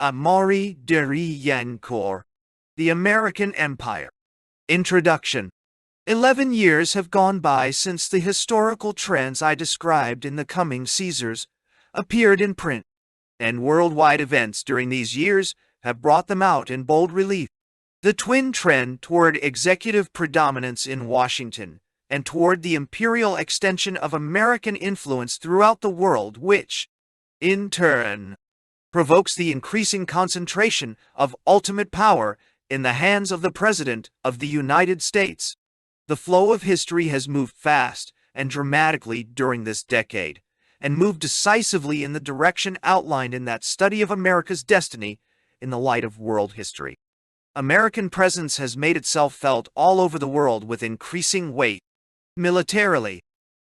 Amaury de Riencourt, The American Empire. Introduction. 11 years have gone by since the historical trends I described in The Coming Caesars appeared in print, and worldwide events during these years have brought them out in bold relief. The twin trend toward executive predominance in Washington and toward the imperial extension of American influence throughout the world, which, in turn, provokes the increasing concentration of ultimate power in the hands of the President of the United States. The flow of history has moved fast and dramatically during this decade, and moved decisively in the direction outlined in that study of America's destiny in the light of world history. American presence has made itself felt all over the world with increasing weight. Militarily,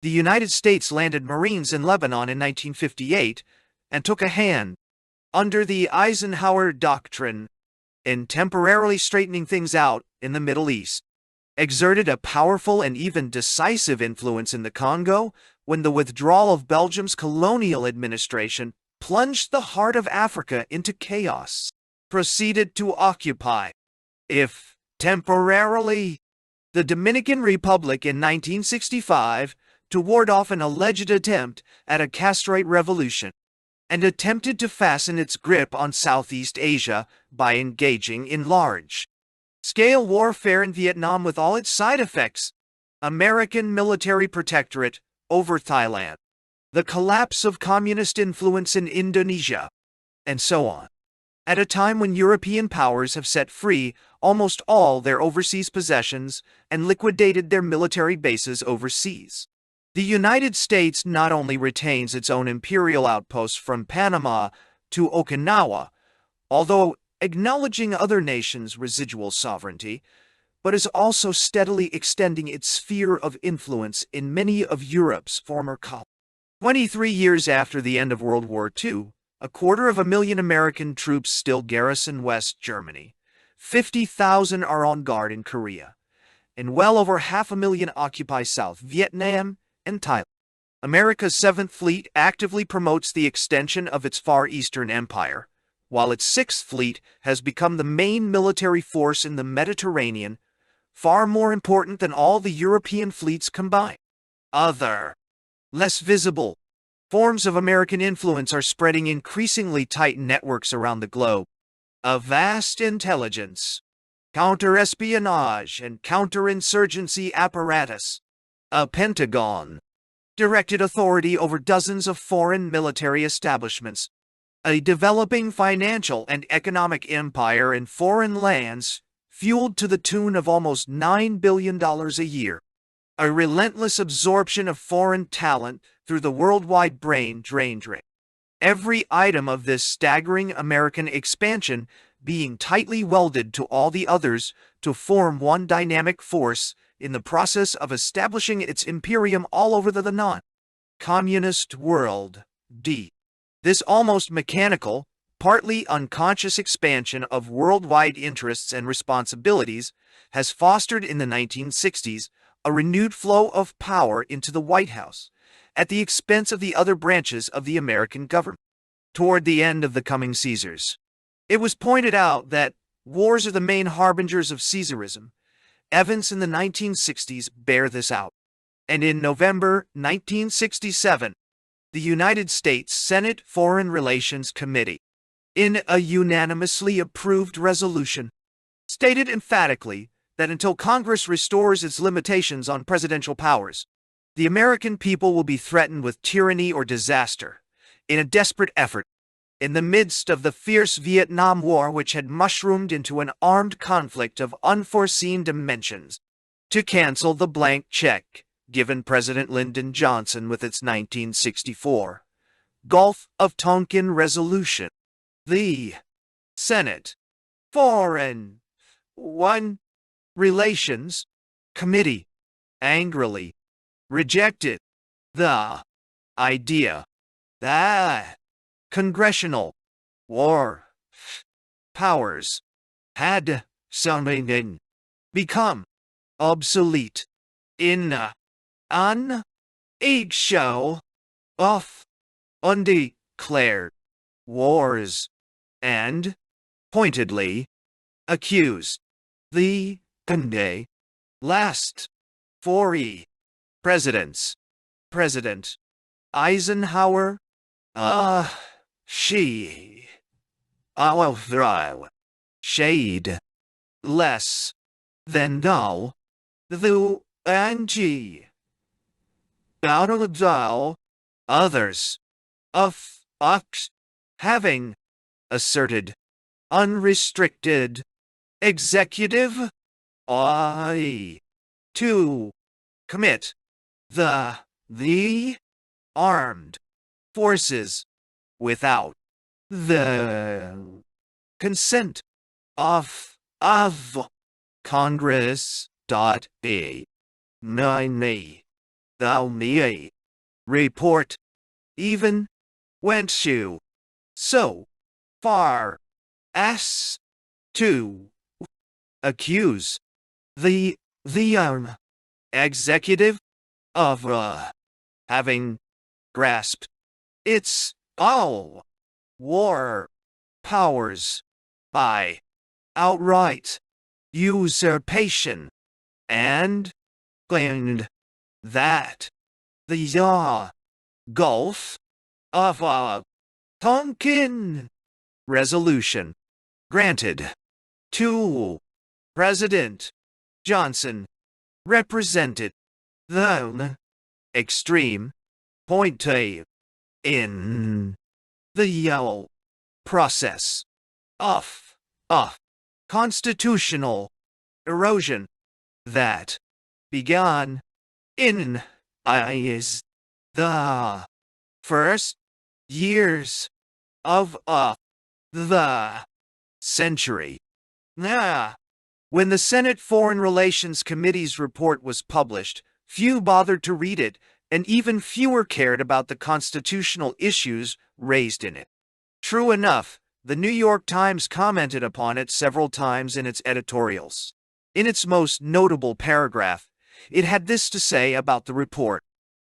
the United States landed Marines in Lebanon in 1958 and took a hand, under the Eisenhower Doctrine, in temporarily straightening things out in the Middle East, exerted a powerful and even decisive influence in the Congo when the withdrawal of Belgium's colonial administration plunged the heart of Africa into chaos, proceeded to occupy, if temporarily, the Dominican Republic in 1965 to ward off an alleged attempt at a castrate revolution, and attempted to fasten its grip on Southeast Asia by engaging in large-scale warfare in Vietnam with all its side effects, American military protectorate over Thailand, the collapse of communist influence in Indonesia, and so on. At a time when European powers have set free almost all their overseas possessions and liquidated their military bases overseas, the United States not only retains its own imperial outposts from Panama to Okinawa, although acknowledging other nations' residual sovereignty, but is also steadily extending its sphere of influence in many of Europe's former colonies. 23 years after the end of World War II, 250,000 American troops still garrison West Germany, 50,000 are on guard in Korea, and well over 500,000 occupy South Vietnam and Thailand. America's Seventh Fleet actively promotes the extension of its Far Eastern Empire, while its Sixth Fleet has become the main military force in the Mediterranean, far more important than all the European fleets combined. Other, less visible, forms of American influence are spreading increasingly tight networks around the globe. A vast intelligence, counter-espionage, and counterinsurgency apparatus, a Pentagon, directed authority over dozens of foreign military establishments, a developing financial and economic empire in foreign lands fueled to the tune of almost $9 billion a year, a relentless absorption of foreign talent through the worldwide brain drain. Every item of this staggering American expansion being tightly welded to all the others to form one dynamic force in the process of establishing its imperium all over the non-communist world. This almost mechanical, partly unconscious expansion of worldwide interests and responsibilities has fostered in the 1960s a renewed flow of power into the White House, at the expense of the other branches of the American government. Toward the end of The Coming Caesars, it was pointed out that wars are the main harbingers of Caesarism. Events in the 1960s bear this out, and in November 1967, the United States Senate Foreign Relations Committee, in a unanimously approved resolution, stated emphatically that until Congress restores its limitations on presidential powers, the American people will be threatened with tyranny or disaster, in a desperate effort, in the midst of the fierce Vietnam War which had mushroomed into an armed conflict of unforeseen dimensions, to cancel the blank check given President Lyndon Johnson with its 1964 Gulf of Tonkin Resolution. The Senate Foreign Relations Committee angrily rejected the idea that congressional war powers had somehow become obsolete in an eggshell of undeclared wars and, pointedly, accuse the last 4 presidents, President Eisenhower, she, throw shade, less than dull, the out of the dull, others, of ox, having asserted unrestricted executive to commit the armed forces without the consent of Congress. A 9 the report even went so far as to accuse the executive of having grasped its all war powers by outright usurpation, and claimed that the Gulf of Tonkin resolution granted to President Johnson represented the extreme point in the process of constitutional erosion that began in the first years of the century. When the Senate Foreign Relations Committee's report was published, few bothered to read it, and even fewer cared about the constitutional issues raised in it. True enough, the New York Times commented upon it several times in its editorials. In its most notable paragraph, it had this to say about the report: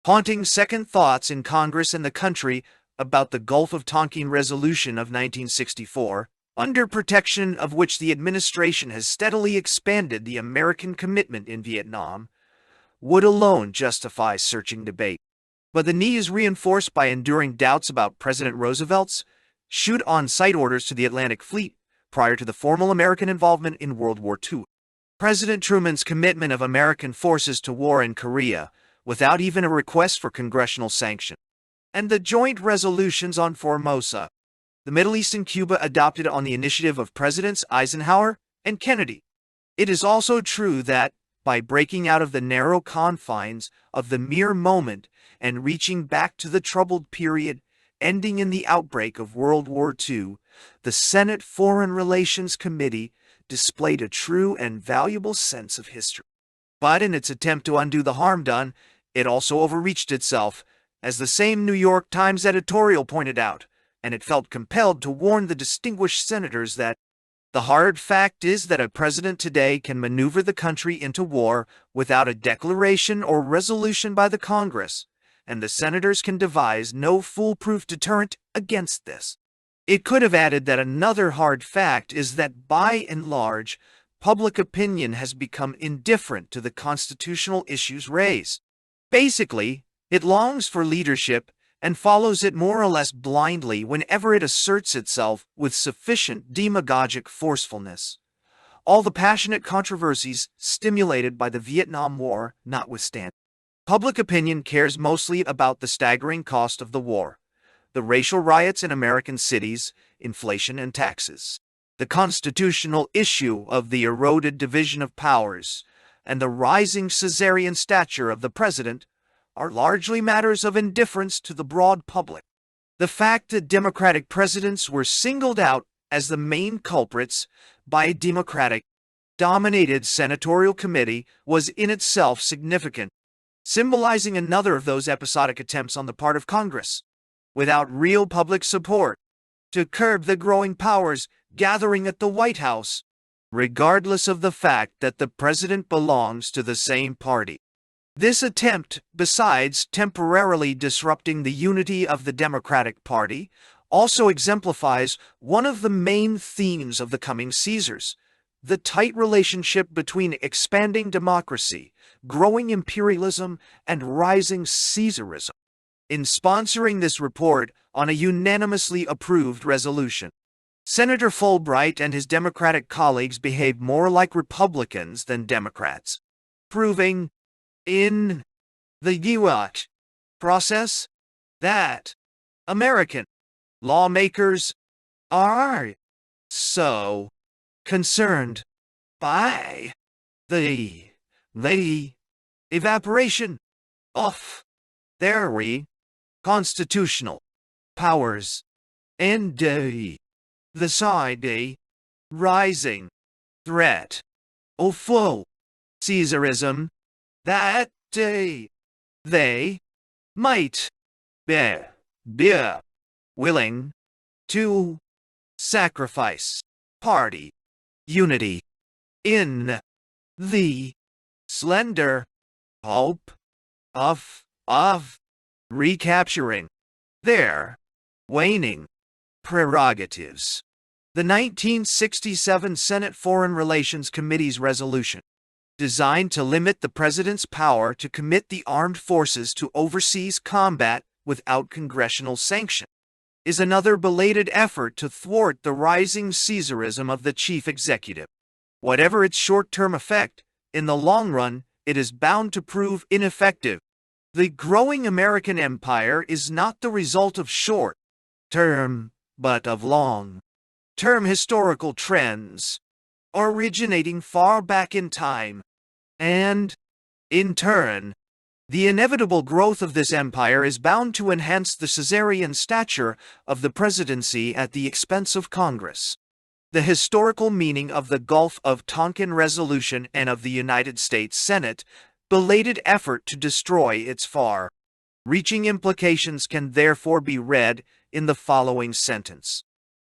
haunting second thoughts in Congress and the country about the Gulf of Tonkin Resolution of 1964, under protection of which the administration has steadily expanded the American commitment in Vietnam, would alone justify searching debate. But the need is reinforced by enduring doubts about President Roosevelt's shoot-on-sight orders to the Atlantic Fleet prior to the formal American involvement in World War II. President Truman's commitment of American forces to war in Korea without even a request for congressional sanction, and the joint resolutions on Formosa, the Middle East and Cuba adopted on the initiative of Presidents Eisenhower and Kennedy. It is also true that, by breaking out of the narrow confines of the mere moment and reaching back to the troubled period ending in the outbreak of World War II, the Senate Foreign Relations Committee displayed a true and valuable sense of history. But in its attempt to undo the harm done, it also overreached itself, as the same New York Times editorial pointed out, and it felt compelled to warn the distinguished senators that the hard fact is that a president today can maneuver the country into war without a declaration or resolution by the Congress, and the senators can devise no foolproof deterrent against this. It could have added that another hard fact is that, by and large, public opinion has become indifferent to the constitutional issues raised. Basically, it longs for leadership and follows it more or less blindly whenever it asserts itself with sufficient demagogic forcefulness. All the passionate controversies stimulated by the Vietnam War notwithstanding, public opinion cares mostly about the staggering cost of the war, the racial riots in American cities, inflation and taxes, the constitutional issue of the eroded division of powers, and the rising Caesarian stature of the president are largely matters of indifference to the broad public. The fact that Democratic presidents were singled out as the main culprits by a Democratic-dominated senatorial committee was in itself significant, symbolizing another of those episodic attempts on the part of Congress, without real public support, to curb the growing powers gathering at the White House, regardless of the fact that the president belongs to the same party. This attempt, besides temporarily disrupting the unity of the Democratic Party, also exemplifies one of the main themes of the coming Caesars: the tight relationship between expanding democracy, growing imperialism, and rising Caesarism. In sponsoring this report on a unanimously approved resolution, Senator Fulbright and his Democratic colleagues behaved more like Republicans than Democrats, proving, in the U.S. process, that American lawmakers are so concerned by the evaporation of their constitutional powers and the side rising threat of full Caesarism that they might be willing to sacrifice party unity in the slender hope of recapturing their waning prerogatives. The 1967 Senate Foreign Relations Committee's resolution, designed to limit the president's power to commit the armed forces to overseas combat without congressional sanction, is another belated effort to thwart the rising Caesarism of the chief executive. Whatever its short-term effect, in the long run, it is bound to prove ineffective. The growing American empire is not the result of short-term, but of long-term historical trends, originating far back in time, and, in turn, the inevitable growth of this empire is bound to enhance the Caesarian stature of the presidency at the expense of Congress. The historical meaning of the Gulf of Tonkin Resolution and of the United States Senate belated effort to destroy its far-reaching implications can therefore be read in the following sentence.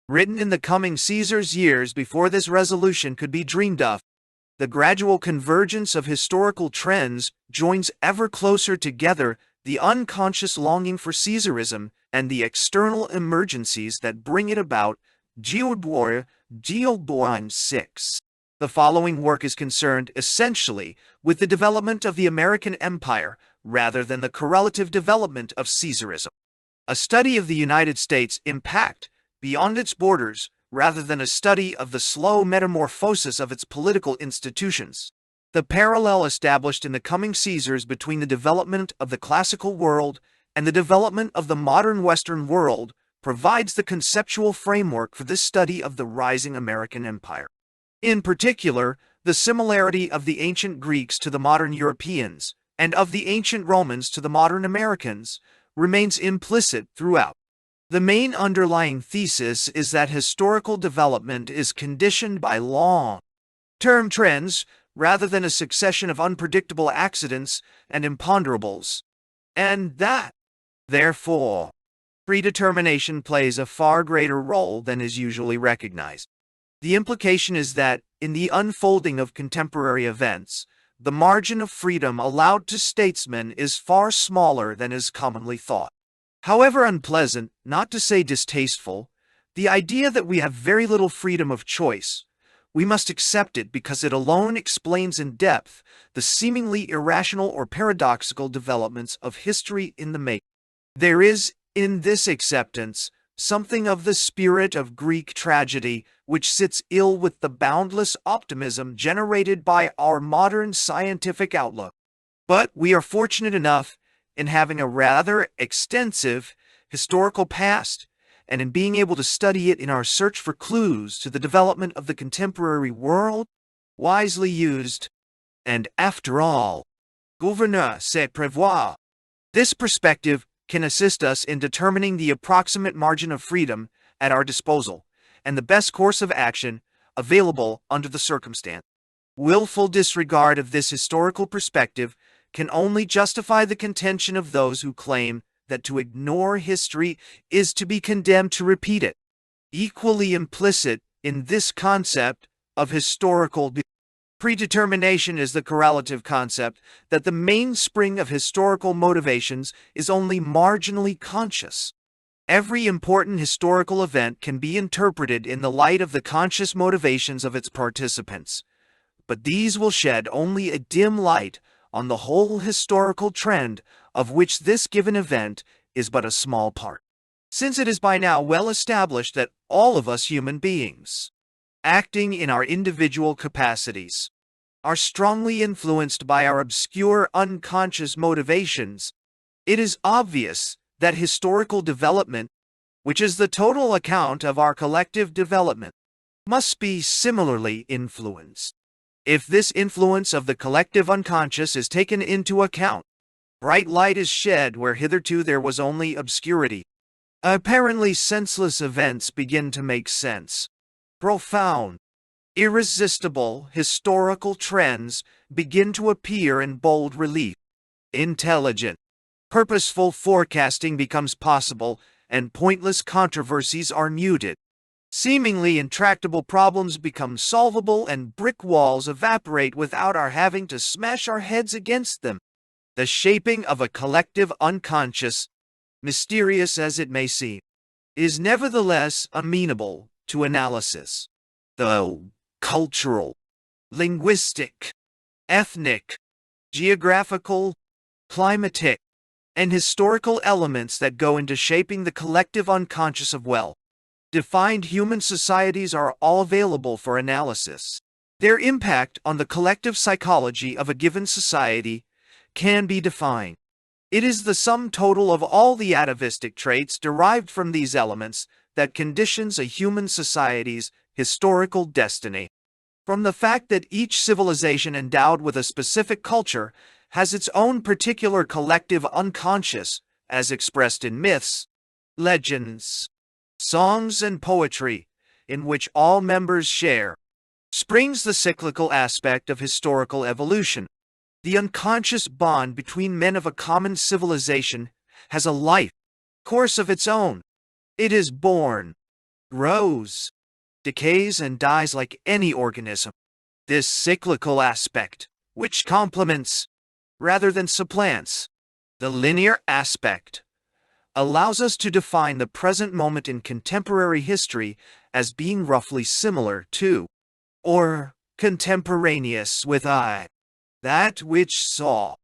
Written in the coming Caesar's years before this resolution could be dreamed of, the gradual convergence of historical trends joins ever closer together the unconscious longing for Caesarism and the external emergencies that bring it about. Geoboy 6. The following work is concerned essentially with the development of the American empire rather than the correlative development of Caesarism. A study of the United States' impact beyond its borders rather than a study of the slow metamorphosis of its political institutions. The parallel established in the coming Caesars between the development of the classical world and the development of the modern Western world provides the conceptual framework for this study of the rising American empire. In particular, the similarity of the ancient Greeks to the modern Europeans and of the ancient Romans to the modern Americans remains implicit throughout. The main underlying thesis is that historical development is conditioned by long-term trends rather than a succession of unpredictable accidents and imponderables, and that, therefore, predetermination plays a far greater role than is usually recognized. The implication is that, in the unfolding of contemporary events, the margin of freedom allowed to statesmen is far smaller than is commonly thought. However unpleasant, not to say distasteful, the idea that we have very little freedom of choice, we must accept it because it alone explains in depth the seemingly irrational or paradoxical developments of history in the making. There is, in this acceptance, something of the spirit of Greek tragedy which sits ill with the boundless optimism generated by our modern scientific outlook. But we are fortunate enough in having a rather extensive historical past, and in being able to study it in our search for clues to the development of the contemporary world, wisely used, and after all, gouverner c'est prévoir. This perspective can assist us in determining the approximate margin of freedom at our disposal, and the best course of action available under the circumstance. Willful disregard of this historical perspective can only justify the contention of those who claim that to ignore history is to be condemned to repeat it. Equally implicit in this concept of historical predetermination is the correlative concept that the mainspring of historical motivations is only marginally conscious. Every important historical event can be interpreted in the light of the conscious motivations of its participants, but these will shed only a dim light on the whole historical trend of which this given event is but a small part. Since it is by now well established that all of us human beings, acting in our individual capacities, are strongly influenced by our obscure unconscious motivations, it is obvious that historical development, which is the total account of our collective development, must be similarly influenced. If this influence of the collective unconscious is taken into account, bright light is shed where hitherto there was only obscurity. Apparently senseless events begin to make sense. Profound, irresistible historical trends begin to appear in bold relief. Intelligent, purposeful forecasting becomes possible, and pointless controversies are muted. Seemingly intractable problems become solvable, and brick walls evaporate without our having to smash our heads against them. The shaping of a collective unconscious, mysterious as it may seem, is nevertheless amenable to analysis. The cultural, linguistic, ethnic, geographical, climatic, and historical elements that go into shaping the collective unconscious of well-defined human societies are all available for analysis. Their impact on the collective psychology of a given society can be defined. It is the sum total of all the atavistic traits derived from these elements that conditions a human society's historical destiny. From the fact that each civilization endowed with a specific culture has its own particular collective unconscious, as expressed in myths, legends, songs, and poetry, in which all members share, springs the cyclical aspect of historical evolution. The unconscious bond between men of a common civilization has a life course of its own. It is born, grows, decays, and dies like any organism. This cyclical aspect, which complements, rather than supplants, the linear aspect, allows us to define the present moment in contemporary history as being roughly similar to, or contemporaneous with that which saw,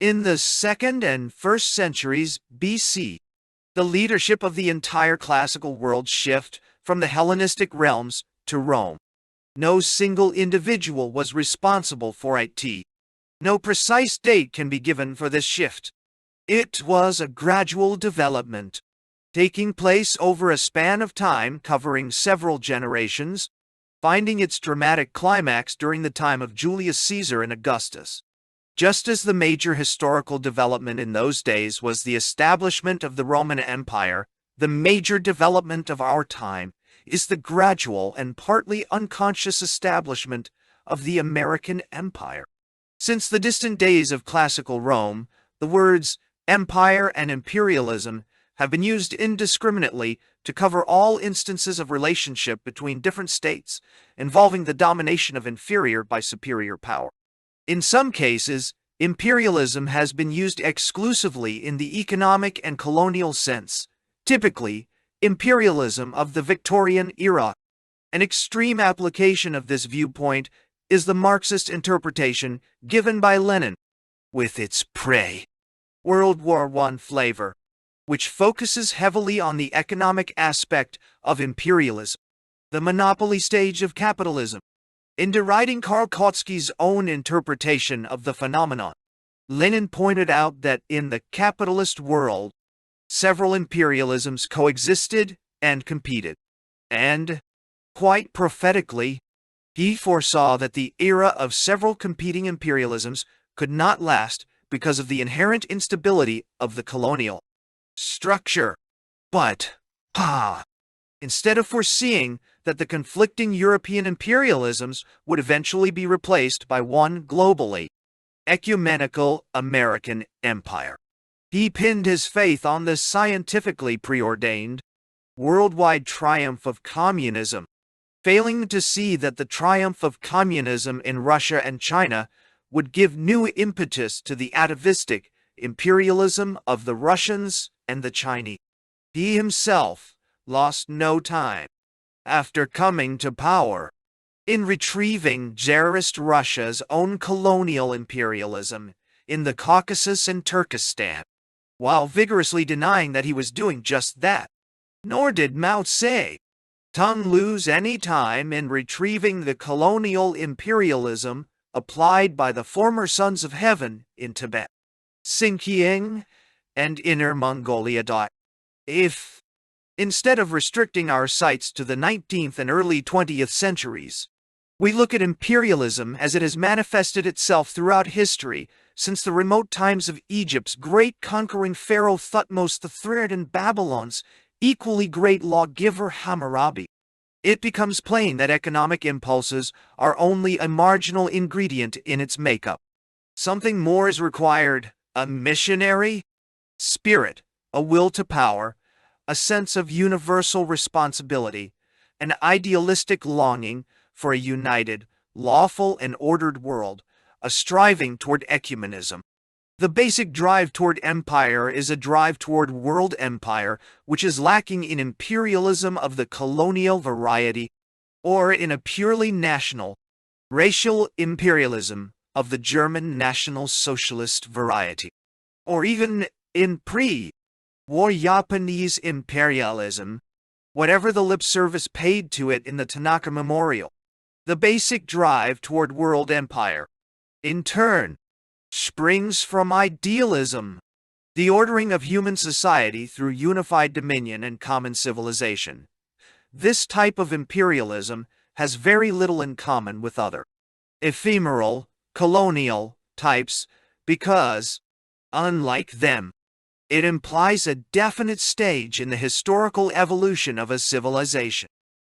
in the 2nd and 1st centuries BC, the leadership of the entire classical world shift from the Hellenistic realms to Rome. No single individual was responsible for it. No precise date can be given for this shift. It was a gradual development, taking place over a span of time covering several generations, finding its dramatic climax during the time of Julius Caesar and Augustus. Just as the major historical development in those days was the establishment of the Roman Empire, the major development of our time is the gradual and partly unconscious establishment of the American Empire. Since the distant days of classical Rome, the words empire and imperialism have been used indiscriminately to cover all instances of relationship between different states involving the domination of inferior by superior power. In some cases, imperialism has been used exclusively in the economic and colonial sense, typically imperialism of the Victorian era. An extreme application of this viewpoint is the Marxist interpretation given by Lenin, with its pre-World War I flavor, which focuses heavily on the economic aspect of imperialism, the monopoly stage of capitalism. In deriding Karl Kautsky's own interpretation of the phenomenon, Lenin pointed out that in the capitalist world, several imperialisms coexisted and competed, and, quite prophetically, he foresaw that the era of several competing imperialisms could not last because of the inherent instability of the colonial structure. But, instead of foreseeing that the conflicting European imperialisms would eventually be replaced by one globally ecumenical American empire, he pinned his faith on the scientifically preordained worldwide triumph of communism, failing to see that the triumph of communism in Russia and China would give new impetus to the atavistic imperialism of the Russians and the Chinese. He himself lost no time, after coming to power, in retrieving Tsarist Russia's own colonial imperialism in the Caucasus and Turkestan, while vigorously denying that he was doing just that. Nor did Mao Zedong lose any time in retrieving the colonial imperialism applied by the former Sons of Heaven in Tibet, Xinjiang, and Inner Mongolia. If, instead of restricting our sights to the 19th and early 20th centuries, we look at imperialism as it has manifested itself throughout history since the remote times of Egypt's great conquering pharaoh Thutmose III and Babylon's equally great lawgiver Hammurabi, it becomes plain that economic impulses are only a marginal ingredient in its makeup. Something more is required: a missionary spirit, a will to power, a sense of universal responsibility, an idealistic longing for a united, lawful, and ordered world, a striving toward ecumenism. The basic drive toward empire is a drive toward world empire, which is lacking in imperialism of the colonial variety, or in a purely national, racial imperialism of the German National Socialist variety, or even in pre-war Japanese imperialism, whatever the lip service paid to it in the Tanaka Memorial. The basic drive toward world empire, in turn, springs from idealism, the ordering of human society through unified dominion and common civilization. This type of imperialism has very little in common with other ephemeral, colonial types because, unlike them, it implies a definite stage in the historical evolution of a civilization.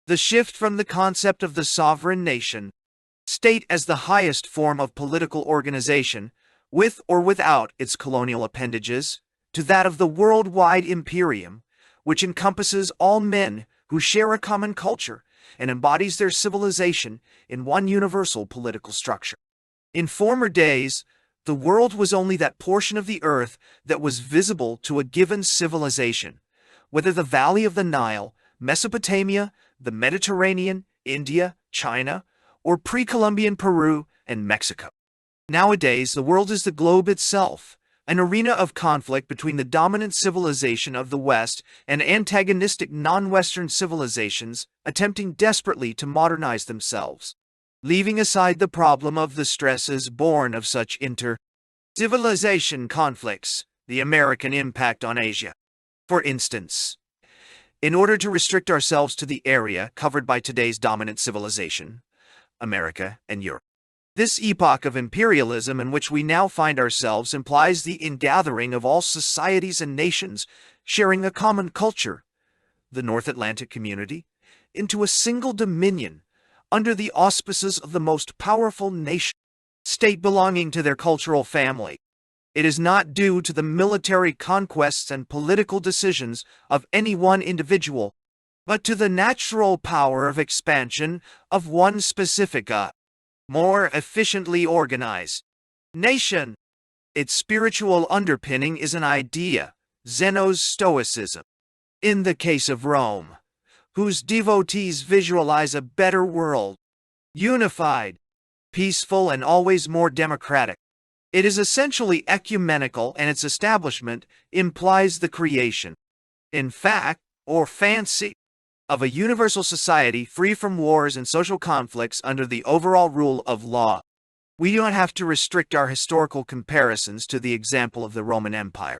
The shift from the concept of the sovereign nation state as the highest form of political organization, with or without its colonial appendages, to that of the worldwide imperium, which encompasses all men who share a common culture and embodies their civilization in one universal political structure. In former days, the world was only that portion of the earth that was visible to a given civilization, whether the valley of the Nile, Mesopotamia, the Mediterranean, India, China, or pre-Columbian Peru and Mexico. Nowadays, the world is the globe itself, an arena of conflict between the dominant civilization of the West and antagonistic non-Western civilizations attempting desperately to modernize themselves. Leaving aside the problem of the stresses born of such inter-civilization conflicts, the American impact on Asia, for instance, in order to restrict ourselves to the area covered by today's dominant civilization, America and Europe. This epoch of imperialism in which we now find ourselves implies the ingathering of all societies and nations sharing a common culture, the North Atlantic community, into a single dominion under the auspices of the most powerful nation, state belonging to their cultural family. It is not due to the military conquests and political decisions of any one individual, but to the natural power of expansion of one specific, more efficiently organized nation. Its spiritual underpinning is an idea, Zeno's Stoicism. In the case of Rome, whose devotees visualize a better world, unified, peaceful, and always more democratic. It is essentially ecumenical, and its establishment implies the creation, in fact, or fancy, of a universal society free from wars and social conflicts under the overall rule of law. We do not have to restrict our historical comparisons to the example of the Roman Empire.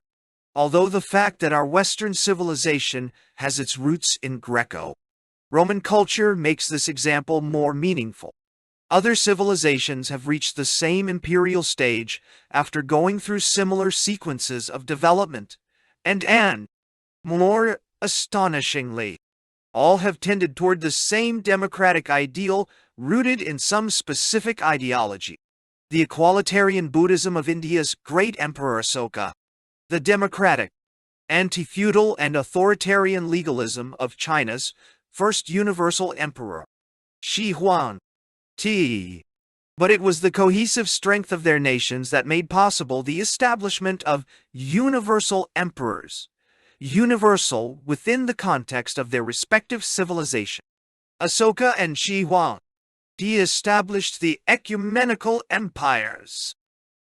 Although the fact that our Western civilization has its roots in Greco-Roman culture makes this example more meaningful. Other civilizations have reached the same imperial stage after going through similar sequences of development, and more astonishingly, all have tended toward the same democratic ideal rooted in some specific ideology. The equalitarian Buddhism of India's great emperor Asoka, the democratic, anti-feudal, and authoritarian legalism of China's first universal emperor, Shi Huang. But it was the cohesive strength of their nations that made possible the establishment of universal emperors, universal within the context of their respective civilization. Ashoka and Shi Huang de-established the ecumenical empires,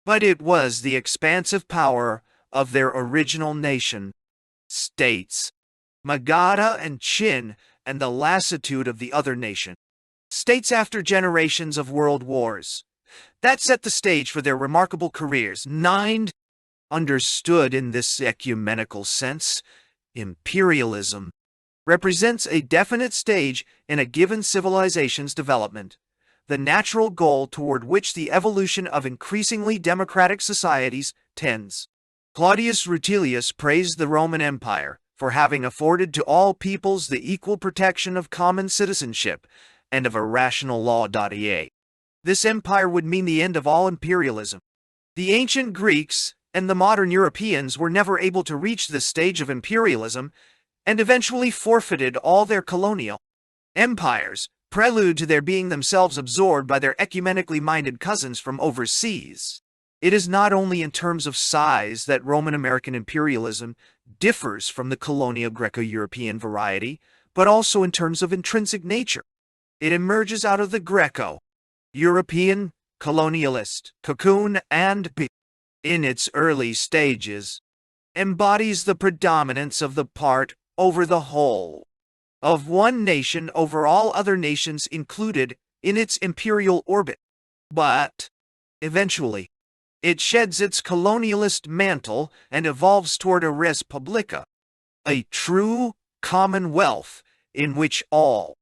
but it was the expansive power of their original nation states, Magadha and Qin, and the lassitude of the other nation states after generations of world wars, that set the stage for their remarkable careers. 9. Understood in this ecumenical sense, imperialism represents a definite stage in a given civilization's development, the natural goal toward which the evolution of increasingly democratic societies tends. Claudius Rutilius praised the Roman Empire for having afforded to all peoples the equal protection of common citizenship and of a rational law. This empire would mean the end of all imperialism. The ancient Greeks and the modern Europeans were never able to reach this stage of imperialism and eventually forfeited all their colonial empires, prelude to their being themselves absorbed by their ecumenically minded cousins from overseas. It is not only in terms of size that Roman-American imperialism differs from the colonial Greco-European variety, but also in terms of intrinsic nature. It emerges out of the Greco-European colonialist cocoon and, in its early stages, embodies the predominance of the part over the whole of one nation over all other nations included in its imperial orbit. But, eventually, it sheds its colonialist mantle and evolves toward a res publica, a true commonwealth in which all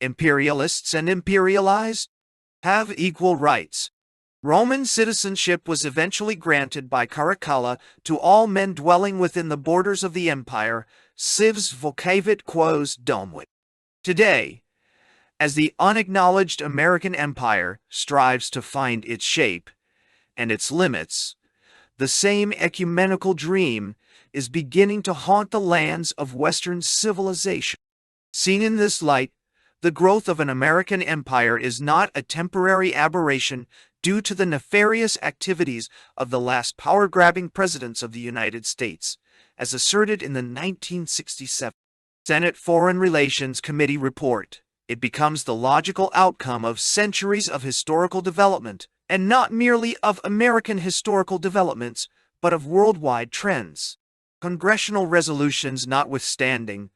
imperialists and imperialized have equal rights. Roman citizenship was eventually granted by Caracalla to all men dwelling within the borders of the empire, civs vocavit quos domvit. Today, as the unacknowledged American empire strives to find its shape and its limits, the same ecumenical dream is beginning to haunt the lands of Western civilization. Seen in this light, the growth of an American empire is not a temporary aberration due to the nefarious activities of the last power-grabbing presidents of the United States, as asserted in the 1967 Senate Foreign Relations Committee report. It becomes the logical outcome of centuries of historical development, and not merely of American historical developments, but of worldwide trends. Congressional resolutions notwithstanding,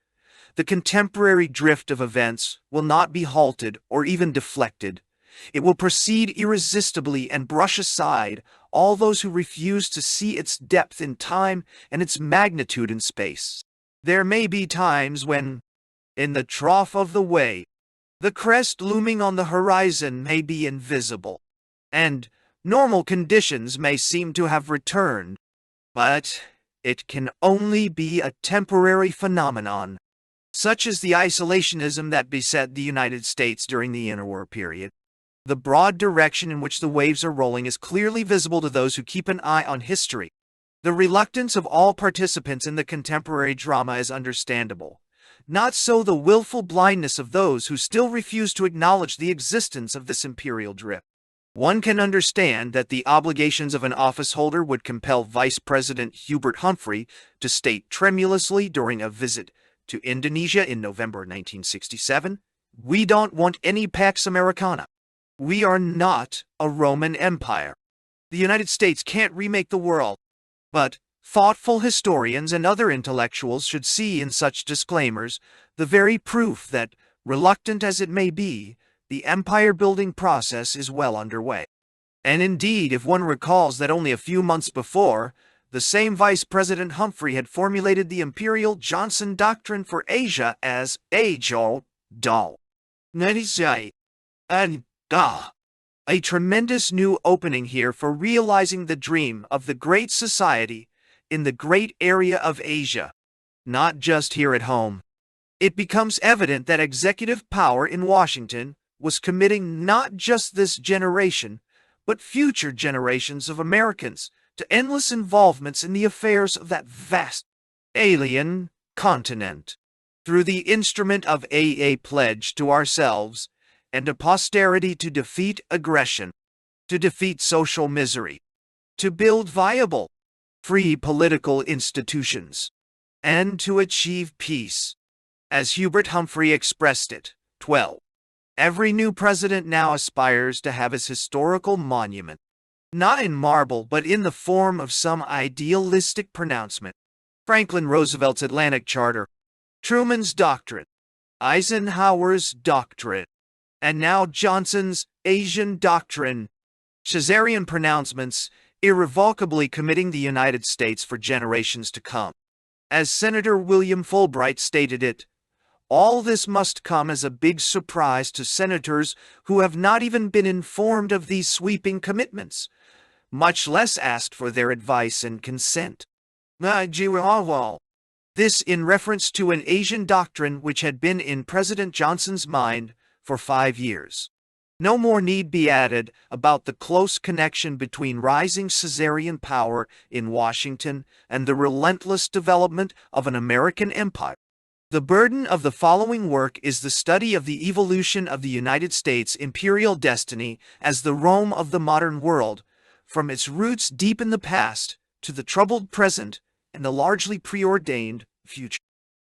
the contemporary drift of events will not be halted or even deflected. It will proceed irresistibly and brush aside all those who refuse to see its depth in time and its magnitude in space. There may be times when, in the trough of the wave, the crest looming on the horizon may be invisible, and normal conditions may seem to have returned, but it can only be a temporary phenomenon, such as the isolationism that beset the United States during the interwar period. The broad direction in which the waves are rolling is clearly visible to those who keep an eye on history. The reluctance of all participants in the contemporary drama is understandable. Not so the willful blindness of those who still refuse to acknowledge the existence of this imperial drift. One can understand that the obligations of an office holder would compel Vice President Hubert Humphrey to state tremulously during a visit to Indonesia in November 1967, "We don't want any Pax Americana. We are not a Roman Empire. The United States can't remake the world." But thoughtful historians and other intellectuals should see in such disclaimers the very proof that, reluctant as it may be, the empire-building process is well underway. And indeed, if one recalls that only a few months before, the same Vice President Humphrey had formulated the Imperial Johnson Doctrine for Asia as Ajo Dal Nedisai and Da. A tremendous new opening here for realizing the dream of the great society in the great area of Asia, not just here at home. It becomes evident that executive power in Washington was committing not just this generation, but future generations of Americans to endless involvements in the affairs of that vast alien continent, through the instrument of a pledge to ourselves and to posterity to defeat aggression, to defeat social misery, to build viable, free political institutions, and to achieve peace. As Hubert Humphrey expressed it, 12. Every new president now aspires to have his historical monument, not in marble but in the form of some idealistic pronouncement. Franklin Roosevelt's Atlantic Charter, Truman's Doctrine, Eisenhower's Doctrine, and now Johnson's Asian Doctrine, Caesarian pronouncements, irrevocably committing the United States for generations to come. As Senator William Fulbright stated it, all this must come as a big surprise to senators who have not even been informed of these sweeping commitments, much less asked for their advice and consent. This in reference to an Asian doctrine which had been in President Johnson's mind for 5 years. No more need be added about the close connection between rising Caesarian power in Washington and the relentless development of an American empire. The burden of the following work is the study of the evolution of the United States' imperial destiny as the Rome of the modern world, from its roots deep in the past to the troubled present and the largely preordained future.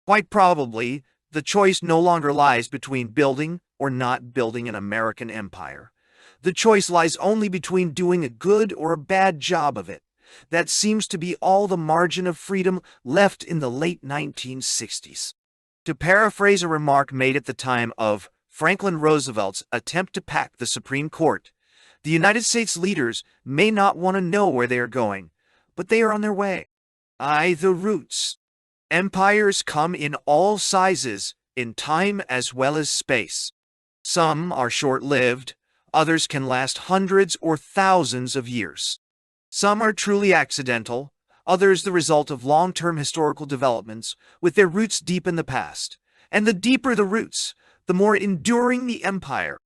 Quite probably, the choice no longer lies between building or not building an American empire. The choice lies only between doing a good or a bad job of it. That seems to be all the margin of freedom left in the late 1960s. To paraphrase a remark made at the time of Franklin Roosevelt's attempt to pack the Supreme Court, the United States leaders may not want to know where they are going, but they are on their way. The roots. Empires come in all sizes, in time as well as space. Some are short-lived, others can last hundreds or thousands of years. Some are truly accidental, others the result of long-term historical developments with their roots deep in the past. And the deeper the roots, the more enduring the empire.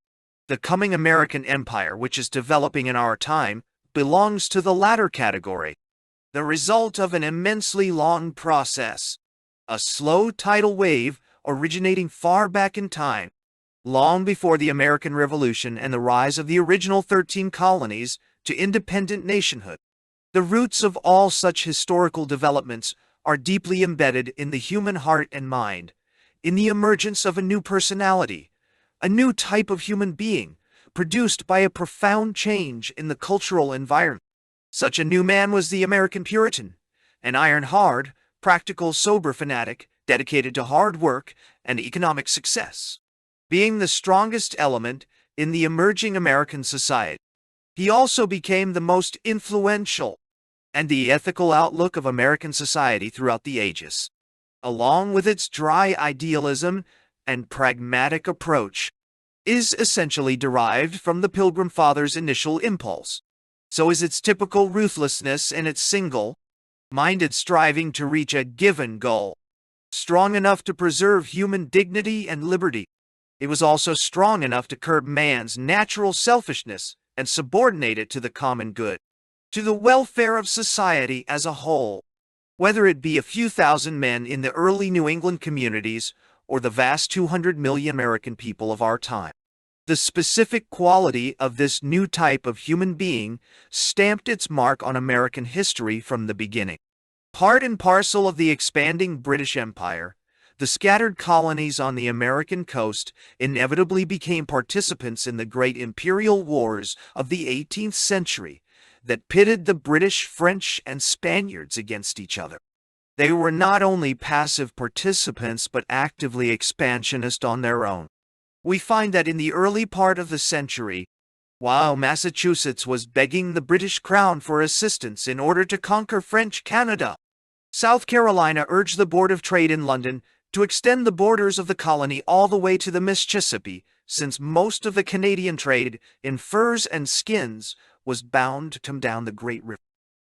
The coming American empire, which is developing in our time, belongs to the latter category. The result of an immensely long process. A slow tidal wave originating far back in time, long before the American Revolution and the rise of the original 13 colonies to independent nationhood. The roots of all such historical developments are deeply embedded in the human heart and mind, in the emergence of a new personality, a new type of human being, produced by a profound change in the cultural environment. Such a new man was the American Puritan, an iron-hard, practical, sober fanatic dedicated to hard work and economic success. Being the strongest element in the emerging American society, he also became the most influential and the ethical outlook of American society throughout the ages. Along with its dry idealism and pragmatic approach, is essentially derived from the Pilgrim Fathers' initial impulse. So is its typical ruthlessness and its single-minded striving to reach a given goal, strong enough to preserve human dignity and liberty. It was also strong enough to curb man's natural selfishness and subordinate it to the common good, to the welfare of society as a whole. Whether it be a few thousand men in the early New England communities or the vast 200 million American people of our time, the specific quality of this new type of human being stamped its mark on American history from the beginning. Part and parcel of the expanding British Empire, the scattered colonies on the American coast inevitably became participants in the great imperial wars of the 18th century that pitted the British, French, and Spaniards against each other. They were not only passive participants but actively expansionist on their own. We find that in the early part of the century, while Massachusetts was begging the British Crown for assistance in order to conquer French Canada, South Carolina urged the Board of Trade in London to extend the borders of the colony all the way to the Mississippi, since most of the Canadian trade in furs and skins was bound to come down the Great River.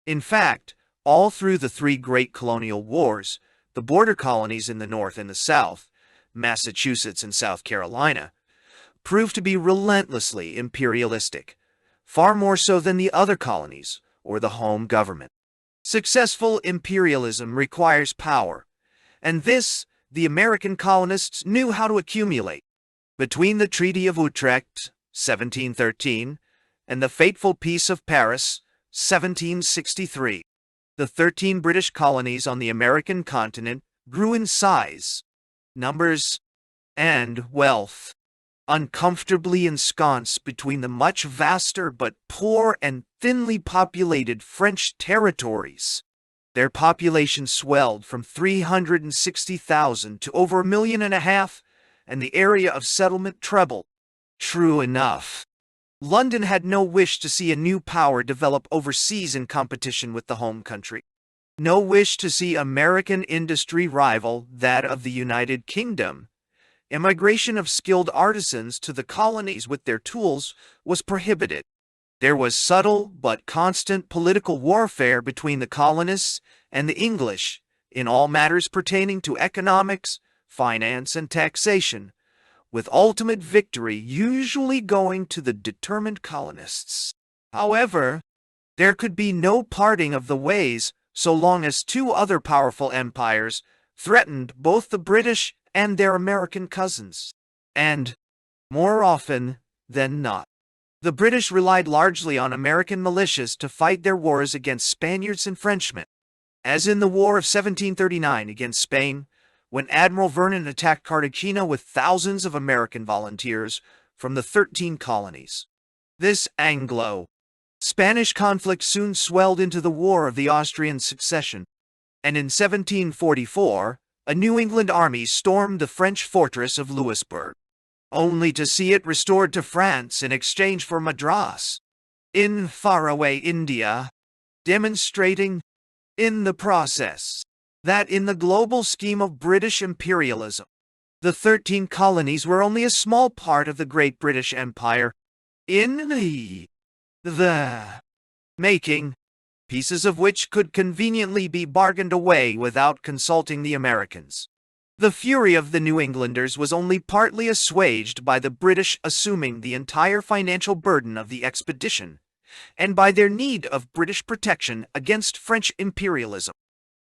In fact, all through the three great colonial wars, the border colonies in the North and the South, Massachusetts and South Carolina, proved to be relentlessly imperialistic, far more so than the other colonies or the home government. Successful imperialism requires power, and this the American colonists knew how to accumulate. Between the Treaty of Utrecht, 1713, and the fateful Peace of Paris, 1763, the 13 British colonies on the American continent grew in size, numbers, and wealth, uncomfortably ensconced between the much vaster but poor and thinly populated French territories. Their population swelled from 360,000 to over 1.5 million, and the area of settlement trebled. True enough, London had no wish to see a new power develop overseas in competition with the home country. No wish to see American industry rival that of the United Kingdom. Immigration of skilled artisans to the colonies with their tools was prohibited. There was subtle but constant political warfare between the colonists and the English in all matters pertaining to economics, finance, and taxation, with ultimate victory usually going to the determined colonists. However, there could be no parting of the ways so long as two other powerful empires threatened both the British and their American cousins. And, more often than not, the British relied largely on American militias to fight their wars against Spaniards and Frenchmen, as in the War of 1739 against Spain, when Admiral Vernon attacked Cartagena with thousands of American volunteers from the 13 colonies. This Anglo-Spanish conflict soon swelled into the War of the Austrian Succession, and in 1744, a New England army stormed the French fortress of Louisbourg, only to see it restored to France in exchange for Madras, in faraway India, demonstrating, in the process, that in the global scheme of British imperialism, the 13 colonies were only a small part of the Great British Empire, in the making, pieces of which could conveniently be bargained away without consulting the Americans. The fury of the New Englanders was only partly assuaged by the British assuming the entire financial burden of the expedition, and by their need of British protection against French imperialism.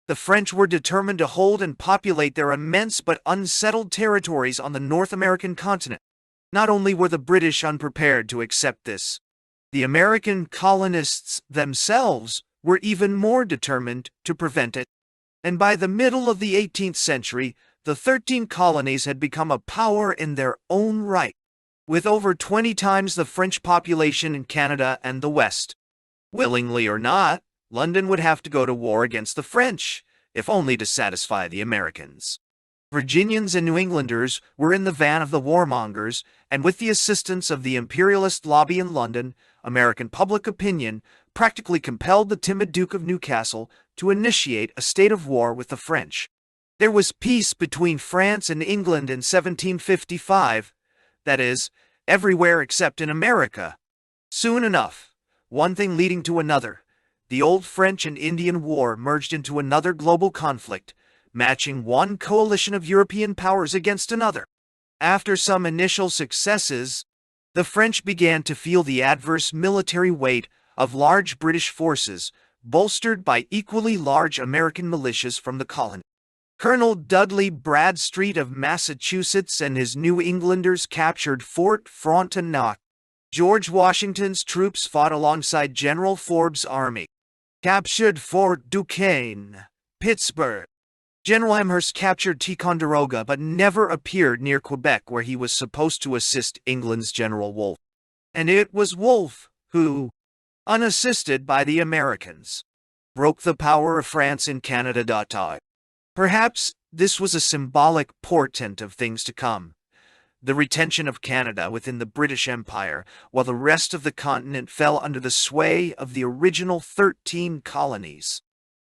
The French were determined to hold and populate their immense but unsettled territories on the North American continent. Not only were the British unprepared to accept this, the American colonists themselves were even more determined to prevent it. And by the middle of the 18th century, the 13 colonies had become a power in their own right, with over 20 times the French population in Canada and the West. Willingly or not, London would have to go to war against the French, if only to satisfy the Americans. Virginians and New Englanders were in the van of the warmongers, and with the assistance of the imperialist lobby in London, American public opinion practically compelled the timid Duke of Newcastle to initiate a state of war with the French. There was peace between France and England in 1755, that is, everywhere except in America. Soon enough, one thing leading to another, the old French and Indian War merged into another global conflict, matching one coalition of European powers against another. After some initial successes, the French began to feel the adverse military weight of large British forces, bolstered by equally large American militias from the colony. Colonel Dudley Bradstreet of Massachusetts and his New Englanders captured Fort Frontenac. George Washington's troops fought alongside General Forbes' army, captured Fort Duquesne, Pittsburgh. General Amherst captured Ticonderoga but never appeared near Quebec, where he was supposed to assist England's General Wolfe. And it was Wolfe who, unassisted by the Americans, broke the power of France in Canada. Perhaps this was a symbolic portent of things to come, the retention of Canada within the British Empire, while the rest of the continent fell under the sway of the original 13 colonies.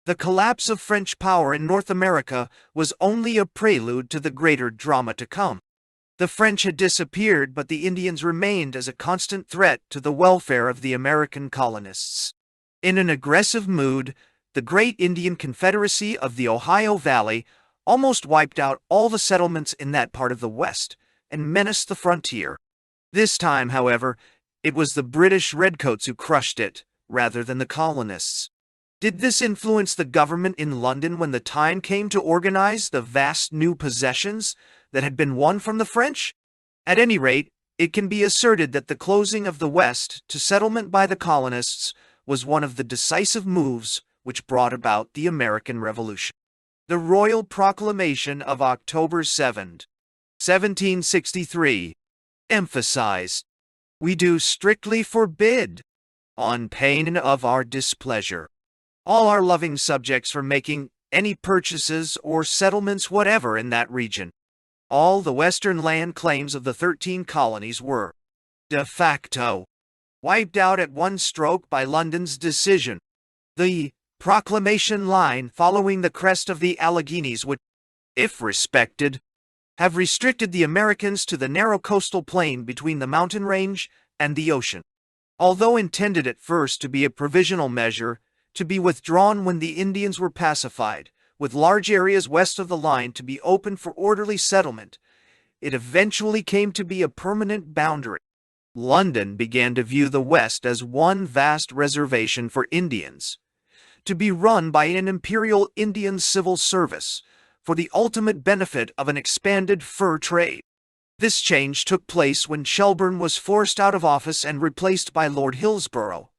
The collapse of French power in North America was only a prelude to the greater drama to come. The French had disappeared, but the Indians remained as a constant threat to the welfare of the American colonists. In an aggressive mood, the great Indian Confederacy of the Ohio Valley almost wiped out all the settlements in that part of the West and menaced the frontier. This time, however, it was the British redcoats who crushed it, rather than the colonists. Did this influence the government in London when the time came to organize the vast new possessions that had been won from the French? At any rate, it can be asserted that the closing of the West to settlement by the colonists was one of the decisive moves which brought about the American Revolution. The Royal Proclamation of October 7, 1763, emphasized, "We do strictly forbid, on pain of our displeasure, all our loving subjects from making any purchases or settlements whatever in that region." All the western land claims of the 13 colonies were, de facto, wiped out at one stroke by London's decision. The proclamation line following the crest of the Alleghenies would, if respected, have restricted the Americans to the narrow coastal plain between the mountain range and the ocean. Although intended at first to be a provisional measure, to be withdrawn when the Indians were pacified, with large areas west of the line to be open for orderly settlement, it eventually came to be a permanent boundary. London began to view the West as one vast reservation for Indians, to be run by an imperial Indian civil service, for the ultimate benefit of an expanded fur trade. This change took place when Shelburne was forced out of office and replaced by Lord Hillsborough.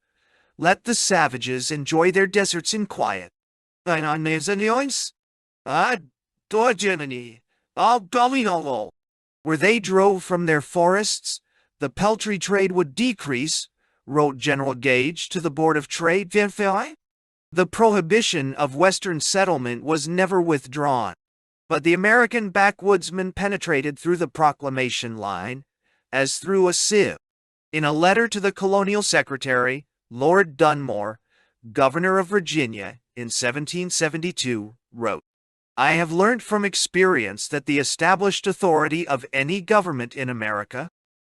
Let the savages enjoy their deserts in quiet. Where they drove from their forests, the peltry trade would decrease, wrote General Gage to the Board of Trade. The prohibition of Western settlement was never withdrawn, but the American backwoodsmen penetrated through the proclamation line as through a sieve. In a letter to the colonial secretary, Lord Dunmore, governor of Virginia, in 1772, wrote, "I have learnt from experience that the established authority of any government in America,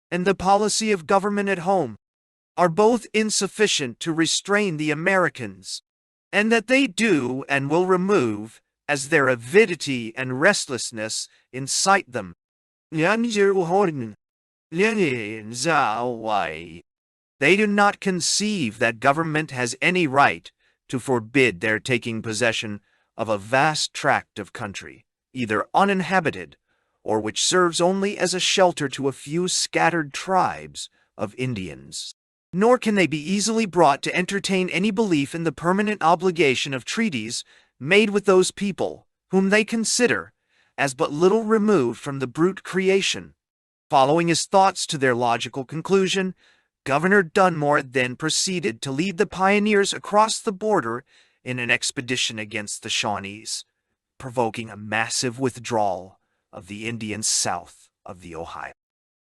and the policy of government at home, are both insufficient to restrain the Americans, and that they do and will remove, as their avidity and restlessness incite them." They do not conceive that government has any right to forbid their taking possession of a vast tract of country, either uninhabited, or which serves only as a shelter to a few scattered tribes of Indians. Nor can they be easily brought to entertain any belief in the permanent obligation of treaties made with those people, whom they consider as but little removed from the brute creation. Following his thoughts to their logical conclusion, Governor Dunmore then proceeded to lead the pioneers across the border in an expedition against the Shawnees, provoking a massive withdrawal of the Indians south of the Ohio.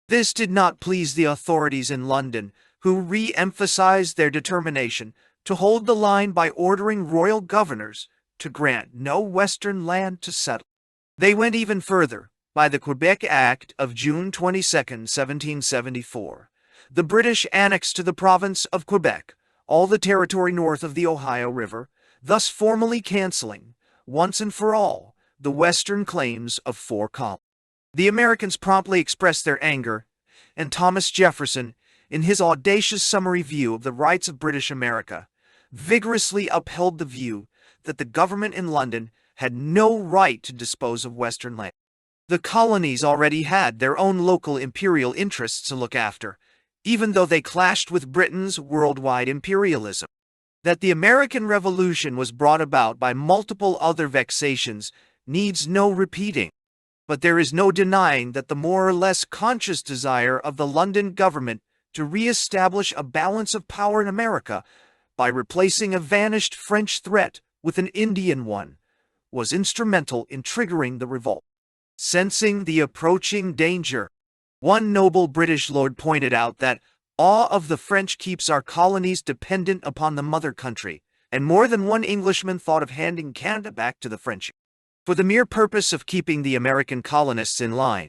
This did not please the authorities in London, who re-emphasized their determination to hold the line by ordering royal governors to grant no western land to settle. They went even further. By the Quebec Act of June 22, 1774, the British annexed to the province of Quebec all the territory north of the Ohio River, thus formally canceling, once and for all, the western claims of 4 colonies. The Americans promptly expressed their anger, and Thomas Jefferson, in his audacious summary view of the rights of British America, vigorously upheld the view that the government in London had no right to dispose of western land. The colonies already had their own local imperial interests to look after, even though they clashed with Britain's worldwide imperialism. That the American Revolution was brought about by multiple other vexations needs no repeating, but there is no denying that the more or less conscious desire of the London government to re-establish a balance of power in America by replacing a vanished French threat with an Indian one was instrumental in triggering the revolt. Sensing the approaching danger, one noble British lord pointed out that awe of the French keeps our colonies dependent upon the mother country, and more than one Englishman thought of handing Canada back to the French for the mere purpose of keeping the American colonists in line.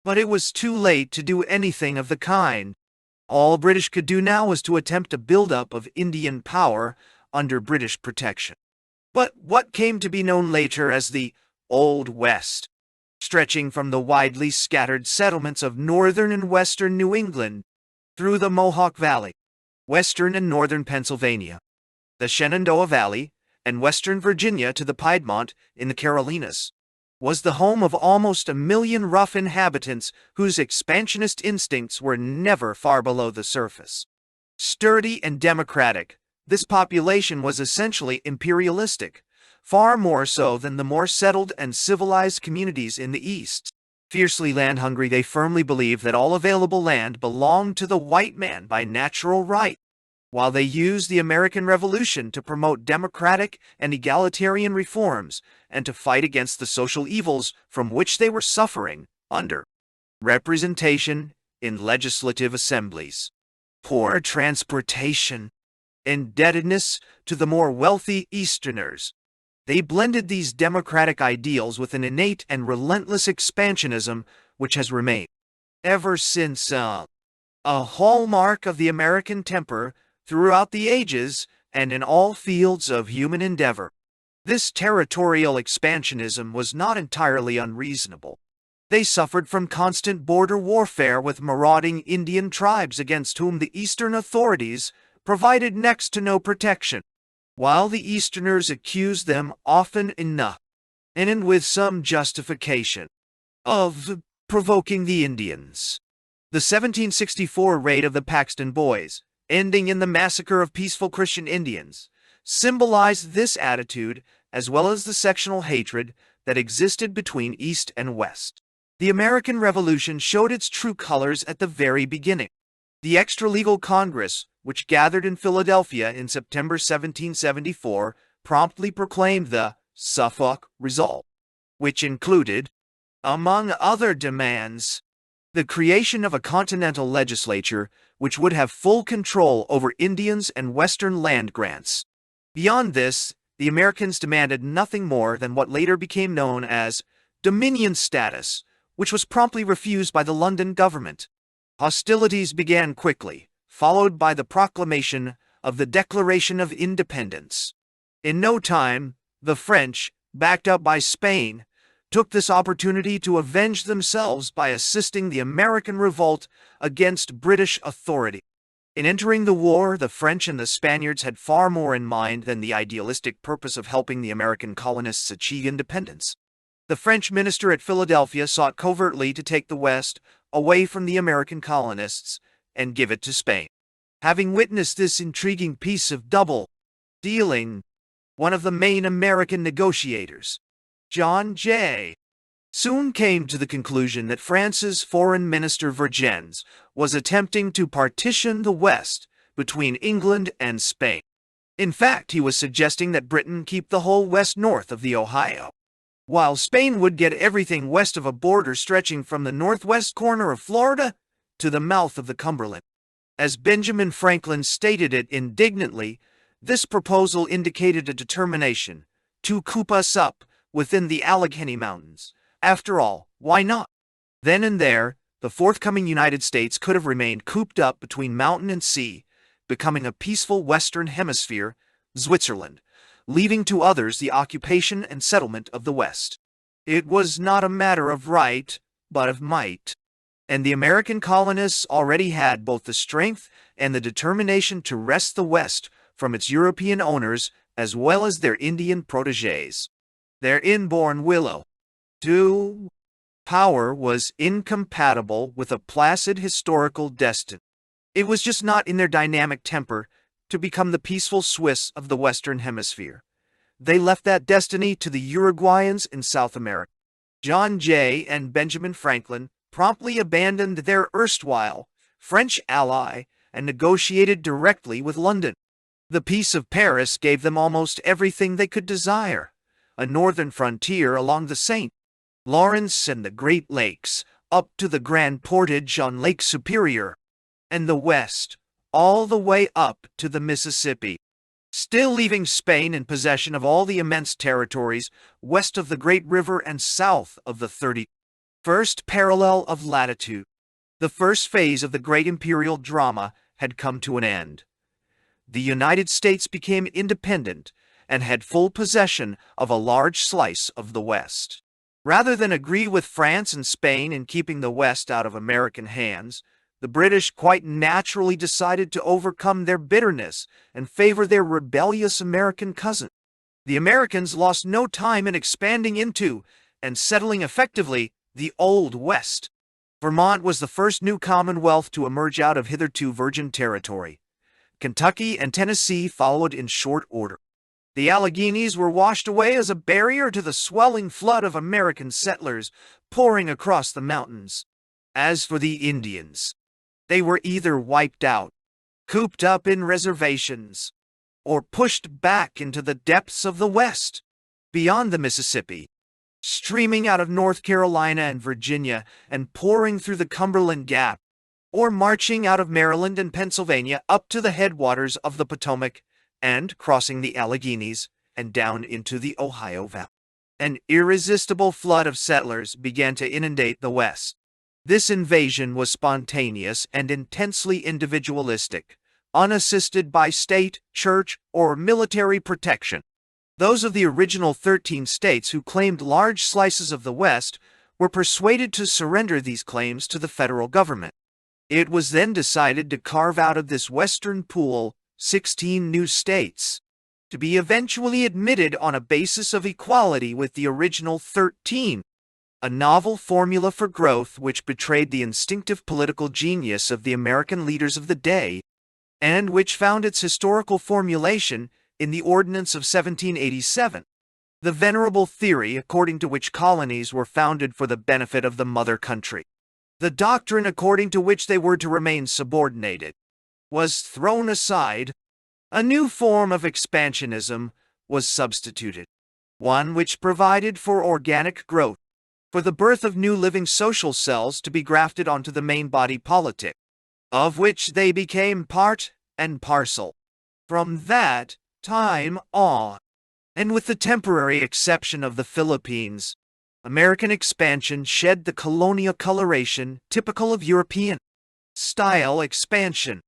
But it was too late to do anything of the kind. All British could do now was to attempt a build-up of Indian power under British protection. But what came to be known later as the Old West, stretching from the widely scattered settlements of northern and western New England through the Mohawk Valley, western and northern Pennsylvania, the Shenandoah Valley, and western Virginia to the Piedmont in the Carolinas, was the home of almost 1 million rough inhabitants whose expansionist instincts were never far below the surface. Sturdy and democratic, this population was essentially imperialistic, far more so than the more settled and civilized communities in the East. Fiercely land-hungry, they firmly believed that all available land belonged to the white man by natural right. While they used the American Revolution to promote democratic and egalitarian reforms and to fight against the social evils from which they were suffering under representation in legislative assemblies, poor transportation, indebtedness to the more wealthy Easterners. They blended these democratic ideals with an innate and relentless expansionism which has remained ever since a hallmark of the American temper throughout the ages and in all fields of human endeavor. This territorial expansionism was not entirely unreasonable. They suffered from constant border warfare with marauding Indian tribes against whom the Eastern authorities provided next to no protection, while the Easterners accused them often enough, and with some justification, of provoking the Indians. The 1764 raid of the Paxton Boys, ending in the massacre of peaceful Christian Indians, symbolized this attitude as well as the sectional hatred that existed between East and West. The American Revolution showed its true colors at the very beginning. The extra-legal Congress, which gathered in Philadelphia in September 1774, promptly proclaimed the Suffolk Result, which included, among other demands, the creation of a continental legislature which would have full control over Indians and Western land grants. Beyond this, the Americans demanded nothing more than what later became known as Dominion status, which was promptly refused by the London government. Hostilities began quickly, followed by the proclamation of the Declaration of Independence. In no time, the French, backed up by Spain, took this opportunity to avenge themselves by assisting the American revolt against British authority. In entering the war, the French and the Spaniards had far more in mind than the idealistic purpose of helping the American colonists achieve independence. The French minister at Philadelphia sought covertly to take the West away from the American colonists and give it to Spain. Having witnessed this intriguing piece of double dealing, one of the main American negotiators, John Jay, soon came to the conclusion that France's foreign minister Vergennes was attempting to partition the West between England and Spain. In fact, he was suggesting that Britain keep the whole west north of the Ohio, while Spain would get everything west of a border stretching from the northwest corner of Florida to the mouth of the Cumberland. As Benjamin Franklin stated it indignantly, this proposal indicated a determination to coop us up within the Allegheny Mountains. After all, why not? Then and there, the forthcoming United States could have remained cooped up between mountain and sea, becoming a peaceful Western Hemisphere, Switzerland, leaving to others the occupation and settlement of the West. It was not a matter of right, but of might, and the American colonists already had both the strength and the determination to wrest the West from its European owners as well as their Indian protégés. Their inborn willow to power was incompatible with a placid historical destiny. It was just not in their dynamic temper to become the peaceful Swiss of the Western Hemisphere. They left that destiny to the Uruguayans in South America. John Jay and Benjamin Franklin promptly abandoned their erstwhile French ally and negotiated directly with London. The Peace of Paris gave them almost everything they could desire: a northern frontier along the St. Lawrence and the Great Lakes, up to the Grand Portage on Lake Superior, and the west, all the way up to the Mississippi, still leaving Spain in possession of all the immense territories west of the Great River and south of the 31st parallel of latitude. The first phase of the great imperial drama had come to an end. The United States became independent and had full possession of a large slice of the West. Rather than agree with France and Spain in keeping the West out of American hands, the British quite naturally decided to overcome their bitterness and favor their rebellious American cousin. The Americans lost no time in expanding into and settling effectively the Old West. Vermont was the first new commonwealth to emerge out of hitherto virgin territory. Kentucky and Tennessee followed in short order. The Alleghenies were washed away as a barrier to the swelling flood of American settlers pouring across the mountains. As for the Indians, they were either wiped out, cooped up in reservations, or pushed back into the depths of the West, beyond the Mississippi, streaming out of North Carolina and Virginia and pouring through the Cumberland Gap, or marching out of Maryland and Pennsylvania up to the headwaters of the Potomac and crossing the Alleghenies and down into the Ohio Valley. An irresistible flood of settlers began to inundate the West. This invasion was spontaneous and intensely individualistic, unassisted by state, church, or military protection. Those of the original 13 states who claimed large slices of the West were persuaded to surrender these claims to the federal government. It was then decided to carve out of this western pool 16 new states, to be eventually admitted on a basis of equality with the original 13. A novel formula for growth which betrayed the instinctive political genius of the American leaders of the day, and which found its historical formulation in the Ordinance of 1787, the venerable theory according to which colonies were founded for the benefit of the mother country. The doctrine according to which they were to remain subordinated was thrown aside. A new form of expansionism was substituted, one which provided for organic growth, for the birth of new living social cells to be grafted onto the main body politic, of which they became part and parcel. From that time on, and with the temporary exception of the Philippines, American expansion shed the colonial coloration typical of European style expansion.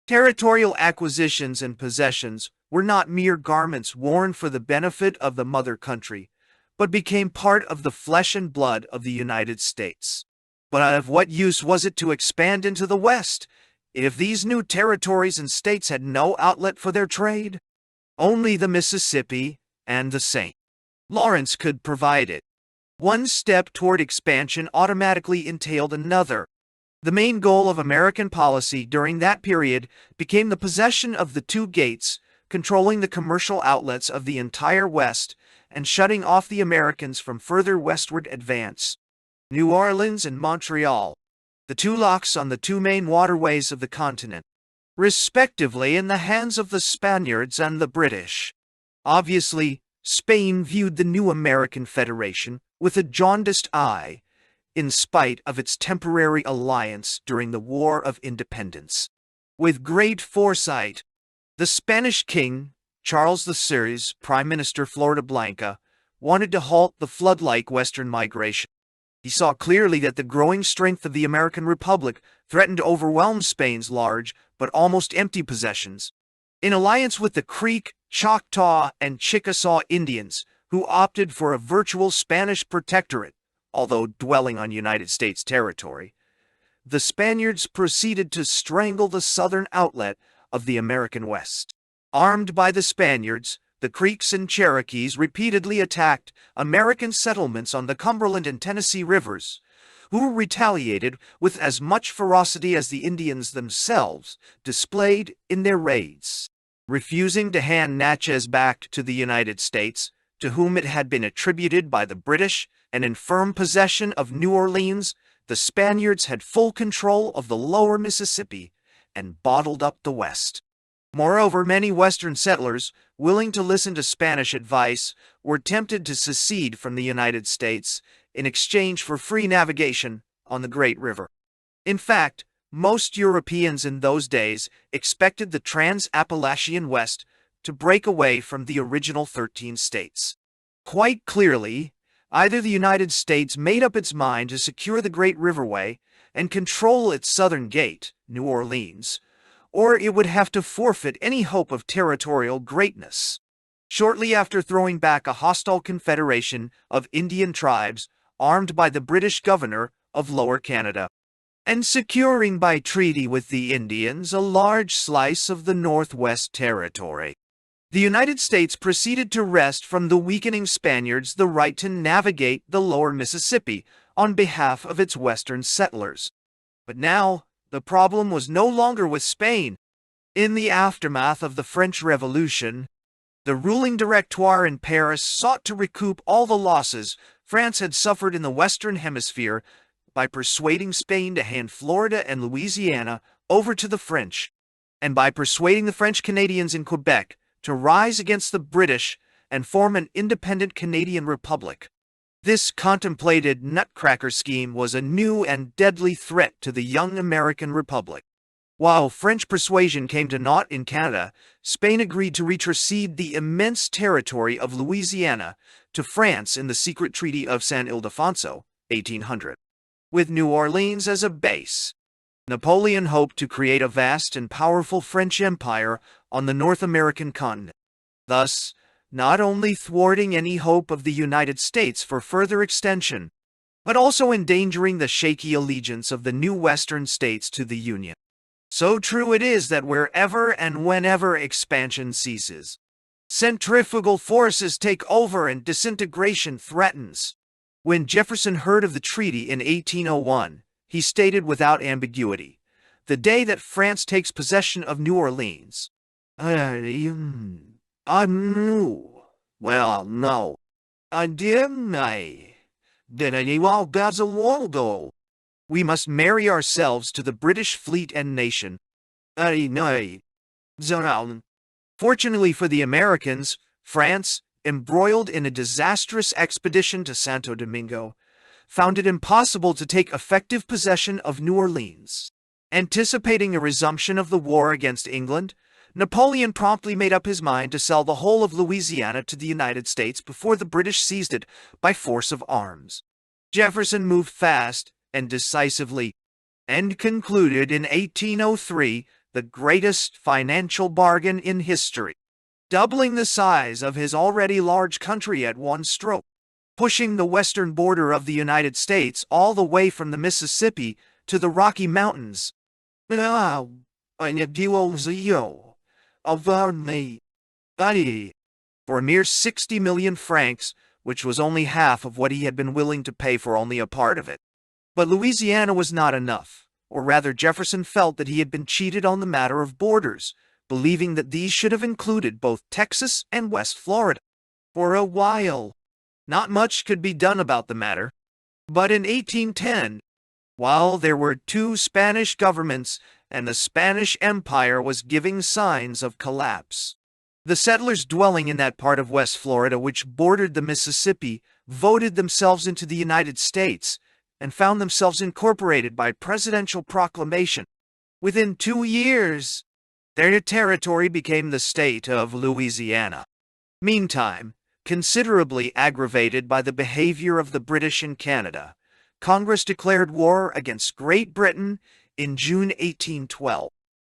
Territorial acquisitions and possessions were not mere garments worn for the benefit of the mother country, but became part of the flesh and blood of the United States. But of what use was it to expand into the West if these new territories and states had no outlet for their trade? Only the Mississippi and the St. Lawrence could provide it. One step toward expansion automatically entailed another. The main goal of American policy during that period became the possession of the two gates, controlling the commercial outlets of the entire West and shutting off the Americans from further westward advance. New Orleans and Montreal, the two locks on the two main waterways of the continent, respectively in the hands of the Spaniards and the British. Obviously, Spain viewed the new American Federation with a jaundiced eye, in spite of its temporary alliance during the War of Independence. With great foresight, the Spanish king, Charles VI, Prime Minister Floridablanca, wanted to halt the flood-like Western migration. He saw clearly that the growing strength of the American Republic threatened to overwhelm Spain's large but almost empty possessions. In alliance with the Creek, Choctaw, and Chickasaw Indians, who opted for a virtual Spanish protectorate, although dwelling on United States territory, the Spaniards proceeded to strangle the southern outlet of the American West. Armed by the Spaniards, the Creeks and Cherokees repeatedly attacked American settlements on the Cumberland and Tennessee rivers, who retaliated with as much ferocity as the Indians themselves displayed in their raids. Refusing to hand Natchez back to the United States, to whom it had been attributed by the British, and in firm possession of New Orleans, the Spaniards had full control of the lower Mississippi and bottled up the West. Moreover, many Western settlers, willing to listen to Spanish advice, were tempted to secede from the United States in exchange for free navigation on the Great River. In fact, most Europeans in those days expected the Trans-Appalachian West to break away from the original 13 states. Quite clearly, either the United States made up its mind to secure the Great Riverway and control its southern gate, New Orleans, or it would have to forfeit any hope of territorial greatness. Shortly after throwing back a hostile confederation of Indian tribes armed by the British governor of Lower Canada, and securing by treaty with the Indians a large slice of the Northwest Territory, the United States proceeded to wrest from the weakening Spaniards the right to navigate the lower Mississippi on behalf of its western settlers. But now, the problem was no longer with Spain. In the aftermath of the French Revolution, The ruling Directoire in Paris sought to recoup all the losses France had suffered in the Western Hemisphere by persuading Spain to hand Florida and Louisiana over to the French, and by persuading the French Canadians in Quebec to rise against the British and form an independent Canadian Republic. This contemplated nutcracker scheme was a new and deadly threat to the young American Republic. While French persuasion came to naught in Canada, Spain agreed to retrocede the immense territory of Louisiana to France in the secret Treaty of San Ildefonso, 1800. With New Orleans as a base, Napoleon hoped to create a vast and powerful French empire on the North American continent, thus not only thwarting any hope of the United States for further extension, but also endangering the shaky allegiance of the new Western states to the Union. So true it is that wherever and whenever expansion ceases, centrifugal forces take over and disintegration threatens. When Jefferson heard of the treaty in 1801, he stated without ambiguity, "The day that France takes possession of New Orleans, well, no. I didn't. Then you all got a waldo. We must marry ourselves to the British fleet and nation." Fortunately for the Americans, France, embroiled in a disastrous expedition to Santo Domingo, found it impossible to take effective possession of New Orleans. Anticipating a resumption of the war against England, Napoleon promptly made up his mind to sell the whole of Louisiana to the United States before the British seized it by force of arms. Jefferson moved fast and decisively, and concluded in 1803 the greatest financial bargain in history, doubling the size of his already large country at one stroke, pushing the western border of the United States all the way from the Mississippi to the Rocky Mountains. For a mere 60 million francs, which was only half of what he had been willing to pay for only a part of it. But Louisiana was not enough, or rather Jefferson felt that he had been cheated on the matter of borders, believing that these should have included both Texas and West Florida. For a while, not much could be done about the matter. But in 1810, while there were two Spanish governments and the Spanish Empire was giving signs of collapse, the settlers dwelling in that part of West Florida which bordered the Mississippi voted themselves into the United States and found themselves incorporated by presidential proclamation. Within 2 years, their territory became the state of Louisiana. Meantime, considerably aggravated by the behavior of the British in Canada, Congress declared war against Great Britain in June 1812.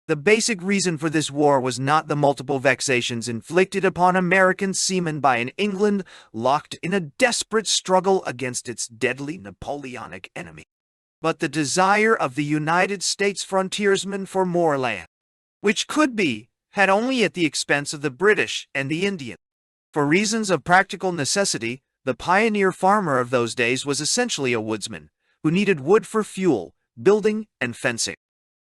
The basic reason for this war was not the multiple vexations inflicted upon American seamen by an England locked in a desperate struggle against its deadly Napoleonic enemy, but the desire of the United States frontiersmen for more land, which could be had only at the expense of the British and the Indian. For reasons of practical necessity, the pioneer farmer of those days was essentially a woodsman, who needed wood for fuel, building, and fencing.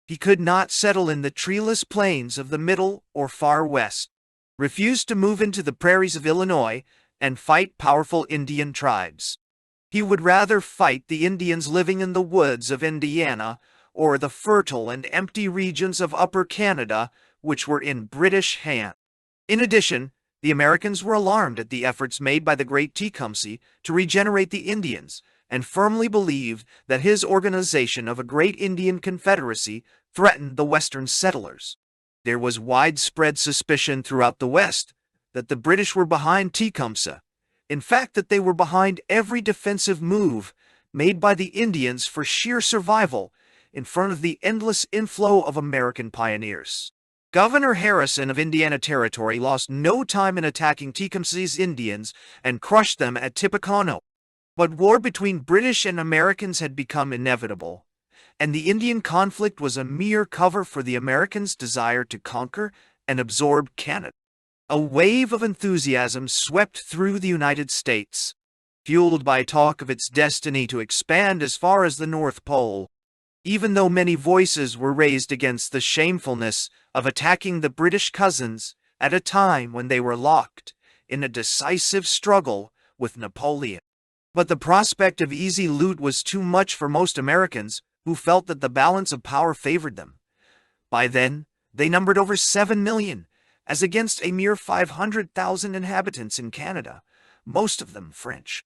He could not settle in the treeless plains of the Middle or Far West, refused to move into the prairies of Illinois, and fight powerful Indian tribes. He would rather fight the Indians living in the woods of Indiana or the fertile and empty regions of Upper Canada, which were in British hands. In addition, the Americans were alarmed at the efforts made by the great Tecumseh to regenerate the Indians, and firmly believed that his organization of a great Indian confederacy threatened the Western settlers. There was widespread suspicion throughout the West that the British were behind Tecumseh, in fact that they were behind every defensive move made by the Indians for sheer survival in front of the endless inflow of American pioneers. Governor Harrison of Indiana Territory lost no time in attacking Tecumseh's Indians and crushed them at Tippecanoe. But war between British and Americans had become inevitable, and the Indian conflict was a mere cover for the Americans' desire to conquer and absorb Canada. A wave of enthusiasm swept through the United States, fueled by talk of its destiny to expand as far as the North Pole. Even though many voices were raised against the shamefulness of attacking the British cousins, at a time when they were locked in a decisive struggle with Napoleon. But the prospect of easy loot was too much for most Americans, who felt that the balance of power favored them. By then, they numbered over 7 million, as against a mere 500,000 inhabitants in Canada, most of them French.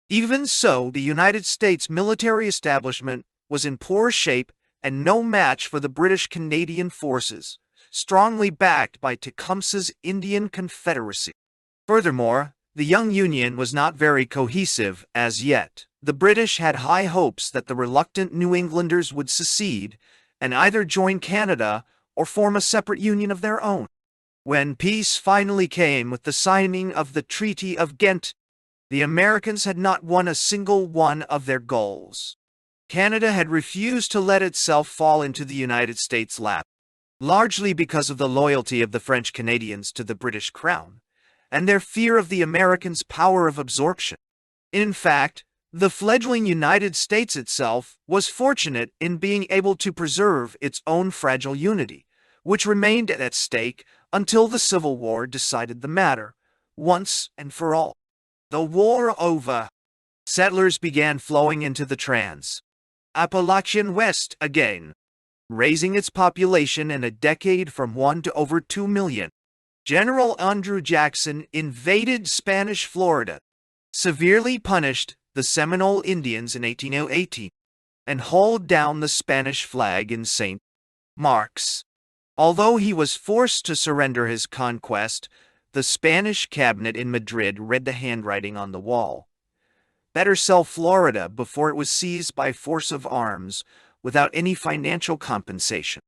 Even so, the United States military establishment was in poor shape and no match for the British-Canadian forces, strongly backed by Tecumseh's Indian Confederacy. Furthermore, the young Union was not very cohesive as yet. The British had high hopes that the reluctant New Englanders would secede and either join Canada or form a separate union of their own. When peace finally came with the signing of the Treaty of Ghent, the Americans had not won a single one of their goals. Canada had refused to let itself fall into the United States' lap, largely because of the loyalty of the French Canadians to the British Crown, and their fear of the Americans' power of absorption. In fact, the fledgling United States itself was fortunate in being able to preserve its own fragile unity, which remained at stake until the Civil War decided the matter, once and for all. The war over, settlers began flowing into the Appalachian West again, raising its population in a decade from 1 to over 2 million. General Andrew Jackson invaded Spanish Florida, severely punished the Seminole Indians in 1818, and hauled down the Spanish flag in St. Mark's. Although he was forced to surrender his conquest, the Spanish cabinet in Madrid read the handwriting on the wall. Better sell Florida before it was seized by force of arms without any financial compensation.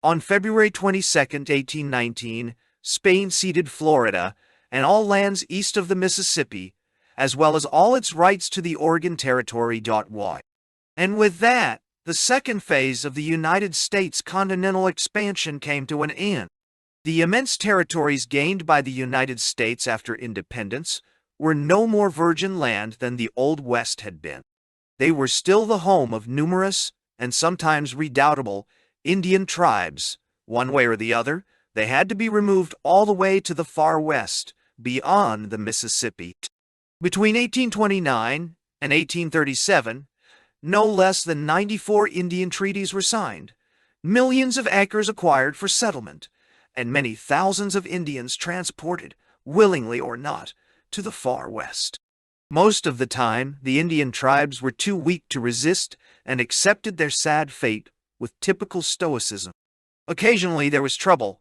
On February 22, 1819, Spain ceded Florida and all lands east of the Mississippi, as well as all its rights to the Oregon Territory. And with that, the second phase of the United States continental expansion came to an end. The immense territories gained by the United States after independence were no more virgin land than the Old West had been. They were still the home of numerous, and sometimes redoubtable, Indian tribes. One way or the other, they had to be removed all the way to the far west, beyond the Mississippi. Between 1829 and 1837, no less than 94 Indian treaties were signed, millions of acres acquired for settlement, and many thousands of Indians transported, willingly or not, to the far west. Most of the time, the Indian tribes were too weak to resist and accepted their sad fate with typical stoicism. Occasionally there was trouble.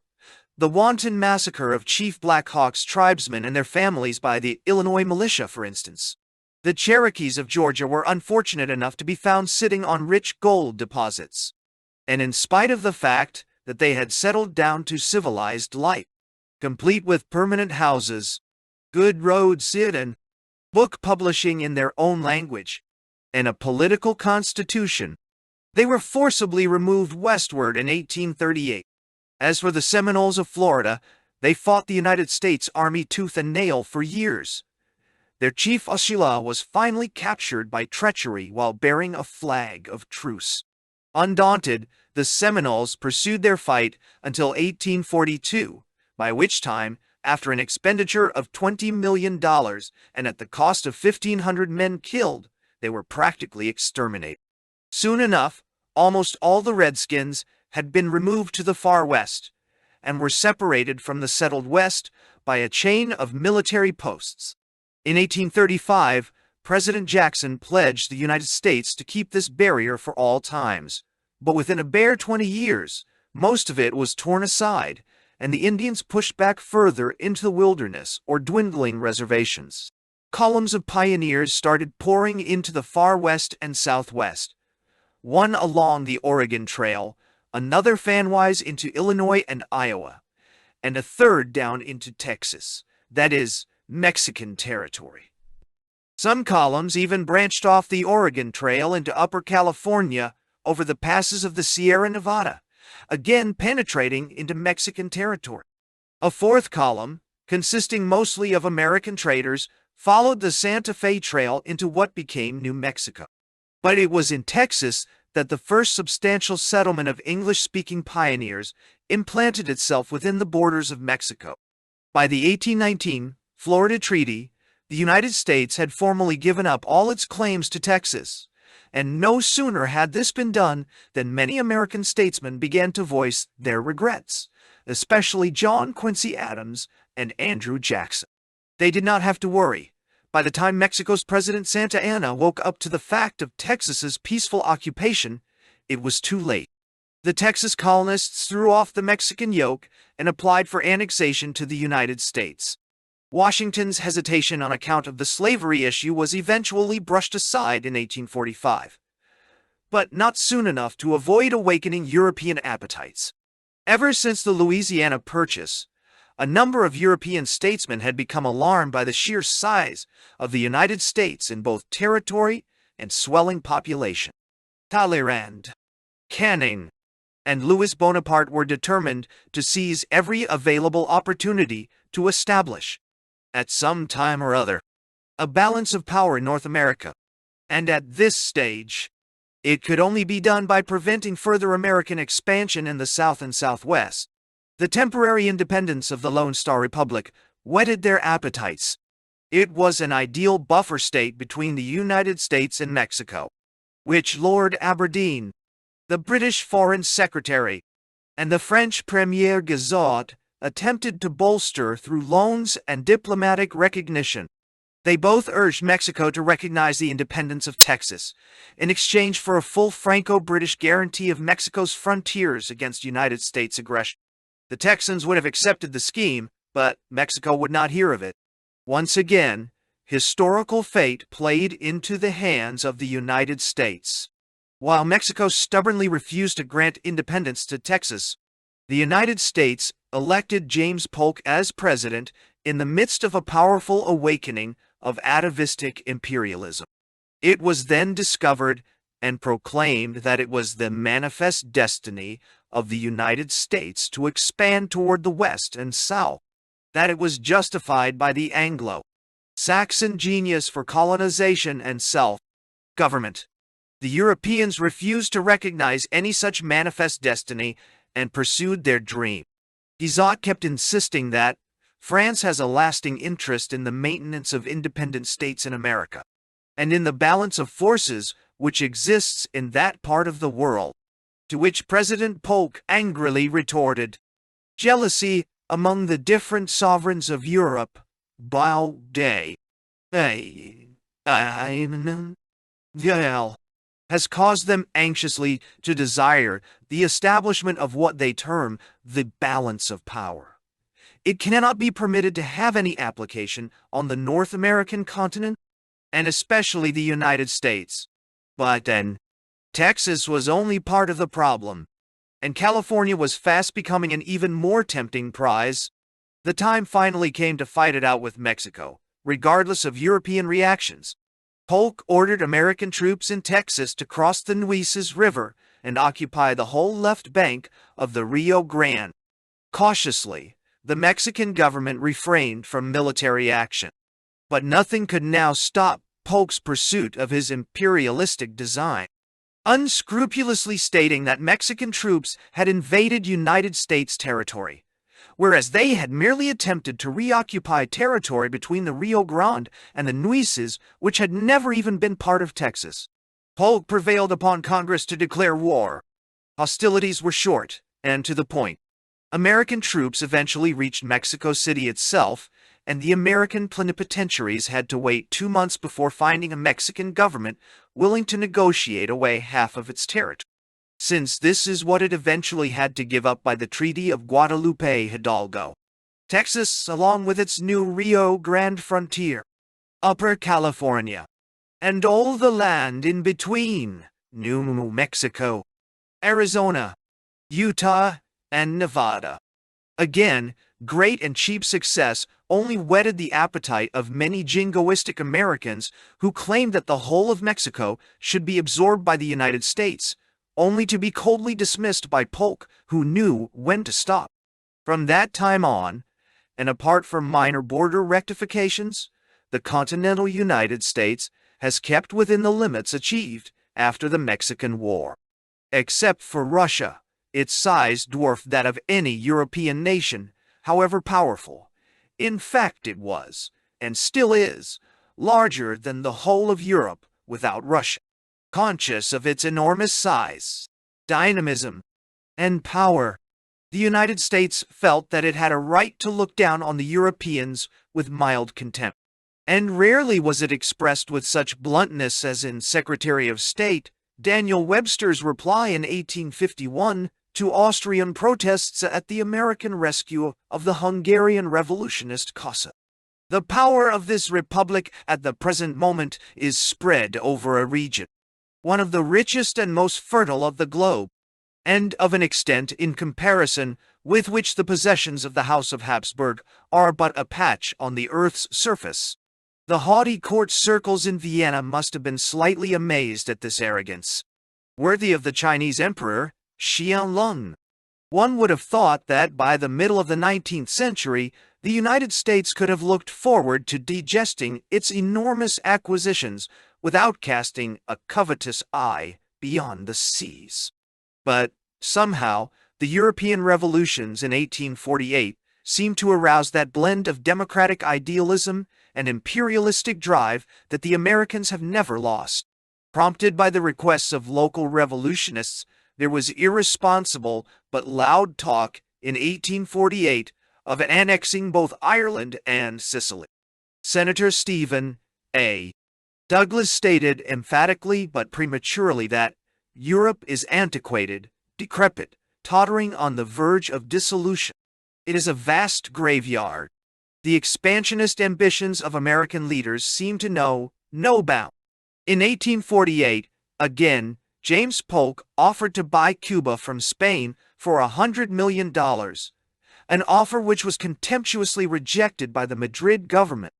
The wanton massacre of Chief Black Hawk's tribesmen and their families by the Illinois militia, for instance. The Cherokees of Georgia were unfortunate enough to be found sitting on rich gold deposits. And in spite of the fact that they had settled down to civilized life, complete with permanent houses, good roads, and book publishing in their own language, and a political constitution, they were forcibly removed westward in 1838. As for the Seminoles of Florida, they fought the United States Army tooth and nail for years. Their chief Osceola was finally captured by treachery while bearing a flag of truce. Undaunted, the Seminoles pursued their fight until 1842, by which time, after an expenditure of $20 million and at the cost of 1,500 men killed, they were practically exterminated. Soon enough, almost all the Redskins had been removed to the far west and were separated from the settled West by a chain of military posts. In 1835, President Jackson pledged the United States to keep this barrier for all times. But within a bare 20 years, most of it was torn aside, and the Indians pushed back further into the wilderness or dwindling reservations. Columns of pioneers started pouring into the far west and southwest, one along the Oregon Trail, another fanwise into Illinois and Iowa, and a third down into Texas, that is, Mexican territory. Some columns even branched off the Oregon Trail into Upper California over the passes of the Sierra Nevada, again penetrating into Mexican territory. A fourth column, consisting mostly of American traders, followed the Santa Fe Trail into what became New Mexico. But it was in Texas that the first substantial settlement of English-speaking pioneers implanted itself within the borders of Mexico. By the 1819 Florida Treaty, the United States had formally given up all its claims to Texas, and no sooner had this been done than many American statesmen began to voice their regrets, especially John Quincy Adams and Andrew Jackson. They did not have to worry. By the time Mexico's President Santa Anna woke up to the fact of Texas's peaceful occupation, it was too late. The Texas colonists threw off the Mexican yoke and applied for annexation to the United States. Washington's hesitation on account of the slavery issue was eventually brushed aside in 1845, but not soon enough to avoid awakening European appetites. Ever since the Louisiana Purchase, a number of European statesmen had become alarmed by the sheer size of the United States in both territory and swelling population. Talleyrand, Canning, and Louis Bonaparte were determined to seize every available opportunity to establish, at some time or other, a balance of power in North America. And at this stage, it could only be done by preventing further American expansion in the South and Southwest. The temporary independence of the Lone Star Republic whetted their appetites. It was an ideal buffer state between the United States and Mexico, which Lord Aberdeen, the British Foreign Secretary, and the French Premier Guizot attempted to bolster through loans and diplomatic recognition. They both urged Mexico to recognize the independence of Texas in exchange for a full Franco-British guarantee of Mexico's frontiers against United States aggression. The Texans would have accepted the scheme, but Mexico would not hear of it. Once again, historical fate played into the hands of the United States. While Mexico stubbornly refused to grant independence to Texas, the United States elected James Polk as president in the midst of a powerful awakening of atavistic imperialism. It was then discovered and proclaimed that it was the manifest destiny of the United States to expand toward the West and South, that it was justified by the Anglo-Saxon genius for colonization and self-government. The Europeans refused to recognize any such manifest destiny and pursued their dream. Guizot kept insisting that France has a lasting interest in the maintenance of independent states in America, and in the balance of forces which exists in that part of the world, to which President Polk angrily retorted, "Jealousy among the different sovereigns of Europe, by day, has caused them anxiously to desire the establishment of what they term the balance of power. It cannot be permitted to have any application on the North American continent, and especially the United States. But then, Texas was only part of the problem, and California was fast becoming an even more tempting prize. The time finally came to fight it out with Mexico, regardless of European reactions. Polk ordered American troops in Texas to cross the Nueces River and occupy the whole left bank of the Rio Grande. Cautiously, the Mexican government refrained from military action. But nothing could now stop Polk's pursuit of his imperialistic design, unscrupulously stating that Mexican troops had invaded United States territory, whereas they had merely attempted to reoccupy territory between the Rio Grande and the Nueces, which had never even been part of Texas. Polk prevailed upon Congress to declare war. Hostilities were short and to the point. American troops eventually reached Mexico City itself, and the American plenipotentiaries had to wait 2 months before finding a Mexican government willing to negotiate away half of its territory. Since this is what it eventually had to give up by the Treaty of Guadalupe Hidalgo, Texas, along with its new Rio Grande frontier, Upper California, and all the land in between, New Mexico, Arizona, Utah, and Nevada. Again, great and cheap success only whetted the appetite of many jingoistic Americans who claimed that the whole of Mexico should be absorbed by the United States, only to be coldly dismissed by Polk, who knew when to stop. From that time on, and apart from minor border rectifications, the continental United States has kept within the limits achieved after the Mexican War. Except for Russia, its size dwarfed that of any European nation, however powerful, In fact, it was, and still is, larger than the whole of Europe without Russia. Conscious of its enormous size, dynamism, and power, the United States felt that it had a right to look down on the Europeans with mild contempt. And rarely was it expressed with such bluntness as in Secretary of State Daniel Webster's reply in 1851 to Austrian protests at the American rescue of the Hungarian revolutionist Kassa. The power of this republic at the present moment is spread over a region, one of the richest and most fertile of the globe, and of an extent in comparison with which the possessions of the House of Habsburg are but a patch on the earth's surface. The haughty court circles in Vienna must have been slightly amazed at this arrogance, worthy of the Chinese emperor, Qianlong. One would have thought that by the middle of the 19th century, the United States could have looked forward to digesting its enormous acquisitions without casting a covetous eye beyond the seas. But, somehow, the European revolutions in 1848 seemed to arouse that blend of democratic idealism and imperialistic drive that the Americans have never lost. Prompted by the requests of local revolutionists, there was irresponsible but loud talk in 1848 of annexing both Ireland and Sicily. Senator Stephen A. Douglas stated emphatically but prematurely that Europe is antiquated, decrepit, tottering on the verge of dissolution. It is a vast graveyard. The expansionist ambitions of American leaders seem to know no bound. In 1848, again, James Polk offered to buy Cuba from Spain for $100 million, an offer which was contemptuously rejected by the Madrid government.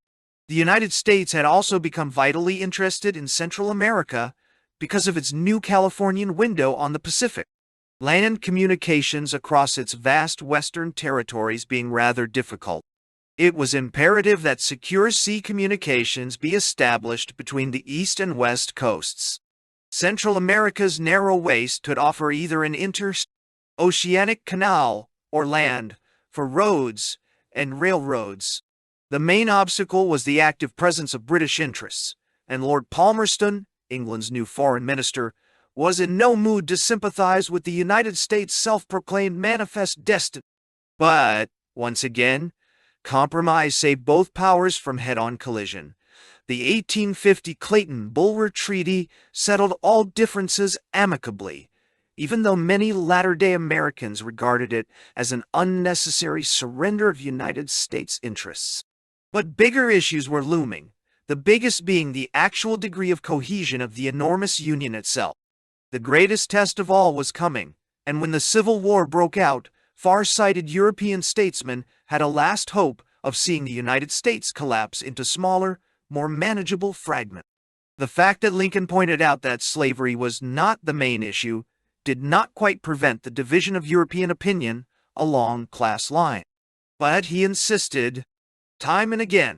The United States had also become vitally interested in Central America because of its new Californian window on the Pacific. Land communications across its vast western territories being rather difficult, it was imperative that secure sea communications be established between the east and west coasts. Central America's narrow waist could offer either an interoceanic canal or land for roads and railroads. The main obstacle was the active presence of British interests, and Lord Palmerston, England's new foreign minister, was in no mood to sympathize with the United States' self-proclaimed manifest destiny. But, once again, compromise saved both powers from head-on collision. The 1850 Clayton-Bulwer Treaty settled all differences amicably, even though many latter-day Americans regarded it as an unnecessary surrender of United States interests. But bigger issues were looming, the biggest being the actual degree of cohesion of the enormous Union itself. The greatest test of all was coming, and when the Civil War broke out, far-sighted European statesmen had a last hope of seeing the United States collapse into smaller, more manageable fragments. The fact that Lincoln pointed out that slavery was not the main issue did not quite prevent the division of European opinion along class lines. But he insisted, time and again,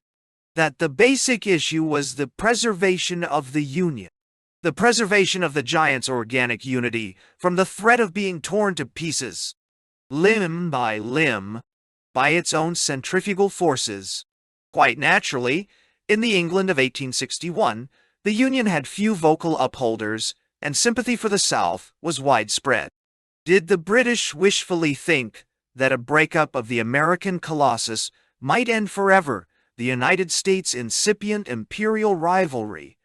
that the basic issue was the preservation of the Union, the preservation of the giant's organic unity from the threat of being torn to pieces, limb by limb, by its own centrifugal forces. Quite naturally, in the England of 1861, the Union had few vocal upholders, and sympathy for the South was widespread. Did the British wishfully think that a breakup of the American colossus might end forever the United States' incipient imperial rivalry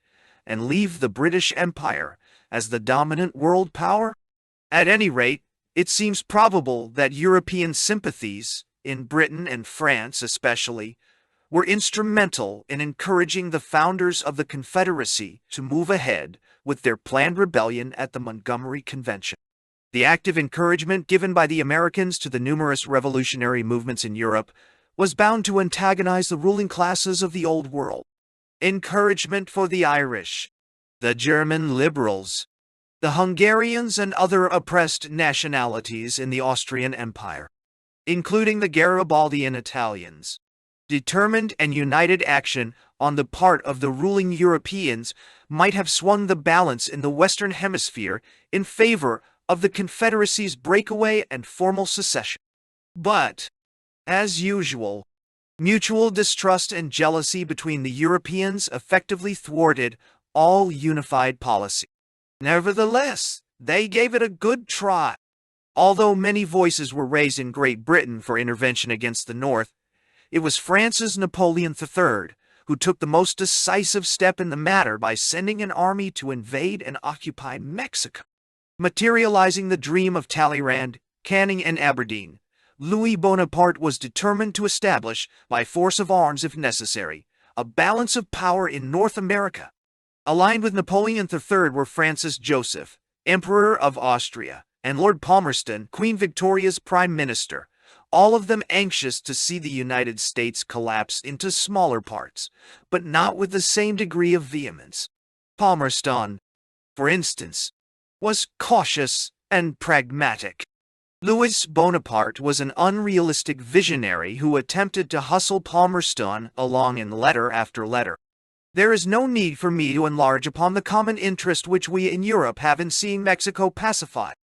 and leave the British Empire as the dominant world power? At any rate, it seems probable that European sympathies, in Britain and France especially, were instrumental in encouraging the founders of the Confederacy to move ahead with their planned rebellion at the Montgomery Convention. The active encouragement given by the Americans to the numerous revolutionary movements in Europe was bound to antagonize the ruling classes of the Old World. Encouragement for the Irish, the German liberals, the Hungarians and other oppressed nationalities in the Austrian Empire, including the Garibaldian Italians. Determined and united action on the part of the ruling Europeans might have swung the balance in the Western Hemisphere in favor of the Confederacy's breakaway and formal secession. But, as usual, Mutual distrust and jealousy between the Europeans effectively thwarted all unified policy. Nevertheless, they gave it a good try. Although many voices were raised in Great Britain for intervention against the North, it was France's Napoleon III who took the most decisive step in the matter by sending an army to invade and occupy Mexico. Materializing the dream of Talleyrand, Canning, and Aberdeen, Louis Bonaparte was determined to establish, by force of arms if necessary, a balance of power in North America. Aligned with Napoleon III were Francis Joseph, Emperor of Austria, and Lord Palmerston, Queen Victoria's Prime Minister, all of them anxious to see the United States collapse into smaller parts, but not with the same degree of vehemence. Palmerston, for instance, was cautious and pragmatic. Louis Bonaparte was an unrealistic visionary who attempted to hustle Palmerston along in letter after letter. There is no need for me to enlarge upon the common interest which we in Europe have in seeing Mexico pacified.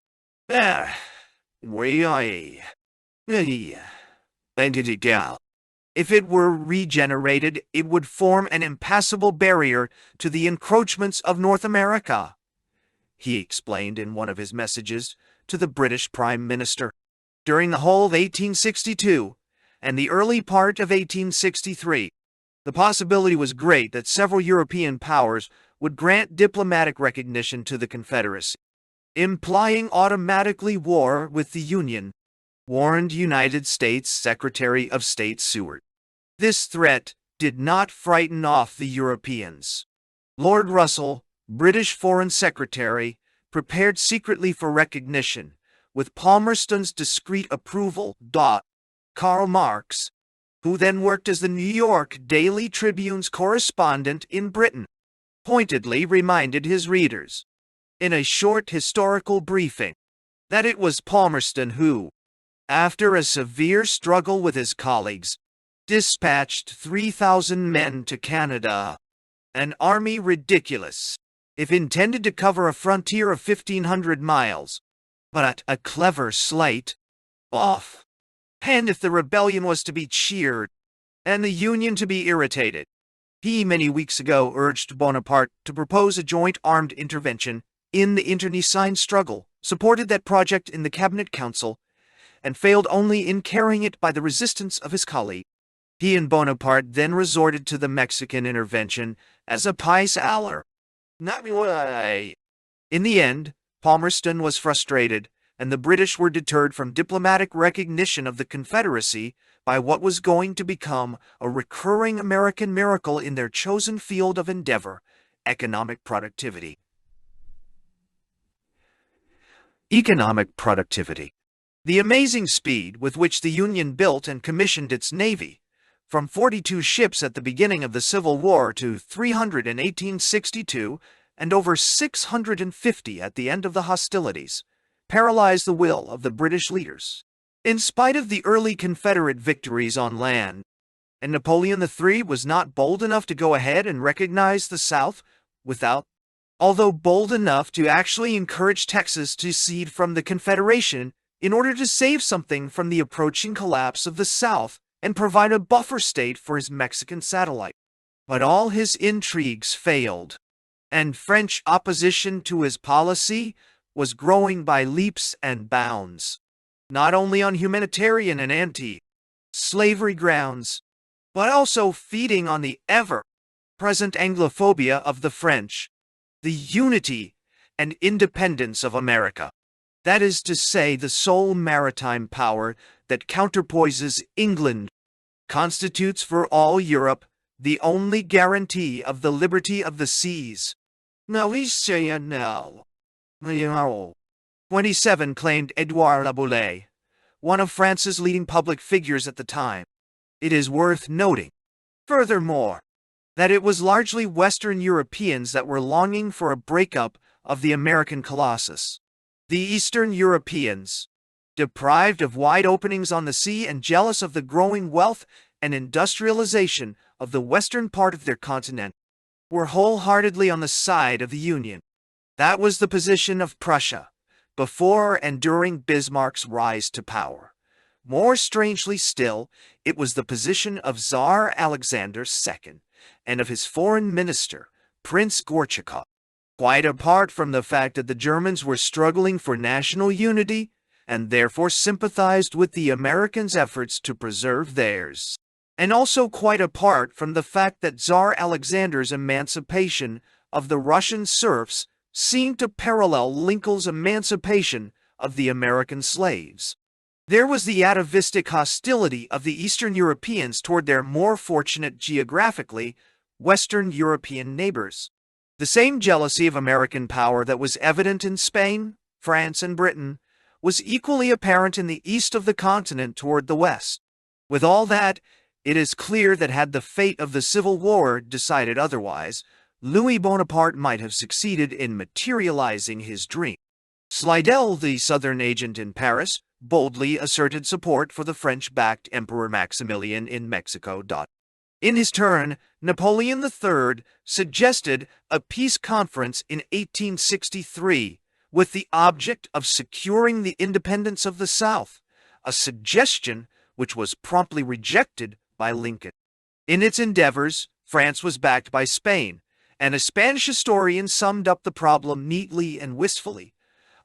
If it were regenerated, it would form an impassable barrier to the encroachments of North America, he explained in one of his messages to the British Prime Minister. During the whole of 1862 and the early part of 1863, the possibility was great that several European powers would grant diplomatic recognition to the Confederacy, implying automatically war with the Union, warned United States Secretary of State Seward. This threat did not frighten off the Europeans. Lord Russell, British Foreign Secretary, prepared secretly for recognition, with Palmerston's discreet approval. Karl Marx, who then worked as the New York Daily Tribune's correspondent in Britain, pointedly reminded his readers, in a short historical briefing, that it was Palmerston who, after a severe struggle with his colleagues, dispatched 3,000 men to Canada, an army ridiculous, if intended to cover a frontier of 1,500 miles, but a clever sleight of hand if the rebellion was to be cheered, and the Union to be irritated. He many weeks ago urged Bonaparte to propose a joint armed intervention in the internecine struggle, supported that project in the Cabinet Council, and failed only in carrying it by the resistance of his colleague. He and Bonaparte then resorted to the Mexican intervention as a piece aller. In the end, Palmerston was frustrated, and the British were deterred from diplomatic recognition of the Confederacy by what was going to become a recurring American miracle in their chosen field of endeavor, economic productivity. Economic productivity. The amazing speed with which the Union built and commissioned its navy, from 42 ships at the beginning of the Civil War to 300 in 1862 and over 650 at the end of the hostilities, paralyzed the will of the British leaders. In spite of the early Confederate victories on land, and Napoleon III was not bold enough to go ahead and recognize the South although bold enough to actually encourage Texas to secede from the Confederation in order to save something from the approaching collapse of the South and provide a buffer state for his Mexican satellite. But all his intrigues failed, and French opposition to his policy was growing by leaps and bounds, not only on humanitarian and anti-slavery grounds, but also feeding on the ever-present Anglophobia of the French, the unity and independence of America. That is to say, the sole maritime power that counterpoises England, constitutes for all Europe the only guarantee of the liberty of the seas. Now we say it now. 27 claimed Edouard Laboulaye, one of France's leading public figures at the time. It is worth noting, furthermore, that it was largely Western Europeans that were longing for a breakup of the American Colossus. The Eastern Europeans, deprived of wide openings on the sea and jealous of the growing wealth and industrialization of the western part of their continent, were wholeheartedly on the side of the Union. That was the position of Prussia, before and during Bismarck's rise to power, More strangely still, it was the position of Tsar Alexander II and of his foreign minister, Prince Gorchakov. Quite apart from the fact that the Germans were struggling for national unity and therefore sympathized with the Americans' efforts to preserve theirs. And also quite apart from the fact that Tsar Alexander's emancipation of the Russian serfs seemed to parallel Lincoln's emancipation of the American slaves. There was the atavistic hostility of the Eastern Europeans toward their more fortunate geographically Western European neighbors. The same jealousy of American power that was evident in Spain, France, and Britain was equally apparent in the east of the continent toward the west. With all that, it is clear that had the fate of the Civil War decided otherwise, Louis Bonaparte might have succeeded in materializing his dream. Slidell, the southern agent in Paris, boldly asserted support for the French-backed Emperor Maximilian in Mexico. In his turn, Napoleon III suggested a peace conference in 1863 with the object of securing the independence of the South, a suggestion which was promptly rejected by Lincoln. In its endeavors, France was backed by Spain, and a Spanish historian summed up the problem neatly and wistfully.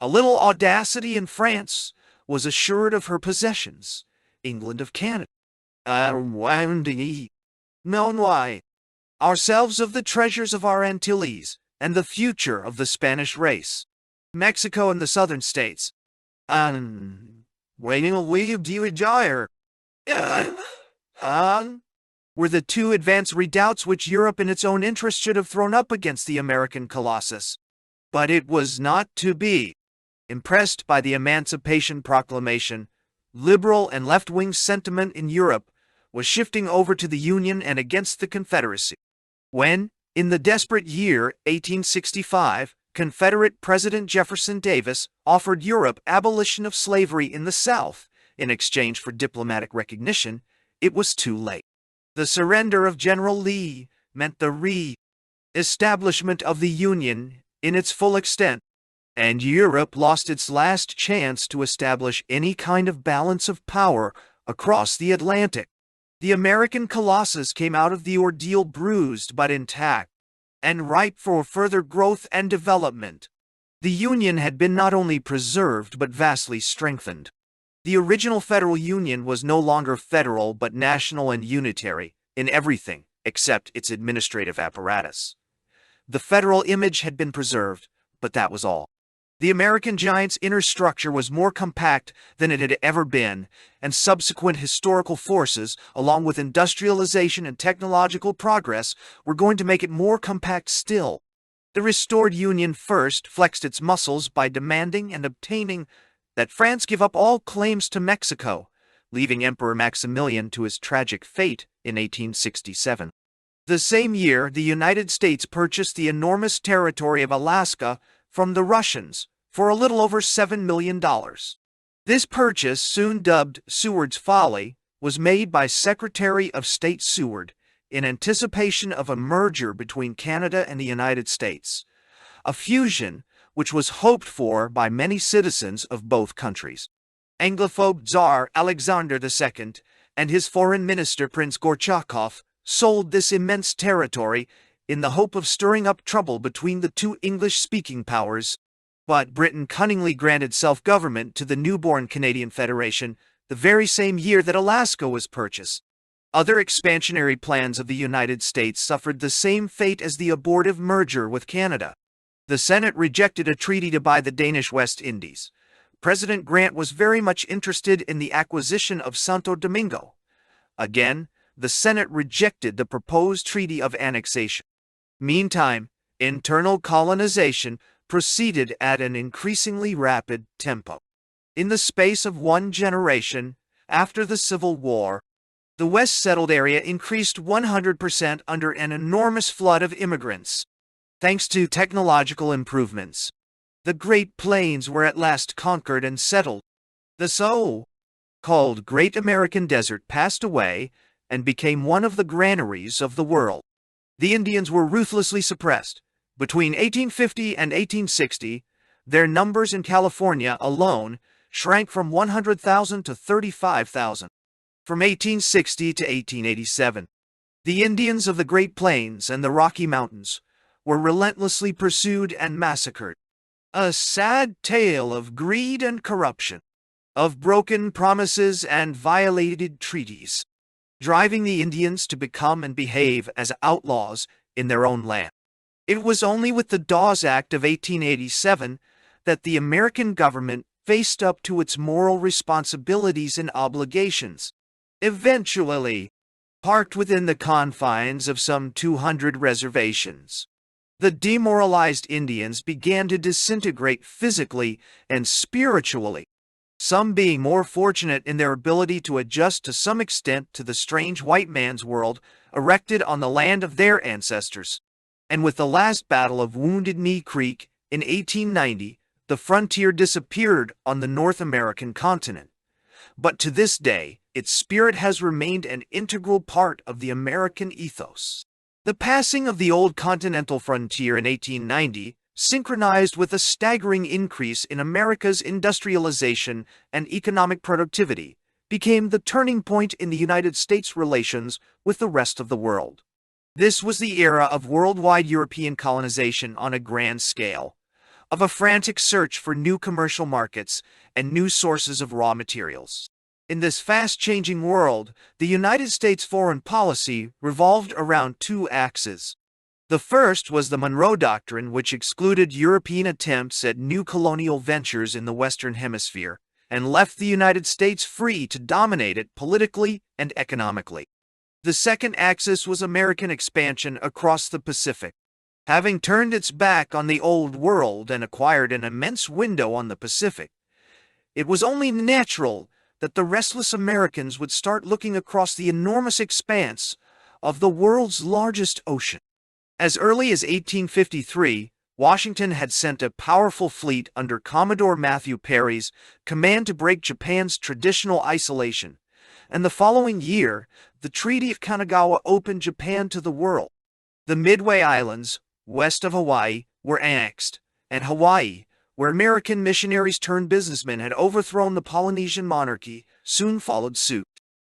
A little audacity in France was assured of her possessions, England of Canada. Known why? Ourselves of the treasures of our Antilles, and the future of the Spanish race. Mexico and the southern states. Were the two advanced redoubts which Europe in its own interest should have thrown up against the American colossus. But it was not to be. Impressed by the Emancipation Proclamation, liberal and left-wing sentiment in Europe was shifting over to the Union and against the Confederacy. When, in the desperate year 1865, Confederate President Jefferson Davis offered Europe abolition of slavery in the South in exchange for diplomatic recognition, it was too late. The surrender of General Lee meant the re-establishment of the Union in its full extent, and Europe lost its last chance to establish any kind of balance of power across the Atlantic. The American colossus came out of the ordeal bruised but intact, and ripe for further growth and development. The Union had been not only preserved but vastly strengthened. The original Federal Union was no longer federal but national and unitary in everything except its administrative apparatus. The federal image had been preserved, but that was all. The American giant's inner structure was more compact than it had ever been, and subsequent historical forces, along with industrialization and technological progress, were going to make it more compact still. The restored Union first flexed its muscles by demanding and obtaining that France give up all claims to Mexico, leaving Emperor Maximilian to his tragic fate in 1867. The same year, the United States purchased the enormous territory of Alaska from the Russians for a little over $7 million. This purchase, soon dubbed Seward's Folly, was made by Secretary of State Seward in anticipation of a merger between Canada and the United States, a fusion which was hoped for by many citizens of both countries. Anglophobe Tsar Alexander II and his foreign minister Prince Gorchakov sold this immense territory in the hope of stirring up trouble between the two English-speaking powers, but Britain cunningly granted self-government to the newborn Canadian Federation the very same year that Alaska was purchased. Other expansionary plans of the United States suffered the same fate as the abortive merger with Canada. The Senate rejected a treaty to buy the Danish West Indies. President Grant was very much interested in the acquisition of Santo Domingo. Again, the Senate rejected the proposed treaty of annexation. Meantime, internal colonization proceeded at an increasingly rapid tempo. In the space of one generation, after the Civil War, the West settled area increased 100% under an enormous flood of immigrants. Thanks to technological improvements, the Great Plains were at last conquered and settled. The so-called Great American Desert passed away and became one of the granaries of the world. The Indians were ruthlessly suppressed. Between 1850 and 1860, their numbers in California alone shrank from 100,000 to 35,000. From 1860 to 1887, the Indians of the Great Plains and the Rocky Mountains were relentlessly pursued and massacred. A sad tale of greed and corruption, of broken promises and violated treaties, driving the Indians to become and behave as outlaws in their own land. It was only with the Dawes Act of 1887 that the American government faced up to its moral responsibilities and obligations, eventually parked within the confines of some 200 reservations. The demoralized Indians began to disintegrate physically and spiritually, some being more fortunate in their ability to adjust to some extent to the strange white man's world erected on the land of their ancestors. And with the last battle of Wounded Knee Creek in 1890, the frontier disappeared on the North American continent. But to this day, its spirit has remained an integral part of the American ethos. The passing of the old continental frontier in 1890, synchronized with a staggering increase in America's industrialization and economic productivity, became the turning point in the United States' relations with the rest of the world. This was the era of worldwide European colonization on a grand scale, of a frantic search for new commercial markets and new sources of raw materials. In this fast-changing world, the United States foreign policy revolved around two axes. The first was the Monroe Doctrine, which excluded European attempts at new colonial ventures in the Western Hemisphere, and left the United States free to dominate it politically and economically. The second axis was American expansion across the Pacific. Having turned its back on the Old World and acquired an immense window on the Pacific, it was only natural that the restless Americans would start looking across the enormous expanse of the world's largest ocean. As early as 1853, Washington had sent a powerful fleet under Commodore Matthew Perry's command to break Japan's traditional isolation, and the following year, the Treaty of Kanagawa opened Japan to the world. The Midway Islands, west of Hawaii, were annexed, and Hawaii, where American missionaries turned businessmen had overthrown the Polynesian monarchy, soon followed suit.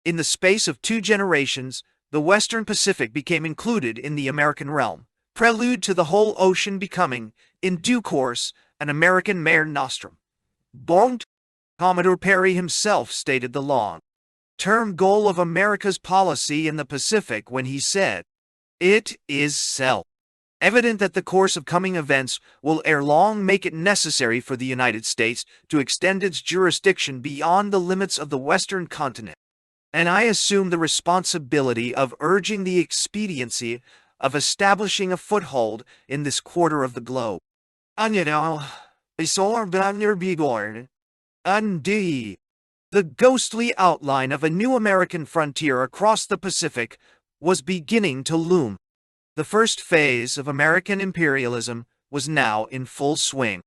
In the space of 2 generations, the Western Pacific became included in the American realm, prelude to the whole ocean becoming, in due course, an American Mare Nostrum. Bond, Commodore Perry himself stated the long-term goal of America's policy in the Pacific when he said, "It is self-evident that the course of coming events will ere long make it necessary for the United States to extend its jurisdiction beyond the limits of the Western continent, and I assume the responsibility of urging the expediency of establishing a foothold in this quarter of the globe." Indeed, the ghostly outline of a new American frontier across the Pacific was beginning to loom. The first phase of American imperialism was now in full swing.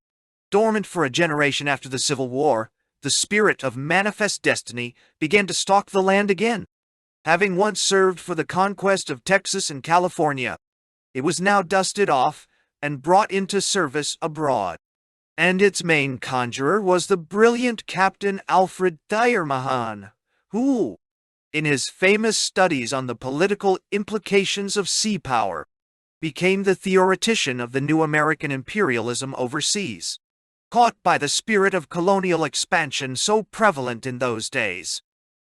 Dormant for a generation after the Civil War, the spirit of manifest destiny began to stalk the land again. Having once served for the conquest of Texas and California, it was now dusted off and brought into service abroad. And its main conjurer was the brilliant Captain Alfred Thayer Mahan, who, in his famous studies on the political implications of sea power, became the theoretician of the new American imperialism overseas. Caught by the spirit of colonial expansion so prevalent in those days,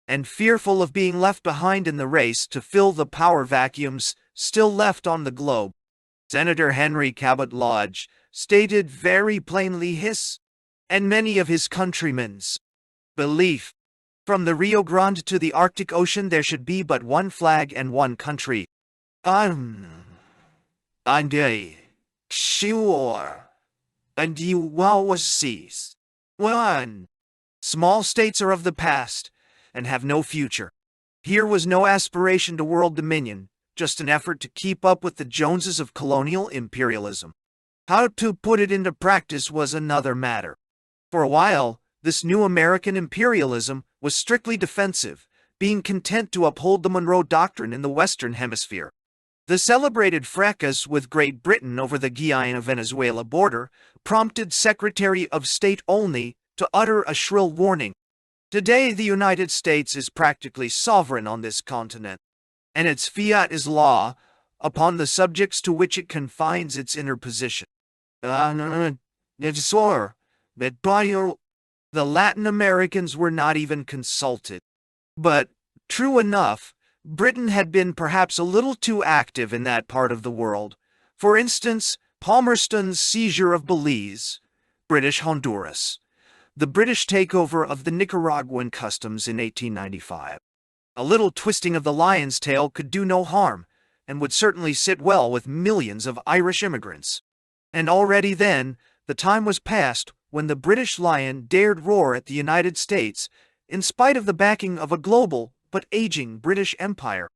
and fearful of being left behind in the race to fill the power vacuums still left on the globe, Senator Henry Cabot Lodge stated very plainly his, and many of his countrymen's, belief. From the Rio Grande to the Arctic Ocean there should be but one flag and one country. I'm sure. And you always sees. 1. Small states are of the past and have no future. Here was no aspiration to world dominion, just an effort to keep up with the Joneses of colonial imperialism. How to put it into practice was another matter. For a while, this new American imperialism was strictly defensive, being content to uphold the Monroe Doctrine in the Western Hemisphere. The celebrated fracas with Great Britain over the Guyana-Venezuela border prompted Secretary of State Olney to utter a shrill warning. Today, the United States is practically sovereign on this continent, and its fiat is law upon the subjects to which it confines its interposition. The Latin Americans were not even consulted. But, true enough, Britain had been perhaps a little too active in that part of the world. For instance, Palmerston's seizure of Belize, British Honduras, the British takeover of the Nicaraguan customs in 1895. A little twisting of the lion's tail could do no harm, and would certainly sit well with millions of Irish immigrants. And already then, the time was past when the British lion dared roar at the United States, in spite of the backing of a global but aging British Empire.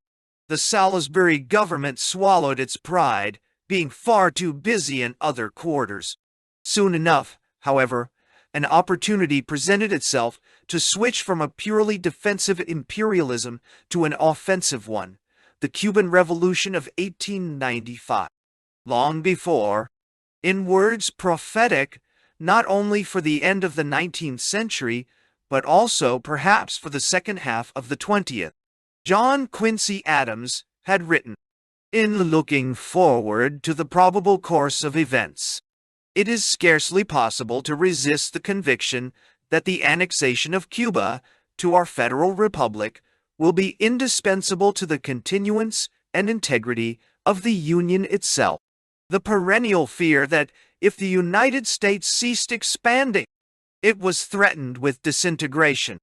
The Salisbury government swallowed its pride, being far too busy in other quarters. Soon enough, however, an opportunity presented itself to switch from a purely defensive imperialism to an offensive one, the Cuban Revolution of 1895. Long before, in words prophetic, not only for the end of the 19th century, but also perhaps for the second half of the 20th, John Quincy Adams had written, "In looking forward to the probable course of events, it is scarcely possible to resist the conviction that the annexation of Cuba to our federal republic will be indispensable to the continuance and integrity of the Union itself. The perennial fear that if the United States ceased expanding, it was threatened with disintegration.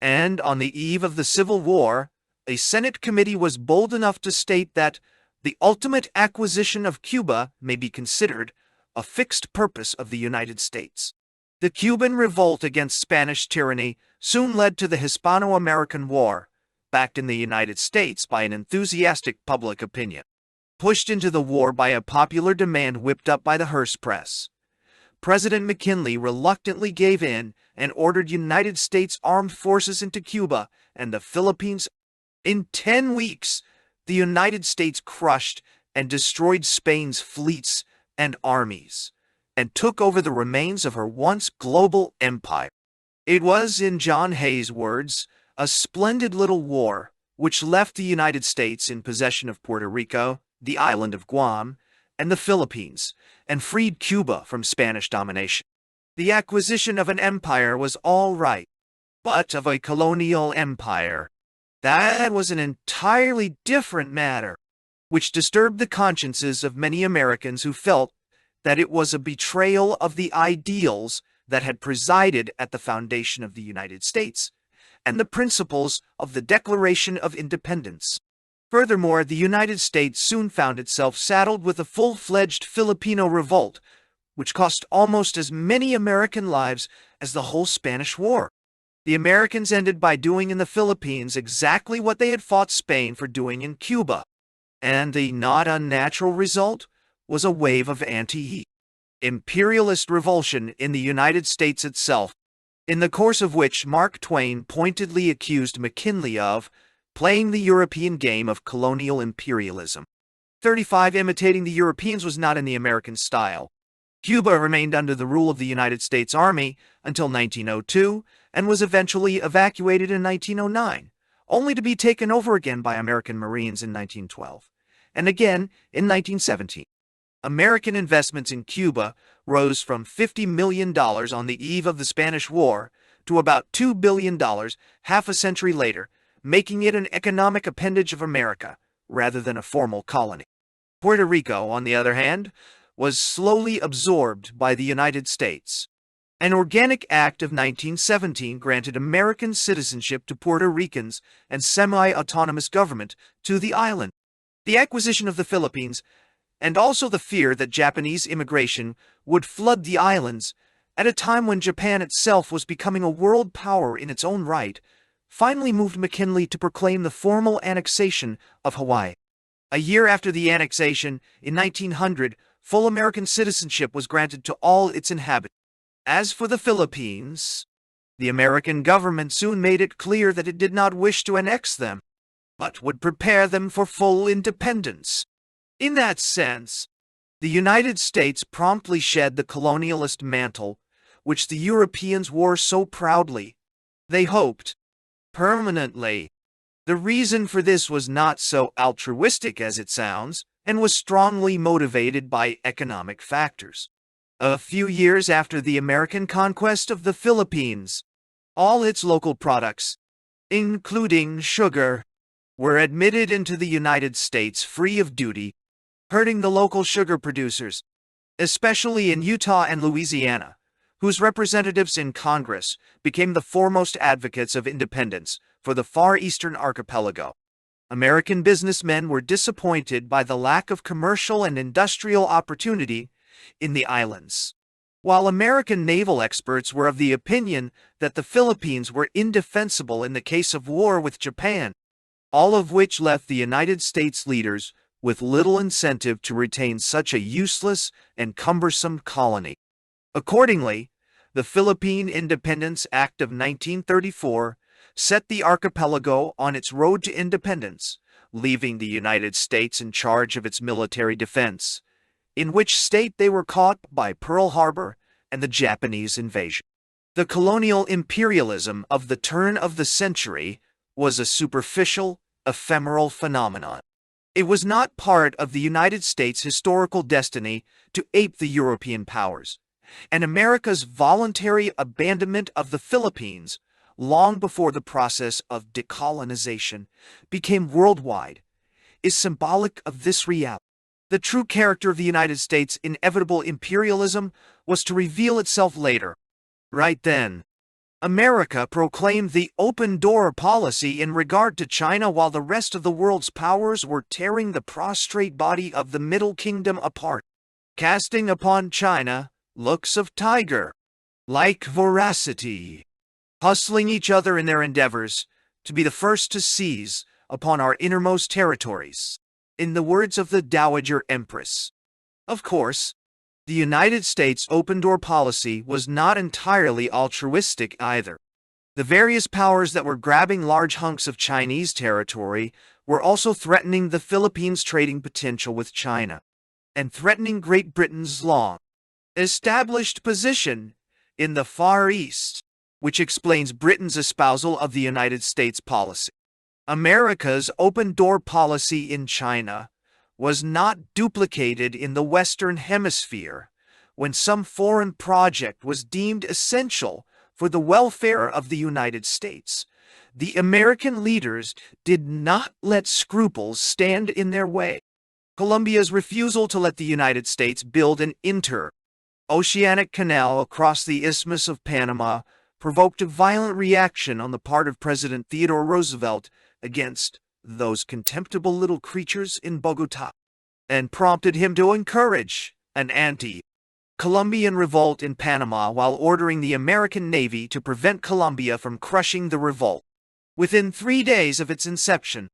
And on the eve of the Civil War, a Senate committee was bold enough to state that the ultimate acquisition of Cuba may be considered a fixed purpose of the United States." The Cuban revolt against Spanish tyranny soon led to the Hispano-American War, backed in the United States by an enthusiastic public opinion. Pushed into the war by a popular demand whipped up by the Hearst press, President McKinley reluctantly gave in and ordered United States armed forces into Cuba and the Philippines. In 10 weeks, the United States crushed and destroyed Spain's fleets and armies, and took over the remains of her once global empire. It was, in John Hay's words, a splendid little war which left the United States in possession of Puerto Rico, the island of Guam, and the Philippines, and freed Cuba from Spanish domination. The acquisition of an empire was all right, but of a colonial empire, that was an entirely different matter, which disturbed the consciences of many Americans who felt that it was a betrayal of the ideals that had presided at the foundation of the United States and the principles of the Declaration of Independence. Furthermore, the United States soon found itself saddled with a full-fledged Filipino revolt, which cost almost as many American lives as the whole Spanish War. The Americans ended by doing in the Philippines exactly what they had fought Spain for doing in Cuba, and the not unnatural result was a wave of anti-imperialist revulsion in the United States itself, in the course of which Mark Twain pointedly accused McKinley of playing the European game of colonial imperialism. 35 imitating the Europeans was not in the American style. Cuba remained under the rule of the United States Army until 1902 and was eventually evacuated in 1909, only to be taken over again by American Marines in 1912, and again in 1917. American investments in Cuba rose from $50 million on the eve of the Spanish War to about $2 billion half a century later, making it an economic appendage of America rather than a formal colony. Puerto Rico, on the other hand, was slowly absorbed by the United States. An organic act of 1917 granted American citizenship to Puerto Ricans and semi-autonomous government to the island. The acquisition of the Philippines, and also the fear that Japanese immigration would flood the islands at a time when Japan itself was becoming a world power in its own right, finally moved McKinley to proclaim the formal annexation of Hawaii. A year after the annexation, in 1900, full American citizenship was granted to all its inhabitants. As for the Philippines, the American government soon made it clear that it did not wish to annex them, but would prepare them for full independence. In that sense, the United States promptly shed the colonialist mantle which the Europeans wore so proudly. They hoped, permanently. The reason for this was not so altruistic as it sounds, and was strongly motivated by economic factors. A few years after the American conquest of the Philippines, all its local products, including sugar, were admitted into the United States free of duty, hurting the local sugar producers, especially in Utah and Louisiana, whose representatives in Congress became the foremost advocates of independence for the Far Eastern Archipelago. American businessmen were disappointed by the lack of commercial and industrial opportunity in the islands, while American naval experts were of the opinion that the Philippines were indefensible in the case of war with Japan, all of which left the United States leaders with little incentive to retain such a useless and cumbersome colony. Accordingly, the Philippine Independence Act of 1934 set the archipelago on its road to independence, leaving the United States in charge of its military defense, in which state they were caught by Pearl Harbor and the Japanese invasion. The colonial imperialism of the turn of the century was a superficial, ephemeral phenomenon. It was not part of the United States' historical destiny to ape the European powers, and America's voluntary abandonment of the Philippines long before the process of decolonization became worldwide is symbolic of this reality. The true character of the United States' inevitable imperialism was to reveal itself later. Right then, America proclaimed the open-door policy in regard to China while the rest of the world's powers were tearing the prostrate body of the Middle Kingdom apart, casting upon China looks of tiger-like voracity, hustling each other in their endeavors to be the first to seize upon our innermost territories. In the words of the Dowager Empress, of course, the United States open-door policy was not entirely altruistic either. The various powers that were grabbing large hunks of Chinese territory were also threatening the Philippines' trading potential with China, and threatening Great Britain's long-established position in the Far East, which explains Britain's espousal of the United States policy. America's open-door policy in China was not duplicated in the Western Hemisphere when some foreign project was deemed essential for the welfare of the United States. The American leaders did not let scruples stand in their way. Colombia's refusal to let the United States build an inter-oceanic canal across the Isthmus of Panama provoked a violent reaction on the part of President Theodore Roosevelt against those contemptible little creatures in Bogota, and prompted him to encourage an anti-Colombian revolt in Panama while ordering the American Navy to prevent Colombia from crushing the revolt. Within 3 days of its inception,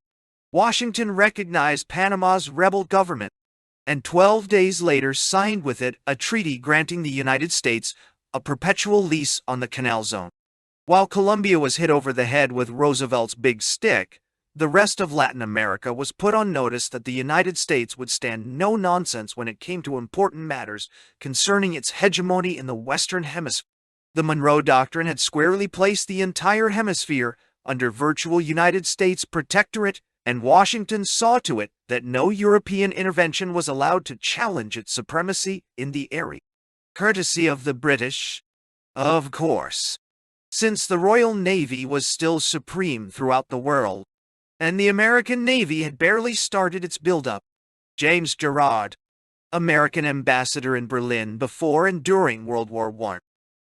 Washington recognized Panama's rebel government, and 12 days later signed with it a treaty granting the United States a perpetual lease on the canal zone. While Colombia was hit over the head with Roosevelt's big stick, the rest of Latin America was put on notice that the United States would stand no nonsense when it came to important matters concerning its hegemony in the Western Hemisphere. The Monroe Doctrine had squarely placed the entire hemisphere under virtual United States protectorate, and Washington saw to it that no European intervention was allowed to challenge its supremacy in the area. Courtesy of the British, of course, since the Royal Navy was still supreme throughout the world, and the American Navy had barely started its buildup. James Gerard, American ambassador in Berlin before and during World War I,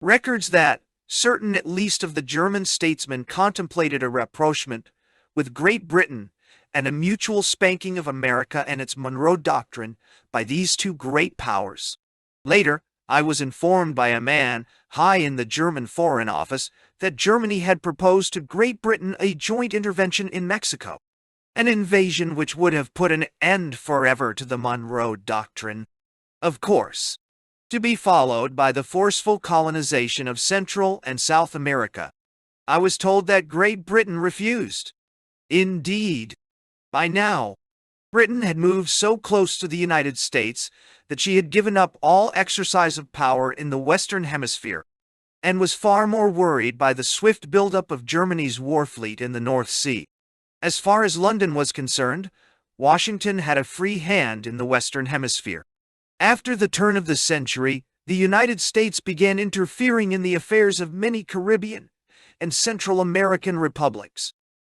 records that certain at least of the German statesmen contemplated a rapprochement with Great Britain and a mutual spanking of America and its Monroe Doctrine by these two great powers. Later, I was informed by a man high in the German Foreign Office that Germany had proposed to Great Britain a joint intervention in Mexico, an invasion which would have put an end forever to the Monroe Doctrine. Of course, to be followed by the forceful colonization of Central and South America. I was told that Great Britain refused. Indeed, by now, Britain had moved so close to the United States that she had given up all exercise of power in the Western Hemisphere, and was far more worried by the swift buildup of Germany's war fleet in the North Sea. As far as London was concerned, Washington had a free hand in the Western Hemisphere. After the turn of the century, the United States began interfering in the affairs of many Caribbean and Central American republics.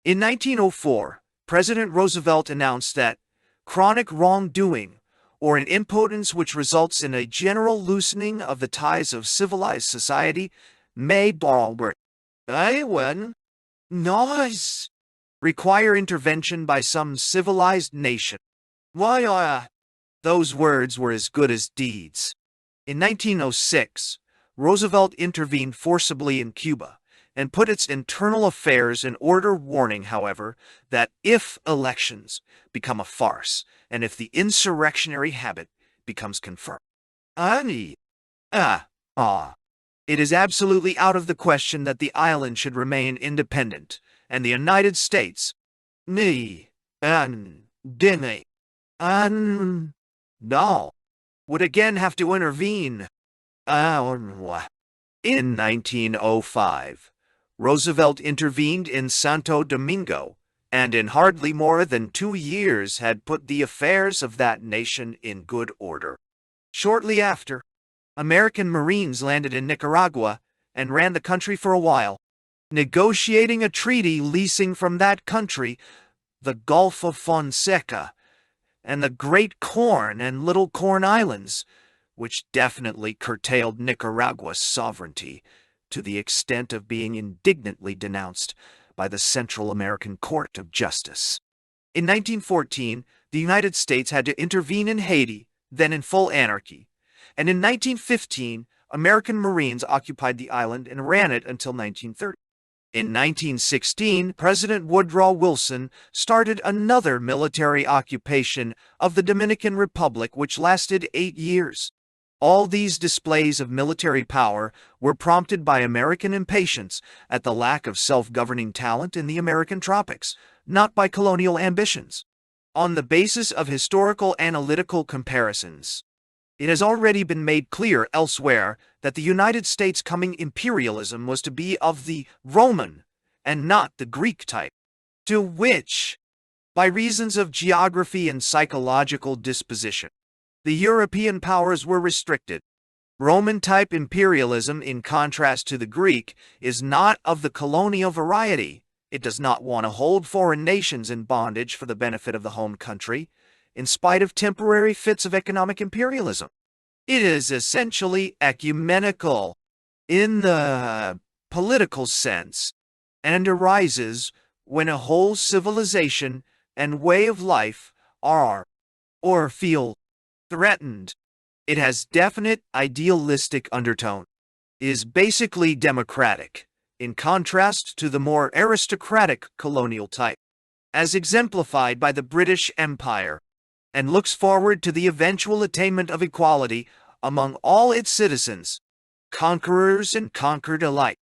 In 1904, President Roosevelt announced that chronic wrongdoing, or an impotence which results in a general loosening of the ties of civilized society, may require intervention by some civilized nation. Those words were as good as deeds. In 1906, Roosevelt intervened forcibly in Cuba and put its internal affairs in order, warning, however, that if elections become a farce and if the insurrectionary habit becomes confirmed, it is absolutely out of the question that the island should remain independent, and the United States would again have to intervene. In 1905, Roosevelt intervened in Santo Domingo, and in hardly more than 2 years had put the affairs of that nation in good order. Shortly after, American Marines landed in Nicaragua and ran the country for a while, negotiating a treaty leasing from that country the Gulf of Fonseca and the Great Corn and Little Corn Islands, which definitely curtailed Nicaragua's sovereignty to the extent of being indignantly denounced by the Central American Court of Justice. In 1914, the United States had to intervene in Haiti, then in full anarchy, and in 1915, American Marines occupied the island and ran it until 1930. In 1916, President Woodrow Wilson started another military occupation of the Dominican Republic, which lasted 8 years. All these displays of military power were prompted by American impatience at the lack of self-governing talent in the American tropics, not by colonial ambitions. On the basis of historical analytical comparisons, it has already been made clear elsewhere that the United States' coming imperialism was to be of the Roman and not the Greek type, to which, by reasons of geography and psychological disposition, the European powers were restricted. Roman-type imperialism, in contrast to the Greek, is not of the colonial variety. It does not want to hold foreign nations in bondage for the benefit of the home country, in spite of temporary fits of economic imperialism. It is essentially ecumenical in the political sense, and arises when a whole civilization and way of life are, or feel, threatened. It has definite idealistic undertone, is basically democratic, in contrast to the more aristocratic colonial type, as exemplified by the British Empire, and looks forward to the eventual attainment of equality among all its citizens, conquerors and conquered alike.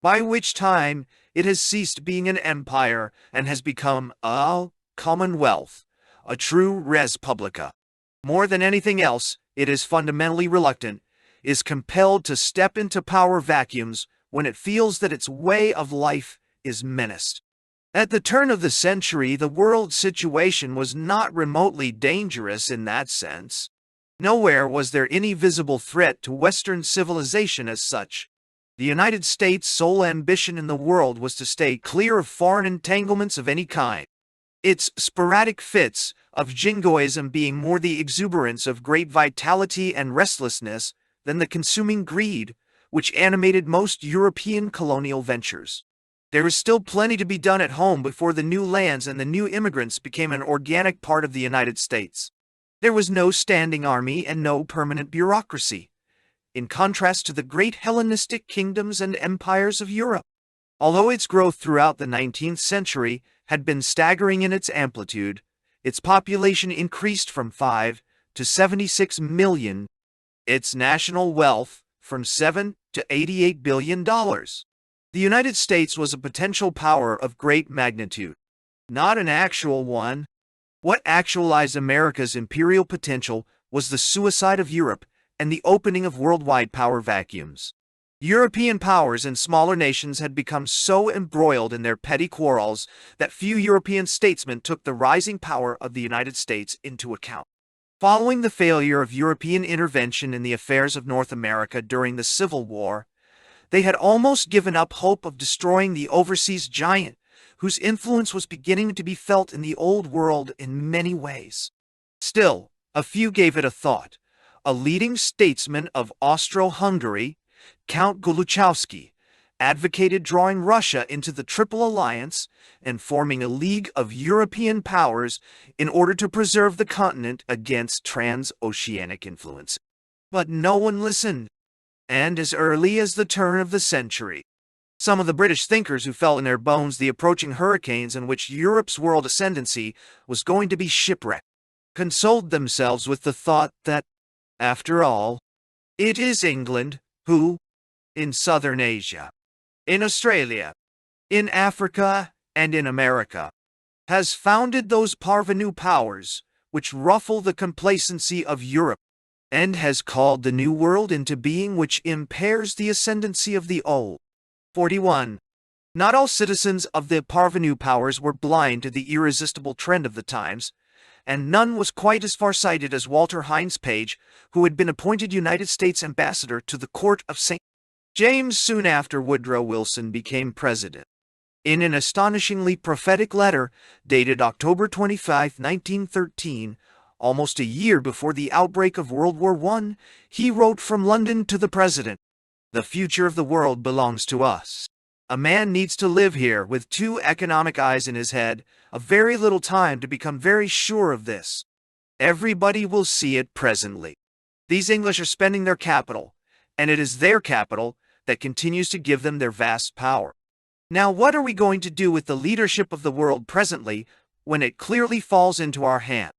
By which time it has ceased being an empire and has become a commonwealth, a true res publica. More than anything else, it is fundamentally reluctant, is compelled to step into power vacuums when it feels that its way of life is menaced. At the turn of the century, the world situation was not remotely dangerous in that sense. Nowhere was there any visible threat to Western civilization as such. The United States' sole ambition in the world was to stay clear of foreign entanglements of any kind. Its sporadic fits of jingoism being more the exuberance of great vitality and restlessness than the consuming greed which animated most European colonial ventures. There is still plenty to be done at home before the new lands and the new immigrants became an organic part of the United States. There was no standing army and no permanent bureaucracy, in contrast to the great Hellenistic kingdoms and empires of Europe. Although its growth throughout the 19th century had been staggering in its amplitude, its population increased from 5 to 76 million, its national wealth from $7 to $88 billion. The United States was a potential power of great magnitude, not an actual one. What actualized America's imperial potential was the suicide of Europe and the opening of worldwide power vacuums. European powers and smaller nations had become so embroiled in their petty quarrels that few European statesmen took the rising power of the United States into account. Following the failure of European intervention in the affairs of North America during the Civil War, they had almost given up hope of destroying the overseas giant, whose influence was beginning to be felt in the Old World in many ways. Still, a few gave it a thought. A leading statesman of Austro-Hungary, Count Goluchowski, advocated drawing Russia into the Triple Alliance and forming a League of European powers in order to preserve the continent against transoceanic influence. But no one listened, and as early as the turn of the century, some of the British thinkers who felt in their bones the approaching hurricanes in which Europe's world ascendancy was going to be shipwrecked consoled themselves with the thought that, after all, it is England who, in southern Asia, in Australia, in Africa, and in America, has founded those parvenu powers which ruffle the complacency of Europe, and has called the New World into being which impairs the ascendancy of the old. 41. Not all citizens of the parvenu powers were blind to the irresistible trend of the times, and none was quite as far-sighted as Walter Hines Page, who had been appointed United States ambassador to the court of St. James soon after Woodrow Wilson became president. In an astonishingly prophetic letter dated October 25, 1913, almost a year before the outbreak of World War I, he wrote from London to the president, "The future of the world belongs to us. A man needs to live here with two economic eyes in his head, a very little time to become very sure of this. Everybody will see it presently. These English are spending their capital, and it is their capital that continues to give them their vast power. Now what are we going to do with the leadership of the world presently when it clearly falls into our hand?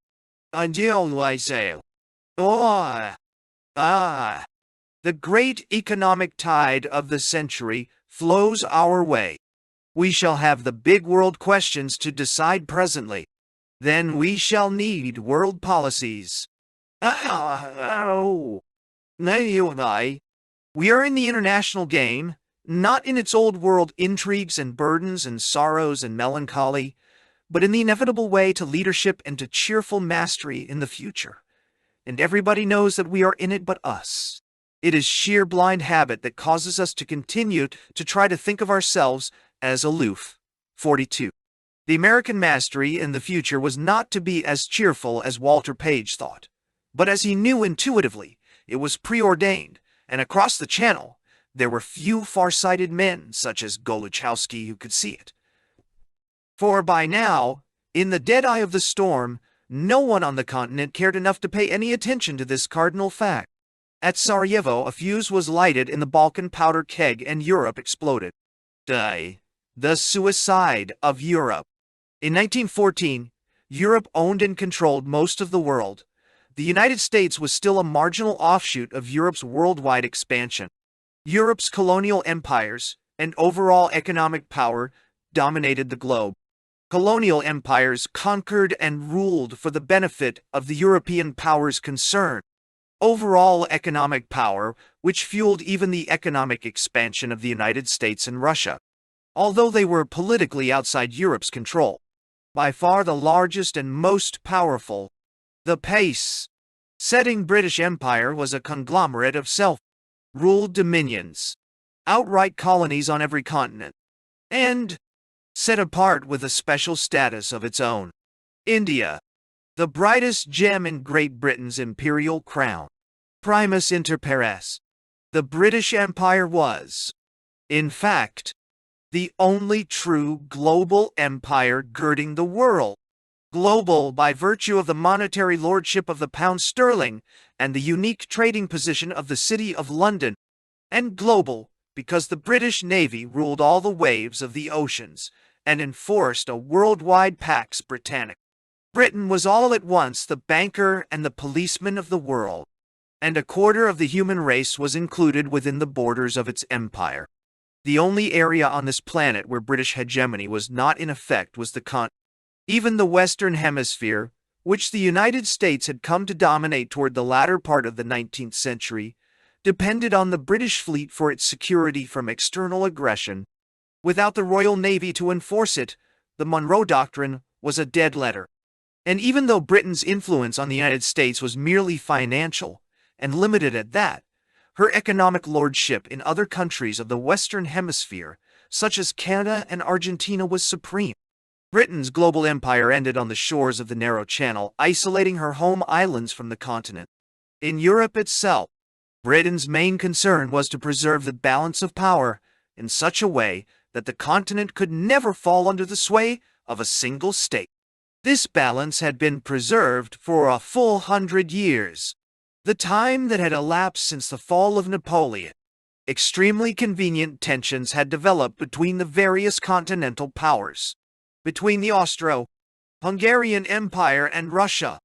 The great economic tide of the century flows our way. We shall have the big world questions to decide presently. Then we shall need world policies. We are in the international game, not in its old world intrigues and burdens and sorrows and melancholy, but in the inevitable way to leadership and to cheerful mastery in the future. And everybody knows that we are in it but us. It is sheer blind habit that causes us to continue to try to think of ourselves as aloof. 42. The American mastery in the future was not to be as cheerful as Walter Page thought, but as he knew intuitively, it was preordained, and across the channel, there were few far-sighted men such as Goluchowski who could see it. For by now, in the dead eye of the storm, no one on the continent cared enough to pay any attention to this cardinal fact. At Sarajevo, a fuse was lighted in the Balkan powder keg and Europe exploded. The suicide of Europe. In 1914, Europe owned and controlled most of the world. The United States was still a marginal offshoot of Europe's worldwide expansion. Europe's colonial empires and overall economic power dominated the globe. Colonial empires conquered and ruled for the benefit of the European powers concerned. Overall economic power, which fueled even the economic expansion of the United States and Russia, although they were politically outside Europe's control. By far the largest and most powerful, the pace-setting British Empire was a conglomerate of self-ruled dominions, outright colonies on every continent, and set apart with a special status of its own. India, the brightest gem in Great Britain's imperial crown. Primus inter pares. The British Empire was, in fact, the only true global empire girding the world. Global by virtue of the monetary lordship of the pound sterling and the unique trading position of the City of London, and global because the British Navy ruled all the waves of the oceans and enforced a worldwide Pax Britannica. Britain was all at once the banker and the policeman of the world, and a quarter of the human race was included within the borders of its empire. The only area on this planet where British hegemony was not in effect was the continent. Even the Western Hemisphere, which the United States had come to dominate toward the latter part of the 19th century, depended on the British fleet for its security from external aggression. Without the Royal Navy to enforce it, the Monroe Doctrine was a dead letter. And even though Britain's influence on the United States was merely financial, and limited at that, her economic lordship in other countries of the Western Hemisphere, such as Canada and Argentina, was supreme. Britain's global empire ended on the shores of the narrow channel, isolating her home islands from the continent. In Europe itself, Britain's main concern was to preserve the balance of power in such a way that the continent could never fall under the sway of a single state. This balance had been preserved for a full 100 years, the time that had elapsed since the fall of Napoleon. Extremely convenient tensions had developed between the various continental powers, between the Austro-Hungarian Empire and Russia,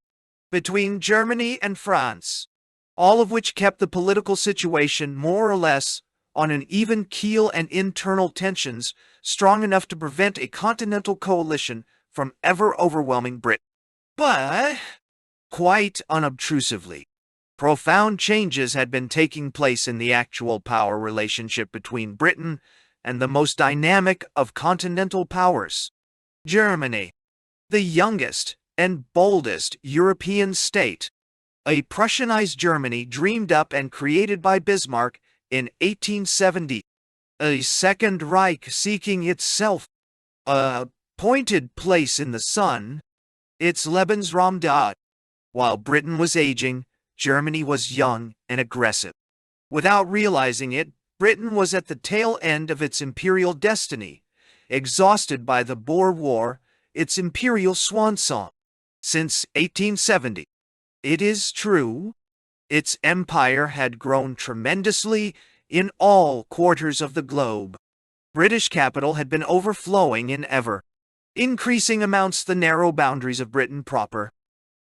between Germany and France, all of which kept the political situation more or less on an even keel and internal tensions strong enough to prevent a continental coalition from ever overwhelming Britain. But, quite unobtrusively, profound changes had been taking place in the actual power relationship between Britain and the most dynamic of continental powers, Germany, the youngest and boldest European state. A Prussianized Germany dreamed up and created by Bismarck in 1870, a Second Reich seeking itself a pointed place in the sun, its Lebensraum dot. While Britain was aging, Germany was young and aggressive. Without realizing it, Britain was at the tail end of its imperial destiny, exhausted by the Boer War, its imperial swan song. Since 1870, it is true, its empire had grown tremendously in all quarters of the globe. British capital had been overflowing in ever-increasing amounts the narrow boundaries of Britain proper.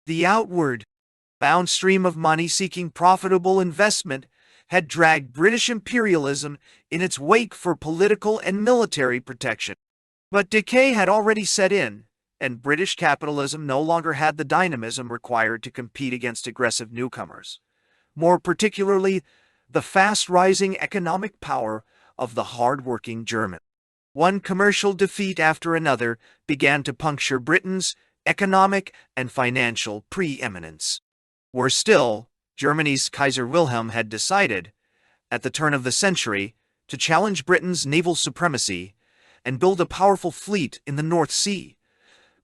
The outward-bound stream of money seeking profitable investment had dragged British imperialism in its wake for political and military protection. But decay had already set in, and British capitalism no longer had the dynamism required to compete against aggressive newcomers, more particularly the fast-rising economic power of the hard-working German. One commercial defeat after another began to puncture Britain's economic and financial preeminence. Worse still, Germany's Kaiser Wilhelm had decided, at the turn of the century, to challenge Britain's naval supremacy and build a powerful fleet in the North Sea,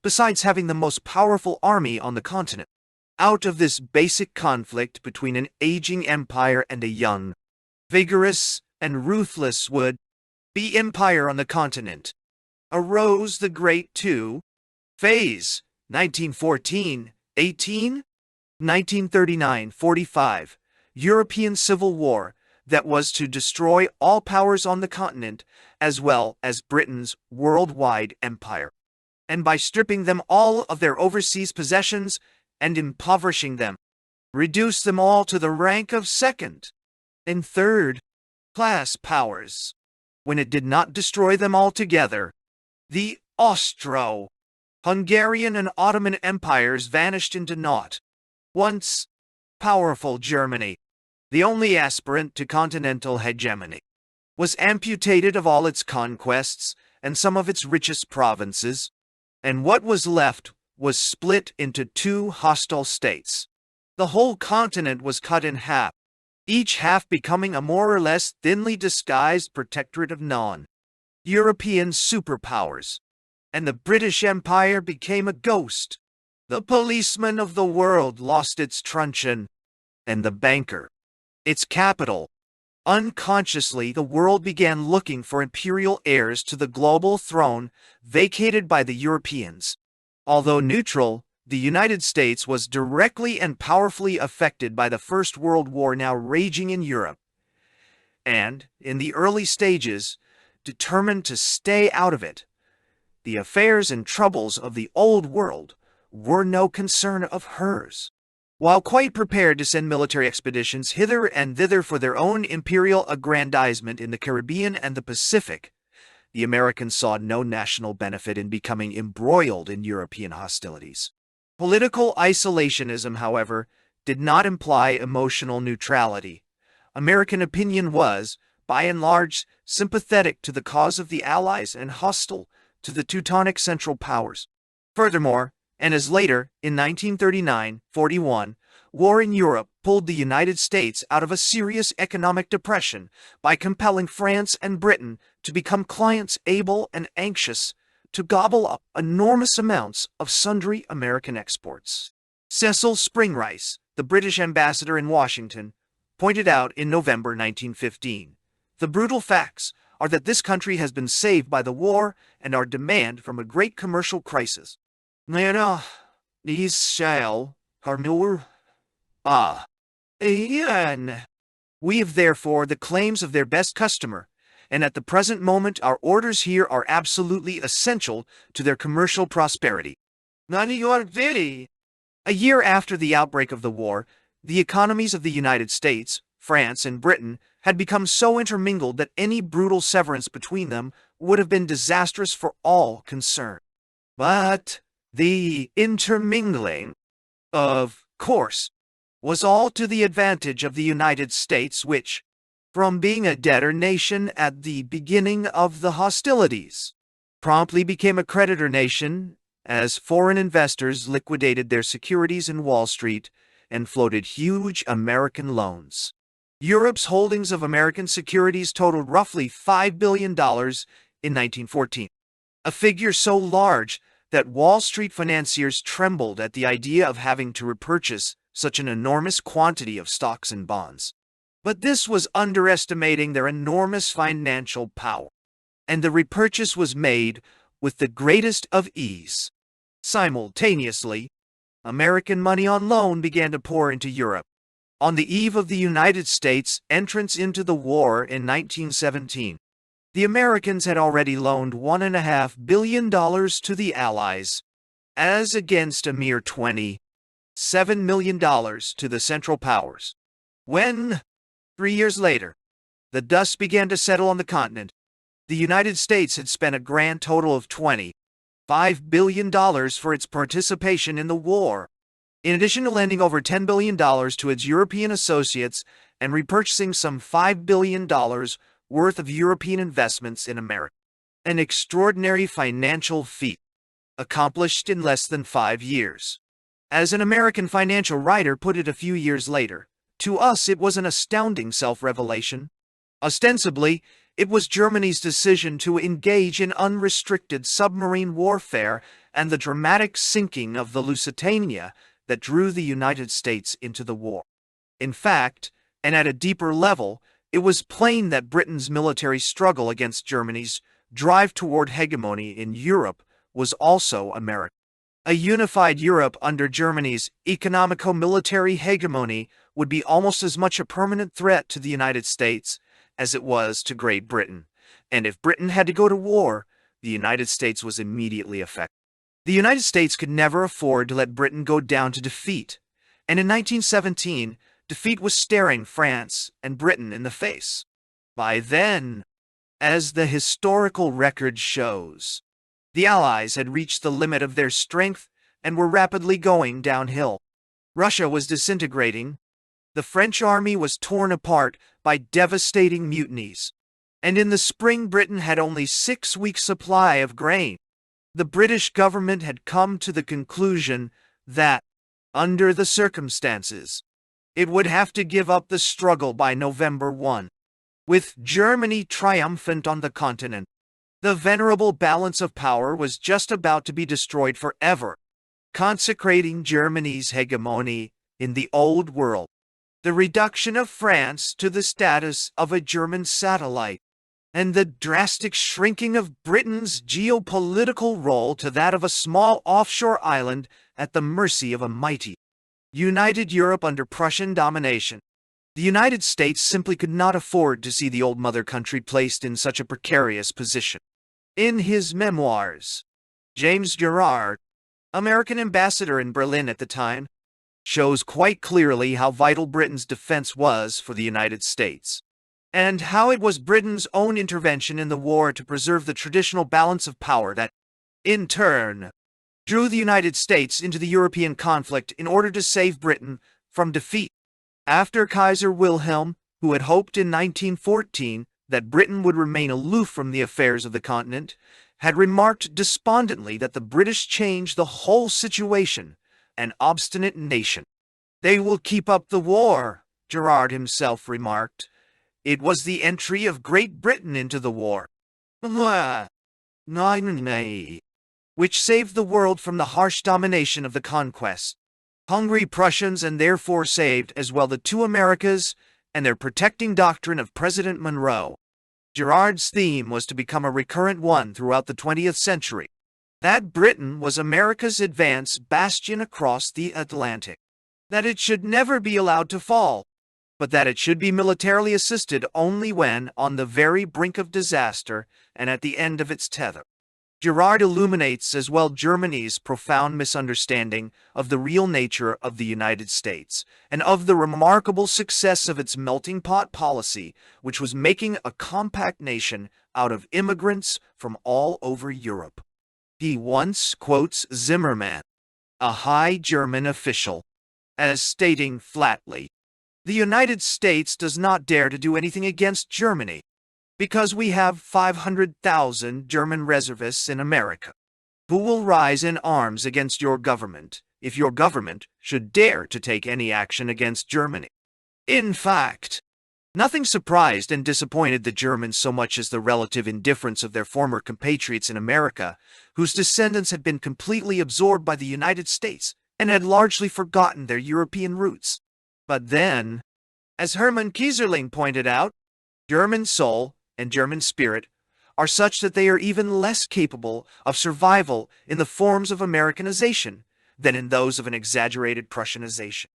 besides having the most powerful army on the continent. Out of this basic conflict between an aging empire and a young, vigorous, and ruthless would-be empire on the continent, arose the Great Two-Phase 1914-18, 1939-45 European Civil War that was to destroy all powers on the continent as well as Britain's worldwide empire, and by stripping them all of their overseas possessions and impoverishing them, reduce them all to the rank of second and third-class powers. When it did not destroy them altogether, the Austro-Hungarian and Ottoman empires vanished into naught. Once powerful Germany, the only aspirant to continental hegemony, was amputated of all its conquests and some of its richest provinces, and what was left was split into two hostile states. The whole continent was cut in half, each half becoming a more or less thinly disguised protectorate of non-European superpowers, and the British Empire became a ghost. The policeman of the world lost its truncheon, and the banker its capital. Unconsciously, the world began looking for imperial heirs to the global throne vacated by the Europeans. Although neutral, the United States was directly and powerfully affected by the First World War now raging in Europe, and, in the early stages, determined to stay out of it. The affairs and troubles of the Old World were no concern of hers. While quite prepared to send military expeditions hither and thither for their own imperial aggrandizement in the Caribbean and the Pacific, the Americans saw no national benefit in becoming embroiled in European hostilities. Political isolationism, however, did not imply emotional neutrality. American opinion was, by and large, sympathetic to the cause of the Allies and hostile to the Teutonic Central Powers. Furthermore, and as later, in 1939-41, war in Europe pulled the United States out of a serious economic depression by compelling France and Britain to become clients able and anxious to gobble up enormous amounts of sundry American exports. Cecil Springrice, the British ambassador in Washington, pointed out in November 1915, "The brutal facts are that this country has been saved by the war and our demand from a great commercial crisis. These shall harnur Ian. We have therefore the claims of their best customer, and at the present moment our orders here are absolutely essential to their commercial prosperity." A year after the outbreak of the war, the economies of the United States, France, and Britain had become so intermingled that any brutal severance between them would have been disastrous for all concerned. But the intermingling, of course, was all to the advantage of the United States, which, from being a debtor nation at the beginning of the hostilities, promptly became a creditor nation as foreign investors liquidated their securities in Wall Street and floated huge American loans. Europe's holdings of American securities totaled roughly $5 billion in 1914, a figure so large that Wall Street financiers trembled at the idea of having to repurchase such an enormous quantity of stocks and bonds. But this was underestimating their enormous financial power, and the repurchase was made with the greatest of ease. Simultaneously, American money on loan began to pour into Europe. On the eve of the United States' entrance into the war in 1917, the Americans had already loaned $1.5 billion to the Allies, as against a mere $27 million to the Central Powers. When, 3 years later, the dust began to settle on the continent, the United States had spent a grand total of $25 billion for its participation in the war, in addition to lending over $10 billion to its European associates and repurchasing some $5 billion worth of European investments in America. An extraordinary financial feat, accomplished in less than 5 years. As an American financial writer put it a few years later, "To us it was an astounding self-revelation. Ostensibly, it was Germany's decision to engage in unrestricted submarine warfare and the dramatic sinking of the Lusitania that drew the United States into the war. In fact, and at a deeper level, it was plain that Britain's military struggle against Germany's drive toward hegemony in Europe was also American. A unified Europe under Germany's economico-military hegemony would be almost as much a permanent threat to the United States as it was to Great Britain, and if Britain had to go to war, the United States was immediately affected. The United States could never afford to let Britain go down to defeat, and in 1917, defeat was staring France and Britain in the face. By then, as the historical record shows, the Allies had reached the limit of their strength and were rapidly going downhill. Russia was disintegrating, the French army was torn apart by devastating mutinies, and in the spring Britain had only 6 weeks' supply of grain. The British government had come to the conclusion that, under the circumstances, it would have to give up the struggle by November 1. With Germany triumphant on the continent, the venerable balance of power was just about to be destroyed forever, consecrating Germany's hegemony in the Old World. The reduction of France to the status of a German satellite, and the drastic shrinking of Britain's geopolitical role to that of a small offshore island at the mercy of a mighty, united Europe under Prussian domination. The United States simply could not afford to see the old mother country placed in such a precarious position. In his memoirs, James Gerard, American ambassador in Berlin at the time, shows quite clearly how vital Britain's defense was for the United States, and how it was Britain's own intervention in the war to preserve the traditional balance of power that, in turn, drew the United States into the European conflict in order to save Britain from defeat. After Kaiser Wilhelm, who had hoped in 1914 that Britain would remain aloof from the affairs of the continent, had remarked despondently that the British changed the whole situation, an obstinate nation. "They will keep up the war," Gerard himself remarked. It was the entry of Great Britain into the war, which saved the world from the harsh domination of the conquest. Hungry Prussians, and therefore saved as well the two Americas and their protecting doctrine of President Monroe. Gerard's theme was to become a recurrent one throughout the 20th century, that Britain was America's advance bastion across the Atlantic, that it should never be allowed to fall, but that it should be militarily assisted only when on the very brink of disaster and at the end of its tether. Gerard illuminates as well Germany's profound misunderstanding of the real nature of the United States and of the remarkable success of its melting pot policy, which was making a compact nation out of immigrants from all over Europe. He once quotes Zimmermann, a high German official, as stating flatly, "The United States does not dare to do anything against Germany, because we have 500,000 German reservists in America, who will rise in arms against your government if your government should dare to take any action against Germany." In fact, nothing surprised and disappointed the Germans so much as the relative indifference of their former compatriots in America, whose descendants had been completely absorbed by the United States and had largely forgotten their European roots. But then, as Hermann Kieserling pointed out, German soul and German spirit are such that they are even less capable of survival in the forms of Americanization than in those of an exaggerated Prussianization.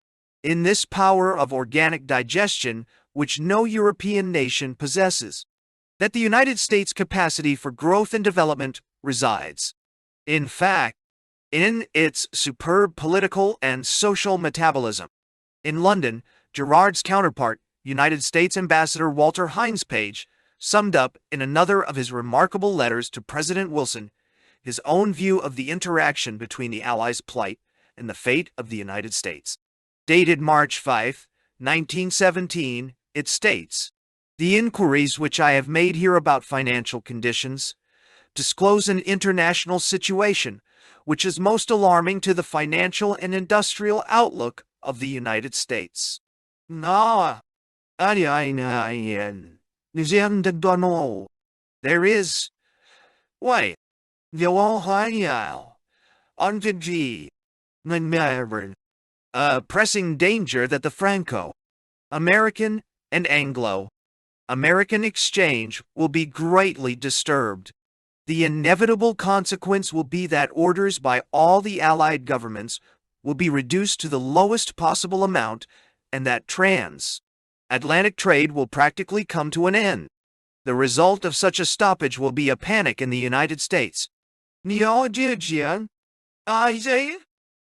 In this power of organic digestion, which no European nation possesses, that the United States' capacity for growth and development resides. In fact, in its superb political and social metabolism. In London, Gerard's counterpart, United States Ambassador Walter Hines Page, summed up in another of his remarkable letters to President Wilson his own view of the interaction between the Allies' plight and the fate of the United States. Dated March 5, 1917, it states, "The inquiries which I have made here about financial conditions disclose an international situation which is most alarming to the financial and industrial outlook of the United States." There is, a pressing danger that the Franco-American and Anglo-American exchange will be greatly disturbed. The inevitable consequence will be that orders by all the Allied governments will be reduced to the lowest possible amount, and that trans-Atlantic trade will practically come to an end. The result of such a stoppage will be a panic in the United States.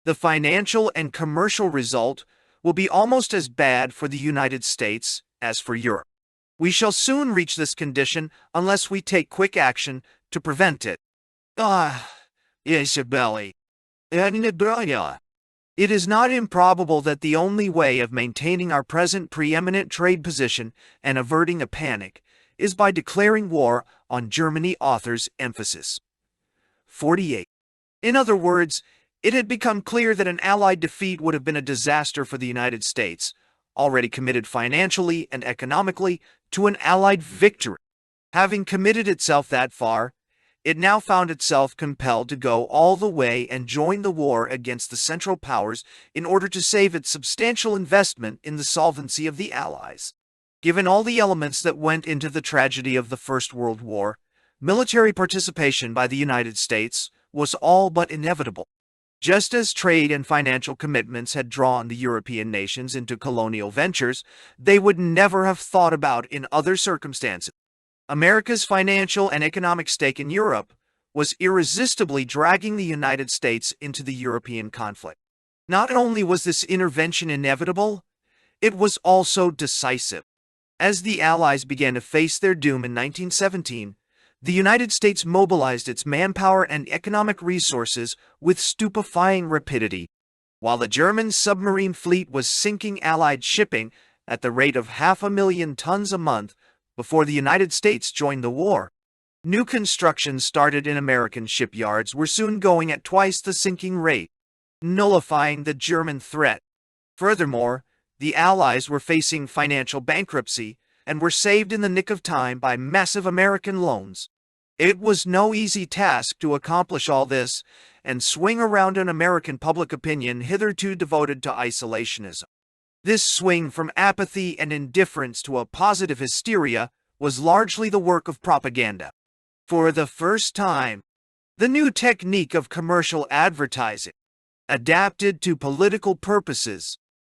The financial and commercial result will be almost as bad for the United States as for Europe. We shall soon reach this condition unless we take quick action to prevent it. It is not improbable that the only way of maintaining our present preeminent trade position and averting a panic is by declaring war on Germany. Author's emphasis. 48. In other words, it had become clear that an Allied defeat would have been a disaster for the United States, already committed financially and economically to an Allied victory. Having committed itself that far, it now found itself compelled to go all the way and join the war against the Central Powers in order to save its substantial investment in the solvency of the Allies. Given all the elements that went into the tragedy of the First World War, military participation by the United States was all but inevitable. Just as trade and financial commitments had drawn the European nations into colonial ventures they would never have thought about in other circumstances, America's financial and economic stake in Europe was irresistibly dragging the United States into the European conflict. Not only was this intervention inevitable, it was also decisive. As the Allies began to face their doom in 1917, The United States mobilized its manpower and economic resources with stupefying rapidity, while the German submarine fleet was sinking Allied shipping at the rate of 500,000 tons a month before the United States joined the war. New construction started in American shipyards were soon going at twice the sinking rate, nullifying the German threat. Furthermore, the Allies were facing financial bankruptcy and were saved in the nick of time by massive American loans. It was no easy task to accomplish all this and swing around an American public opinion hitherto devoted to isolationism. This swing from apathy and indifference to a positive hysteria was largely the work of propaganda. For the first time, the new technique of commercial advertising, adapted to political purposes,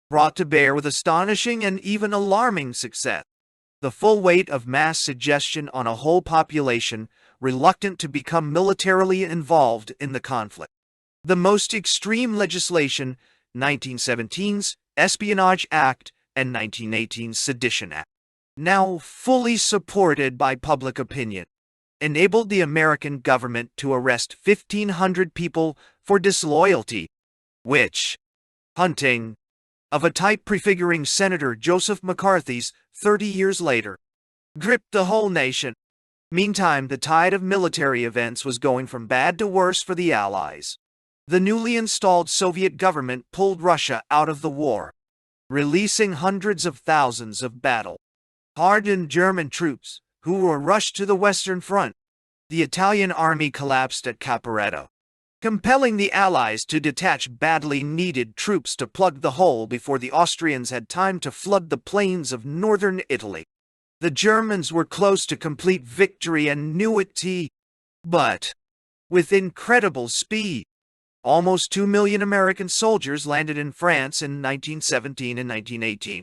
brought to bear with astonishing and even alarming success the full weight of mass suggestion on a whole population reluctant to become militarily involved in the conflict. The most extreme legislation, 1917's Espionage Act and 1918's Sedition Act, now fully supported by public opinion, enabled the American government to arrest 1,500 people for disloyalty, hunting, of a type prefiguring Senator Joseph McCarthy's 30 years later, gripped the whole nation. Meantime, the tide of military events was going from bad to worse for the Allies. The newly installed Soviet government pulled Russia out of the war, releasing hundreds of thousands of battle-hardened German troops who were rushed to the Western Front. The Italian army collapsed at Caporetto, compelling the Allies to detach badly needed troops to plug the hole before the Austrians had time to flood the plains of northern Italy. The Germans were close to complete victory and knew it, but with incredible speed. Almost 2 million American soldiers landed in France in 1917 and 1918,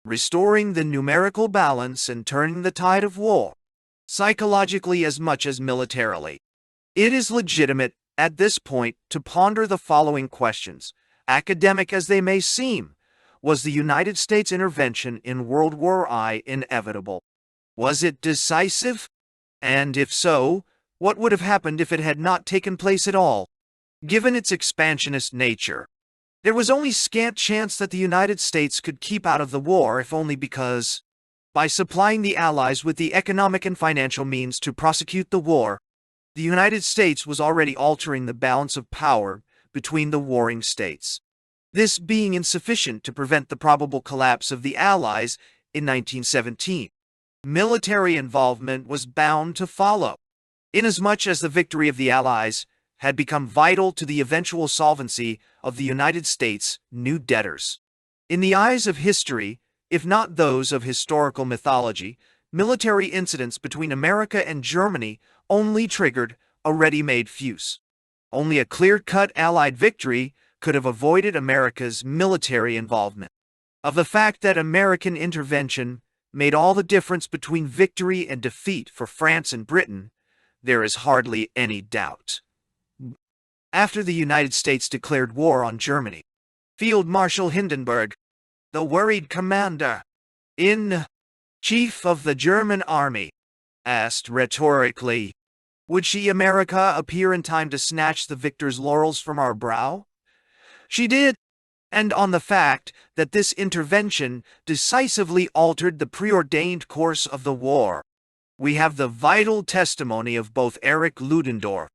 restoring the numerical balance and turning the tide of war, psychologically as much as militarily. It is legitimate at this point to ponder the following questions, academic as they may seem. Was the United States intervention in World War I inevitable? Was it decisive? And if so, what would have happened if it had not taken place at all? Given its expansionist nature, there was only scant chance that the United States could keep out of the war, if only because, by supplying the Allies with the economic and financial means to prosecute the war, the United States was already altering the balance of power between the warring states. This being insufficient to prevent the probable collapse of the Allies in 1917, military involvement was bound to follow, inasmuch as the victory of the Allies had become vital to the eventual solvency of the United States' new debtors. In the eyes of history, if not those of historical mythology, military incidents between America and Germany only triggered a ready-made fuse. Only a clear-cut Allied victory could have avoided America's military involvement. Of the fact that American intervention made all the difference between victory and defeat for France and Britain, there is hardly any doubt. After the United States declared war on Germany, Field Marshal Hindenburg, the worried commander-in-chief of the German army, asked rhetorically, "Would she, America, appear in time to snatch the victor's laurels from our brow?" She did, and on the fact that this intervention decisively altered the preordained course of the war, we have the vital testimony of both Erich Ludendorff,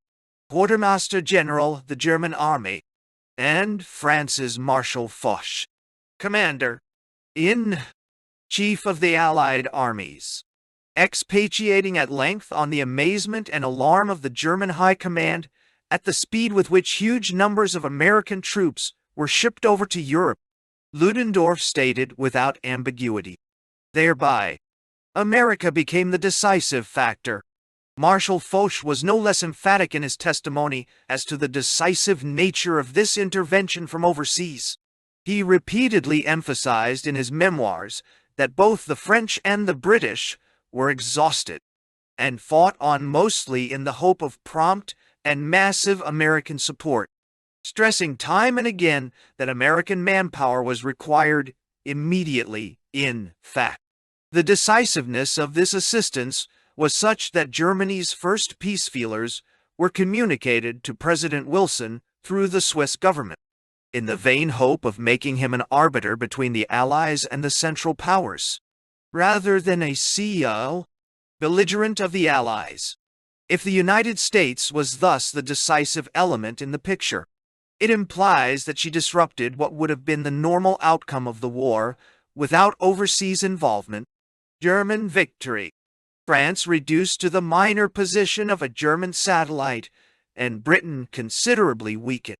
Quartermaster General, the German Army, and France's Marshal Foch, Commander-in-Chief of the Allied armies, expatiating at length on the amazement and alarm of the German High Command at the speed with which huge numbers of American troops were shipped over to Europe. Ludendorff stated without ambiguity, "Thereby, America became the decisive factor." Marshal Foch was no less emphatic in his testimony as to the decisive nature of this intervention from overseas. He repeatedly emphasized in his memoirs that both the French and the British were exhausted and fought on mostly in the hope of prompt and massive American support, stressing time and again that American manpower was required immediately. In fact, the decisiveness of this assistance was such that Germany's first peace feelers were communicated to President Wilson through the Swiss government, in the vain hope of making him an arbiter between the Allies and the Central Powers, rather than a CEO, belligerent of the Allies. If the United States was thus the decisive element in the picture, it implies that she disrupted what would have been the normal outcome of the war without overseas involvement. German victory. France reduced to the minor position of a German satellite, and Britain considerably weakened,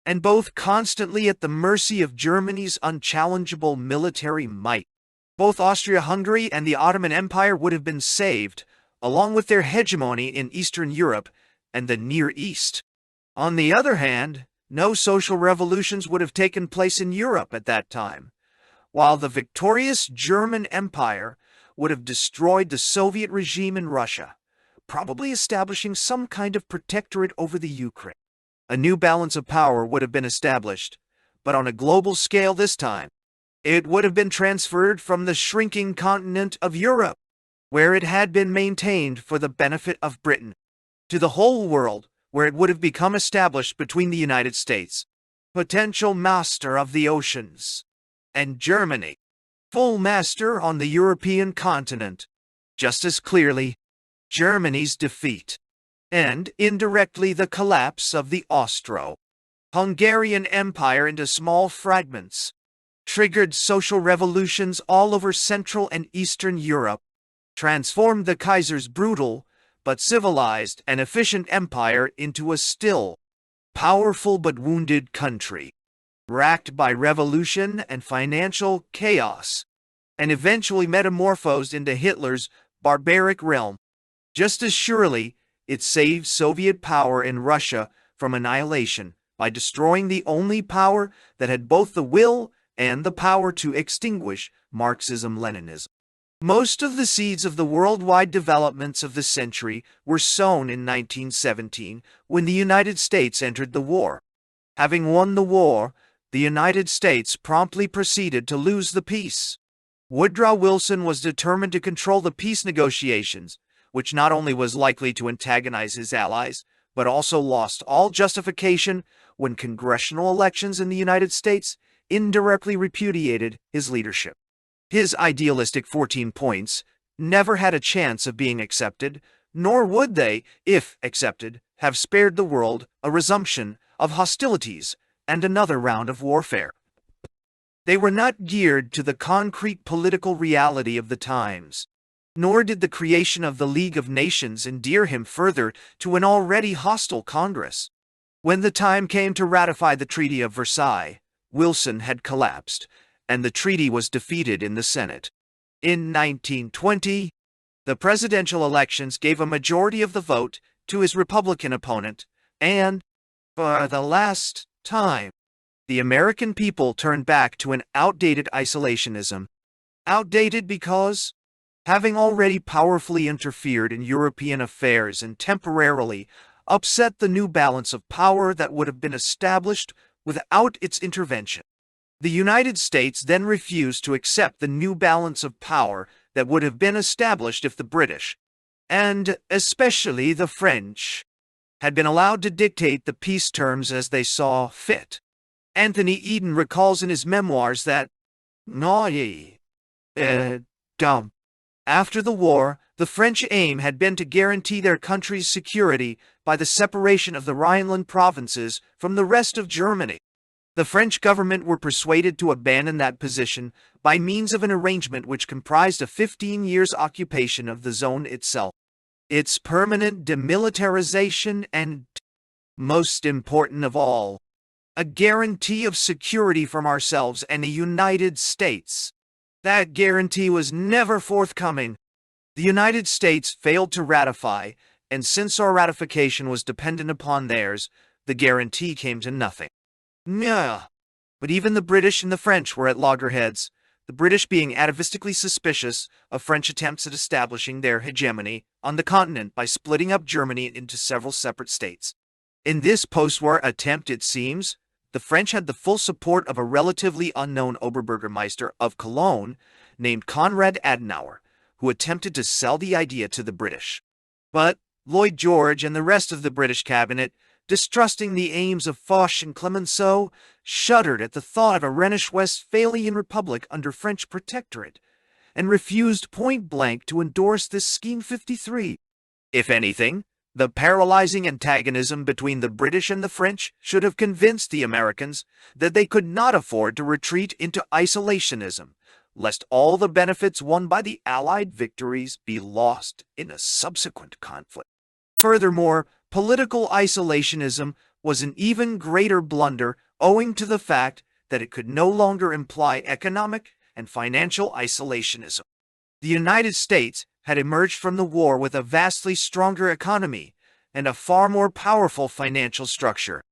and both constantly at the mercy of Germany's unchallengeable military might. Both Austria-Hungary and the Ottoman Empire would have been saved, along with their hegemony in Eastern Europe and the Near East. On the other hand, no social revolutions would have taken place in Europe at that time, while the victorious German Empire would have destroyed the Soviet regime in Russia, probably establishing some kind of protectorate over the Ukraine. A new balance of power would have been established, but on a global scale this time. It would have been transferred from the shrinking continent of Europe, where it had been maintained for the benefit of Britain, to the whole world, where it would have become established between the United States, potential master of the oceans, and Germany, full master on the European continent. Just as clearly, Germany's defeat, and indirectly the collapse of the Austro-Hungarian Empire into small fragments, triggered social revolutions all over Central and Eastern Europe, transformed the Kaiser's brutal but civilized and efficient empire into a still powerful but wounded country, racked by revolution and financial chaos, and eventually metamorphosed into Hitler's barbaric realm. Just as surely, it saved Soviet power in Russia from annihilation by destroying the only power that had both the will and the power to extinguish Marxism-Leninism. Most of the seeds of the worldwide developments of the century were sown in 1917 when the United States entered the war. Having won the war, the United States promptly proceeded to lose the peace. Woodrow Wilson was determined to control the peace negotiations, which not only was likely to antagonize his allies, but also lost all justification when congressional elections in the United States indirectly repudiated his leadership. His idealistic 14 points never had a chance of being accepted, nor would they, if accepted, have spared the world a resumption of hostilities and another round of warfare. They were not geared to the concrete political reality of the times, nor did the creation of the League of Nations endear him further to an already hostile Congress. When the time came to ratify the Treaty of Versailles, Wilson had collapsed, and the treaty was defeated in the Senate. In 1920, the presidential elections gave a majority of the vote to his Republican opponent, and, for the last time, the American people turned back to an outdated isolationism. Outdated because, having already powerfully interfered in European affairs and temporarily upset the new balance of power that would have been established without its intervention, the United States then refused to accept the new balance of power that would have been established if the British, and especially the French, had been allowed to dictate the peace terms as they saw fit. Anthony Eden recalls in his memoirs that, after the war, the French aim had been to guarantee their country's security by the separation of the Rhineland provinces from the rest of Germany. The French government were persuaded to abandon that position by means of an arrangement which comprised a 15 years occupation of the zone itself, its permanent demilitarization, and, most important of all, a guarantee of security from ourselves and the United States. That guarantee was never forthcoming. The United States failed to ratify, and since our ratification was dependent upon theirs, the guarantee came to nothing. But even the British and the French were at loggerheads, the British being atavistically suspicious of French attempts at establishing their hegemony on the continent by splitting up Germany into several separate states. In this post-war attempt, it seems, the French had the full support of a relatively unknown Oberbürgermeister of Cologne named Konrad Adenauer, who attempted to sell the idea to the British. But Lloyd George and the rest of the British cabinet, distrusting the aims of Foch and Clemenceau, shuddered at the thought of a Rhenish Westphalian republic under French protectorate, and refused point-blank to endorse this Scheme 53. If anything, the paralyzing antagonism between the British and the French should have convinced the Americans that they could not afford to retreat into isolationism, lest all the benefits won by the Allied victories be lost in a subsequent conflict. Furthermore, political isolationism was an even greater blunder owing to the fact that it could no longer imply economic and financial isolationism. The United States had emerged from the war with a vastly stronger economy and a far more powerful financial structure.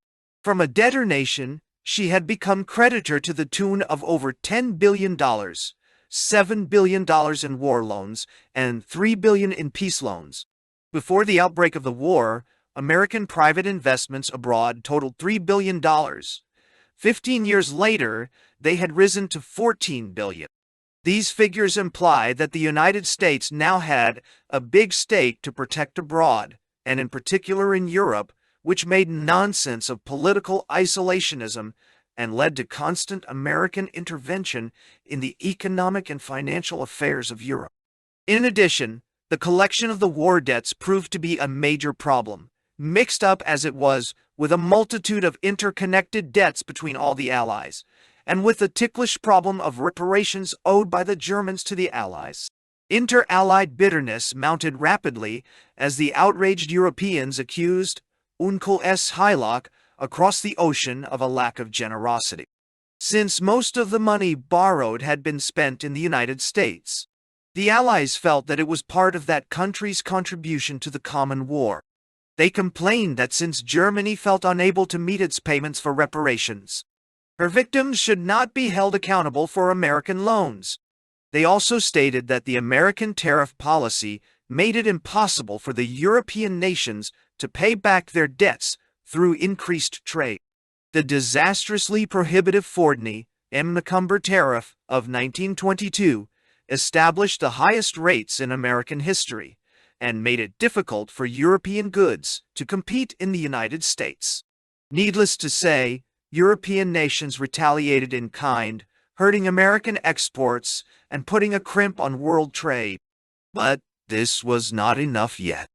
From a debtor nation, she had become creditor to the tune of over $10 billion, $7 billion in war loans, and $3 billion in peace loans. Before the outbreak of the war, American private investments abroad totaled $3 billion. 15 years later, they had risen to $14 billion. These figures imply that the United States now had a big stake to protect abroad, and in particular in Europe, which made nonsense of political isolationism and led to constant American intervention in the economic and financial affairs of Europe. In addition, the collection of the war debts proved to be a major problem, mixed up as it was with a multitude of interconnected debts between all the Allies, and with the ticklish problem of reparations owed by the Germans to the Allies. Inter-Allied bitterness mounted rapidly as the outraged Europeans accused Uncle S. Hylock across the ocean of a lack of generosity, since most of the money borrowed had been spent in the United States. The Allies felt that it was part of that country's contribution to the common war. They complained that since Germany felt unable to meet its payments for reparations, her victims should not be held accountable for American loans. They also stated that the American tariff policy made it impossible for the European nations to pay back their debts through increased trade. The disastrously prohibitive Fordney-Macumber tariff of 1922 established the highest rates in American history and made it difficult for European goods to compete in the United States. Needless to say, European nations retaliated in kind, hurting American exports and putting a crimp on world trade. But this was not enough yet.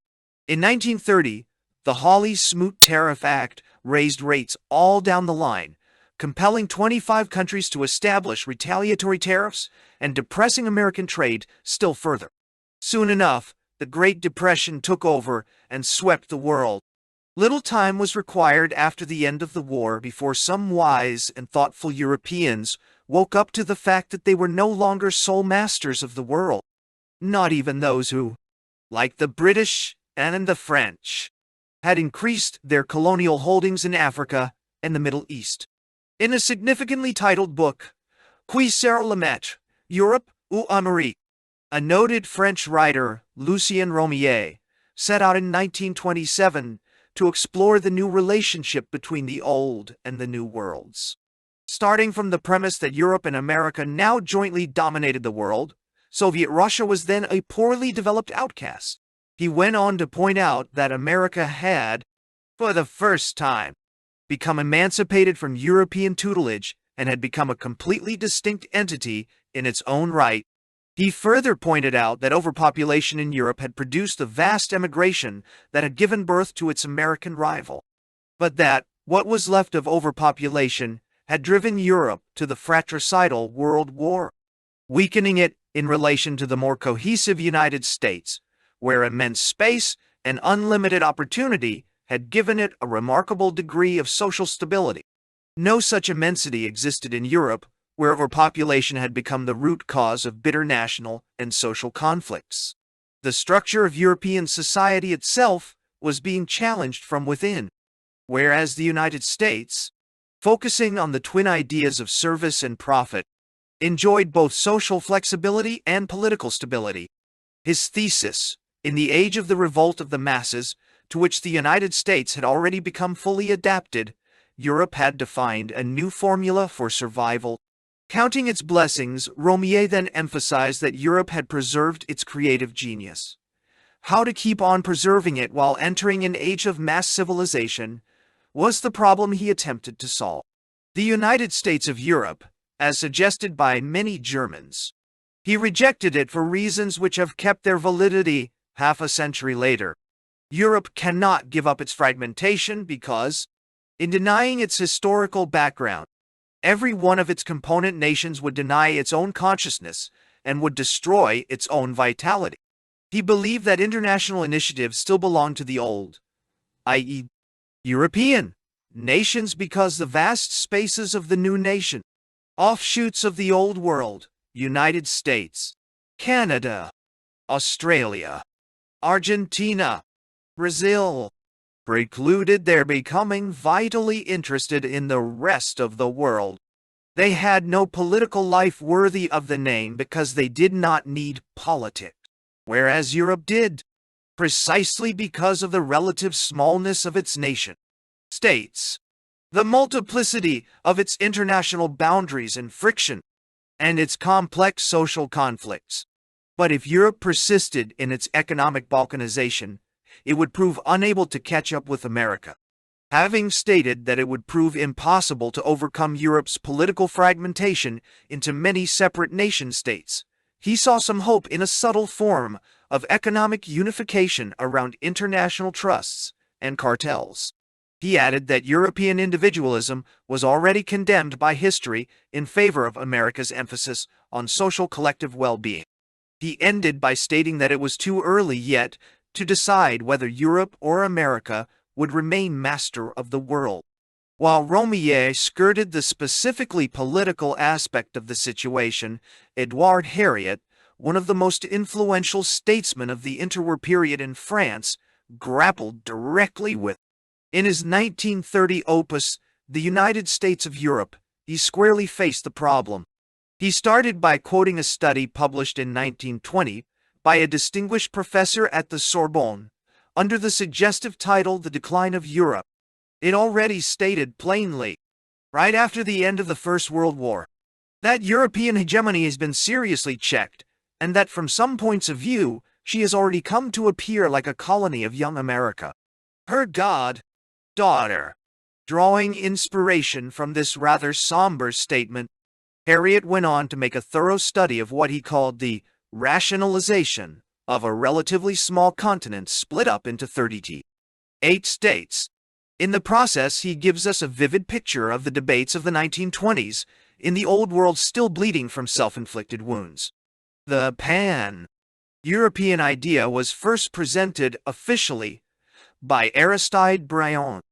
In 1930, the Hawley-Smoot Tariff Act raised rates all down the line, compelling 25 countries to establish retaliatory tariffs and depressing American trade still further. Soon enough, the Great Depression took over and swept the world. Little time was required after the end of the war before some wise and thoughtful Europeans woke up to the fact that they were no longer sole masters of the world, not even those who, like the British and the French, had increased their colonial holdings in Africa and the Middle East. In a significantly titled book, Qui sera le maître, Europe ou Amaury, a noted French writer, Lucien Romier, set out in 1927 to explore the new relationship between the old and the new worlds. Starting from the premise that Europe and America now jointly dominated the world, Soviet Russia was then a poorly developed outcast. He went on to point out that America had, for the first time, become emancipated from European tutelage and had become a completely distinct entity in its own right. He further pointed out that overpopulation in Europe had produced the vast emigration that had given birth to its American rival, but that what was left of overpopulation had driven Europe to the fratricidal World War, weakening it in relation to the more cohesive United States, where immense space and unlimited opportunity had given it a remarkable degree of social stability. No such immensity existed in Europe, where overpopulation had become the root cause of bitter national and social conflicts. The structure of European society itself was being challenged from within, whereas the United States, focusing on the twin ideas of service and profit, enjoyed both social flexibility and political stability. His thesis, in the age of the revolt of the masses, to which the United States had already become fully adapted, Europe had defined a new formula for survival. Counting its blessings, Romier then emphasized that Europe had preserved its creative genius. How to keep on preserving it while entering an age of mass civilization was the problem he attempted to solve. The United States of Europe, as suggested by many Germans. He rejected it for reasons which have kept their validity half a century later. Europe cannot give up its fragmentation because, in denying its historical background, every one of its component nations would deny its own consciousness and would destroy its own vitality. He believed that international initiatives still belong to the old, i.e., European, nations because the vast spaces of the new nation, offshoots of the old world, United States, Canada, Australia, Argentina, Brazil, precluded their becoming vitally interested in the rest of the world. They had no political life worthy of the name because they did not need politics, whereas Europe did, precisely because of the relative smallness of its nation states, the multiplicity of its international boundaries and friction, and its complex social conflicts. But if Europe persisted in its economic balkanization, it would prove unable to catch up with America. Having stated that it would prove impossible to overcome Europe's political fragmentation into many separate nation-states, he saw some hope in a subtle form of economic unification around international trusts and cartels. He added that European individualism was already condemned by history in favor of America's emphasis on social collective well-being. He ended by stating that it was too early yet to decide whether Europe or America would remain master of the world. While Romier skirted the specifically political aspect of the situation, Edouard Herriot, one of the most influential statesmen of the interwar period in France, grappled directly with. In his 1930 opus, The United States of Europe, he squarely faced the problem. He started by quoting a study published in 1920 by a distinguished professor at the Sorbonne, under the suggestive title The Decline of Europe. It already stated plainly, right after the end of the First World War, that European hegemony has been seriously checked, and that from some points of view, she has already come to appear like a colony of young America. Her daughter. Drawing inspiration from this rather somber statement, Herriot went on to make a thorough study of what he called the rationalization of a relatively small continent split up into 38 states. In the process, he gives us a vivid picture of the debates of the 1920s in the old world still bleeding from self-inflicted wounds. The pan-European idea was first presented officially by Aristide Briand,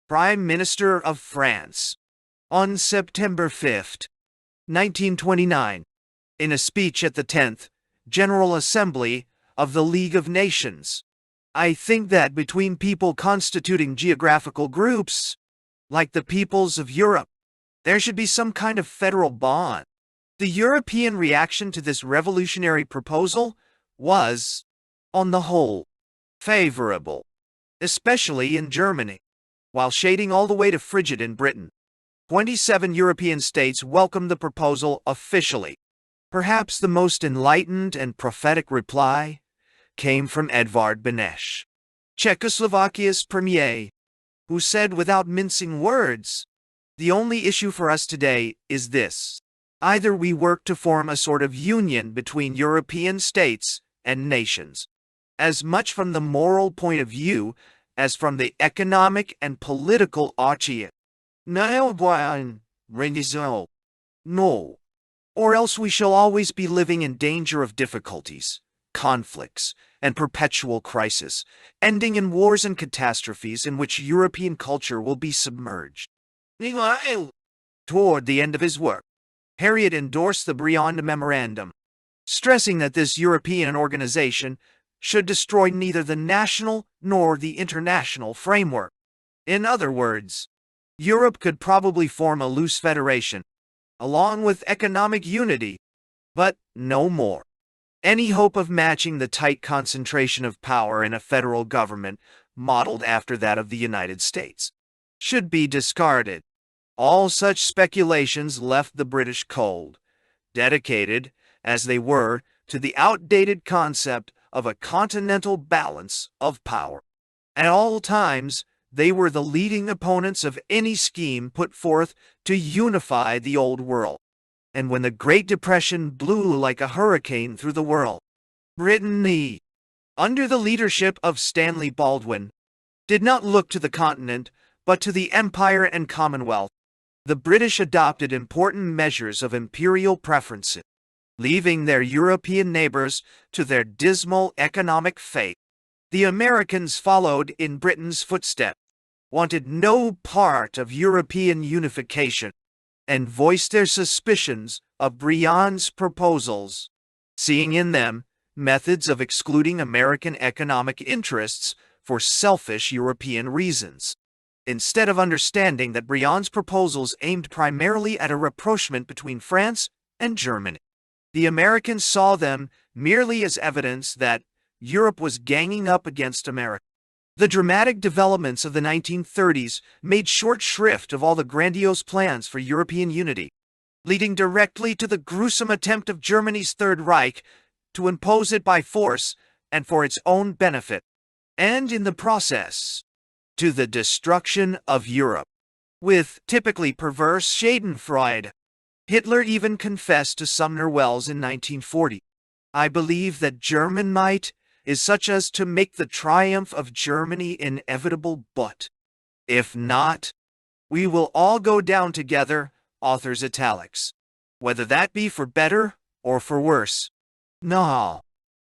Prime Minister of France, on September 5, 1929, in a speech at the 10th General Assembly of the League of Nations. I think that between people constituting geographical groups, like the peoples of Europe, there should be some kind of federal bond. The European reaction to this revolutionary proposal was, on the whole, favorable, especially in Germany, while shading all the way to frigid in Britain. 27 European states welcomed the proposal officially. Perhaps the most enlightened and prophetic reply came from Edvard Beneš, Czechoslovakia's premier, who said without mincing words, "The only issue for us today is this. Either we work to form a sort of union between European states and nations, as much from the moral point of view as from the economic and political archie. No, or else we shall always be living in danger of difficulties, conflicts, and perpetual crisis, ending in wars and catastrophes in which European culture will be submerged." Toward the end of his work, Herriot endorsed the Briand Memorandum, stressing that this European organization should destroy neither the national nor the international framework. In other words, Europe could probably form a loose federation, along with economic unity, but no more. Any hope of matching the tight concentration of power in a federal government modeled after that of the United States should be discarded. All such speculations left the British cold, dedicated, as they were, to the outdated concept of a continental balance of power. At all times, they were the leading opponents of any scheme put forth to unify the old world. And when the Great Depression blew like a hurricane through the world, Britain, under the leadership of Stanley Baldwin, did not look to the continent, but to the Empire and Commonwealth. The British adopted important measures of imperial preferences, leaving their European neighbors to their dismal economic fate. The Americans followed in Britain's footsteps, wanted no part of European unification, and voiced their suspicions of Briand's proposals, seeing in them methods of excluding American economic interests for selfish European reasons. Instead of understanding that Briand's proposals aimed primarily at a rapprochement between France and Germany, the Americans saw them merely as evidence that Europe was ganging up against America. The dramatic developments of the 1930s made short shrift of all the grandiose plans for European unity, leading directly to the gruesome attempt of Germany's Third Reich to impose it by force and for its own benefit, and in the process, to the destruction of Europe. With typically perverse schadenfreude, Hitler even confessed to Sumner Wells in 1940, "I believe that German might is such as to make the triumph of Germany inevitable, but if not, we will all go down together," author's italics, "whether that be for better or for worse." No.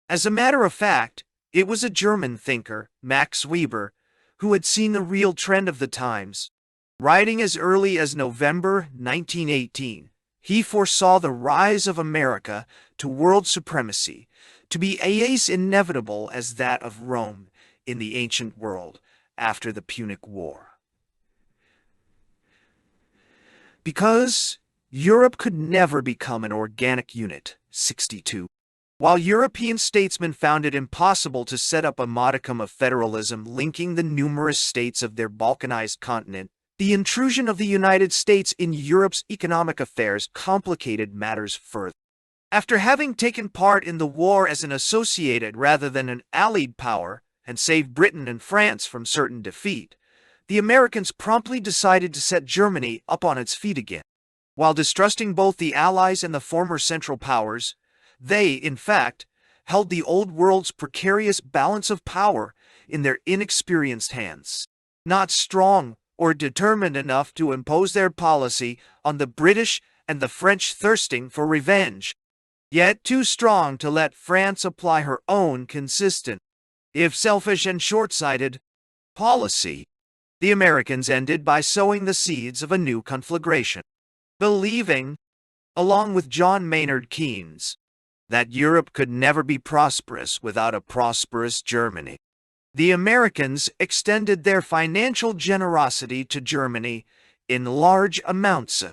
As a matter of fact, it was a German thinker, Max Weber, who had seen the real trend of the times. Writing as early as November 1918, he foresaw the rise of America to world supremacy to be as inevitable as that of Rome in the ancient world after the Punic War. Because Europe could never become an organic unit. 62. While European statesmen found it impossible to set up a modicum of federalism linking the numerous states of their Balkanized continent, the intrusion of the United States in Europe's economic affairs complicated matters further. After having taken part in the war as an associated rather than an allied power and saved Britain and France from certain defeat, the Americans promptly decided to set Germany up on its feet again. While distrusting both the Allies and the former Central Powers, they, in fact, held the old world's precarious balance of power in their inexperienced hands, not strong or determined enough to impose their policy on the British and the French thirsting for revenge, yet too strong to let France apply her own consistent, if selfish and short-sighted, policy. The Americans ended by sowing the seeds of a new conflagration, believing, along with John Maynard Keynes, that Europe could never be prosperous without a prosperous Germany. The Americans extended their financial generosity to Germany in large amounts,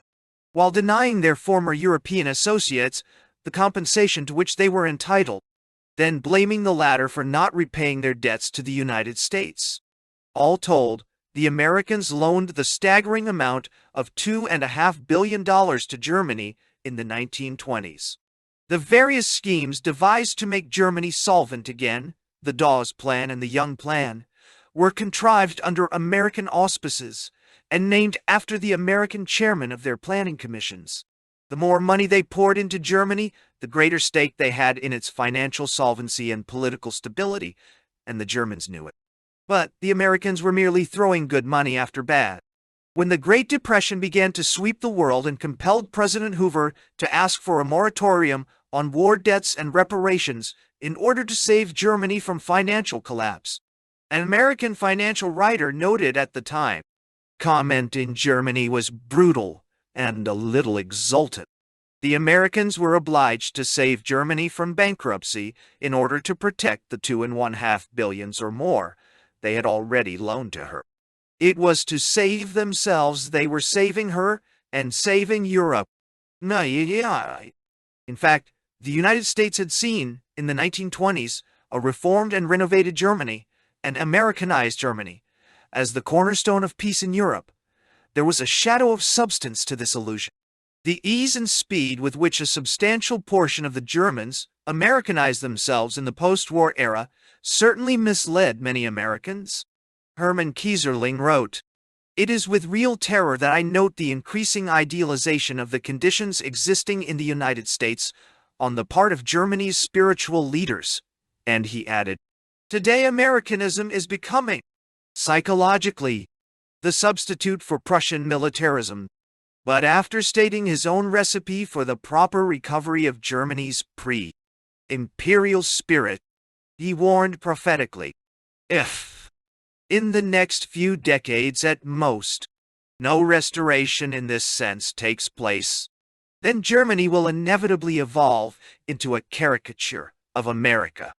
while denying their former European associates the compensation to which they were entitled, then blaming the latter for not repaying their debts to the United States. All told, the Americans loaned the staggering amount of $2.5 billion to Germany in the 1920s. The various schemes devised to make Germany solvent again, the Dawes Plan and the Young Plan, were contrived under American auspices and named after the American chairman of their planning commissions. The more money they poured into Germany, the greater stake they had in its financial solvency and political stability, and the Germans knew it. But the Americans were merely throwing good money after bad. When the Great Depression began to sweep the world and compelled President Hoover to ask for a moratorium on war debts and reparations in order to save Germany from financial collapse, an American financial writer noted at the time, comment in Germany was brutal and a little exultant. The Americans were obliged to save Germany from bankruptcy in order to protect the $2.5 billion or more they had already loaned to her. It was to save themselves they were saving her and saving Europe. In fact, the United States had seen, in the 1920s, a reformed and renovated Germany, an Americanized Germany, as the cornerstone of peace in Europe. there was a shadow of substance to this illusion. The ease and speed with which a substantial portion of the Germans Americanized themselves in the post-war era certainly misled many Americans. Hermann Kieserling wrote, "It is with real terror that I note the increasing idealization of the conditions existing in the United States on the part of Germany's spiritual leaders." And he added, "Today Americanism is becoming, psychologically, the substitute for Prussian militarism." But after stating his own recipe for the proper recovery of Germany's pre-imperial spirit, he warned prophetically, if, in the next few decades at most, no restoration in this sense takes place, then Germany will inevitably evolve into a caricature of America.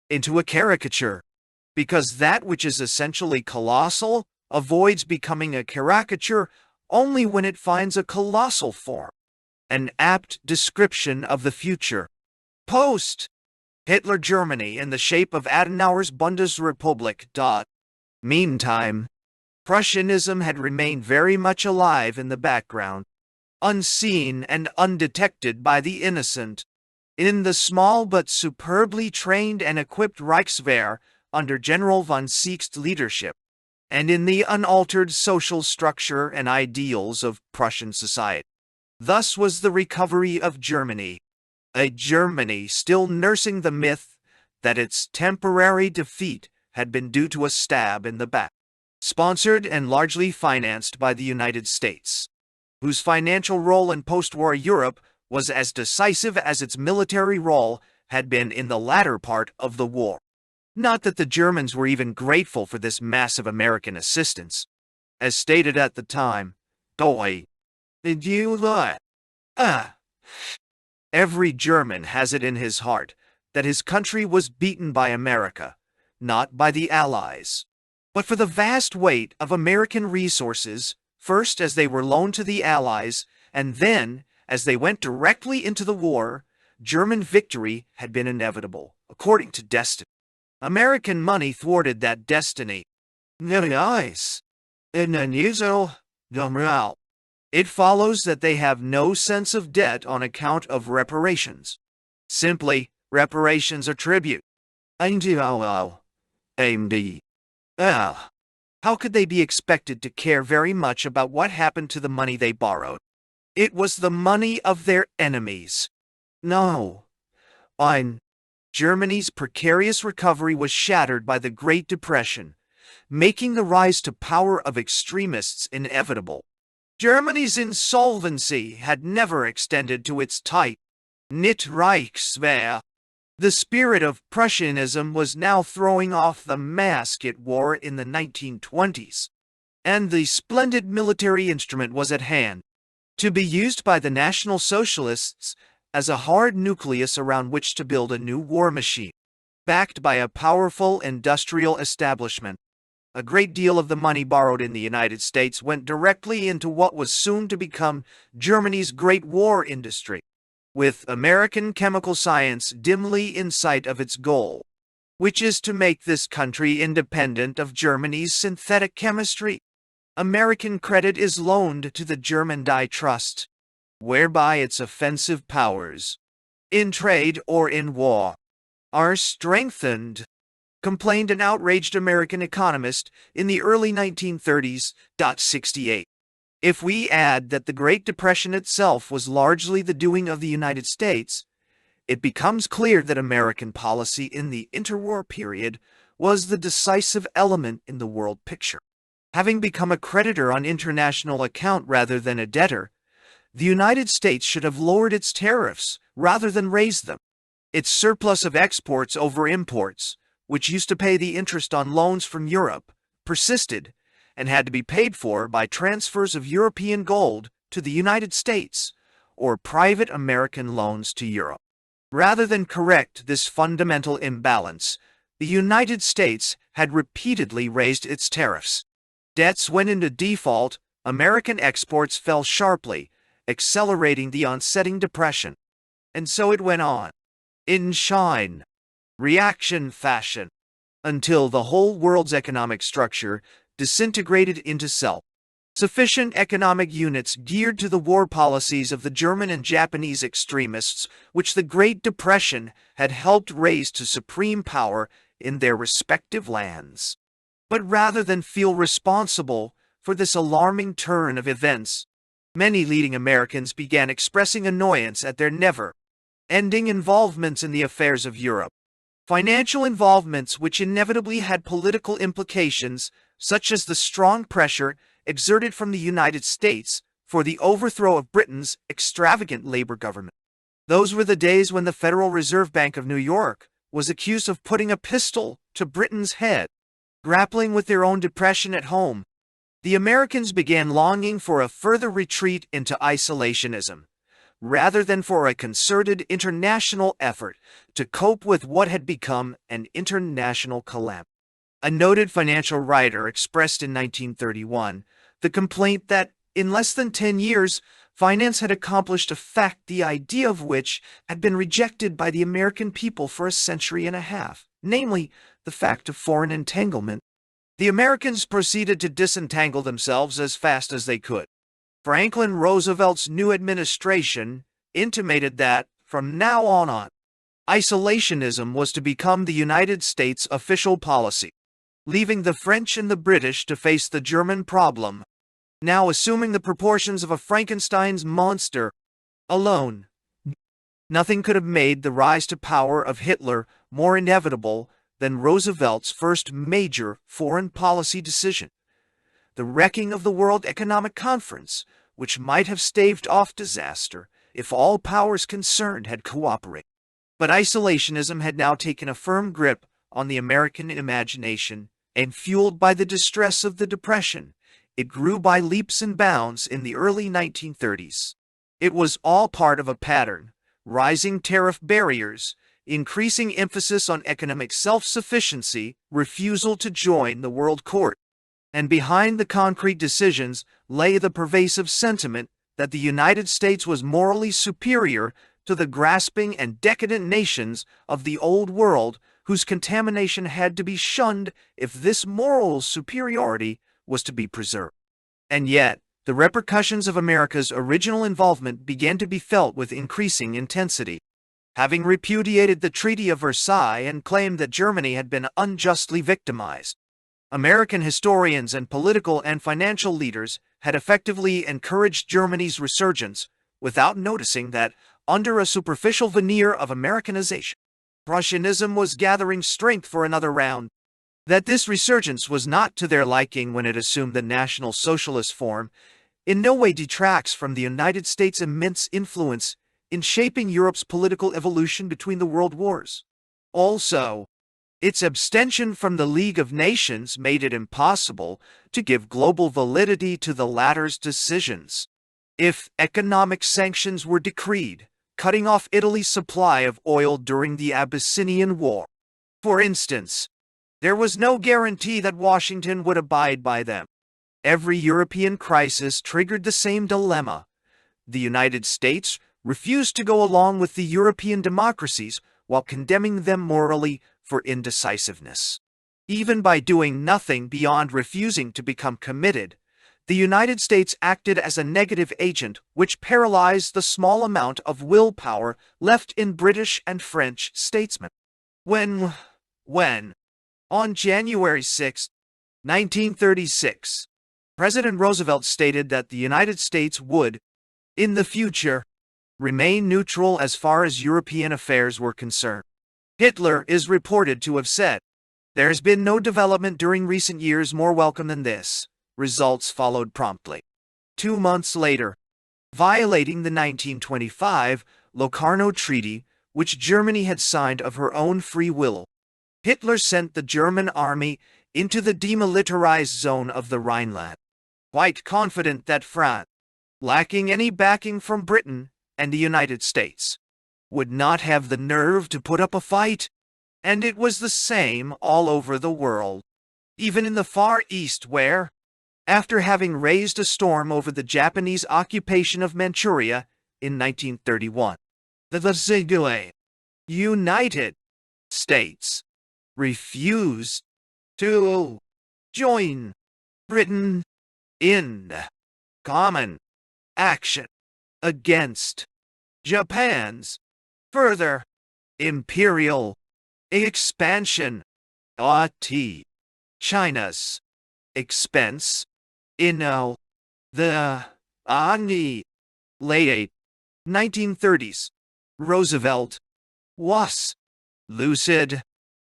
Into a caricature, because that which is essentially colossal avoids becoming a caricature only when it finds a colossal form. An apt description of the future. Post-Hitler Germany in the shape of Adenauer's Bundesrepublik. Meantime, Prussianism had remained very much alive in the background, unseen and undetected by the innocent. In the small but superbly trained and equipped Reichswehr under General von Seeckt's leadership, and in the unaltered social structure and ideals of Prussian society. Thus was the recovery of Germany, a Germany still nursing the myth that its temporary defeat had been due to a stab in the back, sponsored and largely financed by the United States, whose financial role in post-war Europe was as decisive as its military role had been in the latter part of the war. Not that the Germans were even grateful for this massive American assistance. As stated at the time, every German has it in his heart that his country was beaten by America, not by the Allies, but for the vast weight of American resources, first as they were loaned to the Allies, and then, as they went directly into the war, German victory had been inevitable, according to destiny. American money thwarted that destiny. It follows that they have no sense of debt on account of reparations. Simply, reparations are tribute. How could they be expected to care very much about what happened to the money they borrowed? It was the money of their enemies. No. Germany's precarious recovery was shattered by the Great Depression, making the rise to power of extremists inevitable. Germany's insolvency had never extended to its tight-knit Reichswehr. The spirit of Prussianism was now throwing off the mask it wore in the 1920s, and the splendid military instrument was at hand, to be used by the National Socialists as a hard nucleus around which to build a new war machine, backed by a powerful industrial establishment. A great deal of the money borrowed in the United States went directly into what was soon to become Germany's great war industry, with American chemical science dimly in sight of its goal, which is to make this country independent of Germany's synthetic chemistry. American credit is loaned to the German Die Trust, whereby its offensive powers, in trade or in war, are strengthened, complained an outraged American economist in the early 1930s. 68. If we add that the Great Depression itself was largely the doing of the United States, it becomes clear that American policy in the interwar period was the decisive element in the world picture. Having become a creditor on international account rather than a debtor, the United States should have lowered its tariffs rather than raised them. Its surplus of exports over imports, which used to pay the interest on loans from Europe, persisted and had to be paid for by transfers of European gold to the United States or private American loans to Europe. Rather than correct this fundamental imbalance, the United States had repeatedly raised its tariffs. Debts went into default, American exports fell sharply, accelerating the onsetting depression. And so it went on, in reaction fashion, until the whole world's economic structure disintegrated into self. Sufficient economic units geared to the war policies of the German and Japanese extremists, which the Great Depression had helped raise to supreme power in their respective lands. But rather than feel responsible for this alarming turn of events, many leading Americans began expressing annoyance at their never-ending involvements in the affairs of Europe. Financial involvements which inevitably had political implications, such as the strong pressure exerted from the United States for the overthrow of Britain's extravagant labor government. Those were the days when the Federal Reserve Bank of New York was accused of putting a pistol to Britain's head. Grappling with their own depression at home, the Americans began longing for a further retreat into isolationism, rather than for a concerted international effort to cope with what had become an international calamity. A noted financial writer expressed in 1931 the complaint that, in less than 10 years, finance had accomplished a fact the idea of which had been rejected by the American people for a century and a half, namely, the fact of foreign entanglement. The Americans proceeded to disentangle themselves as fast as they could. Franklin Roosevelt's new administration intimated that, from now on, isolationism was to become the United States' official policy, leaving the French and the British to face the German problem, now assuming the proportions of a Frankenstein's monster. Alone, nothing could have made the rise to power of Hitler more inevitable than Roosevelt's first major foreign policy decision, the wrecking of the World Economic Conference, which might have staved off disaster if all powers concerned had cooperated. But isolationism had now taken a firm grip on the American imagination, and fueled by the distress of the Depression, it grew by leaps and bounds in the early 1930s. It was all part of a pattern: rising tariff barriers, increasing emphasis on economic self-sufficiency, refusal to join the World Court. And behind the concrete decisions lay the pervasive sentiment that the United States was morally superior to the grasping and decadent nations of the Old World, whose contamination had to be shunned if this moral superiority was to be preserved. And yet, the repercussions of America's original involvement began to be felt with increasing intensity. Having repudiated the Treaty of Versailles and claimed that Germany had been unjustly victimized, American historians and political and financial leaders had effectively encouraged Germany's resurgence without noticing that, under a superficial veneer of Americanization, Prussianism was gathering strength for another round. That this resurgence was not to their liking when it assumed the National Socialist form in no way detracts from the United States' immense influence in shaping Europe's political evolution between the world wars. Also, its abstention from the League of Nations made it impossible to give global validity to the latter's decisions. If economic sanctions were decreed, cutting off Italy's supply of oil during the Abyssinian War, for instance, there was no guarantee that Washington would abide by them. Every European crisis triggered the same dilemma. The United States refused to go along with the European democracies while condemning them morally for indecisiveness. Even by doing nothing beyond refusing to become committed, the United States acted as a negative agent which paralyzed the small amount of willpower left in British and French statesmen. When, on January 6, 1936, President Roosevelt stated that the United States would, in the future, remain neutral as far as European affairs were concerned. Hitler is reported to have said, "There has been no development during recent years more welcome than this." Results followed promptly. 2 months later, violating the 1925 Locarno Treaty, which Germany had signed of her own free will, Hitler sent the German army into the demilitarized zone of the Rhineland, quite confident that France, lacking any backing from Britain and the United States, would not have the nerve to put up a fight. And it was the same all over the world, even in the Far East where, after having raised a storm over the Japanese occupation of Manchuria in 1931, the United States refused to join Britain. in common action against Japan's further imperial expansion at China's expense in the late 1930s. Roosevelt was lucid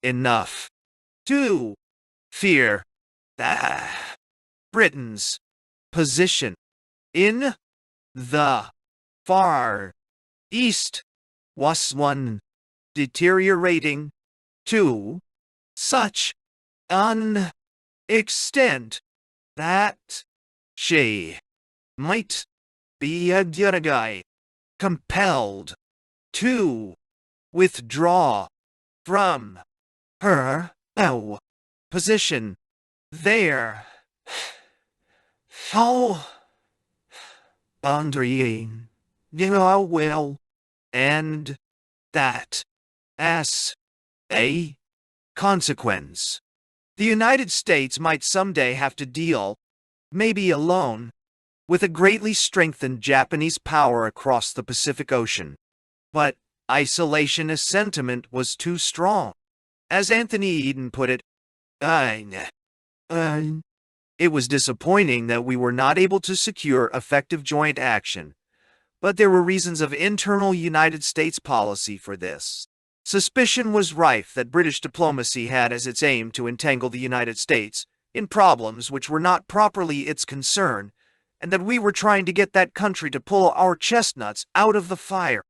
enough to fear that Britain's position in the Far East was one deteriorating to such an extent that she might be compelled to withdraw from her position there. How wondering, will, and that as a consequence, the United States might someday have to deal, maybe alone, with a greatly strengthened Japanese power across the Pacific Ocean. But isolationist sentiment was too strong. As Anthony Eden put it, it was disappointing that we were not able to secure effective joint action, but there were reasons of internal United States policy for this. Suspicion was rife that British diplomacy had as its aim to entangle the United States in problems which were not properly its concern, and that we were trying to get that country to pull our chestnuts out of the fire.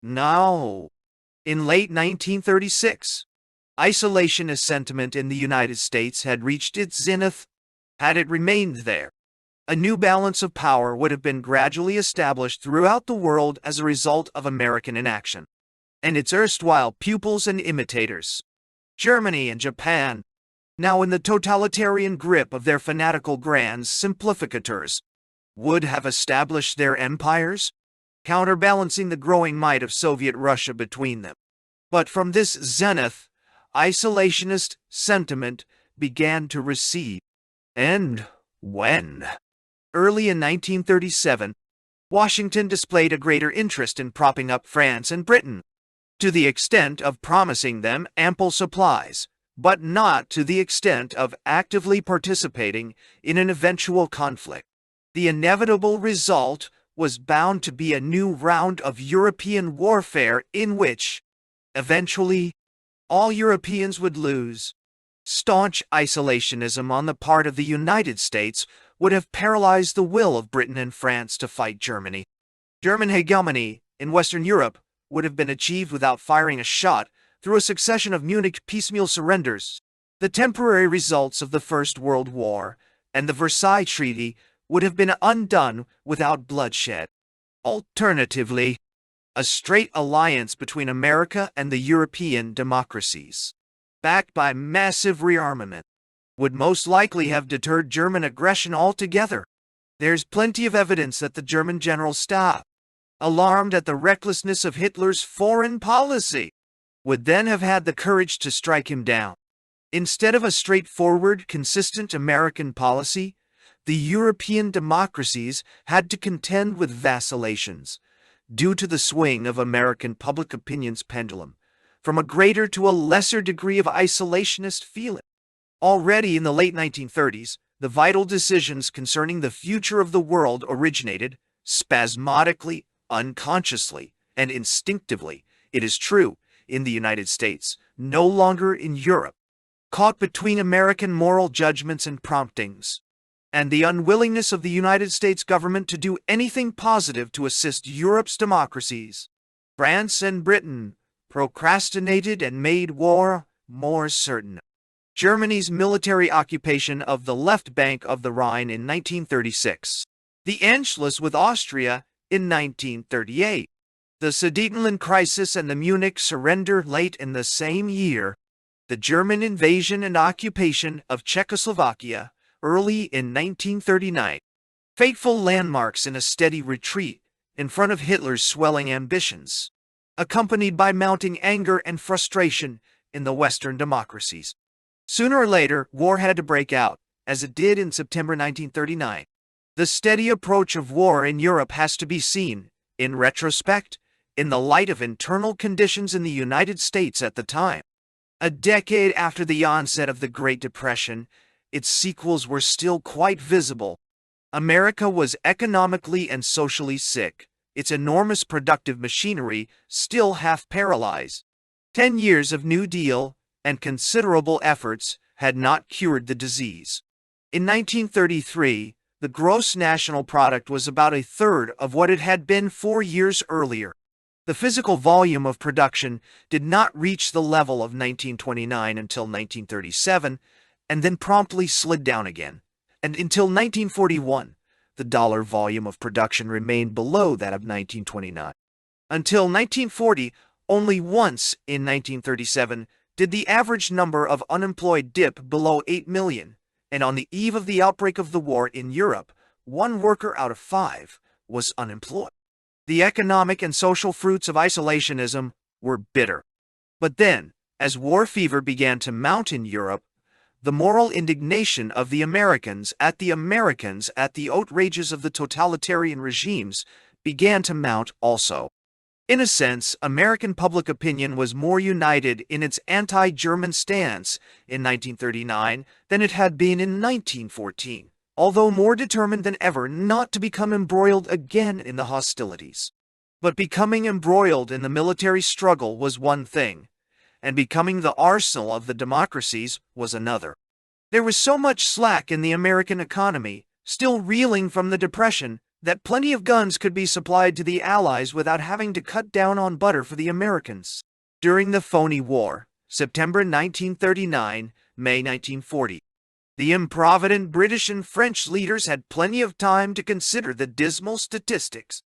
Now, in late 1936, isolationist sentiment in the United States had reached its zenith. Had it remained there, a new balance of power would have been gradually established throughout the world as a result of American inaction. And its erstwhile pupils and imitators, Germany and Japan, now in the totalitarian grip of their fanatical grand simplificators, would have established their empires, counterbalancing the growing might of Soviet Russia between them. But from this zenith, isolationist sentiment began to recede. And when, early in 1937, Washington displayed a greater interest in propping up France and Britain, to the extent of promising them ample supplies, but not to the extent of actively participating in an eventual conflict. The inevitable result was bound to be a new round of European warfare in which, eventually, all Europeans would lose. Staunch isolationism on the part of the United States would have paralyzed the will of Britain and France to fight Germany. German hegemony in Western Europe would have been achieved without firing a shot through a succession of Munich piecemeal surrenders. The temporary results of the First World War and the Versailles Treaty would have been undone without bloodshed. Alternatively, a straight alliance between America and the European democracies, backed by massive rearmament, would most likely have deterred German aggression altogether. There's plenty of evidence that the German General Staff, alarmed at the recklessness of Hitler's foreign policy, would then have had the courage to strike him down. Instead of a straightforward, consistent American policy, the European democracies had to contend with vacillations, due to the swing of American public opinion's pendulum, from a greater to a lesser degree of isolationist feeling. Already in the late 1930s, the vital decisions concerning the future of the world originated, spasmodically, unconsciously, and instinctively, it is true, in the United States, no longer in Europe, caught between American moral judgments and promptings, and the unwillingness of the United States government to do anything positive to assist Europe's democracies. France and Britain procrastinated and made war more certain. Germany's military occupation of the left bank of the Rhine in 1936. The Anschluss with Austria in 1938. The Sudetenland crisis and the Munich surrender late in the same year. The German invasion and occupation of Czechoslovakia early in 1939. Fateful landmarks in a steady retreat in front of Hitler's swelling ambitions, accompanied by mounting anger and frustration in the Western democracies. Sooner or later, war had to break out, as it did in September 1939. The steady approach of war in Europe has to be seen, in retrospect, in the light of internal conditions in the United States at the time. A decade after the onset of the Great Depression, its sequels were still quite visible. America was economically and socially sick, its enormous productive machinery still half paralyzed. 10 years of New Deal and considerable efforts had not cured the disease. In 1933, the gross national product was about a third of what it had been 4 years earlier. The physical volume of production did not reach the level of 1929 until 1937, and then promptly slid down again. And until 1941, the dollar volume of production remained below that of 1929. Until 1940, only once in 1937 did the average number of unemployed dip below 8 million, and on the eve of the outbreak of the war in Europe, 1 worker out of 5 was unemployed. The economic and social fruits of isolationism were bitter. But then, as war fever began to mount in Europe, the moral indignation of the Americans at the outrages of the totalitarian regimes began to mount also. In a sense, American public opinion was more united in its anti-German stance in 1939 than it had been in 1914. Although more determined than ever not to become embroiled again in the hostilities. But becoming embroiled in the military struggle was one thing, and becoming the arsenal of the democracies was another. There was so much slack in the American economy, still reeling from the Depression, that plenty of guns could be supplied to the Allies without having to cut down on butter for the Americans. During the Phony War, September 1939, May 1940, the improvident British and French leaders had plenty of time to consider the dismal statistics.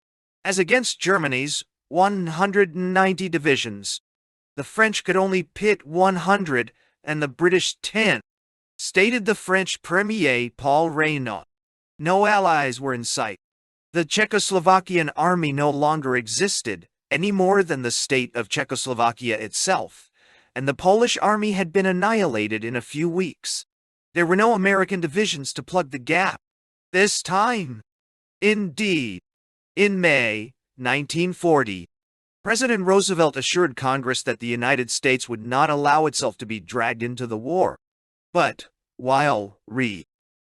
As against Germany's 190 divisions, the French could only pit 100 and the British 10, stated the French Premier Paul Reynaud. No allies were in sight. The Czechoslovakian army no longer existed, any more than the state of Czechoslovakia itself, and the Polish army had been annihilated in a few weeks. There were no American divisions to plug the gap. This time, indeed, in May 1940, President Roosevelt assured Congress that the United States would not allow itself to be dragged into the war. But, while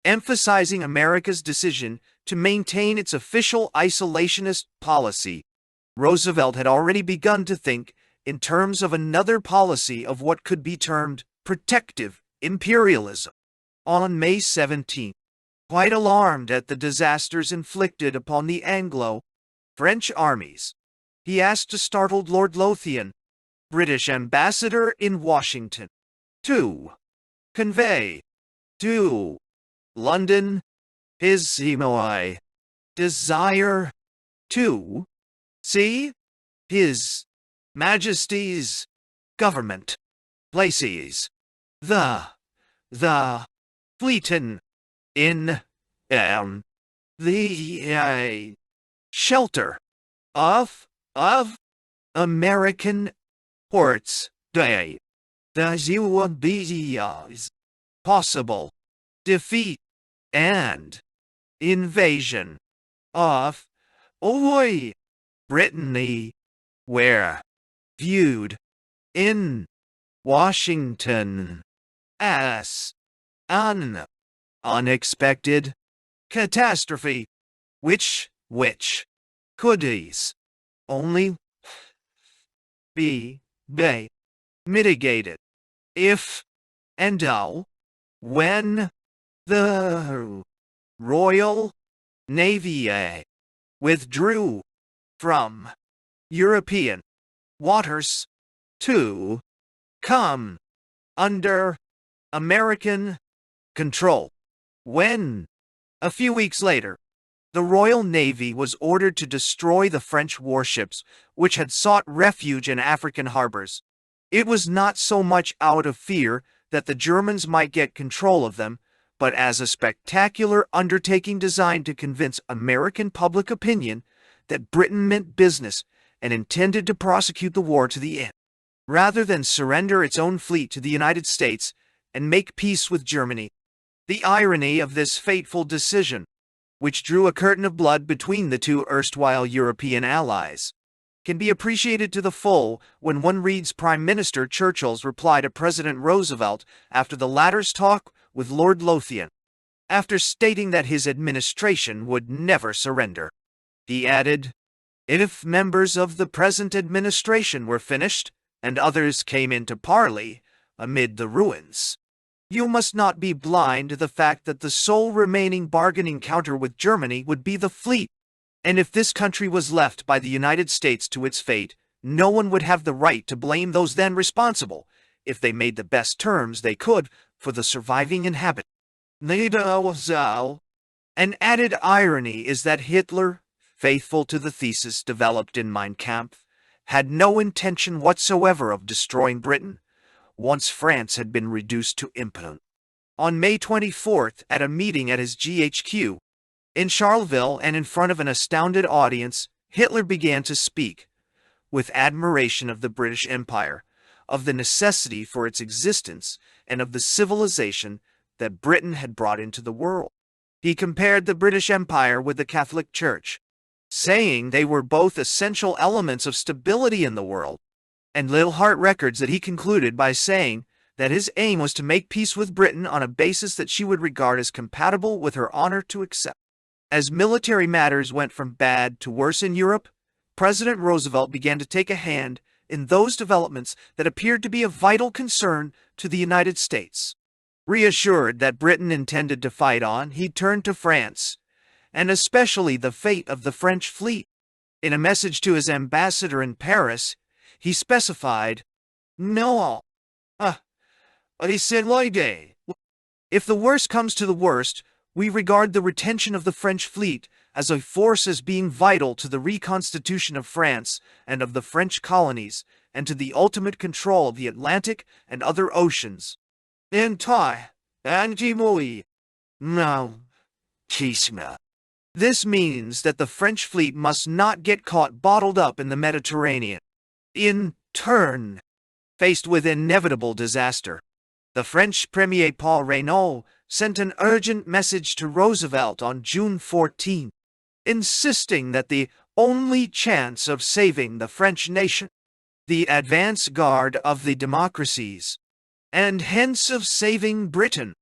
emphasizing America's decision to maintain its official isolationist policy, Roosevelt had already begun to think in terms of another policy of what could be termed protective imperialism. On May 17, quite alarmed at the disasters inflicted upon the Anglo-French armies, he asked a startled Lord Lothian, British ambassador in Washington, to convey to London his desire to see His Majesty's government places the fleetin in the shelter of American ports day. The would be possible defeat and invasion of Brittany were viewed in Washington as an unexpected catastrophe, which could only be mitigated if and when the Royal Navy withdrew from European waters to come under American control. When, a few weeks later, the Royal Navy was ordered to destroy the French warships which had sought refuge in African harbors, it was not so much out of fear that the Germans might get control of them, but as a spectacular undertaking designed to convince American public opinion that Britain meant business and intended to prosecute the war to the end, rather than surrender its own fleet to the United States and make peace with Germany. The irony of this fateful decision which drew a curtain of blood between the two erstwhile European allies, can be appreciated to the full when one reads Prime Minister Churchill's reply to President Roosevelt after the latter's talk with Lord Lothian. After stating that his administration would never surrender, he added, "If members of the present administration were finished, and others came into parley amid the ruins, you must not be blind to the fact that the sole remaining bargaining counter with Germany would be the fleet. And if this country was left by the United States to its fate, no one would have the right to blame those then responsible, if they made the best terms they could for the surviving inhabitants." An added irony is that Hitler, faithful to the thesis developed in Mein Kampf, had no intention whatsoever of destroying Britain, once France had been reduced to impotence. On May 24th, at a meeting at his GHQ in Charleville and in front of an astounded audience, Hitler began to speak, with admiration of the British Empire, of the necessity for its existence, and of the civilization that Britain had brought into the world. He compared the British Empire with the Catholic Church, saying they were both essential elements of stability in the world, and Little Heart records that he concluded by saying that his aim was to make peace with Britain on a basis that she would regard as compatible with her honor to accept. As military matters went from bad to worse in Europe, President Roosevelt began to take a hand in those developments that appeared to be of vital concern to the United States. Reassured that Britain intended to fight on, he turned to France, and especially the fate of the French fleet. In a message to his ambassador in Paris, he specified, "No, he said, if the worst comes to the worst, we regard the retention of the French fleet as a force as being vital to the reconstitution of France and of the French colonies, and to the ultimate control of the Atlantic and other oceans." This means that the French fleet must not get caught bottled up in the Mediterranean. In turn, faced with inevitable disaster, the French Premier Paul Reynaud sent an urgent message to Roosevelt on June 14, insisting that the only chance of saving the French nation, the advance guard of the democracies, and hence of saving Britain,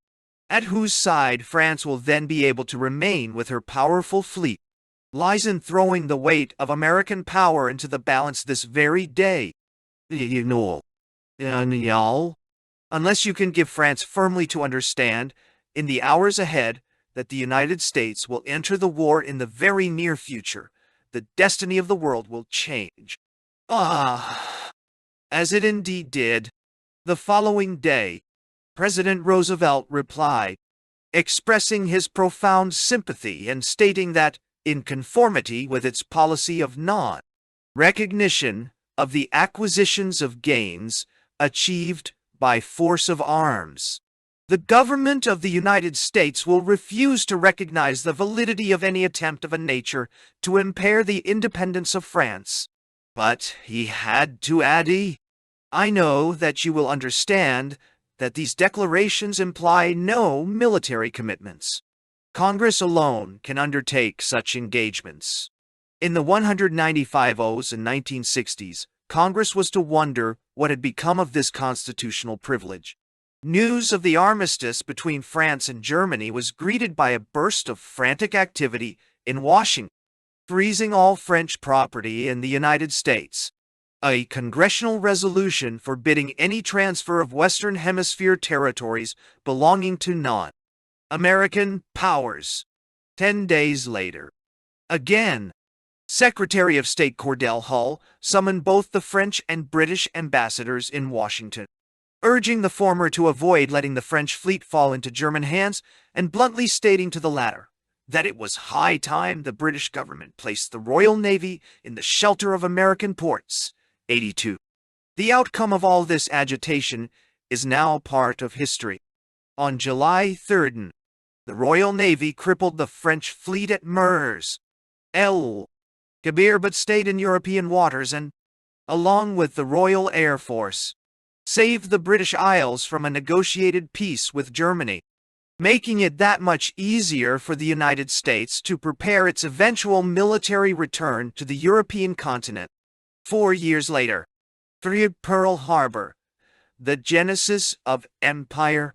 at whose side France will then be able to remain with her powerful fleet, lies in throwing the weight of American power into the balance this very day. Unless you can give France firmly to understand, in the hours ahead, that the United States will enter the war in the very near future, the destiny of the world will change. As it indeed did. The following day, President Roosevelt replied, expressing his profound sympathy and stating that, in conformity with its policy of non-recognition of the acquisitions of gains achieved by force of arms, the government of the United States will refuse to recognize the validity of any attempt of a nature to impair the independence of France. But he had to add, "I know that you will understand that these declarations imply no military commitments. Congress alone can undertake such engagements." In the 195 O's and 1960s, Congress was to wonder what had become of this constitutional privilege. News of the armistice between France and Germany was greeted by a burst of frantic activity in Washington, freezing all French property in the United States. A congressional resolution forbidding any transfer of Western Hemisphere territories belonging to non-American powers. 10 days later, again, Secretary of State Cordell Hull summoned both the French and British ambassadors in Washington, urging the former to avoid letting the French fleet fall into German hands and bluntly stating to the latter that it was high time the British government placed the Royal Navy in the shelter of American ports. 82. The outcome of all this agitation is now part of history. On July 3rd, the Royal Navy crippled the French fleet at Mers El Kabir but stayed in European waters and, along with the Royal Air Force, saved the British Isles from a negotiated peace with Germany. making it that much easier for the United States to prepare its eventual military return to the European continent. 4 years later, through Pearl Harbor, the genesis of Empire.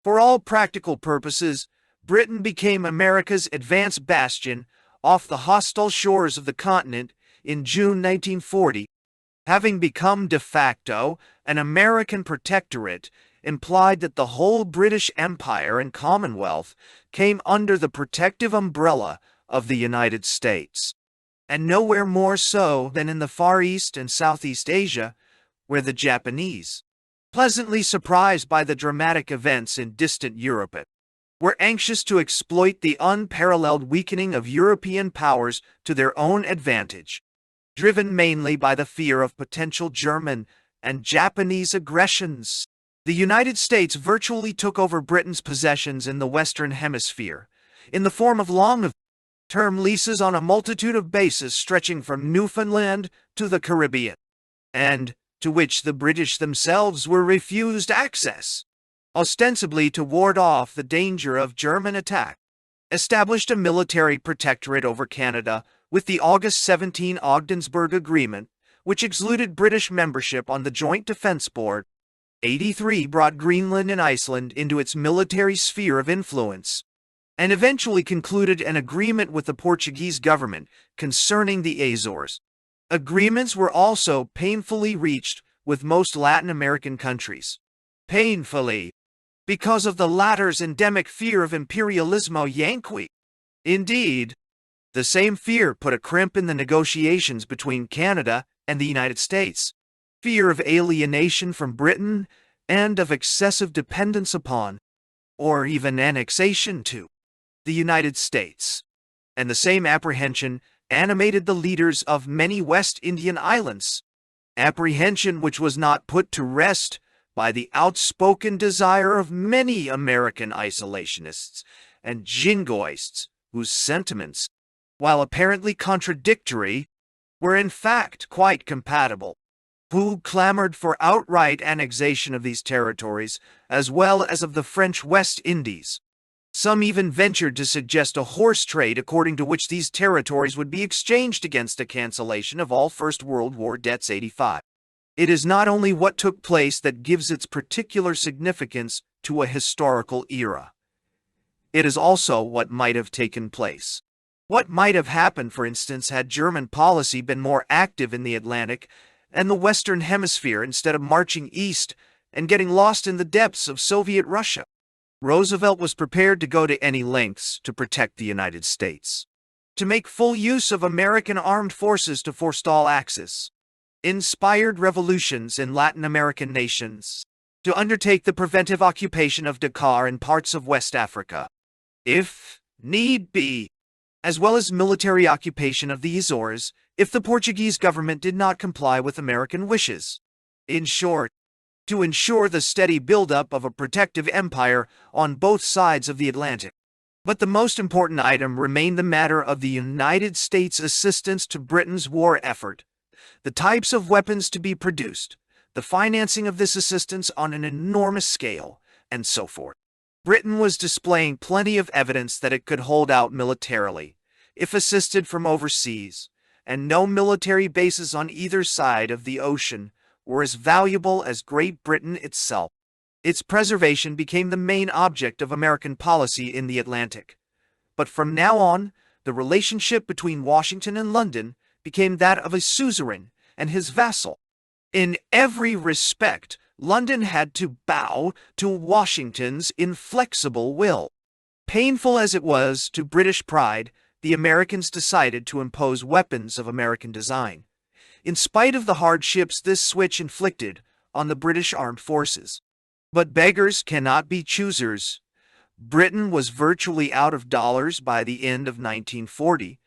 For all practical purposes, Britain became America's advance bastion off the hostile shores of the continent in June 1940. Having become de facto an American protectorate implied that the whole British Empire and Commonwealth came under the protective umbrella of the United States, and nowhere more so than in the Far East and Southeast Asia, where the Japanese, pleasantly surprised by the dramatic events in distant Europe, were anxious to exploit the unparalleled weakening of European powers to their own advantage, driven mainly by the fear of potential German and Japanese aggressions. The United States virtually took over Britain's possessions in the Western Hemisphere, in the form of long-term leases on a multitude of bases stretching from Newfoundland to the Caribbean, and to which the British themselves were refused access, ostensibly to ward off the danger of German attack. Established a military protectorate over Canada with the August 17 Ogdensburg Agreement, which excluded British membership on the Joint Defence Board. 83 brought Greenland and Iceland into its military sphere of influence, and eventually concluded an agreement with the Portuguese government concerning the Azores. Agreements were also painfully reached with most Latin American countries. Painfully, because of the latter's endemic fear of imperialismo Yankee. Indeed, the same fear put a crimp in the negotiations between Canada and the United States. Fear of alienation from Britain and of excessive dependence upon, or even annexation to, the United States. And the same apprehension animated the leaders of many West Indian islands, apprehension which was not put to rest by the outspoken desire of many American isolationists and jingoists whose sentiments, while apparently contradictory, were in fact quite compatible, who clamored for outright annexation of these territories as well as of the French West Indies. Some even ventured to suggest a horse trade according to which these territories would be exchanged against a cancellation of all First World War debts. 85. It is not only what took place that gives its particular significance to a historical era. It is also what might have taken place. What might have happened, for instance, had German policy been more active in the Atlantic and the Western Hemisphere instead of marching east and getting lost in the depths of Soviet Russia. Roosevelt was prepared to go to any lengths to protect the United States, to make full use of American armed forces to forestall Axis, inspired revolutions in Latin American nations, to undertake the preventive occupation of Dakar and parts of West Africa, if need be, as well as military occupation of the Azores, if the Portuguese government did not comply with American wishes. In short, to ensure the steady buildup of a protective empire on both sides of the Atlantic. But the most important item remained the matter of the United States' assistance to Britain's war effort, the types of weapons to be produced, the financing of this assistance on an enormous scale, and so forth. Britain was displaying plenty of evidence that it could hold out militarily, if assisted from overseas, and no military bases on either side of the ocean were as valuable as Great Britain itself. Its preservation became the main object of American policy in the Atlantic. But from now on, the relationship between Washington and London became that of a suzerain and his vassal. In every respect, London had to bow to Washington's inflexible will. Painful as it was to British pride, the Americans decided to impose weapons of American design, in spite of the hardships this switch inflicted on the British armed forces. But beggars cannot be choosers. Britain was virtually out of dollars by the end of 1940,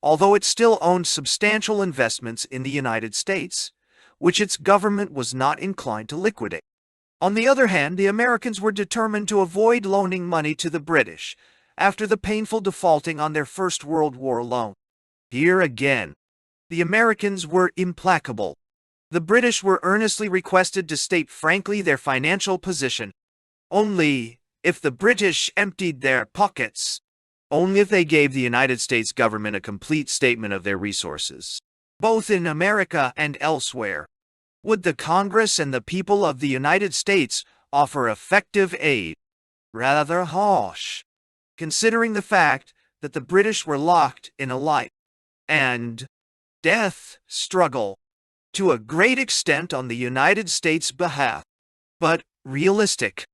although it still owned substantial investments in the United States, which its government was not inclined to liquidate. On the other hand, the Americans were determined to avoid loaning money to the British after the painful defaulting on their First World War loan. Here again, the Americans were implacable. The British were earnestly requested to state frankly their financial position. Only, if the British emptied their pockets, only if they gave the United States government a complete statement of their resources, both in America and elsewhere, would the Congress and the people of the United States offer effective aid. Rather harsh, considering the fact that the British were locked in a life and death struggle to a great extent on the United States' behalf. But realistic.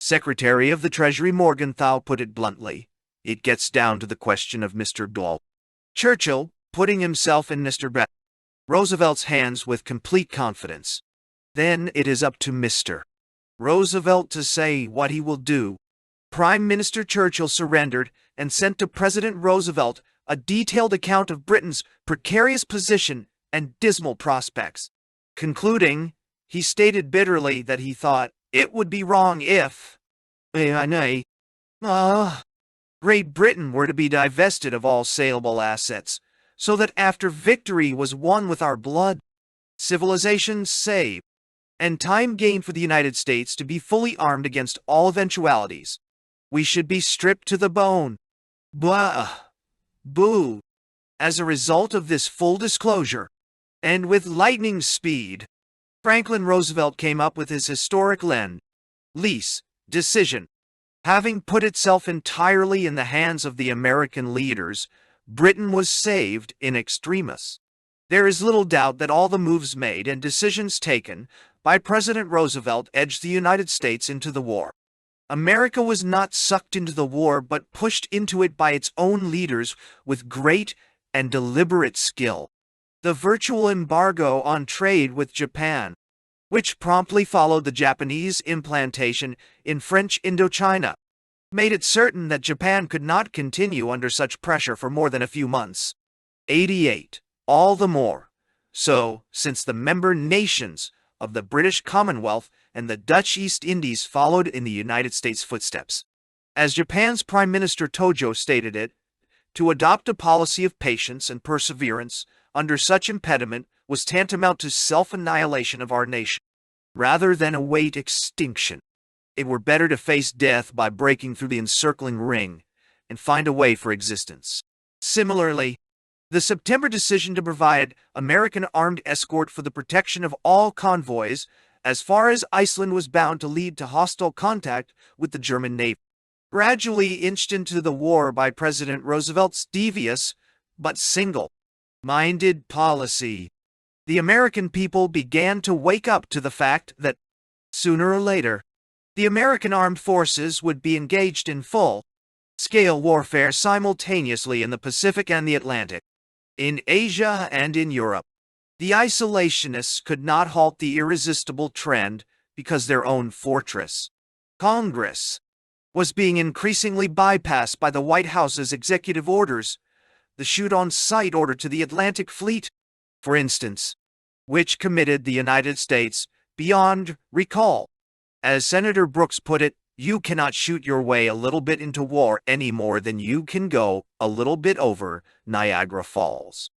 Secretary of the Treasury Morgenthau put it bluntly. It gets down to the question of Mr. Dole. Churchill, putting himself in Mr. Roosevelt's hands with complete confidence. Then it is up to Mr. Roosevelt to say what he will do. Prime Minister Churchill surrendered and sent to President Roosevelt a detailed account of Britain's precarious position and dismal prospects. Concluding, he stated bitterly that he thought it would be wrong if Great Britain were to be divested of all saleable assets, so that after victory was won with our blood, civilization saved, and time gained for the United States to be fully armed against all eventualities, we should be stripped to the bone. Boo. As a result of this full disclosure, and with lightning speed, Franklin Roosevelt came up with his historic Lend-Lease decision. Having put itself entirely in the hands of the American leaders, Britain was saved in extremis. There is little doubt that all the moves made and decisions taken by President Roosevelt edged the United States into the war. America was not sucked into the war but pushed into it by its own leaders with great and deliberate skill. The virtual embargo on trade with Japan, which promptly followed the Japanese implantation in French Indochina, made it certain that Japan could not continue under such pressure for more than a few months. 88. All the more so, since the member nations of the British Commonwealth and the Dutch East Indies followed in the United States' footsteps. As Japan's Prime Minister Tojo stated it, to adopt a policy of patience and perseverance under such impediment was tantamount to self-annihilation of our nation. Rather than await extinction, it were better to face death by breaking through the encircling ring and find a way for existence. Similarly, the September decision to provide American armed escort for the protection of all convoys as far as Iceland was bound to lead to hostile contact with the German Navy, gradually inched into the war by President Roosevelt's devious but single-minded policy. The American people began to wake up to the fact that, sooner or later, the American armed forces would be engaged in full-scale warfare simultaneously in the Pacific and the Atlantic, in Asia and in Europe. The isolationists could not halt the irresistible trend because their own fortress, Congress, was being increasingly bypassed by the White House's executive orders, the shoot-on-sight order to the Atlantic Fleet, for instance, which committed the United States beyond recall. As Senator Brooks put it, you cannot shoot your way a little bit into war any more than you can go a little bit over Niagara Falls.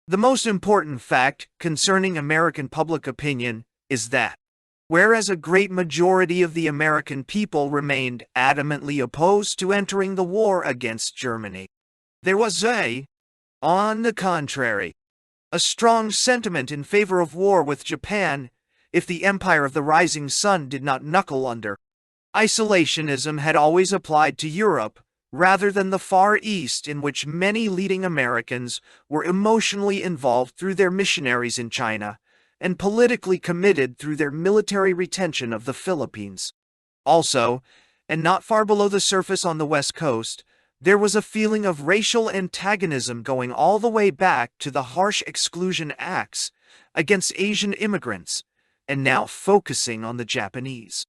The most important fact concerning American public opinion is that, whereas a great majority of the American people remained adamantly opposed to entering the war against Germany, there was on the contrary, a strong sentiment in favor of war with Japan if the Empire of the Rising Sun did not knuckle under. Isolationism had always applied to Europe rather than the Far East, in which many leading Americans were emotionally involved through their missionaries in China and politically committed through their military retention of the Philippines. Also, and not far below the surface on the West Coast, there was a feeling of racial antagonism going all the way back to the harsh exclusion acts against Asian immigrants, and now focusing on the Japanese.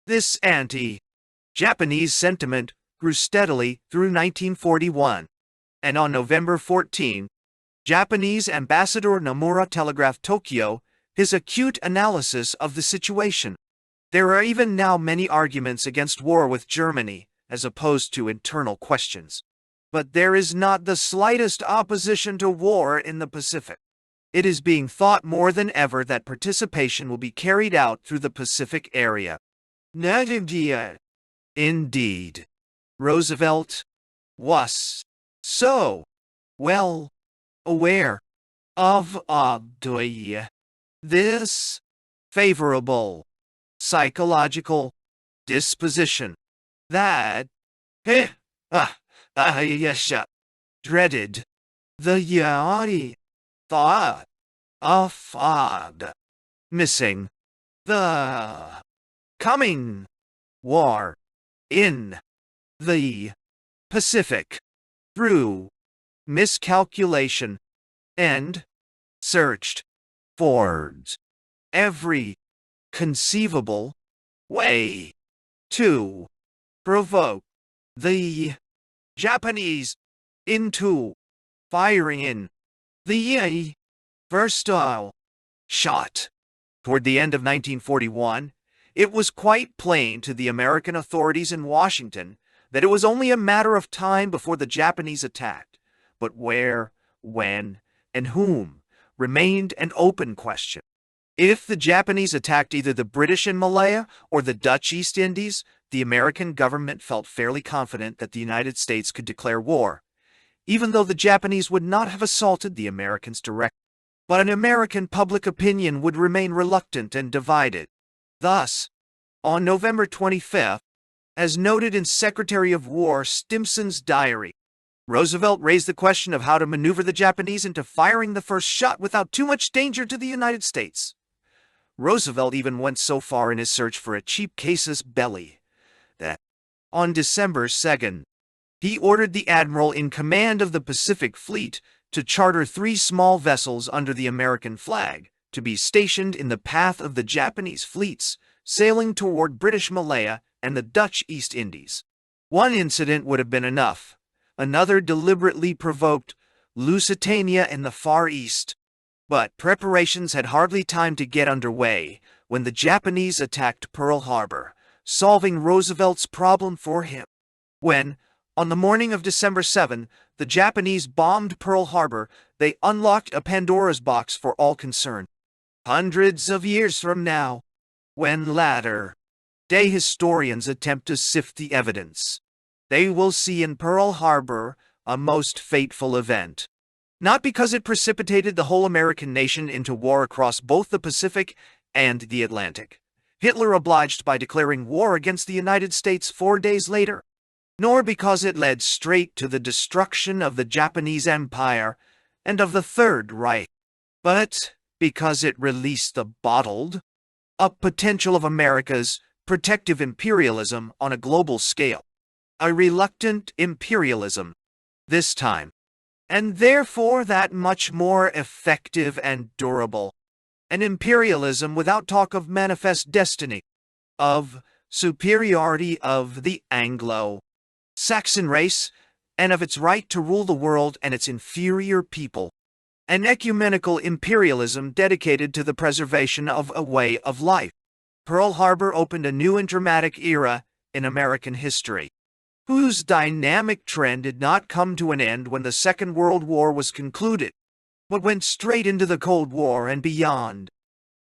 This anti-Japanese sentiment grew steadily through 1941, and on November 14, Japanese Ambassador Nomura telegraphed Tokyo his acute analysis of the situation. There are even now many arguments against war with Germany, as opposed to internal questions. But there is not the slightest opposition to war in the Pacific. It is being thought more than ever that participation will be carried out through the Pacific area. Indeed, Roosevelt was so well aware of this favorable psychological disposition that he yes, dreaded the thought of missing the coming war in the Pacific through miscalculation and searched for every conceivable way to provoke the Japanese into firing in the first shot. Toward the end of 1941, it was quite plain to the American authorities in Washington that it was only a matter of time before the Japanese attacked, but where, when, and whom remained an open question. If the Japanese attacked either the British in Malaya or the Dutch East Indies, the American government felt fairly confident that the United States could declare war, even though the Japanese would not have assaulted the Americans directly. But an American public opinion would remain reluctant and divided. Thus, on November 25th, as noted in Secretary of War Stimson's diary, Roosevelt raised the question of how to maneuver the Japanese into firing the first shot without too much danger to the United States. Roosevelt even went so far in his search for a cheap casus belli that, on December 2nd, he ordered the admiral in command of the Pacific Fleet to charter 3 small vessels under the American flag to be stationed in the path of the Japanese fleets sailing toward British Malaya and the Dutch East Indies. One incident would have been enough. Another deliberately provoked Lusitania in the Far East. But preparations had hardly time to get underway when the Japanese attacked Pearl Harbor, solving Roosevelt's problem for him. When, on the morning of December 7, the Japanese bombed Pearl Harbor, they unlocked a Pandora's box for all concerned. Hundreds of years from now, when latter-day historians attempt to sift the evidence, they will see in Pearl Harbor a most fateful event. Not because it precipitated the whole American nation into war across both the Pacific and the Atlantic, Hitler obliged by declaring war against the United States 4 days later, nor because it led straight to the destruction of the Japanese Empire and of the Third Reich, but because it released the bottled-up potential of America's protective imperialism on a global scale. A reluctant imperialism, this time, and therefore that much more effective and durable. An imperialism without talk of manifest destiny, of superiority of the Anglo-Saxon race, and of its right to rule the world and its inferior people. An ecumenical imperialism dedicated to the preservation of a way of life. Pearl Harbor opened a new and dramatic era in American history, whose dynamic trend did not come to an end when the Second World War was concluded, but went straight into the Cold War and beyond,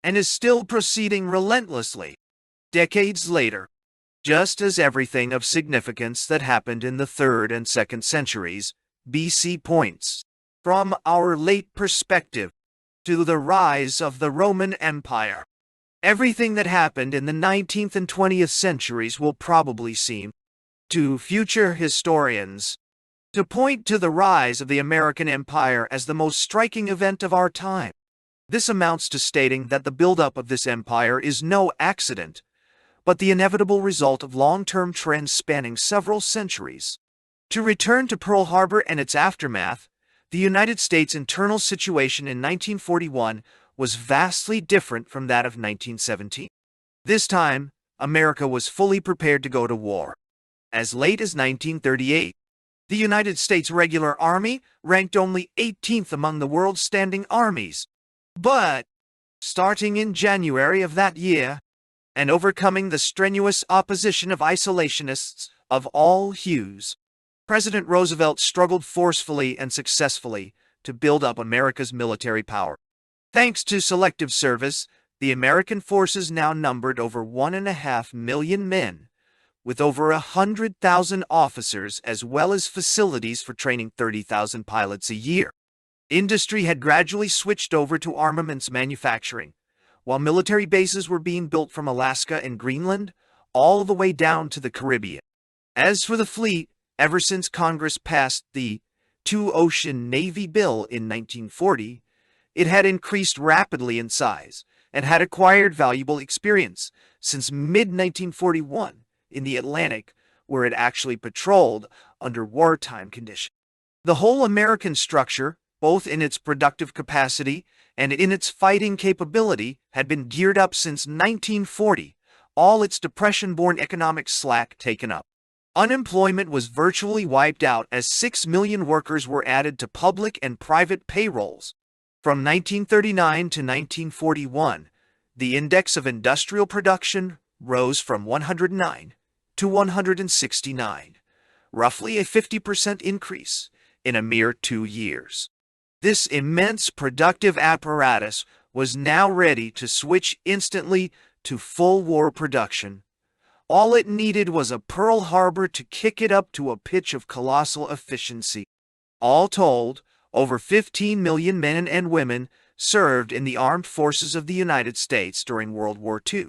and is still proceeding relentlessly, decades later, just as everything of significance that happened in the 3rd and 2nd centuries BC points, from our late perspective, to the rise of the Roman Empire. Everything that happened in the 19th and 20th centuries will probably seem, to future historians, to point to the rise of the American Empire as the most striking event of our time. This amounts to stating that the buildup of this empire is no accident, but the inevitable result of long-term trends spanning several centuries. To return to Pearl Harbor and its aftermath, the United States' internal situation in 1941 was vastly different from that of 1917. This time, America was fully prepared to go to war. As late as 1938, the United States Regular Army ranked only 18th among the world's standing armies. But, starting in January of that year, and overcoming the strenuous opposition of isolationists of all hues, President Roosevelt struggled forcefully and successfully to build up America's military power. Thanks to selective service, the American forces now numbered over 1.5 million men, with over 100,000 officers as well as facilities for training 30,000 pilots a year. Industry had gradually switched over to armaments manufacturing, while military bases were being built from Alaska and Greenland all the way down to the Caribbean. As for the fleet, ever since Congress passed the Two-Ocean Navy Bill in 1940, it had increased rapidly in size and had acquired valuable experience since mid-1941 in the Atlantic, where it actually patrolled under wartime conditions. The whole American structure, both in its productive capacity and in its fighting capability, had been geared up since 1940, all its depression-born economic slack taken up. Unemployment was virtually wiped out as 6 million workers were added to public and private payrolls. From 1939 to 1941, the index of industrial production rose from 109 to 169, roughly a 50% increase in a mere 2 years. This immense productive apparatus was now ready to switch instantly to full war production. All it needed was a Pearl Harbor to kick it up to a pitch of colossal efficiency. All told, over 15 million men and women served in the armed forces of the United States during World War II.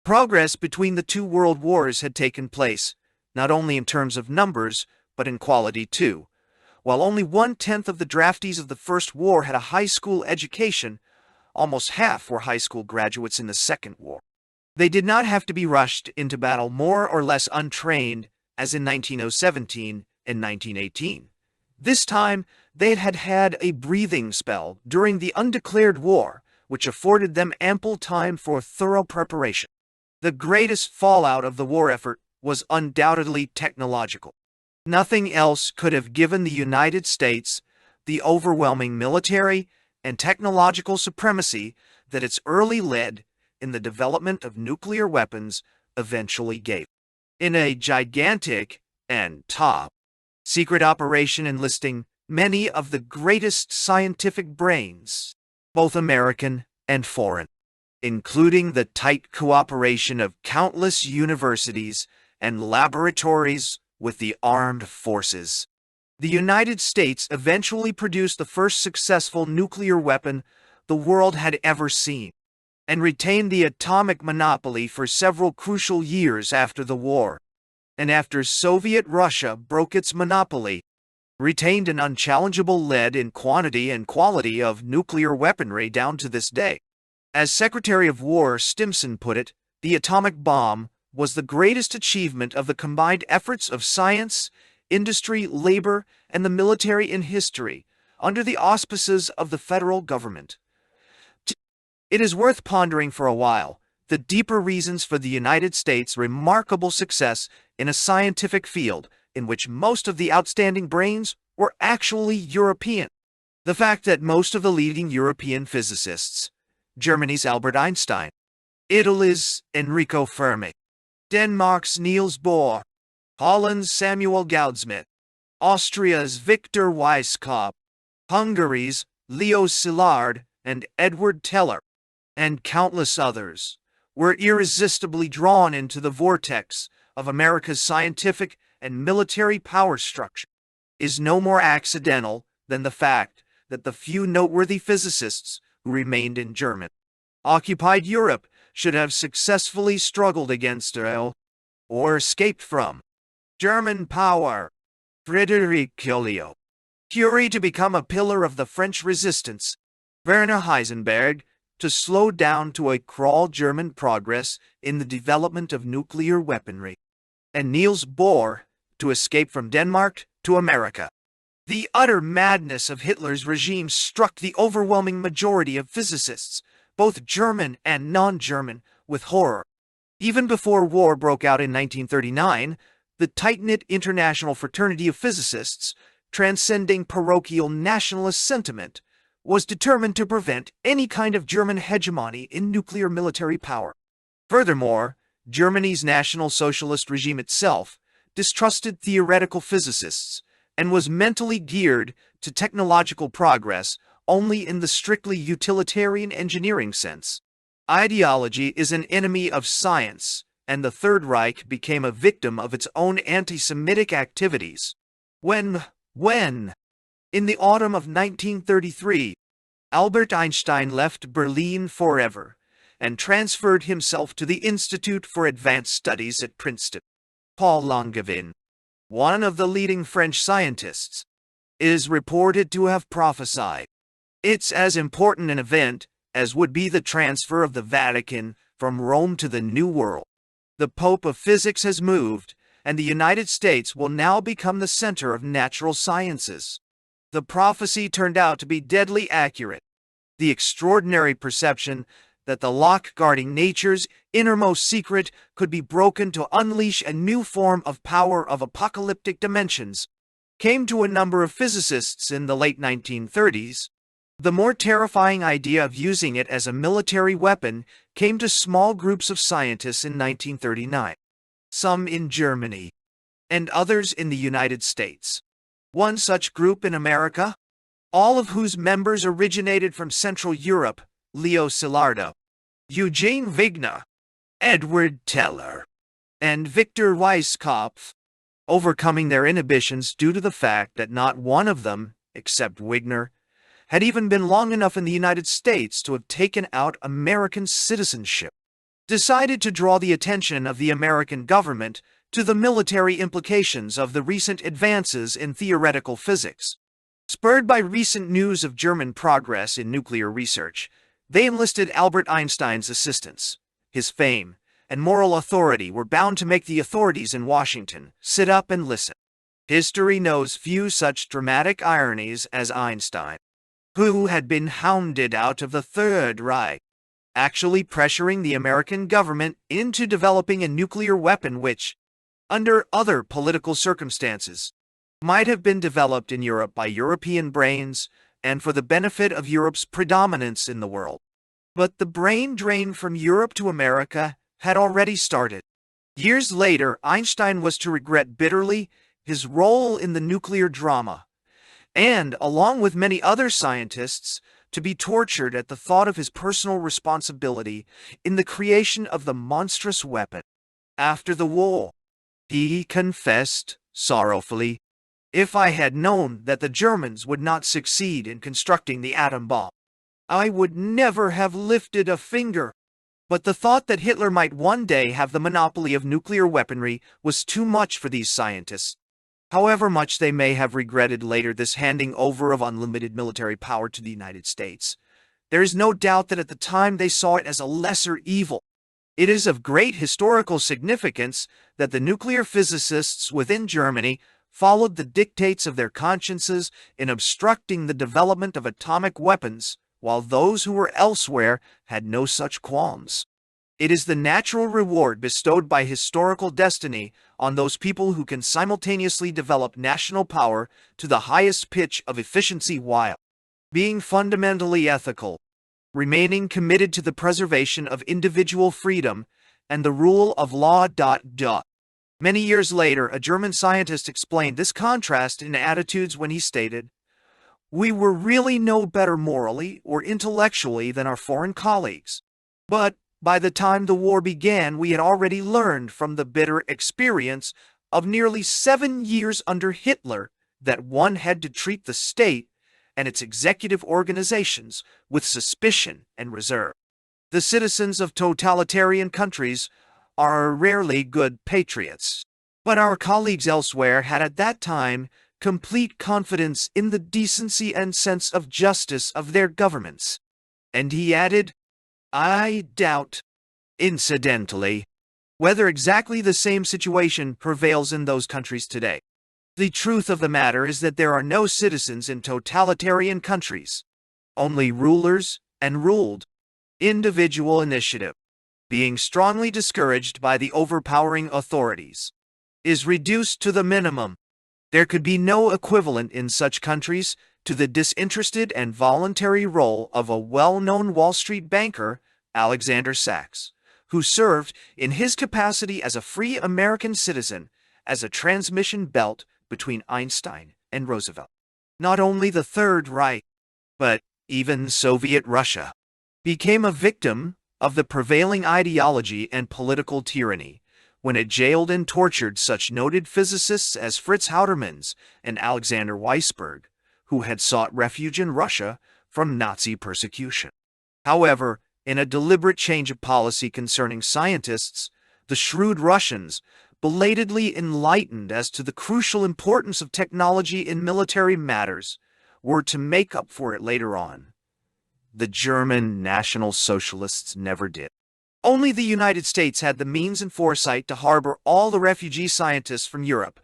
Progress between the two world wars had taken place, not only in terms of numbers, but in quality too. While only 1/10 of the draftees of the First War had a high school education, almost half were high school graduates in the Second War. They did not have to be rushed into battle more or less untrained, as in 1917 and 1918. This time, they had had a breathing spell during the undeclared war, which afforded them ample time for thorough preparation. The greatest fallout of the war effort was undoubtedly technological. Nothing else could have given the United States the overwhelming military and technological supremacy that its early lead in the development of nuclear weapons eventually gave. In a gigantic and top-secret operation enlisting many of the greatest scientific brains, both American and foreign, including the tight cooperation of countless universities and laboratories with the armed forces, the United States eventually produced the first successful nuclear weapon the world had ever seen, and retained the atomic monopoly for several crucial years after the war. And after Soviet Russia broke its monopoly, retained an unchallengeable lead in quantity and quality of nuclear weaponry down to this day. As Secretary of War Stimson put it, the atomic bomb was the greatest achievement of the combined efforts of science, industry, labor, and the military in history, under the auspices of the federal government. It is worth pondering for a while the deeper reasons for the United States' remarkable success in a scientific field in which most of the outstanding brains were actually European. The fact that most of the leading European physicists, Germany's Albert Einstein, Italy's Enrico Fermi, Denmark's Niels Bohr, Holland's Samuel Goudsmit, Austria's Victor Weisskopf, Hungary's Leo Szilard and Edward Teller, and countless others, were irresistibly drawn into the vortex of America's scientific and military power structure, is no more accidental than the fact that the few noteworthy physicists who remained in German occupied Europe should have successfully struggled against or escaped from German power. Friedrich Curie to become a pillar of the French resistance, Werner Heisenberg to slow down to a crawl German progress in the development of nuclear weaponry, and Niels Bohr to escape from Denmark to America. The utter madness of Hitler's regime struck the overwhelming majority of physicists, both German and non-German, with horror. Even before war broke out in 1939, the tight-knit international fraternity of physicists, transcending parochial nationalist sentiment, was determined to prevent any kind of German hegemony in nuclear military power. Furthermore, Germany's National Socialist regime itself distrusted theoretical physicists and was mentally geared to technological progress only in the strictly utilitarian engineering sense. Ideology is an enemy of science and the Third Reich became a victim of its own anti-Semitic activities. When, in the autumn of 1933, Albert Einstein left Berlin forever and transferred himself to the Institute for Advanced Studies at Princeton. Paul Langevin, one of the leading French scientists, is reported to have prophesied, "It's as important an event as would be the transfer of the Vatican from Rome to the New World. The Pope of Physics has moved, and the United States will now become the center of natural sciences." The prophecy turned out to be deadly accurate. The extraordinary perception that the lock guarding nature's innermost secret could be broken to unleash a new form of power of apocalyptic dimensions came to a number of physicists in the late 1930s. The more terrifying idea of using it as a military weapon came to small groups of scientists in 1939, some in Germany, and others in the United States. One such group in America, all of whose members originated from Central Europe, Leo Szilárd, Eugene Wigner, Edward Teller, and Victor Weisskopf, overcoming their inhibitions due to the fact that not one of them, except Wigner, had even been long enough in the United States to have taken out American citizenship, decided to draw the attention of the American government to the military implications of the recent advances in theoretical physics. Spurred by recent news of German progress in nuclear research, they enlisted Albert Einstein's assistance. His fame and moral authority were bound to make the authorities in Washington sit up and listen. History knows few such dramatic ironies as Einstein, who had been hounded out of the Third Reich, actually pressuring the American government into developing a nuclear weapon which, under other political circumstances, might have been developed in Europe by European brains and for the benefit of Europe's predominance in the world. But the brain drain from Europe to America had already started. Years later, Einstein was to regret bitterly his role in the nuclear drama, and, along with many other scientists, to be tortured at the thought of his personal responsibility in the creation of the monstrous weapon. After the war, he confessed sorrowfully, "If I had known that the Germans would not succeed in constructing the atom bomb, I would never have lifted a finger." But the thought that Hitler might one day have the monopoly of nuclear weaponry was too much for these scientists. However much they may have regretted later this handing over of unlimited military power to the United States, there is no doubt that at the time they saw it as a lesser evil. It is of great historical significance that the nuclear physicists within Germany followed the dictates of their consciences in obstructing the development of atomic weapons, while those who were elsewhere had no such qualms. It is the natural reward bestowed by historical destiny on those people who can simultaneously develop national power to the highest pitch of efficiency while being fundamentally ethical, remaining committed to the preservation of individual freedom and the rule of law. Many years later, a German scientist explained this contrast in attitudes when he stated, "We were really no better morally or intellectually than our foreign colleagues. But by the time the war began, we had already learned from the bitter experience of nearly 7 years under Hitler that one had to treat the state and its executive organizations with suspicion and reserve. The citizens of totalitarian countries are rarely good patriots. But our colleagues elsewhere had at that time complete confidence in the decency and sense of justice of their governments." And he added, "I doubt, incidentally, whether exactly the same situation prevails in those countries today. The truth of the matter is that there are no citizens in totalitarian countries, only rulers and ruled. Individual initiative, being strongly discouraged by the overpowering authorities, is reduced to the minimum. There could be no equivalent in such countries to the disinterested and voluntary role of a well-known Wall Street banker, Alexander Sachs, who served in his capacity as a free American citizen as a transmission belt between Einstein and Roosevelt. Not only the Third Reich, but even Soviet Russia, became a victim of the prevailing ideology and political tyranny when it jailed and tortured such noted physicists as Fritz Houtermans and Alexander Weisberg, who had sought refuge in Russia from Nazi persecution. However, in a deliberate change of policy concerning scientists, the shrewd Russians, belatedly enlightened as to the crucial importance of technology in military matters, were to make up for it later on. The German National Socialists never did. Only the United States had the means and foresight to harbor all the refugee scientists from Europe,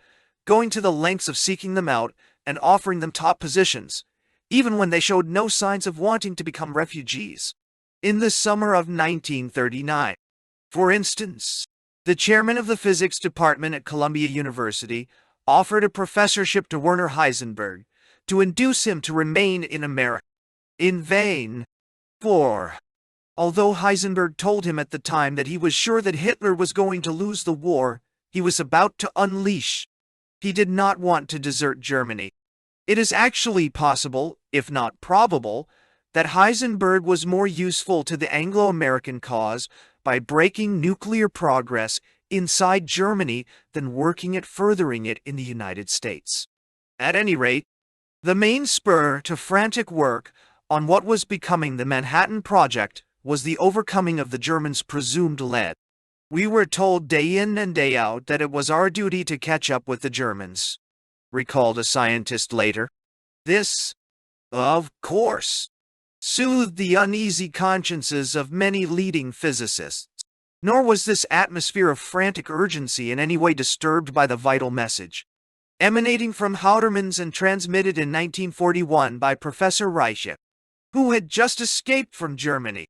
going to the lengths of seeking them out and offering them top positions, even when they showed no signs of wanting to become refugees. In the summer of 1939, for instance, the chairman of the physics department at Columbia University offered a professorship to Werner Heisenberg to induce him to remain in America. In vain, for although Heisenberg told him at the time that he was sure that Hitler was going to lose the war he was about to unleash, he did not want to desert Germany. It is actually possible, if not probable, that Heisenberg was more useful to the Anglo-American cause by breaking nuclear progress inside Germany than working at furthering it in the United States. At any rate, the main spur to frantic work on what was becoming the Manhattan Project was the overcoming of the Germans' presumed lead. We were told day in and day out that it was our duty to catch up with the Germans, recalled a scientist later. This, of course, soothed the uneasy consciences of many leading physicists. Nor was this atmosphere of frantic urgency in any way disturbed by the vital message, emanating from Houtermans and transmitted in 1941 by Professor Reiche, who had just escaped from Germany,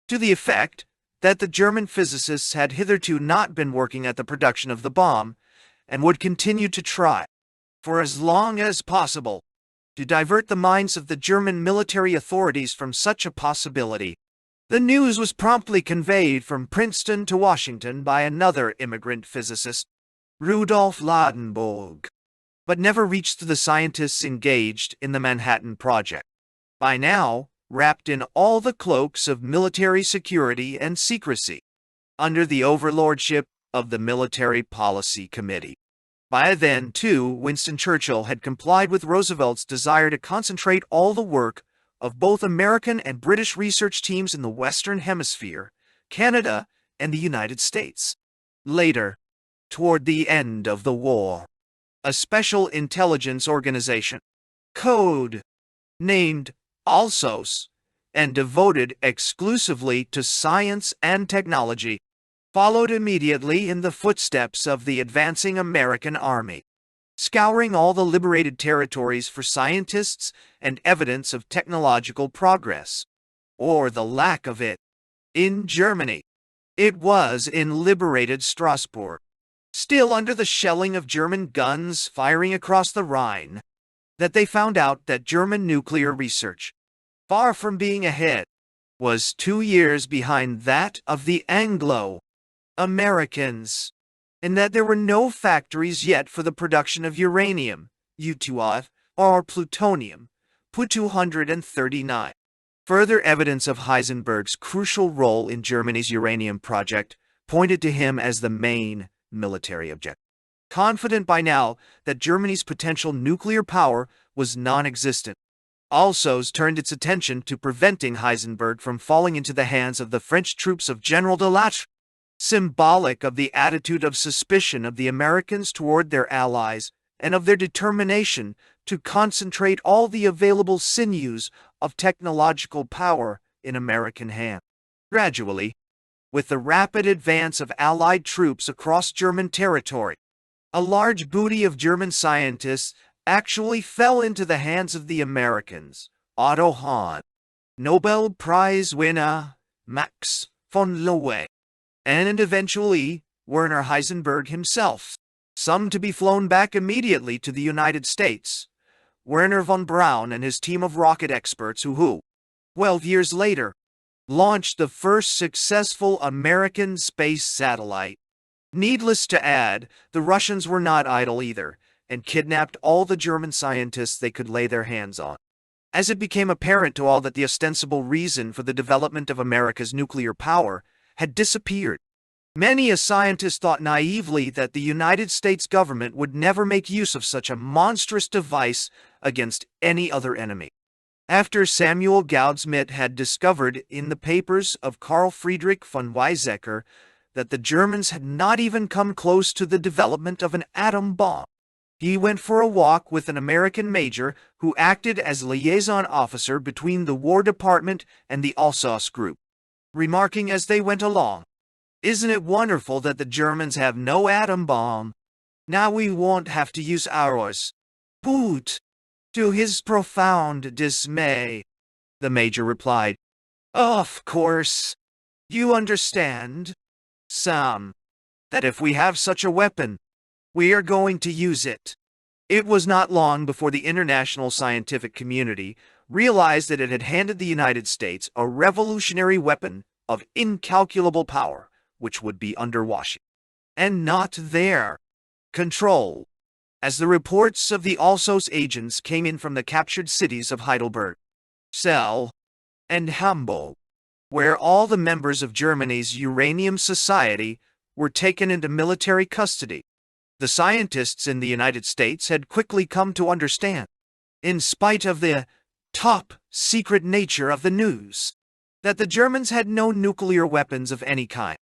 to the effect that the German physicists had hitherto not been working at the production of the bomb and would continue to try, for as long as possible, to divert the minds of the German military authorities from such a possibility. The news was promptly conveyed from Princeton to Washington by another immigrant physicist, Rudolf Ladenburg, but never reached the scientists engaged in the Manhattan Project. By now, wrapped in all the cloaks of military security and secrecy, under the overlordship of the Military Policy Committee. By then, too, Winston Churchill had complied with Roosevelt's desire to concentrate all the work of both American and British research teams in the Western Hemisphere, Canada, and the United States. Later, toward the end of the war, a special intelligence organization, code named ALSOS, and devoted exclusively to science and technology, followed immediately in the footsteps of the advancing American Army, scouring all the liberated territories for scientists and evidence of technological progress, or the lack of it. In Germany, it was in liberated Strasbourg, still under the shelling of German guns firing across the Rhine, that they found out that German nuclear research, far from being ahead, was 2 years behind that of the Anglo-Americans, and that there were no factories yet for the production of uranium, U2, or plutonium, Pu-239. Further evidence of Heisenberg's crucial role in Germany's uranium project pointed to him as the main military objective. Confident by now that Germany's potential nuclear power was non-existent, ALSOS turned its attention to preventing Heisenberg from falling into the hands of the French troops of General de Lattre, symbolic of the attitude of suspicion of the Americans toward their allies and of their determination to concentrate all the available sinews of technological power in American hands. Gradually, with the rapid advance of Allied troops across German territory, a large booty of German scientists actually fell into the hands of the Americans. Otto Hahn, Nobel Prize winner Max von Laue, and eventually Werner Heisenberg himself, some to be flown back immediately to the United States. Werner von Braun and his team of rocket experts who, 12 years later, launched the first successful American space satellite. Needless to add, the Russians were not idle either, and kidnapped all the German scientists they could lay their hands on. As it became apparent to all that the ostensible reason for the development of America's nuclear power had disappeared, Many a scientist thought naively that the United States government would never make use of such a monstrous device against any other enemy. After Samuel Gaudsmit had discovered in the papers of Carl Friedrich von Weizsäcker that the Germans had not even come close to the development of an atom bomb, he went for a walk with an American major who acted as liaison officer between the War Department and the Alsace Group, remarking as they went along, "Isn't it wonderful that the Germans have no atom bomb? Now we won't have to use ours." But, to his profound dismay, the major replied, "Of course, you understand, Sam, that if we have such a weapon, we are going to use it." It was not long before the international scientific community realized that it had handed the United States a revolutionary weapon of incalculable power, which would be under Washington, and not their control, as the reports of the Alsace agents came in from the captured cities of Heidelberg, Celle, and Hamburg, where all the members of Germany's Uranium Society were taken into military custody. The scientists in the United States had quickly come to understand, in spite of the top-secret nature of the news, that the Germans had no nuclear weapons of any kind.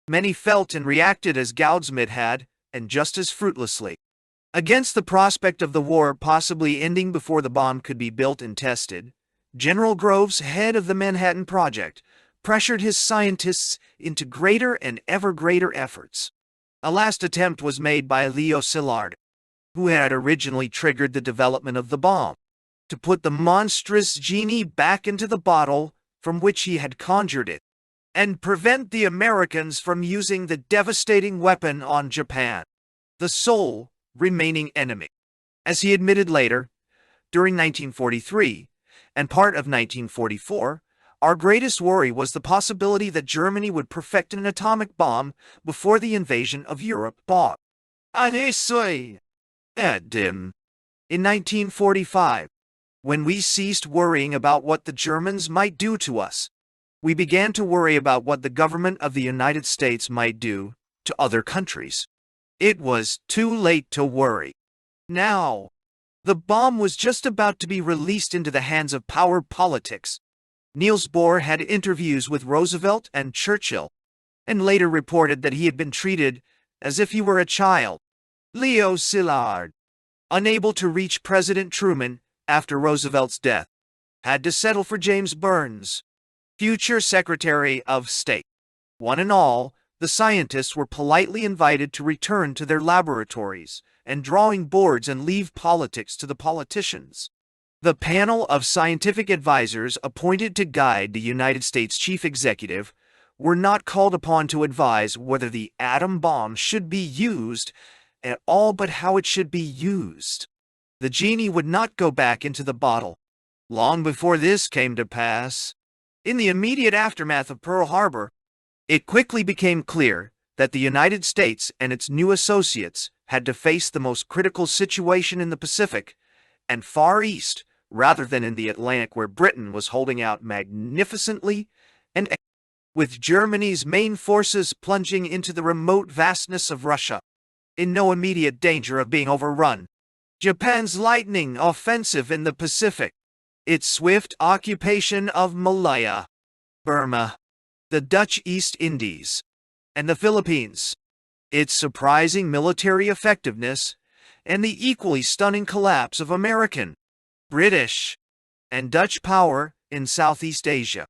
Many felt and reacted as Gaudsmit had, and just as fruitlessly. Against the prospect of the war possibly ending before the bomb could be built and tested, General Groves, head of the Manhattan Project, pressured his scientists into greater and ever greater efforts. A last attempt was made by Leo Szilard, who had originally triggered the development of the bomb, to put the monstrous genie back into the bottle from which he had conjured it, and prevent the Americans from using the devastating weapon on Japan, the sole remaining enemy. As he admitted later, during 1943 and part of 1944, our greatest worry was the possibility that Germany would perfect an atomic bomb before the invasion of Europe. In 1945, when we ceased worrying about what the Germans might do to us, we began to worry about what the government of the United States might do to other countries. It was too late to worry. Now, the bomb was just about to be released into the hands of power politics. Niels Bohr had interviews with Roosevelt and Churchill, and later reported that he had been treated as if he were a child. Leo Szilard, unable to reach President Truman after Roosevelt's death, had to settle for James Burns, future Secretary of State. One and all, the scientists were politely invited to return to their laboratories and drawing boards and leave politics to the politicians. The panel of scientific advisors appointed to guide the United States chief executive were not called upon to advise whether the atom bomb should be used at all, but how it should be used. The genie would not go back into the bottle. Long before this came to pass, in the immediate aftermath of Pearl Harbor, it quickly became clear that the United States and its new associates had to face the most critical situation in the Pacific and Far East, rather than in the Atlantic, where Britain was holding out magnificently, and with Germany's main forces plunging into the remote vastness of Russia, in no immediate danger of being overrun. Japan's lightning offensive in the Pacific, its swift occupation of Malaya, Burma, the Dutch East Indies, and the Philippines, its surprising military effectiveness, and the equally stunning collapse of American, British, and Dutch power in Southeast Asia.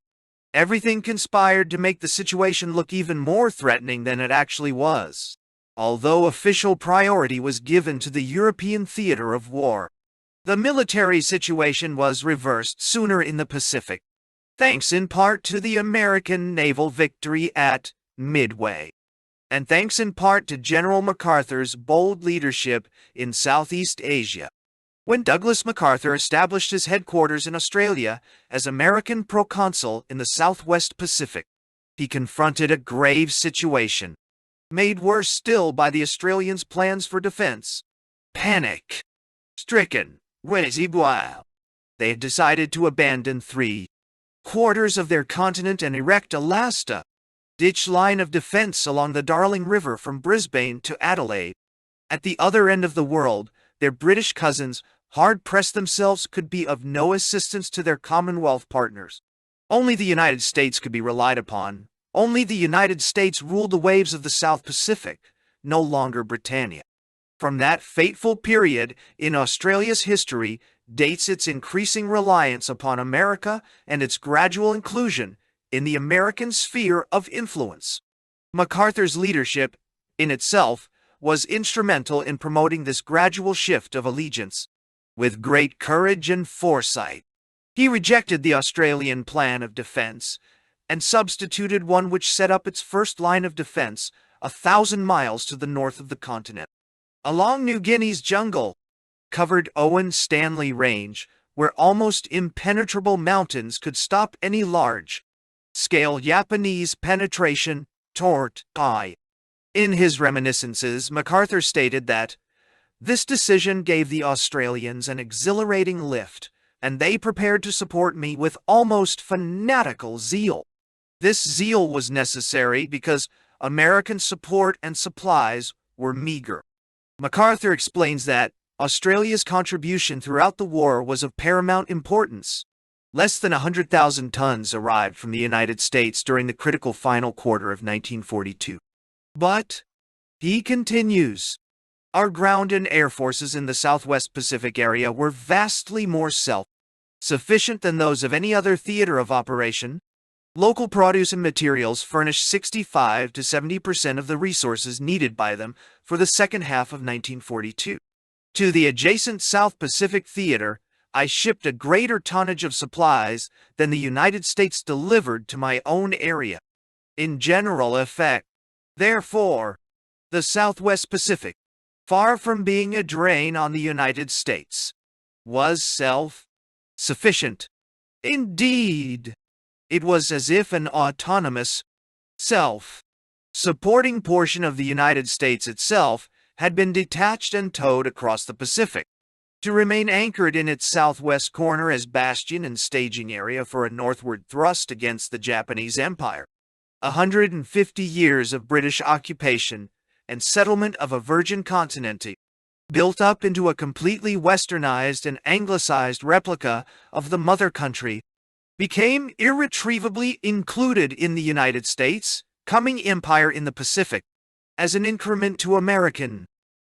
Everything conspired to make the situation look even more threatening than it actually was, although official priority was given to the European theater of war. The military situation was reversed sooner in the Pacific, thanks in part to the American naval victory at Midway, and thanks in part to General MacArthur's bold leadership in Southeast Asia. When Douglas MacArthur established his headquarters in Australia as American proconsul in the Southwest Pacific, he confronted a grave situation, made worse still by the Australians' plans for defense. Panic-stricken, they had decided to abandon 3/4 of their continent and erect Alaska ditch line of defense along the Darling River from Brisbane to Adelaide. At the other end of the world, their British cousins, hard-pressed themselves, could be of no assistance to their Commonwealth partners. Only the United States could be relied upon. Only the United States ruled the waves of the South Pacific, no longer Britannia. From that fateful period in Australia's history dates its increasing reliance upon America and its gradual inclusion in the American sphere of influence. MacArthur's leadership, in itself, was instrumental in promoting this gradual shift of allegiance. With great courage and foresight, he rejected the Australian plan of defense and substituted one which set up its first line of defense 1,000 miles to the north of the continent. Along New Guinea's jungle-covered Owen Stanley Range, where almost impenetrable mountains could stop any large-scale Japanese penetration toward I. In his reminiscences, MacArthur stated that this decision gave the Australians an exhilarating lift, and they prepared to support me with almost fanatical zeal. This zeal was necessary because American support and supplies were meager. MacArthur explains that Australia's contribution throughout the war was of paramount importance. Less than 100,000 tons arrived from the United States during the critical final quarter of 1942. But, he continues, our ground and air forces in the Southwest Pacific area were vastly more self-sufficient than those of any other theater of operation. Local produce and materials furnished 65 to 70% of the resources needed by them for the second half of 1942. To the adjacent South Pacific Theater, I shipped a greater tonnage of supplies than the United States delivered to my own area. In general effect, therefore, the Southwest Pacific, far from being a drain on the United States, was self-sufficient. Indeed, it was as if an autonomous, self-supporting portion of the United States itself had been detached and towed across the Pacific, to remain anchored in its southwest corner as bastion and staging area for a northward thrust against the Japanese Empire. 150 years of British occupation and settlement of a virgin continent, built up into a completely westernized and anglicized replica of the mother country, became irretrievably included in the United States coming empire in the Pacific as an increment to American,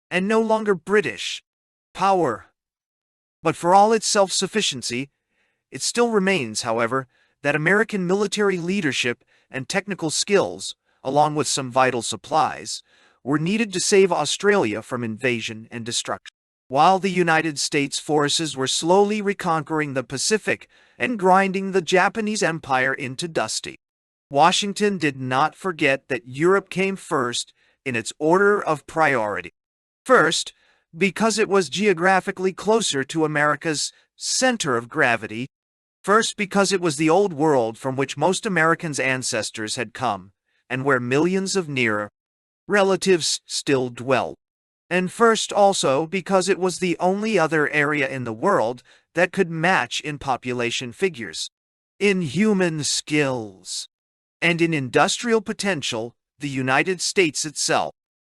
and no longer British, power. But for all its self-sufficiency, it still remains, however, that American military leadership and technical skills, along with some vital supplies, were needed to save Australia from invasion and destruction. While the United States forces were slowly reconquering the Pacific and grinding the Japanese Empire into dust, Washington did not forget that Europe came first in its order of priority. First, because it was geographically closer to America's center of gravity. First, because it was the old world from which most Americans' ancestors had come, and where millions of near relatives still dwelt. And first also because it was the only other area in the world that could match in population figures, in human skills, and in industrial potential the United States itself.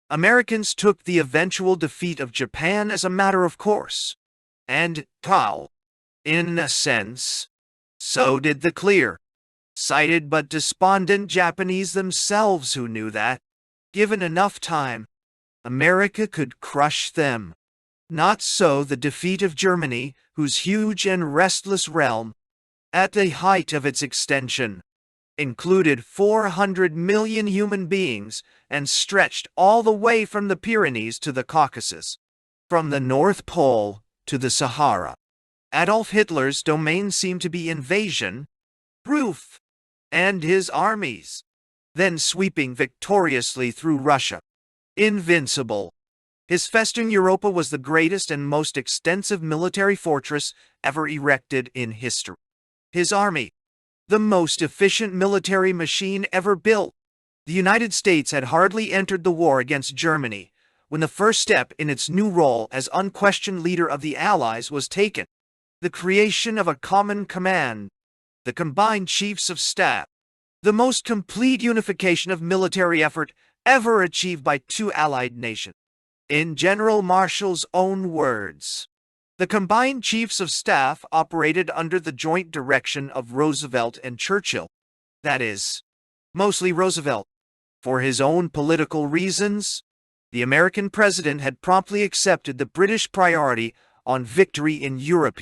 Americans took the eventual defeat of Japan as a matter of course, and, in a sense, so did the clear-sighted but despondent Japanese themselves, who knew that, given enough time, America could crush them. Not so the defeat of Germany, whose huge and restless realm, at the height of its extension, included 400 million human beings and stretched all the way from the Pyrenees to the Caucasus, from the North Pole to the Sahara. Adolf Hitler's domain seemed to be invasion-proof, and his armies, then sweeping victoriously through Russia, invincible. His festung Europa was the greatest and most extensive military fortress ever erected in history. His army, the most efficient military machine ever built. The United States had hardly entered the war against Germany when the first step in its new role as unquestioned leader of the Allies was taken: the creation of a common command, the combined chiefs of staff. the most complete unification of military effort ever achieved by two allied nations. In General Marshall's own words, the combined chiefs of staff operated under the joint direction of Roosevelt and Churchill. That is, mostly Roosevelt. For his own political reasons, the American president had promptly accepted the British priority on victory in Europe.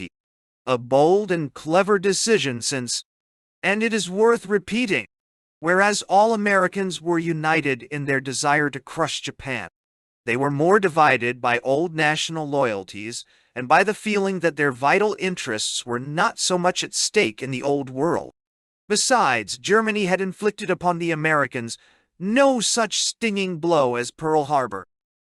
A bold and clever decision since, and it is worth repeating, whereas all Americans were united in their desire to crush Japan, they were more divided by old national loyalties and by the feeling that their vital interests were not so much at stake in the old world. Besides, Germany had inflicted upon the Americans no such stinging blow as Pearl Harbor.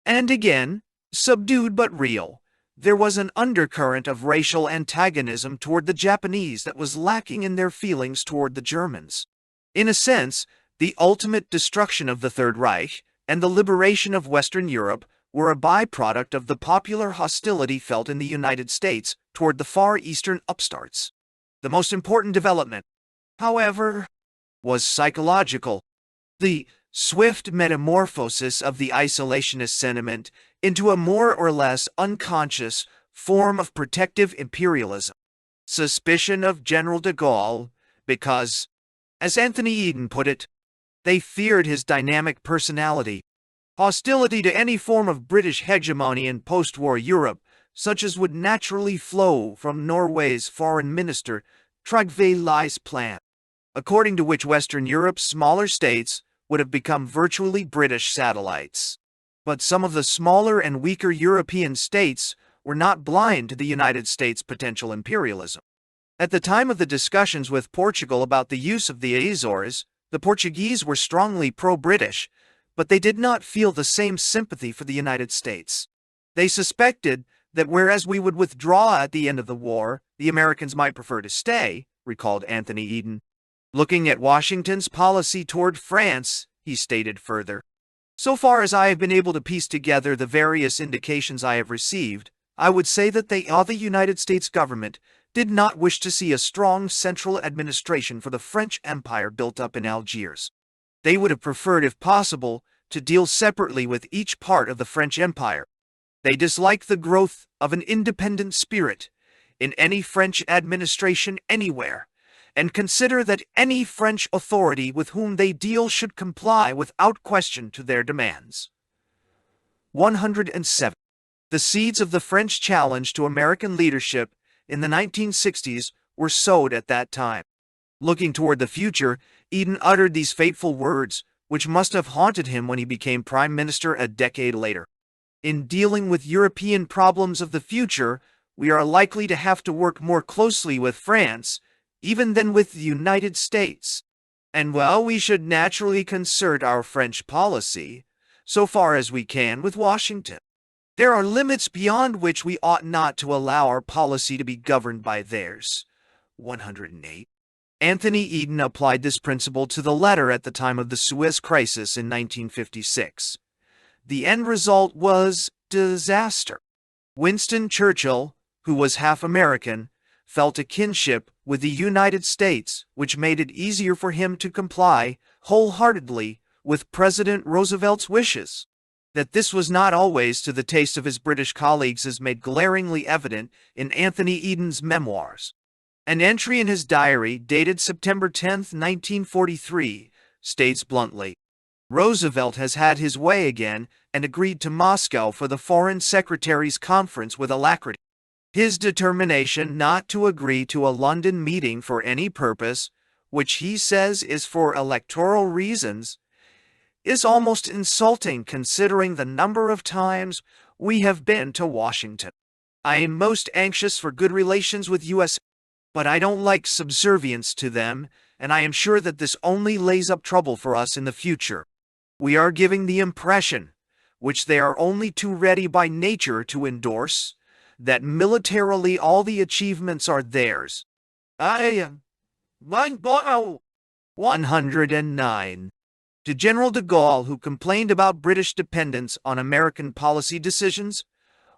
And again, subdued but real, there was an undercurrent of racial antagonism toward the Japanese that was lacking in their feelings toward the Germans. In a sense, the ultimate destruction of the Third Reich and the liberation of Western Europe were a byproduct of the popular hostility felt in the United States toward the Far Eastern upstarts. The most important development, however, was psychological. The swift metamorphosis of the isolationist sentiment into a more or less unconscious form of protective imperialism. Suspicion of General de Gaulle because, as Anthony Eden put it, they feared his dynamic personality. Hostility to any form of British hegemony in post-war Europe, such as would naturally flow from Norway's foreign minister Trygve Lie's plan, according to which Western Europe's smaller states would have become virtually British satellites. But some of the smaller and weaker European states were not blind to the United States' potential imperialism. At the time of the discussions with Portugal about the use of the Azores, the Portuguese were strongly pro-British, but they did not feel the same sympathy for the United States. They suspected that whereas we would withdraw at the end of the war, the Americans might prefer to stay, recalled Anthony Eden. Looking at Washington's policy toward France, he stated further, so far as I have been able to piece together the various indications I have received, I would say that the United States government did not wish to see a strong central administration for the French Empire built up in Algiers. They would have preferred, if possible, to deal separately with each part of the French Empire. They dislike the growth of an independent spirit in any French administration anywhere, and consider that any French authority with whom they deal should comply without question to their demands. 107. The seeds of the French challenge to American leadership in the 1960s were sowed at that time. Looking toward the future, Eden uttered these fateful words, which must have haunted him when he became Prime Minister a decade later. In dealing with European problems of the future, we are likely to have to work more closely with France, even than with the United States. And while we should naturally concert our French policy, so far as we can, with Washington, there are limits beyond which we ought not to allow our policy to be governed by theirs. 108. Anthony Eden applied this principle to the letter at the time of the Suez Crisis in 1956. The end result was disaster. Winston Churchill, who was half American, felt a kinship with the United States, which made it easier for him to comply wholeheartedly with President Roosevelt's wishes. That this was not always to the taste of his British colleagues is made glaringly evident in Anthony Eden's memoirs. An entry in his diary, dated September 10, 1943, states bluntly, "Roosevelt has had his way again and agreed to Moscow for the Foreign Secretary's conference with alacrity. His determination not to agree to a London meeting for any purpose, which he says is for electoral reasons, is almost insulting considering the number of times we have been to Washington. I am most anxious for good relations with U.S., but I don't like subservience to them, and I am sure that this only lays up trouble for us in the future. We are giving the impression, which they are only too ready by nature to endorse, that militarily all the achievements are theirs. 109. To General de Gaulle, who complained about British dependence on American policy decisions.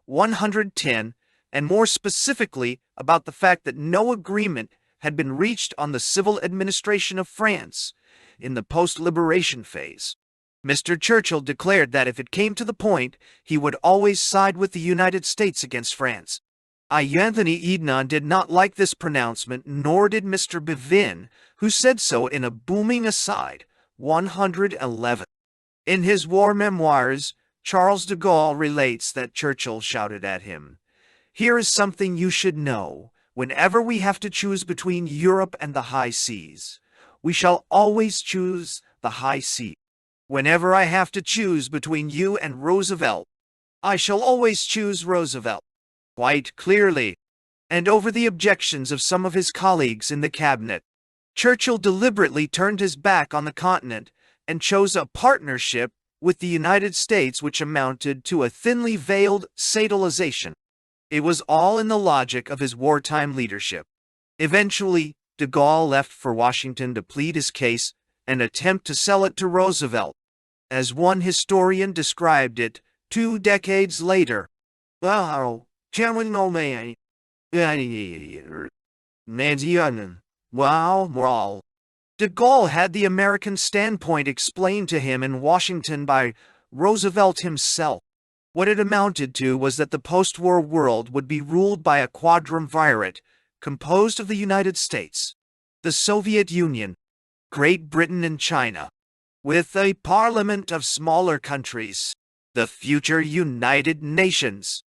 110, and more specifically about the fact that no agreement had been reached on the civil administration of France, in the post-liberation phase. Mr. Churchill declared that if it came to the point, he would always side with the United States against France. Anthony Eden did not like this pronouncement, nor did Mr. Bevin, who said so in a booming aside. 111. In his war memoirs, Charles de Gaulle relates that Churchill shouted at him, "Here is something you should know. Whenever we have to choose between Europe and the high seas, we shall always choose the high seas. Whenever I have to choose between you and Roosevelt, I shall always choose Roosevelt." Quite clearly. And over the objections of some of his colleagues in the cabinet, Churchill deliberately turned his back on the continent and chose a partnership with the United States which amounted to a thinly veiled satelization. It was all in the logic of his wartime leadership. Eventually, de Gaulle left for Washington to plead his case and attempt to sell it to Roosevelt. As one historian described it 2 decades later, wow, de Gaulle had the American standpoint explained to him in Washington by Roosevelt himself. What it amounted to was that the post-war world would be ruled by a quadrumvirate composed of the United States, the Soviet Union, Great Britain and China, with a parliament of smaller countries, the future United Nations,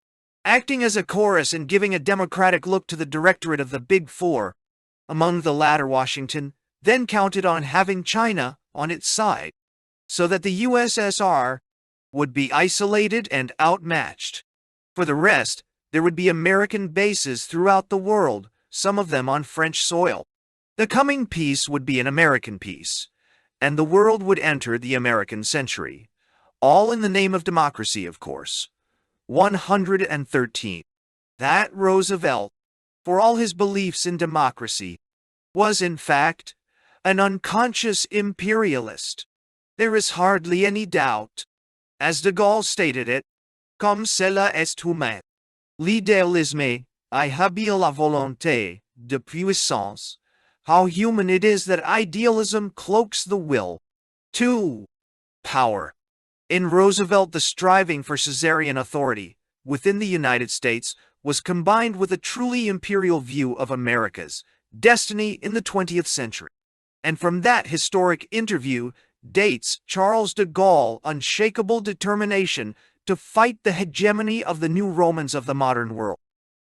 acting as a chorus and giving a democratic look to the directorate of the Big Four. Among the latter, Washington then counted on having China on its side, so that the USSR would be isolated and outmatched. For the rest, there would be American bases throughout the world, some of them on French soil. The coming peace would be an American peace, and the world would enter the American century, all in the name of democracy, of course. 113. That Roosevelt, for all his beliefs in democracy, was in fact an unconscious imperialist. There is hardly any doubt. As de Gaulle stated it, comme cela est humain. L'idéalisme est habile la volonté de puissance. How human it is that idealism cloaks the will to power. In Roosevelt, the striving for Caesarian authority within the United States was combined with a truly imperial view of America's destiny in the 20th century. And from that historic interview dates Charles de Gaulle's unshakable determination to fight the hegemony of the new Romans of the modern world.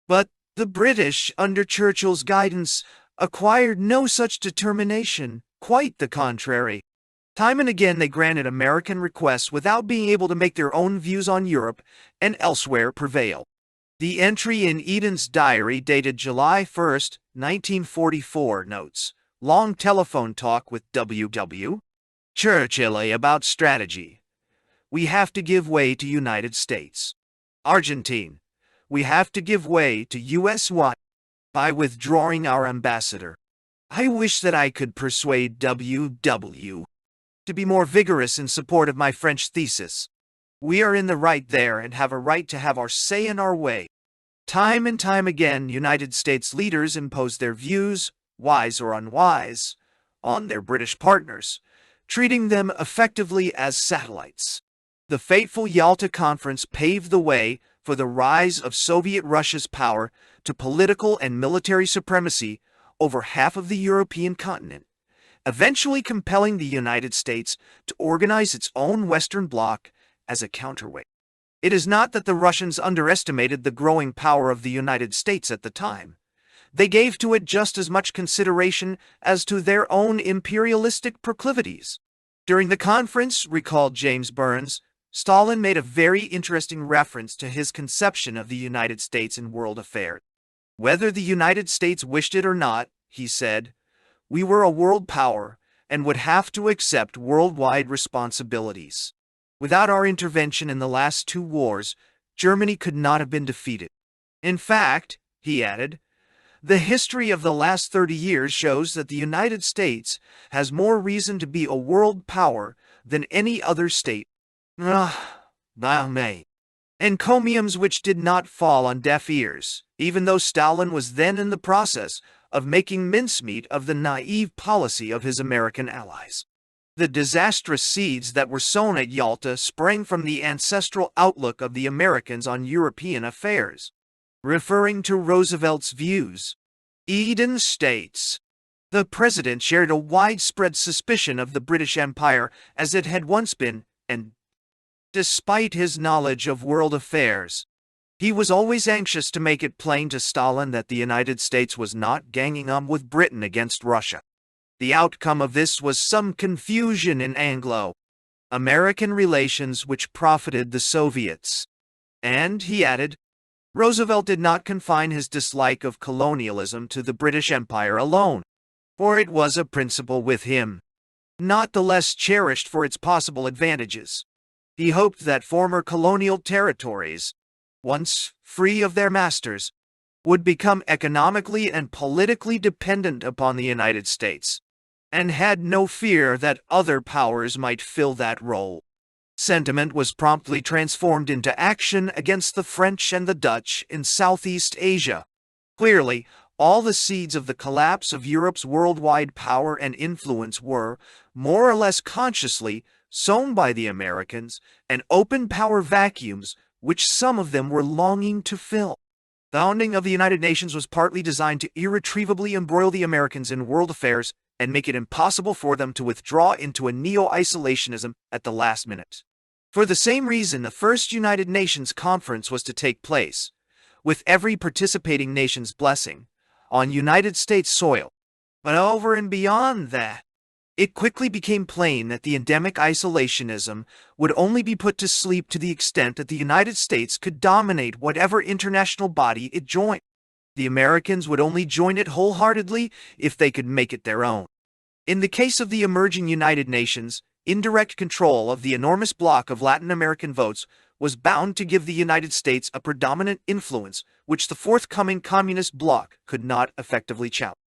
But the British, under Churchill's guidance, acquired no such determination, quite the contrary. Time and again they granted American requests without being able to make their own views on Europe and elsewhere prevail. The entry in Eden's diary dated July 1, 1944 notes, long telephone talk with W.W. Churchill about strategy. We have to give way to United States. Argentine. We have to give way to U.S. by withdrawing our ambassador. I wish that I could persuade W.W. to be more vigorous in support of my French thesis. We are in the right there and have a right to have our say in our way. Time and time again, United States leaders imposed their views, wise or unwise, on their British partners, treating them effectively as satellites. The fateful Yalta Conference paved the way for the rise of Soviet Russia's power to political and military supremacy over half of the European continent, eventually compelling the United States to organize its own Western Bloc as a counterweight. It is not that the Russians underestimated the growing power of the United States at the time. They gave to it just as much consideration as to their own imperialistic proclivities. During the conference, recalled James Burns, Stalin made a very interesting reference to his conception of the United States in world affairs. Whether the United States wished it or not, he said, we were a world power and would have to accept worldwide responsibilities. Without our intervention in the last 2 wars, Germany could not have been defeated. In fact, he added, the history of the last 30 years shows that the United States has more reason to be a world power than any other state. Encomiums which did not fall on deaf ears, even though Stalin was then in the process of making mincemeat of the naive policy of his American allies. The disastrous seeds that were sown at Yalta sprang from the ancestral outlook of the Americans on European affairs. Referring to Roosevelt's views, Eden states, "The president shared a widespread suspicion of the British Empire as it had once been, and, despite his knowledge of world affairs, he was always anxious to make it plain to Stalin that the United States was not ganging up with Britain against Russia. The outcome of this was some confusion in Anglo-American relations which profited the Soviets." And, he added, Roosevelt did not confine his dislike of colonialism to the British Empire alone, for it was a principle with him, not the less cherished for its possible advantages. He hoped that former colonial territories, once free of their masters, would become economically and politically dependent upon the United States, and had no fear that other powers might fill that role. Sentiment was promptly transformed into action against the French and the Dutch in Southeast Asia. Clearly, all the seeds of the collapse of Europe's worldwide power and influence were, more or less consciously, sown by the Americans, and open power vacuums which some of them were longing to fill. The founding of the United Nations was partly designed to irretrievably embroil the Americans in world affairs and make it impossible for them to withdraw into a neo-isolationism at the last minute. For the same reason, the first United Nations conference was to take place, with every participating nation's blessing, on United States soil. But over and beyond that, it quickly became plain that the endemic isolationism would only be put to sleep to the extent that the United States could dominate whatever international body it joined. The Americans would only join it wholeheartedly if they could make it their own. In the case of the emerging United Nations, indirect control of the enormous block of Latin American votes was bound to give the United States a predominant influence which the forthcoming communist bloc could not effectively challenge.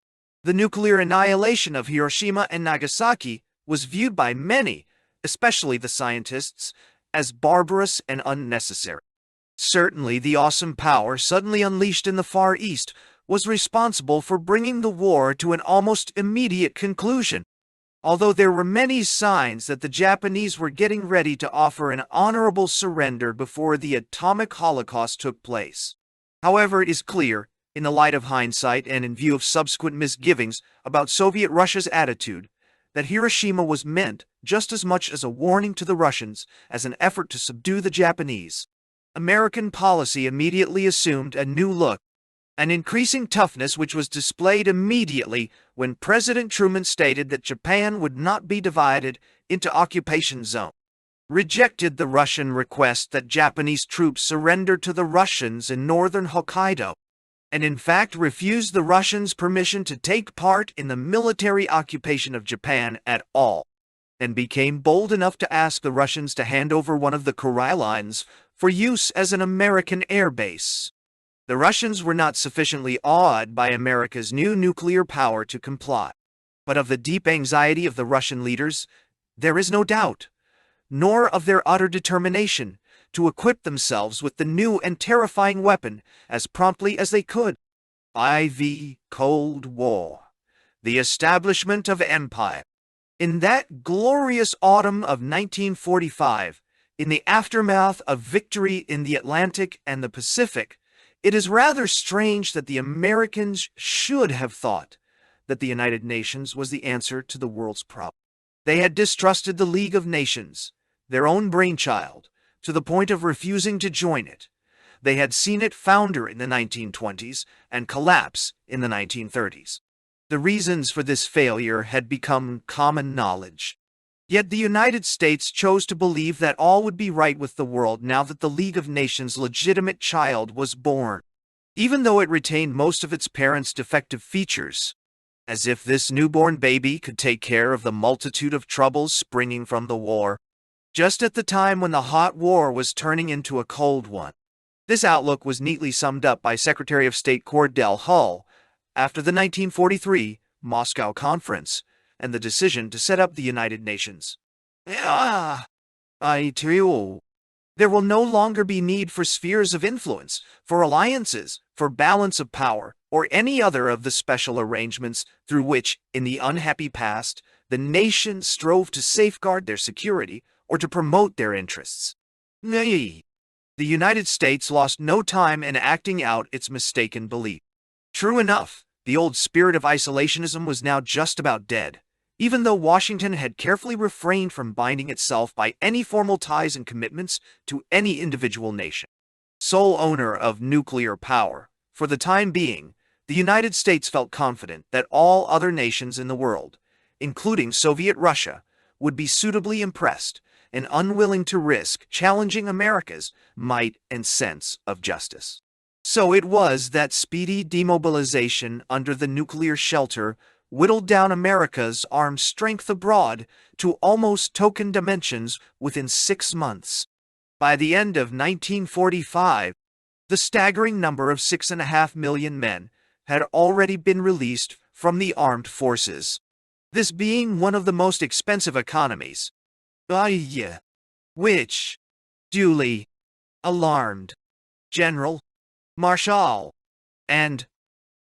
The nuclear annihilation of Hiroshima and Nagasaki was viewed by many, especially the scientists, as barbarous and unnecessary. Certainly, the awesome power suddenly unleashed in the Far East was responsible for bringing the war to an almost immediate conclusion, although there were many signs that the Japanese were getting ready to offer an honorable surrender before the atomic holocaust took place. However, it is clear, in the light of hindsight and in view of subsequent misgivings about Soviet Russia's attitude, that Hiroshima was meant just as much as a warning to the Russians as an effort to subdue the Japanese. American policy immediately assumed a new look, an increasing toughness which was displayed immediately when President Truman stated that Japan would not be divided into occupation zones, rejected the Russian request that Japanese troops surrender to the Russians in northern Hokkaido, and in fact refused the Russians permission to take part in the military occupation of Japan at all, and became bold enough to ask the Russians to hand over one of the Kuril Islands for use as an American air base. The Russians were not sufficiently awed by America's new nuclear power to comply, but of the deep anxiety of the Russian leaders, there is no doubt, nor of their utter determination to equip themselves with the new and terrifying weapon as promptly as they could. IV Cold War. The establishment of empire. In that glorious autumn of 1945, in the aftermath of victory in the Atlantic and the Pacific, it is rather strange that the Americans should have thought that the United Nations was the answer to the world's problems. They had distrusted the League of Nations, their own brainchild, to the point of refusing to join it. They had seen it founder in the 1920s and collapse in the 1930s. The reasons for this failure had become common knowledge. Yet the United States chose to believe that all would be right with the world now that the League of Nations' legitimate child was born, even though it retained most of its parents' defective features, as if this newborn baby could take care of the multitude of troubles springing from the war, just at the time when the hot war was turning into a cold one. This outlook was neatly summed up by Secretary of State Cordell Hull after the 1943 Moscow Conference and the decision to set up the United Nations. I tell you, there will no longer be need for spheres of influence, for alliances, for balance of power, or any other of the special arrangements through which, in the unhappy past, the nations strove to safeguard their security or to promote their interests. Nay, the United States lost no time in acting out its mistaken belief. True enough, the old spirit of isolationism was now just about dead, even though Washington had carefully refrained from binding itself by any formal ties and commitments to any individual nation. Sole owner of nuclear power, for the time being, the United States felt confident that all other nations in the world, including Soviet Russia, would be suitably impressed and unwilling to risk challenging America's might and sense of justice. So it was that speedy demobilization under the nuclear shelter whittled down America's armed strength abroad to almost token dimensions within 6 months. By the end of 1945, the staggering number of 6.5 million men had already been released from the armed forces. This being one of the most expensive economies, which duly alarmed General, Marshal, and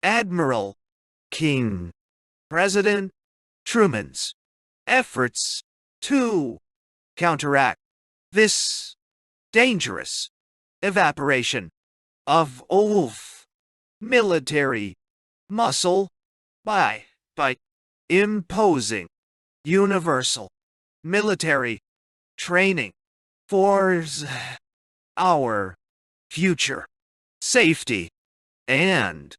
Admiral King. President Truman's efforts to counteract this dangerous evaporation of military muscle by imposing universal military training for our future safety and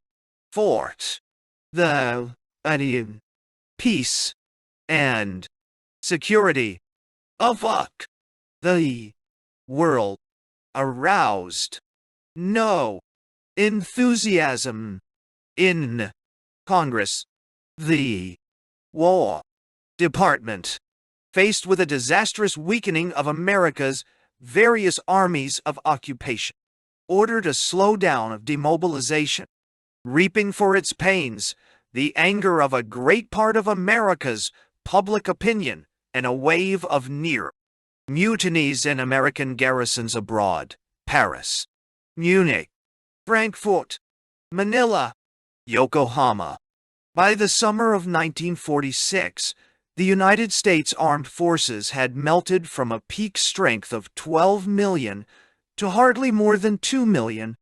for the peace and security of the world, aroused no enthusiasm in Congress. The War Department, faced with a disastrous weakening of America's various armies of occupation, ordered a slowdown of demobilization, reaping for its pains the anger of a great part of America's public opinion and a wave of near mutinies in American garrisons abroad: Paris, Munich, Frankfurt, Manila, Yokohama. By the summer of 1946, the United States Armed Forces had melted from a peak strength of 12 million to hardly more than 2 million.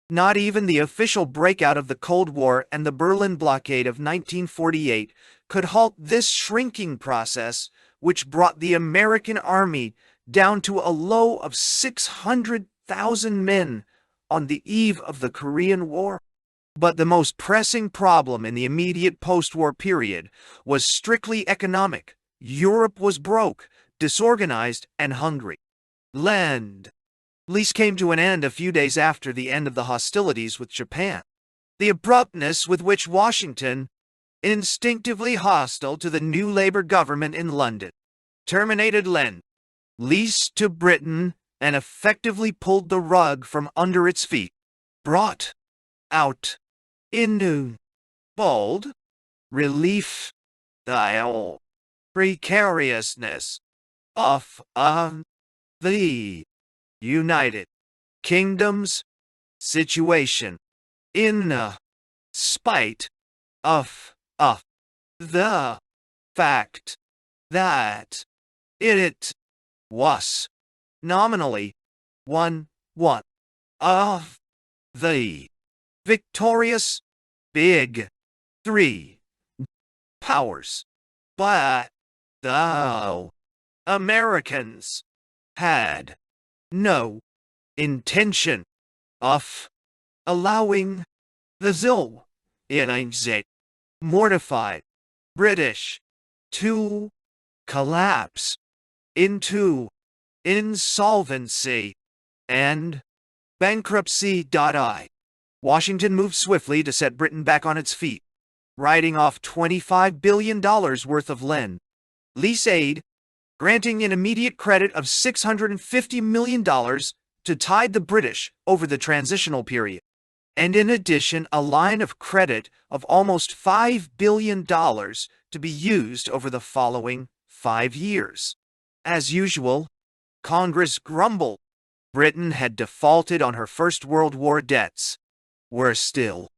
Not even the official breakout of the Cold War and the Berlin blockade of 1948 could halt this shrinking process, which brought the American army down to a low of 600,000 men on the eve of the Korean War. But the most pressing problem in the immediate post-war period was strictly economic. Europe was broke, disorganized, and hungry. Lend-Lease came to an end a few days after the end of the hostilities with Japan. The abruptness with which Washington, instinctively hostile to the new Labour government in London, terminated Lend-Lease to Britain and effectively pulled the rug from under its feet, brought out into bold relief the precariousness of the United Kingdom's situation, in spite of the fact that it was nominally one of the victorious Big Three powers, but the Americans had no intention of allowing the mortified British to collapse into insolvency and bankruptcy. Washington moved swiftly to set Britain back on its feet, writing off $25 billion worth of Lend-Lease aid, granting an immediate credit of $650 million to tide the British over the transitional period, and in addition a line of credit of almost $5 billion to be used over the following 5 years. As usual, Congress grumbled. Britain had defaulted on her First World War debts. Worse still,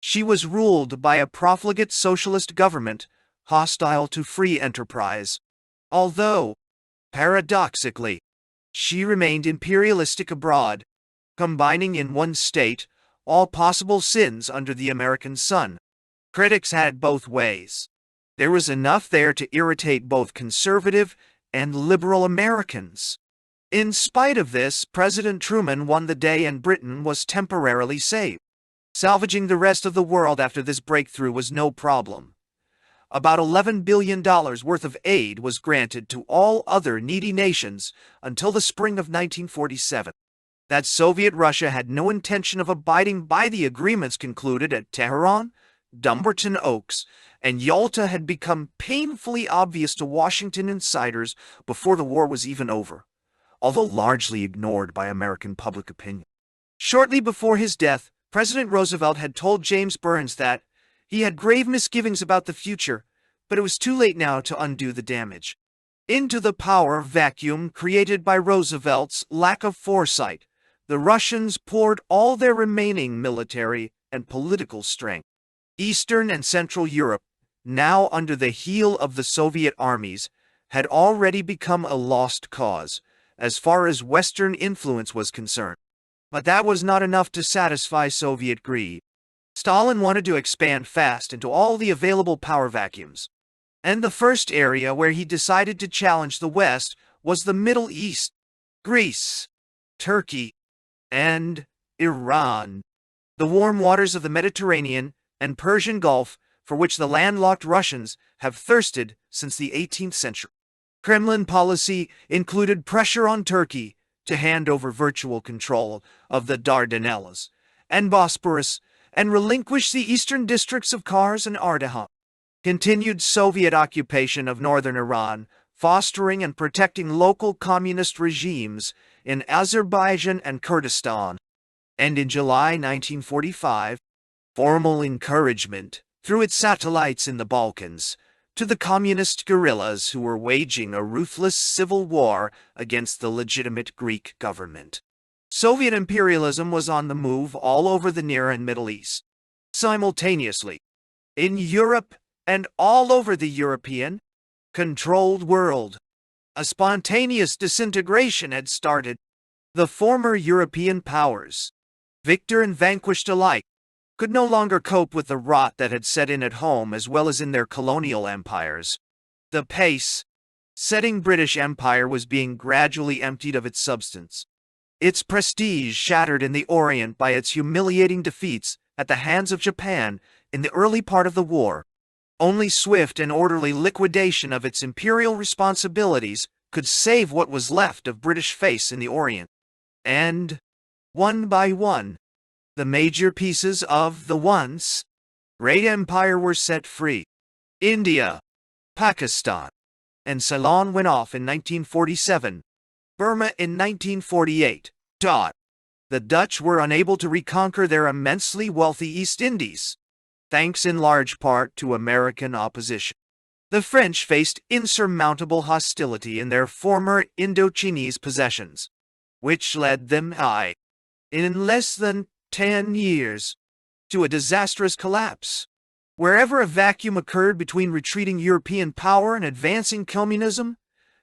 she was ruled by a profligate socialist government hostile to free enterprise. Although, paradoxically, she remained imperialistic abroad, combining in one state all possible sins under the American sun. Critics had both ways. There was enough there to irritate both conservative and liberal Americans. In spite of this, President Truman won the day and Britain was temporarily saved. Salvaging the rest of the world after this breakthrough was no problem. About $11 billion worth of aid was granted to all other needy nations until the spring of 1947. That Soviet Russia had no intention of abiding by the agreements concluded at Tehran, Dumbarton Oaks, and Yalta had become painfully obvious to Washington insiders before the war was even over, although largely ignored by American public opinion. Shortly before his death, President Roosevelt had told James Burns that he had grave misgivings about the future, but it was too late now to undo the damage. Into the power vacuum created by Roosevelt's lack of foresight, the Russians poured all their remaining military and political strength. Eastern and Central Europe, now under the heel of the Soviet armies, had already become a lost cause, as far as Western influence was concerned. But that was not enough to satisfy Soviet greed. Stalin wanted to expand fast into all the available power vacuums. And the first area where he decided to challenge the West was the Middle East, Greece, Turkey, and Iran. The warm waters of the Mediterranean and Persian Gulf, for which the landlocked Russians have thirsted since the 18th century. Kremlin policy included pressure on Turkey to hand over virtual control of the Dardanelles and Bosporus and relinquish the eastern districts of Kars and Ardahan. Continued Soviet occupation of northern Iran, fostering and protecting local communist regimes in Azerbaijan and Kurdistan. And in July 1945, formal encouragement, through its satellites in the Balkans, to the communist guerrillas who were waging a ruthless civil war against the legitimate Greek government. Soviet imperialism was on the move all over the Near and Middle East. Simultaneously, in Europe and all over the European-controlled world, a spontaneous disintegration had started. The former European powers, victor and vanquished alike, could no longer cope with the rot that had set in at home as well as in their colonial empires. The pace-setting British Empire was being gradually emptied of its substance. Its prestige shattered in the Orient by its humiliating defeats at the hands of Japan in the early part of the war. Only swift and orderly liquidation of its imperial responsibilities could save what was left of British face in the Orient. And, one by one, the major pieces of the once great empire were set free. India, Pakistan, and Ceylon went off in 1947. Burma in 1948. The Dutch were unable to reconquer their immensely wealthy East Indies, thanks in large part to American opposition. The French faced insurmountable hostility in their former Indochinese possessions, which led them, in less than 10 years, to a disastrous collapse. Wherever a vacuum occurred between retreating European power and advancing communism,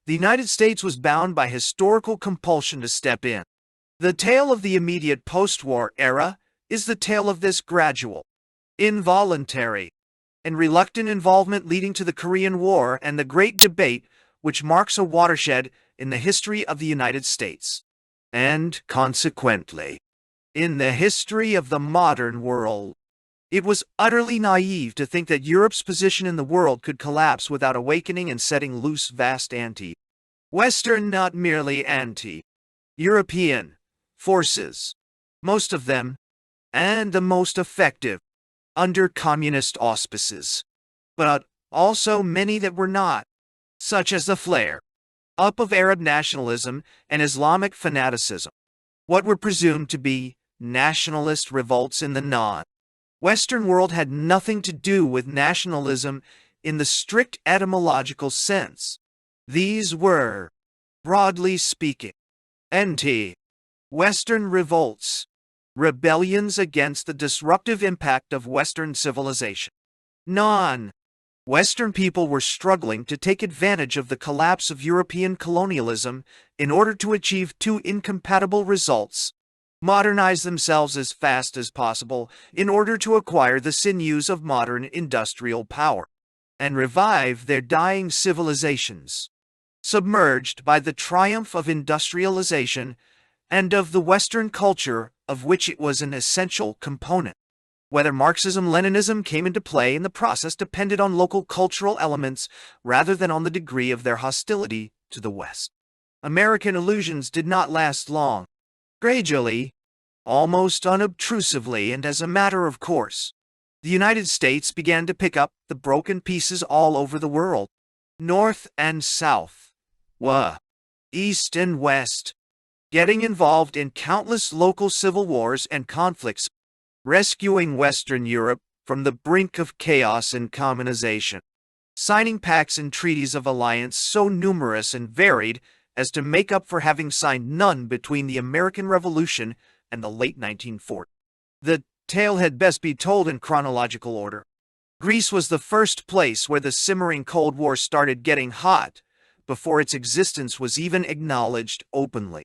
the United States was bound by historical compulsion to step in. The tale of the immediate post-war era is the tale of this gradual, involuntary, and reluctant involvement leading to the Korean War and the Great Debate, which marks a watershed in the history of the United States, and, consequently, in the history of the modern world. It was utterly naive to think that Europe's position in the world could collapse without awakening and setting loose vast anti-Western, not merely anti-European, forces, most of them, and the most effective, under communist auspices, but also many that were not, such as the flare-up of Arab nationalism and Islamic fanaticism, what were presumed to be nationalist revolts in the non-Western world had nothing to do with nationalism in the strict etymological sense. These were, broadly speaking, anti-Western revolts, rebellions against the disruptive impact of Western civilization. Non Western people were struggling to take advantage of the collapse of European colonialism in order to achieve two incompatible results: modernize themselves as fast as possible in order to acquire the sinews of modern industrial power, and revive their dying civilizations. Submerged by the triumph of industrialization and of the Western culture of which it was an essential component. Whether Marxism-Leninism came into play in the process depended on local cultural elements rather than on the degree of their hostility to the West. American illusions did not last long. Gradually, almost unobtrusively and as a matter of course, the United States began to pick up the broken pieces all over the world. North and South, East and West, getting involved in countless local civil wars and conflicts, rescuing Western Europe from the brink of chaos and communization, signing pacts and treaties of alliance so numerous and varied as to make up for having signed none between the American Revolution and the late 1940s. The tale had best be told in chronological order. Greece was the first place where the simmering Cold War started getting hot, before its existence was even acknowledged openly.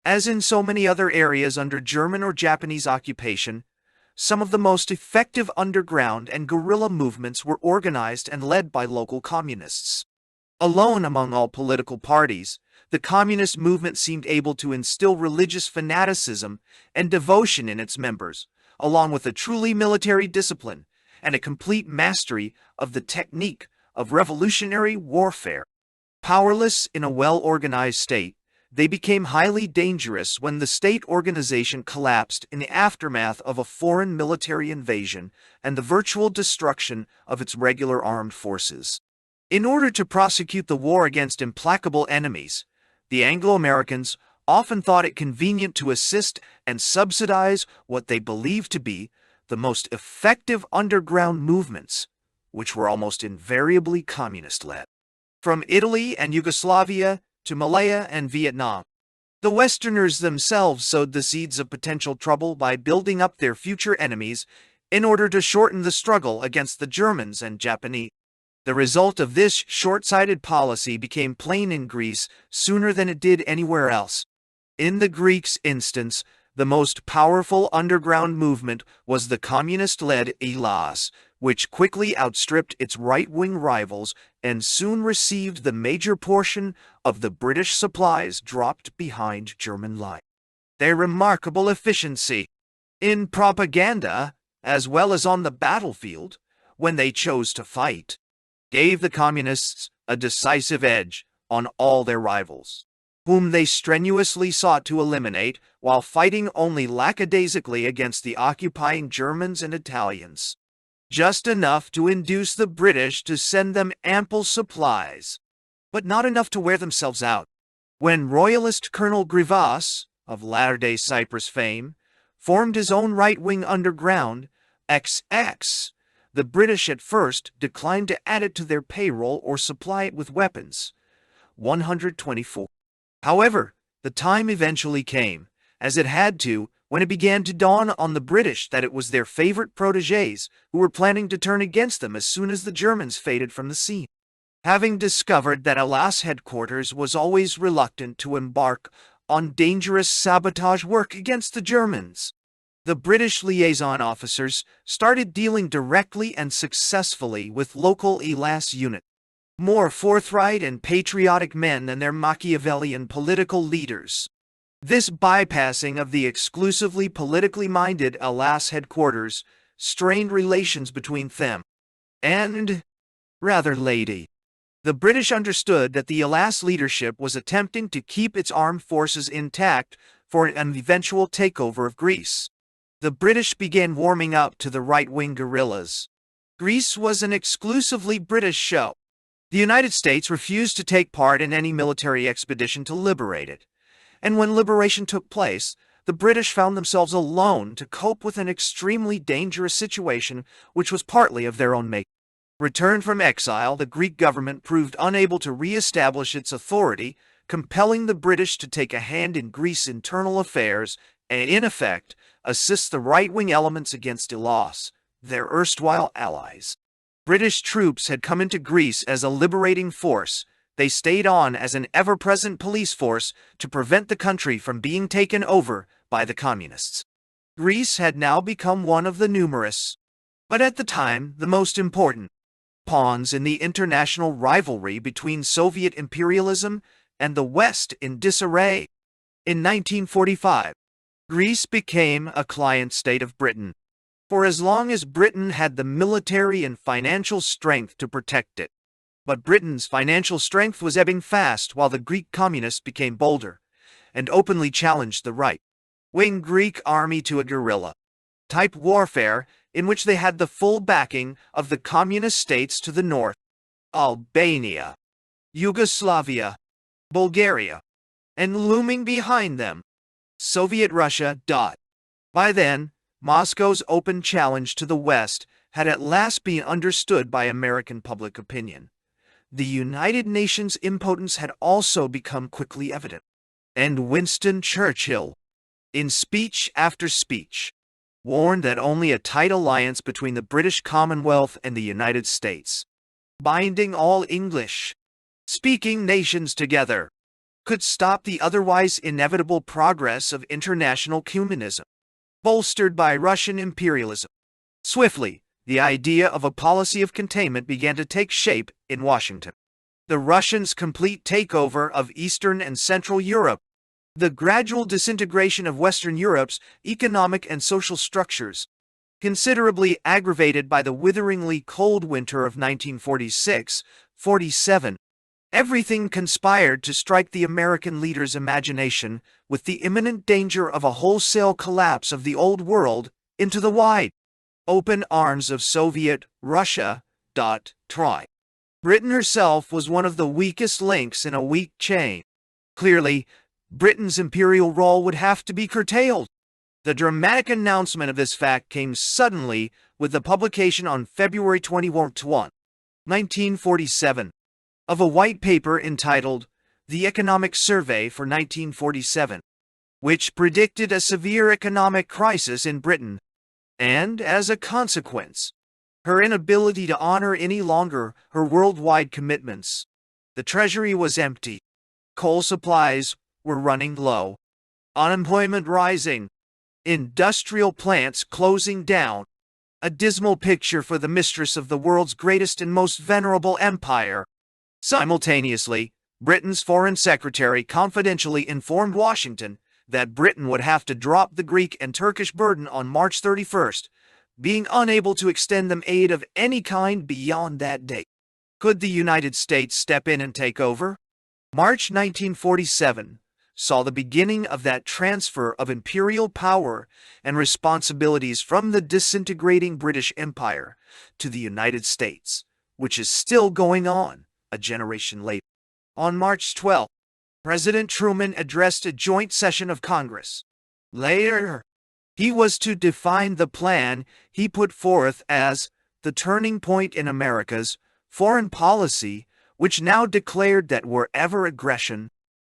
As in so many other areas under German or Japanese occupation, some of the most effective underground and guerrilla movements were organized and led by local communists. Alone among all political parties, the communist movement seemed able to instill religious fanaticism and devotion in its members, along with a truly military discipline and a complete mastery of the technique of revolutionary warfare. Powerless in a well-organized state, they became highly dangerous when the state organization collapsed in the aftermath of a foreign military invasion and the virtual destruction of its regular armed forces. In order to prosecute the war against implacable enemies, the Anglo-Americans often thought it convenient to assist and subsidize what they believed to be the most effective underground movements, which were almost invariably communist-led. From Italy and Yugoslavia to Malaya and Vietnam, the Westerners themselves sowed the seeds of potential trouble by building up their future enemies in order to shorten the struggle against the Germans and Japanese. The result of this short-sighted policy became plain in Greece sooner than it did anywhere else. In the Greeks' instance, the most powerful underground movement was the communist-led Hellas, which quickly outstripped its right-wing rivals and soon received the major portion of the British supplies dropped behind German lines. Their remarkable efficiency in propaganda, as well as on the battlefield, when they chose to fight, gave the communists a decisive edge on all their rivals, whom they strenuously sought to eliminate while fighting only lackadaisically against the occupying Germans and Italians, just enough to induce the British to send them ample supplies, but not enough to wear themselves out. When Royalist Colonel Grivas, of latter-day Cyprus fame, formed his own right-wing underground, XX, the British at first declined to add it to their payroll or supply it with weapons. 124. However, the time eventually came, as it had to, when it began to dawn on the British that it was their favorite protégés who were planning to turn against them as soon as the Germans faded from the scene. Having discovered that Hellas headquarters was always reluctant to embark on dangerous sabotage work against the Germans, the British liaison officers started dealing directly and successfully with local Hellas units, more forthright and patriotic men than their Machiavellian political leaders. This bypassing of the exclusively politically minded Hellas headquarters strained relations between them and, rather lady, the British understood that the Hellas leadership was attempting to keep its armed forces intact for an eventual takeover of Greece. The British began warming up to the right-wing guerrillas. Greece was an exclusively British show. The United States refused to take part in any military expedition to liberate it, and when liberation took place, the British found themselves alone to cope with an extremely dangerous situation which was partly of their own making. Returned from exile, the Greek government proved unable to re-establish its authority, compelling the British to take a hand in Greece's internal affairs and, in effect, assist the right-wing elements against Hellas, their erstwhile allies. British troops had come into Greece as a liberating force. They stayed on as an ever-present police force to prevent the country from being taken over by the communists. Greece had now become one of the numerous, but at the time the most important, pawns in the international rivalry between Soviet imperialism and the West in disarray. In 1945, Greece became a client state of Britain. For as long as Britain had the military and financial strength to protect it. But Britain's financial strength was ebbing fast while the Greek communists became bolder and openly challenged the right-wing Greek army to a guerrilla-type warfare in which they had the full backing of the communist states to the north, Albania, Yugoslavia, Bulgaria, and looming behind them, Soviet Russia. By then, Moscow's open challenge to the West had at last been understood by American public opinion. The United Nations' impotence had also become quickly evident, and Winston Churchill, in speech after speech, warned that only a tight alliance between the British Commonwealth and the United States, binding all English-speaking nations together, could stop the otherwise inevitable progress of international communism, bolstered by Russian imperialism. Swiftly, the idea of a policy of containment began to take shape in Washington. The Russians' complete takeover of Eastern and Central Europe, the gradual disintegration of Western Europe's economic and social structures, considerably aggravated by the witheringly cold winter of 1946-47, everything conspired to strike the American leaders' imagination with the imminent danger of a wholesale collapse of the old world into the wide, open arms of Soviet Russia. Britain herself was one of the weakest links in a weak chain. Clearly, Britain's imperial role would have to be curtailed. The dramatic announcement of this fact came suddenly with the publication on February 21, 1947, of a white paper entitled The Economic Survey for 1947, which predicted a severe economic crisis in Britain, and, as a consequence, her inability to honor any longer her worldwide commitments. The treasury was empty. Coal supplies were running low. Unemployment rising. Industrial plants closing down. A dismal picture for the mistress of the world's greatest and most venerable empire. Simultaneously, Britain's Foreign Secretary confidentially informed Washington that Britain would have to drop the Greek and Turkish burden on March 31st, being unable to extend them aid of any kind beyond that date. Could the United States step in and take over? March 1947 saw the beginning of that transfer of imperial power and responsibilities from the disintegrating British Empire to the United States, which is still going on a generation later. On March 12, President Truman addressed a joint session of Congress. Later, he was to define the plan he put forth as the turning point in America's foreign policy, which now declared that wherever aggression,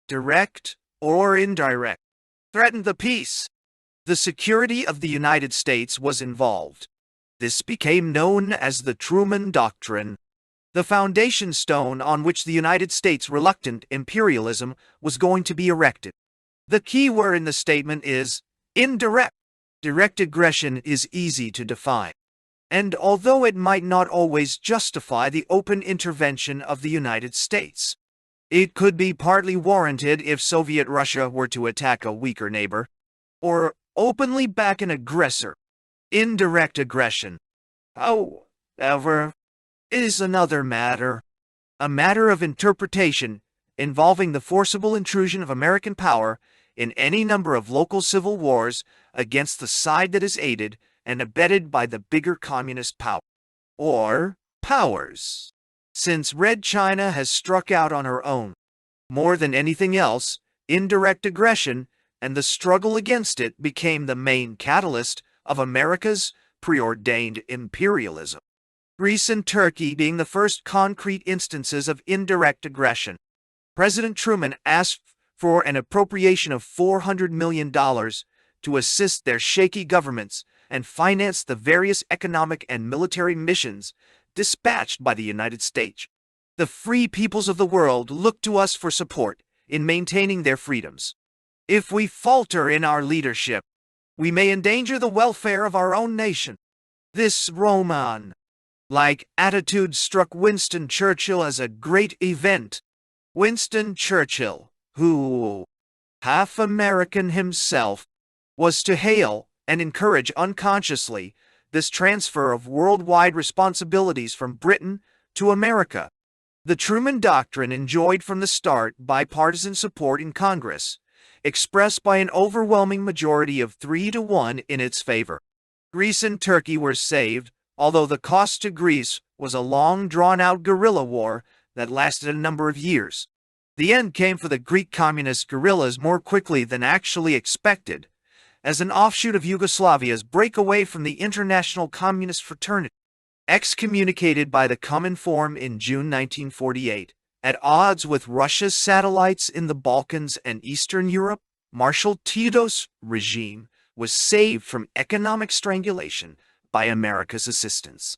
direct or indirect, threatened the peace, the security of the United States was involved. This became known as the Truman Doctrine, the foundation stone on which the United States' reluctant imperialism was going to be erected. The key word in the statement is indirect. Direct aggression is easy to define, and although it might not always justify the open intervention of the United States, it could be partly warranted if Soviet Russia were to attack a weaker neighbor, or openly back an aggressor. Indirect aggression, however, is another matter, a matter of interpretation involving the forcible intrusion of American power in any number of local civil wars against the side that is aided and abetted by the bigger communist power, or powers. Since Red China has struck out on her own, more than anything else, indirect aggression and the struggle against it became the main catalyst of America's preordained imperialism. Greece and Turkey being the first concrete instances of indirect aggression. President Truman asked for an appropriation of $400 million to assist their shaky governments and finance the various economic and military missions dispatched by the United States. The free peoples of the world look to us for support in maintaining their freedoms. If we falter in our leadership, we may endanger the welfare of our own nation. This Roman-like attitude struck Winston Churchill as a great event. Winston Churchill, who, half American himself, was to hail and encourage unconsciously this transfer of worldwide responsibilities from Britain to America. The Truman Doctrine enjoyed from the start bipartisan support in Congress, expressed by an overwhelming majority of 3-1 in its favor. Greece and Turkey were saved, although the cost to Greece was a long, drawn-out guerrilla war that lasted a number of years. The end came for the Greek communist guerrillas more quickly than actually expected, as an offshoot of Yugoslavia's breakaway from the international communist fraternity. Excommunicated by the Cominform in June 1948, at odds with Russia's satellites in the Balkans and Eastern Europe, Marshal Tito's regime was saved from economic strangulation by America's assistance.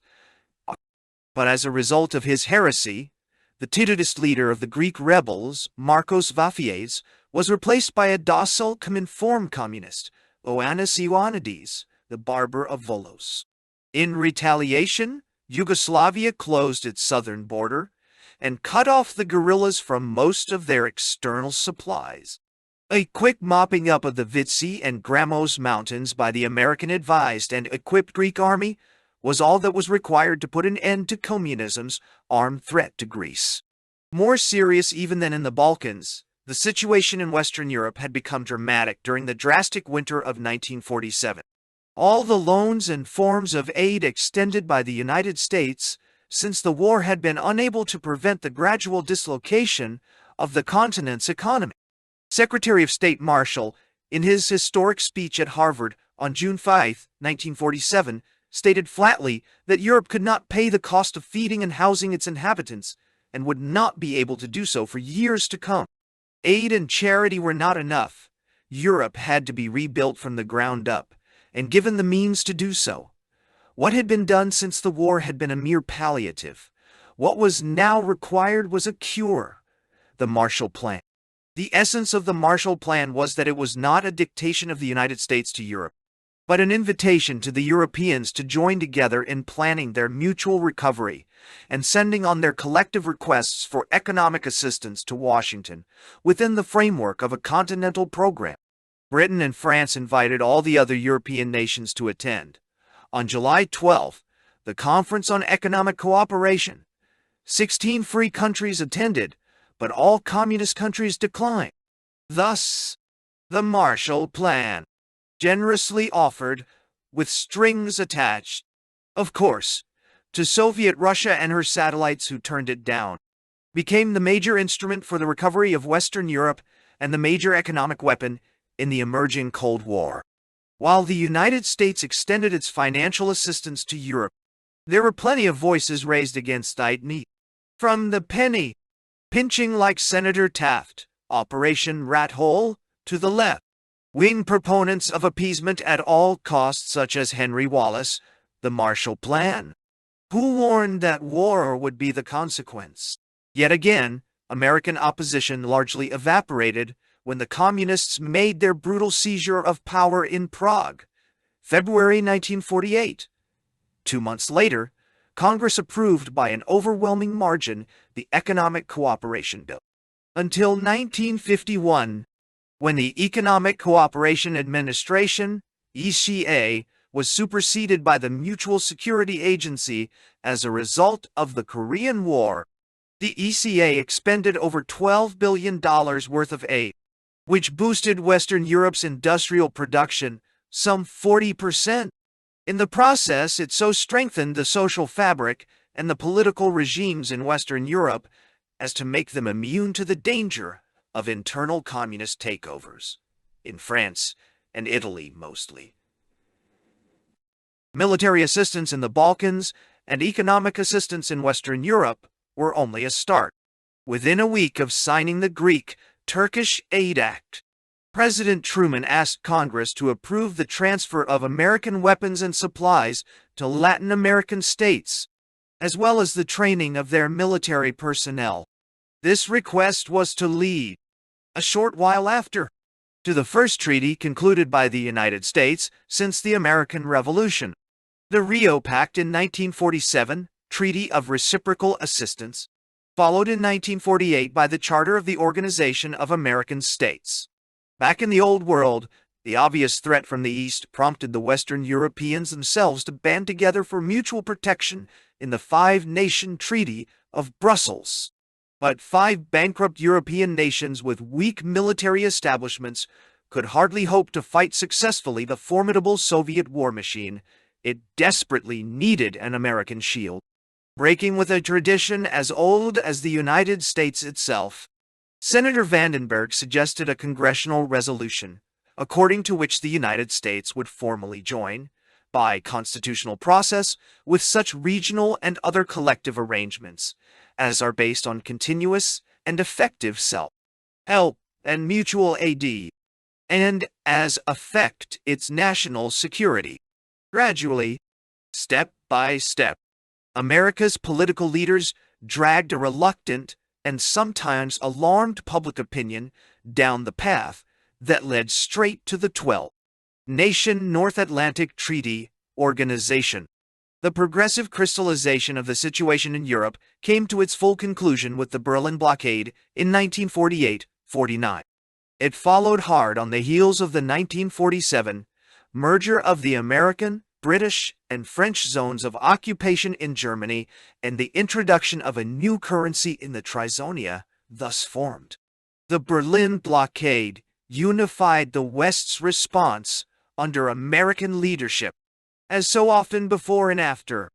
But as a result of his heresy, the Titoist leader of the Greek rebels, Markos Vafias, was replaced by a docile Cominform communist, Ioannis Ioannidis, the Barber of Volos. In retaliation, Yugoslavia closed its southern border and cut off the guerrillas from most of their external supplies. A quick mopping up of the Vitsi and Gramos mountains by the American-advised and equipped Greek army was all that was required to put an end to communism's armed threat to Greece. More serious even than in the Balkans, the situation in Western Europe had become dramatic during the drastic winter of 1947. All the loans and forms of aid extended by the United States since the war had been unable to prevent the gradual dislocation of the continent's economy. Secretary of State Marshall, in his historic speech at Harvard on June 5, 1947, stated flatly that Europe could not pay the cost of feeding and housing its inhabitants and would not be able to do so for years to come. Aid and charity were not enough. Europe had to be rebuilt from the ground up, and given the means to do so. What had been done since the war had been a mere palliative. What was now required was a cure, the Marshall Plan. The essence of the Marshall Plan was that it was not a dictation of the United States to Europe, but an invitation to the Europeans to join together in planning their mutual recovery and sending on their collective requests for economic assistance to Washington within the framework of a continental program. Britain and France invited all the other European nations to attend. On July 12, the Conference on Economic Cooperation. 16 free countries attended, but all communist countries declined. Thus, the Marshall Plan, generously offered, with strings attached, of course, to Soviet Russia and her satellites who turned it down, became the major instrument for the recovery of Western Europe and the major economic weapon in the emerging Cold War. While the United States extended its financial assistance to Europe, there were plenty of voices raised against it. From the penny pinching like Senator Taft, Operation Rat Hole, to the left-wing proponents of appeasement at all costs such as Henry Wallace, the Marshall Plan, who warned that war would be the consequence. Yet again, American opposition largely evaporated when the Communists made their brutal seizure of power in Prague, February 1948. 2 months later, Congress approved by an overwhelming margin the Economic Cooperation Bill. Until 1951, when the Economic Cooperation Administration, ECA, was superseded by the Mutual Security Agency as a result of the Korean War, the ECA expended over $12 billion worth of aid, which boosted Western Europe's industrial production some 40%. In the process, it so strengthened the social fabric and the political regimes in Western Europe as to make them immune to the danger of internal communist takeovers, in France and Italy mostly. Military assistance in the Balkans and economic assistance in Western Europe were only a start. Within a week of signing the Greek-Turkish Aid Act, President Truman asked Congress to approve the transfer of American weapons and supplies to Latin American states. as well as the training of their military personnel. This request was to lead, a short while after, to the first treaty concluded by the United States since the American Revolution, the Rio Pact in 1947, Treaty of Reciprocal Assistance, followed in 1948 by the Charter of the Organization of American States. Back in the Old World, the obvious threat from the East prompted the Western Europeans themselves to band together for mutual protection in the Five-Nation Treaty of Brussels. But five bankrupt European nations with weak military establishments could hardly hope to fight successfully the formidable Soviet war machine. It desperately needed an American shield, breaking with a tradition as old as the United States itself. Senator Vandenberg suggested a congressional resolution, according to which the United States would formally join, by constitutional process, with such regional and other collective arrangements as are based on continuous and effective self-help and mutual aid, and as affect its national security. Gradually, step by step, America's political leaders dragged a reluctant and sometimes alarmed public opinion down the path that led straight to the 12-Nation North Atlantic Treaty Organization. The progressive crystallization of the situation in Europe came to its full conclusion with the Berlin blockade in 1948-49. It followed hard on the heels of the 1947 merger of the American, British, and French zones of occupation in Germany and the introduction of a new currency in the Trizonia thus formed. The Berlin blockade unified the West's response under American leadership. As so often before and after,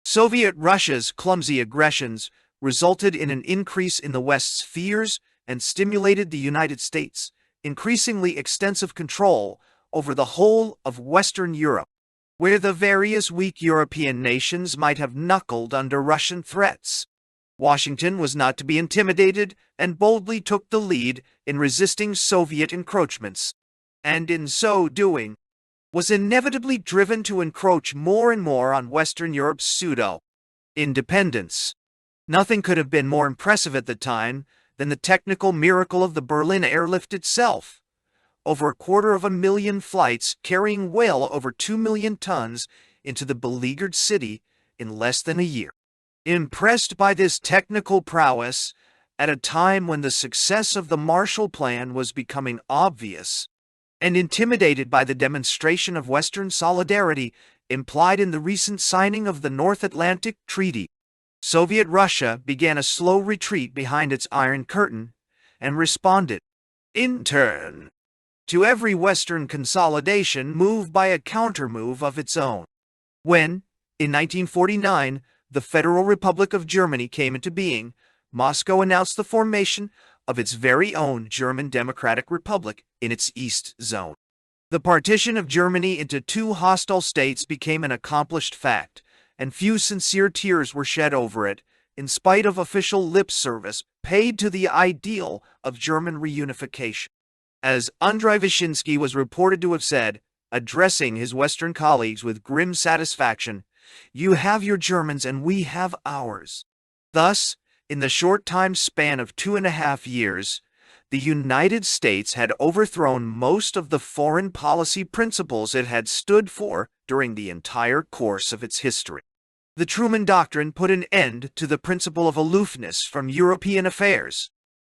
Soviet Russia's clumsy aggressions resulted in an increase in the West's fears and stimulated the United States' increasingly extensive control over the whole of Western Europe, where the various weak European nations might have knuckled under Russian threats. Washington was not to be intimidated and boldly took the lead in resisting Soviet encroachments, and in so doing, was inevitably driven to encroach more and more on Western Europe's pseudo-independence. Nothing could have been more impressive at the time than the technical miracle of the Berlin airlift itself. Over 250,000 flights carrying well over 2 million tons into the beleaguered city in less than a year. Impressed by this technical prowess, at a time when the success of the Marshall Plan was becoming obvious, and intimidated by the demonstration of Western solidarity implied in the recent signing of the North Atlantic Treaty, Soviet Russia began a slow retreat behind its Iron Curtain and responded, in turn, to every Western consolidation move by a countermove of its own. When, in 1949, the Federal Republic of Germany came into being, Moscow announced the formation of its very own German Democratic Republic in its East Zone. The partition of Germany into two hostile states became an accomplished fact, and few sincere tears were shed over it, in spite of official lip service paid to the ideal of German reunification. As Andrei Vyshinsky was reported to have said, addressing his Western colleagues with grim satisfaction, "You have your Germans and we have ours." Thus, in the short time span of 2.5 years, the United States had overthrown most of the foreign policy principles it had stood for during the entire course of its history. The Truman Doctrine put an end to the principle of aloofness from European affairs.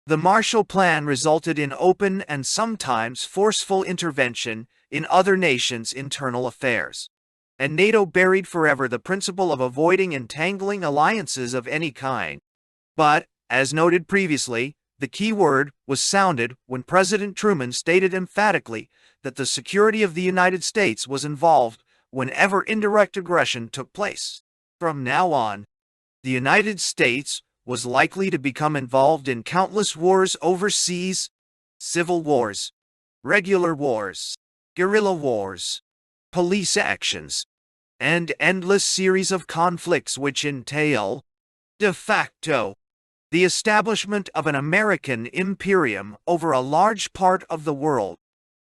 The Marshall Plan resulted in open and sometimes forceful intervention in other nations' internal affairs. And NATO buried forever the principle of avoiding entangling alliances of any kind. But, as noted previously, the key word was sounded when President Truman stated emphatically that the security of the United States was involved whenever indirect aggression took place. From now on, the United States was likely to become involved in countless wars overseas, civil wars, regular wars, guerrilla wars, police actions, and endless series of conflicts which entail, de facto, the establishment of an American imperium over a large part of the world.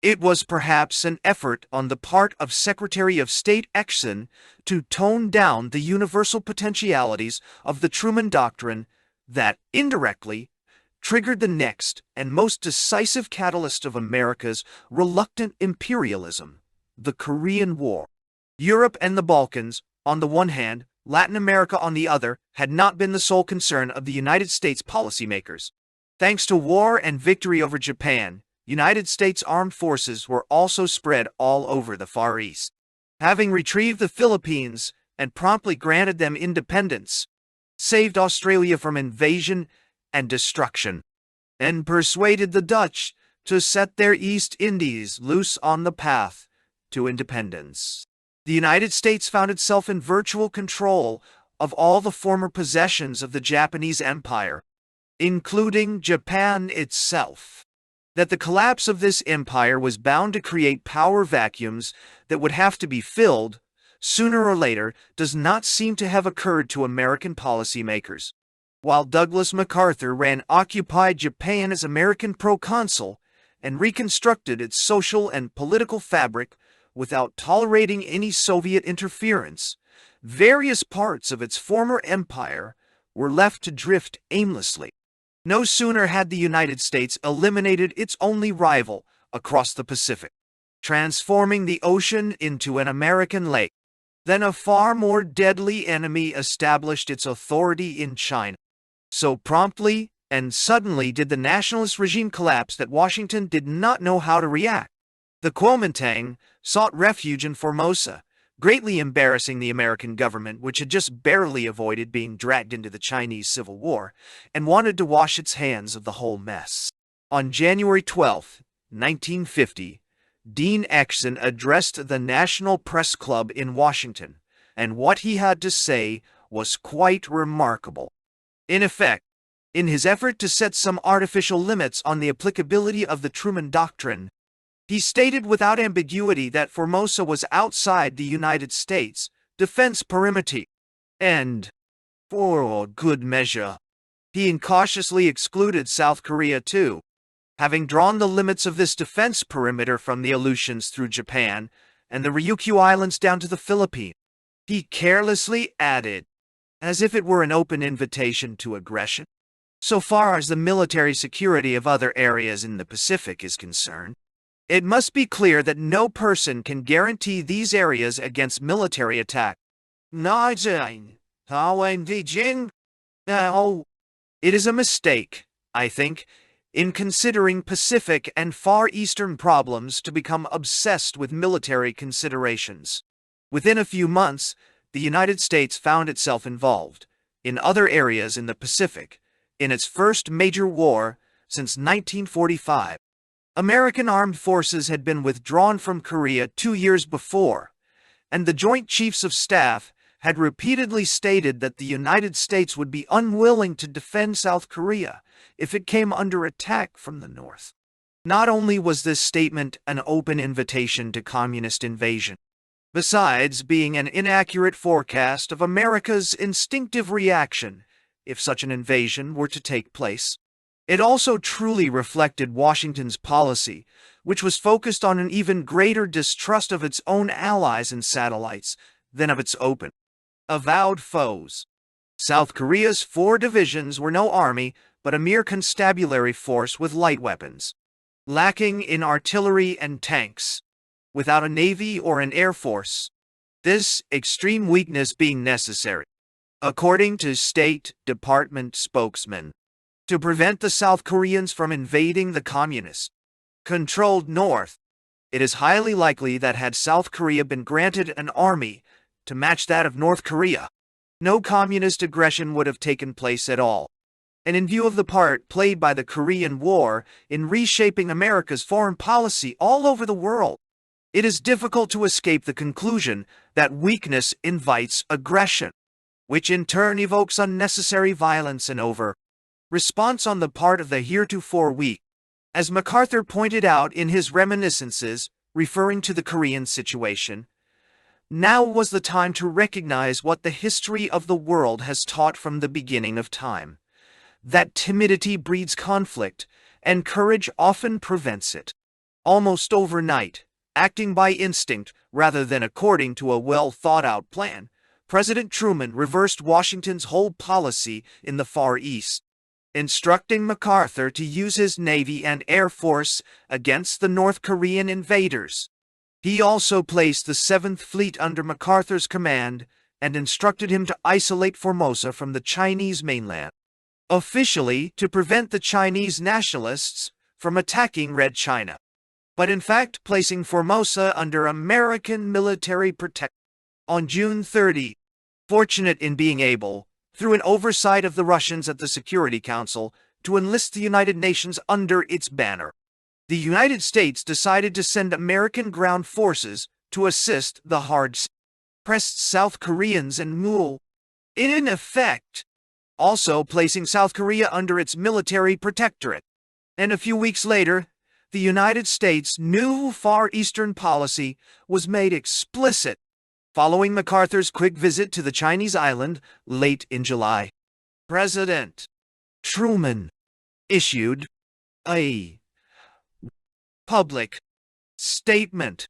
It was perhaps an effort on the part of Secretary of State Exon to tone down the universal potentialities of the Truman Doctrine that, indirectly, triggered the next and most decisive catalyst of America's reluctant imperialism, the Korean War. Europe and the Balkans, on the one hand, Latin America on the other, had not been the sole concern of the United States policymakers. Thanks to war and victory over Japan, United States armed forces were also spread all over the Far East. Having retrieved the Philippines and promptly granted them independence, saved Australia from invasion and destruction, and persuaded the Dutch to set their East Indies loose on the path to independence. The United States found itself in virtual control of all the former possessions of the Japanese Empire, including Japan itself. That the collapse of this empire was bound to create power vacuums that would have to be filled, sooner or later, does not seem to have occurred to American policymakers. While Douglas MacArthur ran occupied Japan as American proconsul and reconstructed its social and political fabric without tolerating any Soviet interference, various parts of its former empire were left to drift aimlessly. No sooner had the United States eliminated its only rival across the Pacific, transforming the ocean into an American lake, than a far more deadly enemy established its authority in China. So promptly and suddenly did the nationalist regime collapse that Washington did not know how to react. The Kuomintang sought refuge in Formosa, greatly embarrassing the American government, which had just barely avoided being dragged into the Chinese Civil War, and wanted to wash its hands of the whole mess. On January 12, 1950, Dean Exon addressed the National Press Club in Washington, and what he had to say was quite remarkable. In effect, in his effort to set some artificial limits on the applicability of the Truman Doctrine, he stated without ambiguity that Formosa was outside the United States defense perimeter, and, for good measure, he incautiously excluded South Korea too. Having drawn the limits of this defense perimeter from the Aleutians through Japan and the Ryukyu Islands down to the Philippines, he carelessly added, as if it were an open invitation to aggression, so far as the military security of other areas in the Pacific is concerned, it must be clear that no person can guarantee these areas against military attack. It is a mistake, I think, in considering Pacific and Far Eastern problems to become obsessed with military considerations. Within a few months, the United States found itself involved, in other areas in the Pacific, in its first major war since 1945. American armed forces had been withdrawn from Korea 2 years before, and the Joint Chiefs of Staff had repeatedly stated that the United States would be unwilling to defend South Korea if it came under attack from the north. Not only was this statement an open invitation to communist invasion, besides being an inaccurate forecast of America's instinctive reaction if such an invasion were to take place, it also truly reflected Washington's policy, which was focused on an even greater distrust of its own allies and satellites than of its open, avowed foes. South Korea's 4 divisions were no army, but a mere constabulary force with light weapons, lacking in artillery and tanks, without a navy or an air force, this extreme weakness being necessary, according to State Department spokesman, to prevent the South Koreans from invading the communist-controlled North. It is highly likely that had South Korea been granted an army to match that of North Korea, no communist aggression would have taken place at all. And in view of the part played by the Korean War in reshaping America's foreign policy all over the world, it is difficult to escape the conclusion that weakness invites aggression, which in turn evokes unnecessary violence and response on the part of the heretofore weak. As MacArthur pointed out in his reminiscences, referring to the Korean situation, now was the time to recognize what the history of the world has taught from the beginning of time, that timidity breeds conflict, and courage often prevents it. Almost overnight, acting by instinct rather than according to a well-thought-out plan, President Truman reversed Washington's whole policy in the Far East, instructing MacArthur to use his Navy and Air Force against the North Korean invaders. He also placed the 7th Fleet under MacArthur's command and instructed him to isolate Formosa from the Chinese mainland, officially to prevent the Chinese nationalists from attacking Red China, but in fact placing Formosa under American military protection. On June 30, fortunate in being able, through an oversight of the Russians at the Security Council, to enlist the United Nations under its banner, the United States decided to send American ground forces to assist the hard-pressed South Koreans and Mule, in effect, also placing South Korea under its military protectorate. And a few weeks later, the United States' new Far Eastern policy was made explicit, following MacArthur's quick visit to the Chinese island late in July. President Truman issued a public statement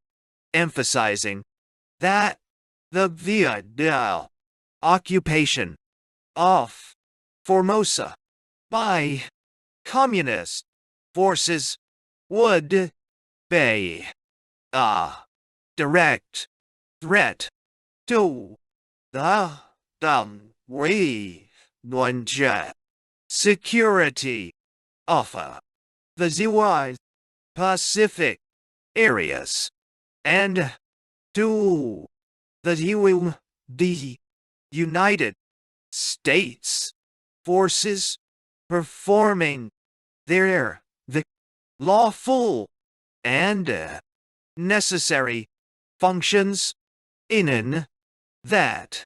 emphasizing that the Vietnam occupation of Formosa by communist forces would be a direct threat to the security of the ZY Pacific areas and to the United States forces performing their lawful and necessary functions in that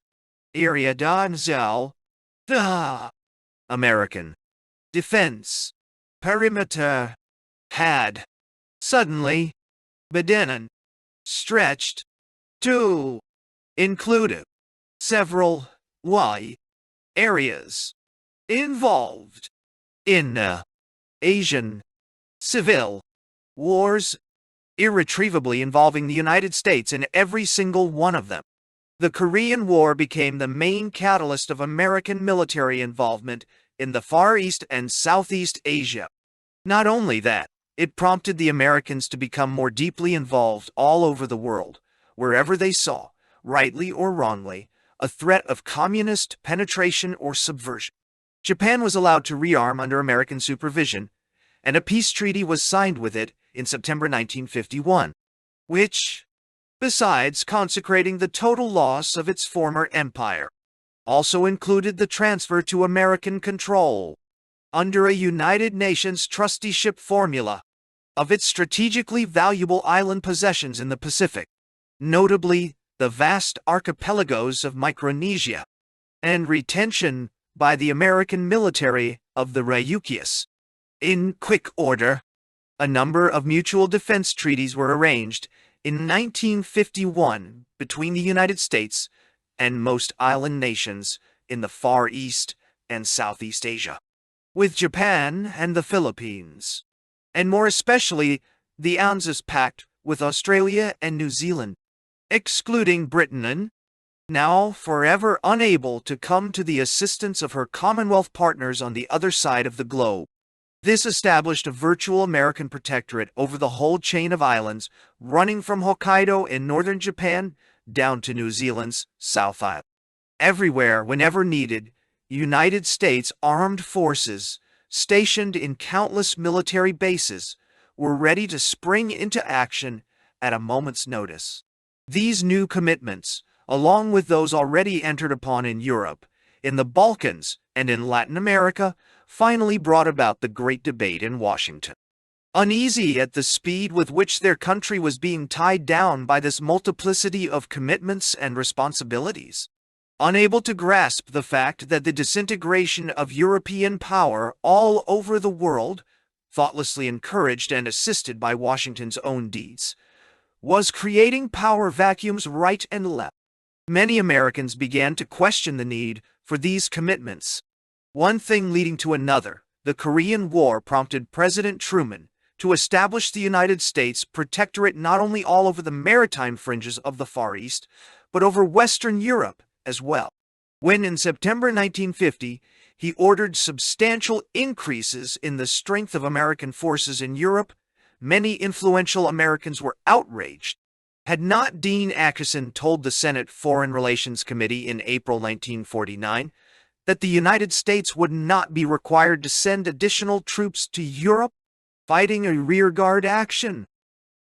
area. The American defense perimeter had suddenly been stretched to include several areas involved in Asian civil wars, irretrievably involving the United States in every single one of them. The Korean War became the main catalyst of American military involvement in the Far East and Southeast Asia. Not only that, it prompted the Americans to become more deeply involved all over the world, wherever they saw, rightly or wrongly, a threat of communist penetration or subversion. Japan was allowed to rearm under American supervision, and a peace treaty was signed with it in September 1951, which, besides consecrating the total loss of its former empire, also included the transfer to American control, under a United Nations trusteeship formula, of its strategically valuable island possessions in the Pacific, notably the vast archipelagos of Micronesia, and retention by the American military of the Ryukyus. In quick order, a number of mutual defense treaties were arranged in 1951 between the United States and most island nations in the Far East and Southeast Asia, with Japan and the Philippines, and more especially the ANZUS Pact with Australia and New Zealand, excluding Britain, now forever unable to come to the assistance of her Commonwealth partners on the other side of the globe. This established a virtual American protectorate over the whole chain of islands, running from Hokkaido in northern Japan down to New Zealand's South Island. Everywhere, whenever needed, United States armed forces, stationed in countless military bases, were ready to spring into action at a moment's notice. These new commitments, along with those already entered upon in Europe, in the Balkans, and in Latin America, finally brought about the great debate in Washington. Uneasy at the speed with which their country was being tied down by this multiplicity of commitments and responsibilities, unable to grasp the fact that the disintegration of European power all over the world, thoughtlessly encouraged and assisted by Washington's own deeds, was creating power vacuums right and left, many Americans began to question the need for these commitments. One thing leading to another, the Korean War prompted President Truman to establish the United States protectorate not only all over the maritime fringes of the Far East, but over Western Europe as well. When in September 1950, he ordered substantial increases in the strength of American forces in Europe, many influential Americans were outraged. Had not Dean Acheson told the Senate Foreign Relations Committee in April 1949 that the United States would not be required to send additional troops to Europe, fighting a rearguard action,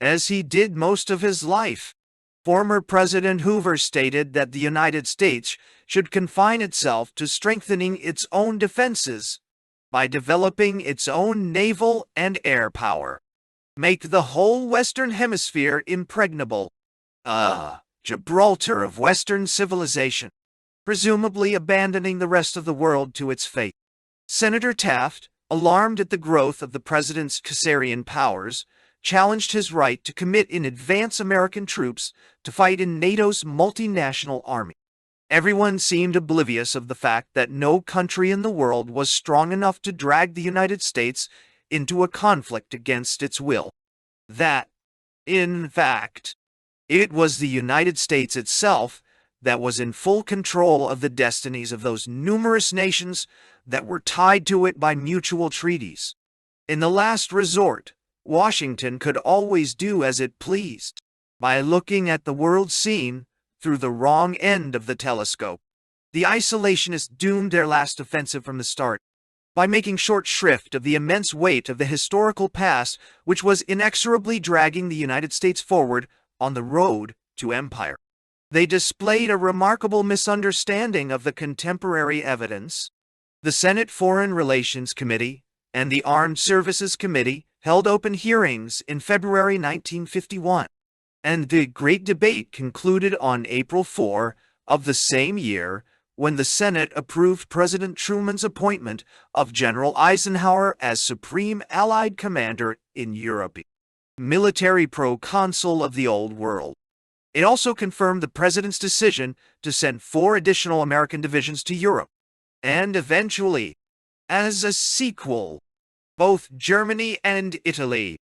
as he did most of his life? Former President Hoover stated that the United States should confine itself to strengthening its own defenses by developing its own naval and air power, make the whole Western Hemisphere impregnable, Gibraltar of Western civilization, presumably abandoning the rest of the world to its fate. Senator Taft, alarmed at the growth of the president's Caesarian powers, challenged his right to commit in advance American troops to fight in NATO's multinational army. Everyone seemed oblivious of the fact that no country in the world was strong enough to drag the United States into a conflict against its will. That, in fact, it was the United States itself that was in full control of the destinies of those numerous nations that were tied to it by mutual treaties. In the last resort, Washington could always do as it pleased, by looking at the world scene through the wrong end of the telescope. The isolationists doomed their last offensive from the start, by making short shrift of the immense weight of the historical past which was inexorably dragging the United States forward on the road to empire. They displayed a remarkable misunderstanding of the contemporary evidence. The Senate Foreign Relations Committee and the Armed Services Committee held open hearings in February 1951, and the great debate concluded on April 4 of the same year when the Senate approved President Truman's appointment of General Eisenhower as Supreme Allied Commander in Europe, military proconsul of the Old World. It also confirmed the President's decision to send 4 additional American divisions to Europe, and eventually, as a sequel, both Germany and Italy,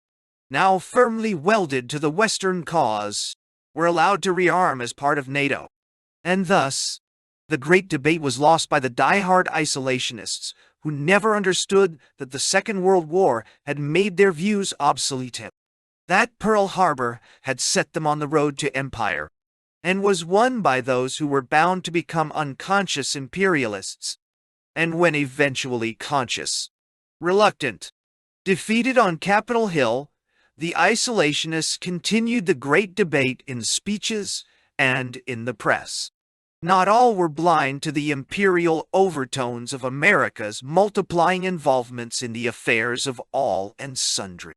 now firmly welded to the Western cause, were allowed to rearm as part of NATO. And thus, the great debate was lost by the die-hard isolationists, who never understood that the Second World War had made their views obsolete. That Pearl Harbor had set them on the road to empire, and was won by those who were bound to become unconscious imperialists, and when eventually conscious, reluctant. Defeated on Capitol Hill, the isolationists continued the great debate in speeches and in the press. Not all were blind to the imperial overtones of America's multiplying involvements in the affairs of all and sundry.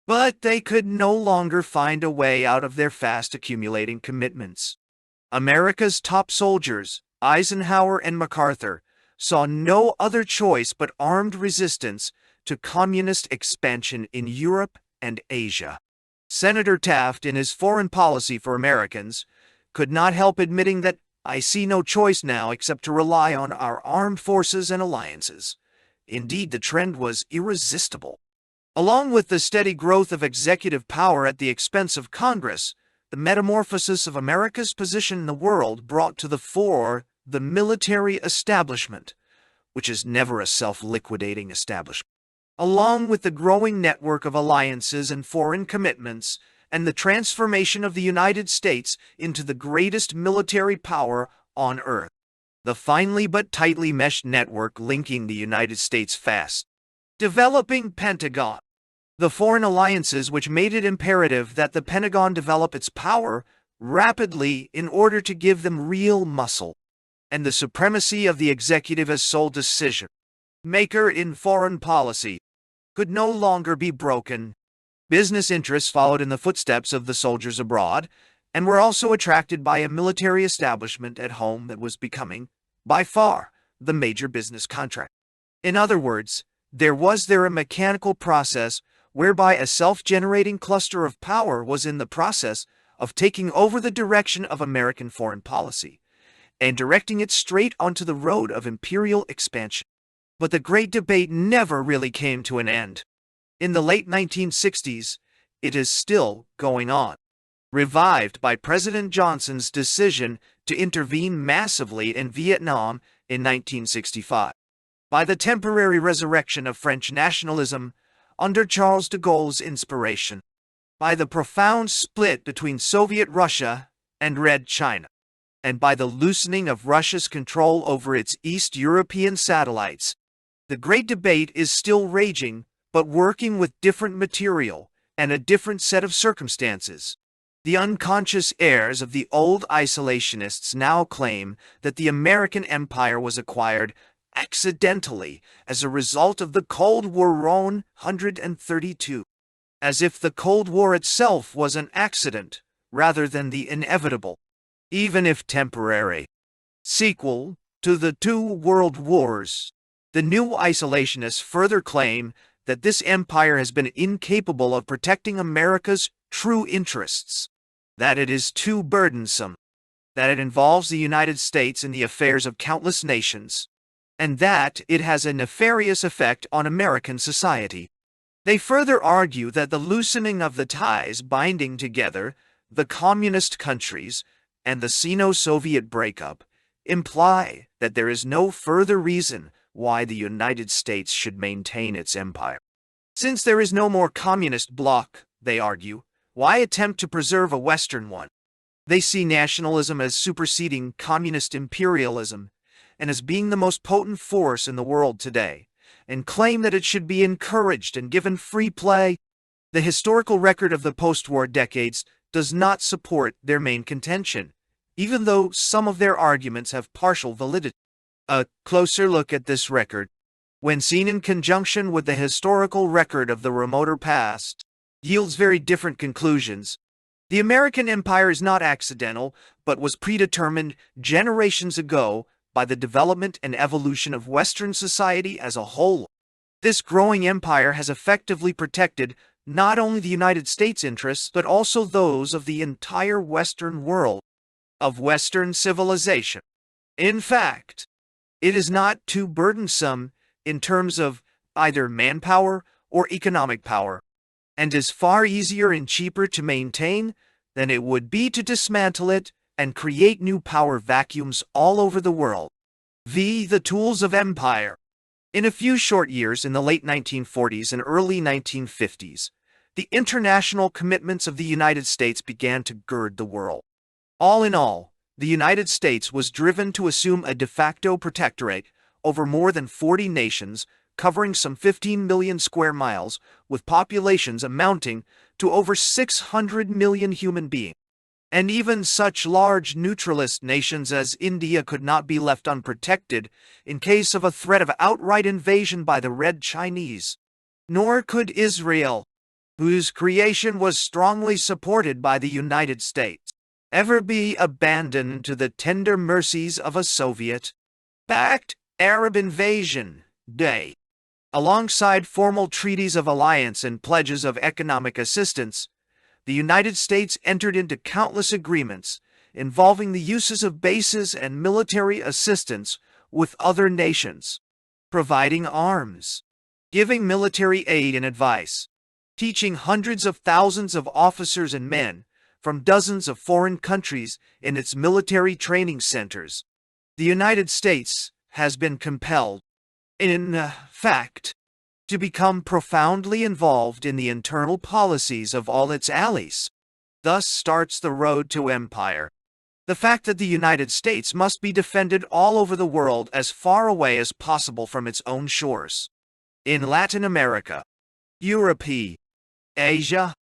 But they could no longer find a way out of their fast accumulating commitments. America's top soldiers, Eisenhower and MacArthur, saw no other choice but armed resistance to communist expansion in Europe and Asia. Senator Taft, in his Foreign Policy for Americans, could not help admitting that I see no choice now except to rely on our armed forces and alliances. Indeed, the trend was irresistible. Along with the steady growth of executive power at the expense of Congress, the metamorphosis of America's position in the world brought to the fore the military establishment, which is never a self-liquidating establishment. Along with the growing network of alliances and foreign commitments, and the transformation of the United States into the greatest military power on Earth, the finely but tightly meshed network linking the United States fast developing Pentagon, the foreign alliances which made it imperative that the Pentagon develop its power rapidly in order to give them real muscle, and the supremacy of the executive as sole decision maker in foreign policy could no longer be broken. Business interests followed in the footsteps of the soldiers abroad, and were also attracted by a military establishment at home that was becoming, by far, the major business contract. In other words, there was a mechanical process whereby a self-generating cluster of power was in the process of taking over the direction of American foreign policy, and directing it straight onto the road of imperial expansion. But the great debate never really came to an end. In the late 1960s, it is still going on, revived by President Johnson's decision to intervene massively in Vietnam in 1965, by the temporary resurrection of French nationalism under Charles de Gaulle's inspiration, by the profound split between Soviet Russia and Red China, and by the loosening of Russia's control over its East European satellites. The great debate is still raging, but working with different material and a different set of circumstances. The unconscious heirs of the old isolationists now claim that the American empire was acquired accidentally as a result of the Cold War 132, as if the Cold War itself was an accident rather than the inevitable, even if temporary, sequel to the two world wars. The new isolationists further claim that this empire has been incapable of protecting America's true interests, that it is too burdensome, that it involves the United States in the affairs of countless nations, and that it has a nefarious effect on American society. They further argue that the loosening of the ties binding together the communist countries and the Sino-Soviet breakup imply that there is no further reason why the United States should maintain its empire. Since there is no more communist bloc, they argue, why attempt to preserve a Western one? They see nationalism as superseding communist imperialism and as being the most potent force in the world today, and claim that it should be encouraged and given free play. The historical record of the post-war decades does not support their main contention, even though some of their arguments have partial validity. A closer look at this record, when seen in conjunction with the historical record of the remoter past, yields very different conclusions. The American empire is not accidental, but was predetermined generations ago by the development and evolution of Western society as a whole. This growing empire has effectively protected not only the United States' interests, but also those of the entire Western world, of Western civilization. In fact, it is not too burdensome in terms of either manpower or economic power, and is far easier and cheaper to maintain than it would be to dismantle it and create new power vacuums all over the world. The tools of empire. In a few short years in the late 1940s and early 1950s, the international commitments of the United States began to gird the world. All in all, the United States was driven to assume a de facto protectorate over more than 40 nations, covering some 15 million square miles, with populations amounting to over 600 million human beings. And even such large neutralist nations as India could not be left unprotected in case of a threat of outright invasion by the Red Chinese. Nor could Israel, whose creation was strongly supported by the United States, ever be abandoned to the tender mercies of a Soviet-backed Arab invasion day. Alongside formal treaties of alliance and pledges of economic assistance, the United States entered into countless agreements involving the uses of bases and military assistance with other nations, providing arms, giving military aid and advice, teaching hundreds of thousands of officers and men from dozens of foreign countries in its military training centers. The United States has been compelled, in fact, to become profoundly involved in the internal policies of all its allies. Thus starts the road to empire. The fact that the United States must be defended all over the world as far away as possible from its own shores. In Latin America, Europe, Asia,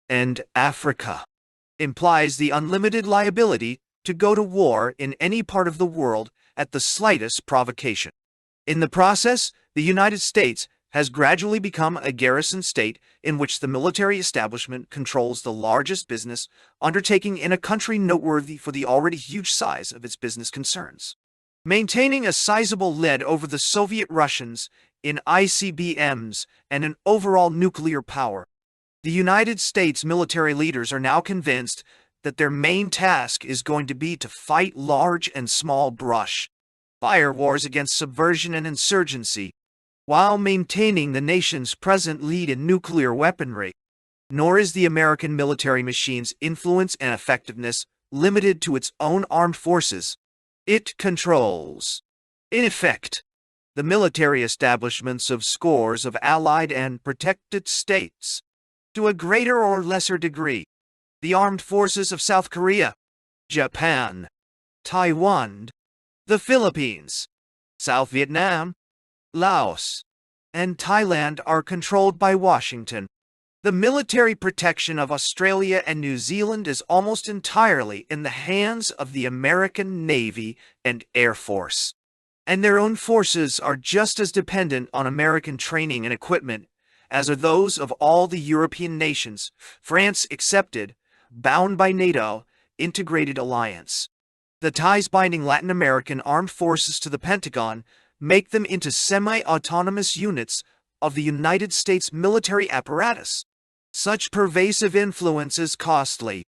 and Africa, implies the unlimited liability to go to war in any part of the world at the slightest provocation. In the process, the United States has gradually become a garrison state in which the military establishment controls the largest business undertaking in a country noteworthy for the already huge size of its business concerns. Maintaining a sizable lead over the Soviet Russians in ICBMs and an overall nuclear power, the United States military leaders are now convinced that their main task is going to be to fight large and small brush fire wars against subversion and insurgency, while maintaining the nation's present lead in nuclear weaponry. Nor is the American military machine's influence and effectiveness limited to its own armed forces. It controls, in effect, the military establishments of scores of allied and protected states. To a greater or lesser degree, the armed forces of South Korea, Japan, Taiwan, the Philippines, South Vietnam, Laos, and Thailand are controlled by Washington. The military protection of Australia and New Zealand is almost entirely in the hands of the American Navy and Air Force, and their own forces are just as dependent on American training and equipment as are those of all the European nations, France excepted, bound by NATO integrated alliance. The ties binding Latin American armed forces to the Pentagon make them into semi-autonomous units of the United States military apparatus. Such pervasive influence is costly.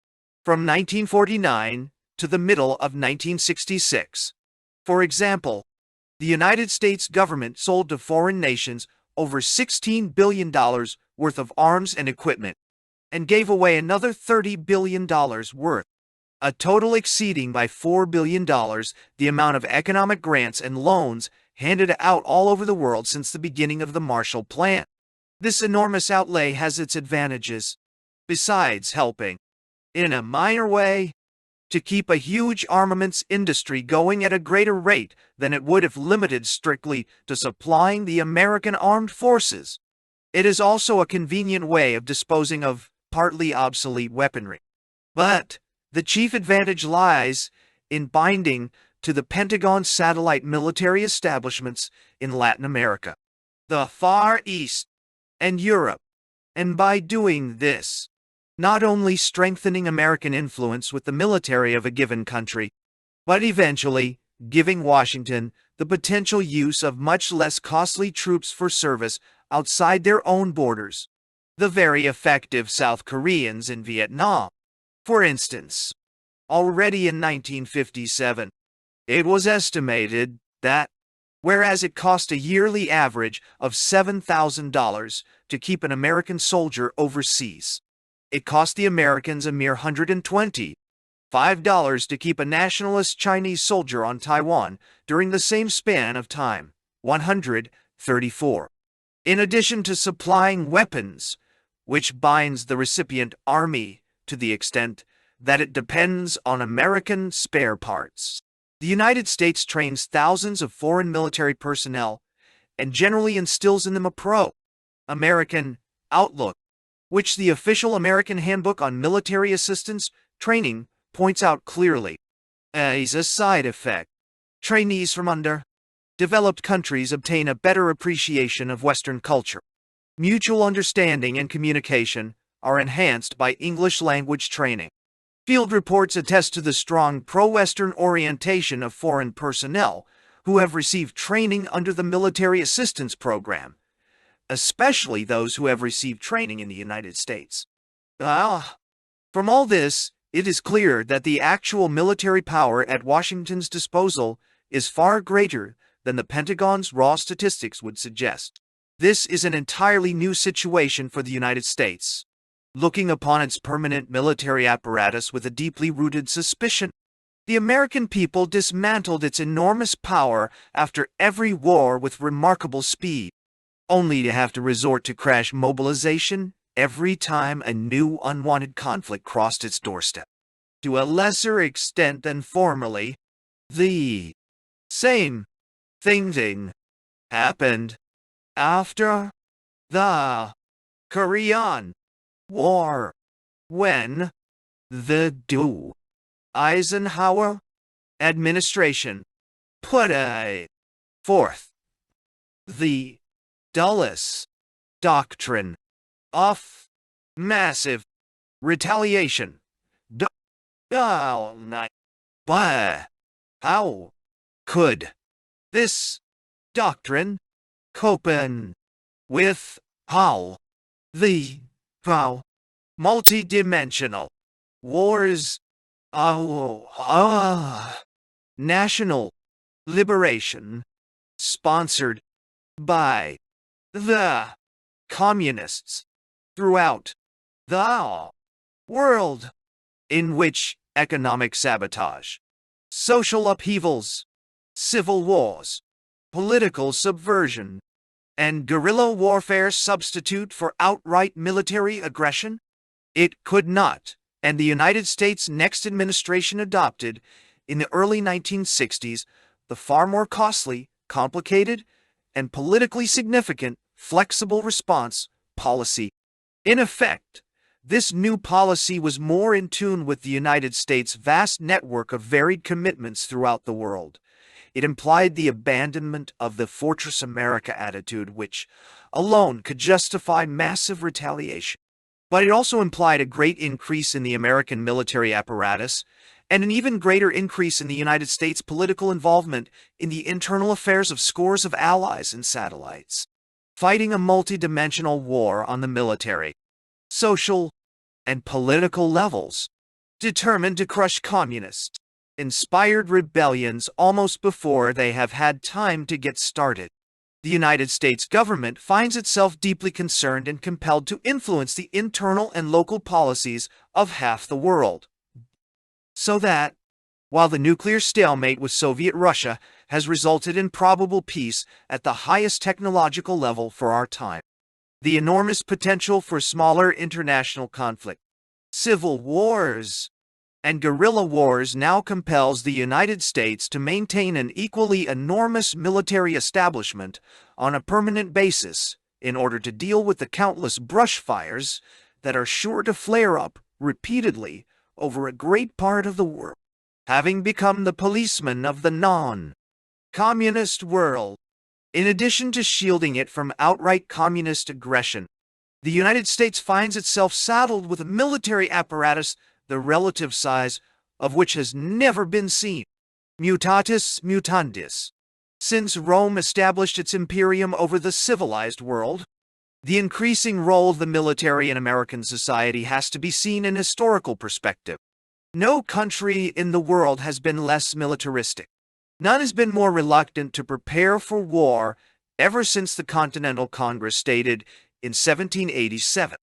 From 1949 to the middle of 1966, for example, the United States government sold to foreign nations over $16 billion worth of arms and equipment, and gave away another $30 billion worth, a total exceeding by $4 billion the amount of economic grants and loans handed out all over the world since the beginning of the Marshall Plan. This enormous outlay has its advantages, besides helping, in a minor way, to keep a huge armaments industry going at a greater rate than it would if limited strictly to supplying the American armed forces. It is also a convenient way of disposing of partly obsolete weaponry. But the chief advantage lies in binding to the Pentagon satellite military establishments in Latin America, the Far East, and Europe, and by doing this, not only strengthening American influence with the military of a given country, but eventually giving Washington the potential use of much less costly troops for service outside their own borders, the very effective South Koreans in Vietnam. For instance, already in 1957, it was estimated that, whereas it cost a yearly average of $7,000 to keep an American soldier overseas, it cost the Americans a mere $125 to keep a nationalist Chinese soldier on Taiwan during the same span of time, 134. In addition to supplying weapons, which binds the recipient army to the extent that it depends on American spare parts, the United States trains thousands of foreign military personnel and generally instills in them a pro-American outlook, which the official American Handbook on Military Assistance Training points out clearly. As a side effect, trainees from underdeveloped countries obtain a better appreciation of Western culture. Mutual understanding and communication are enhanced by English language training. Field reports attest to the strong pro-Western orientation of foreign personnel who have received training under the Military Assistance Program, especially those who have received training in the United States. From all this, it is clear that the actual military power at Washington's disposal is far greater than the Pentagon's raw statistics would suggest. This is an entirely new situation for the United States, looking upon its permanent military apparatus with a deeply rooted suspicion. The American people dismantled its enormous power after every war with remarkable speed, only to have to resort to crash mobilization every time a new unwanted conflict crossed its doorstep. To a lesser extent than formerly, the same thing happened after the Korean War, when the Eisenhower administration put forth the Dulles doctrine of massive retaliation. But how could this doctrine cope with how the multi-dimensional wars national liberation sponsored by the communists throughout the world, in which economic sabotage, social upheavals, civil wars, political subversion, and guerrilla warfare substitute for outright military aggression? It could not, and the United States' next administration adopted, in the early 1960s, the far more costly, complicated, and politically significant flexible response policy. In effect, this new policy was more in tune with the United States' vast network of varied commitments throughout the world. It implied the abandonment of the Fortress America attitude, which alone could justify massive retaliation. But it also implied a great increase in the American military apparatus and an even greater increase in the United States' political involvement in the internal affairs of scores of allies and satellites, fighting a multi-dimensional war on the military, social, and political levels, determined to crush communists, inspired rebellions almost before they have had time to get started. The United States government finds itself deeply concerned and compelled to influence the internal and local policies of half the world. So that, while the nuclear stalemate with Soviet Russia has resulted in probable peace at the highest technological level for our time, the enormous potential for smaller international conflict, civil wars, and guerrilla wars now compels the United States to maintain an equally enormous military establishment on a permanent basis in order to deal with the countless brush fires that are sure to flare up repeatedly over a great part of the world. Having become the policeman of the non-communist world, in addition to shielding it from outright communist aggression, the United States finds itself saddled with a military apparatus the relative size of which has never been seen. Mutatis mutandis. Since Rome established its imperium over the civilized world, the increasing role of the military in American society has to be seen in historical perspective. No country in the world has been less militaristic. None has been more reluctant to prepare for war ever since the Continental Congress stated in 1787.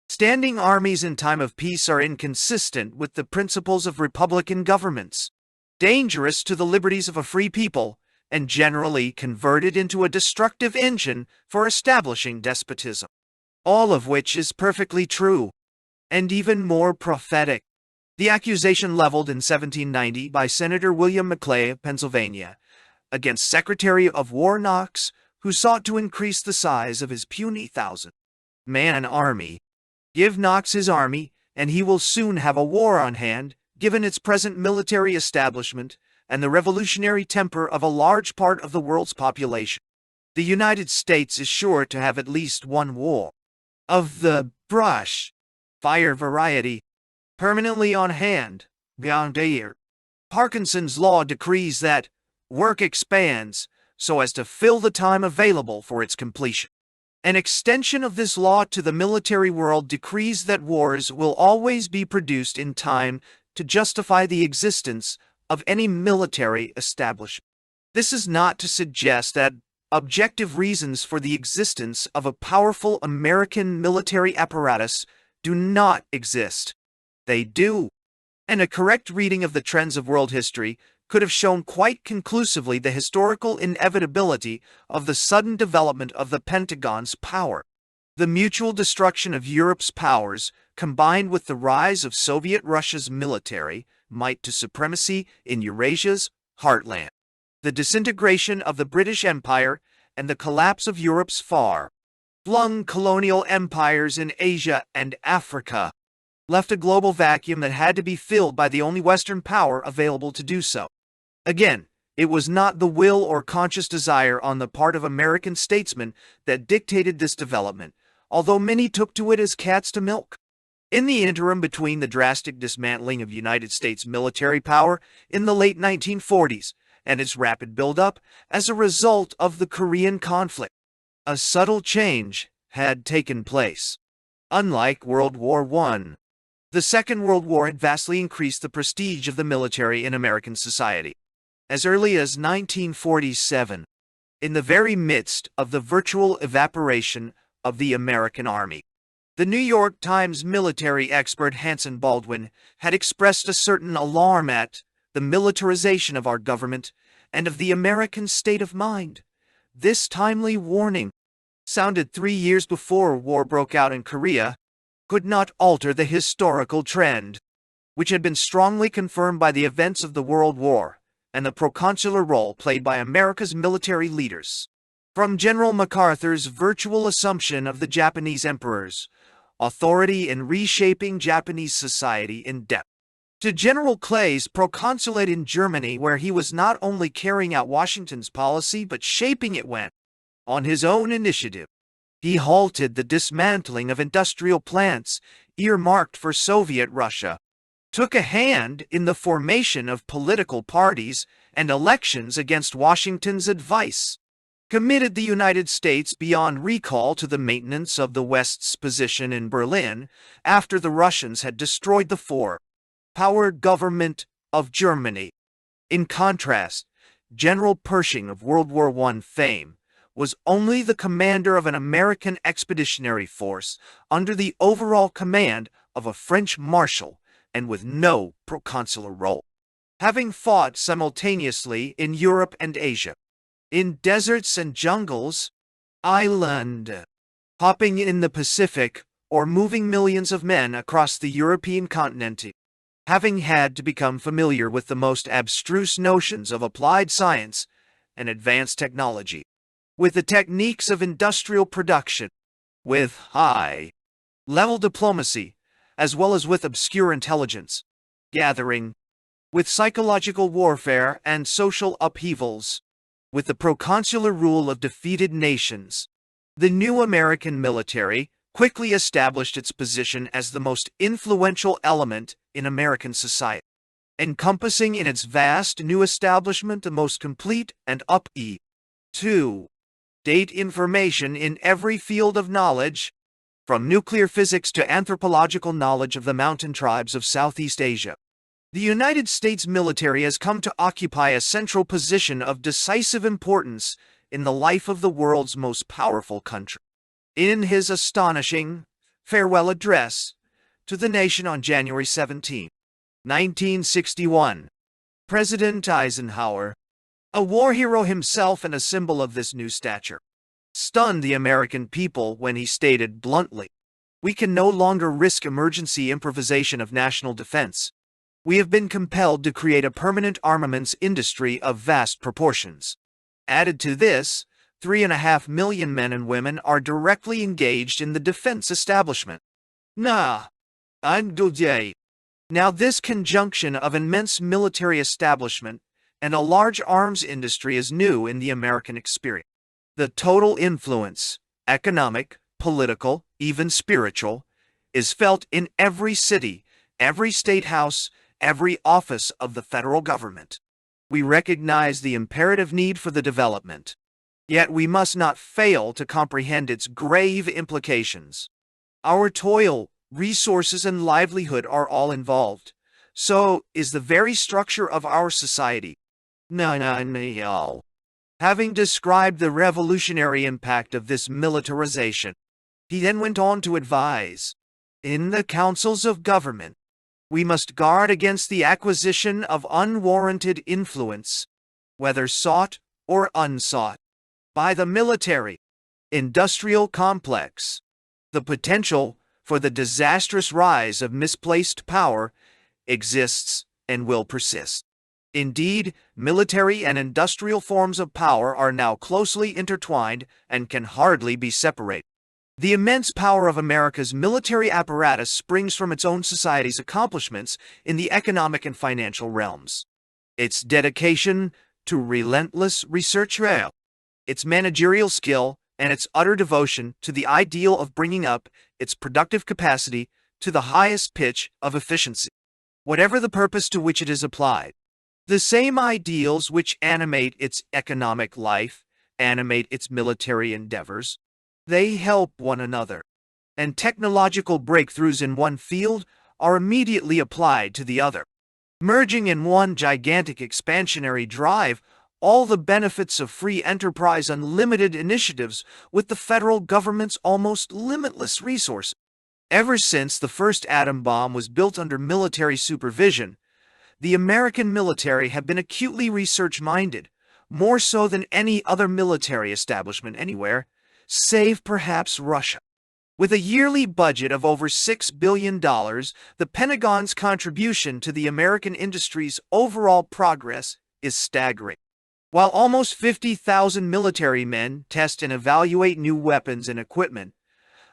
Standing armies in time of peace are inconsistent with the principles of republican governments, dangerous to the liberties of a free people, and generally converted into a destructive engine for establishing despotism. All of which is perfectly true, and even more prophetic. The accusation leveled in 1790 by Senator William Maclay of Pennsylvania against Secretary of War Knox, who sought to increase the size of his puny 1,000-man army. Give Knox his army, and he will soon have a war on hand, given its present military establishment and the revolutionary temper of a large part of the world's population. The United States is sure to have at least one war of the brush fire variety permanently on hand. Beyond a year, Parkinson's law decrees that work expands so as to fill the time available for its completion. An extension of this law to the military world decrees that wars will always be produced in time to justify the existence of any military establishment. This is not to suggest that objective reasons for the existence of a powerful American military apparatus do not exist. They do, and a correct reading of the trends of world history could have shown quite conclusively the historical inevitability of the sudden development of the Pentagon's power. The mutual destruction of Europe's powers, combined with the rise of Soviet Russia's military might to supremacy in Eurasia's heartland, the disintegration of the British Empire, and the collapse of Europe's far-flung colonial empires in Asia and Africa, left a global vacuum that had to be filled by the only Western power available to do so. Again, it was not the will or conscious desire on the part of American statesmen that dictated this development, although many took to it as cats to milk. In the interim between the drastic dismantling of United States military power in the late 1940s and its rapid buildup as a result of the Korean conflict, a subtle change had taken place. Unlike World War I, the Second World War had vastly increased the prestige of the military in American society. As early as 1947, in the very midst of the virtual evaporation of the American Army. The New York Times military expert Hanson Baldwin had expressed a certain alarm at the militarization of our government and of the American state of mind. This timely warning, sounded 3 years before war broke out in Korea, could not alter the historical trend, which had been strongly confirmed by the events of the World War and the proconsular role played by America's military leaders. From General MacArthur's virtual assumption of the Japanese emperor's authority in reshaping Japanese society in depth, to General Clay's proconsulate in Germany, where he was not only carrying out Washington's policy but shaping it when, on his own initiative, he halted the dismantling of industrial plants earmarked for Soviet Russia, took a hand in the formation of political parties and elections against Washington's advice, committed the United States beyond recall to the maintenance of the West's position in Berlin after the Russians had destroyed the four-power government of Germany. In contrast, General Pershing of World War I fame was only the commander of an American expeditionary force under the overall command of a French marshal and with no proconsular role, having fought simultaneously in Europe and Asia, in deserts and jungles, island hopping in the Pacific, or moving millions of men across the European continent, having had to become familiar with the most abstruse notions of applied science and advanced technology, with the techniques of industrial production, with high-level diplomacy, as well as with obscure intelligence gathering, with psychological warfare and social upheavals, with the proconsular rule of defeated nations. The new American military quickly established its position as the most influential element in American society, encompassing in its vast new establishment the most complete and up-to-date information in every field of knowledge, from nuclear physics to anthropological knowledge of the mountain tribes of Southeast Asia. The United States military has come to occupy a central position of decisive importance in the life of the world's most powerful country. In his astonishing farewell address to the nation on January 17, 1961, President Eisenhower, a war hero himself and a symbol of this new stature, stunned the American people when he stated bluntly, "We can no longer risk emergency improvisation of national defense. We have been compelled to create a permanent armaments industry of vast proportions." Added to this, 3.5 million men and women are directly engaged in the defense establishment. Now this conjunction of immense military establishment and a large arms industry is new in the American experience. The total influence, economic, political, even spiritual, is felt in every city, every state house, every office of the federal government. We recognize the imperative need for the development, yet we must not fail to comprehend its grave implications. Our toil, resources, and livelihood are all involved. So is the very structure of our society. Having described the revolutionary impact of this militarization, he then went on to advise, in the councils of government, we must guard against the acquisition of unwarranted influence, whether sought or unsought, by the military-industrial complex. The potential for the disastrous rise of misplaced power exists and will persist. Indeed, military and industrial forms of power are now closely intertwined and can hardly be separated. The immense power of America's military apparatus springs from its own society's accomplishments in the economic and financial realms. Its dedication to relentless research, its managerial skill, and its utter devotion to the ideal of bringing up its productive capacity to the highest pitch of efficiency, whatever the purpose to which it is applied. The same ideals which animate its economic life animate its military endeavors. They help one another, and technological breakthroughs in one field are immediately applied to the other, merging in one gigantic expansionary drive all the benefits of free enterprise, unlimited initiatives with the federal government's almost limitless resources. Ever since the first atom bomb was built under military supervision, the American military have been acutely research-minded, more so than any other military establishment anywhere, save perhaps Russia. With a yearly budget of over $6 billion, the Pentagon's contribution to the American industry's overall progress is staggering. While almost 50,000 military men test and evaluate new weapons and equipment,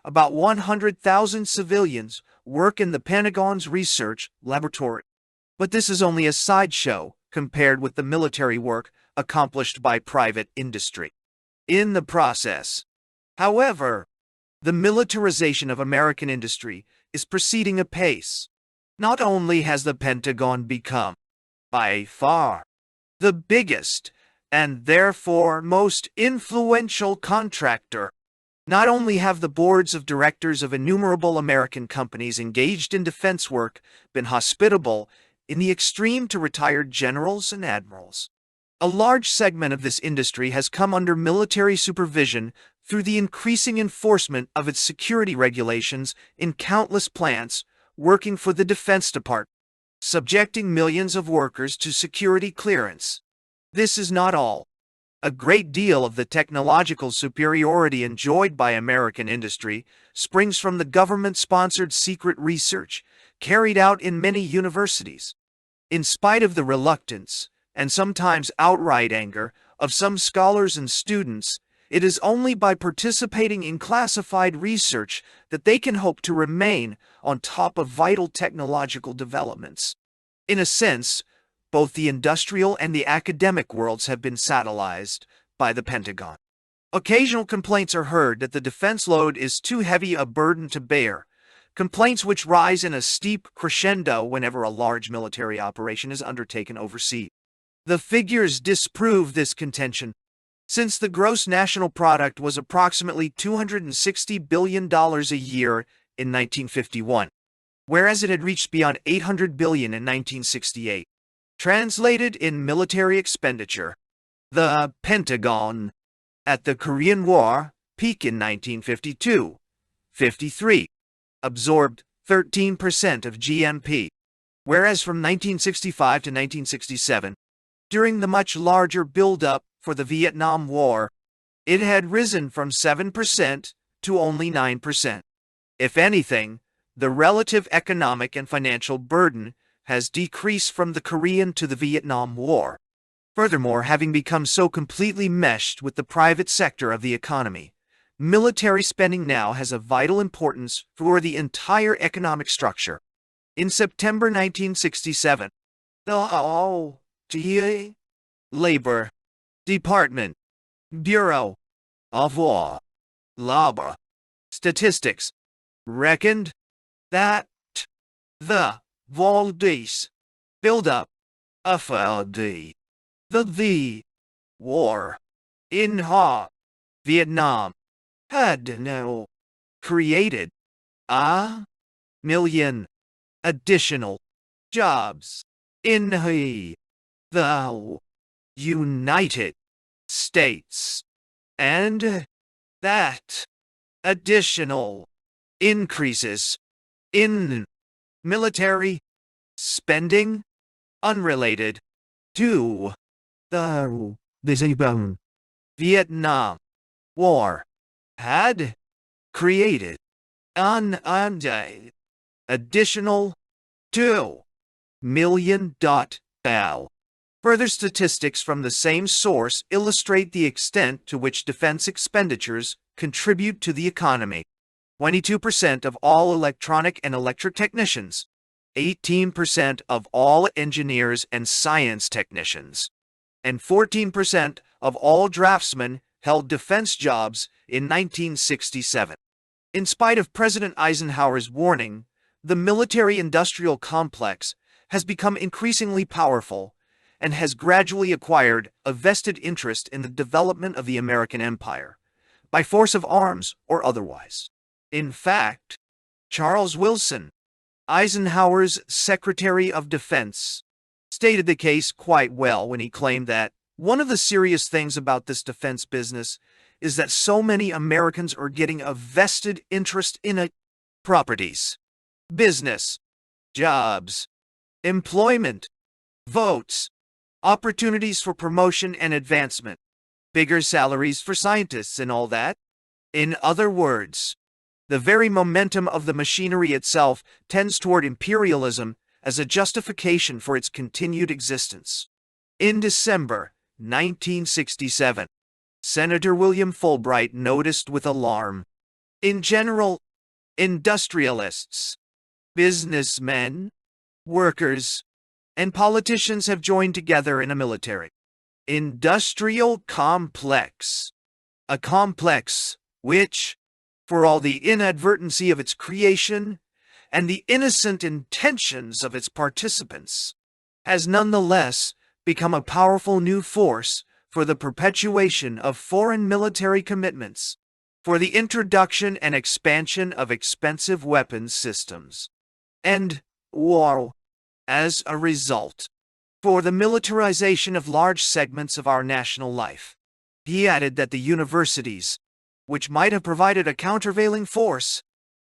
about 100,000 civilians work in the Pentagon's research laboratory. But this is only a sideshow compared with the military work accomplished by private industry. In the process, however, the militarization of American industry is proceeding apace. Not only has the Pentagon become, by far, the biggest and therefore most influential contractor, not only have the boards of directors of innumerable American companies engaged in defense work been hospitable in the extreme to retired generals and admirals. A large segment of this industry has come under military supervision through the increasing enforcement of its security regulations in countless plants working for the Defense Department, subjecting millions of workers to security clearance. This is not all. A great deal of the technological superiority enjoyed by American industry springs from the government-sponsored secret research carried out in many universities. In spite of the reluctance, and sometimes outright anger, of some scholars and students, it is only by participating in classified research that they can hope to remain on top of vital technological developments. In a sense, both the industrial and the academic worlds have been satellised by the Pentagon. Occasional complaints are heard that the defense load is too heavy a burden to bear, complaints which rise in a steep crescendo whenever a large military operation is undertaken overseas. The figures disprove this contention. Since the gross national product was approximately $260 billion a year in 1951, whereas it had reached beyond $800 billion in 1968. Translated in military expenditure, the Pentagon, at the Korean War peak in 1952-53, absorbed 13% of GNP, whereas from 1965 to 1967, during the much larger build-up for the Vietnam War, it had risen from 7% to only 9%. If anything, the relative economic and financial burden has decreased from the Korean to the Vietnam War. Furthermore, having become so completely meshed with the private sector of the economy, military spending now has a vital importance for the entire economic structure. In September 1967, the Labor Department, Bureau of Labor Statistics, reckoned that the Valdez build-up of the war in Vietnam had now created a million additional jobs in the United States, and that additional increases in military spending unrelated to the Vietnam War had created an additional $2 million. Further statistics from the same source illustrate the extent to which defense expenditures contribute to the economy. 22% of all electronic and electric technicians, 18% of all engineers and science technicians, and 14% of all draftsmen held defense jobs in 1967. In spite of President Eisenhower's warning, the military-industrial complex has become increasingly powerful and has gradually acquired a vested interest in the development of the American empire, by force of arms or otherwise. In fact, Charles Wilson, Eisenhower's Secretary of Defense, stated the case quite well when he claimed that One of the serious things about this defense business is that so many Americans are getting a vested interest in it. Properties, business, jobs, employment, votes, opportunities for promotion and advancement, bigger salaries for scientists and all that. In other words, the very momentum of the machinery itself tends toward imperialism as a justification for its continued existence. In December 1967, Senator William Fulbright noticed with alarm, in general, industrialists, businessmen, workers, and politicians have joined together in a military industrial complex, a complex which, for all the inadvertency of its creation and the innocent intentions of its participants, has nonetheless become a powerful new force for the perpetuation of foreign military commitments, for the introduction and expansion of expensive weapons systems, and war, as a result, for the militarization of large segments of our national life. He added that the universities, which might have provided a countervailing force,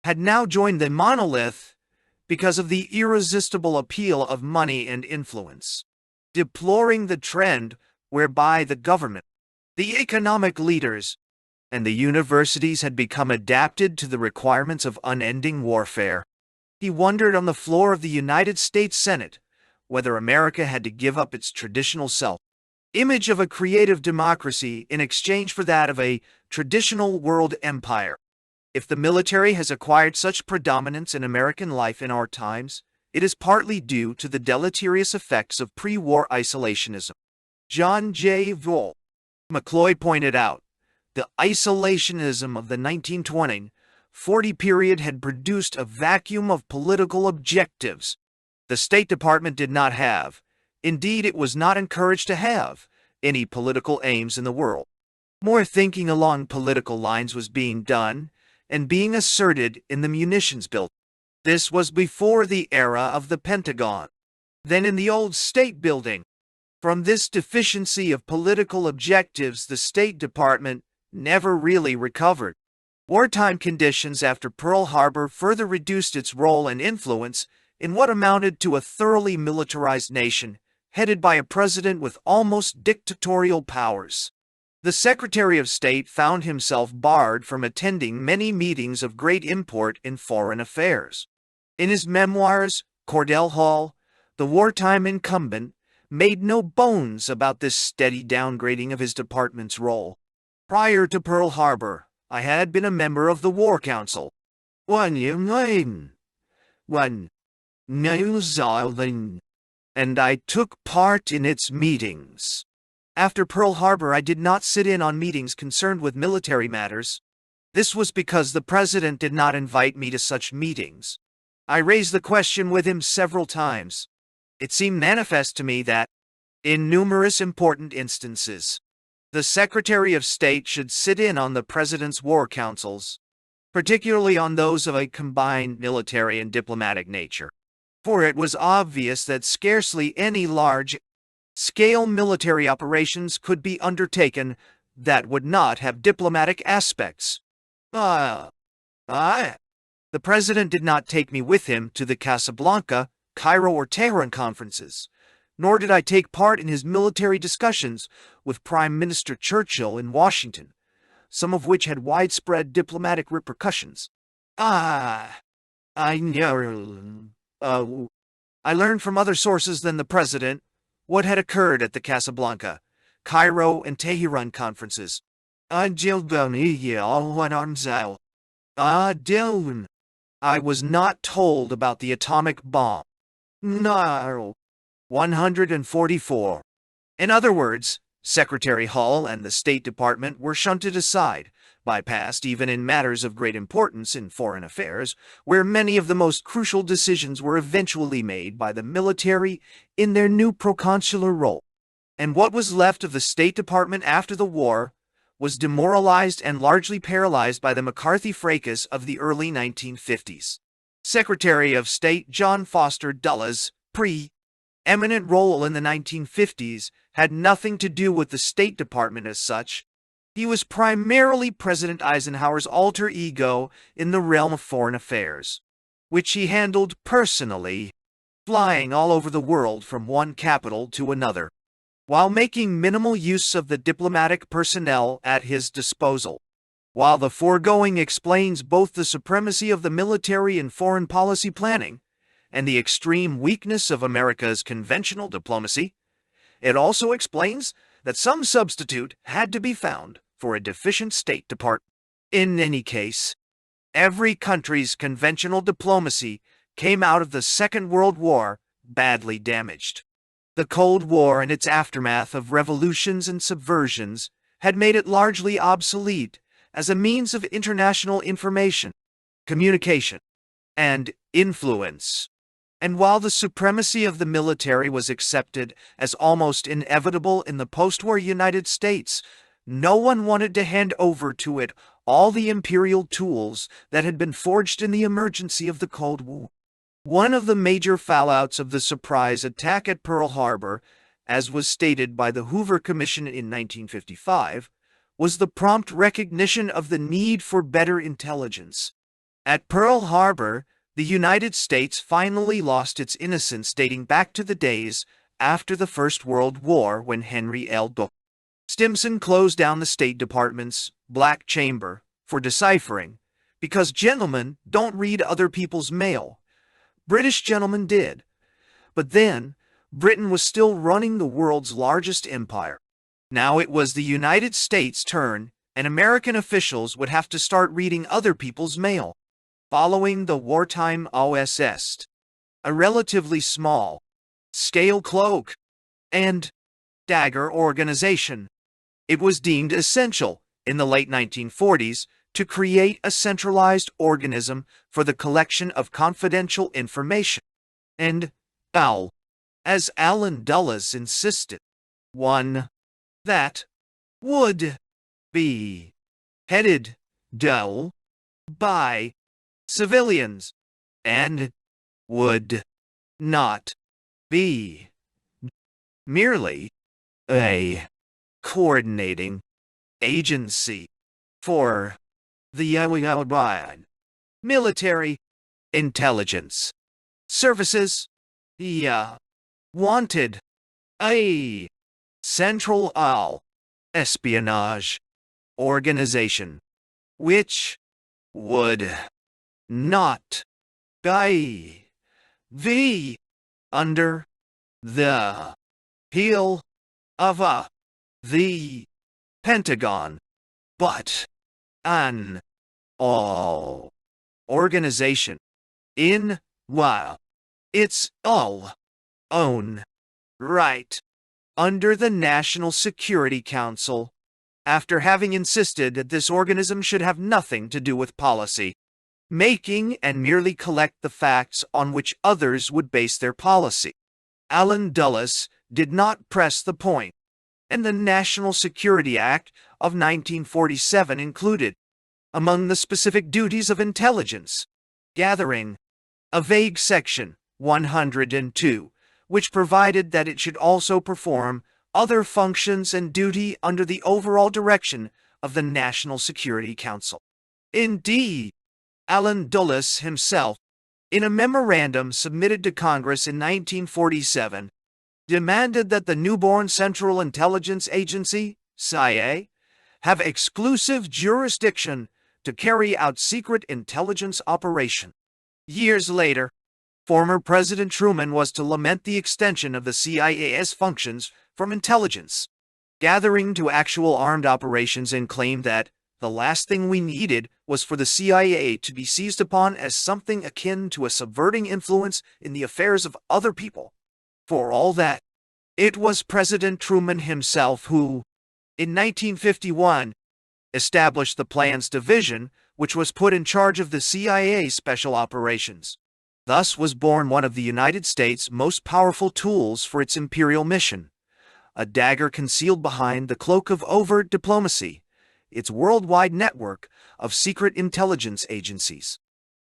had now joined the monolith because of the irresistible appeal of money and influence, deploring the trend whereby the government, the economic leaders, and the universities had become adapted to the requirements of unending warfare. He wondered on the floor of the United States Senate whether America had to give up its traditional self-image of a creative democracy in exchange for that of a traditional world empire. If the military has acquired such predominance in American life in our times, it is partly due to the deleterious effects of pre-war isolationism. John J. Voll McCloy pointed out, the isolationism of the 1920-40 period had produced a vacuum of political objectives. The State Department did not have, indeed it was not encouraged to have, any political aims in the world. More thinking along political lines was being done and being asserted in the munitions building. This was before the era of the Pentagon. Then in the old State Building. From this deficiency of political objectives, the State Department never really recovered. Wartime conditions after Pearl Harbor further reduced its role and influence in what amounted to a thoroughly militarized nation, headed by a president with almost dictatorial powers. The Secretary of State found himself barred from attending many meetings of great import in foreign affairs. In his memoirs, Cordell Hull, the wartime incumbent, made no bones about this steady downgrading of his department's role. Prior to Pearl Harbor, I had been a member of the War Council. And I took part in its meetings. After Pearl Harbor, I did not sit in on meetings concerned with military matters. This was because the president did not invite me to such meetings. I raised the question with him several times. It seemed manifest to me that, in numerous important instances, the Secretary of State should sit in on the President's war councils, particularly on those of a combined military and diplomatic nature. For it was obvious that scarcely any large-scale military operations could be undertaken that would not have diplomatic aspects. The President did not take me with him to the Casablanca, Cairo, or Tehran conferences, nor did I take part in his military discussions with Prime Minister Churchill in Washington, some of which had widespread diplomatic repercussions. I learned from other sources than the President what had occurred at the Casablanca, Cairo, and Tehran conferences. I was not told about the atomic bomb. No. 144. In other words, Secretary Hull and the State Department were shunted aside, bypassed even in matters of great importance in foreign affairs, where many of the most crucial decisions were eventually made by the military in their new proconsular role. And what was left of the State Department after the war was demoralized and largely paralyzed by the McCarthy fracas of the early 1950s. Secretary of State John Foster Dulles, pre eminent role in the 1950s had nothing to do with the State Department as such. He was primarily President Eisenhower's alter ego in the realm of foreign affairs, which he handled personally, flying all over the world from one capital to another, while making minimal use of the diplomatic personnel at his disposal. While the foregoing explains both the supremacy of the military in foreign policy planning and the extreme weakness of America's conventional diplomacy, it also explains that some substitute had to be found for a deficient State Department. In any case, every country's conventional diplomacy came out of the Second World War badly damaged. The Cold War and its aftermath of revolutions and subversions had made it largely obsolete as a means of international information, communication, and influence. And while the supremacy of the military was accepted as almost inevitable in the post-war United States, no one wanted to hand over to it all the imperial tools that had been forged in the emergency of the Cold War. One of the major fallouts of the surprise attack at Pearl Harbor, as was stated by the Hoover Commission in 1955, was the prompt recognition of the need for better intelligence. At Pearl Harbor, the United States finally lost its innocence dating back to the days after the First World War when Henry L. Stimson closed down the State Department's Black Chamber for deciphering, because gentlemen don't read other people's mail. British gentlemen did. But then, Britain was still running the world's largest empire. Now it was the United States' turn, and American officials would have to start reading other people's mail. Following the wartime OSS, a relatively small, scale cloak, and dagger organization, it was deemed essential in the late 1940s to create a centralized organism for the collection of confidential information. And, as Allen Dulles insisted, one that would be headed by civilians and would not be merely a coordinating agency for the military intelligence services. He wanted a central espionage organization which would not be under the heel of the Pentagon, but an all organization in its own right under the National Security Council, after having insisted that this organism should have nothing to do with policy making and merely collect the facts on which others would base their policy. Allen Dulles did not press the point, and the National Security Act of 1947 included, among the specific duties of intelligence gathering, a vague section 102, which provided that it should also perform other functions and duty under the overall direction of the National Security Council. Indeed, Allen Dulles himself, in a memorandum submitted to Congress in 1947, demanded that the newborn Central Intelligence Agency, CIA, have exclusive jurisdiction to carry out secret intelligence operations. Years later, former President Truman was to lament the extension of the CIA's functions from intelligence gathering to actual armed operations and claimed that the last thing we needed was for the CIA to be seized upon as something akin to a subverting influence in the affairs of other people. For all that, it was President Truman himself who, in 1951, established the Plans Division, which was put in charge of the CIA Special Operations. Thus was born one of the United States' most powerful tools for its imperial mission, a dagger concealed behind the cloak of overt diplomacy, its worldwide network of secret intelligence agencies.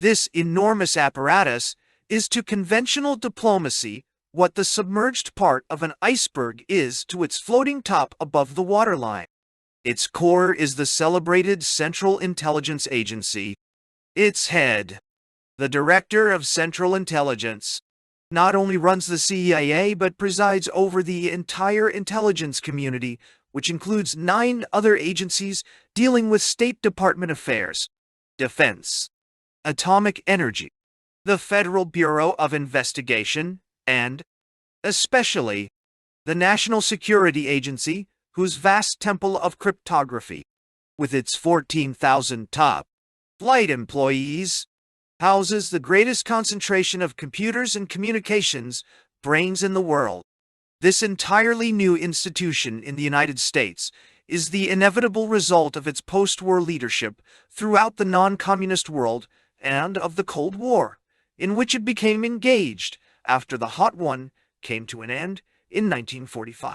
This enormous apparatus is to conventional diplomacy what the submerged part of an iceberg is to its floating top above the waterline. Its core is the celebrated Central Intelligence Agency. Its head, the Director of Central Intelligence, not only runs the CIA but presides over the entire intelligence community, which includes 9 other agencies dealing with State Department affairs, defense, atomic energy, the Federal Bureau of Investigation, and, especially, the National Security Agency, whose vast temple of cryptography, with its 14,000 top flight employees, houses the greatest concentration of computers and communications brains in the world. This entirely new institution in the United States is the inevitable result of its post-war leadership throughout the non-communist world and of the Cold War, in which it became engaged after the hot one came to an end in 1945.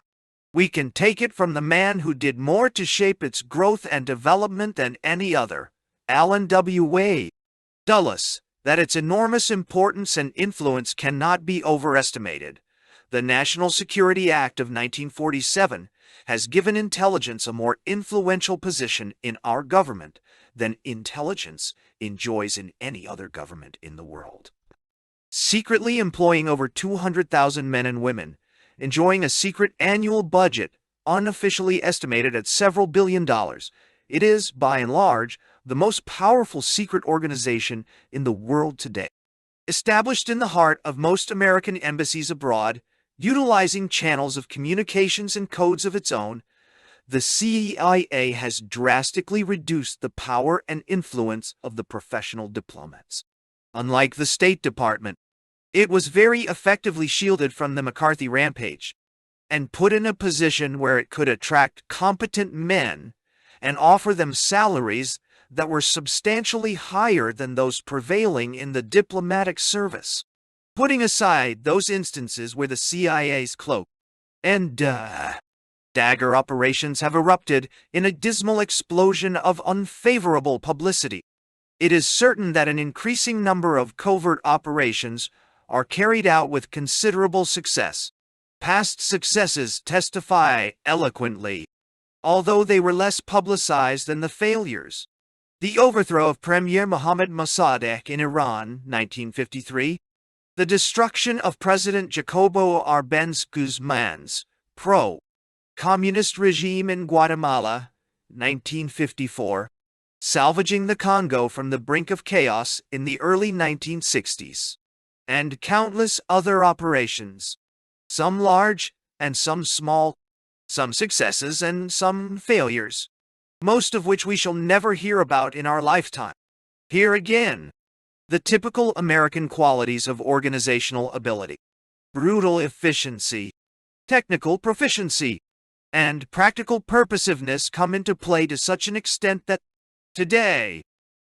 We can take it from the man who did more to shape its growth and development than any other, Allen W. Wade Dulles, that its enormous importance and influence cannot be overestimated. The National Security Act of 1947 has given intelligence a more influential position in our government than intelligence enjoys in any other government in the world. Secretly employing over 200,000 men and women, enjoying a secret annual budget unofficially estimated at several $billions, it is, by and large, the most powerful secret organization in the world today. Established in the heart of most American embassies abroad, utilizing channels of communications and codes of its own, the CIA has drastically reduced the power and influence of the professional diplomats. Unlike the State Department, it was very effectively shielded from the McCarthy rampage and put in a position where it could attract competent men and offer them salaries that were substantially higher than those prevailing in the diplomatic service. Putting aside those instances where the CIA's cloak and dagger operations have erupted in a dismal explosion of unfavorable publicity, it is certain that an increasing number of covert operations are carried out with considerable success. Past successes testify eloquently, although they were less publicized than the failures. The overthrow of Premier Mohammad Mossadegh in Iran, 1953, the destruction of President Jacobo Arbenz Guzman's pro-communist regime in Guatemala, 1954, salvaging the Congo from the brink of chaos in the early 1960s, and countless other operations, some large and some small, some successes and some failures, most of which we shall never hear about in our lifetime. Here again, the typical American qualities of organizational ability, brutal efficiency, technical proficiency, and practical purposiveness come into play to such an extent that today,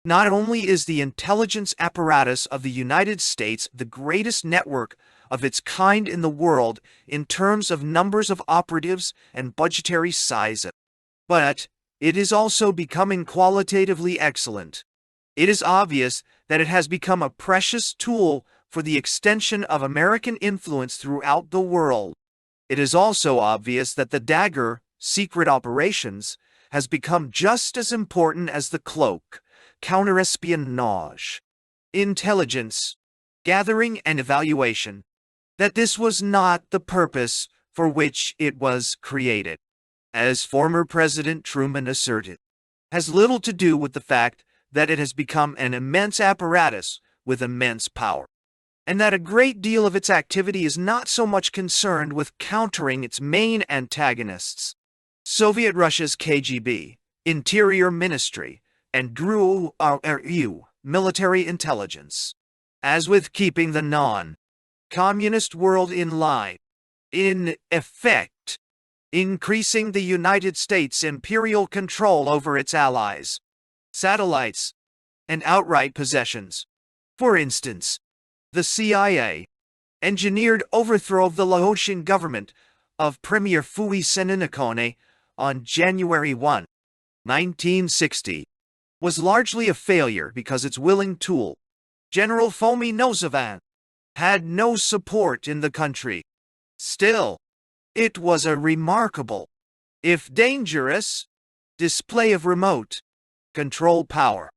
not only is the intelligence apparatus of the United States the greatest network of its kind in the world in terms of numbers of operatives and budgetary size, but it is also becoming qualitatively excellent. It is obvious that it has become a precious tool for the extension of American influence throughout the world. It is also obvious that the dagger, secret operations, has become just as important as the cloak, counterespionage, intelligence, gathering and evaluation, that this was not the purpose for which it was created, as former President Truman asserted, has little to do with the fact that it has become an immense apparatus with immense power, and that a great deal of its activity is not so much concerned with countering its main antagonists, Soviet Russia's KGB, Interior Ministry, and GRU military intelligence, as with keeping the non-communist world in line, in effect, increasing the United States' imperial control over its allies, satellites, and outright possessions. For instance, the CIA engineered overthrow of the Laotian government of Premier Fui Seninakone on January 1, 1960, was largely a failure because its willing tool, General Fomi Nozavan, had no support in the country. Still, it was a remarkable, if dangerous, display of remote control power,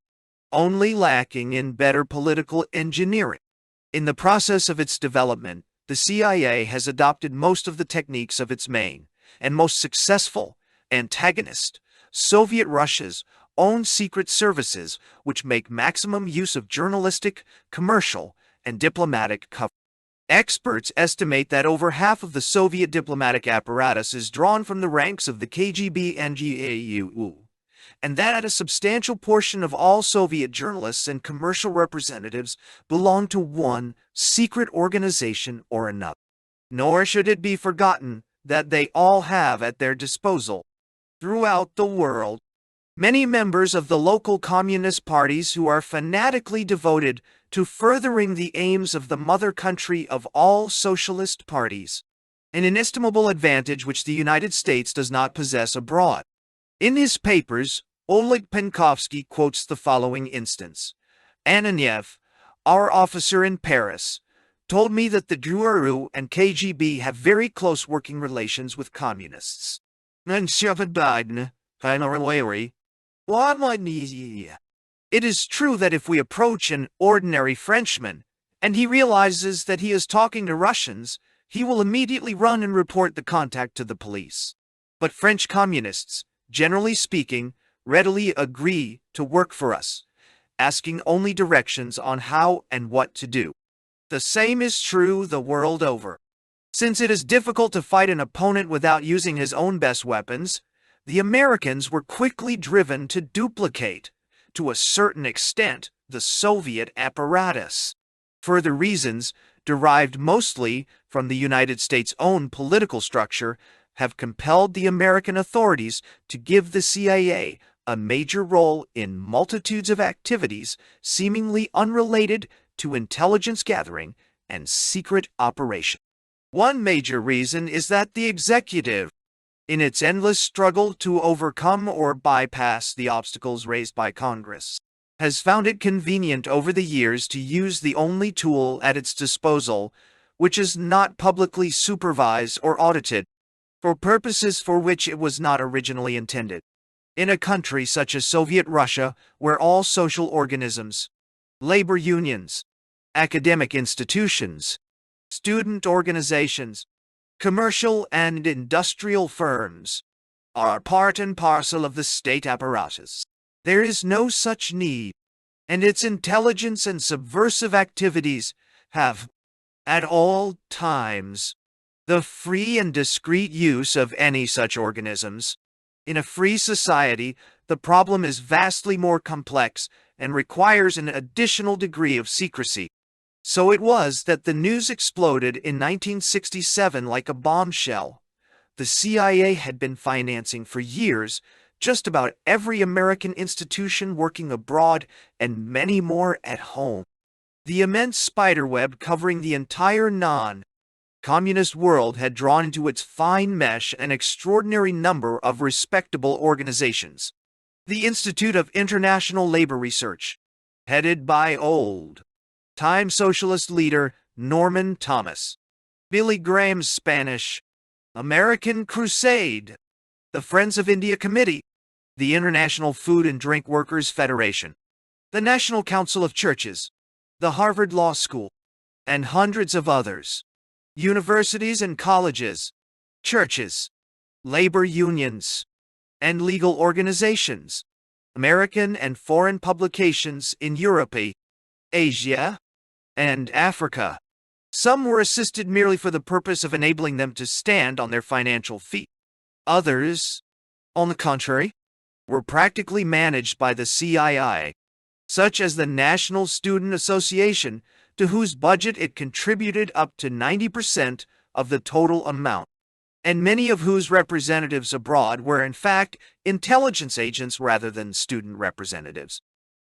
only lacking in better political engineering. In the process of its development, the CIA has adopted most of the techniques of its main and most successful antagonist, Soviet Russia's own secret services, which make maximum use of journalistic, commercial, and diplomatic cover. Experts estimate that over half of the Soviet diplomatic apparatus is drawn from the ranks of the KGB and GAU, and that a substantial portion of all Soviet journalists and commercial representatives belong to one secret organization or another. Nor should it be forgotten that they all have at their disposal, throughout the world, many members of the local communist parties who are fanatically devoted to furthering the aims of the mother country of all socialist parties, an inestimable advantage which the United States does not possess abroad. In his papers, Oleg Penkovsky quotes the following instance. Ananiev, our officer in Paris, told me that the GRU and KGB have very close working relations with communists. It is true that if we approach an ordinary Frenchman, and he realizes that he is talking to Russians, he will immediately run and report the contact to the police. But French communists, generally speaking, readily agree to work for us, asking only directions on how and what to do. The same is true the world over. Since it is difficult to fight an opponent without using his own best weapons, the Americans were quickly driven to duplicate, to a certain extent, the Soviet apparatus. Further reasons, derived mostly from the United States' own political structure, have compelled the American authorities to give the CIA a major role in multitudes of activities seemingly unrelated to intelligence gathering and secret operation. One major reason is that the executive, in its endless struggle to overcome or bypass the obstacles raised by Congress, has found it convenient over the years to use the only tool at its disposal, which is not publicly supervised or audited, for purposes for which it was not originally intended. In a country such as Soviet Russia, where all social organisms, labor unions, academic institutions, student organizations, commercial and industrial firms, are part and parcel of the state apparatus, there is no such need, and its intelligence and subversive activities have, at all times, the free and discreet use of any such organisms. In a free society, the problem is vastly more complex and requires an additional degree of secrecy. So it was that the news exploded in 1967 like a bombshell. The CIA had been financing for years just about every American institution working abroad and many more at home. The immense spiderweb covering the entire non-communist world had drawn into its fine mesh an extraordinary number of respectable organizations. The Institute of International Labor Research, headed by old-time socialist leader Norman Thomas, Billy Graham's Spanish-American Crusade, the Friends of India Committee, the International Food and Drink Workers Federation, the National Council of Churches, the Harvard Law School, and hundreds of others. Universities and colleges, churches, labor unions, and legal organizations, American and foreign publications in Europe, Asia, and Africa. Some were assisted merely for the purpose of enabling them to stand on their financial feet. Others, on the contrary, were practically managed by the CIA, such as the National Student Association, to whose budget it contributed up to 90% of the total amount, and many of whose representatives abroad were in fact intelligence agents rather than student representatives.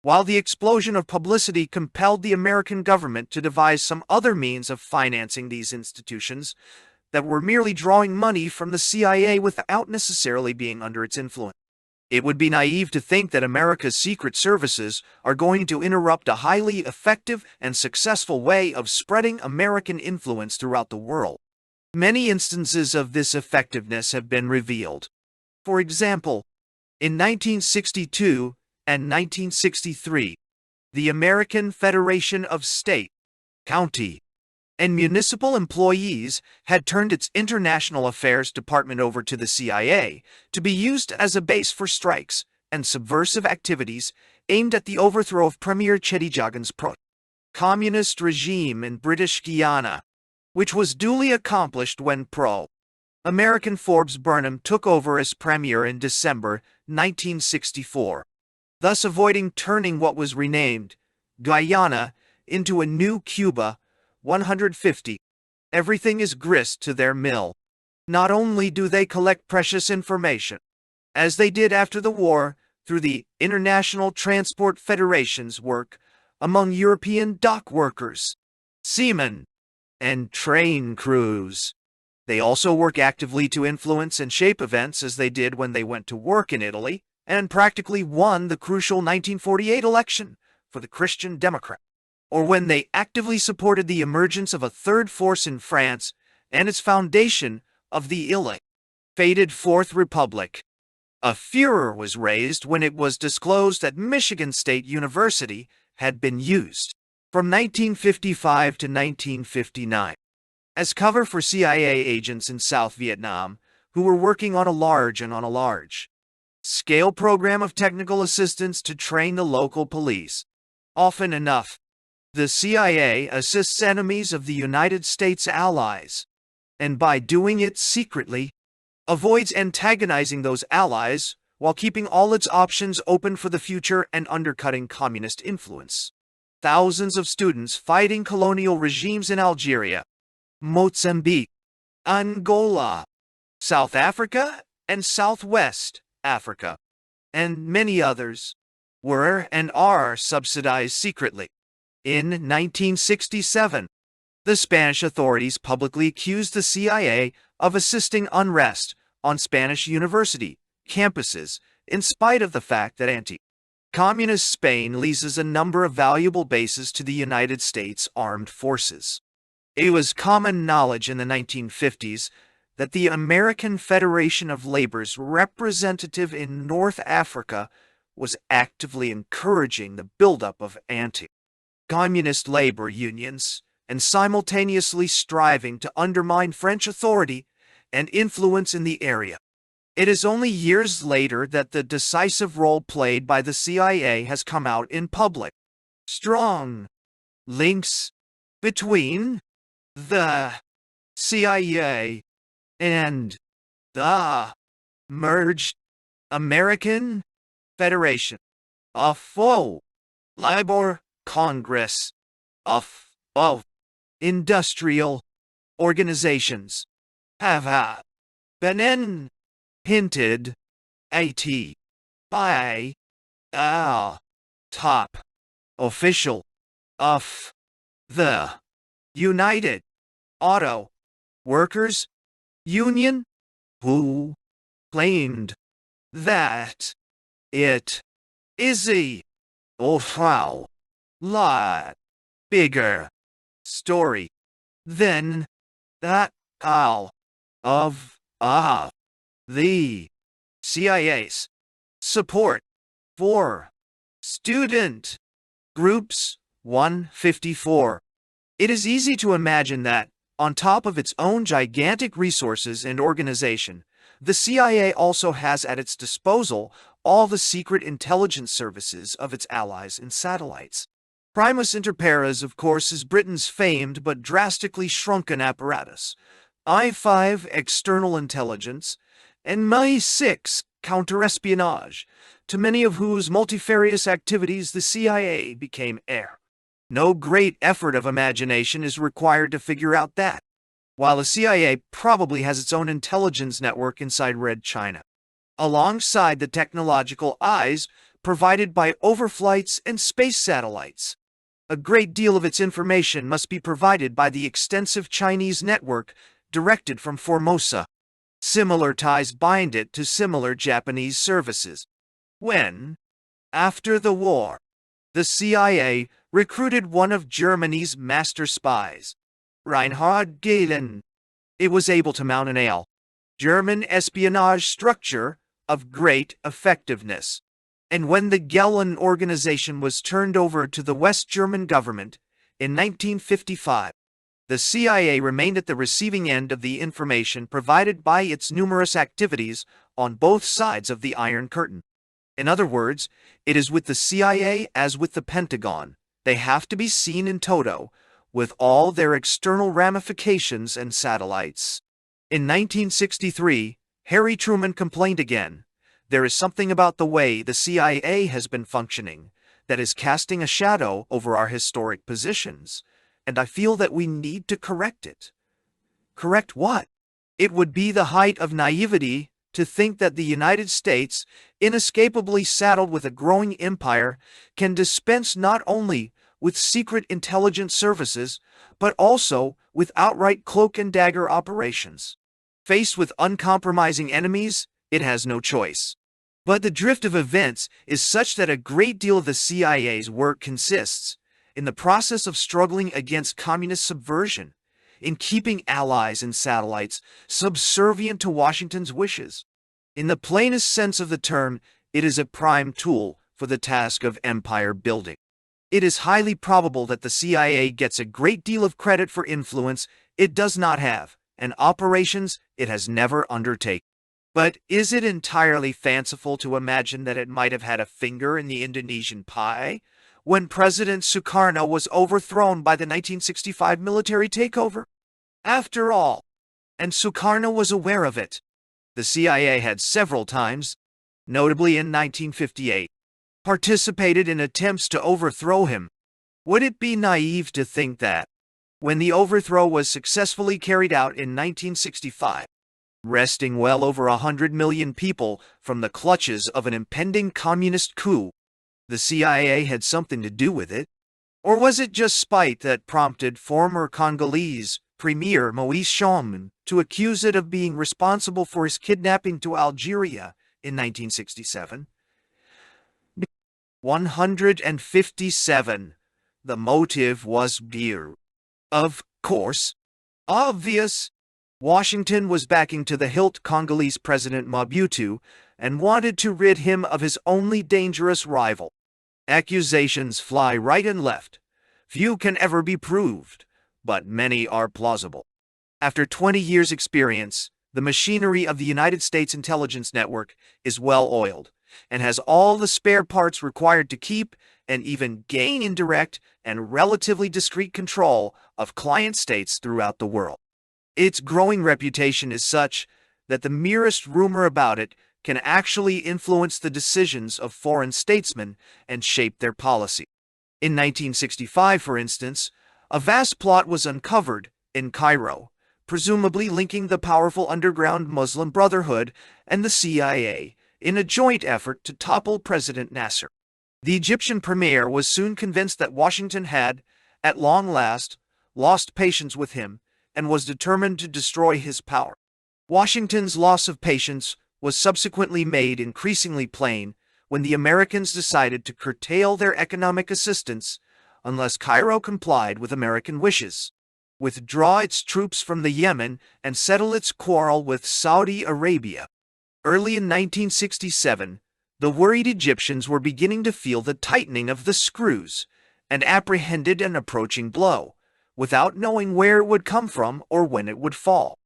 While the explosion of publicity compelled the American government to devise some other means of financing these institutions that were merely drawing money from the CIA without necessarily being under its influence. It would be naive to think that America's secret services are going to interrupt a highly effective and successful way of spreading American influence throughout the world. Many instances of this effectiveness have been revealed. For example, in 1962 and 1963, the American Federation of State, County, and Municipal employees had turned its International Affairs Department over to the CIA to be used as a base for strikes and subversive activities aimed at the overthrow of Premier Cheddi Jagan's pro-communist regime in British Guiana, which was duly accomplished when pro-American Forbes Burnham took over as premier in December 1964, thus avoiding turning what was renamed Guyana into a new Cuba 150. Everything is grist to their mill. Not only do they collect precious information, as they did after the war through the International Transport Federation's work among European dock workers, seamen, and train crews. They also work actively to influence and shape events as they did when they went to work in Italy and practically won the crucial 1948 election for the Christian Democrat, or when they actively supported the emergence of a third force in France and its foundation of the ill-fated Fourth Republic. A furor was raised when it was disclosed that Michigan State University had been used from 1955 to 1959 as cover for CIA agents in South Vietnam who were working on a large-scale program of technical assistance to train the local police. Often enough, the CIA assists enemies of the United States allies, and by doing it secretly, avoids antagonizing those allies while keeping all its options open for the future and undercutting communist influence. Thousands of students fighting colonial regimes in Algeria, Mozambique, Angola, South Africa, and Southwest Africa, and many others, were and are subsidized secretly. In 1967, the Spanish authorities publicly accused the CIA of assisting unrest on Spanish university campuses, in spite of the fact that anti-communist Spain leases a number of valuable bases to the United States Armed Forces. It was common knowledge in the 1950s that the American Federation of Labor's representative in North Africa was actively encouraging the buildup of anti-communist labor unions and simultaneously striving to undermine French authority and influence in the area. It is only years later that the decisive role played by the CIA has come out in public. Strong links between the CIA and the merged American Federation of Labor Congress of Industrial Organizations have been hinted at by a top official of the United Auto Workers Union, who claimed that it is a lot bigger story than that of the CIA's support for student groups 154. It is easy to imagine that, on top of its own gigantic resources and organization, the CIA also has at its disposal all the secret intelligence services of its allies and satellites. Primus inter pares, of course, is Britain's famed but drastically shrunken apparatus, I-5 external intelligence, and MI-6 counterespionage, to many of whose multifarious activities the CIA became heir. No great effort of imagination is required to figure out that, while the CIA probably has its own intelligence network inside Red China, alongside the technological eyes provided by overflights and space satellites. A great deal of its information must be provided by the extensive Chinese network directed from Formosa. Similar ties bind it to similar Japanese services. When, after the war, the CIA recruited one of Germany's master spies, Reinhard Gehlen, it was able to mount an German espionage structure of great effectiveness. And when the Gehlen organization was turned over to the West German government in 1955, the CIA remained at the receiving end of the information provided by its numerous activities on both sides of the Iron Curtain. In other words, it is with the CIA as with the Pentagon. They have to be seen in toto, with all their external ramifications and satellites. In 1963, Harry Truman complained again. There is something about the way the CIA has been functioning that is casting a shadow over our historic positions, and I feel that we need to correct it. Correct what? It would be the height of naivety to think that the United States, inescapably saddled with a growing empire, can dispense not only with secret intelligence services, but also with outright cloak and dagger operations. Faced with uncompromising enemies, it has no choice. But the drift of events is such that a great deal of the CIA's work consists in the process of struggling against communist subversion, in keeping allies and satellites subservient to Washington's wishes. In the plainest sense of the term, it is a prime tool for the task of empire building. It is highly probable that the CIA gets a great deal of credit for influence it does not have, and operations it has never undertaken. But is it entirely fanciful to imagine that it might have had a finger in the Indonesian pie when President Sukarno was overthrown by the 1965 military takeover? After all, and Sukarno was aware of it, the CIA had several times, notably in 1958, participated in attempts to overthrow him. Would it be naive to think that, when the overthrow was successfully carried out in 1965, wresting well over 100 million people from the clutches of an impending communist coup, the CIA had something to do with it? Or was it just spite that prompted former Congolese Premier Moise Tshombe to accuse it of being responsible for his kidnapping to Algeria in 1967? 157. The motive was beer. Of course. Obvious. Washington was backing to the hilt Congolese President Mobutu and wanted to rid him of his only dangerous rival. Accusations fly right and left. Few can ever be proved, but many are plausible. After 20 years' experience, the machinery of the United States intelligence network is well-oiled and has all the spare parts required to keep and even gain indirect and relatively discreet control of client states throughout the world. Its growing reputation is such that the merest rumor about it can actually influence the decisions of foreign statesmen and shape their policy. In 1965, for instance, a vast plot was uncovered in Cairo, presumably linking the powerful underground Muslim Brotherhood and the CIA in a joint effort to topple President Nasser. The Egyptian premier was soon convinced that Washington had, at long last, lost patience with him and was determined to destroy his power. Washington's loss of patience was subsequently made increasingly plain when the Americans decided to curtail their economic assistance unless Cairo complied with American wishes, withdraw its troops from the Yemen, and settle its quarrel with Saudi Arabia. Early in 1967, the worried Egyptians were beginning to feel the tightening of the screws and apprehended an approaching blow, without knowing where it would come from or when it would fall.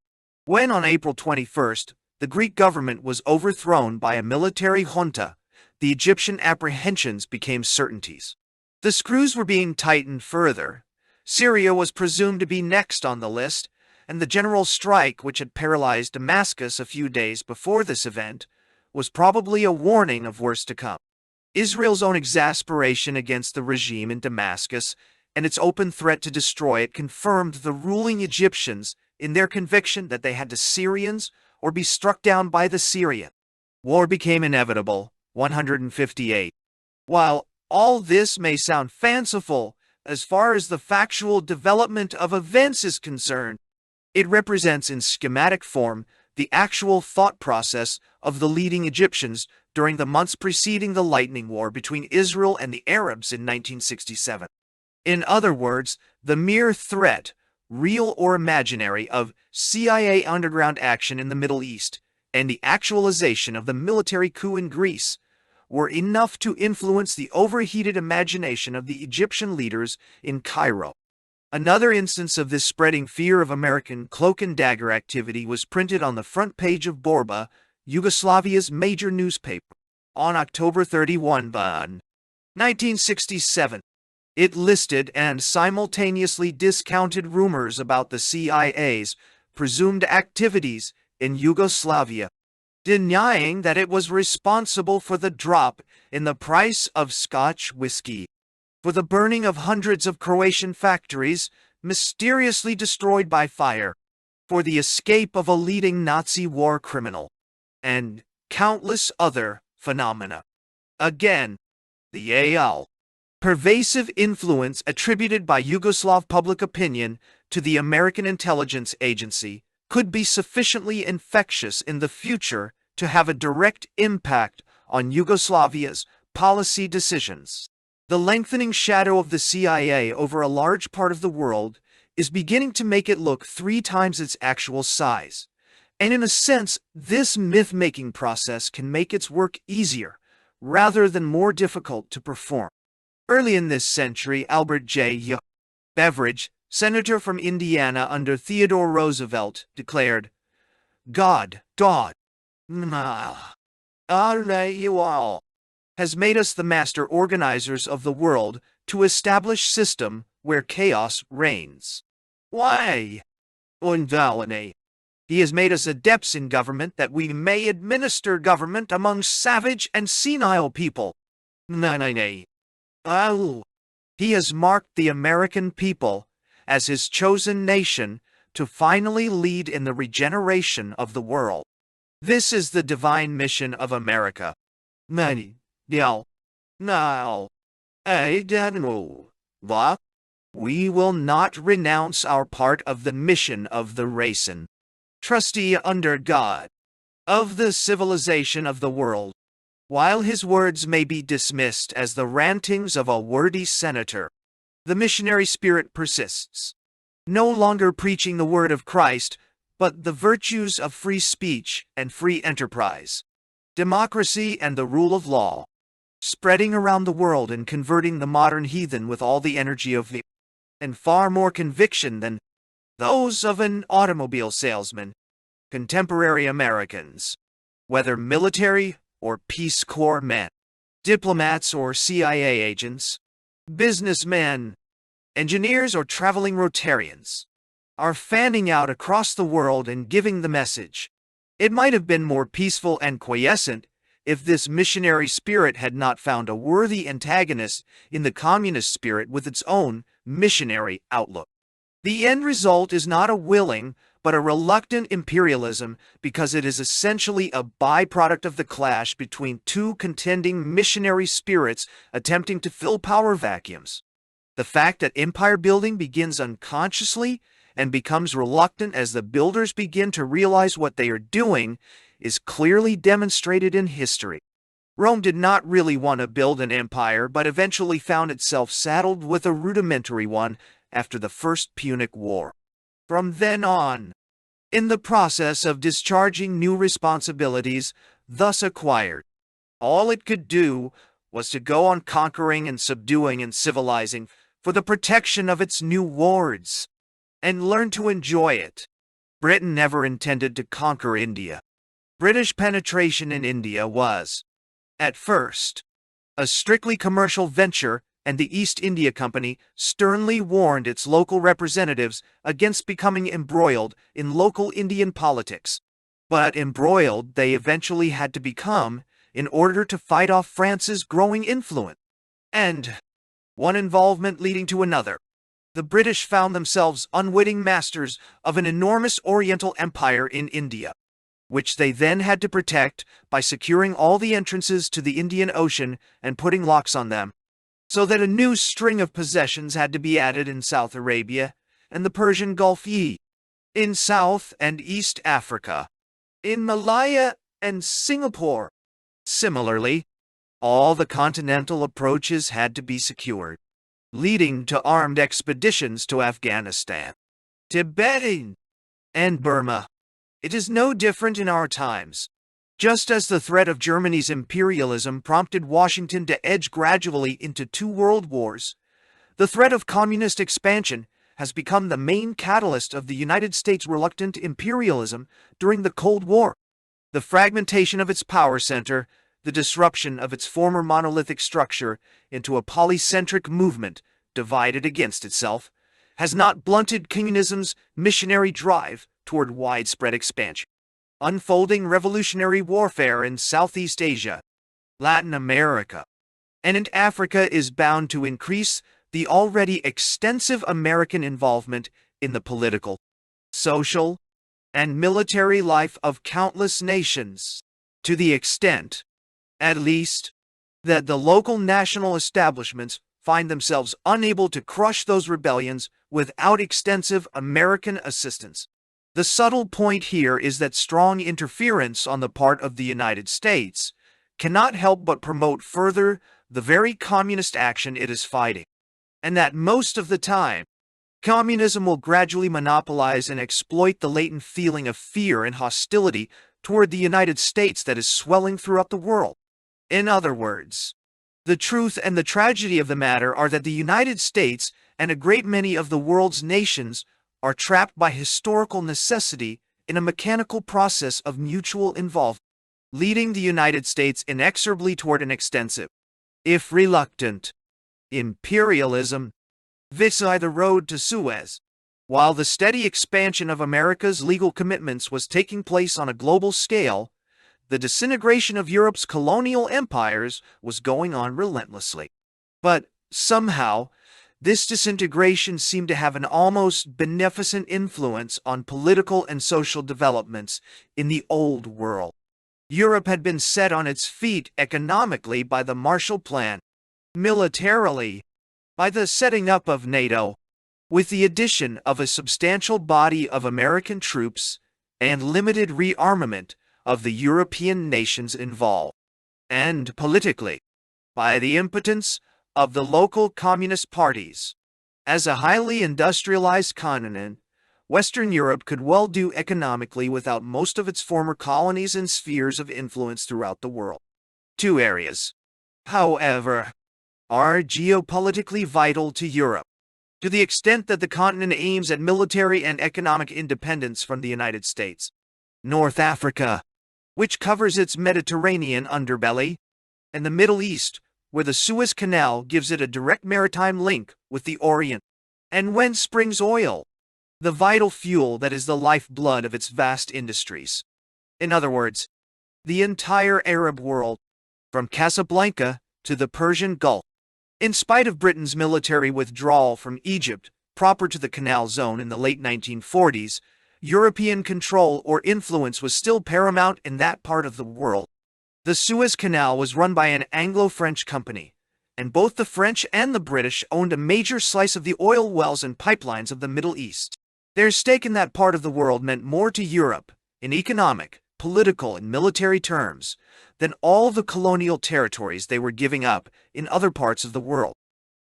When on April 21st, the Greek government was overthrown by a military junta, the Egyptian apprehensions became certainties. The screws were being tightened further. Syria was presumed to be next on the list, and the general strike which had paralyzed Damascus a few days before this event was probably a warning of worse to come. Israel's own exasperation against the regime in Damascus and its open threat to destroy it confirmed the ruling Egyptians in their conviction that they had to Syrians or be struck down by the Syrian. War became inevitable. 158. While all this may sound fanciful as far as the factual development of events is concerned, it represents in schematic form the actual thought process of the leading Egyptians during the months preceding the lightning war between Israel and the Arabs in 1967. In other words, the mere threat, real or imaginary, of CIA underground action in the Middle East and the actualization of the military coup in Greece were enough to influence the overheated imagination of the Egyptian leaders in Cairo. Another instance of this spreading fear of American cloak and dagger activity was printed on the front page of Borba, Yugoslavia's major newspaper, on October 31, 1967. It listed and simultaneously discounted rumors about the CIA's presumed activities in Yugoslavia, denying that it was responsible for the drop in the price of Scotch whiskey, for the burning of hundreds of Croatian factories mysteriously destroyed by fire, for the escape of a leading Nazi war criminal, and countless other phenomena. Again, the AL pervasive influence attributed by Yugoslav public opinion to the American intelligence agency could be sufficiently infectious in the future to have a direct impact on Yugoslavia's policy decisions. The lengthening shadow of the CIA over a large part of the world is beginning to make it look 3 times its actual size. And in a sense, this myth-making process can make its work easier, rather than more difficult to perform. Early in this century, Albert J. Beveridge, senator from Indiana under Theodore Roosevelt, declared, God, you all, has made us the master organizers of the world to establish system where chaos reigns. Why? He has made us adepts in government that we may administer government among savage and senile people. He has marked the American people as his chosen nation to finally lead in the regeneration of the world. This is the divine mission of America. We will not renounce our part of the mission of the racin', trustee under God, of the civilization of the world. While his words may be dismissed as the rantings of a wordy senator, the missionary spirit persists, no longer preaching the word of Christ, but the virtues of free speech and free enterprise, democracy and the rule of law, spreading around the world and converting the modern heathen with all the energy of the and far more conviction than those of an automobile salesman. Contemporary Americans, whether military or Peace Corps men, diplomats or CIA agents, businessmen, engineers or traveling Rotarians, are fanning out across the world and giving the message. It might have been more peaceful and quiescent if this missionary spirit had not found a worthy antagonist in the communist spirit with its own missionary outlook. The end result is not a willing, but a reluctant imperialism because it is essentially a byproduct of the clash between 2 contending missionary spirits attempting to fill power vacuums. The fact that empire building begins unconsciously and becomes reluctant as the builders begin to realize what they are doing is clearly demonstrated in history. Rome did not really want to build an empire, but eventually found itself saddled with a rudimentary one after the First Punic War. From then on, in the process of discharging new responsibilities thus acquired, all it could do was to go on conquering and subduing and civilizing for the protection of its new wards, and learn to enjoy it. Britain never intended to conquer India. British penetration in India was, at first, a strictly commercial venture, and the East India Company sternly warned its local representatives against becoming embroiled in local Indian politics. But embroiled they eventually had to become in order to fight off France's growing influence. And, one involvement leading to another, the British found themselves unwitting masters of an enormous Oriental empire in India, which they then had to protect by securing all the entrances to the Indian Ocean and putting locks on them, so that a new string of possessions had to be added in South Arabia and the Persian Gulf in South and East Africa. in Malaya and Singapore. Similarly, all the continental approaches had to be secured, leading to armed expeditions to Afghanistan, Tibet, and Burma. It is no different in our times. Just as the threat of Germany's imperialism prompted Washington to edge gradually into two world wars, the threat of communist expansion has become the main catalyst of the United States' reluctant imperialism during the Cold War. The fragmentation of its power center, the disruption of its former monolithic structure into a polycentric movement divided against itself, has not blunted communism's missionary drive toward widespread expansion. Unfolding revolutionary warfare in Southeast Asia, Latin America, and in Africa is bound to increase the already extensive American involvement in the political, social, and military life of countless nations, to the extent, at least, that the local national establishments find themselves unable to crush those rebellions without extensive American assistance. The subtle point here is that strong interference on the part of the United States cannot help but promote further the very communist action it is fighting, and that most of the time, communism will gradually monopolize and exploit the latent feeling of fear and hostility toward the United States that is swelling throughout the world. In other words, the truth and the tragedy of the matter are that the United States and a great many of the world's nations are trapped by historical necessity in a mechanical process of mutual involvement, leading the United States inexorably toward an extensive, if reluctant, imperialism vis-a-vis the road to Suez. While the steady expansion of America's legal commitments was taking place on a global scale, the disintegration of Europe's colonial empires was going on relentlessly. But somehow, this disintegration seemed to have an almost beneficent influence on political and social developments in the Old World. Europe had been set on its feet economically by the Marshall Plan, militarily by the setting up of NATO, with the addition of a substantial body of American troops and limited rearmament of the European nations involved, and politically, by the impotence of the local communist parties. As a highly industrialized continent, Western Europe could well do economically without most of its former colonies and spheres of influence throughout the world. Two areas, however, are geopolitically vital to Europe, to the extent that the continent aims at military and economic independence from the United States. North Africa, which covers its Mediterranean underbelly, and the Middle East, where the Suez Canal gives it a direct maritime link with the Orient, and whence springs oil, the vital fuel that is the lifeblood of its vast industries. In other words, the entire Arab world, from Casablanca to the Persian Gulf. In spite of Britain's military withdrawal from Egypt, proper to the Canal Zone in the late 1940s, European control or influence was still paramount in that part of the world. The Suez Canal was run by an Anglo-French company, and both the French and the British owned a major slice of the oil wells and pipelines of the Middle East. Their stake in that part of the world meant more to Europe, in economic, political, and military terms, than all the colonial territories they were giving up in other parts of the world.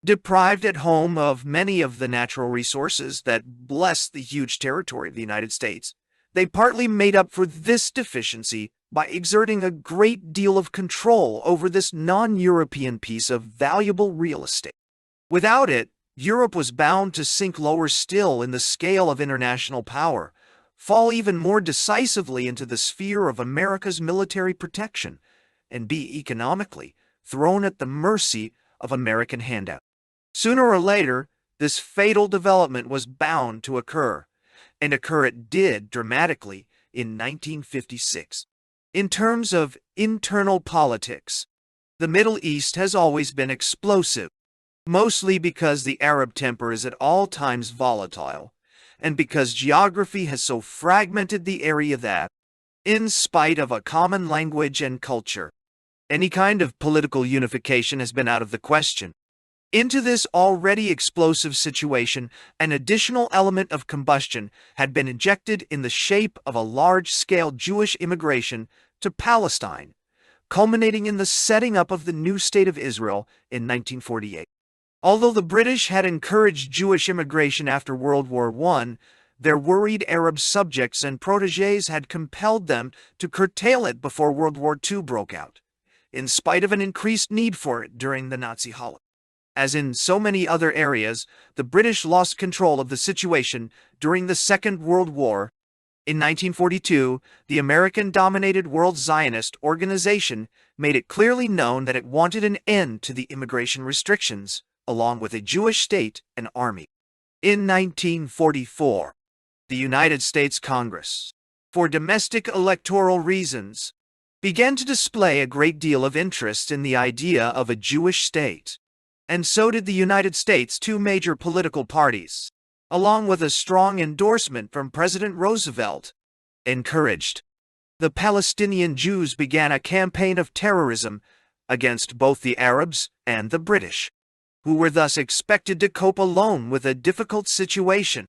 Deprived at home of many of the natural resources that bless the huge territory of the United States, they partly made up for this deficiency by exerting a great deal of control over this non-European piece of valuable real estate. Without it, Europe was bound to sink lower still in the scale of international power, fall even more decisively into the sphere of America's military protection, and be economically thrown at the mercy of American handout. Sooner or later, this fatal development was bound to occur, and occur it did dramatically in 1956. In terms of internal politics, the Middle East has always been explosive, mostly because the Arab temper is at all times volatile, and because geography has so fragmented the area that, in spite of a common language and culture, any kind of political unification has been out of the question. Into this already explosive situation, an additional element of combustion had been injected in the shape of a large-scale Jewish immigration to Palestine, culminating in the setting up of the new State of Israel in 1948. Although the British had encouraged Jewish immigration after World War I, their worried Arab subjects and protégés had compelled them to curtail it before World War II broke out, in spite of an increased need for it during the Nazi Holocaust. As in so many other areas, the British lost control of the situation during the Second World War. In 1942, the American-dominated World Zionist Organization made it clearly known that it wanted an end to the immigration restrictions, along with a Jewish state and army. In 1944, the United States Congress, for domestic electoral reasons, began to display a great deal of interest in the idea of a Jewish state. And so did the United States' two major political parties, along with a strong endorsement from President Roosevelt, encouraged. The Palestinian Jews began a campaign of terrorism against both the Arabs and the British, who were thus expected to cope alone with a difficult situation,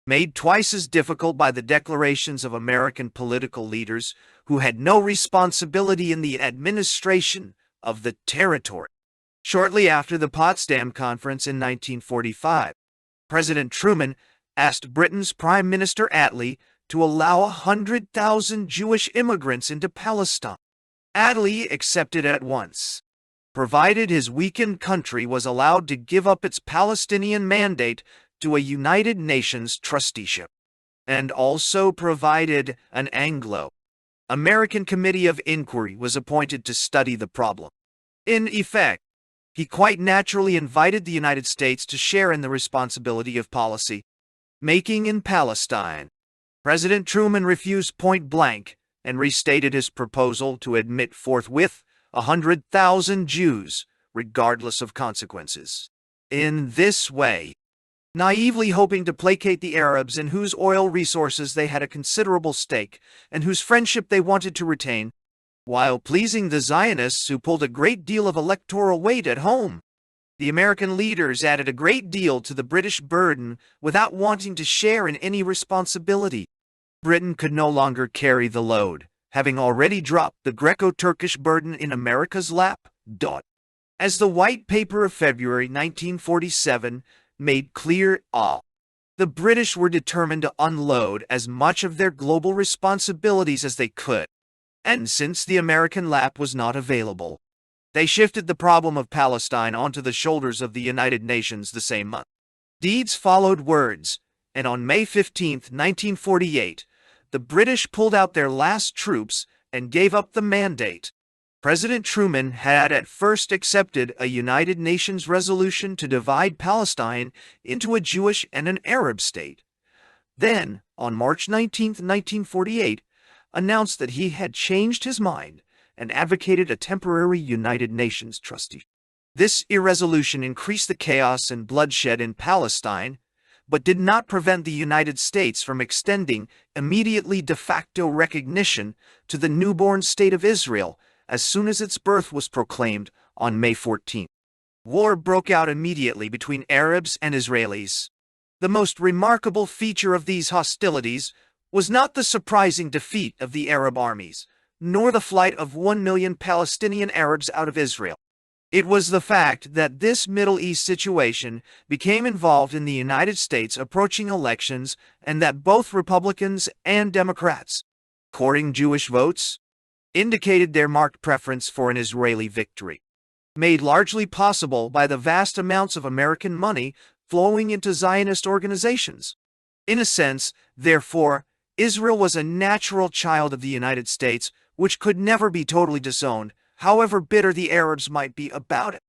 made twice as difficult by the declarations of American political leaders who had no responsibility in the administration of the territory. Shortly after the Potsdam Conference in 1945, President Truman asked Britain's Prime Minister Attlee to allow 100,000 Jewish immigrants into Palestine. Attlee accepted at once, provided his weakened country was allowed to give up its Palestinian mandate to a United Nations trusteeship, and also provided an Anglo-American Committee of Inquiry was appointed to study the problem. In effect, he quite naturally invited the United States to share in the responsibility of policy making in Palestine. President Truman refused point blank and restated his proposal to admit forthwith 100,000 Jews, regardless of consequences. In this way, naively hoping to placate the Arabs in whose oil resources they had a considerable stake and whose friendship they wanted to retain, while pleasing the Zionists who pulled a great deal of electoral weight at home. The American leaders added a great deal to the British burden without wanting to share in any responsibility. Britain could no longer carry the load, having already dropped the Greco-Turkish burden in America's lap. As the White Paper of February 1947 made clear, the British were determined to unload as much of their global responsibilities as they could. And since the American lap was not available, they shifted the problem of Palestine onto the shoulders of the United Nations the same month. Deeds followed words, and on May 15, 1948, the British pulled out their last troops and gave up the mandate. President Truman had at first accepted a United Nations resolution to divide Palestine into a Jewish and an Arab state. Then, on March 19, 1948, announced that he had changed his mind and advocated a temporary United Nations trustee. This irresolution increased the chaos and bloodshed in Palestine, but did not prevent the United States from extending immediately de facto recognition to the newborn State of Israel as soon as its birth was proclaimed on May 14. War broke out immediately between Arabs and Israelis. The most remarkable feature of these hostilities was not the surprising defeat of the Arab armies, nor the flight of 1 million Palestinian Arabs out of Israel. It was the fact that this Middle East situation became involved in the United States approaching elections and that both Republicans and Democrats, courting Jewish votes, indicated their marked preference for an Israeli victory, made largely possible by the vast amounts of American money flowing into Zionist organizations. In a sense, therefore, Israel was a natural child of the United States, which could never be totally disowned, however bitter the Arabs might be about it.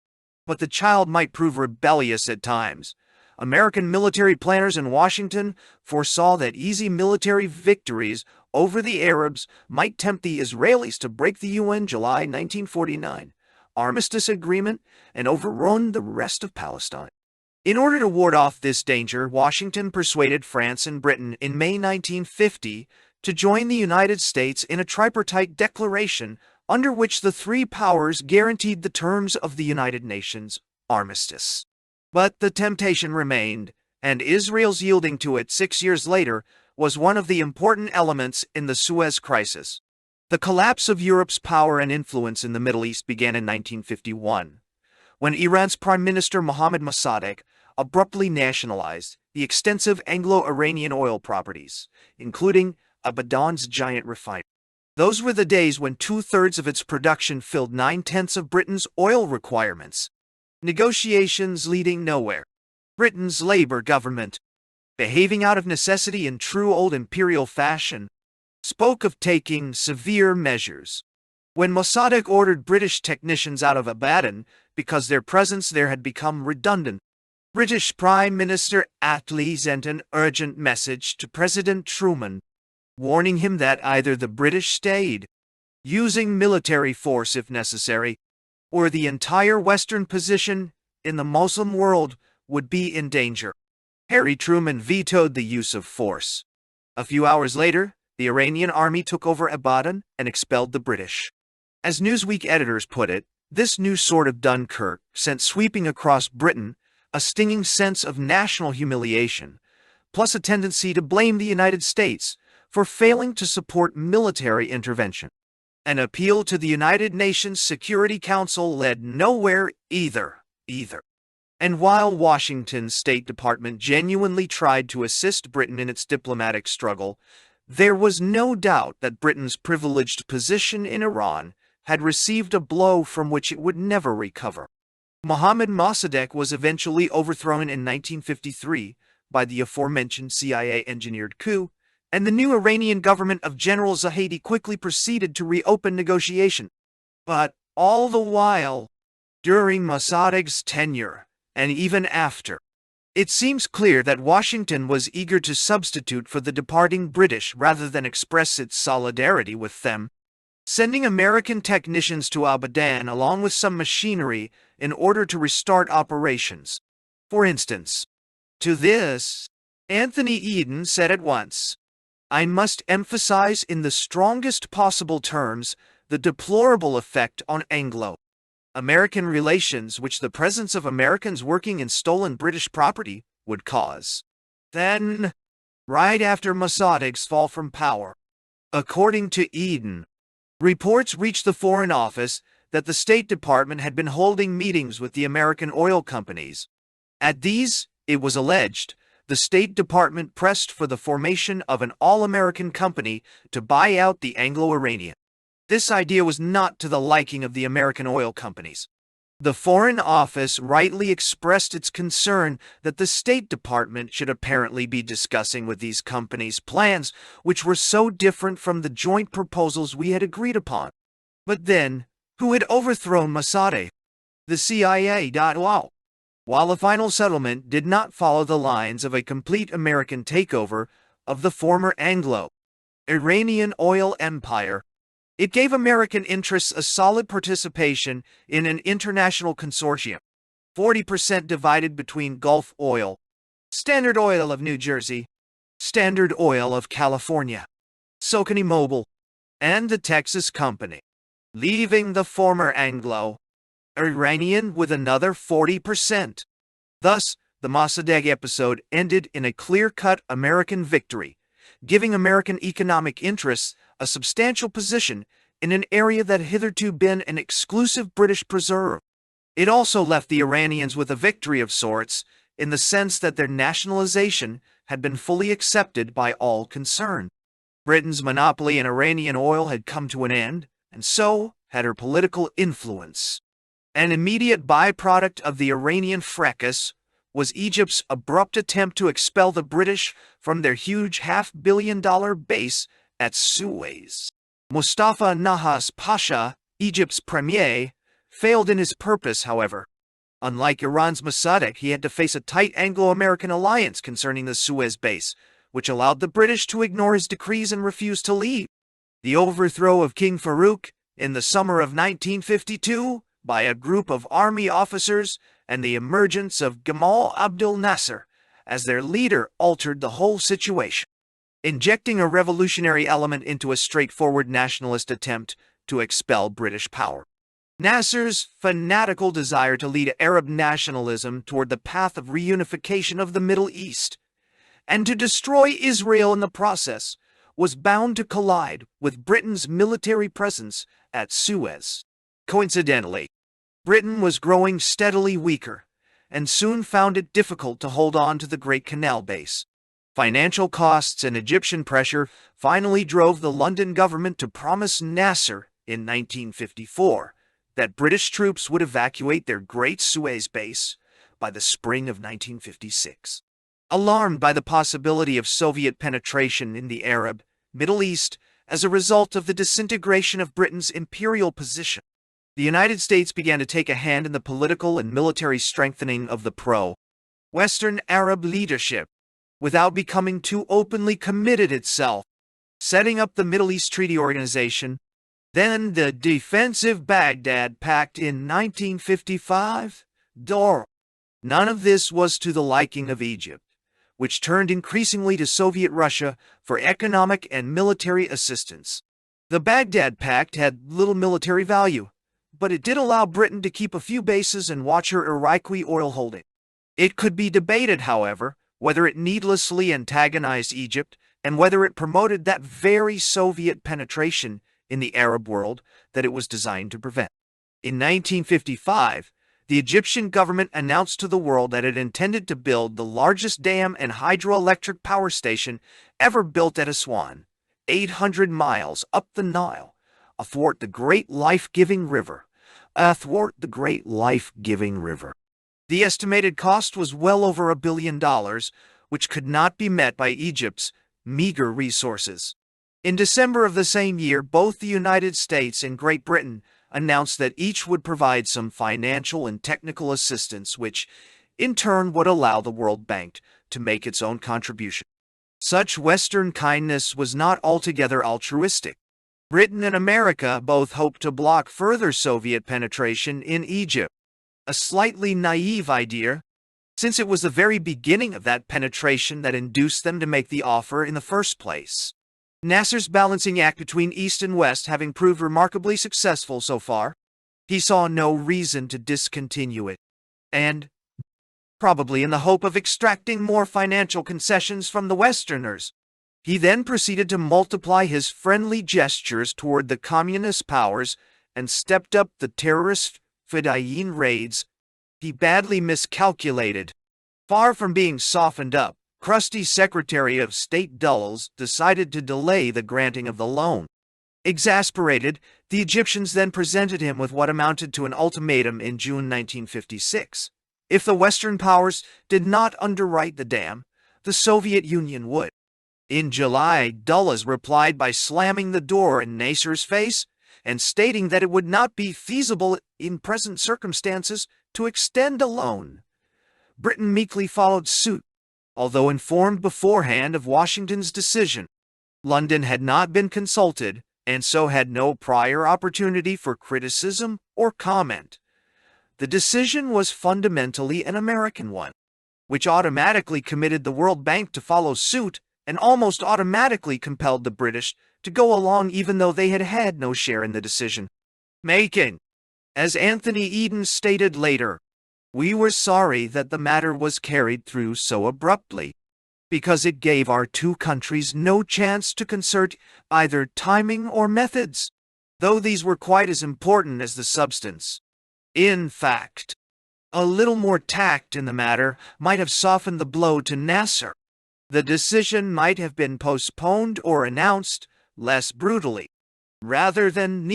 But the child might prove rebellious at times. American military planners in Washington foresaw that easy military victories over the Arabs might tempt the Israelis to break the UN July 1949 armistice agreement and overrun the rest of Palestine. In order to ward off this danger, Washington persuaded France and Britain in May 1950 to join the United States in a tripartite declaration under which the three powers guaranteed the terms of the United Nations armistice. But the temptation remained, and Israel's yielding to it 6 years later was one of the important elements in the Suez Crisis. The collapse of Europe's power and influence in the Middle East began in 1951, when Iran's Prime Minister Mohammad Mossadegh abruptly nationalized the extensive Anglo-Iranian oil properties, including Abadan's giant refinery. Those were the days when 2/3 of its production filled 9/10 of Britain's oil requirements. Negotiations leading nowhere. Britain's Labour government, behaving out of necessity in true old imperial fashion, spoke of taking severe measures. When Mossadegh ordered British technicians out of Abadan because their presence there had become redundant, British Prime Minister Attlee sent an urgent message to President Truman, warning him that either the British stayed, using military force if necessary, or the entire Western position in the Muslim world would be in danger. Harry Truman vetoed the use of force. A few hours later, the Iranian army took over Abadan and expelled the British. As Newsweek editors put it, this new sort of Dunkirk sent sweeping across Britain a stinging sense of national humiliation, plus a tendency to blame the United States for failing to support military intervention. An appeal to the United Nations Security Council led nowhere either. And while Washington's State Department genuinely tried to assist Britain in its diplomatic struggle, there was no doubt that Britain's privileged position in Iran had received a blow from which it would never recover. Mohammad Mossadegh was eventually overthrown in 1953 by the aforementioned CIA-engineered coup, and the new Iranian government of General Zahedi quickly proceeded to reopen negotiation. But all the while, during Mossadegh's tenure, and even after, it seems clear that Washington was eager to substitute for the departing British rather than express its solidarity with them, sending American technicians to Abadan along with some machinery in order to restart operations. For instance, to this, Anthony Eden said at once, "I must emphasize in the strongest possible terms the deplorable effect on Anglo-American relations which the presence of Americans working in stolen British property would cause." Then, right after Mossadegh's fall from power, according to Eden, reports reached the Foreign Office that the State Department had been holding meetings with the American oil companies. At these, it was alleged, the State Department pressed for the formation of an all-American company to buy out the Anglo-Iranian. This idea was not to the liking of the American oil companies. The Foreign Office rightly expressed its concern that the State Department should apparently be discussing with these companies plans which were so different from the joint proposals we had agreed upon. But then, who had overthrown Mossadegh? The CIA. While the final settlement did not follow the lines of a complete American takeover of the former Anglo-Iranian oil empire, it gave American interests a solid participation in an international consortium, 40% divided between Gulf Oil, Standard Oil of New Jersey, Standard Oil of California, SoConEmobile, and the Texas Company, leaving the former Anglo-Iranian with another 40%. Thus, the Mossadegh episode ended in a clear-cut American victory, giving American economic interests a substantial position in an area that had hitherto been an exclusive British preserve. It also left the Iranians with a victory of sorts, in the sense that their nationalization had been fully accepted by all concerned. Britain's monopoly in Iranian oil had come to an end, and so had her political influence. An immediate byproduct of the Iranian fracas was Egypt's abrupt attempt to expel the British from their huge $500 million base at Suez. Mustafa Nahas Pasha, Egypt's premier, failed in his purpose, however. Unlike Iran's Mossadegh, he had to face a tight Anglo-American alliance concerning the Suez base, which allowed the British to ignore his decrees and refuse to leave. The overthrow of King Farouk in the summer of 1952 by a group of army officers and the emergence of Gamal Abdel Nasser as their leader altered the whole situation, injecting a revolutionary element into a straightforward nationalist attempt to expel British power. Nasser's fanatical desire to lead Arab nationalism toward the path of reunification of the Middle East, and to destroy Israel in the process, was bound to collide with Britain's military presence at Suez. Coincidentally, Britain was growing steadily weaker, and soon found it difficult to hold on to the Great Canal base. Financial costs and Egyptian pressure finally drove the London government to promise Nasser in 1954 that British troops would evacuate their Great Suez base by the spring of 1956. Alarmed by the possibility of Soviet penetration in the Arab Middle East as a result of the disintegration of Britain's imperial position, the United States began to take a hand in the political and military strengthening of the pro-Western Arab leadership, without becoming too openly committed itself, setting up the Middle East Treaty Organization, then the Defensive Baghdad Pact in 1955. None of this was to the liking of Egypt, which turned increasingly to Soviet Russia for economic and military assistance. The Baghdad Pact had little military value, but it did allow Britain to keep a few bases and watch her Iraqi oil holding. It could be debated, however, whether it needlessly antagonized Egypt and whether it promoted that very Soviet penetration in the Arab world that it was designed to prevent. In 1955, the Egyptian government announced to the world that it intended to build the largest dam and hydroelectric power station ever built at Aswan, 800 miles up the Nile, athwart the Great Life-Giving River. The estimated cost was well over $1 billion, which could not be met by Egypt's meager resources. In December of the same year, both the United States and Great Britain announced that each would provide some financial and technical assistance, which, in turn, would allow the World Bank to make its own contribution. Such Western kindness was not altogether altruistic. Britain and America both hoped to block further Soviet penetration in Egypt, a slightly naive idea, since it was the very beginning of that penetration that induced them to make the offer in the first place. Nasser's balancing act between East and West having proved remarkably successful so far, he saw no reason to discontinue it, and, probably in the hope of extracting more financial concessions from the Westerners, he then proceeded to multiply his friendly gestures toward the communist powers and stepped up the terrorist Fedayeen raids. He badly miscalculated. Far from being softened up, crusty Secretary of State Dulles decided to delay the granting of the loan. Exasperated, the Egyptians then presented him with what amounted to an ultimatum in June 1956. If the Western powers did not underwrite the dam, the Soviet Union would. In July, Dulles replied by slamming the door in Nasser's face and stating that it would not be feasible in present circumstances to extend a loan. Britain meekly followed suit, although informed beforehand of Washington's decision. London had not been consulted, and so had no prior opportunity for criticism or comment. The decision was fundamentally an American one, which automatically committed the World Bank to follow suit and almost automatically compelled the British to go along even though they had had no share in the decision-making. As Anthony Eden stated later, "We were sorry that the matter was carried through so abruptly, because it gave our two countries no chance to concert either timing or methods, though these were quite as important as the substance. In fact, a little more tact in the matter might have softened the blow to Nasser. The decision might have been postponed or announced less brutally, rather than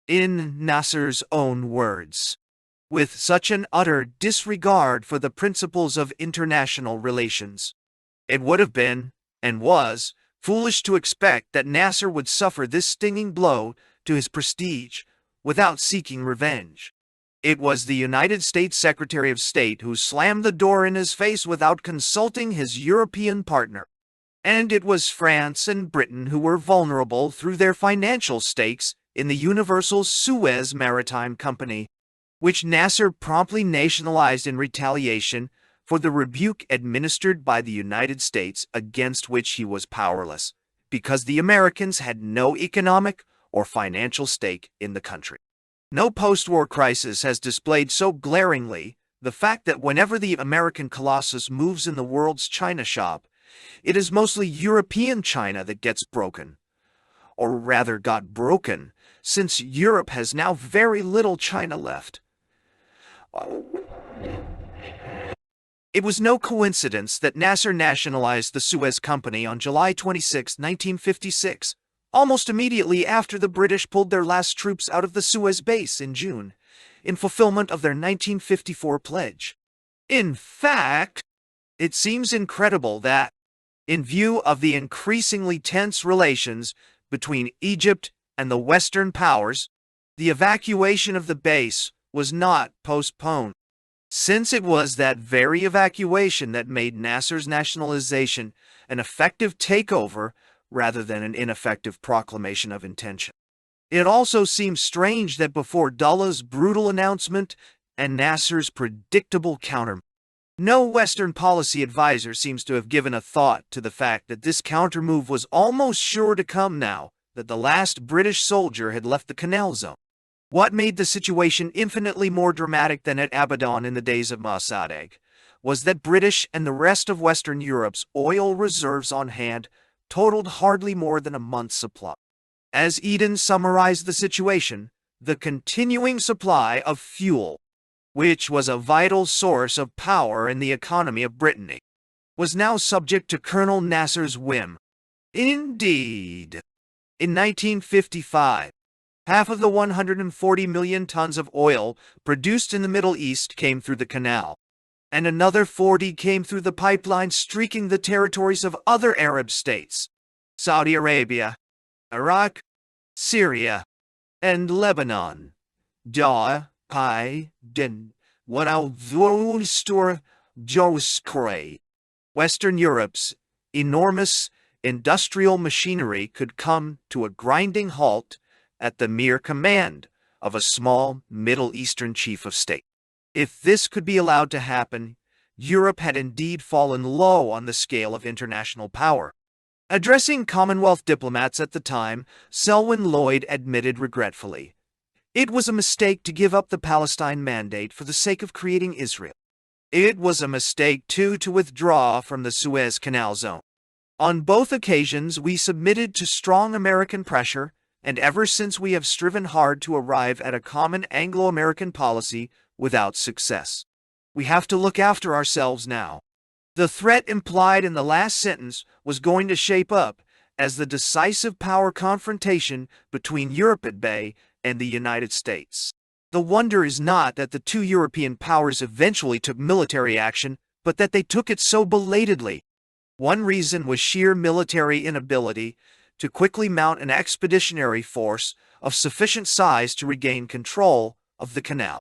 in Nasser's own words, with such an utter disregard for the principles of international relations. It would have been, and was, foolish to expect that Nasser would suffer this stinging blow to his prestige without seeking revenge. It was the United States Secretary of State who slammed the door in his face without consulting his European partner. And it was France and Britain who were vulnerable through their financial stakes in the Universal Suez Maritime Company, which Nasser promptly nationalized in retaliation for the rebuke administered by the United States against which he was powerless, because the Americans had no economic or financial stake in the country. No post-war crisis has displayed so glaringly the fact that whenever the American colossus moves in the world's China shop, it is mostly European China that gets broken. Or rather got broken, since Europe has now very little China left. It was no coincidence that Nasser nationalized the Suez Company on July 26, 1956, almost immediately after the British pulled their last troops out of the Suez base in June, in fulfillment of their 1954 pledge. In fact, it seems incredible that, in view of the increasingly tense relations between Egypt and the Western powers, the evacuation of the base was not postponed, since it was that very evacuation that made Nasser's nationalization an effective takeover rather than an ineffective proclamation of intention. It also seems strange that before Dullah's brutal announcement and Nasser's predictable counter, no Western policy advisor seems to have given a thought to the fact that this countermove was almost sure to come now that the last British soldier had left the Canal Zone. What made the situation infinitely more dramatic than at Abadan in the days of Mossadegh was that British and the rest of Western Europe's oil reserves on hand totaled hardly more than a month's supply. As Eden summarized the situation, the continuing supply of fuel, which was a vital source of power in the economy of Brittany, was now subject to Colonel Nasser's whim. Indeed, in 1955, half of the 140 million tons of oil produced in the Middle East came through the canal, and another 40 came through the pipeline streaking the territories of other Arab states, Saudi Arabia, Iraq, Syria, and Lebanon. Western Europe's enormous industrial machinery could come to a grinding halt at the mere command of a small Middle Eastern chief of state. If this could be allowed to happen, Europe had indeed fallen low on the scale of international power. Addressing Commonwealth diplomats at the time, Selwyn Lloyd admitted regretfully, it was a mistake to give up the Palestine Mandate for the sake of creating Israel. It was a mistake, too, to withdraw from the Suez Canal Zone. On both occasions, we submitted to strong American pressure, and ever since we have striven hard to arrive at a common Anglo-American policy without success. We have to look after ourselves now. The threat implied in the last sentence was going to shape up as the decisive power confrontation between Europe at bay and the United States. The wonder is not that the two European powers eventually took military action, but that they took it so belatedly. One reason was sheer military inability to quickly mount an expeditionary force of sufficient size to regain control of the canal.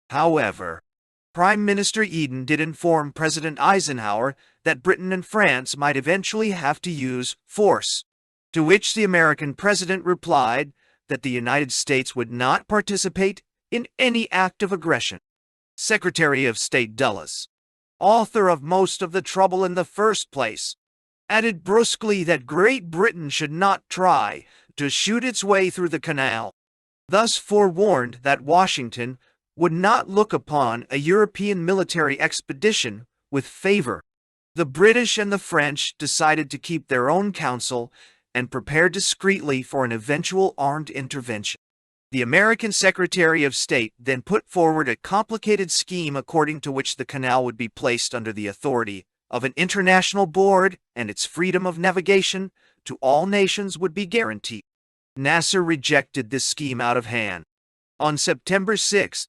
However, Prime Minister Eden did inform President Eisenhower that Britain and France might eventually have to use force, to which the American president replied that the United States would not participate in any act of aggression. Secretary of State Dulles, author of most of the trouble in the first place, added brusquely that Great Britain should not try to shoot its way through the canal, thus forewarned that Washington would not look upon a European military expedition with favor. The British and the French decided to keep their own counsel and prepare discreetly for an eventual armed intervention. The American Secretary of State then put forward a complicated scheme according to which the canal would be placed under the authority of an international board and its freedom of navigation to all nations would be guaranteed. Nasser rejected this scheme out of hand. On September 6,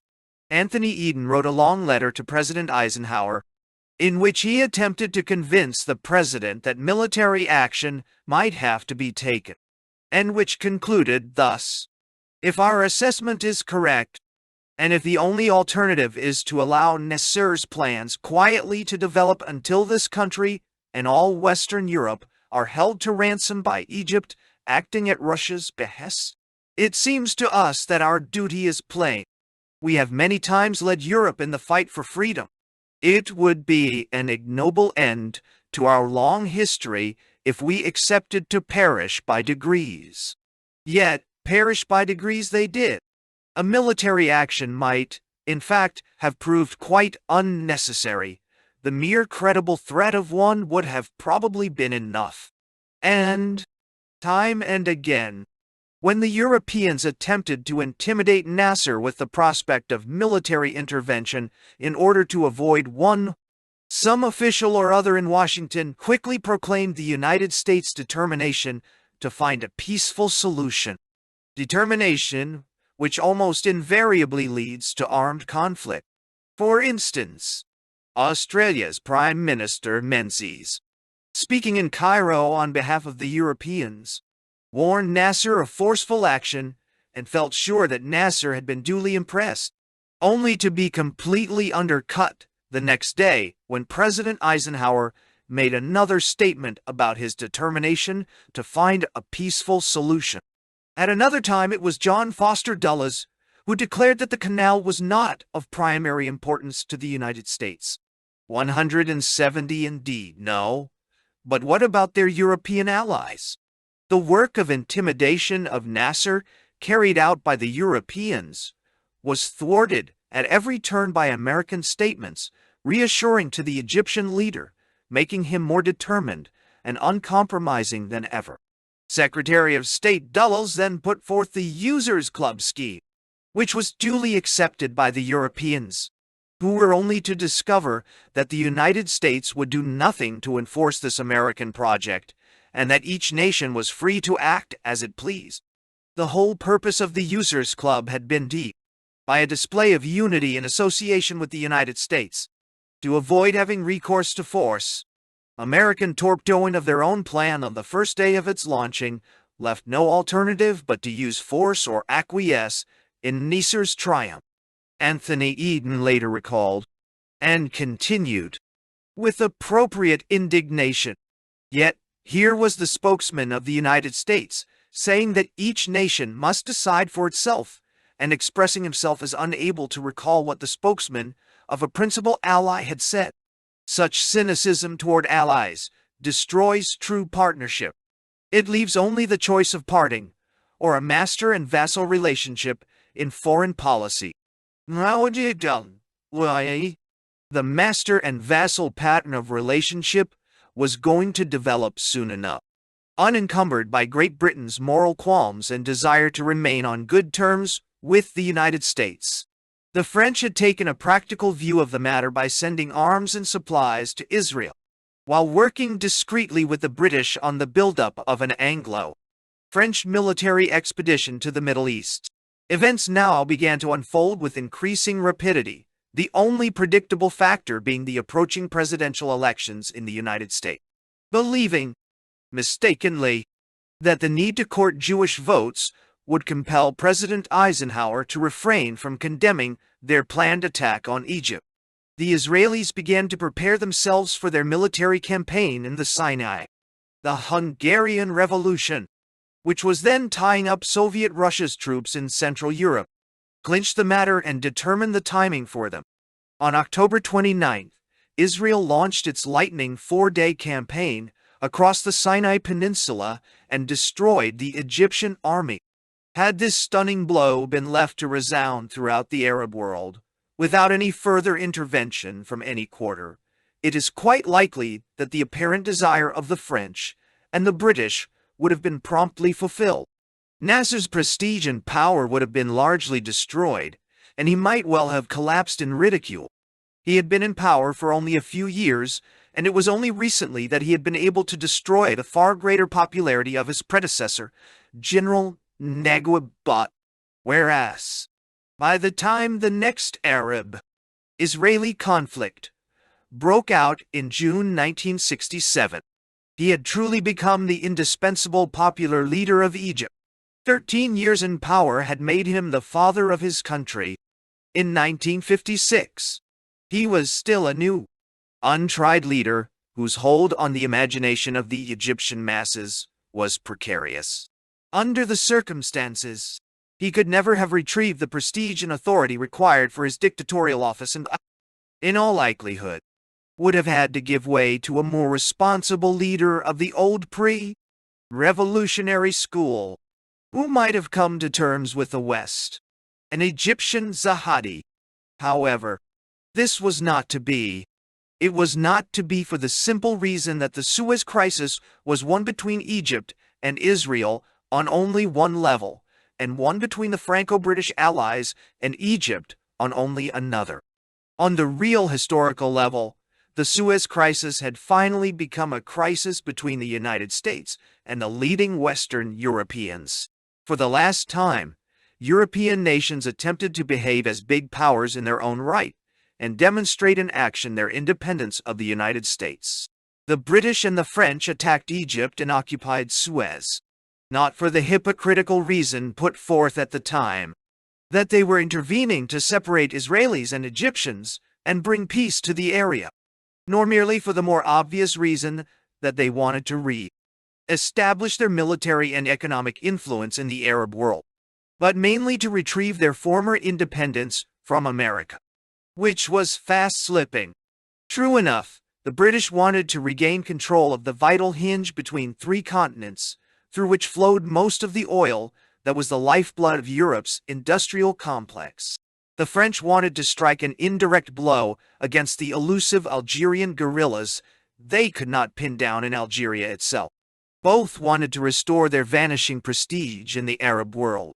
Anthony Eden wrote a long letter to President Eisenhower in which he attempted to convince the president that military action might have to be taken, and which concluded thus: if our assessment is correct, and if the only alternative is to allow Nasser's plans quietly to develop until this country and all Western Europe are held to ransom by Egypt acting at Russia's behest, it seems to us that our duty is plain. We have many times led Europe in the fight for freedom. It would be an ignoble end to our long history if we accepted to perish by degrees. Yet, perish by degrees they did, A military action might, in fact, have proved quite unnecessary. The mere credible threat of one would have probably been enough. And, time and again, when the Europeans attempted to intimidate Nasser with the prospect of military intervention in order to avoid one, some official or other in Washington quickly proclaimed the United States' determination to find a peaceful solution. Determination which almost invariably leads to armed conflict. For instance, Australia's Prime Minister Menzies, speaking in Cairo on behalf of the Europeans, warned Nasser of forceful action and felt sure that Nasser had been duly impressed, only to be completely undercut the next day when President Eisenhower made another statement about his determination to find a peaceful solution. At another time, it was John Foster Dulles who declared that the canal was not of primary importance to the United States. 170 indeed, no. But what about their European allies? The work of intimidation of Nasser, carried out by the Europeans, was thwarted at every turn by American statements reassuring to the Egyptian leader, making him more determined and uncompromising than ever. Secretary of State Dulles then put forth the Users Club scheme, which was duly accepted by the Europeans, who were only to discover that the United States would do nothing to enforce this American project, and that each nation was free to act as it pleased. The whole purpose of the Users Club had been by a display of unity and association with the United States, to avoid having recourse to force. American torpedoing of their own plan on the first day of its launching left no alternative but to use force or acquiesce in Nasser's triumph. Anthony Eden later recalled, and continued, with appropriate indignation. Yet, here was the spokesman of the United States, saying that each nation must decide for itself, and expressing himself as unable to recall what the spokesman of a principal ally had said. Such cynicism toward allies destroys true partnership. It leaves only the choice of parting, or a master and vassal relationship in foreign policy. The master and vassal pattern of relationship was going to develop soon enough. Unencumbered by Great Britain's moral qualms and desire to remain on good terms with the United States, the French had taken a practical view of the matter by sending arms and supplies to Israel, while working discreetly with the British on the buildup of an Anglo-French military expedition to the Middle East. Events now began to unfold with increasing rapidity, the only predictable factor being the approaching presidential elections in the United States. Believing, mistakenly, that the need to court Jewish votes would compel President Eisenhower to refrain from condemning their planned attack on Egypt, the Israelis began to prepare themselves for their military campaign in the Sinai. The Hungarian Revolution, which was then tying up Soviet Russia's troops in Central Europe, clinched the matter and determined the timing for them. On October 29th, Israel launched its lightning four-day campaign across the Sinai Peninsula and destroyed the Egyptian army. Had this stunning blow been left to resound throughout the Arab world, without any further intervention from any quarter, it is quite likely that the apparent desire of the French and the British would have been promptly fulfilled. Nasser's prestige and power would have been largely destroyed, and he might well have collapsed in ridicule. He had been in power for only a few years, and it was only recently that he had been able to destroy the far greater popularity of his predecessor, General Naguib, whereas, by the time the next Arab-Israeli conflict broke out in June 1967, he had truly become the indispensable popular leader of Egypt. 13 years in power had made him the father of his country. In 1956, he was still a new, untried leader whose hold on the imagination of the Egyptian masses was precarious. Under the circumstances, he could never have retrieved the prestige and authority required for his dictatorial office and, in all likelihood, would have had to give way to a more responsible leader of the old pre-revolutionary school, who might have come to terms with the West an Egyptian Zahadi. However, this was not to be. It was not to be for the simple reason that the Suez Crisis was one between Egypt and Israel on only one level, and one between the Franco-British allies and Egypt on only another. On the real historical level, the Suez Crisis had finally become a crisis between the United States and the leading Western Europeans. For the last time, European nations attempted to behave as big powers in their own right and demonstrate in action their independence of the United States. The British and the French attacked Egypt and occupied Suez, not for the hypocritical reason put forth at the time, that they were intervening to separate Israelis and Egyptians and bring peace to the area, nor merely for the more obvious reason that they wanted to re-establish their military and economic influence in the Arab world, but mainly to retrieve their former independence from America, which was fast slipping. True enough, the British wanted to regain control of the vital hinge between three continents, through which flowed most of the oil that was the lifeblood of Europe's industrial complex. The French wanted to strike an indirect blow against the elusive Algerian guerrillas they could not pin down in Algeria itself. Both wanted to restore their vanishing prestige in the Arab world.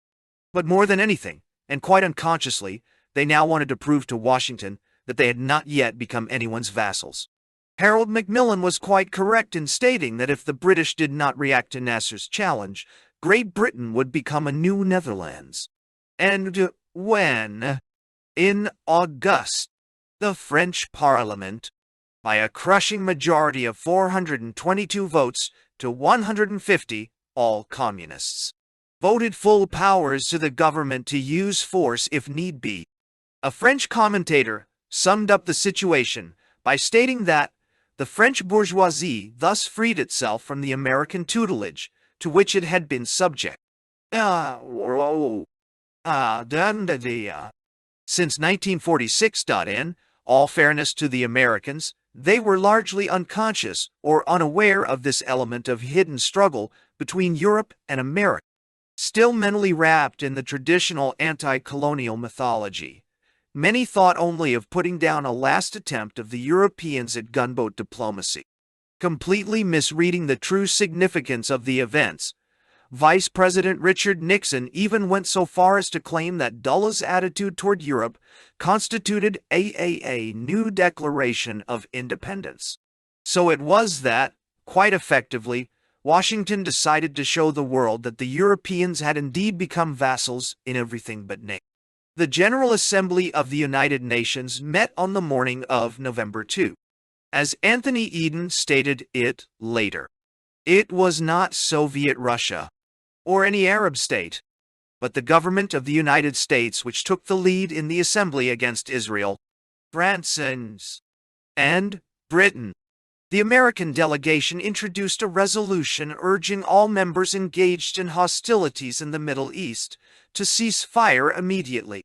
But more than anything, and quite unconsciously, they now wanted to prove to Washington that they had not yet become anyone's vassals. Harold Macmillan was quite correct in stating that if the British did not react to Nasser's challenge, Great Britain would become a new Netherlands. And when, in August, the French Parliament, by a crushing majority of 422 votes to 150, all communists, voted full powers to the government to use force if need be, a French commentator summed up the situation by stating that the French bourgeoisie thus freed itself from the American tutelage to which it had been subject. Since 1946, in all fairness to the Americans, they were largely unconscious or unaware of this element of hidden struggle between Europe and America, still mentally wrapped in the traditional anti-colonial mythology. Many thought only of putting down a last attempt of the Europeans at gunboat diplomacy. Completely misreading the true significance of the events, Vice President Richard Nixon even went so far as to claim that Dulla's attitude toward Europe constituted a new declaration of independence. So it was that, quite effectively, Washington decided to show the world that the Europeans had indeed become vassals in everything but name. The General Assembly of the United Nations met on the morning of November 2. As Anthony Eden stated it later, it was not Soviet Russia, or any Arab state, but the government of the United States which took the lead in the assembly against Israel, France, and Britain. The American delegation introduced a resolution urging all members engaged in hostilities in the Middle East to cease fire immediately.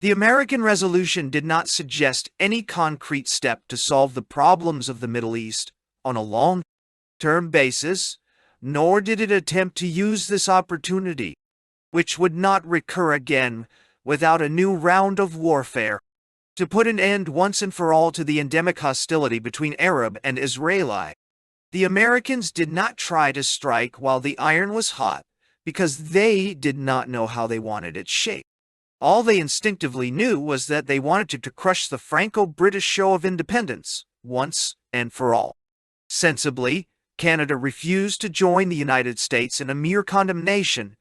The American resolution did not suggest any concrete step to solve the problems of the Middle East on a long-term basis, nor did it attempt to use this opportunity, which would not recur again without a new round of warfare, to put an end once and for all to the endemic hostility between Arab and Israeli. The Americans did not try to strike while the iron was hot, because they did not know how they wanted it shaped. All they instinctively knew was that they wanted to crush the Franco-British show of independence, once and for all. Sensibly, Canada refused to join the United States in a mere condemnation,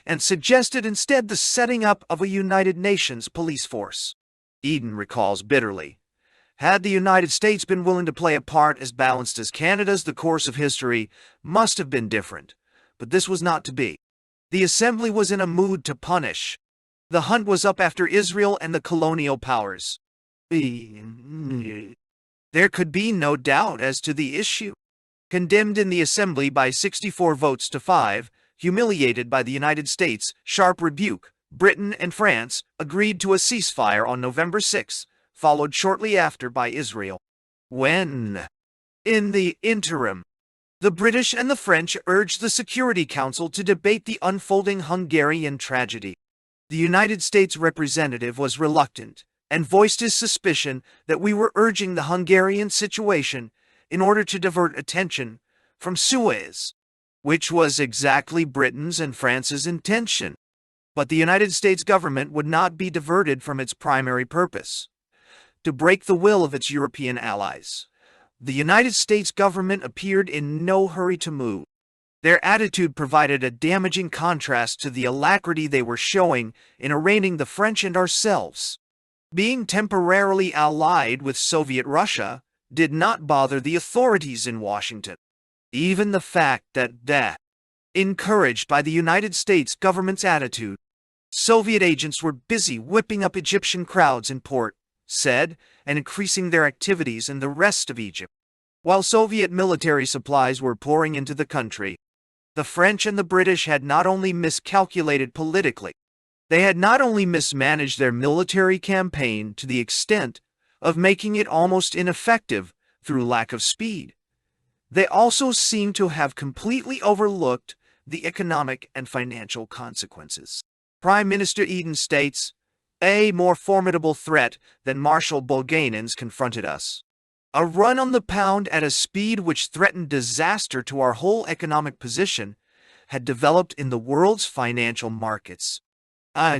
and suggested instead the setting up of a United Nations police force. Eden recalls bitterly, had the United States been willing to play a part as balanced as Canada's, the course of history must have been different, but this was not to be. The Assembly was in a mood to punish. The hunt was up after Israel and the colonial powers. There could be no doubt as to the issue. Condemned in the Assembly by 64 votes to 5, humiliated by the United States' sharp rebuke, Britain and France agreed to a ceasefire on November 6, followed shortly after by Israel. When, in the interim, the British and the French urged the Security Council to debate the unfolding Hungarian tragedy. The United States representative was reluctant and voiced his suspicion that we were urging the Hungarian situation in order to divert attention from Suez, which was exactly Britain's and France's intention. But the United States government would not be diverted from its primary purpose: to break the will of its European allies. The United States government appeared in no hurry to move. Their attitude provided a damaging contrast to the alacrity they were showing in arraigning the French and ourselves. Being temporarily allied with Soviet Russia did not bother the authorities in Washington. Even the fact that, encouraged by the United States government's attitude, Soviet agents were busy whipping up Egyptian crowds in Port Said and increasing their activities in the rest of Egypt. While Soviet military supplies were pouring into the country, the French and the British had not only miscalculated politically, they had not only mismanaged their military campaign to the extent of making it almost ineffective through lack of speed. They also seemed to have completely overlooked the economic and financial consequences. Prime Minister Eden states, "A more formidable threat than Marshal Bulganin's confronted us. A run on the pound at a speed which threatened disaster to our whole economic position had developed in the world's financial markets." No.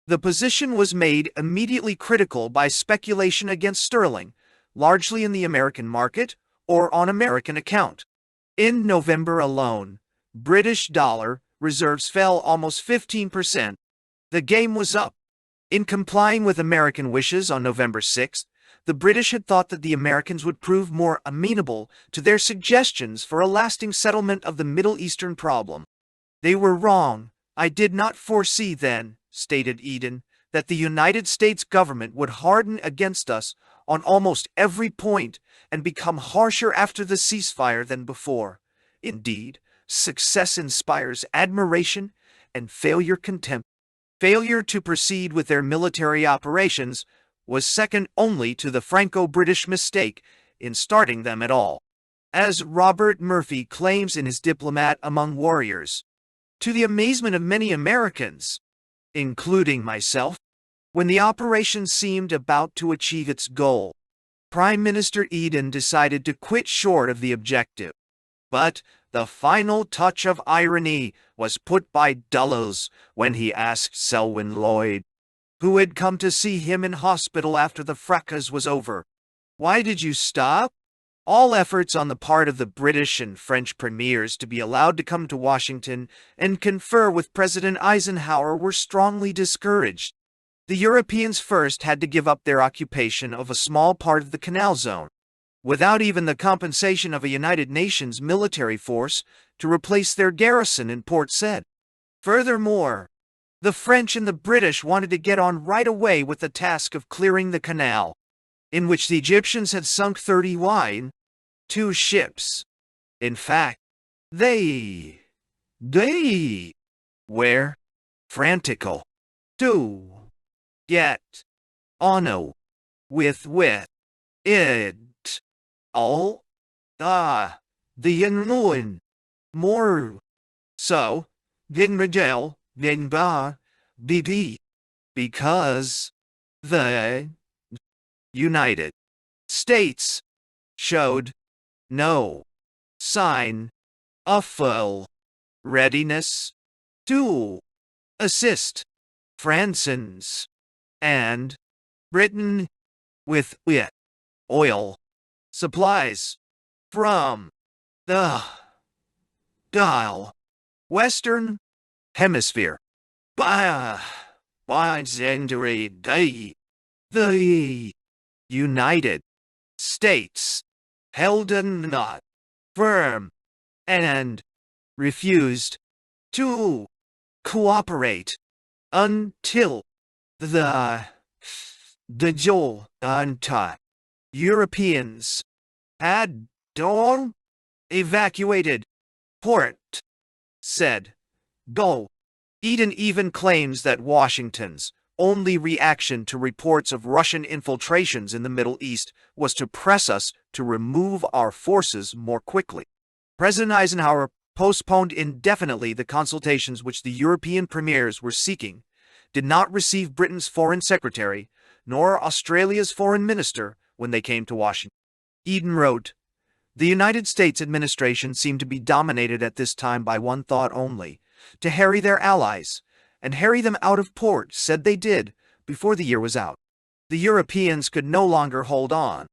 The position was made immediately critical by speculation against sterling, largely in the American market or on American account. In November alone, British dollar reserves fell almost 15%. The game was up. In complying with American wishes on November 6th, the British had thought that the Americans would prove more amenable to their suggestions for a lasting settlement of the Middle Eastern problem. They were wrong. I did not foresee then, stated Eden, that the United States government would harden against us on almost every point and become harsher after the ceasefire than before. Indeed, success inspires admiration and failure contempt. Failure to proceed with their military operations was second only to the Franco-British mistake in starting them at all. As Robert Murphy claims in his Diplomat Among Warriors, to the amazement of many Americans, including myself, when the operation seemed about to achieve its goal, Prime Minister Eden decided to quit short of the objective. But the final touch of irony was put by Dulles when he asked Selwyn Lloyd, who had come to see him in hospital after the fracas was over, "Why did you stop?" All efforts on the part of the British and French premiers to be allowed to come to Washington and confer with President Eisenhower were strongly discouraged. The Europeans first had to give up their occupation of a small part of the Canal Zone, without even the compensation of a United Nations military force to replace their garrison in Port Said. Furthermore, the French and the British wanted to get on right away with the task of clearing the canal, in which the Egyptians had sunk 32 ships. In fact, they were frantical to get on with it all, the unknown, more so than Miguel than BP, because the United States showed no sign of full readiness to assist France and Britain with oil supplies from the Western Hemisphere. By the United States held a knot firm and refused to cooperate until the Europeans had evacuated Port Said. Eden even claims that Washington's only reaction to reports of Russian infiltrations in the Middle East was to press us to remove our forces more quickly. President Eisenhower postponed indefinitely the consultations which the European premiers were seeking, did not receive Britain's foreign secretary, nor Australia's foreign minister when they came to Washington. Eden wrote, "The United States administration seemed to be dominated at this time by one thought only, to harry their allies, and harry them out of port, said they did, before the year was out. The Europeans could no longer hold on.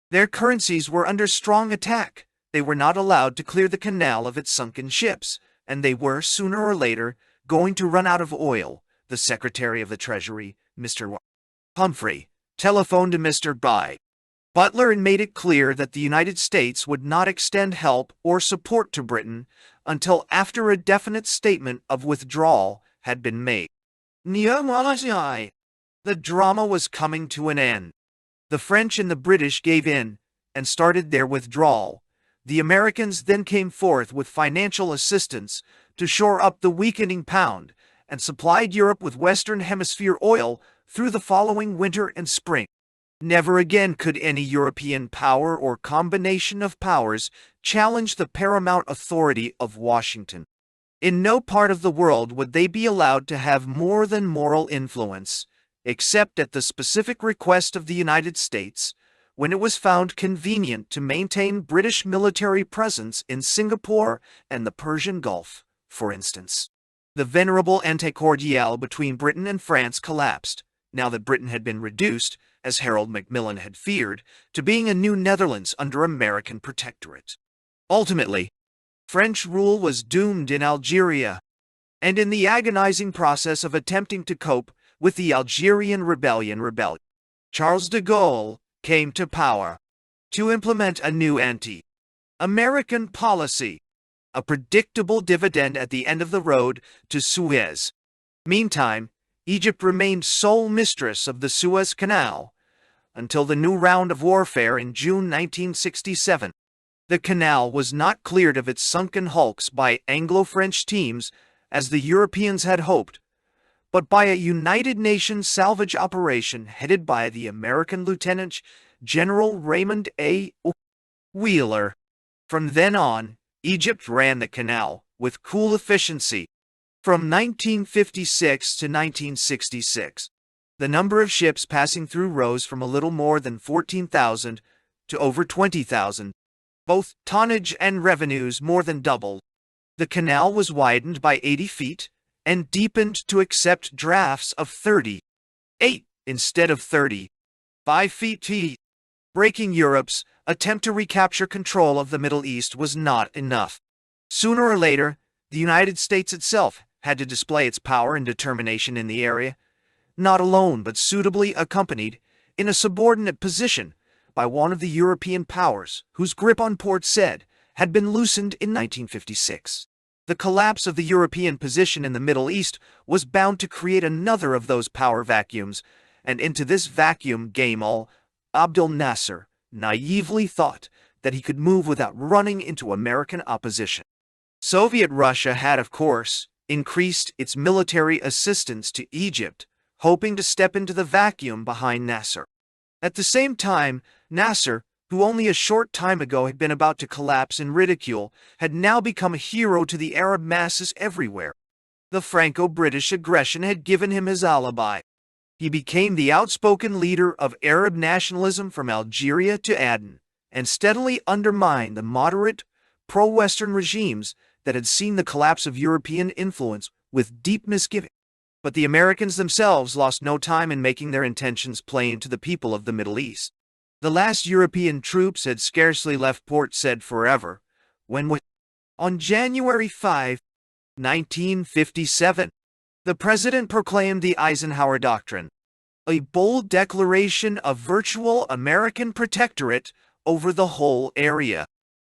Their currencies were under strong attack. They were not allowed to clear the canal of its sunken ships, and they were, sooner or later, going to run out of oil." The Secretary of the Treasury, Mr. Humphrey, telephoned to Mr. Butler and made it clear that the United States would not extend help or support to Britain until after a definite statement of withdrawal had been made. The drama was coming to an end. The French and the British gave in and started their withdrawal. The Americans then came forth with financial assistance to shore up the weakening pound and supplied Europe with Western Hemisphere oil through the following winter and spring. Never again could any European power or combination of powers challenge the paramount authority of Washington. In no part of the world would they be allowed to have more than moral influence, except at the specific request of the United States, when it was found convenient to maintain British military presence in Singapore and the Persian Gulf, for instance. The venerable Entente between Britain and France collapsed, now that Britain had been reduced, as Harold Macmillan had feared, to being a new Netherlands under American protectorate. Ultimately, French rule was doomed in Algeria, and in the agonizing process of attempting to cope with the Algerian rebellion, Charles de Gaulle came to power to implement a new anti-American policy, a predictable dividend at the end of the road to Suez. Meantime, Egypt remained sole mistress of the Suez Canal until the new round of warfare in June 1967. The canal was not cleared of its sunken hulks by Anglo-French teams, as the Europeans had hoped, but by a United Nations salvage operation headed by the American Lieutenant General Raymond A. Wheeler. From then on, Egypt ran the canal with cool efficiency. From 1956 to 1966, the number of ships passing through rose from a little more than 14,000 to over 20,000. Both tonnage and revenues more than doubled. The canal was widened by 80 feet and deepened to accept drafts of 38 instead of 35 feet. Breaking Europe's attempt to recapture control of the Middle East was not enough. Sooner or later, the United States itself had to display its power and determination in the area, not alone but suitably accompanied in a subordinate position by one of the European powers whose grip on Port Said had been loosened in 1956. The collapse of the European position in the Middle East was bound to create another of those power vacuums, and into this vacuum Gamal Abdel Nasser naively thought that he could move without running into American opposition. Soviet Russia had, of course, increased its military assistance to Egypt, hoping to step into the vacuum behind Nasser. At the same time, Nasser, who only a short time ago had been about to collapse in ridicule, had now become a hero to the Arab masses everywhere. The Franco-British aggression had given him his alibi. He became the outspoken leader of Arab nationalism from Algeria to Aden, and steadily undermined the moderate, pro-Western regimes that had seen the collapse of European influence with deep misgiving. But the Americans themselves lost no time in making their intentions plain to the people of the Middle East. The last European troops had scarcely left Port Said forever, when, on January 5, 1957, the President proclaimed the Eisenhower Doctrine, a bold declaration of virtual American protectorate over the whole area,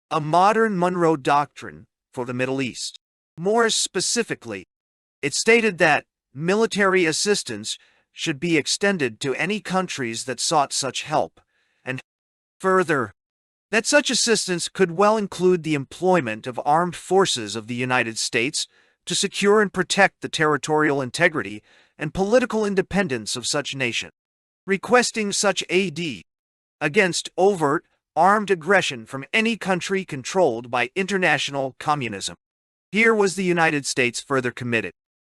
a modern Monroe Doctrine for the Middle East. More specifically, it stated that military assistance should be extended to any countries that sought such help, and further, that such assistance could well include the employment of armed forces of the United States to secure and protect the territorial integrity and political independence of such nation, requesting such aid against overt, armed aggression from any country controlled by international communism. Here was the United States further committed,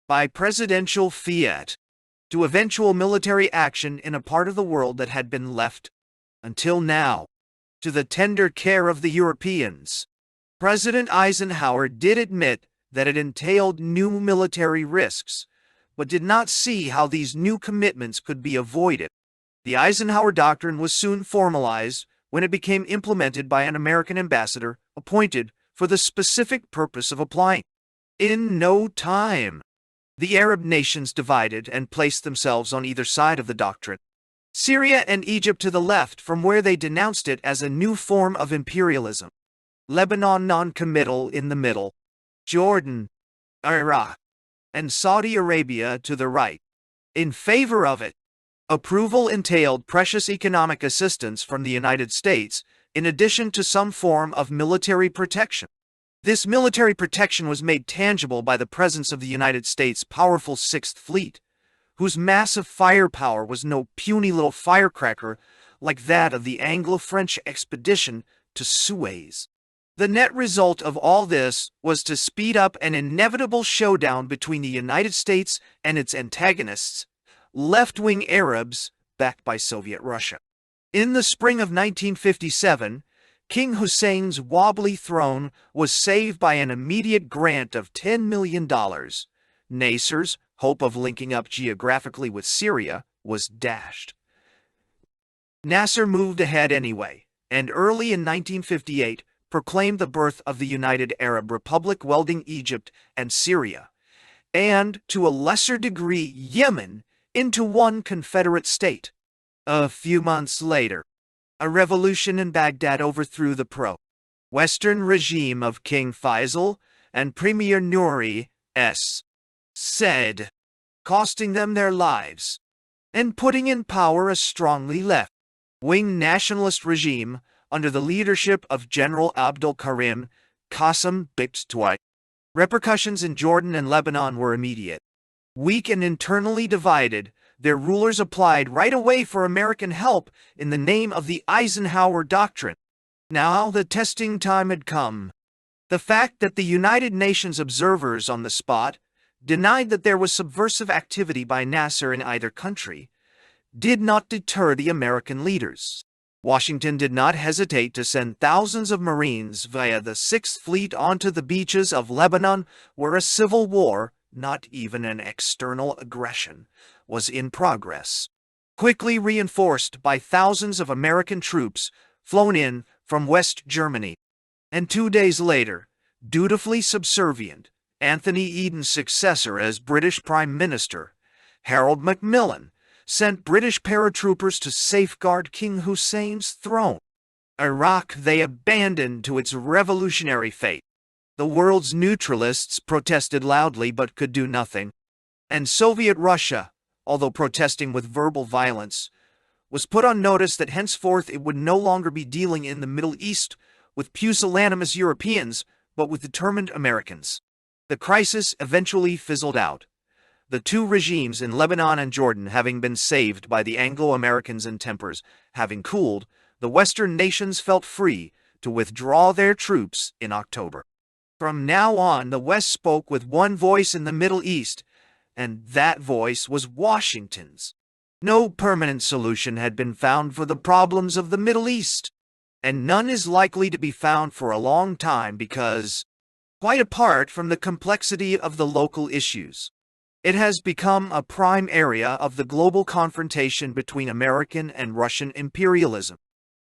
by presidential fiat, to eventual military action in a part of the world that had been left, until now, to the tender care of the Europeans. President Eisenhower did admit that it entailed new military risks, but did not see how these new commitments could be avoided. The Eisenhower Doctrine was soon formalized when it became implemented by an American ambassador appointed for the specific purpose of applying. In no time, the Arab nations divided and placed themselves on either side of the doctrine. Syria and Egypt to the left, from where they denounced it as a new form of imperialism. Lebanon non-committal in the middle. Jordan, Iraq, and Saudi Arabia to the right, in favor of it. Approval entailed precious economic assistance from the United States, in addition to some form of military protection. This military protection was made tangible by the presence of the United States' powerful Sixth Fleet, whose massive firepower was no puny little firecracker like that of the Anglo-French expedition to Suez. The net result of all this was to speed up an inevitable showdown between the United States and its antagonists, left-wing Arabs backed by Soviet Russia. In the spring of 1957, King Hussein's wobbly throne was saved by an immediate grant of $10 million. Nasser's hope of linking up geographically with Syria was dashed. Nasser moved ahead anyway, and early in 1958 proclaimed the birth of the United Arab Republic welding Egypt and Syria, and, to a lesser degree, Yemen, into one Confederate state. A few months later, a revolution in Baghdad overthrew the pro-Western regime of King Faisal and Premier Nouri Said, costing them their lives, and putting in power a strongly left-wing nationalist regime under the leadership of General Abdul Karim Qasim Bictwai. Repercussions in Jordan and Lebanon were immediate. Weak and internally divided, their rulers applied right away for American help in the name of the Eisenhower Doctrine. Now the testing time had come. The fact that the United Nations observers on the spot denied that there was subversive activity by Nasser in either country did not deter the American leaders. Washington did not hesitate to send thousands of Marines via the Sixth Fleet onto the beaches of Lebanon, where a civil war, not even an external aggression, was in progress, quickly reinforced by thousands of American troops flown in from West Germany. And 2 days later, dutifully subservient, Anthony Eden's successor as British Prime Minister, Harold Macmillan, sent British paratroopers to safeguard King Hussein's throne. Iraq they abandoned to its revolutionary fate. The world's neutralists protested loudly but could do nothing. And Soviet Russia, although protesting with verbal violence, was put on notice that henceforth it would no longer be dealing in the Middle East with pusillanimous Europeans, but with determined Americans. The crisis eventually fizzled out. The two regimes in Lebanon and Jordan having been saved by the Anglo-Americans and tempers having cooled, the Western nations felt free to withdraw their troops in October. From now on, the West spoke with one voice in the Middle East, and that voice was Washington's. No permanent solution had been found for the problems of the Middle East, and none is likely to be found for a long time because, quite apart from the complexity of the local issues, it has become a prime area of the global confrontation between American and Russian imperialism.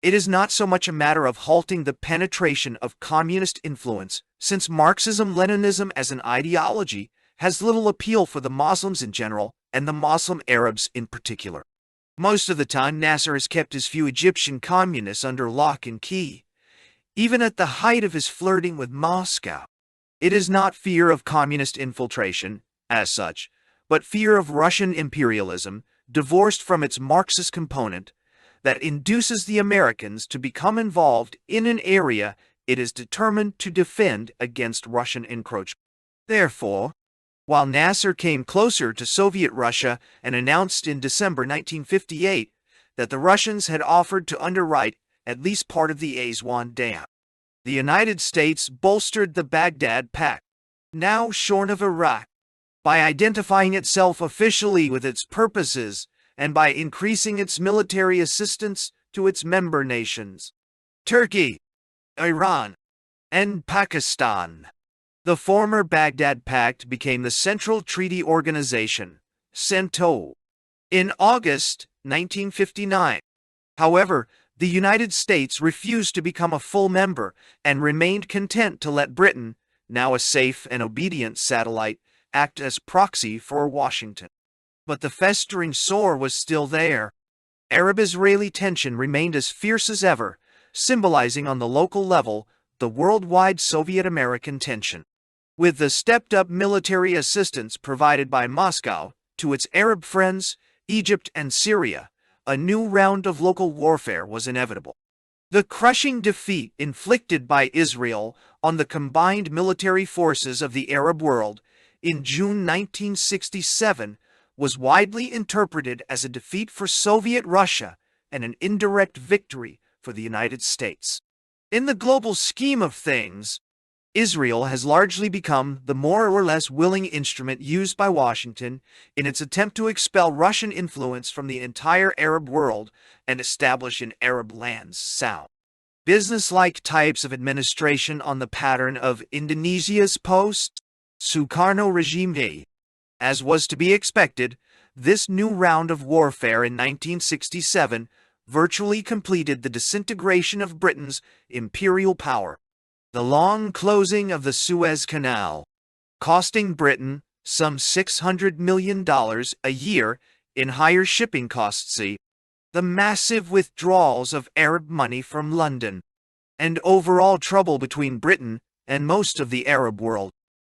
It is not so much a matter of halting the penetration of communist influence, since Marxism-Leninism as an ideology has little appeal for the Muslims in general and the Muslim Arabs in particular. Most of the time, Nasser has kept his few Egyptian communists under lock and key, even at the height of his flirting with Moscow. It is not fear of communist infiltration, as such, but fear of Russian imperialism, divorced from its Marxist component, that induces the Americans to become involved in an area it is determined to defend against Russian encroachment. Therefore, while Nasser came closer to Soviet Russia and announced in December 1958 that the Russians had offered to underwrite at least part of the Aswan Dam, the United States bolstered the Baghdad Pact. now shorn of Iraq, by identifying itself officially with its purposes and by increasing its military assistance to its member nations, Turkey, Iran, and Pakistan. The former Baghdad Pact became the Central Treaty Organization, CENTO, in August 1959. However, the United States refused to become a full member and remained content to let Britain, now a safe and obedient satellite, act as proxy for Washington. But the festering sore was still there. Arab-Israeli tension remained as fierce as ever, symbolizing on the local level the worldwide Soviet-American tension. With the stepped-up military assistance provided by Moscow to its Arab friends, Egypt and Syria, a new round of local warfare was inevitable. The crushing defeat inflicted by Israel on the combined military forces of the Arab world in June 1967 was widely interpreted as a defeat for Soviet Russia and an indirect victory for the United States. In the global scheme of things, Israel has largely become the more or less willing instrument used by Washington in its attempt to expel Russian influence from the entire Arab world and establish an Arab lands sound business-like types of administration on the pattern of Indonesia's post-Sukarno regime. As was to be expected, this new round of warfare in 1967 virtually completed the disintegration of Britain's imperial power. The long closing of the Suez Canal, costing Britain some $600 million a year in higher shipping costs, the massive withdrawals of Arab money from London, and overall trouble between Britain and most of the Arab world,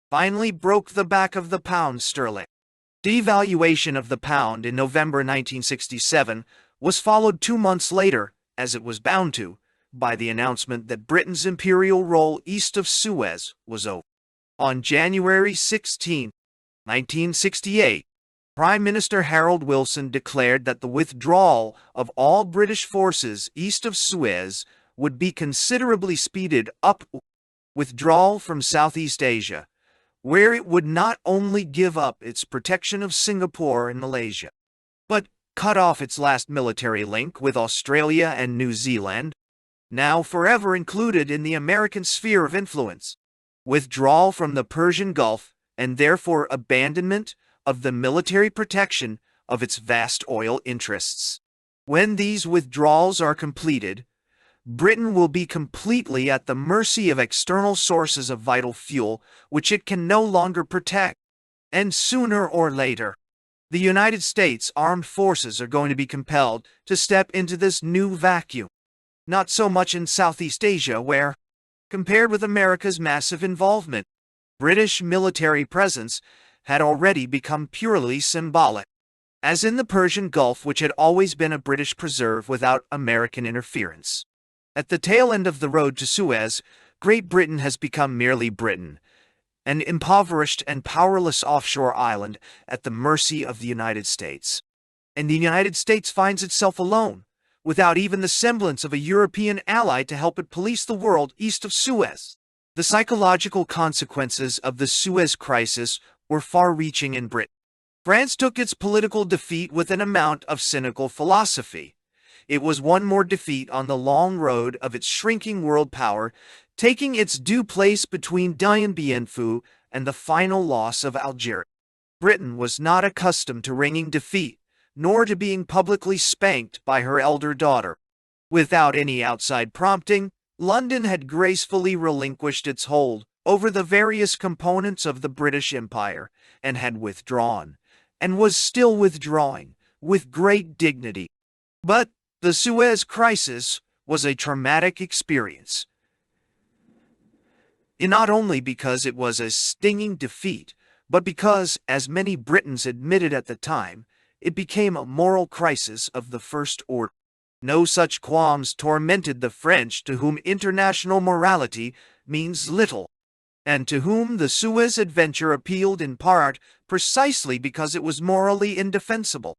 finally broke the back of the pound sterling. Devaluation of the pound in November 1967 was followed 2 months later, as it was bound to, by the announcement that Britain's imperial role east of Suez was over. On January 16, 1968, Prime Minister Harold Wilson declared that the withdrawal of all British forces east of Suez would be considerably speeded up. Withdrawal from Southeast Asia, where it would not only give up its protection of Singapore and Malaysia, but cut off its last military link with Australia and New Zealand, now forever included in the American sphere of influence, withdrawal from the Persian Gulf, and therefore abandonment of the military protection of its vast oil interests. When these withdrawals are completed, Britain will be completely at the mercy of external sources of vital fuel which it can no longer protect. And sooner or later, the United States armed forces are going to be compelled to step into this new vacuum. Not so much in Southeast Asia where, compared with America's massive involvement, British military presence had already become purely symbolic, as in the Persian Gulf, which had always been a British preserve without American interference. At the tail end of the road to Suez, Great Britain has become merely Britain, an impoverished and powerless offshore island at the mercy of the United States. And the United States finds itself alone, without even the semblance of a European ally to help it police the world east of Suez. The psychological consequences of the Suez Crisis were far-reaching in Britain. France took its political defeat with an amount of cynical philosophy. It was one more defeat on the long road of its shrinking world power, taking its due place between Dien Bien Phu and the final loss of Algeria. Britain was not accustomed to ringing defeat, nor to being publicly spanked by her elder daughter. Without any outside prompting, London had gracefully relinquished its hold over the various components of the British Empire, and had withdrawn, and was still withdrawing, with great dignity. But the Suez Crisis was a traumatic experience. Not only because it was a stinging defeat, but because, as many Britons admitted at the time, it became a moral crisis of the first order. No such qualms tormented the French, to whom international morality means little, and to whom the Suez adventure appealed in part precisely because it was morally indefensible.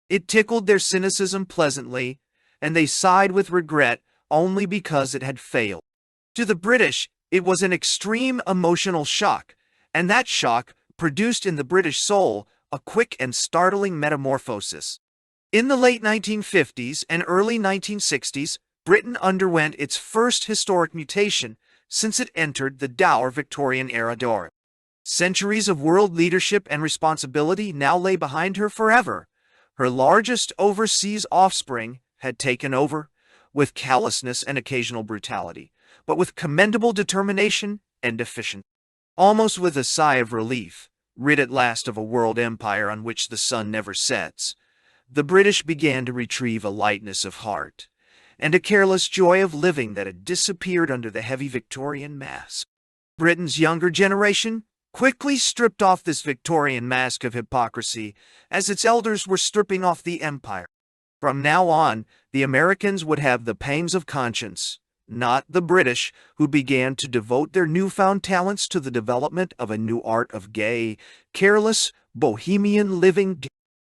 It tickled their cynicism pleasantly, and they sighed with regret only because it had failed. To the British, it was an extreme emotional shock, And that shock produced in the British soul a quick and startling metamorphosis. In the late 1950s and early 1960s, Britain underwent its first historic mutation since it entered the dour Victorian era door. Centuries of world leadership and responsibility now lay behind her forever. Her largest overseas offspring had taken over, with callousness and occasional brutality, but with commendable determination and efficiency. Almost with a sigh of relief, rid at last of a world empire on which the sun never sets, the British began to retrieve a lightness of heart and a careless joy of living that had disappeared under the heavy Victorian mask. Britain's younger generation quickly stripped off this Victorian mask of hypocrisy as its elders were stripping off the empire. From now on, the Americans would have the pangs of conscience, not the British, who began to devote their newfound talents to the development of a new art of gay, careless, bohemian living.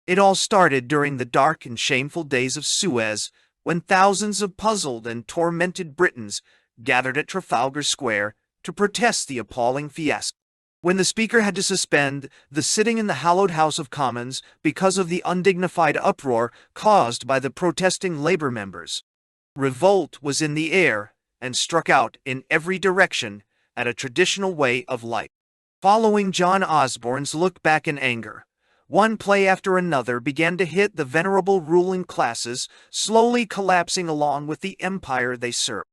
It all started during the dark and shameful days of Suez, when thousands of puzzled and tormented Britons gathered at Trafalgar Square to protest the appalling fiasco. When the Speaker had to suspend the sitting in the hallowed House of Commons because of the undignified uproar caused by the protesting Labour members. Revolt was in the air and struck out in every direction at a traditional way of life. Following John Osborne's look back in anger, one play after another began to hit the venerable ruling classes, slowly collapsing along with the empire they served.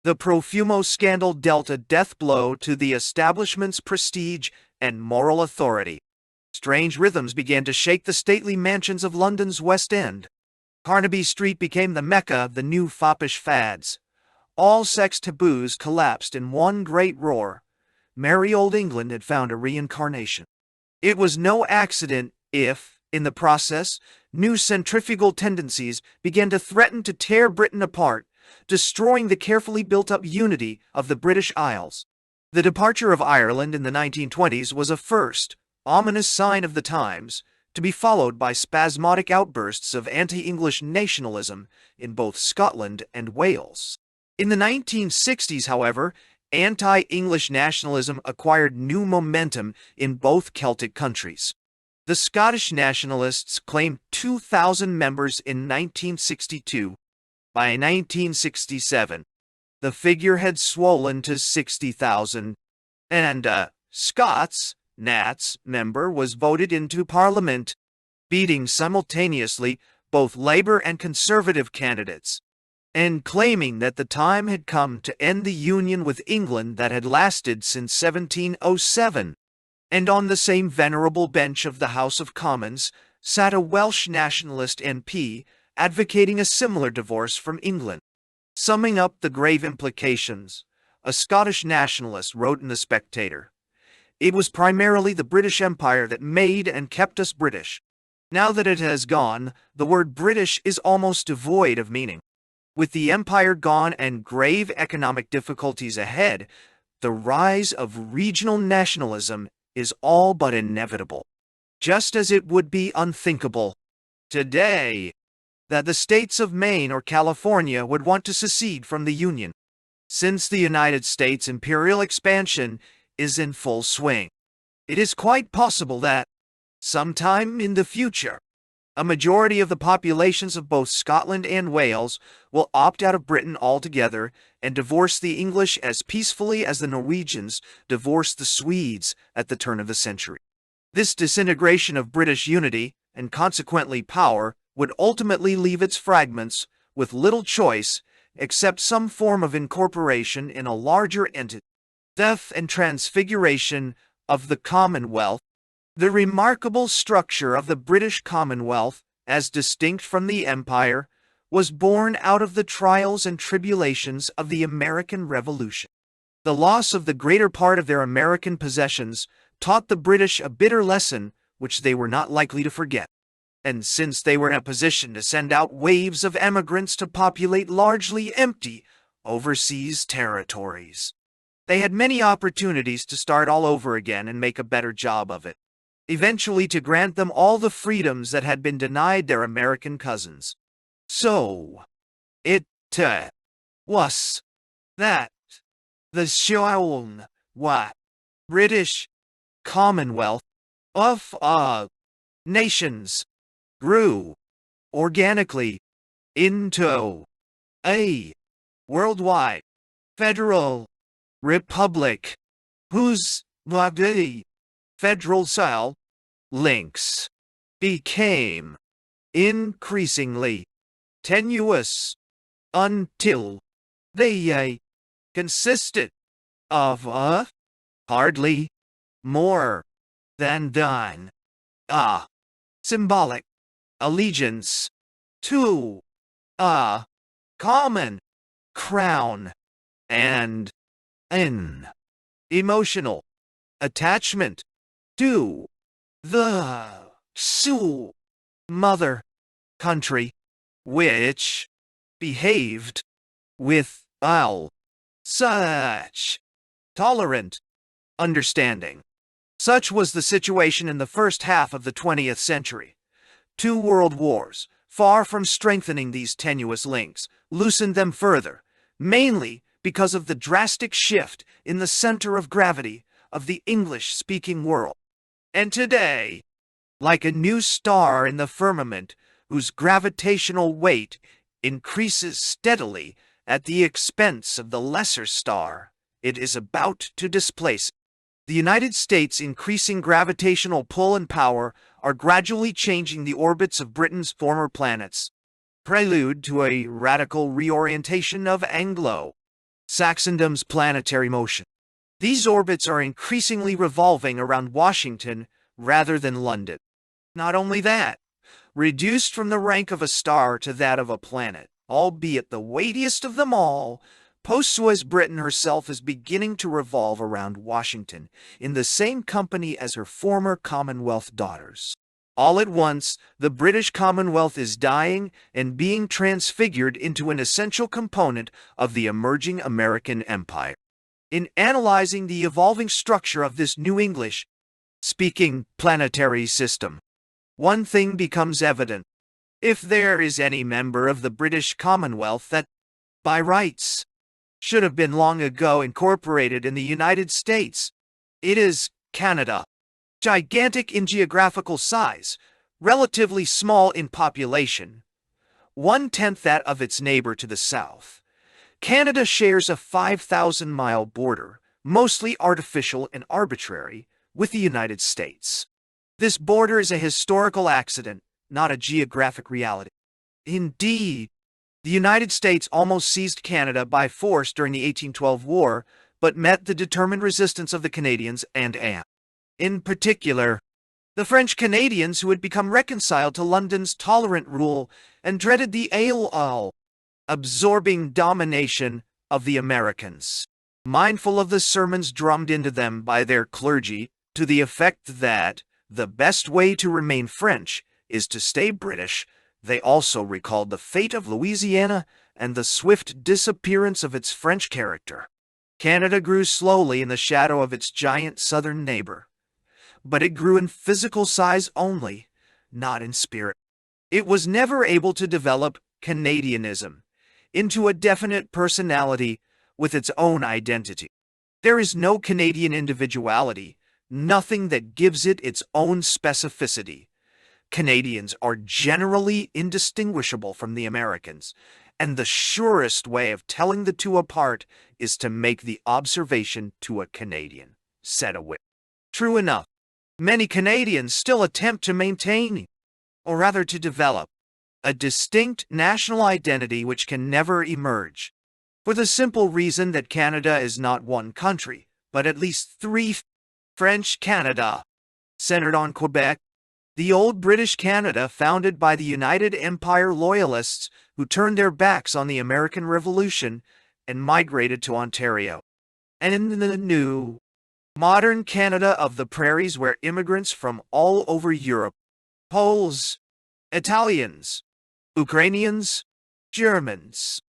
The Profumo scandal dealt a death blow to the establishment's prestige and moral authority. Strange rhythms began to shake the stately mansions of London's West End. Carnaby Street became the mecca of the new foppish fads. All sex taboos collapsed in one great roar. Merry old England had found a reincarnation. It was no accident if, in the process, new centrifugal tendencies began to threaten to tear Britain apart, destroying the carefully built-up unity of the British Isles. The departure of Ireland in the 1920s was a first, ominous sign of the times, to be followed by spasmodic outbursts of anti-English nationalism in both Scotland and Wales. In the 1960s, however, anti-English nationalism acquired new momentum in both Celtic countries. The Scottish nationalists claimed 2,000 members in 1962. By 1967, the figure had swollen to 60,000, and a Scots Nats member was voted into Parliament, beating simultaneously both Labour and Conservative candidates, and claiming that the time had come to end the union with England that had lasted since 1707. And on the same venerable bench of the House of Commons sat a Welsh nationalist MP advocating a similar divorce from England. Summing up the grave implications, a Scottish nationalist wrote in The Spectator, "It was primarily the British Empire that made and kept us British. Now that it has gone, the word British is almost devoid of meaning. With the empire gone and grave economic difficulties ahead, the rise of regional nationalism is all but inevitable, just as it would be unthinkable today that the states of Maine or California would want to secede from the Union. Since the United States imperial expansion is in full swing, it is quite possible that, sometime in the future, a majority of the populations of both Scotland and Wales will opt out of Britain altogether and divorce the English as peacefully as the Norwegians divorced the Swedes at the turn of the century. This disintegration of British unity, and consequently power, would ultimately leave its fragments with little choice except some form of incorporation in a larger entity. Death and transfiguration of the Commonwealth. The remarkable structure of the British Commonwealth, as distinct from the Empire, was born out of the trials and tribulations of the American Revolution. The loss of the greater part of their American possessions taught the British a bitter lesson which they were not likely to forget. And since they were in a position to send out waves of emigrants to populate largely empty overseas territories, they had many opportunities to start all over again and make a better job of it, eventually to grant them all the freedoms that had been denied their American cousins. So, it was that the shown what British Commonwealth of Nations grew organically into a worldwide federal republic whose body federal style links became increasingly tenuous until they consisted of hardly more than done a symbolic allegiance to a common crown and an emotional attachment to the Sioux mother country, which behaved with all such tolerant understanding. Such was the situation in the first half of the 20th century. 2 world wars, far from strengthening these tenuous links, loosened them further, mainly because of the drastic shift in the center of gravity of the English-speaking world. And today, like a new star in the firmament whose gravitational weight increases steadily at the expense of the lesser star it is about to displace, the United States' increasing gravitational pull and power are gradually changing the orbits of Britain's former planets, prelude to a radical reorientation of Anglo-Saxondom's planetary motion. These orbits are increasingly revolving around Washington rather than London. Not only that, reduced from the rank of a star to that of a planet, albeit the weightiest of them all, post-Suez Britain herself is beginning to revolve around Washington in the same company as her former Commonwealth daughters. All at once, the British Commonwealth is dying and being transfigured into an essential component of the emerging American empire. In analyzing the evolving structure of this new English-speaking planetary system, one thing becomes evident. If there is any member of the British Commonwealth that, by rights, should have been long ago incorporated in the United States, it is Canada. Gigantic in geographical size, relatively small in population, 1/10 that of its neighbor to the south, Canada shares a 5,000-mile border, mostly artificial and arbitrary, with the United States. This border is a historical accident, not a geographic reality. Indeed, the United States almost seized Canada by force during the 1812 war, but met the determined resistance of the Canadians and in particular, the French Canadians who had become reconciled to London's tolerant rule and dreaded the all-absorbing domination of the Americans. Mindful of the sermons drummed into them by their clergy to the effect that the best way to remain French is to stay British, they also recalled the fate of Louisiana and the swift disappearance of its French character. Canada grew slowly in the shadow of its giant southern neighbor, but it grew in physical size only, not in spirit. It was never able to develop Canadianism into a definite personality with its own identity. There is no Canadian individuality, nothing that gives it its own specificity. Canadians are generally indistinguishable from the Americans, and the surest way of telling the two apart is to make the observation to a Canadian, said a wit. True enough, many Canadians still attempt to maintain, or rather to develop, a distinct national identity which can never emerge, for the simple reason that Canada is not one country, but at least 3 French Canada, centered on Quebec, the old British Canada founded by the United Empire Loyalists who turned their backs on the American Revolution and migrated to Ontario, and in the new, modern Canada of the prairies where immigrants from all over Europe, Poles, Italians, Ukrainians, Germans,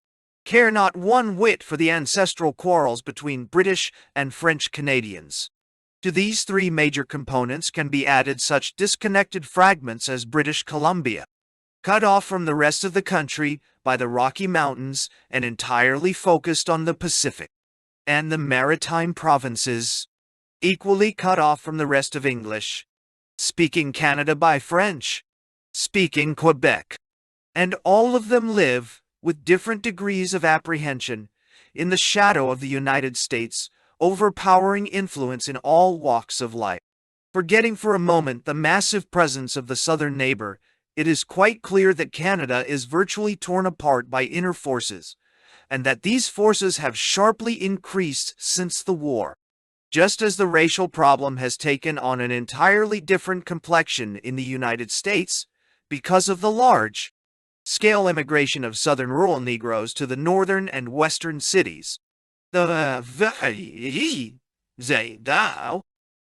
care not one whit for the ancestral quarrels between British and French Canadians. To these 3 major components can be added such disconnected fragments as British Columbia, cut off from the rest of the country by the Rocky Mountains and entirely focused on the Pacific, and the maritime provinces, equally cut off from the rest of English, speaking Canada by French, speaking Quebec, and all of them live, with different degrees of apprehension, in the shadow of the United States' overpowering influence in all walks of life. Forgetting for a moment the massive presence of the southern neighbor, it is quite clear that Canada is virtually torn apart by inner forces, and that these forces have sharply increased since the war. Just as the racial problem has taken on an entirely different complexion in the United States because of the large-scale immigration of southern rural Negroes to the northern and western cities, the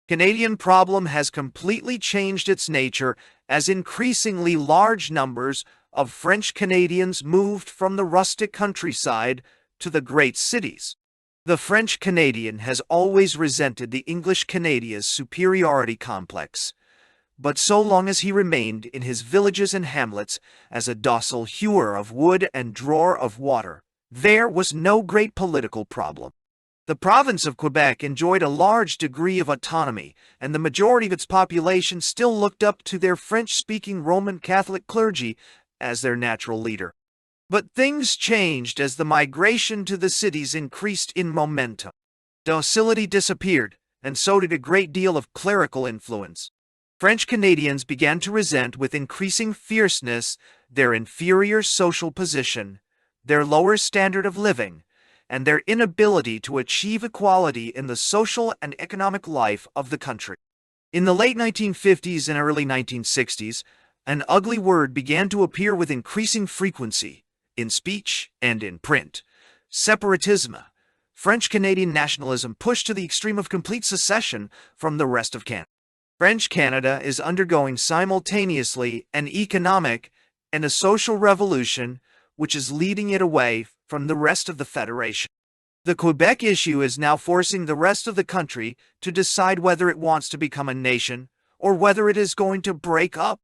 Canadian problem has completely changed its nature as increasingly large numbers of French Canadians moved from the rustic countryside to the great cities. The French Canadian has always resented the English Canadian's superiority complex, but so long as he remained in his villages and hamlets as a docile hewer of wood and drawer of water, there was no great political problem. The province of Quebec enjoyed a large degree of autonomy, and the majority of its population still looked up to their French-speaking Roman Catholic clergy as their natural leader. But things changed as the migration to the cities increased in momentum. Docility disappeared, and so did a great deal of clerical influence. French Canadians began to resent with increasing fierceness their inferior social position, their lower standard of living, and their inability to achieve equality in the social and economic life of the country. In the late 1950s and early 1960s, an ugly word began to appear with increasing frequency in speech and in print: separatism. French-Canadian nationalism pushed to the extreme of complete secession from the rest of Canada. French Canada is undergoing simultaneously an economic and a social revolution which is leading it away from the rest of the Federation. The Quebec issue is now forcing the rest of the country to decide whether it wants to become a nation or whether it is going to break up.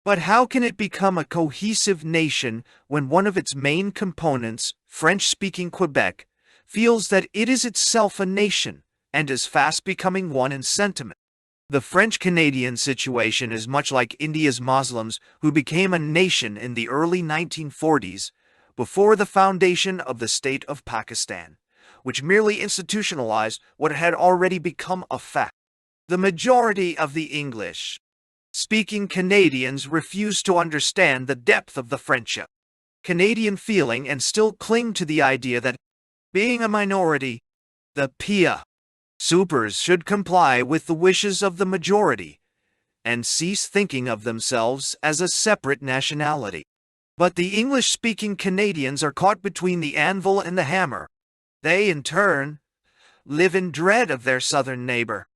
But how can it become a cohesive nation when one of its main components, French-speaking Quebec, feels that it is itself a nation and is fast becoming one in sentiment? The French-Canadian situation is much like India's Muslims who became a nation in the early 1940s before the foundation of the state of Pakistan, which merely institutionalized what had already become a fact. The majority of the English-speaking Canadians refuse to understand the depth of the friendship Canadian feeling and still cling to the idea that, being a minority, the PIA supers should comply with the wishes of the majority and cease thinking of themselves as a separate nationality. But the English-speaking Canadians are caught between the anvil and the hammer. They, in turn, live in dread of their southern neighbor.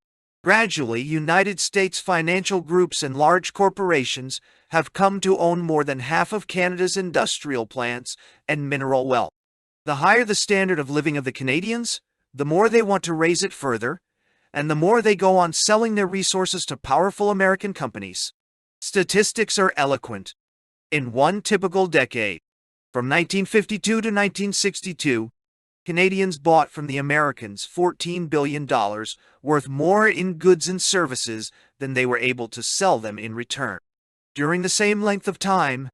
Gradually, United States financial groups and large corporations have come to own more than half of Canada's industrial plants and mineral wealth. The higher the standard of living of the Canadians, the more they want to raise it further, and the more they go on selling their resources to powerful American companies. Statistics are eloquent. In one typical decade, from 1952 to 1962, Canadians bought from the Americans $14 billion worth more in goods and services than they were able to sell them in return. During the same length of time,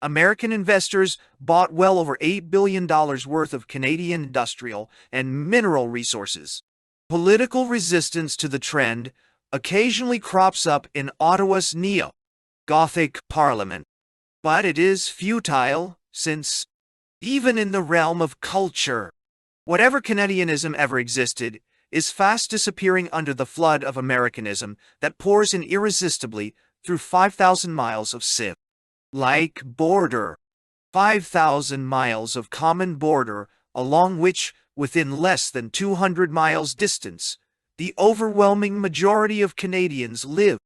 American investors bought well over $8 billion worth of Canadian industrial and mineral resources. Political resistance to the trend occasionally crops up in Ottawa's neo-Gothic Parliament, but it is futile since, even in the realm of culture, whatever Canadianism ever existed is fast disappearing under the flood of Americanism that pours in irresistibly through 5,000 miles of civ. Like border, 5,000 miles of common border along which, within less than 200 miles distance, the overwhelming majority of Canadians live.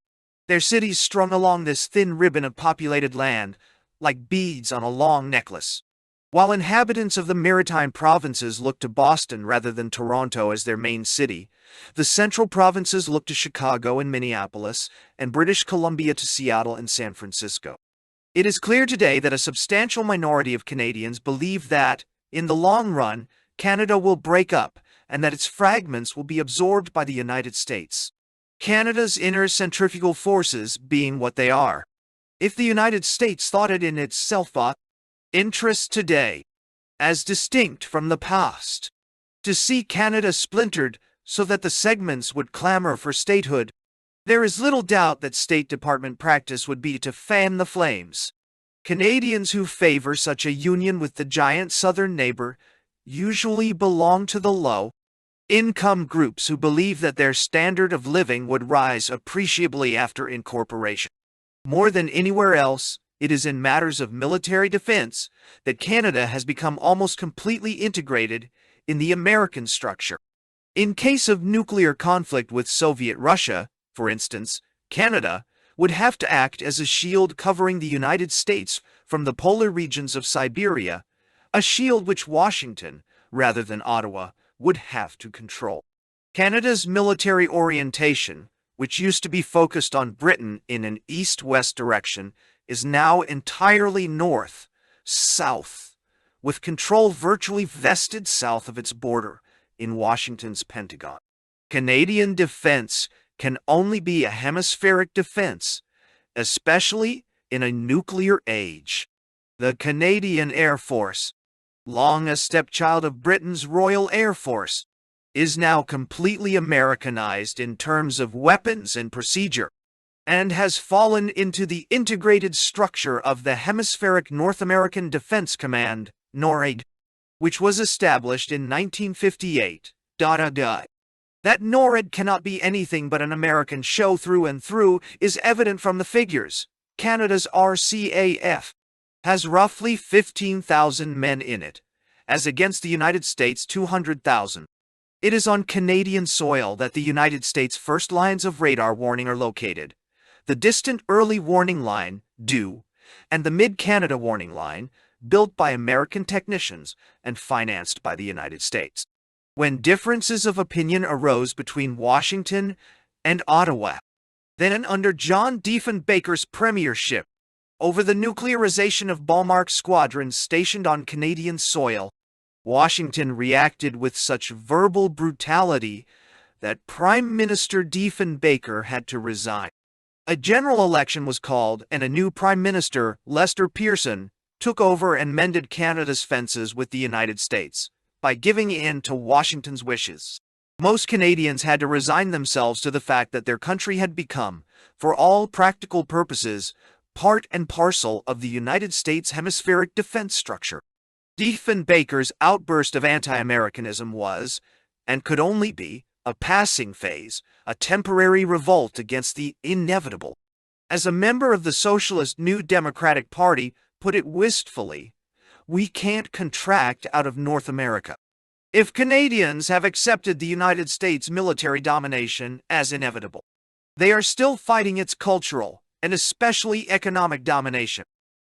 Their cities strung along this thin ribbon of populated land, like beads on a long necklace. While inhabitants of the maritime provinces look to Boston rather than Toronto as their main city, the central provinces look to Chicago and Minneapolis, and British Columbia to Seattle and San Francisco. It is clear today that a substantial minority of Canadians believe that, in the long run, Canada will break up, and that its fragments will be absorbed by the United States. Canada's inner centrifugal forces being what they are. If the United States thought it in its self-interest today, as distinct from the past, to see Canada splintered so that the segments would clamor for statehood, there is little doubt that State Department practice would be to fan the flames. Canadians who favor such a union with the giant southern neighbor usually belong to the low-income groups who believe that their standard of living would rise appreciably after incorporation. More than anywhere else, it is in matters of military defense that Canada has become almost completely integrated in the American structure. In case of nuclear conflict with Soviet Russia, for instance, Canada would have to act as a shield covering the United States from the polar regions of Siberia, a shield which Washington, rather than Ottawa, would have to control. Canada's military orientation, which used to be focused on Britain in an east-west direction, is now entirely north-south, with control virtually vested south of its border in Washington's Pentagon. Canadian defense can only be a hemispheric defense, especially in a nuclear age. The Canadian Air Force, long a stepchild of Britain's Royal Air Force, is now completely Americanized in terms of weapons and procedure, and has fallen into the integrated structure of the Hemispheric North American Defense Command, NORAD, which was established in 1958. That NORAD cannot be anything but an American show through and through is evident from the figures. Canada's RCAF has roughly 15,000 men in it, as against the United States' 200,000. It is on Canadian soil that the United States' first lines of radar warning are located. The distant early warning line, DEW, and the mid-Canada warning line, built by American technicians and financed by the United States. When differences of opinion arose between Washington and Ottawa, then under John Diefenbaker's premiership, over the nuclearization of Balmark squadrons stationed on Canadian soil, Washington reacted with such verbal brutality that Prime Minister Diefenbaker had to resign. A general election was called, and a new Prime Minister, Lester Pearson, took over and mended Canada's fences with the United States by giving in to Washington's wishes. Most Canadians had to resign themselves to the fact that their country had become, for all practical purposes, part and parcel of the United States hemispheric defense structure. Diefenbaker's outburst of anti-Americanism was, and could only be, a passing phase, a temporary revolt against the inevitable. As a member of the Socialist New Democratic Party put it wistfully, we can't contract out of North America. If Canadians have accepted the United States military domination as inevitable, they are still fighting its cultural and especially economic domination.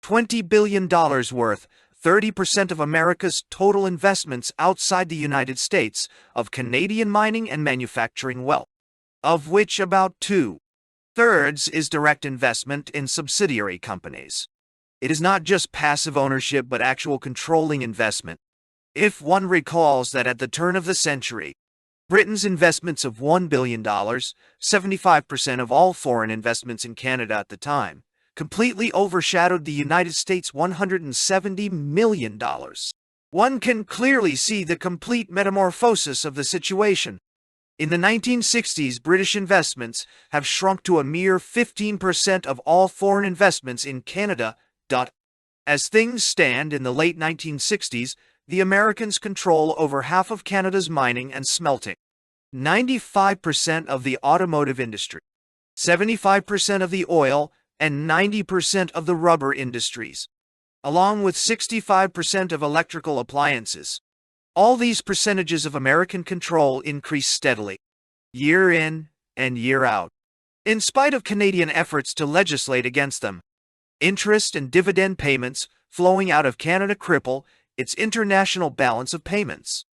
$20 billion worth, 30% of America's total investments outside the United States of Canadian mining and manufacturing wealth, of which about 2/3 is direct investment in subsidiary companies. It is not just passive ownership but actual controlling investment. If one recalls that at the turn of the century, Britain's investments of $1 billion, 75% of all foreign investments in Canada at the time, completely overshadowed the United States' $170 million. One can clearly see the complete metamorphosis of the situation. In the 1960s, British investments have shrunk to a mere 15% of all foreign investments in Canada. As things stand in the late 1960s, the Americans control over half of Canada's mining and smelting, 95% of the automotive industry, 75% of the oil, and 90% of the rubber industries, along with 65% of electrical appliances. All these percentages of American control increase steadily, year in and year out, in spite of Canadian efforts to legislate against them. Interest and dividend payments flowing out of Canada cripple its international balance of payments.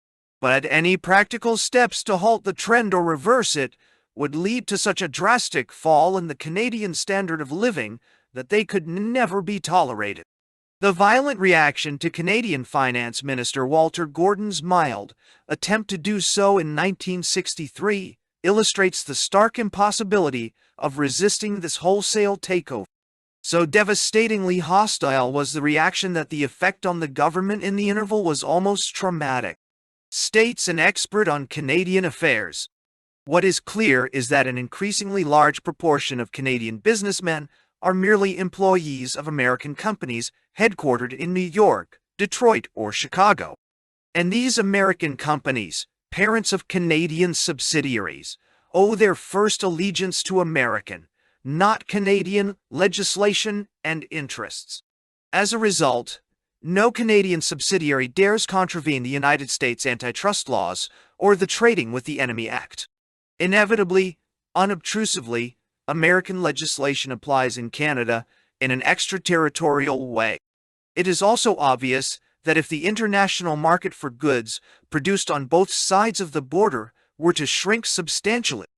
But any practical steps to halt the trend or reverse it would lead to such a drastic fall in the Canadian standard of living that they could never be tolerated. The violent reaction to Canadian Finance Minister Walter Gordon's mild attempt to do so in 1963 illustrates the stark impossibility of resisting this wholesale takeover. So devastatingly hostile was the reaction that the effect on the government in the interval was almost traumatic. States an expert on Canadian affairs. What is clear is that an increasingly large proportion of Canadian businessmen are merely employees of American companies headquartered in New York, Detroit, or Chicago. And these American companies, parents of Canadian subsidiaries, owe their first allegiance to American, not Canadian, legislation and interests. As a result, no Canadian subsidiary dares contravene the United States antitrust laws or the Trading with the Enemy Act. Inevitably, unobtrusively, American legislation applies in Canada in an extraterritorial way. It is also obvious that if the international market for goods produced on both sides of the border were to shrink substantially,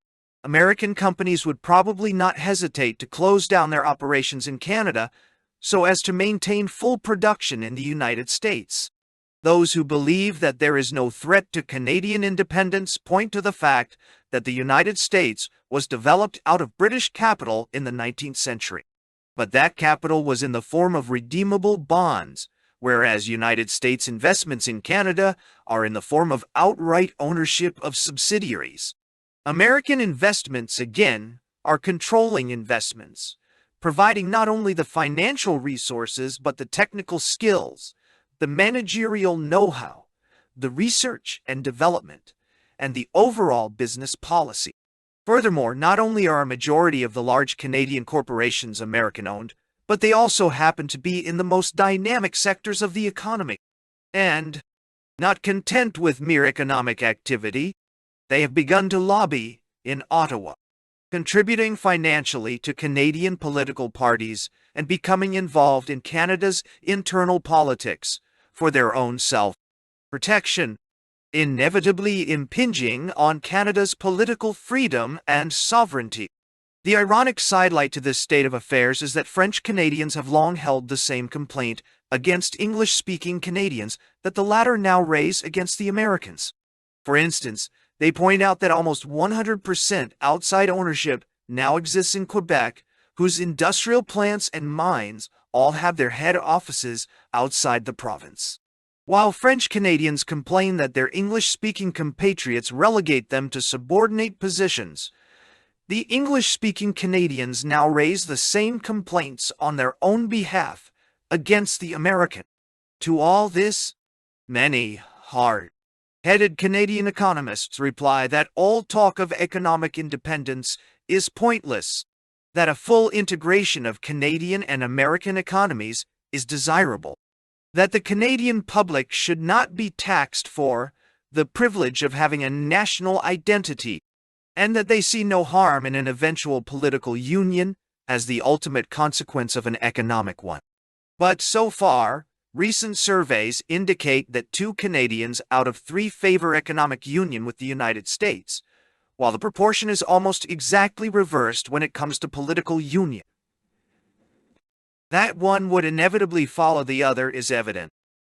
American companies would probably not hesitate to close down their operations in Canada so as to maintain full production in the United States. Those who believe that there is no threat to Canadian independence point to the fact that the United States was developed out of British capital in the 19th century. But that capital was in the form of redeemable bonds, whereas United States investments in Canada are in the form of outright ownership of subsidiaries. American investments, again, are controlling investments, providing not only the financial resources but the technical skills, the managerial know-how, the research and development, and the overall business policy. Furthermore, not only are a majority of the large Canadian corporations American-owned, but they also happen to be in the most dynamic sectors of the economy. And, not content with mere economic activity, they have begun to lobby in Ottawa, contributing financially to Canadian political parties and becoming involved in Canada's internal politics for their own self-protection, inevitably impinging on Canada's political freedom and sovereignty. The ironic sidelight to this state of affairs is that French Canadians have long held the same complaint against English-speaking Canadians that the latter now raise against the Americans. For instance, they point out that almost 100% outside ownership now exists in Quebec, whose industrial plants and mines all have their head offices outside the province. While French Canadians complain that their English-speaking compatriots relegate them to subordinate positions, the English-speaking Canadians now raise the same complaints on their own behalf against the American. To all this, many hard-headed Canadian economists reply that all talk of economic independence is pointless, that a full integration of Canadian and American economies is desirable, that the Canadian public should not be taxed for the privilege of having a national identity, and that they see no harm in an eventual political union as the ultimate consequence of an economic one. But so far, recent surveys indicate that 2 Canadians out of 3 favor economic union with the United States, while the proportion is almost exactly reversed when it comes to political union. That one would inevitably follow the other is evident.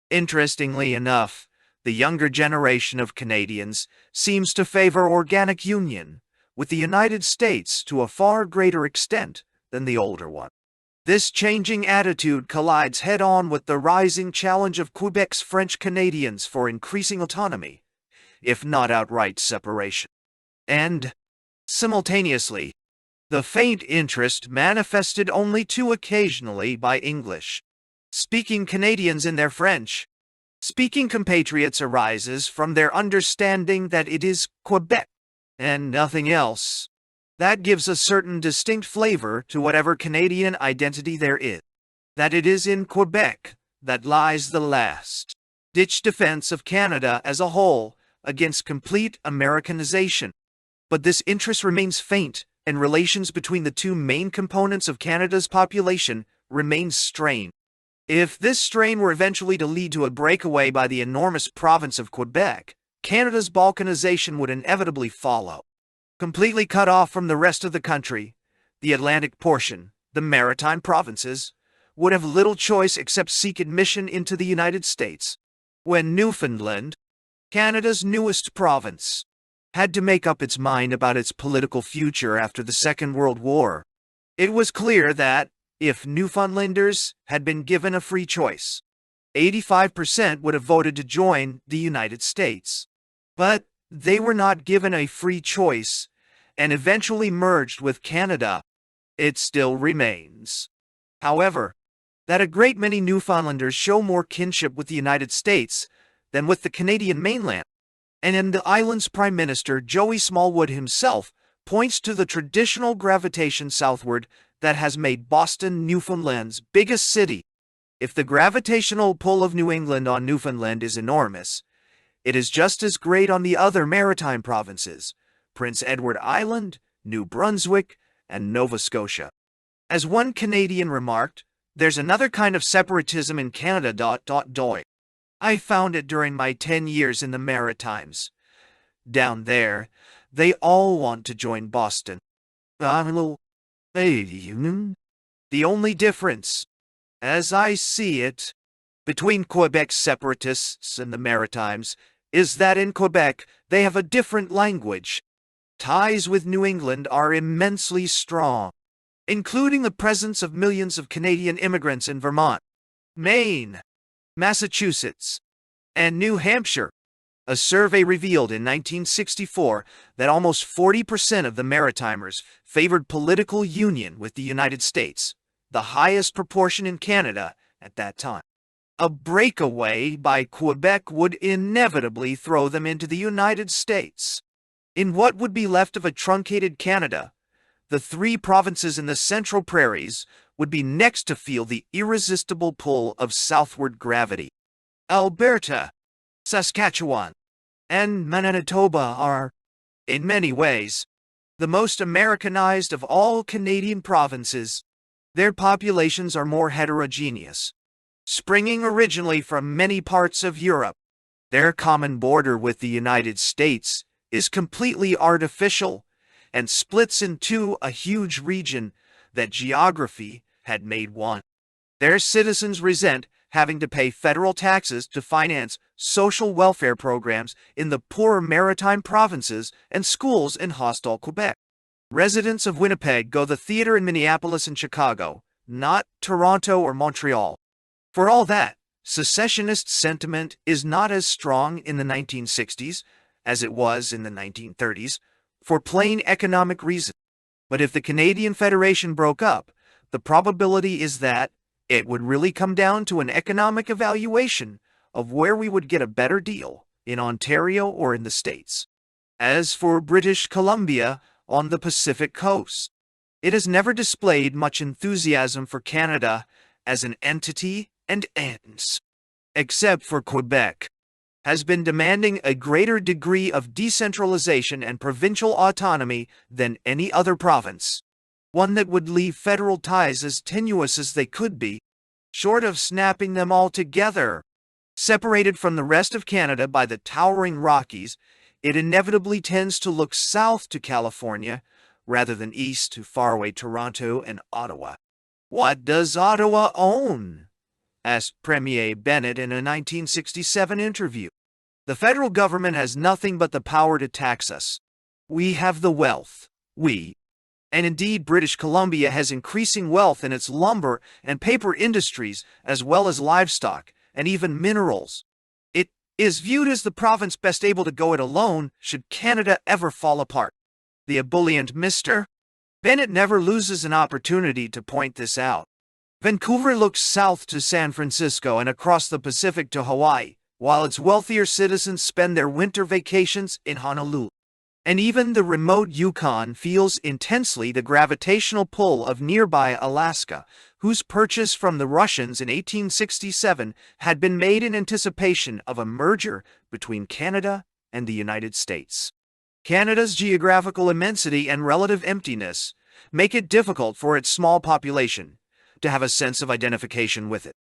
Interestingly enough, the younger generation of Canadians seems to favor organic union with the United States to a far greater extent than the older one. This changing attitude collides head-on with the rising challenge of Quebec's French Canadians for increasing autonomy, if not outright separation. And, simultaneously, the faint interest manifested only too occasionally by English-speaking Canadians in their French-speaking compatriots arises from their understanding that it is Quebec and nothing else that gives a certain distinct flavor to whatever Canadian identity there is, that it is in Quebec that lies the last-ditch defense of Canada as a whole against complete Americanization. But this interest remains faint, and relations between the 2 main components of Canada's population remain strained. If this strain were eventually to lead to a breakaway by the enormous province of Quebec, Canada's balkanization would inevitably follow. Completely cut off from the rest of the country, the Atlantic portion, the maritime provinces, would have little choice except seek admission into the United States. When Newfoundland, Canada's newest province, had to make up its mind about its political future after the Second World War, it was clear that, if Newfoundlanders had been given a free choice, 85% would have voted to join the United States. But they were not given a free choice and eventually merged with Canada. It still remains, however, that a great many Newfoundlanders show more kinship with the United States than with the Canadian mainland. And in the island's Prime Minister, Joey Smallwood himself, points to the traditional gravitation southward that has made Boston, Newfoundland's biggest city. If the gravitational pull of New England on Newfoundland is enormous, it is just as great on the other maritime provinces, Prince Edward Island, New Brunswick, and Nova Scotia. As one Canadian remarked, there's another kind of separatism in Canada. I found it during my 10 years in the Maritimes. Down there, they all want to join Boston. The only difference, as I see it, between Quebec's separatists and the Maritimes is that in Quebec they have a different language. Ties with New England are immensely strong, including the presence of millions of Canadian immigrants in Vermont, Maine, Massachusetts, and New Hampshire. A survey revealed in 1964 that almost 40% of the Maritimers favored political union with the United States, the highest proportion in Canada at that time. A breakaway by Quebec would inevitably throw them into the United States. In what would be left of a truncated Canada, the three provinces in the Central Prairies would be next to feel the irresistible pull of southward gravity. Alberta, Saskatchewan, and Manitoba are, in many ways, the most Americanized of all Canadian provinces. Their populations are more heterogeneous, springing originally from many parts of Europe. Their common border with the United States is completely artificial and splits into a huge region that geography had made one. Their citizens resent having to pay federal taxes to finance social welfare programs in the poorer maritime provinces and schools in hostile Quebec. Residents of Winnipeg go to the theater in Minneapolis and Chicago, not Toronto or Montreal. For all that, secessionist sentiment is not as strong in the 1960s as it was in the 1930s, for plain economic reasons. But if the Canadian Federation broke up, the probability is that it would really come down to an economic evaluation of where we would get a better deal, in Ontario or in the States. As for British Columbia on the Pacific coast, it has never displayed much enthusiasm for Canada as an entity and ends, except for Quebec, has been demanding a greater degree of decentralization and provincial autonomy than any other province, one that would leave federal ties as tenuous as they could be, short of snapping them altogether. Separated from the rest of Canada by the towering Rockies, it inevitably tends to look south to California rather than east to faraway Toronto and Ottawa. "What does Ottawa own?" asked Premier Bennett in a 1967 interview. "The federal government has nothing but the power to tax us. We have the wealth. And indeed British Columbia has increasing wealth in its lumber and paper industries as well as livestock and even minerals. It is viewed as the province best able to go it alone should Canada ever fall apart." The ebullient Mr. Bennett never loses an opportunity to point this out. Vancouver looks south to San Francisco and across the Pacific to Hawaii, while its wealthier citizens spend their winter vacations in Honolulu. And even the remote Yukon feels intensely the gravitational pull of nearby Alaska, whose purchase from the Russians in 1867 had been made in anticipation of a merger between Canada and the United States. Canada's geographical immensity and relative emptiness make it difficult for its small population to have a sense of identification with it.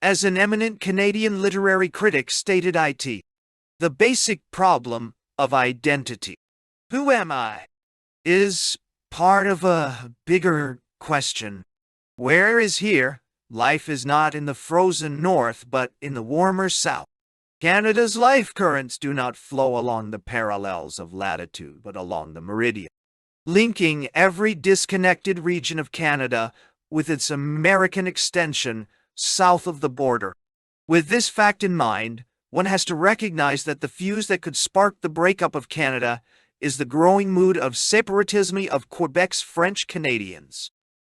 As an eminent Canadian literary critic stated, the basic problem of identity, who am I, is part of a bigger question. Where is here, Life is not in the frozen north, but in the warmer south. Canada's life currents do not flow along the parallels of latitude, but along the meridian, linking every disconnected region of Canada with its American extension south of the border. With this fact in mind, one has to recognize that the fuse that could spark the breakup of Canada is the growing mood of separatism of Quebec's French Canadians.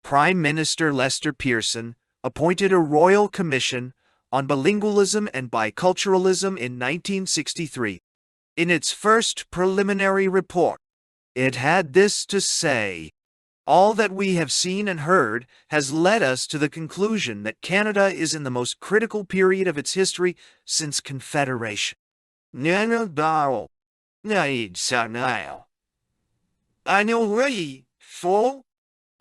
Prime Minister Lester Pearson appointed a royal commission on bilingualism and biculturalism in 1963. In its first preliminary report, it had this to say: "All that we have seen and heard has led us to the conclusion that Canada is in the most critical period of its history since Confederation."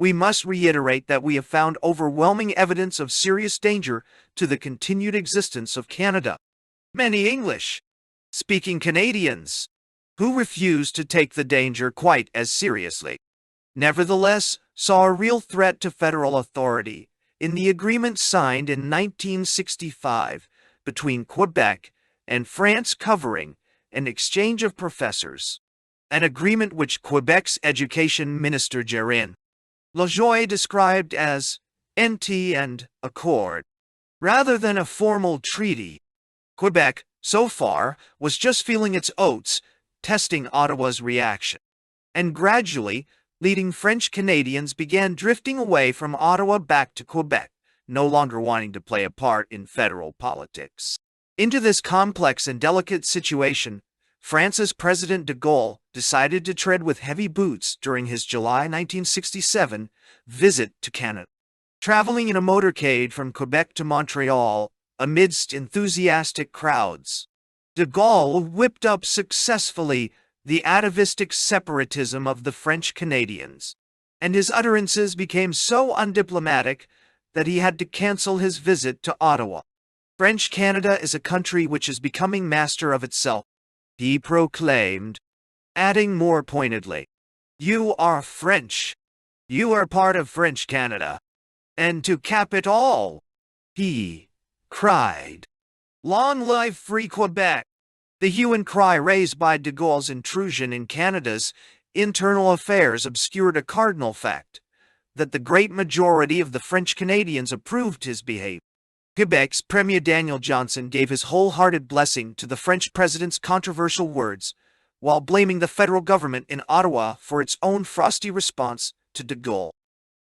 We must reiterate that we have found overwhelming evidence of serious danger to the continued existence of Canada. Many English-speaking Canadians who refused to take the danger quite as seriously, nevertheless saw a real threat to federal authority in the agreement signed in 1965 between Quebec and France covering an exchange of professors, an agreement which Quebec's Education Minister Gérin Lajoie described as "NT and accord." Rather than a formal treaty, Quebec, so far, was just feeling its oats, testing Ottawa's reaction. And gradually, leading French Canadians began drifting away from Ottawa back to Quebec, no longer wanting to play a part in federal politics. Into this complex and delicate situation, France's President de Gaulle decided to tread with heavy boots during his July 1967 visit to Canada. Traveling in a motorcade from Quebec to Montreal amidst enthusiastic crowds, de Gaulle whipped up successfully the atavistic separatism of the French Canadians, and his utterances became so undiplomatic that he had to cancel his visit to Ottawa. "French Canada is a country which is becoming master of itself," he proclaimed, adding more pointedly, "You are French. You are part of French Canada. And to cap it all," he cried, "Long live free Quebec!" The hue and cry raised by de Gaulle's intrusion in Canada's internal affairs obscured a cardinal fact: that the great majority of the French Canadians approved his behavior. Quebec's Premier Daniel Johnson gave his wholehearted blessing to the French president's controversial words, while blaming the federal government in Ottawa for its own frosty response to de Gaulle.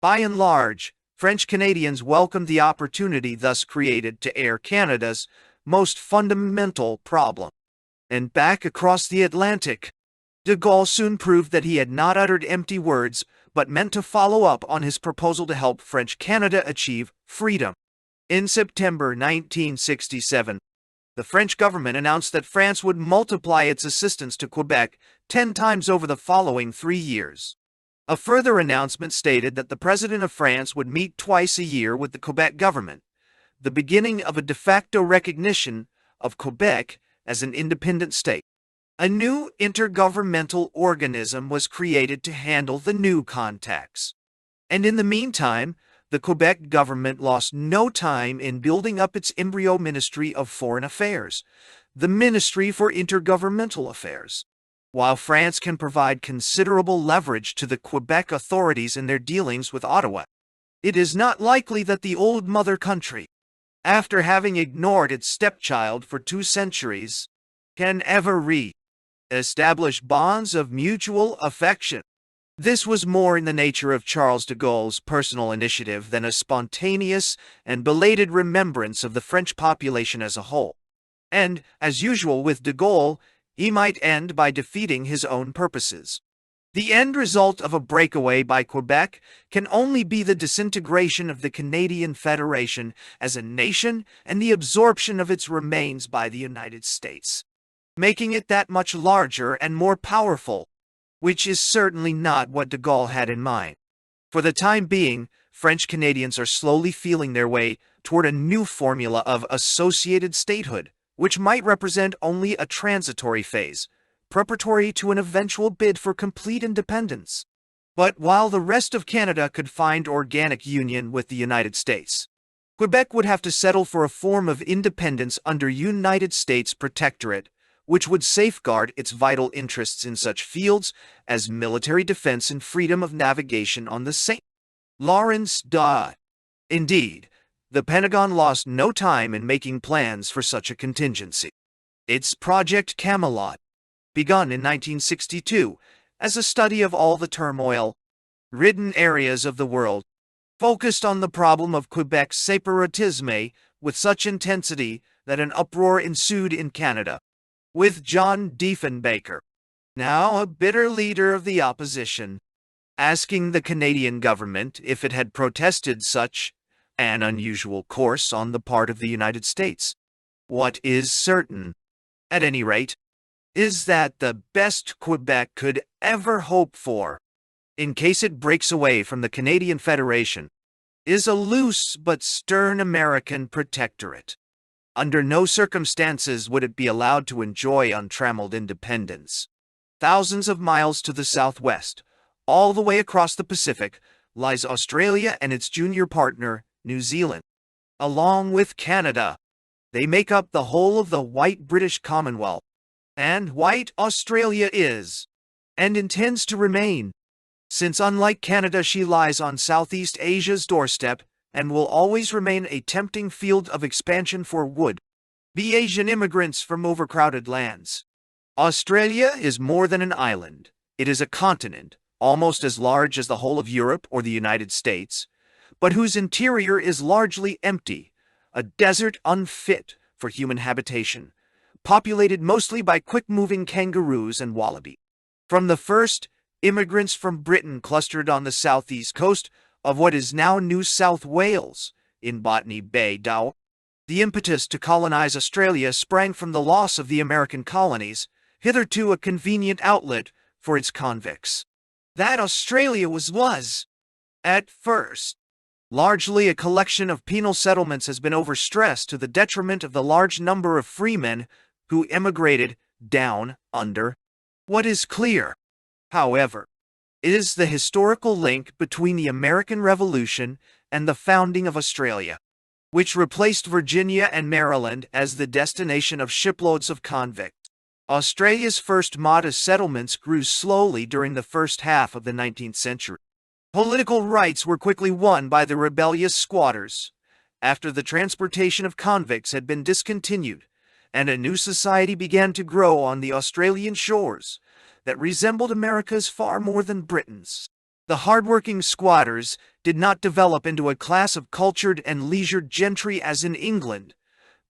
By and large, French Canadians welcomed the opportunity thus created to air Canada's most fundamental problem. And back across the Atlantic, de Gaulle soon proved that he had not uttered empty words, but meant to follow up on his proposal to help French Canada achieve freedom. In September 1967, the French government announced that France would multiply its assistance to Quebec 10 times over the following 3 years. A further announcement stated that the President of France would meet twice a year with the Quebec government, the beginning of a de facto recognition of Quebec as an independent state. A new intergovernmental organism was created to handle the new contacts. And in the meantime, the Quebec government lost no time in building up its embryo Ministry of Foreign Affairs, the Ministry for Intergovernmental Affairs. While France can provide considerable leverage to the Quebec authorities in their dealings with Ottawa, it is not likely that the old mother country, after having ignored its stepchild for 2 centuries, can ever re-establish bonds of mutual affection. This was more in the nature of Charles de Gaulle's personal initiative than a spontaneous and belated remembrance of the French population as a whole. And, as usual with de Gaulle, he might end by defeating his own purposes. The end result of a breakaway by Quebec can only be the disintegration of the Canadian Federation as a nation and the absorption of its remains by the United States, making it that much larger and more powerful, which is certainly not what de Gaulle had in mind. For the time being, French Canadians are slowly feeling their way toward a new formula of associated statehood, which might represent only a transitory phase, preparatory to an eventual bid for complete independence. But while the rest of Canada could find organic union with the United States, Quebec would have to settle for a form of independence under United States protectorate, which would safeguard its vital interests in such fields as military defense and freedom of navigation on the St. Lawrence. Indeed, the Pentagon lost no time in making plans for such a contingency. Its Project Camelot, begun in 1962 as a study of all the turmoil-ridden areas of the world, focused on the problem of Quebec's separatisme with such intensity that an uproar ensued in Canada, with John Diefenbaker, now a bitter leader of the opposition, asking the Canadian government if it had protested such an unusual course on the part of the United States. What is certain, at any rate, is that the best Quebec could ever hope for, in case it breaks away from the Canadian Federation, is a loose but stern American protectorate. Under no circumstances would it be allowed to enjoy untrammeled independence. Thousands of miles to the southwest, all the way across the Pacific, lies Australia and its junior partner, New Zealand. Along with Canada, they make up the whole of the white British Commonwealth. And white Australia is, and intends to remain, since unlike Canada she lies on Southeast Asia's doorstep and will always remain a tempting field of expansion for would-be Asian immigrants from overcrowded lands. Australia is more than an island. It is a continent, almost as large as the whole of Europe or the United States, but whose interior is largely empty, a desert unfit for human habitation, populated mostly by quick-moving kangaroos and wallaby. From the first, immigrants from Britain clustered on the southeast coast of what is now New South Wales, in Botany Bay. The impetus to colonize Australia sprang from the loss of the American colonies, hitherto a convenient outlet for its convicts. That Australia was, at first, largely a collection of penal settlements has been overstressed to the detriment of the large number of freemen who emigrated down under. What is clear, however, is the historical link between the American Revolution and the founding of Australia, which replaced Virginia and Maryland as the destination of shiploads of convicts. Australia's first modest settlements grew slowly during the first half of the 19th century. Political rights were quickly won by the rebellious squatters, after the transportation of convicts had been discontinued, and a new society began to grow on the Australian shores that resembled America's far more than Britain's. The hard-working squatters did not develop into a class of cultured and leisured gentry as in England,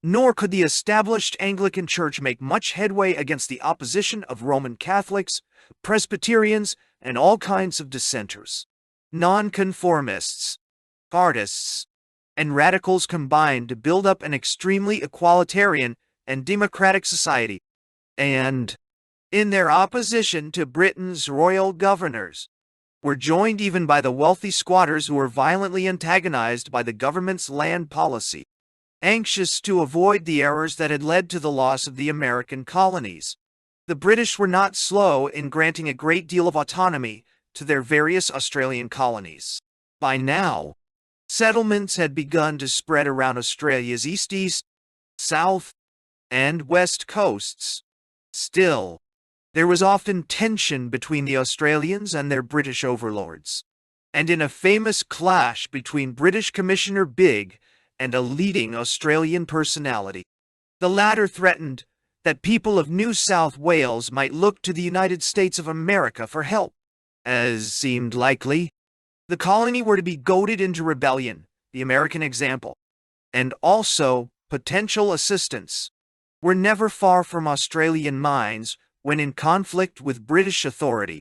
nor could the established Anglican Church make much headway against the opposition of Roman Catholics, Presbyterians, and all kinds of dissenters. Nonconformists, artists, and radicals combined to build up an extremely equalitarian and democratic society, and, in their opposition to Britain's royal governors, were joined even by the wealthy squatters who were violently antagonized by the government's land policy, anxious to avoid the errors that had led to the loss of the American colonies. The British were not slow in granting a great deal of autonomy to their various Australian colonies. By now, settlements had begun to spread around Australia's east, south, and west coasts. Still, there was often tension between the Australians and their British overlords, and in a famous clash between British Commissioner Bigg and a leading Australian personality, the latter threatened that people of New South Wales might look to the United States of America for help. As seemed likely, the colony were to be goaded into rebellion, the American example, and also potential assistance, were never far from Australian minds when in conflict with British authority.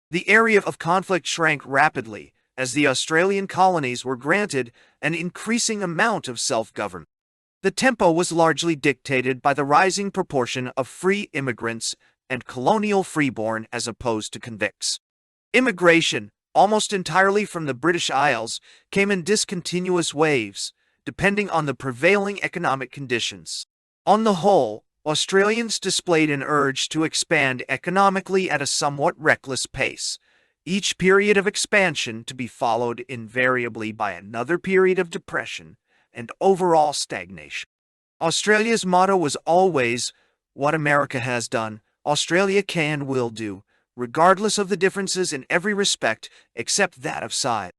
The area of conflict shrank rapidly as the Australian colonies were granted an increasing amount of self-government. The tempo was largely dictated by the rising proportion of free immigrants and colonial freeborn as opposed to convicts. Immigration, almost entirely from the British Isles, came in discontinuous waves, depending on the prevailing economic conditions. On the whole, Australians displayed an urge to expand economically at a somewhat reckless pace, each period of expansion to be followed invariably by another period of depression and overall stagnation. Australia's motto was always, "What America has done, Australia can will do, regardless of the differences in every respect except that of size."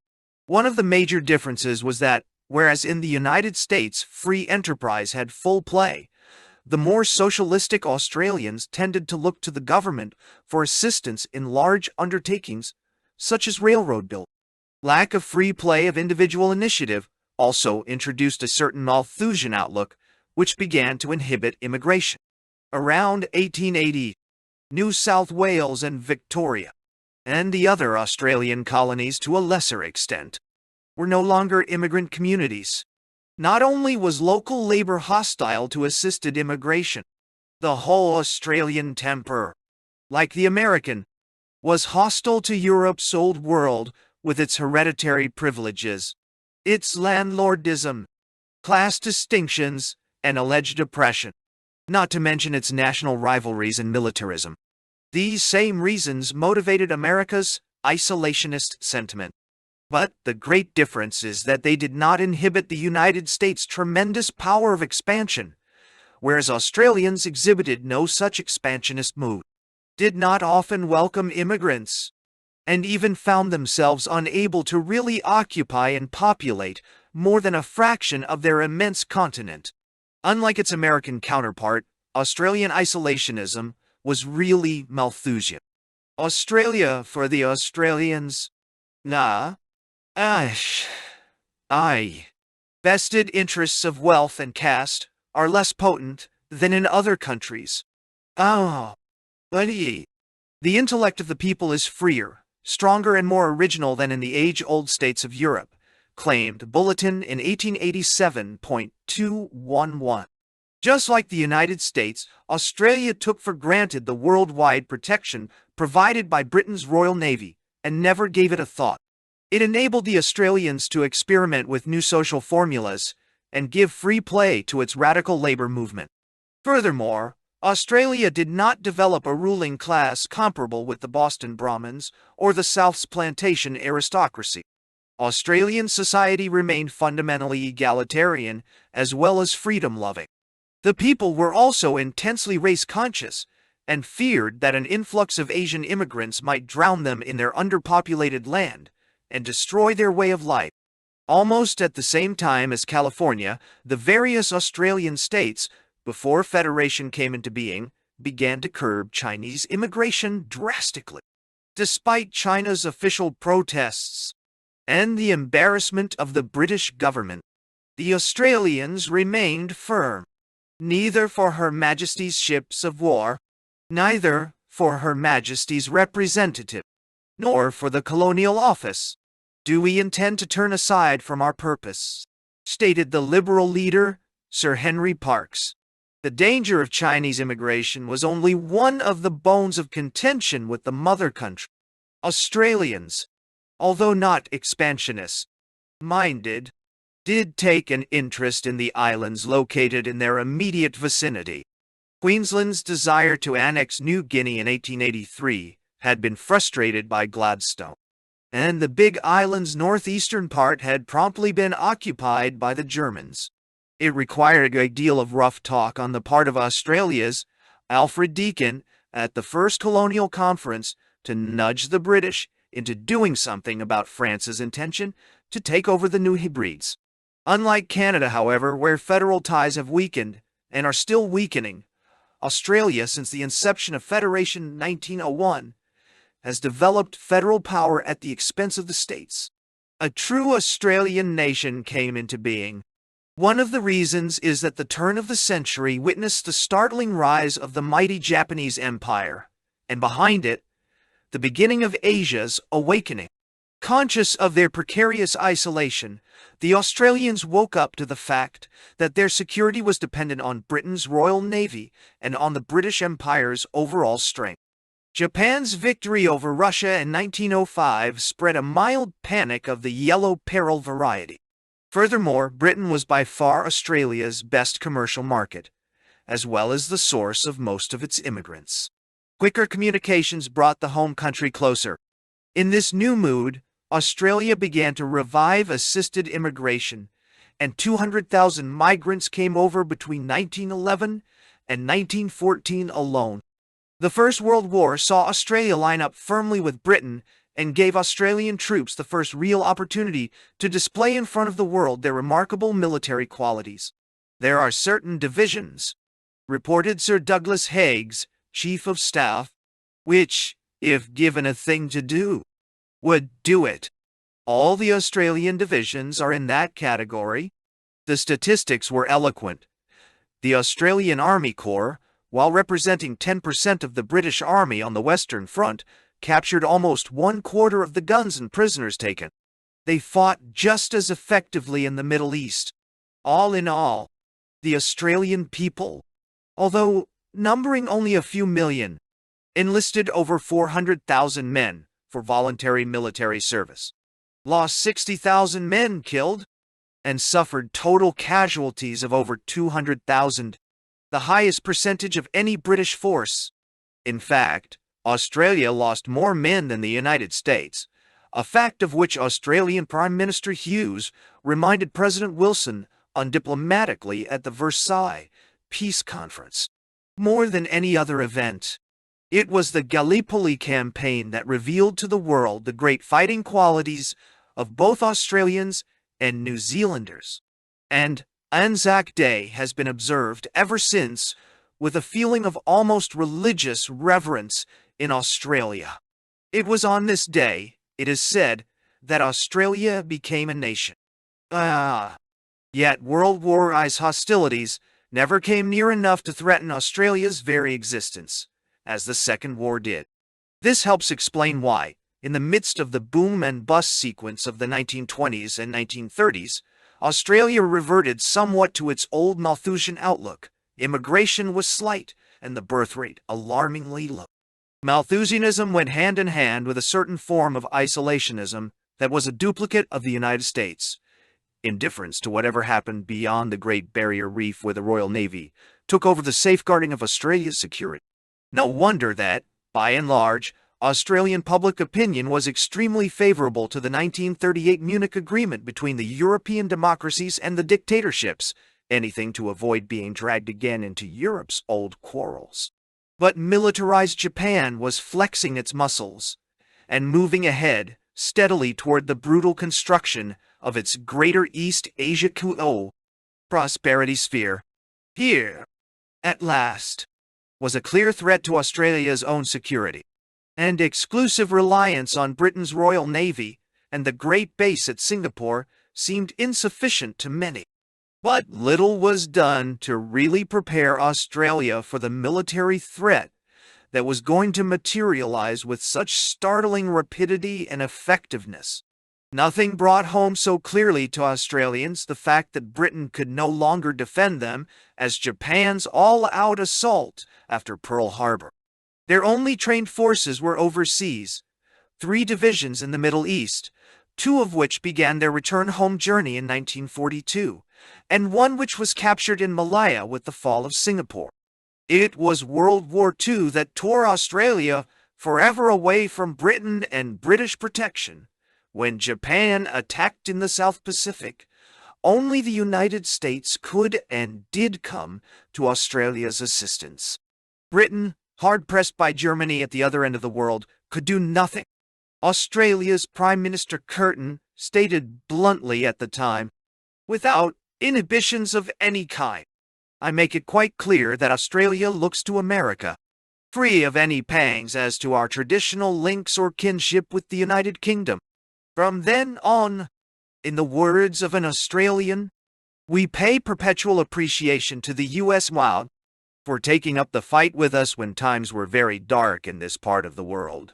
One of the major differences was that, whereas in the United States free enterprise had full play, the more socialistic Australians tended to look to the government for assistance in large undertakings such as railroad building. Lack of free play of individual initiative also introduced a certain Malthusian outlook, which began to inhibit immigration. Around 1880, New South Wales and Victoria, and the other Australian colonies to a lesser extent, were no longer immigrant communities. Not only was local labor hostile to assisted immigration, the whole Australian temper, like the American, was hostile to Europe's old world with its hereditary privileges, its landlordism, class distinctions, and alleged oppression, not to mention its national rivalries and militarism. These same reasons motivated America's isolationist sentiment. But the great difference is that they did not inhibit the United States' tremendous power of expansion, whereas Australians exhibited no such expansionist mood, did not often welcome immigrants, and even found themselves unable to really occupy and populate more than a fraction of their immense continent. Unlike its American counterpart, Australian isolationism was really Malthusian. Australia for the Australians? Nah. Vested interests of wealth and caste are less potent than in other countries. The intellect of the people is freer, stronger and more original than in the age-old states of Europe, claimed Bulletin in 1887.211. Just like the United States, Australia took for granted the worldwide protection provided by Britain's Royal Navy and never gave it a thought. It enabled the Australians to experiment with new social formulas and give free play to its radical labor movement. Furthermore, Australia did not develop a ruling class comparable with the Boston Brahmins or the South's plantation aristocracy. Australian society remained fundamentally egalitarian as well as freedom-loving. The people were also intensely race-conscious and feared that an influx of Asian immigrants might drown them in their underpopulated land and destroy their way of life. Almost at the same time as California, the various Australian states, before Federation came into being, began to curb Chinese immigration drastically. Despite China's official protests and the embarrassment of the British government, the Australians remained firm. Neither for Her Majesty's ships of war, neither for Her Majesty's representative, nor for the Colonial Office, do we intend to turn aside from our purpose, stated the Liberal leader, Sir Henry Parkes. The danger of Chinese immigration was only one of the bones of contention with the mother country. Australians, although not expansionist-minded, did take an interest in the islands located in their immediate vicinity. Queensland's desire to annex New Guinea in 1883 had been frustrated by Gladstone, and the Big Island's northeastern part had promptly been occupied by the Germans. It required a great deal of rough talk on the part of Australia's Alfred Deakin at the First Colonial Conference to nudge the British into doing something about France's intention to take over the New Hebrides. Unlike Canada, however, where federal ties have weakened and are still weakening, Australia, since the inception of Federation in 1901, has developed federal power at the expense of the states. A true Australian nation came into being. One of the reasons is that the turn of the century witnessed the startling rise of the mighty Japanese Empire, and behind it, the beginning of Asia's awakening. Conscious of their precarious isolation, the Australians woke up to the fact that their security was dependent on Britain's Royal Navy and on the British Empire's overall strength. Japan's victory over Russia in 1905 spread a mild panic of the yellow peril variety. Furthermore, Britain was by far Australia's best commercial market, as well as the source of most of its immigrants. Quicker communications brought the home country closer. In this new mood, Australia began to revive assisted immigration and 200,000 migrants came over between 1911 and 1914 alone. The First World War saw Australia line up firmly with Britain and gave Australian troops the first real opportunity to display in front of the world their remarkable military qualities. There are certain divisions, reported Sir Douglas Haig's Chief of Staff, which, if given a thing to do, would do it. All the Australian divisions are in that category. The statistics were eloquent. The Australian Army Corps, while representing 10% of the British Army on the Western Front, captured almost 1/4 of the guns and prisoners taken. They fought just as effectively in the Middle East. All in all, the Australian people, although numbering only a few million, enlisted over 400,000 men for voluntary military service, lost 60,000 men killed, and suffered total casualties of over 200,000, the highest percentage of any British force. In fact, Australia lost more men than the United States, a fact of which Australian Prime Minister Hughes reminded President Wilson undiplomatically at the Versailles Peace Conference. More than any other event, it was the Gallipoli campaign that revealed to the world the great fighting qualities of both Australians and New Zealanders. And Anzac Day has been observed ever since with a feeling of almost religious reverence in Australia. It was on this day, it is said, that Australia became a nation. Yet World War I's hostilities never came near enough to threaten Australia's very existence, as the Second War did. This helps explain why, in the midst of the boom and bust sequence of the 1920s and 1930s, Australia reverted somewhat to its old Malthusian outlook. Immigration was slight, and the birth rate alarmingly low. Malthusianism went hand in hand with a certain form of isolationism that was a duplicate of the United States. Indifference to whatever happened beyond the Great Barrier Reef, where the Royal Navy took over the safeguarding of Australia's security. No wonder that, by and large, Australian public opinion was extremely favorable to the 1938 Munich Agreement between the European democracies and the dictatorships, anything to avoid being dragged again into Europe's old quarrels. But militarized Japan was flexing its muscles and moving ahead steadily toward the brutal construction of its Greater East Asia prosperity sphere. Here, at last, was a clear threat to Australia's own security, and exclusive reliance on Britain's Royal Navy and the great base at Singapore seemed insufficient to many. But little was done to really prepare Australia for the military threat that was going to materialize with such startling rapidity and effectiveness. Nothing brought home so clearly to Australians the fact that Britain could no longer defend them as Japan's all-out assault after Pearl Harbor. Their only trained forces were overseas, 3 divisions in the Middle East, 2 of which began their return home journey in 1942, and 1 which was captured in Malaya with the fall of Singapore. It was World War II that tore Australia forever away from Britain and British protection. When Japan attacked in the South Pacific, only the United States could and did come to Australia's assistance. Britain, hard-pressed by Germany at the other end of the world, could do nothing. Australia's Prime Minister Curtin stated bluntly at the time, "Without inhibitions of any kind, I make it quite clear that Australia looks to America, free of any pangs as to our traditional links or kinship with the United Kingdom. From then on, in the words of an Australian, we pay perpetual appreciation to the U.S. for taking up the fight with us when times were very dark in this part of the world,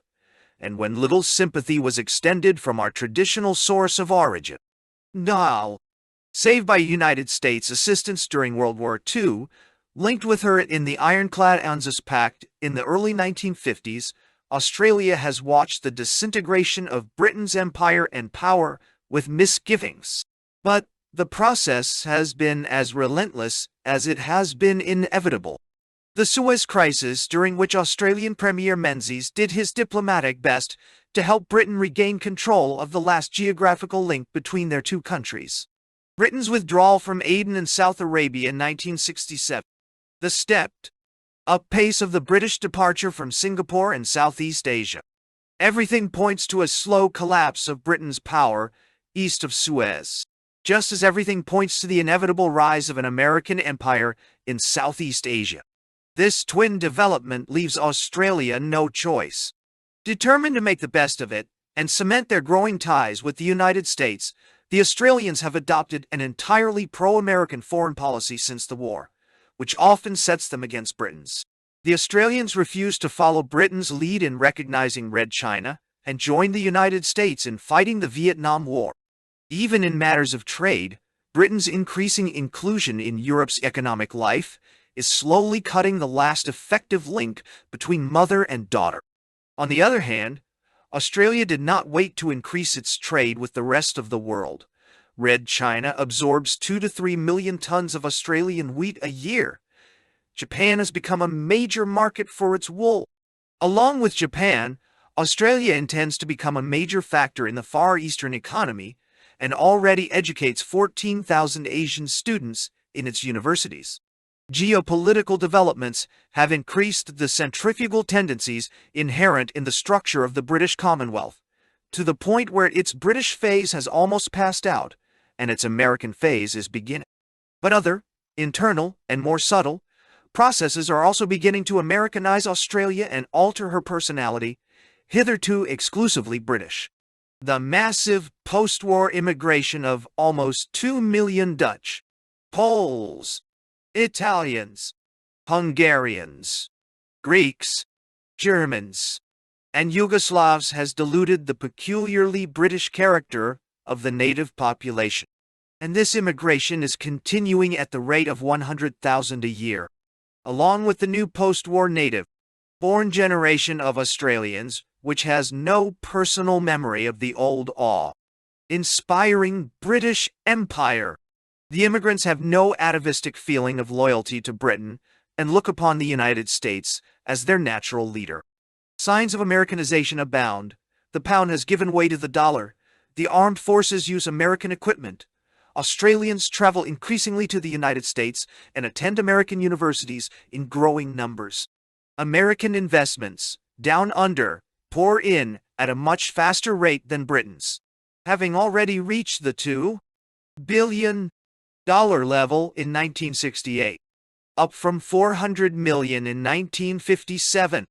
and when little sympathy was extended from our traditional source of origin. Now, save by United States assistance during World War II, linked with her in the ironclad ANZUS Pact in the early 1950s, Australia has watched the disintegration of Britain's empire and power with misgivings. But the process has been as relentless as it has been inevitable. The Suez Crisis, during which Australian Premier Menzies did his diplomatic best to help Britain regain control of the last geographical link between their two countries. Britain's withdrawal from Aden and South Arabia in 1967. The stepped-up pace of the British departure from Singapore and Southeast Asia. Everything points to a slow collapse of Britain's power east of Suez, just as everything points to the inevitable rise of an American empire in Southeast Asia. This twin development leaves Australia no choice. Determined to make the best of it and cement their growing ties with the United States, the Australians have adopted an entirely pro-American foreign policy since the war, which often sets them against Britain's. The Australians refused to follow Britain's lead in recognizing Red China and joined the United States in fighting the Vietnam War. Even in matters of trade, Britain's increasing inclusion in Europe's economic life is slowly cutting the last effective link between mother and daughter. On the other hand, Australia did not wait to increase its trade with the rest of the world. Red China absorbs 2 to 3 million tons of Australian wheat a year. Japan has become a major market for its wool. Along with Japan, Australia intends to become a major factor in the Far Eastern economy and already educates 14,000 Asian students in its universities. Geopolitical developments have increased the centrifugal tendencies inherent in the structure of the British Commonwealth, to the point where its British phase has almost passed out and its American phase is beginning. But other, internal, and more subtle processes are also beginning to Americanize Australia and alter her personality, hitherto exclusively British. The massive post-war immigration of almost 2 million Dutch, Poles, Italians, Hungarians, Greeks, Germans, and Yugoslavs has diluted the peculiarly British character of the native population. And this immigration is continuing at the rate of 100,000 a year. Along with the new post-war native-born generation of Australians, which has no personal memory of the old awe-inspiring British Empire. The immigrants have no atavistic feeling of loyalty to Britain and look upon the United States as their natural leader. Signs of Americanization abound. The pound has given way to the dollar. The armed forces use American equipment. Australians travel increasingly to the United States and attend American universities in growing numbers. American investments, down under, pour in at a much faster rate than Britain's, having already reached the $2 billion level in 1968, up from $400 million in 1957,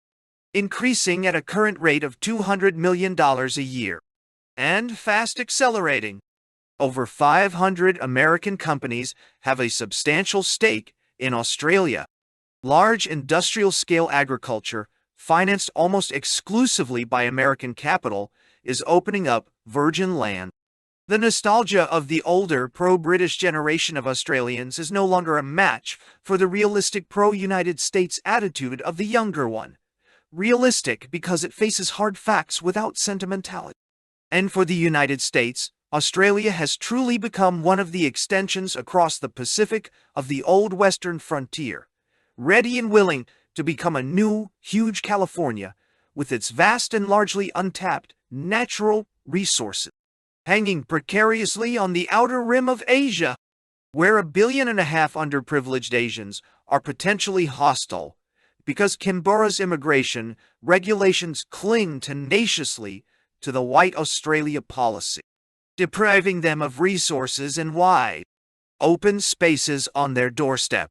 increasing at a current rate of $200 million a year, and fast accelerating. Over 500 American companies have a substantial stake in Australia. Large industrial-scale agriculture, financed almost exclusively by American capital, is opening up virgin land. The nostalgia of the older pro-British generation of Australians is no longer a match for the realistic pro-United States attitude of the younger one. Realistic because it faces hard facts without sentimentality. And for the United States, Australia has truly become one of the extensions across the Pacific of the old western frontier, ready and willing to become a new, huge California with its vast and largely untapped natural resources, hanging precariously on the outer rim of Asia, where 1.5 billion underprivileged Asians are potentially hostile because Canberra's immigration regulations cling tenaciously to the White Australia policy, depriving them of resources and wide, open spaces on their doorstep.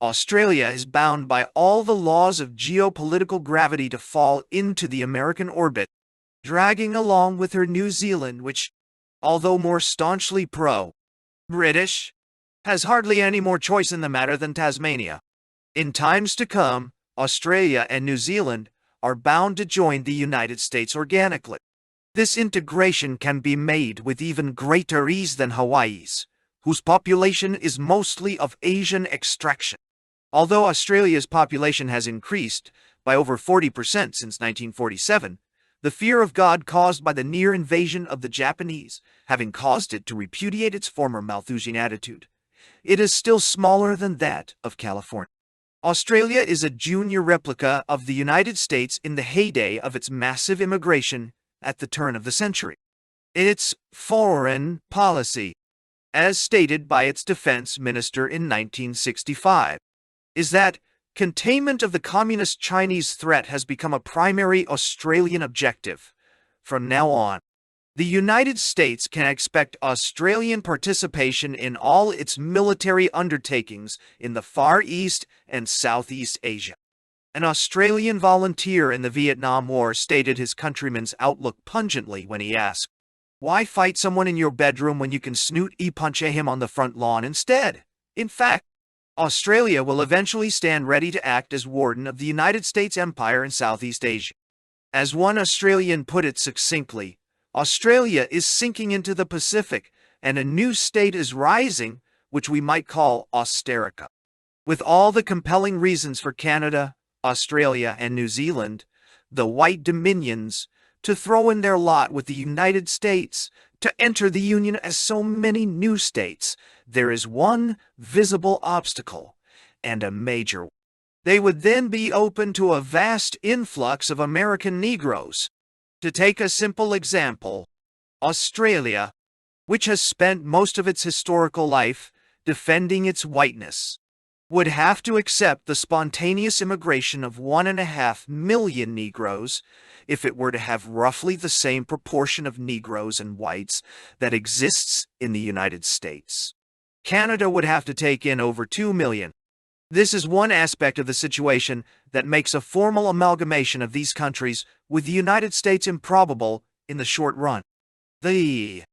Australia is bound by all the laws of geopolitical gravity to fall into the American orbit, dragging along with her New Zealand, which, although more staunchly pro-British, has hardly any more choice in the matter than Tasmania. In times to come, Australia and New Zealand are bound to join the United States organically. This integration can be made with even greater ease than Hawaii's, whose population is mostly of Asian extraction. Although Australia's population has increased by over 40% since 1947, the fear of God caused by the near invasion of the Japanese having caused it to repudiate its former Malthusian attitude, it is still smaller than that of California. Australia is a junior replica of the United States in the heyday of its massive immigration at the turn of the century. Its foreign policy as stated by its defense minister in 1965, is that containment of the communist Chinese threat has become a primary Australian objective. From now on, the United States can expect Australian participation in all its military undertakings in the Far East and Southeast Asia. An Australian volunteer in the Vietnam War stated his countrymen's outlook pungently when he asked, "Why fight someone in your bedroom when you can punch him on the front lawn instead?" In fact, Australia will eventually stand ready to act as warden of the United States Empire in Southeast Asia. As one Australian put it succinctly, Australia is sinking into the Pacific, and a new state is rising, which we might call Austerica. With all the compelling reasons for Canada, Australia, and New Zealand, the White Dominions, to throw in their lot with the United States, to enter the Union as so many new states, there is one visible obstacle, and a major one. They would then be open to a vast influx of American Negroes. To take a simple example, Australia, which has spent most of its historical life defending its whiteness, would have to accept the spontaneous immigration of 1.5 million Negroes if it were to have roughly the same proportion of Negroes and whites that exists in the United States. Canada would have to take in over 2 million. This is one aspect of the situation that makes a formal amalgamation of these countries with the United States improbable in the short run. The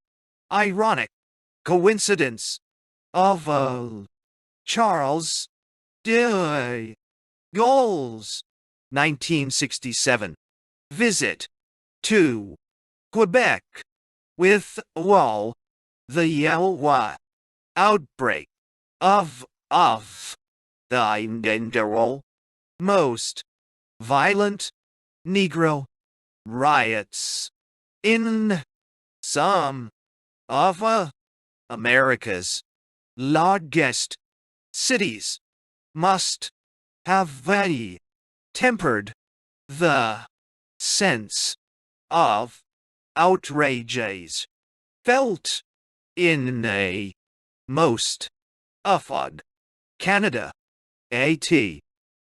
ironic coincidence of Charles de Gaulle's 1967 visit to Quebec with the outbreak of the most violent Negro riots in some of America's largest cities must have very tempered the sense of outrages felt in a most of Canada.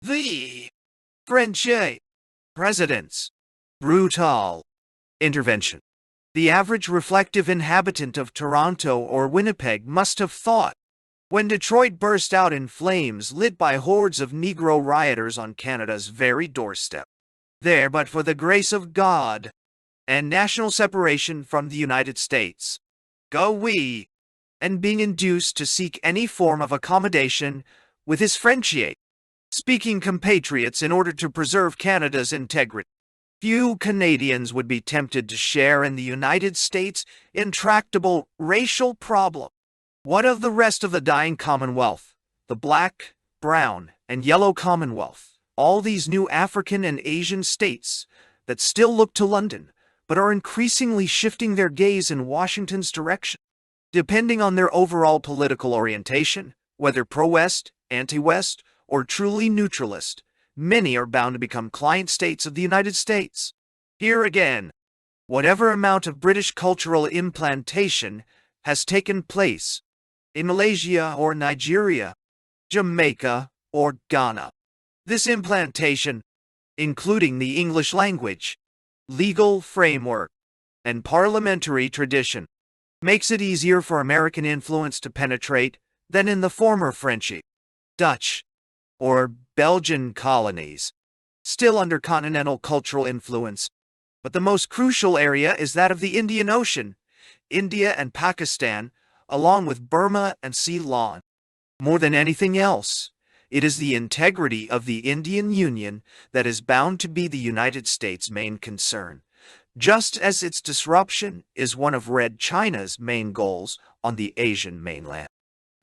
The French president's brutal intervention. The average reflective inhabitant of Toronto or Winnipeg must have thought, when Detroit burst out in flames lit by hordes of Negro rioters on Canada's very doorstep, there but for the grace of God and national separation from the United States, go we, and being induced to seek any form of accommodation with his French-speaking compatriots in order to preserve Canada's integrity. Few Canadians would be tempted to share in the United States' intractable racial problem. What of the rest of the dying Commonwealth, the black, brown, and yellow Commonwealth, all these new African and Asian states that still look to London, but are increasingly shifting their gaze in Washington's direction? Depending on their overall political orientation, whether pro-West, anti-West, or truly neutralist, many are bound to become client states of the United States. Here again, whatever amount of British cultural implantation has taken place in Malaysia or Nigeria, Jamaica or Ghana, this implantation, including the English language, legal framework, and parliamentary tradition, makes it easier for American influence to penetrate than in the former French, Dutch, or Belgian colonies, still under continental cultural influence. But the most crucial area is that of the Indian Ocean, India and Pakistan, along with Burma and Ceylon. More than anything else, it is the integrity of the Indian Union that is bound to be the United States' main concern, just as its disruption is one of Red China's main goals on the Asian mainland.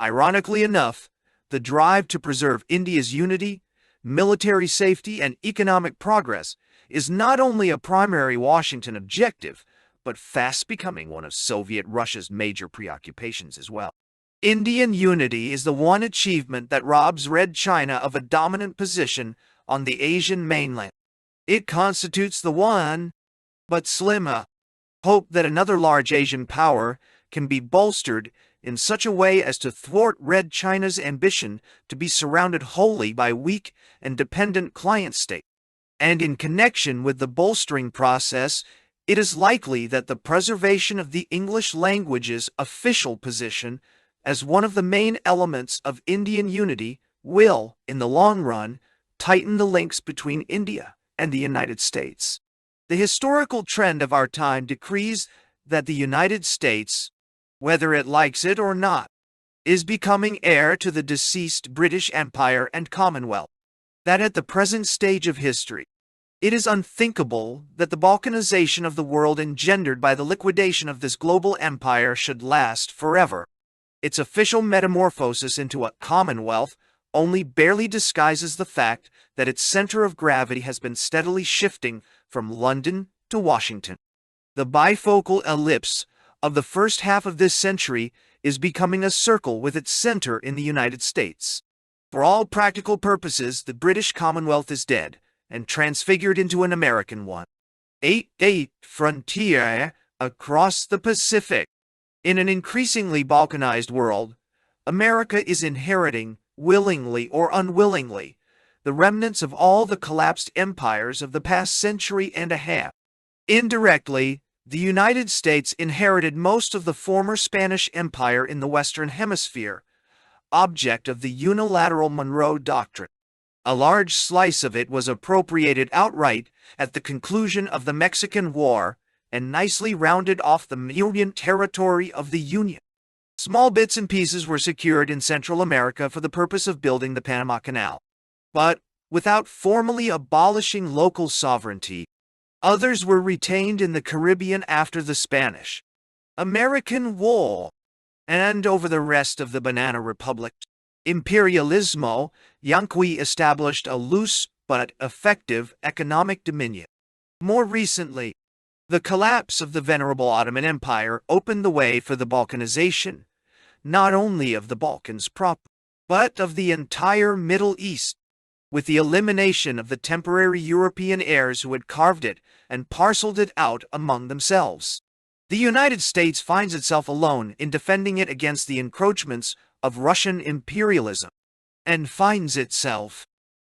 Ironically enough, the drive to preserve India's unity, military safety, and economic progress is not only a primary Washington objective, but fast becoming one of Soviet Russia's major preoccupations as well. Indian unity is the one achievement that robs Red China of a dominant position on the Asian mainland. It constitutes the one, but slim hope that another large Asian power can be bolstered in such a way as to thwart Red China's ambition to be surrounded wholly by weak and dependent client states. And in connection with the bolstering process, it is likely that the preservation of the English language's official position as one of the main elements of Indian unity will, in the long run, tighten the links between India and the United States. The historical trend of our time decrees that the United States, whether it likes it or not, is becoming heir to the deceased British Empire and Commonwealth. That at the present stage of history, it is unthinkable that the balkanization of the world engendered by the liquidation of this global empire should last forever. Its official metamorphosis into a commonwealth only barely disguises the fact that its center of gravity has been steadily shifting from London to Washington. The bifocal ellipse of the first half of this century is becoming a circle with its center in the United States. For all practical purposes, the British Commonwealth is dead and transfigured into an American one. Eight frontier across the Pacific. In an increasingly balkanized world, America is inheriting, willingly or unwillingly, the remnants of all the collapsed empires of the past century and a half. Indirectly, the United States inherited most of the former Spanish Empire in the Western Hemisphere, object of the unilateral Monroe Doctrine. A large slice of it was appropriated outright at the conclusion of the Mexican War and nicely rounded off the Mayan territory of the Union. Small bits and pieces were secured in Central America for the purpose of building the Panama Canal. But, without formally abolishing local sovereignty, others were retained in the Caribbean after the Spanish-American War, and over the rest of the Banana Republic. Imperialismo Yanqui established a loose but effective economic dominion. More recently, the collapse of the venerable Ottoman Empire opened the way for the balkanization, not only of the Balkans proper, but of the entire Middle East, with the elimination of the temporary European heirs who had carved it and parceled it out among themselves. The United States finds itself alone in defending it against the encroachments of Russian imperialism, and finds itself,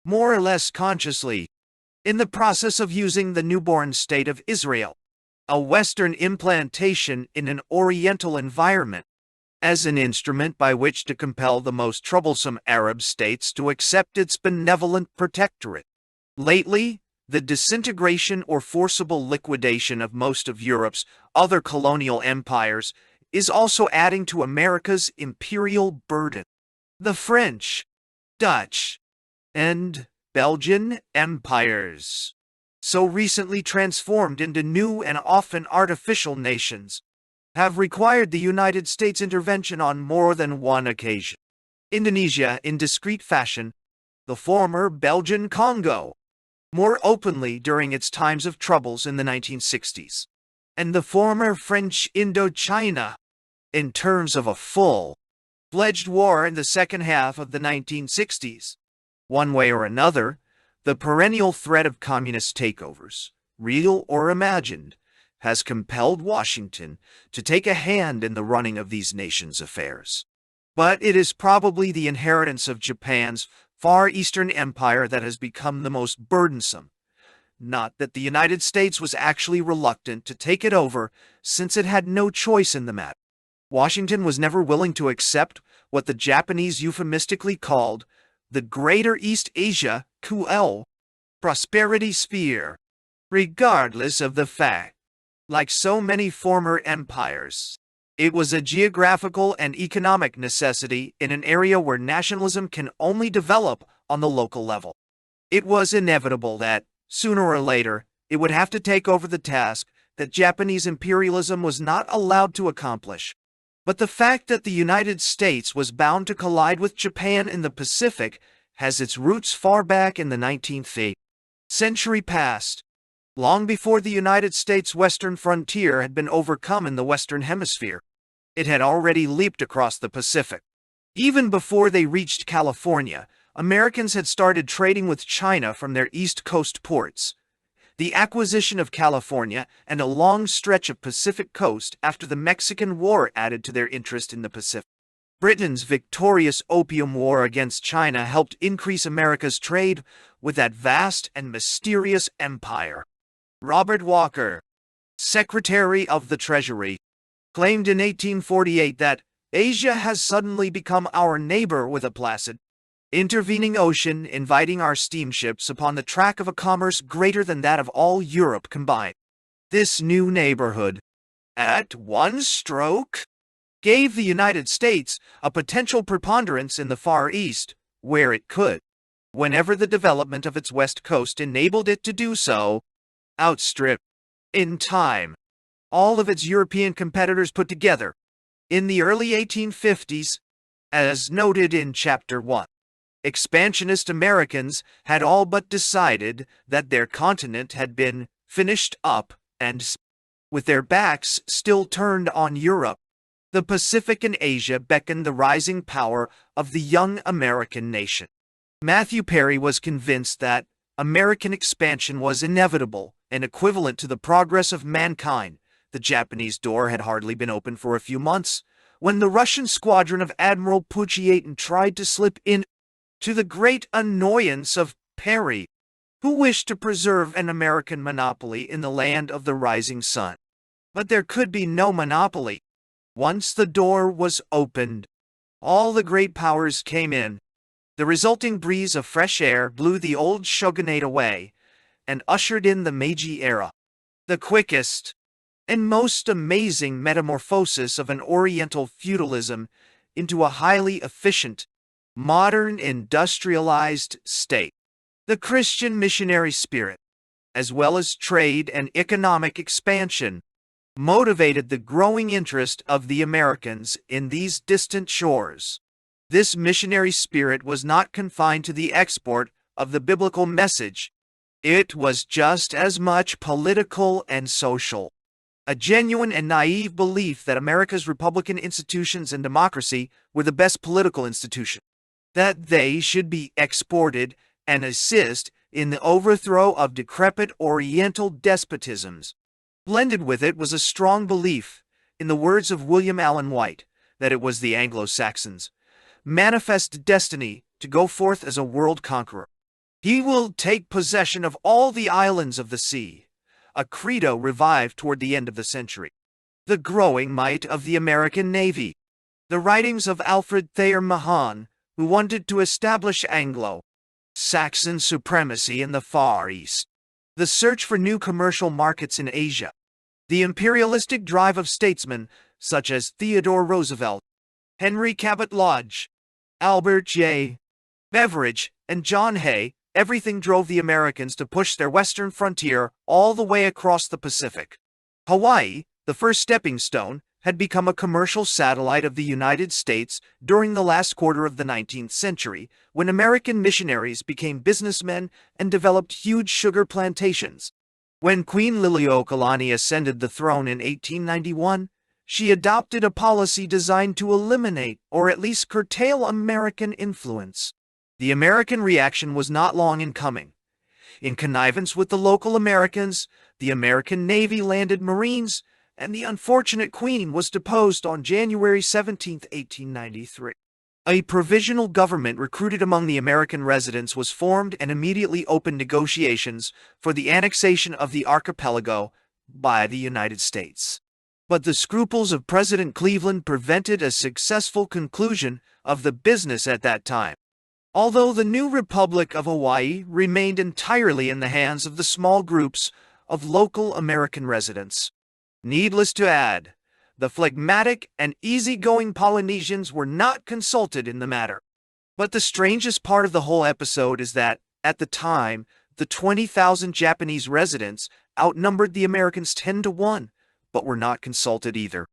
more or less consciously, in the process of using the newborn state of Israel, a Western implantation in an Oriental environment, as an instrument by which to compel the most troublesome Arab states to accept its benevolent protectorate. Lately, the disintegration or forcible liquidation of most of Europe's other colonial empires is also adding to America's imperial burden. The French, Dutch, and Belgian empires, so recently transformed into new and often artificial nations, have required the United States intervention on more than one occasion. Indonesia in discreet fashion, the former Belgian Congo, more openly during its times of troubles in the 1960s, and the former French Indochina, in terms of a full-fledged war in the second half of the 1960s. One way or another, the perennial threat of communist takeovers, real or imagined, has compelled Washington to take a hand in the running of these nations' affairs. But it is probably the inheritance of Japan's Far Eastern Empire that has become the most burdensome. Not that the United States was actually reluctant to take it over, since it had no choice in the matter. Washington was never willing to accept what the Japanese euphemistically called the Greater East Asia QL prosperity sphere, regardless of the fact, like so many former empires, it was a geographical and economic necessity in an area where nationalism can only develop on the local level. It was inevitable that, sooner or later, it would have to take over the task that Japanese imperialism was not allowed to accomplish. But the fact that the United States was bound to collide with Japan in the Pacific has its roots far back in the 19th century past, long before the United States' western frontier had been overcome in the Western Hemisphere. It had already leaped across the Pacific. Even before they reached California, Americans had started trading with China from their East Coast ports. the acquisition of California, and a long stretch of Pacific coast after the Mexican War added to their interest in the Pacific. Britain's victorious Opium War against China helped increase America's trade with that vast and mysterious empire. Robert Walker, Secretary of the Treasury, claimed in 1848 that Asia has suddenly become our neighbor with a placid, intervening ocean, inviting our steamships upon the track of a commerce greater than that of all Europe combined. This new neighborhood, at one stroke, gave the United States a potential preponderance in the Far East, where it could, whenever the development of its west coast enabled it to do so, outstrip, in time, all of its European competitors put together. In the early 1850s, as noted in Chapter 1, expansionist Americans had all but decided that their continent had been finished up and, with their backs still turned on Europe, the Pacific and Asia beckoned the rising power of the young American nation. Matthew Perry was convinced that American expansion was inevitable and equivalent to the progress of mankind. The Japanese door had hardly been open for a few months when the Russian squadron of Admiral Puchietin tried to slip in, to the great annoyance of Perry, who wished to preserve an American monopoly in the land of the rising sun. But there could be no monopoly. Once the door was opened, all the great powers came in. The resulting breeze of fresh air blew the old shogunate away and ushered in the Meiji era, the quickest and most amazing metamorphosis of an Oriental feudalism into a highly efficient, modern industrialized state. The Christian missionary spirit, as well as trade and economic expansion, motivated the growing interest of the Americans in these distant shores. This missionary spirit was not confined to the export of the biblical message. It was just as much political and social. A genuine and naive belief that America's republican institutions and democracy were the best political institution, that they should be exported and assist in the overthrow of decrepit Oriental despotisms. Blended with it was a strong belief, in the words of William Allen White, that it was the Anglo-Saxons' manifest destiny to go forth as a world conqueror. He will take possession of all the islands of the sea, a credo revived toward the end of the century. The growing might of the American Navy. The writings of Alfred Thayer Mahan, who wanted to establish Anglo-Saxon supremacy in the Far East. The search for new commercial markets in Asia. The imperialistic drive of statesmen such as Theodore Roosevelt, Henry Cabot Lodge, Albert J. Beveridge, and John Hay. Everything drove the Americans to push their western frontier all the way across the Pacific. Hawaii, the first stepping stone, had become a commercial satellite of the United States during the last quarter of the 19th century, when American missionaries became businessmen and developed huge sugar plantations. When Queen Liliuokalani ascended the throne in 1891, she adopted a policy designed to eliminate or at least curtail American influence. The American reaction was not long in coming. In connivance with the local Americans, the American Navy landed Marines, and the unfortunate Queen was deposed on January 17, 1893. A provisional government recruited among the American residents was formed and immediately opened negotiations for the annexation of the archipelago by the United States. But the scruples of President Cleveland prevented a successful conclusion of the business at that time. Although the new Republic of Hawaii remained entirely in the hands of the small groups of local American residents. Needless to add, the phlegmatic and easygoing Polynesians were not consulted in the matter. But the strangest part of the whole episode is that, at the time, the 20,000 Japanese residents outnumbered the Americans 10-1, but were not consulted either.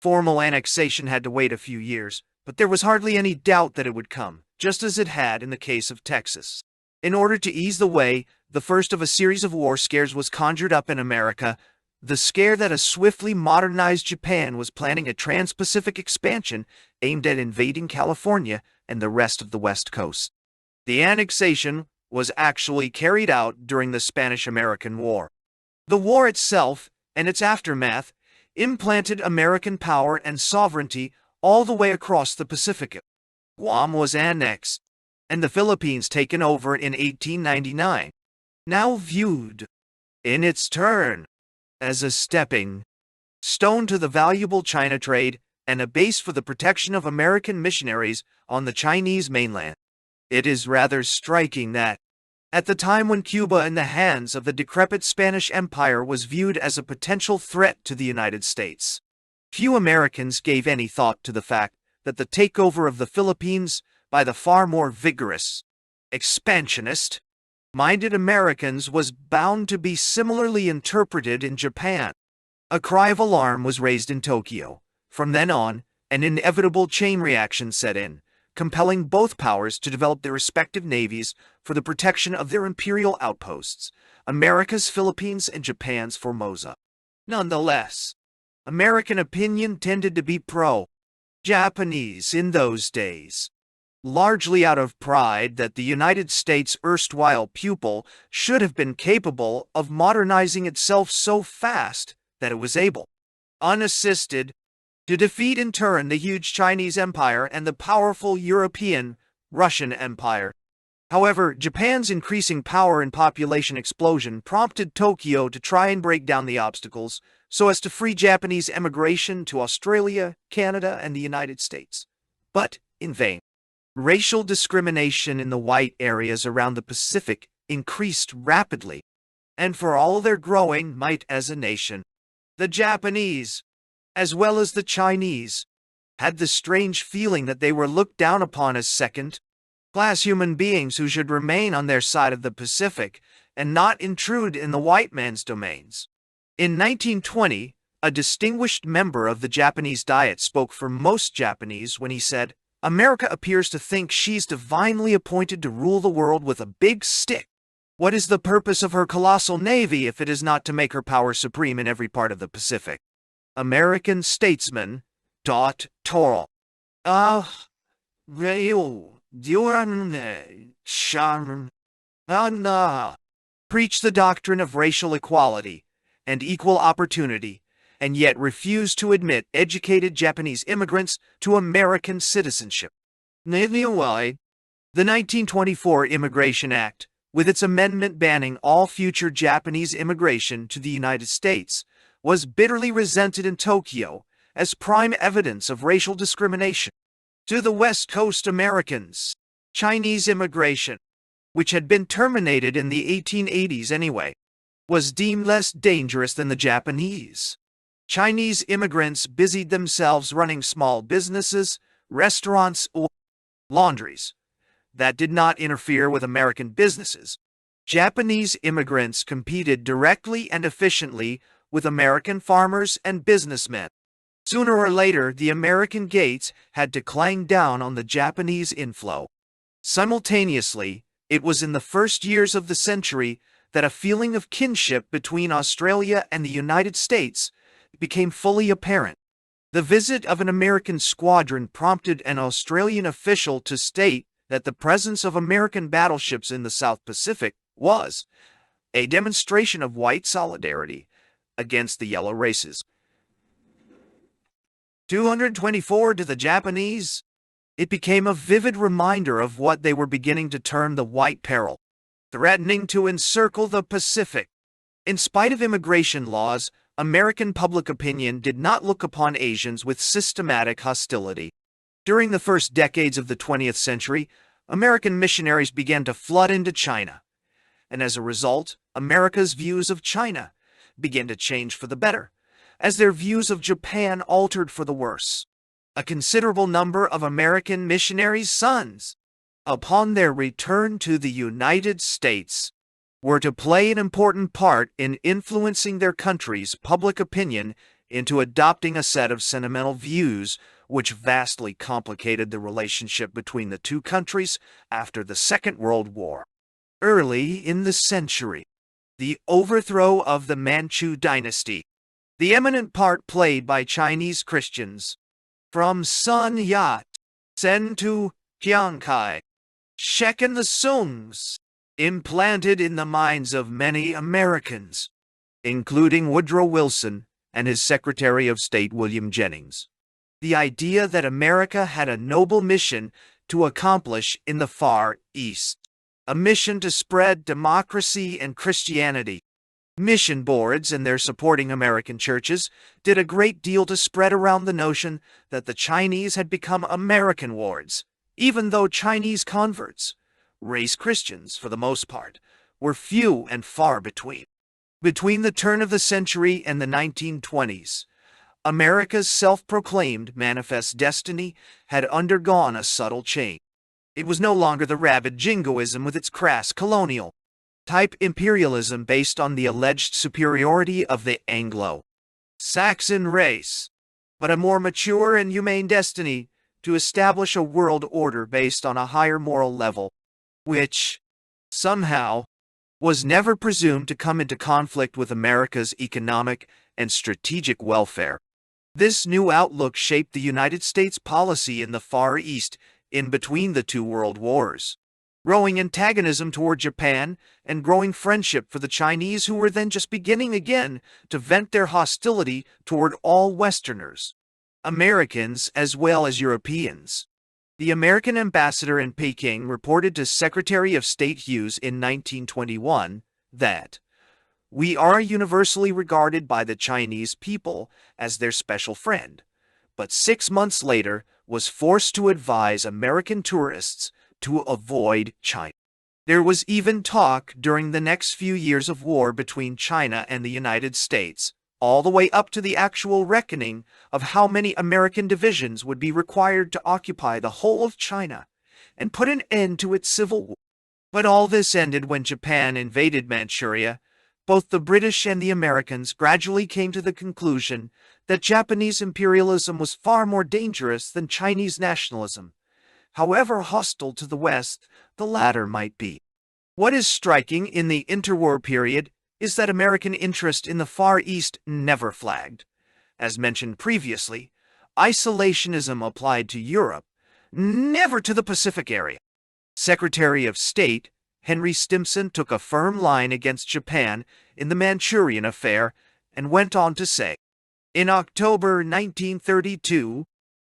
Formal annexation had to wait a few years, but there was hardly any doubt that it would come, just as it had in the case of Texas. In order to ease the way, the first of a series of war scares was conjured up in America, the scare that a swiftly modernized Japan was planning a trans-Pacific expansion aimed at invading California and the rest of the West Coast. The annexation was actually carried out during the Spanish-American War. The war itself, and its aftermath, implanted American power and sovereignty all the way across the Pacific. Guam was annexed, and the Philippines taken over in 1899, now viewed, in its turn, as a stepping stone to the valuable China trade and a base for the protection of American missionaries on the Chinese mainland. It is rather striking that, at the time when Cuba in the hands of the decrepit Spanish Empire was viewed as a potential threat to the United States, few Americans gave any thought to the fact that the takeover of the Philippines by the far more vigorous, expansionist-minded Americans was bound to be similarly interpreted in Japan. A cry of alarm was raised in Tokyo. From then on, an inevitable chain reaction set in, compelling both powers to develop their respective navies for the protection of their imperial outposts, America's Philippines and Japan's Formosa. Nonetheless, American opinion tended to be pro-Japanese in those days, largely out of pride that the United States' erstwhile pupil should have been capable of modernizing itself so fast that it was able, unassisted, to defeat in turn the huge Chinese Empire and the powerful European Russian Empire. However, Japan's increasing power and population explosion prompted Tokyo to try and break down the obstacles so as to free Japanese emigration to Australia, Canada, and the United States. But in vain. Racial discrimination in the white areas around the Pacific increased rapidly, and for all their growing might as a nation, the Japanese, as well as the Chinese, had the strange feeling that they were looked down upon as second-class human beings who should remain on their side of the Pacific and not intrude in the white man's domains. In 1920, a distinguished member of the Japanese Diet spoke for most Japanese when he said, "America appears to think she's divinely appointed to rule the world with a big stick. What is the purpose of her colossal navy if it is not to make her power supreme in every part of the Pacific?" American statesman Torrell preached the doctrine of racial equality and equal opportunity, and yet refused to admit educated Japanese immigrants to American citizenship. The 1924 Immigration Act, with its amendment banning all future Japanese immigration to the United States, was bitterly resented in Tokyo as prime evidence of racial discrimination. To the West Coast Americans, Chinese immigration, which had been terminated in the 1880s anyway, was deemed less dangerous than the Japanese. Chinese immigrants busied themselves running small businesses, restaurants, or laundries that did not interfere with American businesses. Japanese immigrants competed directly and efficiently with American farmers and businessmen. Sooner or later, the American gates had to clang down on the Japanese inflow. Simultaneously, it was in the first years of the century that a feeling of kinship between Australia and the United States became fully apparent. The visit of an American squadron prompted an Australian official to state that the presence of American battleships in the South Pacific was a demonstration of white solidarity against the yellow races. 224 to the Japanese, it became a vivid reminder of what they were beginning to term the White Peril, threatening to encircle the Pacific. In spite of immigration laws, American public opinion did not look upon Asians with systematic hostility. During the first decades of the 20th century, American missionaries began to flood into China, and as a result, America's views of China began to change for the better, as their views of Japan altered for the worse. A considerable number of American missionaries' sons, upon their return to the United States, were to play an important part in influencing their country's public opinion into adopting a set of sentimental views which vastly complicated the relationship between the two countries after the Second World War. Early in the century, the overthrow of the Manchu dynasty, the eminent part played by Chinese Christians, from Sun Yat-sen to Chiang Kai-shek and the Sungs, implanted in the minds of many Americans, including Woodrow Wilson and his Secretary of State William Jennings. The idea that America had a noble mission to accomplish in the Far East, a mission to spread democracy and Christianity. Mission boards and their supporting American churches did a great deal to spread around the notion that the Chinese had become American wards, even though Chinese converts, race Christians for the most part, were few and far between. Between the turn of the century and the 1920s, America's self-proclaimed manifest destiny had undergone a subtle change. It was no longer the rabid jingoism with its crass colonial type imperialism based on the alleged superiority of the Anglo-Saxon race, but a more mature and humane destiny to establish a world order based on a higher moral level, which, somehow, was never presumed to come into conflict with America's economic and strategic welfare. This new outlook shaped the United States policy in the Far East in between the two world wars. Growing antagonism toward Japan and growing friendship for the Chinese, who were then just beginning again to vent their hostility toward all Westerners, Americans as well as Europeans. The American ambassador in Peking reported to Secretary of State Hughes in 1921 that, "We are universally regarded by the Chinese people as their special friend," but 6 months later was forced to advise American tourists to avoid China. There was even talk during the next few years of war between China and the United States, all the way up to the actual reckoning of how many American divisions would be required to occupy the whole of China and put an end to its civil war. But all this ended when Japan invaded Manchuria. Both the British and the Americans gradually came to the conclusion that Japanese imperialism was far more dangerous than Chinese nationalism, however hostile to the West the latter might be. What is striking in the interwar period is that American interest in the Far East never flagged. As mentioned previously, isolationism applied to Europe, never to the Pacific area. Secretary of State Henry Stimson took a firm line against Japan in the Manchurian affair and went on to say, in October 1932,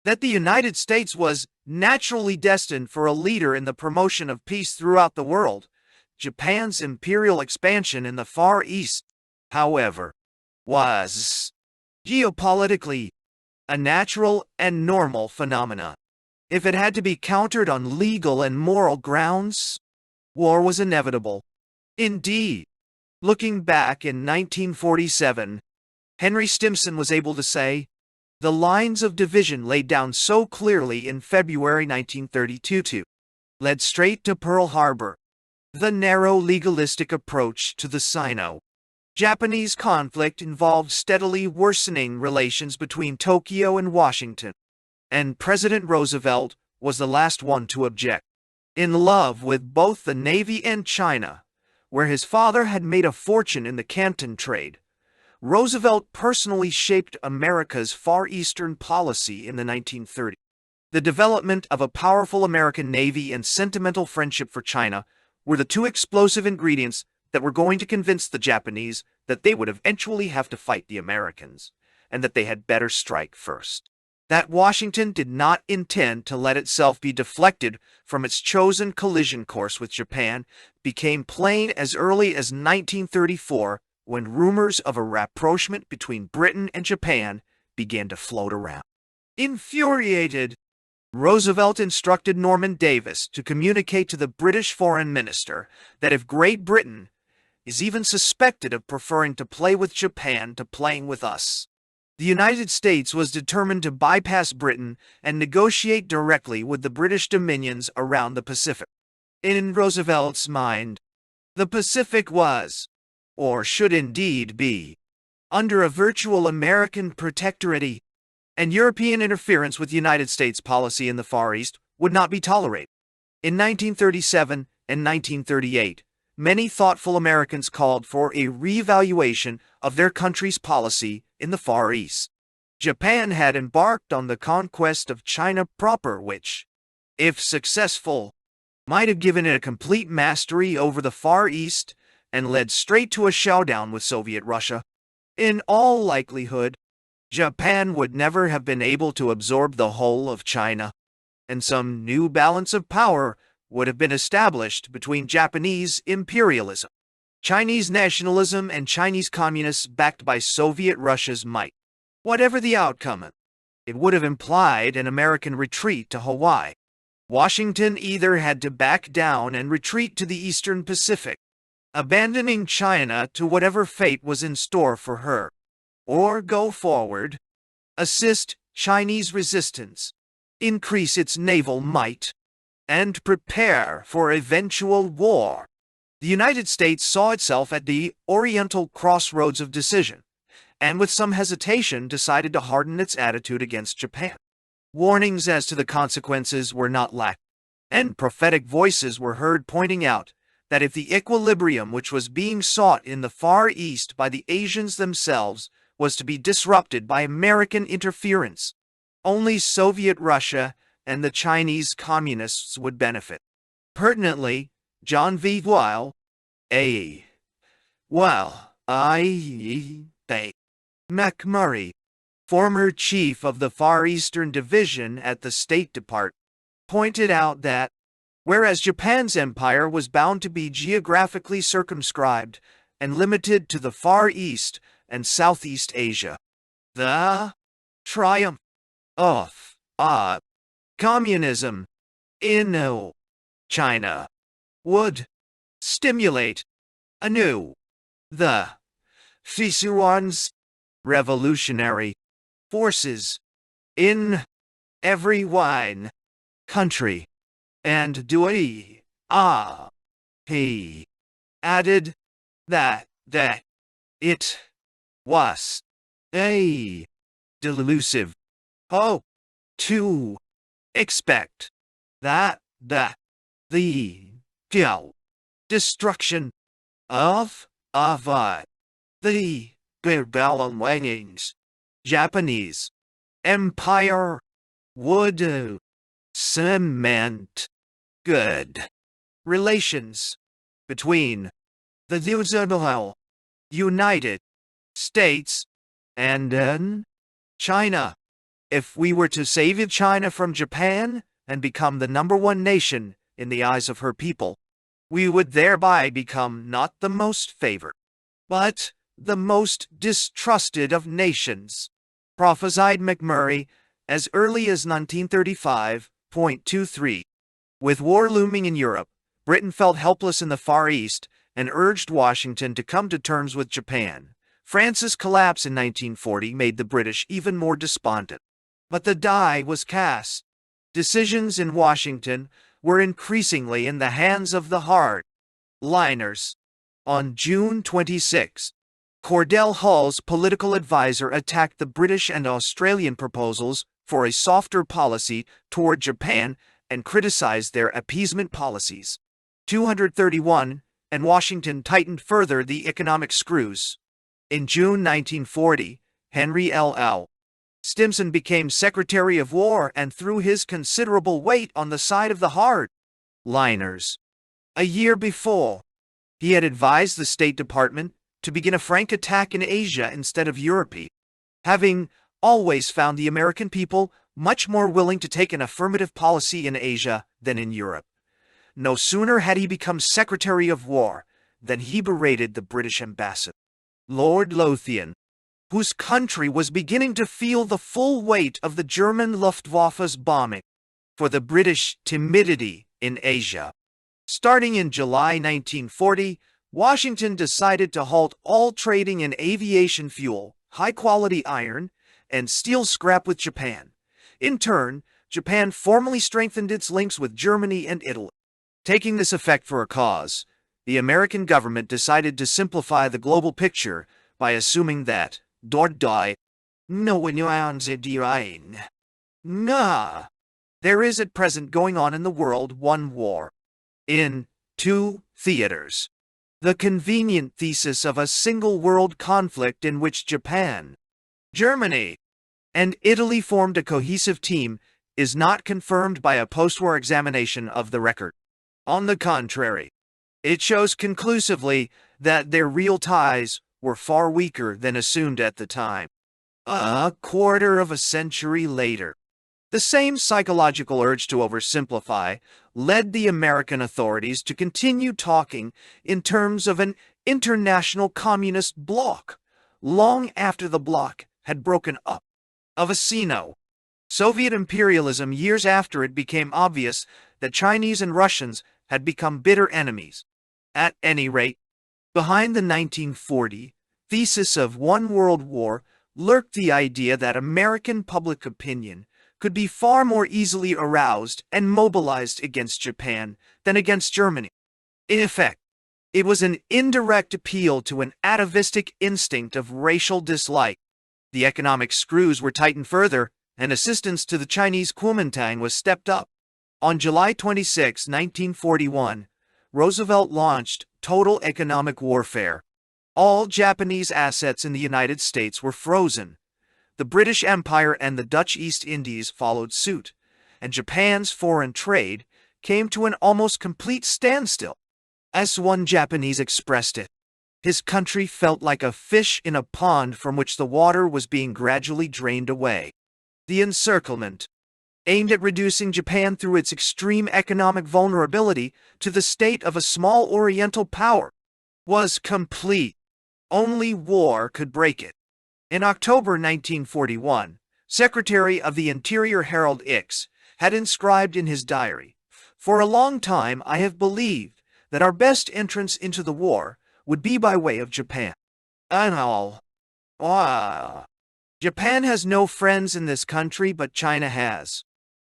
that the United States was naturally destined for a leader in the promotion of peace throughout the world. Japan's imperial expansion in the Far East, however, was geopolitically a natural and normal phenomenon. If it had to be countered on legal and moral grounds, war was inevitable. Indeed, looking back in 1947, Henry Stimson was able to say, the lines of division laid down so clearly in February 1932 led straight to Pearl Harbor. The narrow legalistic approach to the Sino-Japanese conflict involved steadily worsening relations between Tokyo and Washington, and President Roosevelt was the last one to object. In love with both the Navy and China, where his father had made a fortune in the Canton trade, Roosevelt personally shaped America's Far Eastern policy in the 1930s. The development of a powerful American Navy and sentimental friendship for China were the two explosive ingredients that were going to convince the Japanese that they would eventually have to fight the Americans, and that they had better strike first. That Washington did not intend to let itself be deflected from its chosen collision course with Japan became plain as early as 1934, when rumors of a rapprochement between Britain and Japan began to float around. Infuriated, Roosevelt instructed Norman Davis to communicate to the British Foreign Minister that if Great Britain is even suspected of preferring to play with Japan to playing with us, the United States was determined to bypass Britain and negotiate directly with the British dominions around the Pacific. In Roosevelt's mind, the Pacific was, or should indeed be, under a virtual American protectorate, and European interference with United States policy in the Far East would not be tolerated. In 1937 and 1938, many thoughtful Americans called for a reevaluation of their country's policy in the Far East. Japan had embarked on the conquest of China proper, which, if successful, might have given it a complete mastery over the Far East and led straight to a showdown with Soviet Russia. In all likelihood, Japan would never have been able to absorb the whole of China, and some new balance of power would have been established between Japanese imperialism, Chinese nationalism, and Chinese communists backed by Soviet Russia's might. Whatever the outcome, it would have implied an American retreat to Hawaii. Washington either had to back down and retreat to the Eastern Pacific, abandoning China to whatever fate was in store for her, or go forward, assist Chinese resistance, increase its naval might, and prepare for eventual war. The United States saw itself at the oriental crossroads of decision, and with some hesitation decided to harden its attitude against Japan. Warnings as to the consequences were not lacking, and prophetic voices were heard pointing out that if the equilibrium which was being sought in the Far East by the Asians themselves was to be disrupted by American interference, only Soviet Russia and the Chinese communists would benefit. Pertinently, John V. McMurray, former chief of the Far Eastern Division at the State Department, pointed out that, whereas Japan's empire was bound to be geographically circumscribed and limited to the Far East and Southeast Asia, the triumph of communism in China would stimulate anew the Fisuan's revolutionary forces in every wine country, and he added that it was a delusive hope to expect that the destruction of the Babylonian Japanese Empire would cement good relations between the United States and China. If we were to save China from Japan and become the #1 nation in the eyes of her people, we would thereby become not the most favored, but the most distrusted of nations, prophesied McMurray as early as 1935.23. With war looming in Europe, Britain felt helpless in the Far East and urged Washington to come to terms with Japan. France's collapse in 1940 made the British even more despondent. But the die was cast. Decisions in Washington were increasingly in the hands of the hard-liners. On June 26, Cordell Hull's political advisor attacked the British and Australian proposals for a softer policy toward Japan and criticized their appeasement policies. 231, and Washington tightened further the economic screws. In June 1940, Henry L. Stimson became Secretary of War and threw his considerable weight on the side of the hard-liners. A year before, he had advised the State Department to begin a frank attack in Asia instead of Europe, having always found the American people much more willing to take an affirmative policy in Asia than in Europe. No sooner had he become Secretary of War than he berated the British ambassador, Lord Lothian, whose country was beginning to feel the full weight of the German Luftwaffe's bombing, for the British timidity in Asia. Starting in July 1940, Washington decided to halt all trading in aviation fuel, high-quality iron, and steel scrap with Japan. In turn, Japan formally strengthened its links with Germany and Italy. Taking this effect for a cause, the American government decided to simplify the global picture by assuming that there is at present going on in the world one war, in two theaters. The convenient thesis of a single world conflict in which Japan, Germany, and Italy formed a cohesive team is not confirmed by a post-war examination of the record. On the contrary, it shows conclusively that their real ties were far weaker than assumed at the time. A quarter of a century later, the same psychological urge to oversimplify led the American authorities to continue talking in terms of an international communist bloc, long after the bloc had broken up. Of a Soviet imperialism years after it became obvious that Chinese and Russians had become bitter enemies. At any rate, behind the 1940 thesis of one world war lurked the idea that American public opinion could be far more easily aroused and mobilized against Japan than against Germany. In effect, it was an indirect appeal to an atavistic instinct of racial dislike. The economic screws were tightened further, and assistance to the Chinese Kuomintang was stepped up. On July 26, 1941, Roosevelt launched total economic warfare. All Japanese assets in the United States were frozen. The British Empire and the Dutch East Indies followed suit, and Japan's foreign trade came to an almost complete standstill. As one Japanese expressed it, his country felt like a fish in a pond from which the water was being gradually drained away. The encirclement, aimed at reducing Japan through its extreme economic vulnerability to the state of a small Oriental power, was complete. Only war could break it. In October 1941, Secretary of the Interior Harold Ickes had inscribed in his diary, "For a long time I have believed that our best entrance into the war would be by way of Japan. Japan has no friends in this country, but China has.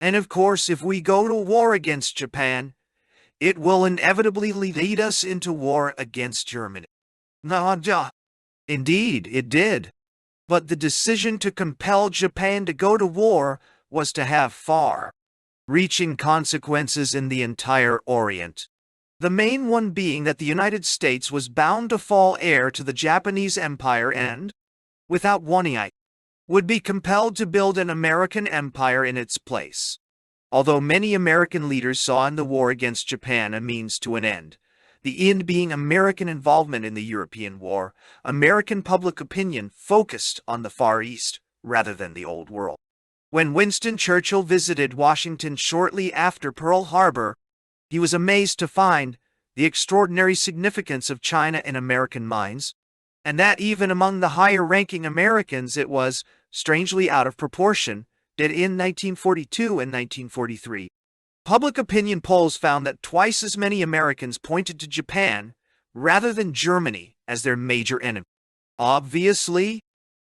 And of course, if we go to war against Japan, it will inevitably lead us into war against Germany." Indeed, it did. But the decision to compel Japan to go to war was to have far-reaching consequences in the entire Orient. The main one being that the United States was bound to fall heir to the Japanese Empire and, without warning, would be compelled to build an American empire in its place. Although many American leaders saw in the war against Japan a means to an end, the end being American involvement in the European War, American public opinion focused on the Far East rather than the Old World. When Winston Churchill visited Washington shortly after Pearl Harbor, he was amazed to find the extraordinary significance of China in American minds, and that even among the higher-ranking Americans it was, strangely out of proportion, that in 1942 and 1943. Public opinion polls found that twice as many Americans pointed to Japan rather than Germany as their major enemy. Obviously,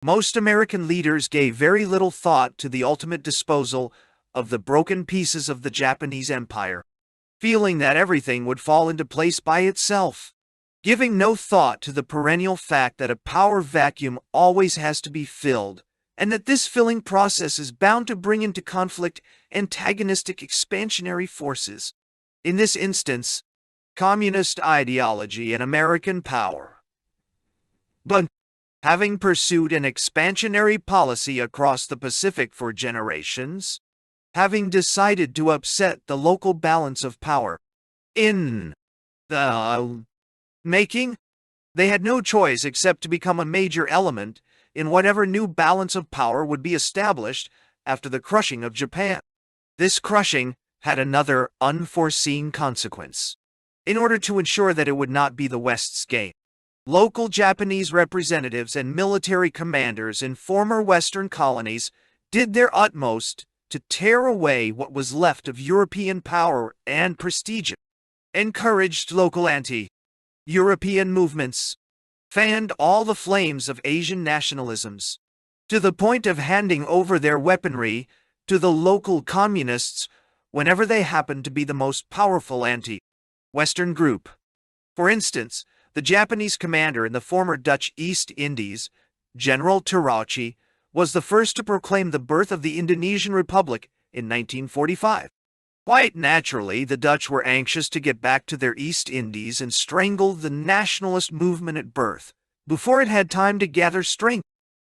most American leaders gave very little thought to the ultimate disposal of the broken pieces of the Japanese Empire, feeling that everything would fall into place by itself, giving no thought to the perennial fact that a power vacuum always has to be filled, and that this filling process is bound to bring into conflict antagonistic expansionary forces. In this instance, communist ideology and American power. But, having pursued an expansionary policy across the Pacific for generations, having decided to upset the local balance of power in the making, they had no choice except to become a major element in whatever new balance of power would be established after the crushing of Japan. This crushing had another unforeseen consequence. In order to ensure that it would not be the West's game, local Japanese representatives and military commanders in former Western colonies did their utmost to tear away what was left of European power and prestige, encouraged local anti-European movements, fanned all the flames of Asian nationalisms, to the point of handing over their weaponry to the local communists whenever they happened to be the most powerful anti-Western group. For instance, the Japanese commander in the former Dutch East Indies, General Terauchi, was the first to proclaim the birth of the Indonesian Republic in 1945. Quite naturally, the Dutch were anxious to get back to their East Indies and strangle the nationalist movement at birth, before it had time to gather strength.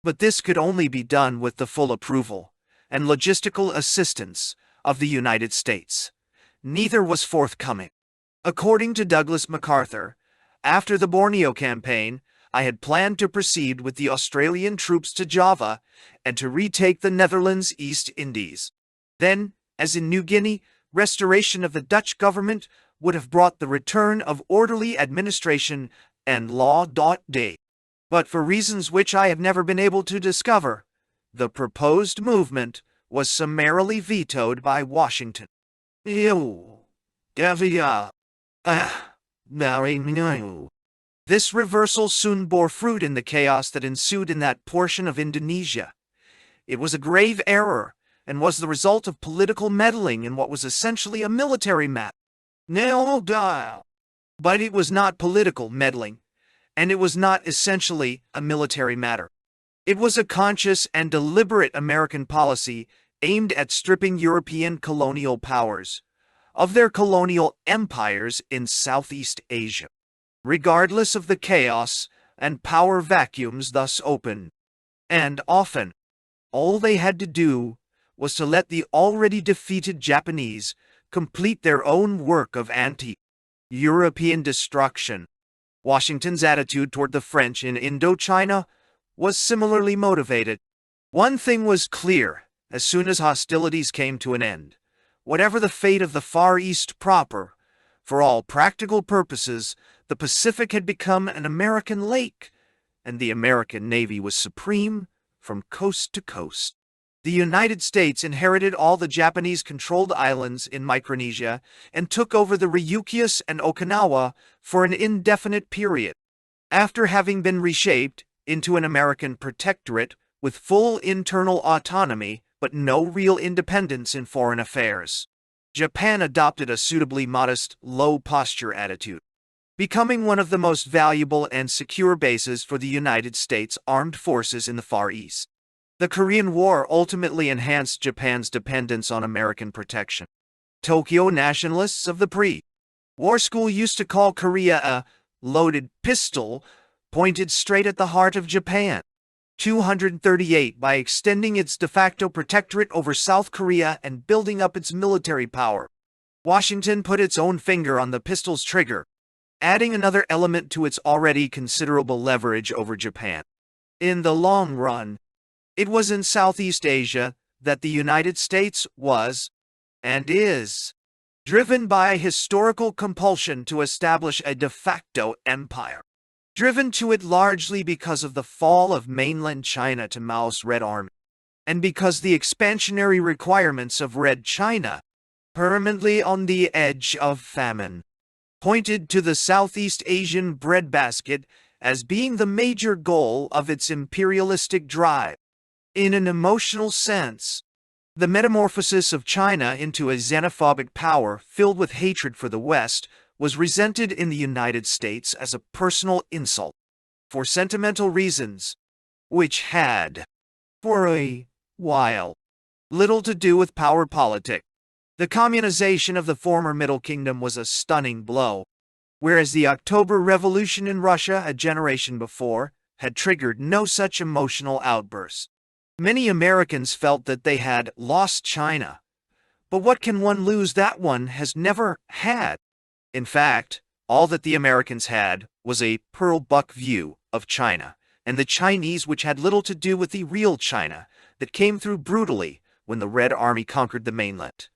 But this could only be done with the full approval and logistical assistance of the United States. Neither was forthcoming. According to Douglas MacArthur, after the Borneo campaign, I had planned to proceed with the Australian troops to Java and to retake the Netherlands East Indies. Then, as in New Guinea, restoration of the Dutch government would have brought the return of orderly administration and law. Day. But for reasons which I have never been able to discover, the proposed movement was summarily vetoed by Washington. This reversal soon bore fruit in the chaos that ensued in that portion of Indonesia. It was a grave error, and was the result of political meddling in what was essentially a military matter. But it was not political meddling, and it was not essentially a military matter. It was a conscious and deliberate American policy aimed at stripping European colonial powers of their colonial empires in Southeast Asia, regardless of the chaos and power vacuums thus opened. And often, all they had to do was to let the already defeated Japanese complete their own work of anti-European destruction. Washington's attitude toward the French in Indochina was similarly motivated. One thing was clear as soon as hostilities came to an end. Whatever the fate of the Far East proper, for all practical purposes, the Pacific had become an American lake, and the American Navy was supreme from coast to coast. The United States inherited all the Japanese-controlled islands in Micronesia and took over the Ryukyus and Okinawa for an indefinite period, after having been reshaped into an American protectorate with full internal autonomy but no real independence in foreign affairs. Japan adopted a suitably modest, low-posture attitude, becoming one of the most valuable and secure bases for the United States Armed Forces in the Far East. The Korean War ultimately enhanced Japan's dependence on American protection. Tokyo nationalists of the pre-war school used to call Korea a loaded pistol pointed straight at the heart of Japan. 238 by extending its de facto protectorate over South Korea and building up its military power. Washington put its own finger on the pistol's trigger, adding another element to its already considerable leverage over Japan. In the long run, it was in Southeast Asia that the United States was, and is, driven by a historical compulsion to establish a de facto empire. Driven to it largely because of the fall of mainland China to Mao's Red Army, and because the expansionary requirements of Red China, permanently on the edge of famine, pointed to the Southeast Asian breadbasket as being the major goal of its imperialistic drive. In an emotional sense, the metamorphosis of China into a xenophobic power filled with hatred for the West was resented in the United States as a personal insult, for sentimental reasons, which had, for a while, little to do with power politic. The communization of the former Middle Kingdom was a stunning blow, whereas the October Revolution in Russia a generation before had triggered no such emotional outbursts. Many Americans felt that they had lost China, but what can one lose that one has never had? In fact, all that the Americans had was a pearl buck view of China, and the Chinese which had little to do with the real China that came through brutally when the Red Army conquered the mainland.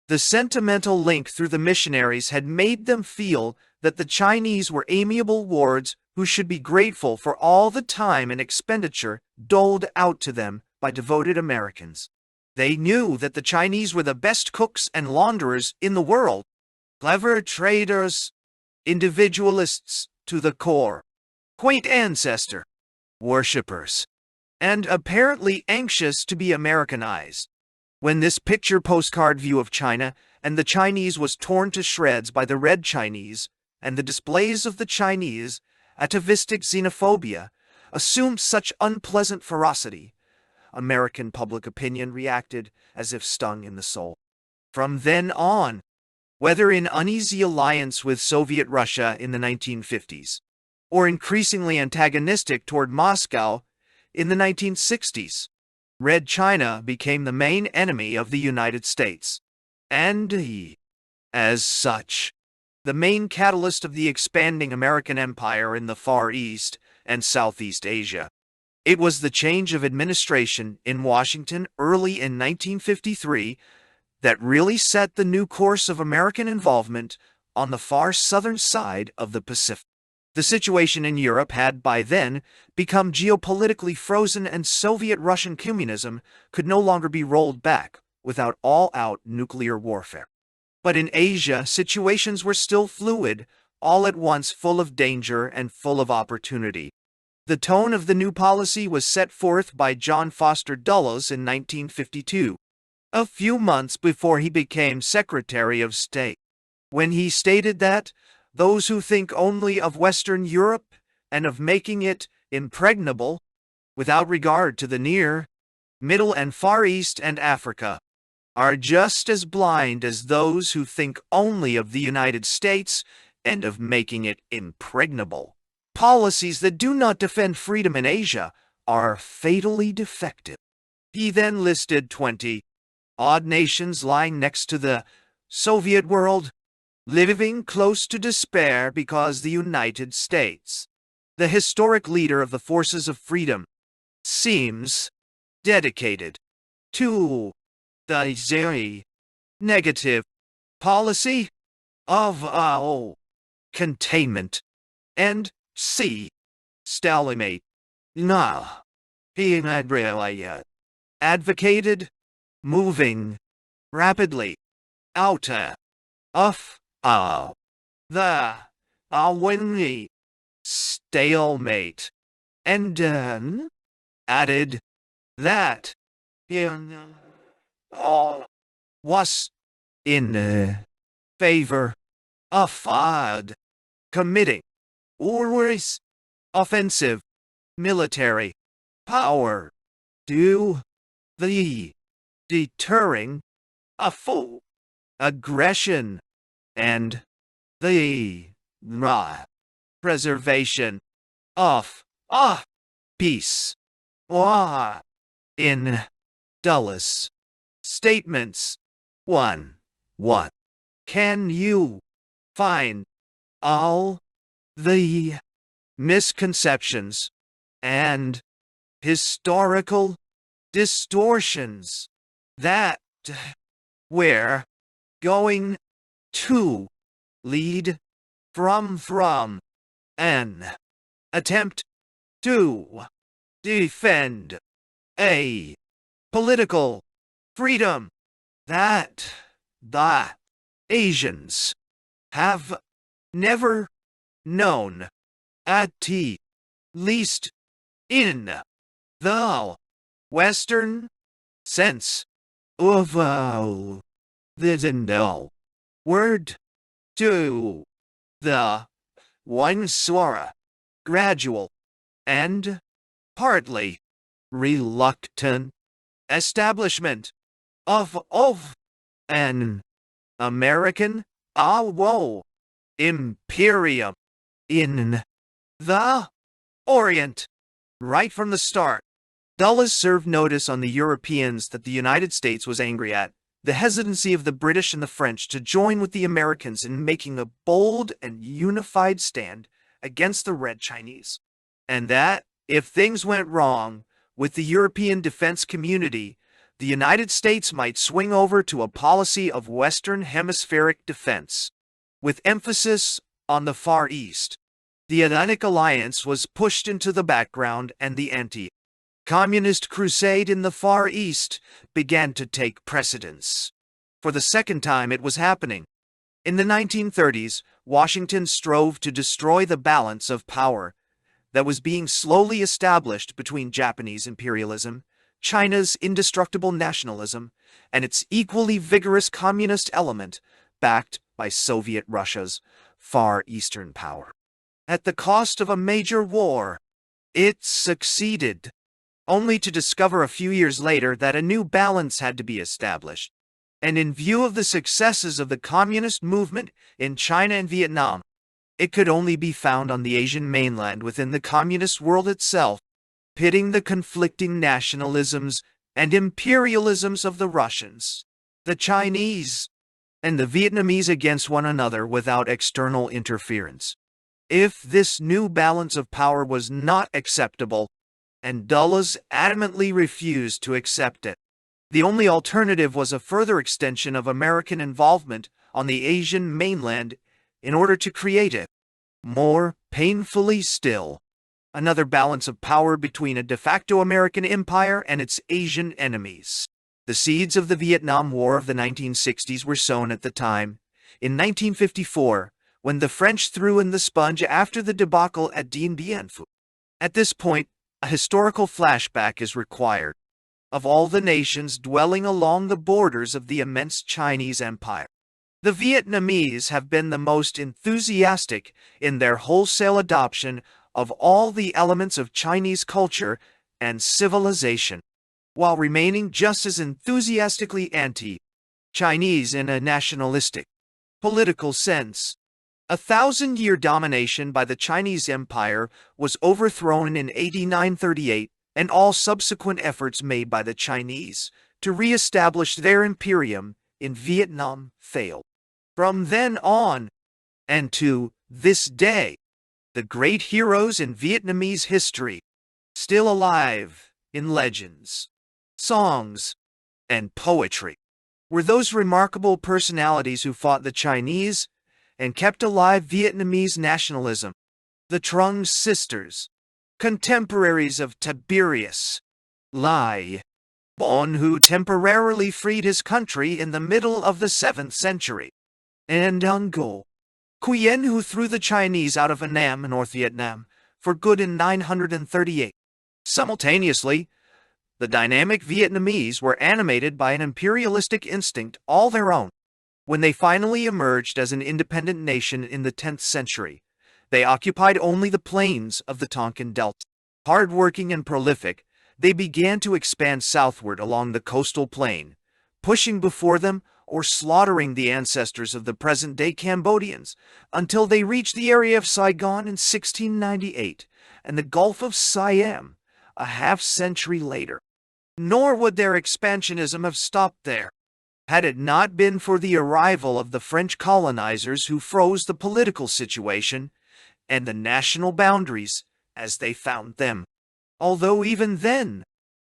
The sentimental link through the missionaries had made them feel that the Chinese were amiable wards who should be grateful for all the time and expenditure doled out to them by devoted Americans. They knew that the Chinese were the best cooks and launderers in the world, clever traders, individualists to the core, quaint ancestor, worshippers, and apparently anxious to be Americanized. When this picture postcard view of China and the Chinese was torn to shreds by the Red Chinese, and the displays of the Chinese, atavistic xenophobia, assumed such unpleasant ferocity, American public opinion reacted as if stung in the soul. From then on, whether in uneasy alliance with Soviet Russia in the 1950s, or increasingly antagonistic toward Moscow in the 1960s. Red China became the main enemy of the United States, and, as such, the main catalyst of the expanding American empire in the Far East and Southeast Asia. It was the change of administration in Washington early in 1953 that really set the new course of American involvement on the far southern side of the Pacific. The situation in Europe had by then become geopolitically frozen, and Soviet-Russian communism could no longer be rolled back without all-out nuclear warfare. But in Asia, situations were still fluid, all at once full of danger and full of opportunity. The tone of the new policy was set forth by John Foster Dulles in 1952, a few months before he became Secretary of State, when he stated that those who think only of Western Europe and of making it impregnable, without regard to the Near, Middle and Far East and Africa, are just as blind as those who think only of the United States and of making it impregnable. Policies that do not defend freedom in Asia are fatally defective. He then listed 20-odd nations lying next to the Soviet world, living close to despair because the United States, the historic leader of the forces of freedom, seems dedicated to the very negative policy of containment and stalemate. Now, he had really advocated moving rapidly out of the windy stalemate, and then added that he was in favor of committing always offensive military power to the deterring of full aggression and the preservation of peace. In Dulles' statements, 1. What can you find all the misconceptions and historical distortions that we're going to lead from an attempt to defend a political freedom that the Asians have never known, at least in the Western sense of the word, to the one gradual and partly reluctant establishment of an American imperium in the Orient. Right from the start, Dulles served notice on the Europeans that the United States was angry at the hesitancy of the British and the French to join with the Americans in making a bold and unified stand against the Red Chinese, and that, if things went wrong with the European defense community, the United States might swing over to a policy of Western hemispheric defense, with emphasis on the Far East. The Atlantic Alliance was pushed into the background, and the anti-communist crusade in the Far East began to take precedence. For the second time it was happening. In the 1930s, Washington strove to destroy the balance of power that was being slowly established between Japanese imperialism, China's indestructible nationalism, and its equally vigorous communist element, backed by Soviet Russia's Far Eastern power. At the cost of a major war, it succeeded, only to discover a few years later that a new balance had to be established. And in view of the successes of the communist movement in China and Vietnam, it could only be found on the Asian mainland within the communist world itself, pitting the conflicting nationalisms and imperialisms of the Russians, the Chinese, and the Vietnamese against one another without external interference. If this new balance of power was not acceptable, and Dulles adamantly refused to accept it, the only alternative was a further extension of American involvement on the Asian mainland in order to create it. More painfully still, another balance of power between a de facto American empire and its Asian enemies. The seeds of the Vietnam War of the 1960s were sown at the time. In 1954, when the French threw in the sponge after the debacle at Dien Bien Phu. At this point, a historical flashback is required. Of all the nations dwelling along the borders of the immense Chinese Empire, the Vietnamese have been the most enthusiastic in their wholesale adoption of all the elements of Chinese culture and civilization, while remaining just as enthusiastically anti-Chinese in a nationalistic, political sense. A 1,000-year domination by the Chinese Empire was overthrown in AD 938, and all subsequent efforts made by the Chinese to re-establish their imperium in Vietnam failed. From then on, and to this day, the great heroes in Vietnamese history, still alive in legends, songs, and poetry, were those remarkable personalities who fought the Chinese and kept alive Vietnamese nationalism. The Trung sisters, contemporaries of Tiberius Lai Bon, who temporarily freed his country in the middle of the 7th century, and Ung Go Quyen, who threw the Chinese out of Annam, North Vietnam, for good in 938. Simultaneously, the dynamic Vietnamese were animated by an imperialistic instinct all their own. When they finally emerged as an independent nation in the 10th century, they occupied only the plains of the Tonkin Delta. Hard-working and prolific, they began to expand southward along the coastal plain, pushing before them or slaughtering the ancestors of the present-day Cambodians until they reached the area of Saigon in 1698 and the Gulf of Siam a half-century later. Nor would their expansionism have stopped there, had it not been for the arrival of the French colonizers who froze the political situation and the national boundaries as they found them. Although even then,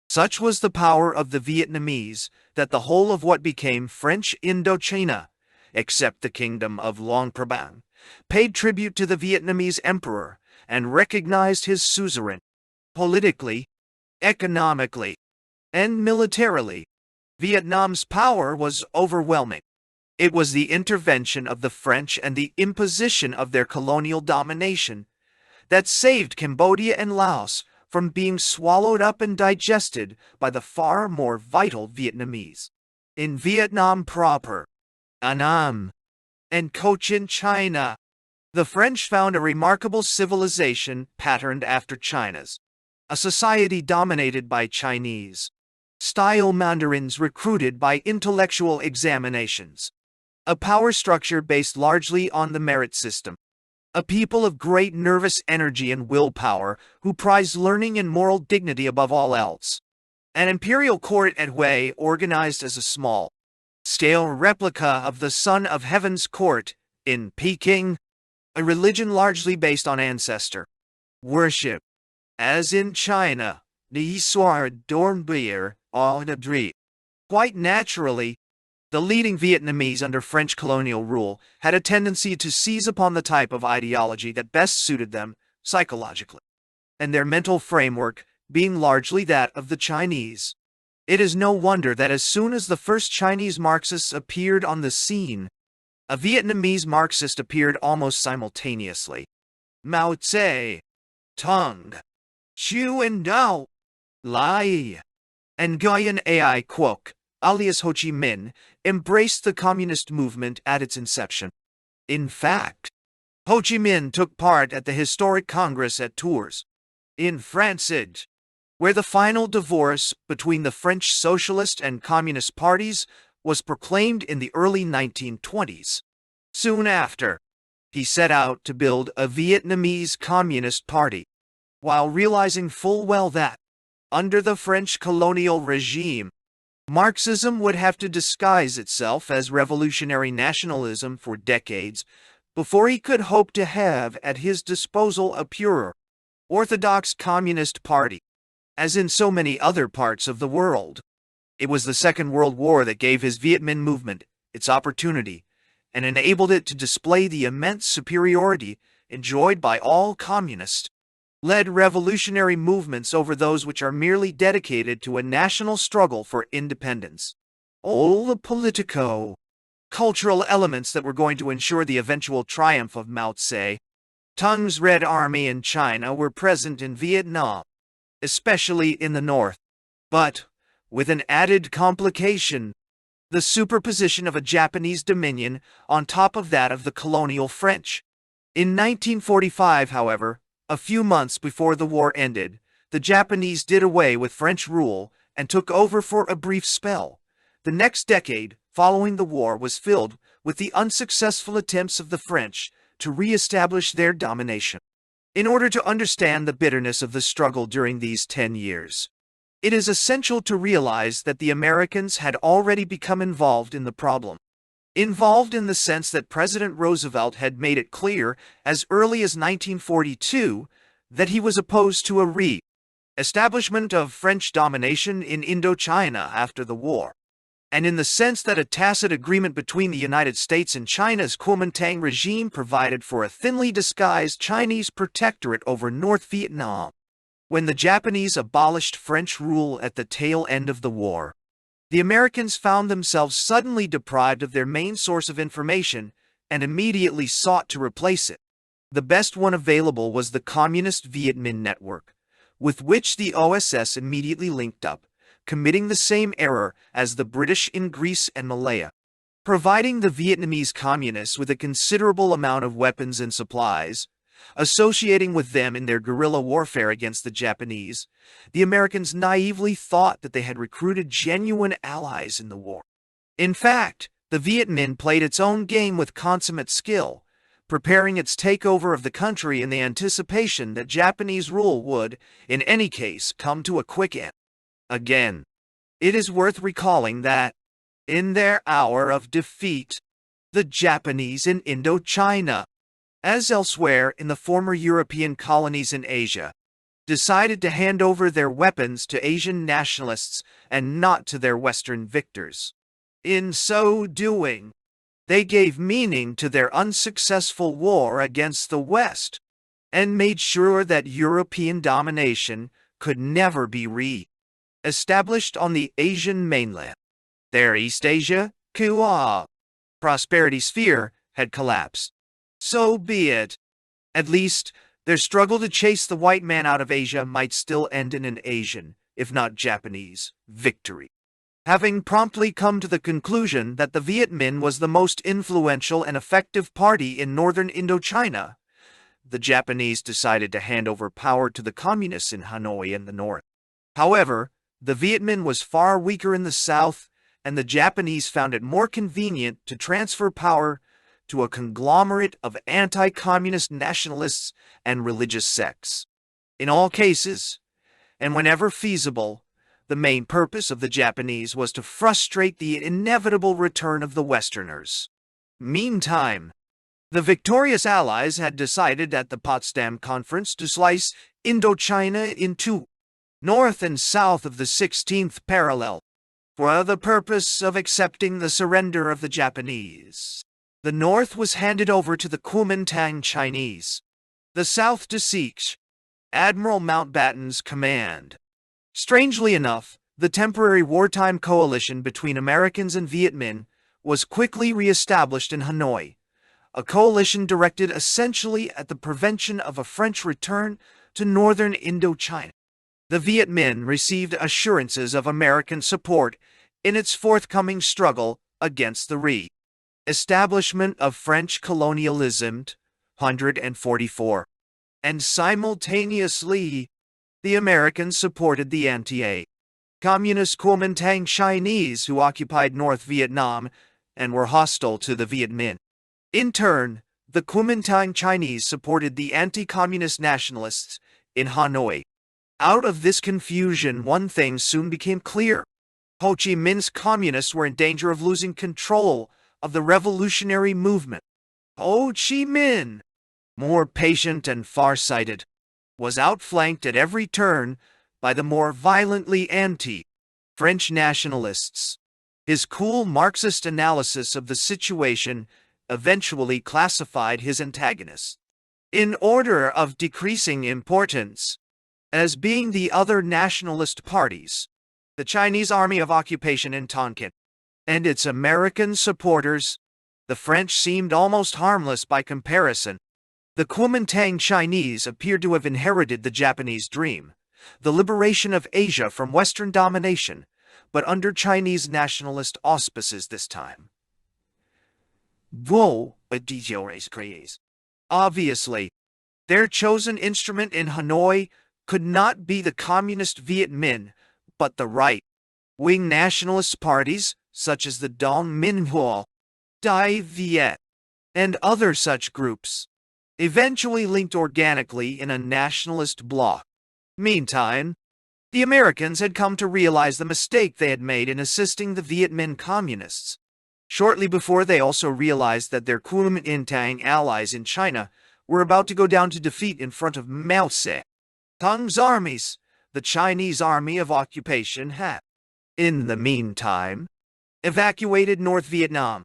such was the power of the Vietnamese that the whole of what became French Indochina, except the kingdom of Luang Prabang, paid tribute to the Vietnamese emperor and recognized his suzerain. Politically, economically, and militarily, Vietnam's power was overwhelming. It was the intervention of the French and the imposition of their colonial domination that saved Cambodia and Laos from being swallowed up and digested by the far more vital Vietnamese. In Vietnam proper, Annam, and Cochin China, the French found a remarkable civilization patterned after China's, a society dominated by Chinese style mandarins recruited by intellectual examinations, a power structure based largely on the merit system, a people of great nervous energy and willpower who prized learning and moral dignity above all else, an imperial court at Hue organized as a small-scale replica of the Son of Heaven's court in Peking, a religion largely based on ancestor worship, as in China, the Soir Dormbier Audadri. Quite naturally, the leading Vietnamese under French colonial rule had a tendency to seize upon the type of ideology that best suited them psychologically, and their mental framework being largely that of the Chinese. It is no wonder that as soon as the first Chinese Marxists appeared on the scene, a Vietnamese Marxist appeared almost simultaneously. Mao Tse Tung, Chu and Dao, Lai, and Nguyen Ai Quoc, alias Ho Chi Minh, embraced the communist movement at its inception. In fact, Ho Chi Minh took part at the historic Congress at Tours, in France, where the final divorce between the French Socialist and Communist parties was proclaimed in the early 1920s. Soon after, he set out to build a Vietnamese Communist Party, while realizing full well that, under the French colonial regime, Marxism would have to disguise itself as revolutionary nationalism for decades before he could hope to have at his disposal a purer, orthodox communist party. As in so many other parts of the world, it was the Second World War that gave his Viet Minh movement its opportunity and enabled it to display the immense superiority enjoyed by all communist-led revolutionary movements over those which are merely dedicated to a national struggle for independence. All the politico-cultural elements that were going to ensure the eventual triumph of Mao Tse-tung's Red Army in China were present in Vietnam, especially in the north, but with an added complication: the superposition of a Japanese dominion on top of that of the colonial French. In 1945, however, a few months before the war ended, the Japanese did away with French rule and took over for a brief spell. The next decade following the war was filled with the unsuccessful attempts of the French to re-establish their domination. In order to understand the bitterness of the struggle during these 10 years, it is essential to realize that the Americans had already become involved in the problem. Involved in the sense that President Roosevelt had made it clear as early as 1942 that he was opposed to a re-establishment of French domination in Indochina after the war, and in the sense that a tacit agreement between the United States and China's Kuomintang regime provided for a thinly disguised Chinese protectorate over North Vietnam. When the Japanese abolished French rule at the tail end of the war, the Americans found themselves suddenly deprived of their main source of information and immediately sought to replace it. The best one available was the Communist Viet Minh Network, with which the OSS immediately linked up, committing the same error as the British in Greece and Malaya. Providing the Vietnamese communists with a considerable amount of weapons and supplies, associating with them in their guerrilla warfare against the Japanese, the Americans naively thought that they had recruited genuine allies in the war. In fact, the Viet Minh played its own game with consummate skill, preparing its takeover of the country in the anticipation that Japanese rule would, in any case, come to a quick end. Again, it is worth recalling that, in their hour of defeat, the Japanese in Indochina, as elsewhere in the former European colonies in Asia, decided to hand over their weapons to Asian nationalists and not to their Western victors. In so doing, they gave meaning to their unsuccessful war against the West, and made sure that European domination could never be re-established on the Asian mainland. Their East Asia, prosperity sphere, had collapsed. So be it. At least, their struggle to chase the white man out of Asia might still end in an Asian, if not Japanese, victory. Having promptly come to the conclusion that the Viet Minh was the most influential and effective party in northern Indochina, the Japanese decided to hand over power to the communists in Hanoi in the north. However, the Viet Minh was far weaker in the south, and the Japanese found it more convenient to transfer power to a conglomerate of anti-communist nationalists and religious sects. In all cases, and whenever feasible, the main purpose of the Japanese was to frustrate the inevitable return of the Westerners. Meantime, the victorious Allies had decided at the Potsdam Conference to slice Indochina in two, north and south of the 16th parallel, for the purpose of accepting the surrender of the Japanese. The north was handed over to the Kuomintang Chinese, the south to Siege, Admiral Mountbatten's command. Strangely enough, the temporary wartime coalition between Americans and Viet Minh was quickly re-established in Hanoi, a coalition directed essentially at the prevention of a French return to northern Indochina. The Viet Minh received assurances of American support in its forthcoming struggle against the re-establishment of French colonialism, 144. And simultaneously, the Americans supported the anti-A Communist Kuomintang Chinese who occupied North Vietnam and were hostile to the Viet Minh. In turn, the Kuomintang Chinese supported the anti-communist nationalists in Hanoi. Out of this confusion, one thing soon became clear. Ho Chi Minh's communists were in danger of losing control of the revolutionary movement. Ho Chi Minh, more patient and far-sighted, was outflanked at every turn by the more violently anti-French nationalists. His cool Marxist analysis of the situation eventually classified his antagonists, in order of decreasing importance, as being the other nationalist parties, the Chinese Army of Occupation in Tonkin, and its American supporters. The French seemed almost harmless by comparison. The Kuomintang Chinese appeared to have inherited the Japanese dream, the liberation of Asia from Western domination, but under Chinese nationalist auspices this time. Obviously, their chosen instrument in Hanoi could not be the communist Viet Minh, but the right-wing nationalist parties such as the Dong Minh Hoa, Dai Viet, and other such groups, eventually linked organically in a nationalist bloc. Meantime, the Americans had come to realize the mistake they had made in assisting the Viet Minh communists. Shortly before, they also realized that their Kuomintang allies in China were about to go down to defeat in front of Mao Zedong's armies. The Chinese Army of Occupation had, in the meantime, evacuated North Vietnam.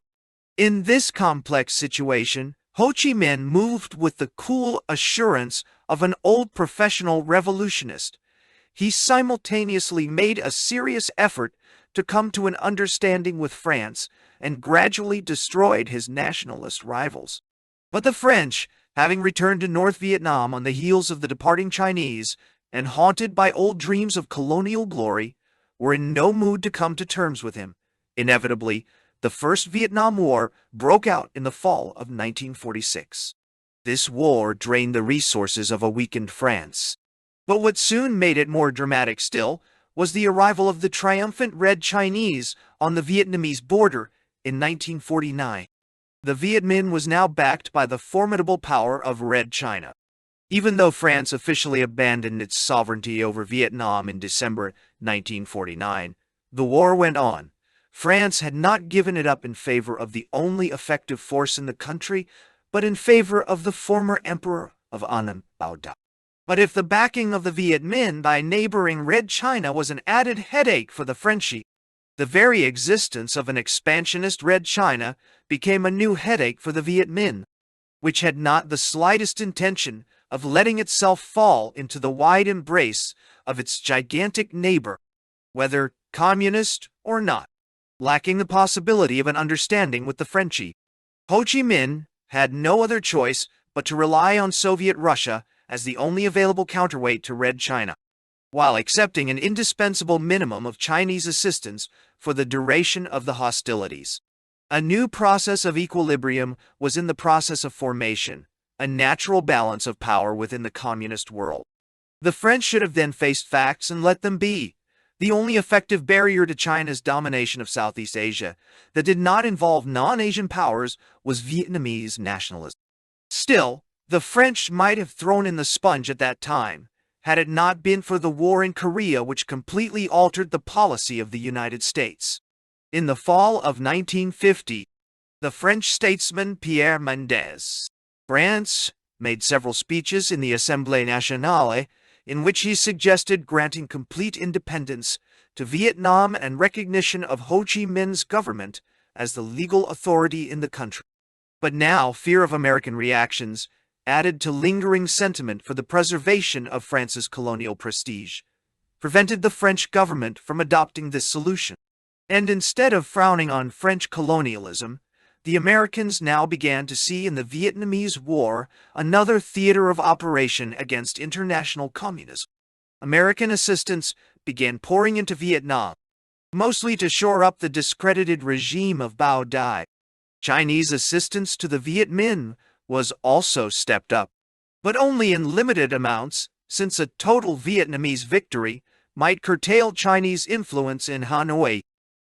In this complex situation, Ho Chi Minh moved with the cool assurance of an old professional revolutionist. He simultaneously made a serious effort to come to an understanding with France and gradually destroyed his nationalist rivals. But the French, having returned to North Vietnam on the heels of the departing Chinese and haunted by old dreams of colonial glory, were in no mood to come to terms with him. Inevitably, the First Vietnam War broke out in the fall of 1946. This war drained the resources of a weakened France. But what soon made it more dramatic still was the arrival of the triumphant Red Chinese on the Vietnamese border in 1949. The Viet Minh was now backed by the formidable power of Red China. Even though France officially abandoned its sovereignty over Vietnam in December 1949, the war went on. France had not given it up in favor of the only effective force in the country, but in favor of the former emperor of Annam Bao Da. But if the backing of the Viet Minh by neighboring Red China was an added headache for the Frenchie, the very existence of an expansionist Red China became a new headache for the Viet Minh, which had not the slightest intention of letting itself fall into the wide embrace of its gigantic neighbor, whether communist or not. Lacking the possibility of an understanding with the Frenchie, Ho Chi Minh had no other choice but to rely on Soviet Russia as the only available counterweight to Red China, while accepting an indispensable minimum of Chinese assistance for the duration of the hostilities. A new process of equilibrium was in the process of formation, a natural balance of power within the communist world. The French should have then faced facts and let them be. The only effective barrier to China's domination of Southeast Asia that did not involve non-Asian powers was Vietnamese nationalism. Still, the French might have thrown in the sponge at that time, had it not been for the war in Korea, which completely altered the policy of the United States. In the fall of 1950, the French statesman Pierre Mendès France made several speeches in the Assemblée Nationale in which he suggested granting complete independence to Vietnam and recognition of Ho Chi Minh's government as the legal authority in the country. But now, fear of American reactions, added to lingering sentiment for the preservation of France's colonial prestige, prevented the French government from adopting this solution. And instead of frowning on French colonialism, the Americans now began to see in the Vietnamese War another theater of operation against international communism. American assistance began pouring into Vietnam, mostly to shore up the discredited regime of Bao Dai. Chinese assistance to the Viet Minh was also stepped up, but only in limited amounts, since a total Vietnamese victory might curtail Chinese influence in Hanoi.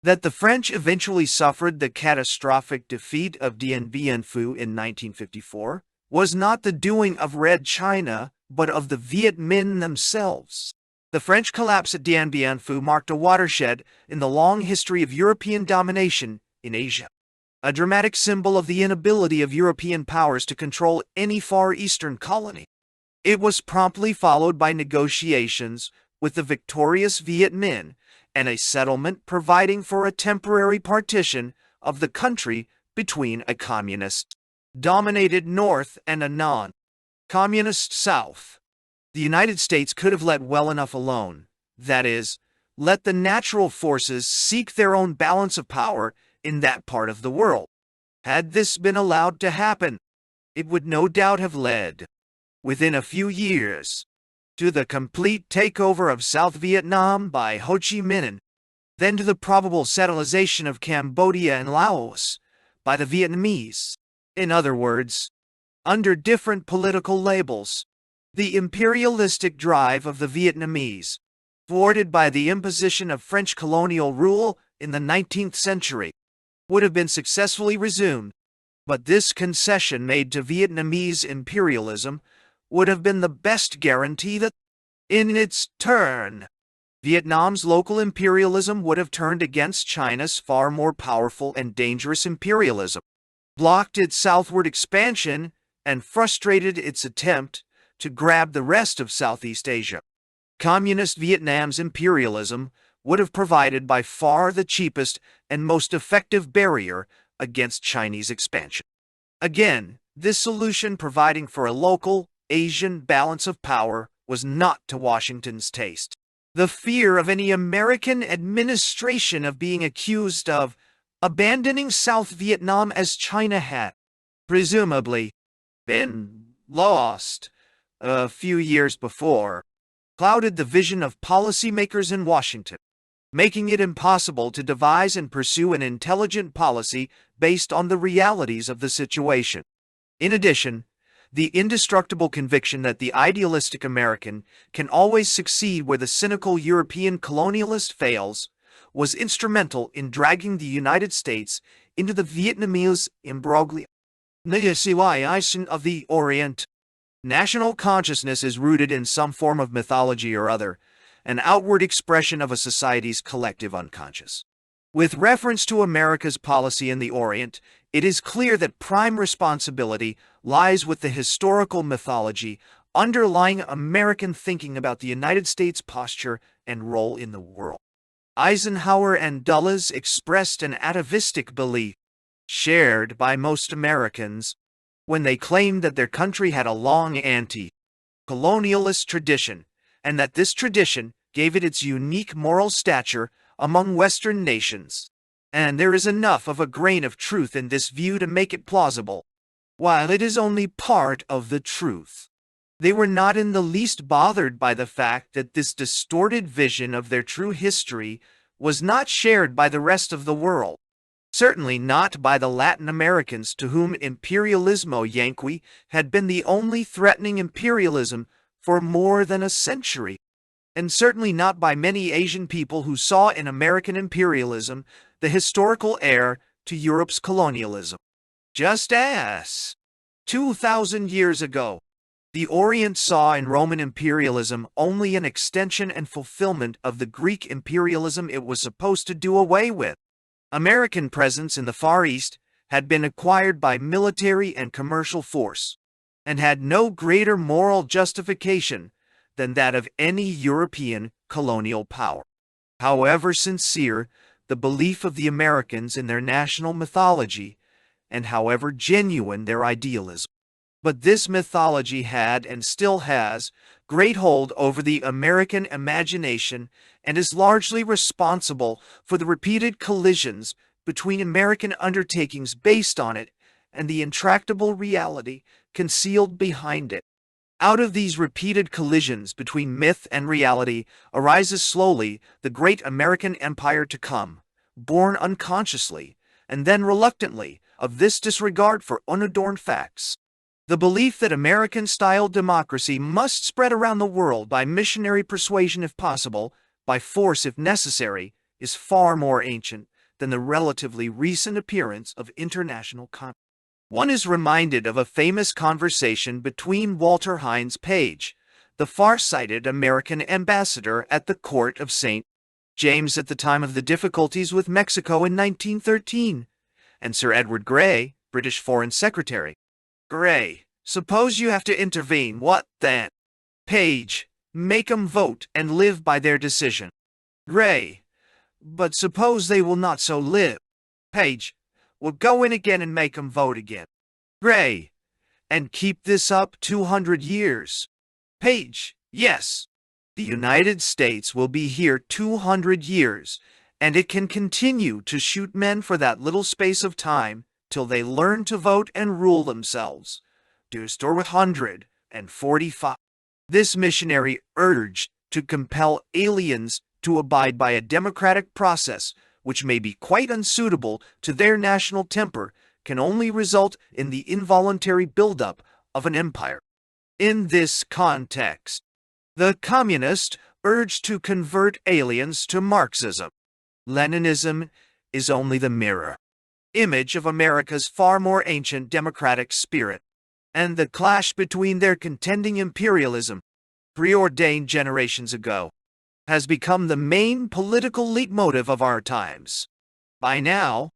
That the French eventually suffered the catastrophic defeat of Dien Bien Phu in 1954 was not the doing of Red China, but of the Viet Minh themselves. The French collapse at Dien Bien Phu marked a watershed in the long history of European domination in Asia, a dramatic symbol of the inability of European powers to control any Far Eastern colony. It was promptly followed by negotiations with the victorious Viet Minh and a settlement providing for a temporary partition of the country between a communist-dominated North and a non-communist South. The United States could have let well enough alone, that is, let the natural forces seek their own balance of power in that part of the world. Had this been allowed to happen, it would no doubt have led, within a few years, to the complete takeover of South Vietnam by Ho Chi Minh, then to the probable settlization of Cambodia and Laos by the Vietnamese. In other words, under different political labels, the imperialistic drive of the Vietnamese, thwarted by the imposition of French colonial rule in the 19th century, would have been successfully resumed, but this concession made to Vietnamese imperialism would have been the best guarantee that, in its turn, Vietnam's local imperialism would have turned against China's far more powerful and dangerous imperialism, blocked its southward expansion, and frustrated its attempt to grab the rest of Southeast Asia. Communist Vietnam's imperialism would have provided by far the cheapest and most effective barrier against Chinese expansion. Again, this solution providing for a local, Asian balance of power was not to Washington's taste. The fear of any American administration of being accused of abandoning South Vietnam as China had, presumably, been lost a few years before, clouded the vision of policymakers in Washington, making it impossible to devise and pursue an intelligent policy based on the realities of the situation. In addition, the indestructible conviction that the idealistic American can always succeed where the cynical European colonialist fails was instrumental in dragging the United States into the Vietnamese imbroglio. The of the Orient. National consciousness is rooted in some form of mythology or other, an outward expression of a society's collective unconscious. With reference to America's policy in the Orient, it is clear that prime responsibility lies with the historical mythology underlying American thinking about the United States' posture and role in the world. Eisenhower and Dulles expressed an atavistic belief, shared by most Americans, when they claimed that their country had a long anti-colonialist tradition, and that this tradition gave it its unique moral stature among Western nations. And there is enough of a grain of truth in this view to make it plausible, while it is only part of the truth. They were not in the least bothered by the fact that this distorted vision of their true history was not shared by the rest of the world, certainly not by the Latin Americans to whom imperialismo Yankee had been the only threatening imperialism for more than a century, and certainly not by many Asian people who saw in American imperialism the historical heir to Europe's colonialism. Just as 2,000 years ago, the Orient saw in Roman imperialism only an extension and fulfillment of the Greek imperialism it was supposed to do away with. American presence in the Far East had been acquired by military and commercial force, and had no greater moral justification than that of any European colonial power. However sincere the belief of the Americans in their national mythology, and however genuine their idealism, but this mythology had and still has great hold over the American imagination and is largely responsible for the repeated collisions between American undertakings based on it and the intractable reality concealed behind it. Out of these repeated collisions between myth and reality arises slowly the great American empire to come, born unconsciously, and then reluctantly, of this disregard for unadorned facts. The belief that American-style democracy must spread around the world by missionary persuasion if possible by force if necessary, is far more ancient than the relatively recent appearance of international conflict. One is reminded of a famous conversation between Walter Hines Page, the far-sighted American ambassador at the court of St. James at the time of the difficulties with Mexico in 1913, and Sir Edward Grey, British Foreign Secretary. Grey: suppose you have to intervene, what then? Page: make 'em vote and live by their decision. Grey: but suppose they will not so live? Page: we'll go in again and make 'em vote again. Grey: and keep this up 200 years? Page: yes. The United States will be here 200 years, and it can continue to shoot men for that little space of time till they learn to vote and rule themselves. Store with 145. This missionary urged to compel aliens to abide by a democratic process which may be quite unsuitable to their national temper, can only result in the involuntary buildup of an empire. In this context, the communist urged to convert aliens to Marxism. Leninism is only the mirror image of America's far more ancient democratic spirit, and the clash between their contending imperialism, preordained generations ago, has become the main political leitmotif of our times. By now,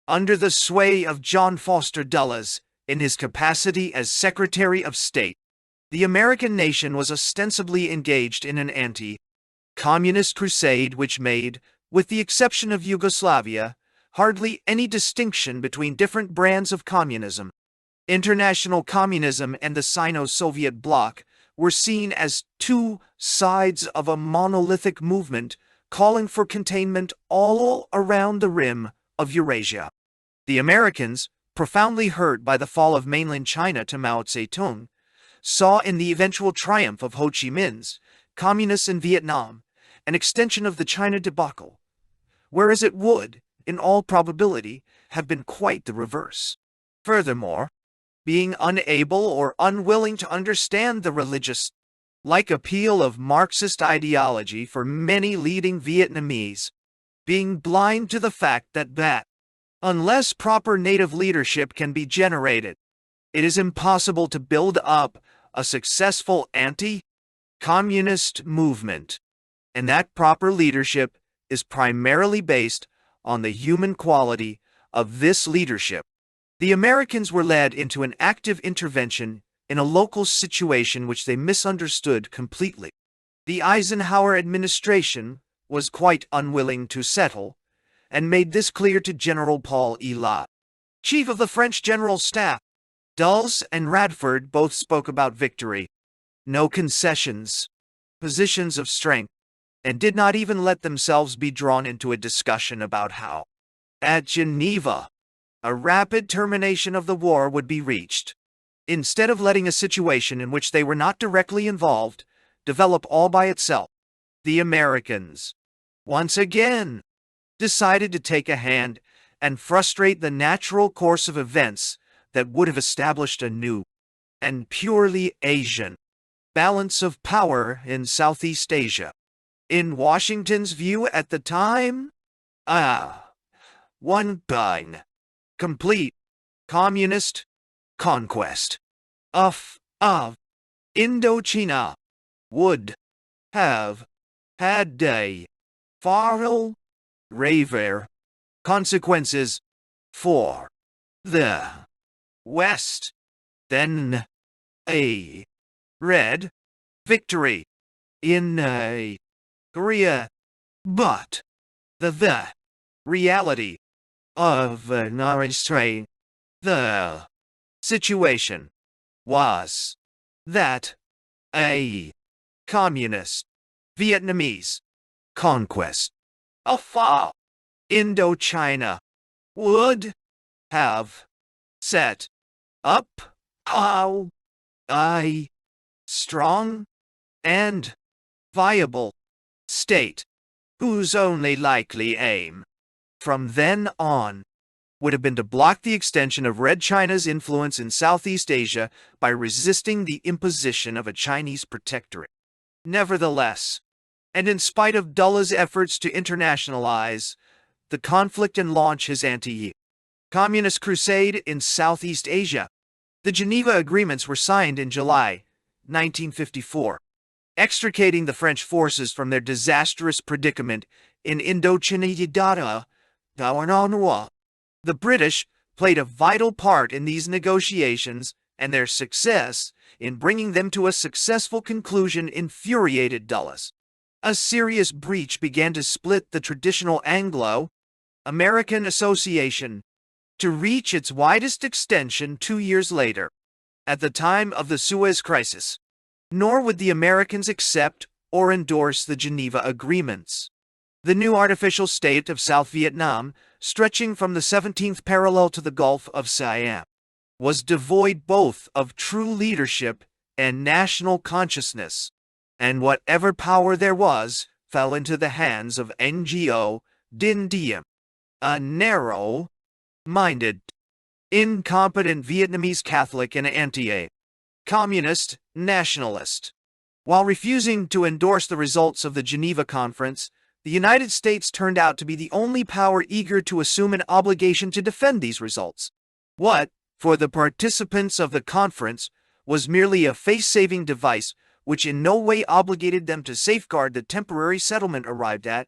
under the sway of John Foster Dulles, in his capacity as Secretary of State, the American nation was ostensibly engaged in an anti-communist crusade which made, with the exception of Yugoslavia, hardly any distinction between different brands of communism. International communism and the Sino-Soviet bloc were seen as two sides of a monolithic movement calling for containment all around the rim of Eurasia. The Americans, profoundly hurt by the fall of mainland China to Mao Zedong, saw in the eventual triumph of Ho Chi Minh's communists in Vietnam an extension of the China debacle, whereas it would, in all probability, have been quite the reverse. Furthermore, being unable or unwilling to understand the religious-like appeal of Marxist ideology for many leading Vietnamese, being blind to the fact that, unless proper native leadership can be generated, it is impossible to build up a successful anti-communist movement, and that proper leadership is primarily based on the human quality of this leadership. The Americans were led into an active intervention in a local situation which they misunderstood completely. The Eisenhower administration was quite unwilling to settle, and made this clear to General Paul E. Lott, chief of the French General Staff. Dulles and Radford both spoke about victory, no concessions, positions of strength, and did not even let themselves be drawn into a discussion about how, at Geneva, a rapid termination of the war would be reached, instead of letting a situation in which they were not directly involved develop all by itself. The Americans, once again, decided to take a hand and frustrate the natural course of events that would have established a new and purely Asian balance of power in Southeast Asia. In Washington's view at the time, one complete communist conquest of Indochina would have had far graver consequences for the West than a red victory in Korea. But the reality of the situation was that a communist Vietnamese conquest of Indochina would have set up a strong and viable state whose only likely aim from then on would have been to block the extension of Red China's influence in Southeast Asia by resisting the imposition of a Chinese protectorate. Nevertheless, And in spite of Dullah's efforts to internationalize the conflict and launch his anti-communist crusade in Southeast Asia, the Geneva Agreements were signed in July 1954, extricating the French forces from their disastrous predicament in Indochina. The British played a vital part in these negotiations, and their success in bringing them to a successful conclusion infuriated Dulles. A serious breach began to split the traditional Anglo-American association to reach its widest extension 2 years later, at the time of the Suez Crisis. Nor would the Americans accept or endorse the Geneva Agreements. The new artificial state of South Vietnam, stretching from the 17th parallel to the Gulf of Siam, was devoid both of true leadership and national consciousness, and whatever power there was fell into the hands of Ngo Dinh Diem, a narrow-minded, incompetent Vietnamese Catholic and anti-communist nationalist. While refusing to endorse the results of the Geneva Conference, the United States turned out to be the only power eager to assume an obligation to defend these results. What, for the participants of the conference, was merely a face-saving device which in no way obligated them to safeguard the temporary settlement arrived at,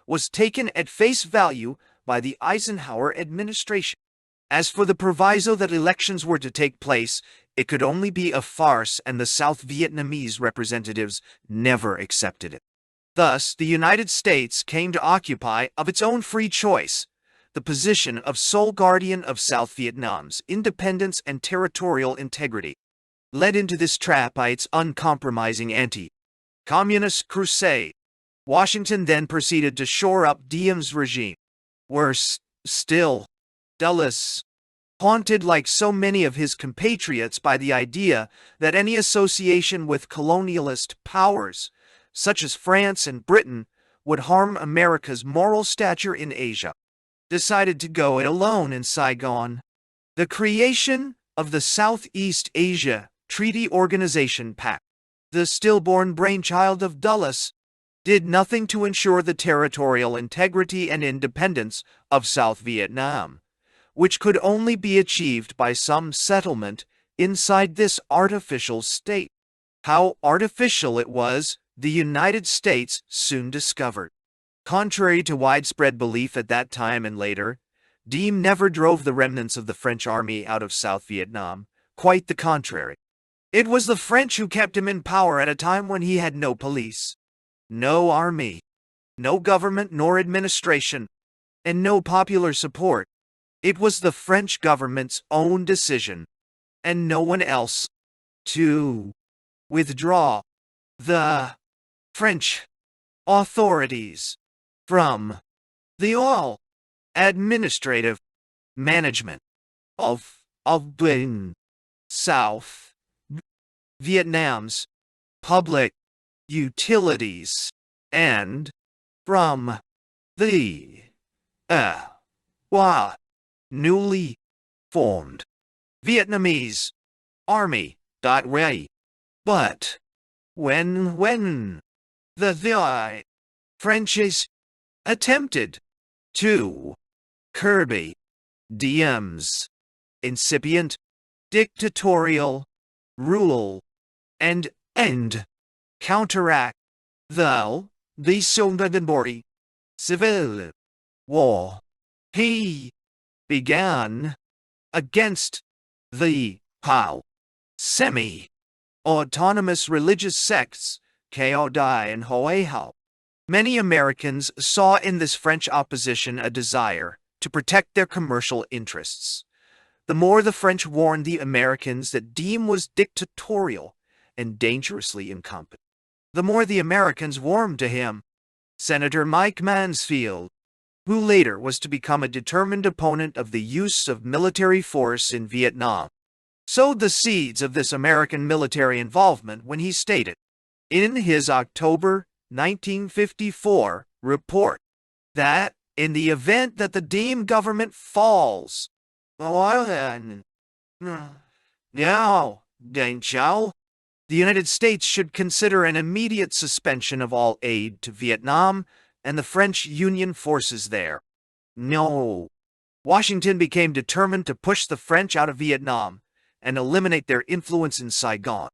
was taken at face value by the Eisenhower administration. As for the proviso that elections were to take place, it could only be a farce, and the South Vietnamese representatives never accepted it. Thus, the United States came to occupy, of its own free choice, the position of sole guardian of South Vietnam's independence and territorial integrity. Led into this trap by its uncompromising anti-communist crusade, Washington then proceeded to shore up Diem's regime. Worse still, Dulles, haunted like so many of his compatriots by the idea that any association with colonialist powers, such as France and Britain, would harm America's moral stature in Asia, decided to go it alone in Saigon. The creation of the Southeast Asia Treaty Organization Pact, the stillborn brainchild of Dulles, did nothing to ensure the territorial integrity and independence of South Vietnam, which could only be achieved by some settlement inside this artificial state. How artificial it was, the United States soon discovered. Contrary to widespread belief at that time and later, Diem never drove the remnants of the French army out of South Vietnam. Quite the contrary. It was the French who kept him in power at a time when he had no police, no army, no government nor administration, and no popular support. It was the French government's own decision, and no one else, to withdraw the French authorities from the all administrative management of South Vietnam's public utilities, and from the newly formed Vietnamese army. But when the French attempted to curb Diem's incipient dictatorial rule and counteract the civil war he began against the semi-autonomous religious sects Cao Dai and Hoi Hao. Many Americans saw in this French opposition a desire to protect their commercial interests. The more the French warned the Americans that Diem was dictatorial and dangerously incompetent, the more the Americans warmed to him. Senator Mike Mansfield, who later was to become a determined opponent of the use of military force in Vietnam, sowed the seeds of this American military involvement when he stated, in his October 1954 report, that in the event that the Diem government falls, The United States should consider an immediate suspension of all aid to Vietnam and the French Union forces there. No. Washington became determined to push the French out of Vietnam and eliminate their influence in Saigon.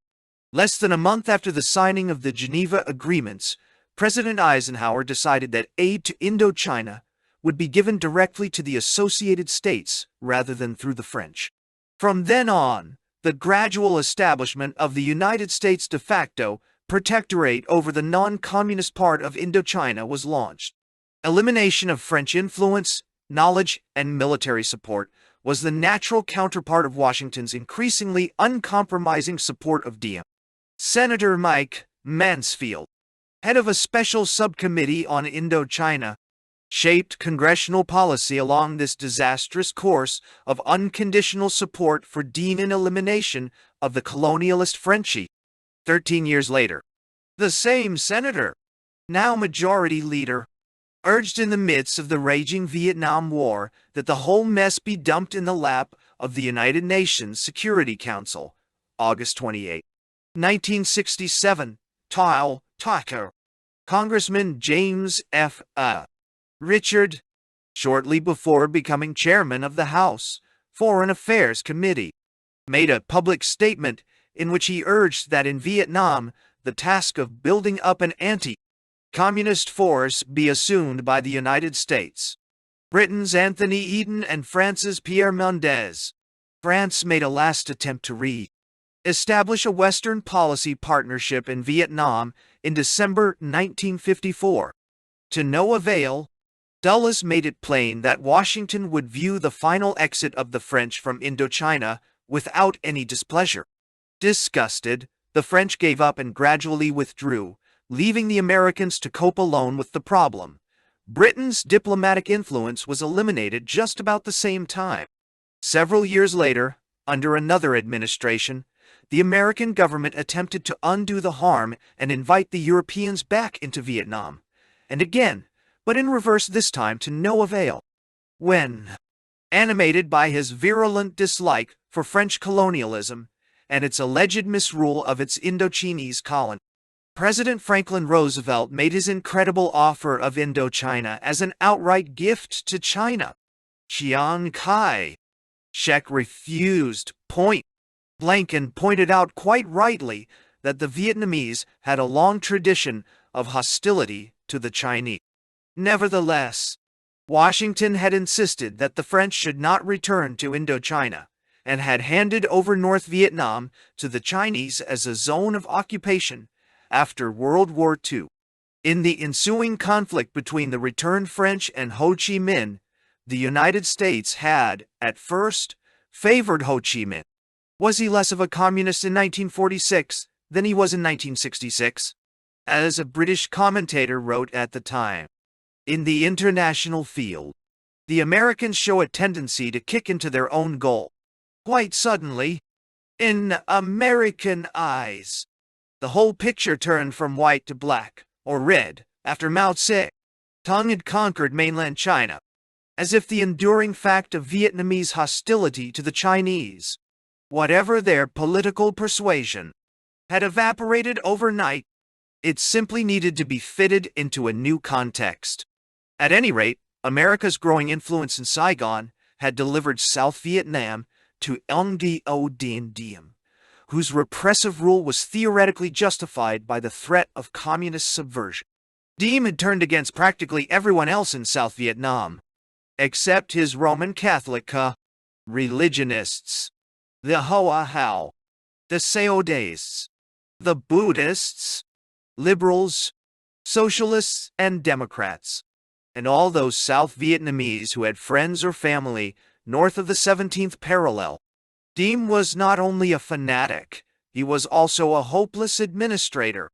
Less than a month after the signing of the Geneva Agreements, President Eisenhower decided that aid to Indochina would be given directly to the Associated States rather than through the French. From then on, the gradual establishment of the United States de facto protectorate over the non-communist part of Indochina was launched. Elimination of French influence, knowledge, and military support was the natural counterpart of Washington's increasingly uncompromising support of Diem. Senator Mike Mansfield, head of a special subcommittee on Indochina, shaped congressional policy along this disastrous course of unconditional support for Diem and elimination of the colonialist Frenchie. 13 years later, the same senator, now majority leader, urged in the midst of the raging Vietnam War that the whole mess be dumped in the lap of the United Nations Security Council. August 28, 1967, Tile Tucker. Congressman James F. Richard, shortly before becoming chairman of the House Foreign Affairs Committee, made a public statement in which he urged that in Vietnam the task of building up an anti-communist force be assumed by the United States. Britain's Anthony Eden and France's Pierre Mendès. France made a last attempt to re-establish a Western policy partnership in Vietnam in December 1954. To no avail, Dulles made it plain that Washington would view the final exit of the French from Indochina without any displeasure. Disgusted, the French gave up and gradually withdrew, leaving the Americans to cope alone with the problem. Britain's diplomatic influence was eliminated just about the same time. Several years later, under another administration, the American government attempted to undo the harm and invite the Europeans back into Vietnam. And again, but in reverse this time to no avail. When, animated by his virulent dislike for French colonialism and its alleged misrule of its Indochinese colony, President Franklin Roosevelt made his incredible offer of Indochina as an outright gift to China. Chiang Kai-shek refused point blank and pointed out quite rightly that the Vietnamese had a long tradition of hostility to the Chinese. Nevertheless, Washington had insisted that the French should not return to Indochina and had handed over North Vietnam to the Chinese as a zone of occupation after World War II. In the ensuing conflict between the returned French and Ho Chi Minh, the United States had, at first, favored Ho Chi Minh. Was he less of a communist in 1946 than he was in 1966? As a British commentator wrote at the time, in the international field, the Americans show a tendency to kick into their own goal. Quite suddenly, in American eyes, the whole picture turned from white to black, or red, after Mao Zedong had conquered mainland China, as if the enduring fact of Vietnamese hostility to the Chinese, whatever their political persuasion, had evaporated overnight. It simply needed to be fitted into a new context. At any rate, America's growing influence in Saigon had delivered South Vietnam to Ngo Dinh Diem, whose repressive rule was theoretically justified by the threat of communist subversion. Diem had turned against practically everyone else in South Vietnam, except his Roman Catholic religionists, the Hoa Hao, the Seodaists, the Buddhists, liberals, socialists, and Democrats, and all those South Vietnamese who had friends or family north of the 17th parallel. Diem was not only a fanatic, he was also a hopeless administrator.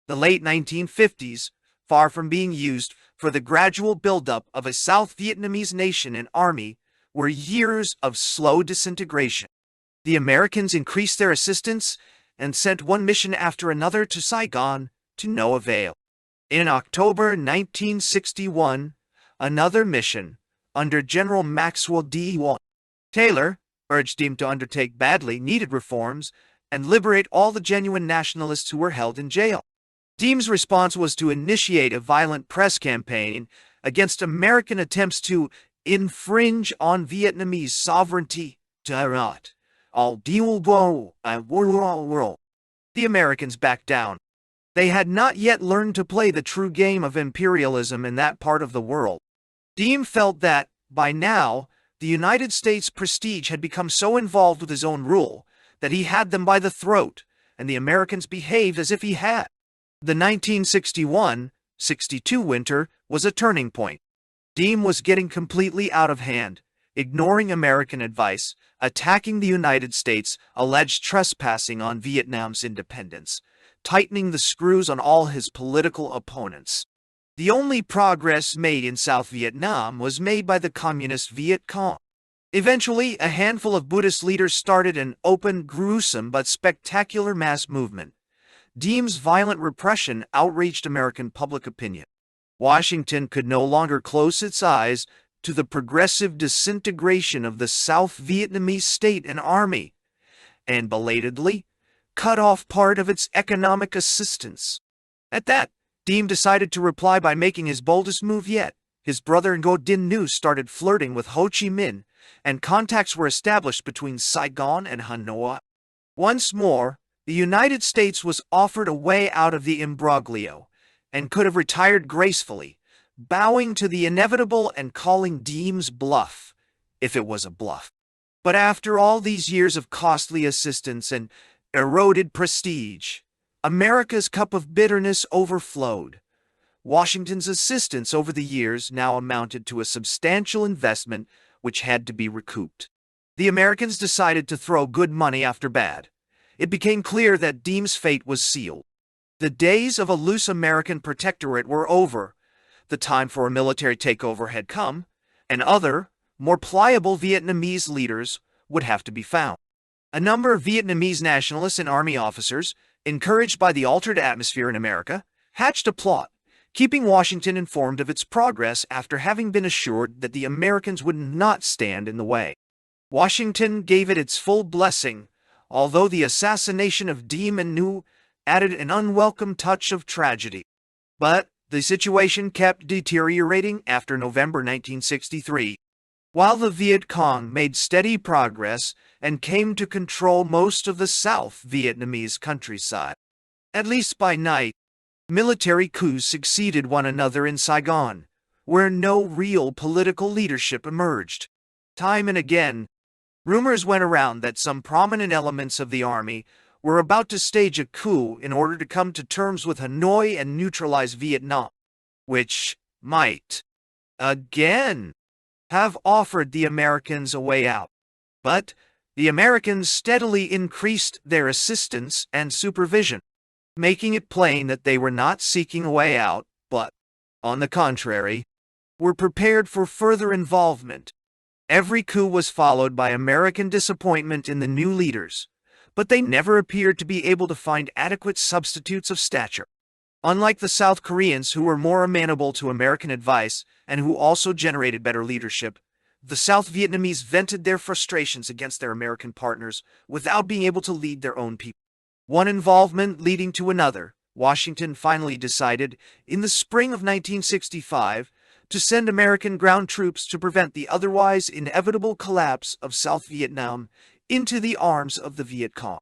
The late 1950s, far from being used for the gradual buildup of a South Vietnamese nation and army, were years of slow disintegration. The Americans increased their assistance and sent one mission after another to Saigon, to no avail. In October 1961, another mission, under General Maxwell D. Taylor, urged him to undertake badly needed reforms and liberate all the genuine nationalists who were held in jail. Diem's response was to initiate a violent press campaign against American attempts to infringe on Vietnamese sovereignty. The Americans backed down. They had not yet learned to play the true game of imperialism in that part of the world. Diem felt that, by now, the United States' prestige had become so involved with his own rule that he had them by the throat, and the Americans behaved as if he had. The 1961-62 winter was a turning point. Diem was getting completely out of hand, ignoring American advice, attacking the United States' alleged trespassing on Vietnam's independence, tightening the screws on all his political opponents. The only progress made in South Vietnam was made by the communist Viet Cong. Eventually, a handful of Buddhist leaders started an open, gruesome, but spectacular mass movement. Diem's violent repression outraged American public opinion. Washington could no longer close its eyes to the progressive disintegration of the South Vietnamese state and army, and belatedly cut off part of its economic assistance. At that, Diem decided to reply by making his boldest move yet. His brother Ngo Dinh Nu started flirting with Ho Chi Minh, and contacts were established between Saigon and Hanoi. Once more, the United States was offered a way out of the imbroglio, and could have retired gracefully, bowing to the inevitable and calling Diem's bluff, if it was a bluff. But after all these years of costly assistance and eroded prestige, America's cup of bitterness overflowed. Washington's assistance over the years now amounted to a substantial investment which had to be recouped. The Americans decided to throw good money after bad. It became clear that Diem's fate was sealed. The days of a loose American protectorate were over. The time for a military takeover had come, and other, more pliable Vietnamese leaders would have to be found. A number of Vietnamese nationalists and army officers, encouraged by the altered atmosphere in America, hatched a plot, keeping Washington informed of its progress after having been assured that the Americans would not stand in the way. Washington gave it its full blessing, although the assassination of Diem and Nhu added an unwelcome touch of tragedy. But the situation kept deteriorating after November 1963. While the Viet Cong made steady progress and came to control most of the South Vietnamese countryside, at least by night, military coups succeeded one another in Saigon, where no real political leadership emerged. Time and again, rumors went around that some prominent elements of the army were about to stage a coup in order to come to terms with Hanoi and neutralize Vietnam, which might, again, have offered the Americans a way out. But the Americans steadily increased their assistance and supervision, making it plain that they were not seeking a way out, but, on the contrary, were prepared for further involvement. Every coup was followed by American disappointment in the new leaders, but they never appeared to be able to find adequate substitutes of stature. Unlike the South Koreans, who were more amenable to American advice and who also generated better leadership, the South Vietnamese vented their frustrations against their American partners without being able to lead their own people. One involvement leading to another, Washington finally decided, in the spring of 1965, to send American ground troops to prevent the otherwise inevitable collapse of South Vietnam into the arms of the Viet Cong.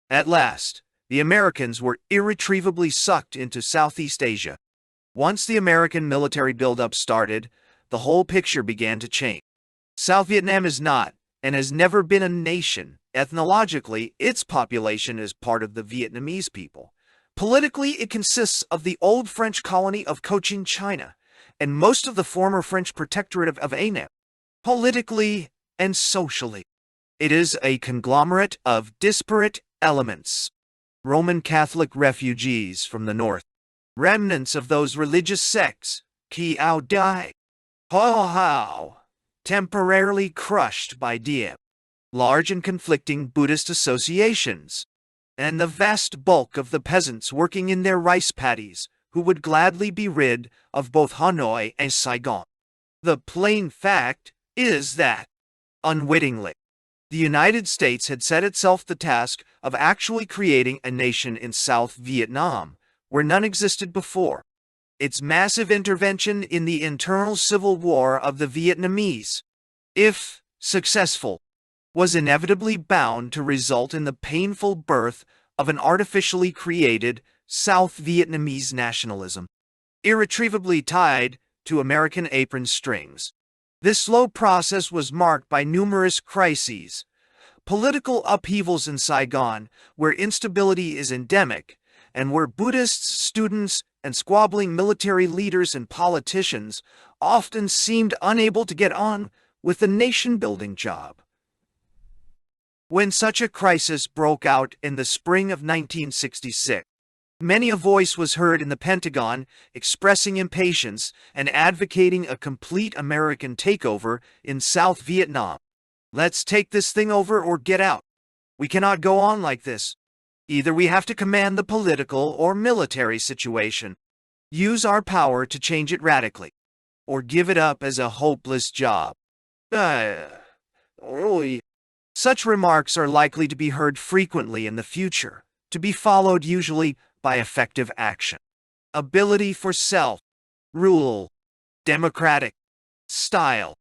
At last, the Americans were irretrievably sucked into Southeast Asia. Once the American military buildup started, the whole picture began to change. South Vietnam is not, and has never been, a nation. Ethnologically, its population is part of the Vietnamese people. Politically, it consists of the old French colony of Cochin, China, and most of the former French protectorate of Annam. Politically and socially, it is a conglomerate of disparate elements. Roman Catholic refugees from the north, remnants of those religious sects, Kiao Dai, Ho Hao, temporarily crushed by Diem, large and conflicting Buddhist associations, and the vast bulk of the peasants working in their rice paddies, who would gladly be rid of both Hanoi and Saigon. The plain fact is that, unwittingly, The United States had set itself the task of actually creating a nation in South Vietnam, where none existed before. Its massive intervention in the internal civil war of the Vietnamese, if successful, was inevitably bound to result in the painful birth of an artificially created South Vietnamese nationalism, irretrievably tied to American apron strings. This slow process was marked by numerous crises, political upheavals in Saigon, where instability is endemic, and where Buddhists, students, and squabbling military leaders and politicians often seemed unable to get on with the nation-building job. When such a crisis broke out in the spring of 1966, many a voice was heard in the Pentagon expressing impatience and advocating a complete American takeover in South Vietnam. Let's take this thing over or get out. We cannot go on like this. Either we have to command the political or military situation, use our power to change it radically, or give it up as a hopeless job. Such remarks are likely to be heard frequently in the future, to be followed usually by effective action. Ability for self-rule, democratic style,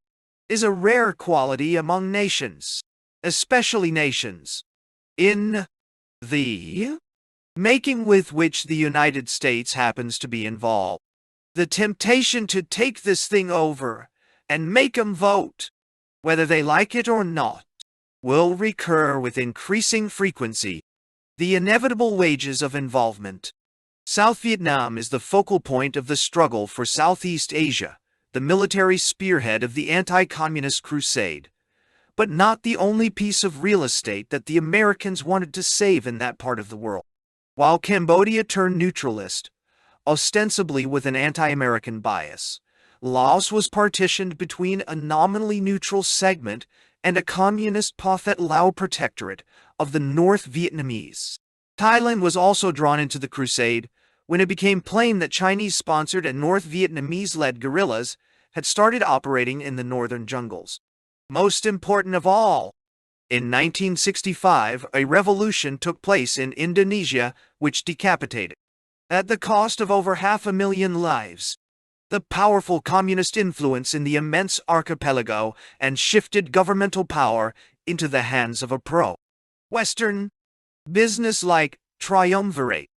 is a rare quality among nations, especially nations in the making with which the United States happens to be involved. The temptation to take this thing over and make 'em vote, whether they like it or not, will recur with increasing frequency. The inevitable wages of involvement. South Vietnam is the focal point of the struggle for Southeast Asia, the military spearhead of the anti-communist crusade, but not the only piece of real estate that the Americans wanted to save in that part of the world. While Cambodia turned neutralist, ostensibly with an anti-American bias, Laos was partitioned between a nominally neutral segment and a communist Pathet Lao protectorate of the North Vietnamese. Thailand was also drawn into the crusade when it became plain that Chinese-sponsored and North Vietnamese-led guerrillas had started operating in the northern jungles. Most important of all, in 1965, a revolution took place in Indonesia which decapitated, at the cost of over 500,000 lives, the powerful communist influence in the immense archipelago and shifted governmental power into the hands of a pro-Western business-like triumvirate,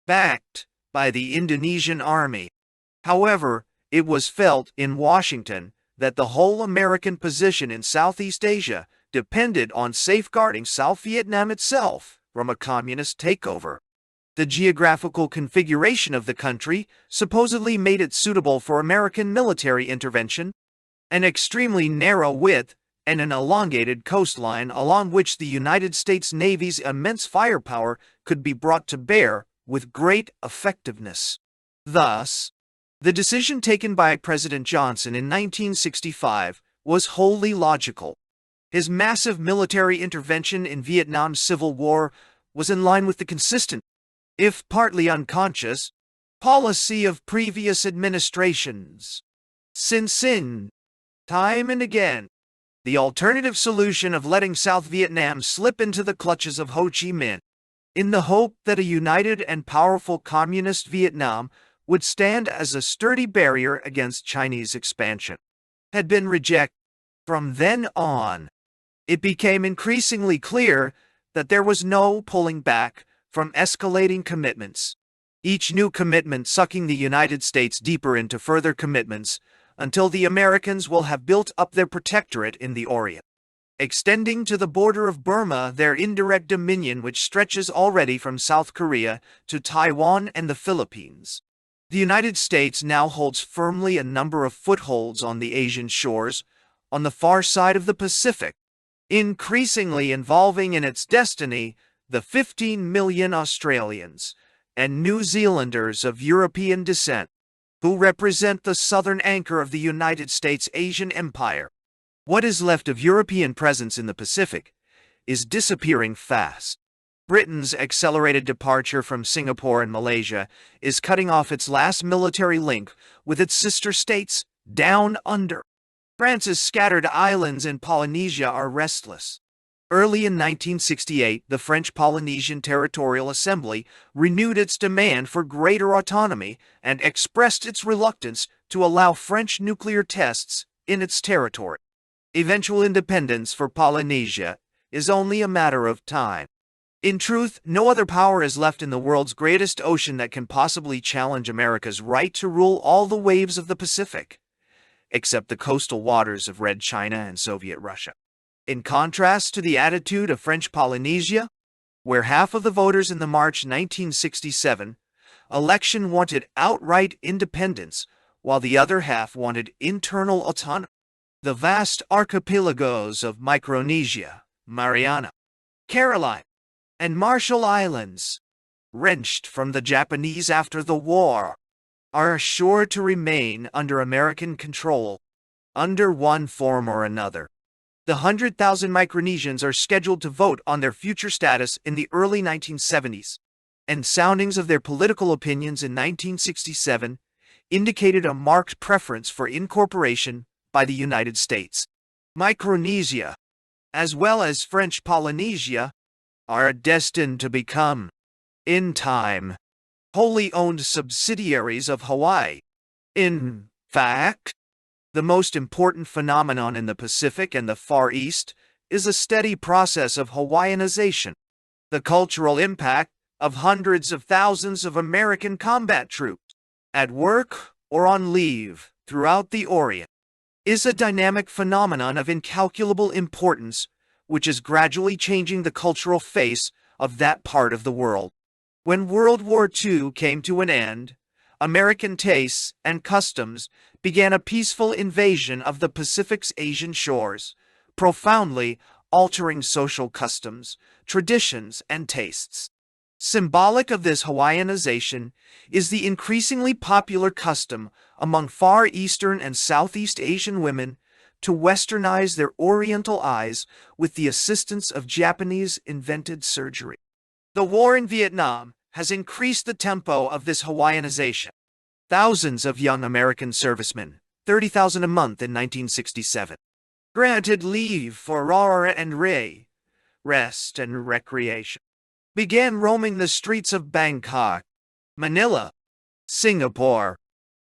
backed by the Indonesian army. However, it was felt in Washington that the whole American position in Southeast Asia depended on safeguarding South Vietnam itself from a communist takeover. The geographical configuration of the country supposedly made it suitable for American military intervention, an extremely narrow width and an elongated coastline along which the United States Navy's immense firepower could be brought to bear with great effectiveness. Thus, the decision taken by President Johnson in 1965 was wholly logical. His massive military intervention in Vietnam's Civil War was in line with the consistent, if partly unconscious, policy of previous administrations. Since time and again, the alternative solution of letting South Vietnam slip into the clutches of Ho Chi Minh, in the hope that a united and powerful communist Vietnam would stand as a sturdy barrier against Chinese expansion, had been rejected. From then on, it became increasingly clear that there was no pulling back from escalating commitments, each new commitment sucking the United States deeper into further commitments until the Americans will have built up their protectorate in the Orient, extending to the border of Burma their indirect dominion which stretches already from South Korea to Taiwan and the Philippines. The United States now holds firmly a number of footholds on the Asian shores, on the far side of the Pacific, increasingly involving in its destiny the 15 million Australians and New Zealanders of European descent, who represent the southern anchor of the United States Asian Empire. What is left of European presence in the Pacific is disappearing fast. Britain's accelerated departure from Singapore and Malaysia is cutting off its last military link with its sister states down under. France's scattered islands in Polynesia are restless. Early in 1968, the French Polynesian Territorial Assembly renewed its demand for greater autonomy and expressed its reluctance to allow French nuclear tests in its territory. Eventual independence for Polynesia is only a matter of time. In truth, no other power is left in the world's greatest ocean that can possibly challenge America's right to rule all the waves of the Pacific, except the coastal waters of Red China and Soviet Russia. In contrast to the attitude of French Polynesia, where half of the voters in the March 1967 election wanted outright independence, while the other half wanted internal autonomy. The vast archipelagos of Micronesia, Mariana, Caroline, and Marshall Islands, wrenched from the Japanese after the war, are sure to remain under American control, under one form or another. The 100,000 Micronesians are scheduled to vote on their future status in the early 1970s, and soundings of their political opinions in 1967 indicated a marked preference for incorporation by the United States. Micronesia, as well as French Polynesia, are destined to become, in time, wholly owned subsidiaries of Hawaii. In fact, the most important phenomenon in the Pacific and the Far East is a steady process of Hawaiianization. The cultural impact of hundreds of thousands of American combat troops, at work or on leave throughout the Orient, is a dynamic phenomenon of incalculable importance which is gradually changing the cultural face of that part of the world. When World War II came to an end, American tastes and customs began a peaceful invasion of the Pacific's Asian shores, profoundly altering social customs, traditions, and tastes. Symbolic of this Hawaiianization is the increasingly popular custom among Far Eastern and Southeast Asian women to westernize their Oriental eyes with the assistance of Japanese-invented surgery. The war in Vietnam has increased the tempo of this Hawaiianization. Thousands of young American servicemen, 30,000 a month in 1967, granted leave for rest and recreation, began roaming the streets of Bangkok, Manila, Singapore,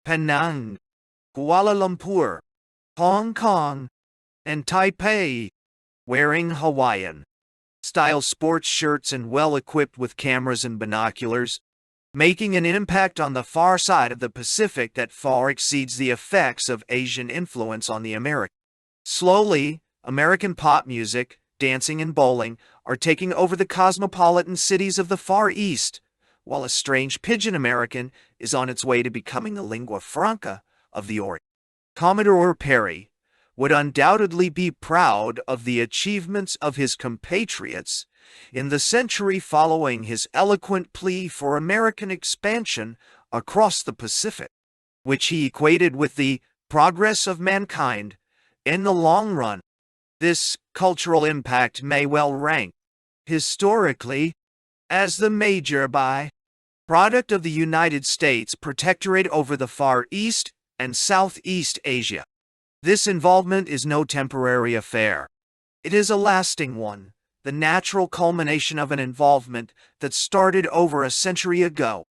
Penang, Kuala Lumpur, Hong Kong, and Taipei, wearing Hawaiian-style sports shirts and well-equipped with cameras and binoculars, making an impact on the far side of the Pacific that far exceeds the effects of Asian influence on the Americans. Slowly, American pop music, dancing, and bowling are taking over the cosmopolitan cities of the Far East, while a strange pidgin American is on its way to becoming the lingua franca of the Orient. Commodore Perry would undoubtedly be proud of the achievements of his compatriots in the century following his eloquent plea for American expansion across the Pacific, which he equated with the progress of mankind in the long run. This cultural impact may well rank, historically, as the major by-product of the United States protectorate over the Far East and Southeast Asia. This involvement is no temporary affair. It is a lasting one, the natural culmination of an involvement that started over a century ago.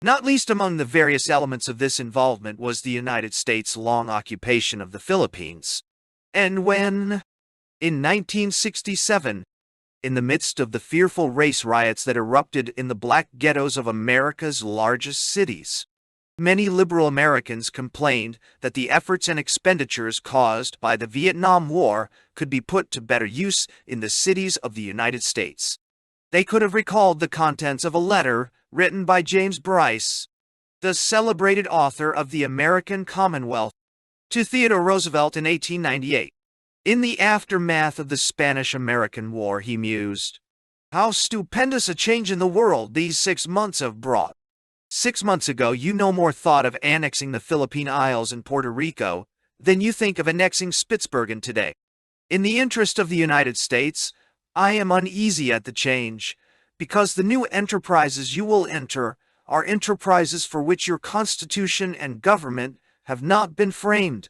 Not least among the various elements of this involvement was the United States' long occupation of the Philippines. And when, in 1967, in the midst of the fearful race riots that erupted in the black ghettos of America's largest cities, many liberal Americans complained that the efforts and expenditures caused by the Vietnam War could be put to better use in the cities of the United States. They could have recalled the contents of a letter written by James Bryce, the celebrated author of The American Commonwealth, to Theodore Roosevelt in 1898. In the aftermath of the Spanish-American War, he mused, "How stupendous a change in the world these 6 months have brought. 6 months ago, you no more thought of annexing the Philippine Isles and Puerto Rico than you think of annexing Spitsbergen today. In the interest of the United States, I am uneasy at the change, because the new enterprises you will enter are enterprises for which your Constitution and government have not been framed."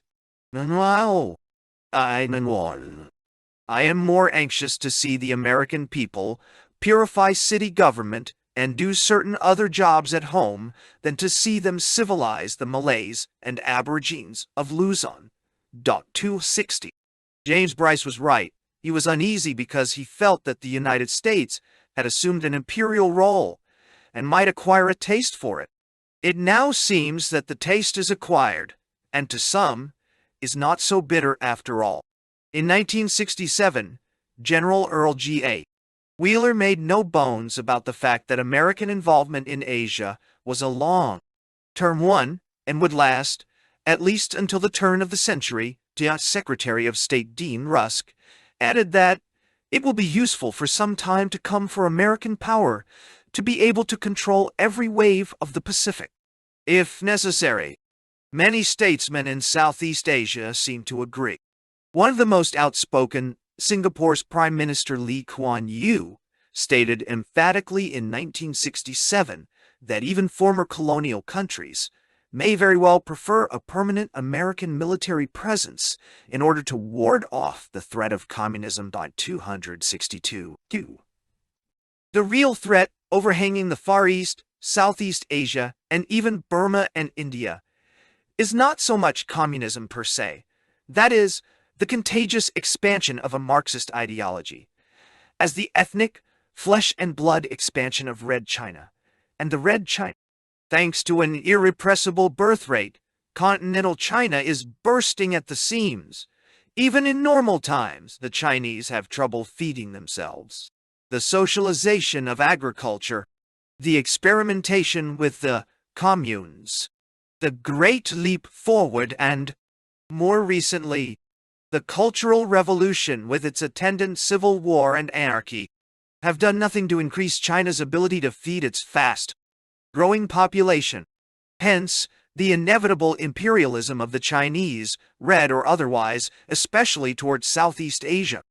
I am more anxious to see the American people purify city government and do certain other jobs at home than to see them civilize the Malays and Aborigines of Luzon. 260. James Bryce was right. He was uneasy because he felt that the United States had assumed an imperial role and might acquire a taste for it. It now seems that the taste is acquired, and to some, is not so bitter after all. In 1967, General Earl G.A. Wheeler made no bones about the fact that American involvement in Asia was a long-term one and would last at least until the turn of the century. Secretary of State Dean Rusk added that it will be useful for some time to come for American power to be able to control every wave of the Pacific, if necessary. Many statesmen in Southeast Asia seem to agree. One of the most outspoken, Singapore's Prime Minister Lee Kuan Yew, stated emphatically in 1967 that even former colonial countries may very well prefer a permanent American military presence in order to ward off the threat of communism. 262. The real threat overhanging the Far East, Southeast Asia, and even Burma and India is not so much communism per se, that is, the contagious expansion of a Marxist ideology, as the ethnic, flesh-and-blood expansion of Red China, and the Red China. Thanks to an irrepressible birth rate, continental China is bursting at the seams. Even in normal times, the Chinese have trouble feeding themselves. The socialization of agriculture, the experimentation with the communes, the Great Leap Forward, and, more recently, the Cultural Revolution with its attendant civil war and anarchy, have done nothing to increase China's ability to feed its fast-growing population. Hence, the inevitable imperialism of the Chinese, red or otherwise, especially towards Southeast Asia.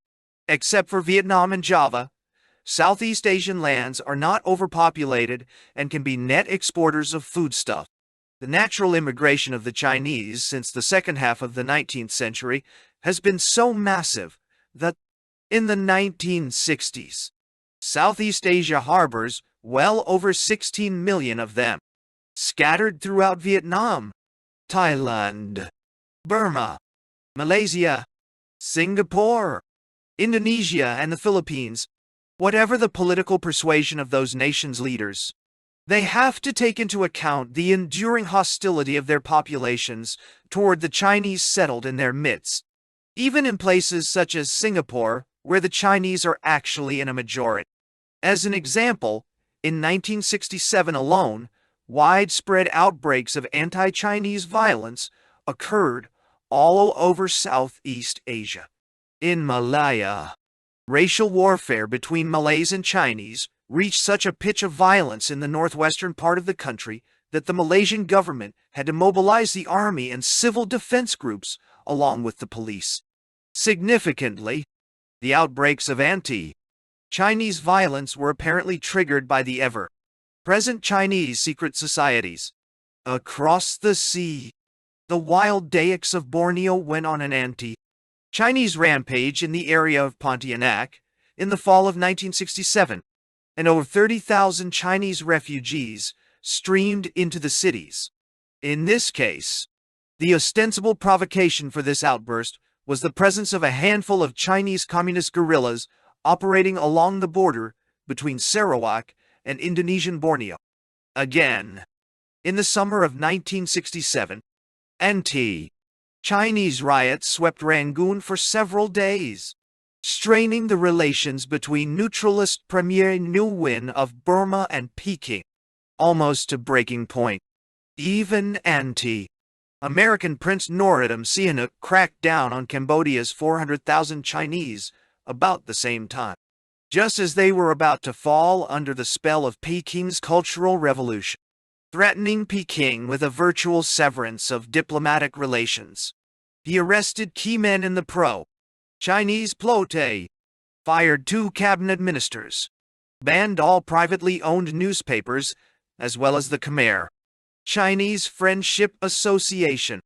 Except for Vietnam and Java, Southeast Asian lands are not overpopulated and can be net exporters of foodstuff. The natural immigration of the Chinese since the second half of the 19th century has been so massive that, in the 1960s, Southeast Asia harbors well over 16 million of them, scattered throughout Vietnam, Thailand, Burma, Malaysia, Singapore, Indonesia, and the Philippines. Whatever the political persuasion of those nations' leaders, they have to take into account the enduring hostility of their populations toward the Chinese settled in their midst, even in places such as Singapore, where the Chinese are actually in a majority. As an example, in 1967 alone, widespread outbreaks of anti-Chinese violence occurred all over Southeast Asia. In Malaya, racial warfare between Malays and Chinese reached such a pitch of violence in the northwestern part of the country that the Malaysian government had to mobilize the army and civil defense groups along with the police. Significantly, the outbreaks of anti-Chinese violence were apparently triggered by the ever-present Chinese secret societies. Across the sea, the wild Dayaks of Borneo went on an anti-Chinese rampage in the area of Pontianak in the fall of 1967, and over 30,000 Chinese refugees streamed into the cities. In this case, the ostensible provocation for this outburst was the presence of a handful of Chinese communist guerrillas operating along the border between Sarawak and Indonesian Borneo. Again, in the summer of 1967, anti-Chinese riots swept Rangoon for several days, straining the relations between neutralist Premier Nu Win of Burma and Peking, almost to breaking point. Even anti-American Prince Norodom Sihanouk cracked down on Cambodia's 400,000 Chinese about the same time, just as they were about to fall under the spell of Peking's Cultural Revolution, threatening Peking with a virtual severance of diplomatic relations. He arrested key men in the pro-Chinese plotte, fired 2 cabinet ministers, banned all privately owned newspapers, as well as the Khmer Chinese Friendship Association,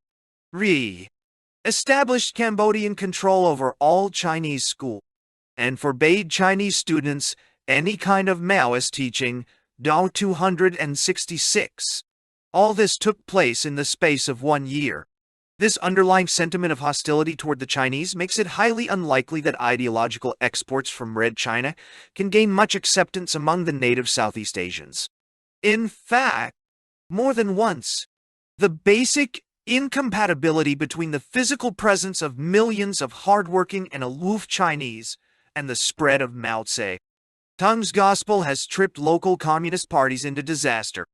established Cambodian control over all Chinese schools, and forbade Chinese students any kind of Maoist teaching. 266. All this took place in the space of 1 year. This underlying sentiment of hostility toward the Chinese makes it highly unlikely that ideological exports from Red China can gain much acceptance among the native Southeast Asians. In fact, more than once, the basic incompatibility between the physical presence of millions of hardworking and aloof Chinese and the spread of Mao Zedong's gospel has tripped local communist parties into disaster,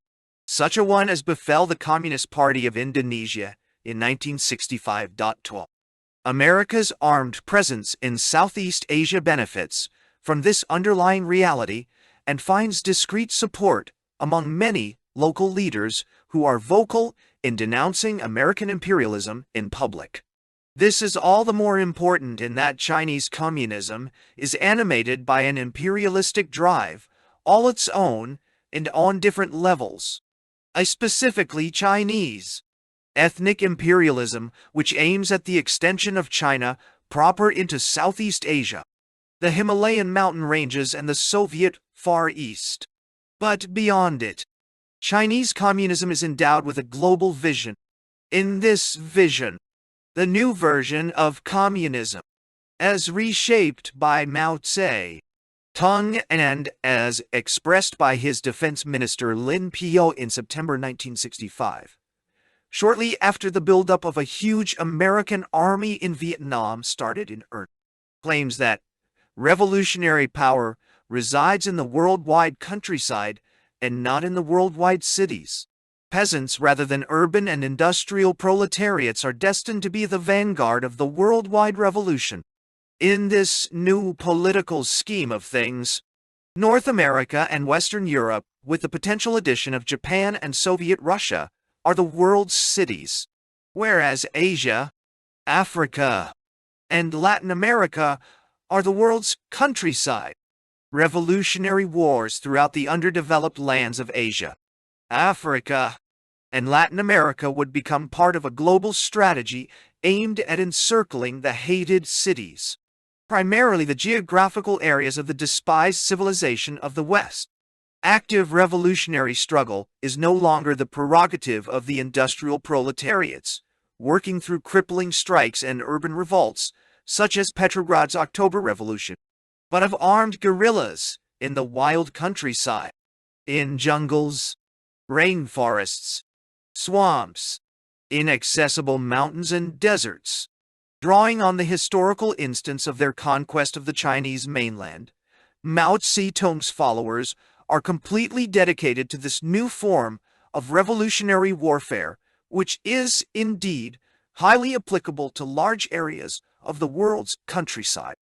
such a one as befell the Communist Party of Indonesia in 1965. America's armed presence in Southeast Asia benefits from this underlying reality and finds discreet support among many local leaders who are vocal in denouncing American imperialism in public. This is all the more important in that Chinese communism is animated by an imperialistic drive, all its own and on different levels. A specifically Chinese ethnic imperialism which aims at the extension of China proper into Southeast Asia, the Himalayan mountain ranges and the Soviet Far East. But beyond it, Chinese communism is endowed with a global vision. In this vision, the new version of communism, as reshaped by Mao Zedong and as expressed by his defense minister Lin Pio in September 1965, shortly after the buildup of a huge American army in Vietnam started in earnest, claims that revolutionary power resides in the worldwide countryside and not in the worldwide cities. Peasants rather than urban and industrial proletariats are destined to be the vanguard of the worldwide revolution. In this new political scheme of things, North America and Western Europe, with the potential addition of Japan and Soviet Russia, are the world's cities, whereas Asia, Africa, and Latin America are the world's countryside. Revolutionary wars throughout the underdeveloped lands of Asia, Africa, and Latin America would become part of a global strategy aimed at encircling the hated cities, primarily the geographical areas of the despised civilization of the West. Active revolutionary struggle is no longer the prerogative of the industrial proletariats, working through crippling strikes and urban revolts, such as Petrograd's October Revolution, but of armed guerrillas in the wild countryside, in jungles, rainforests, swamps, inaccessible mountains and deserts. Drawing on the historical instance of their conquest of the Chinese mainland, Mao Zedong's followers are completely dedicated to this new form of revolutionary warfare, which is, indeed, highly applicable to large areas of the world's countryside.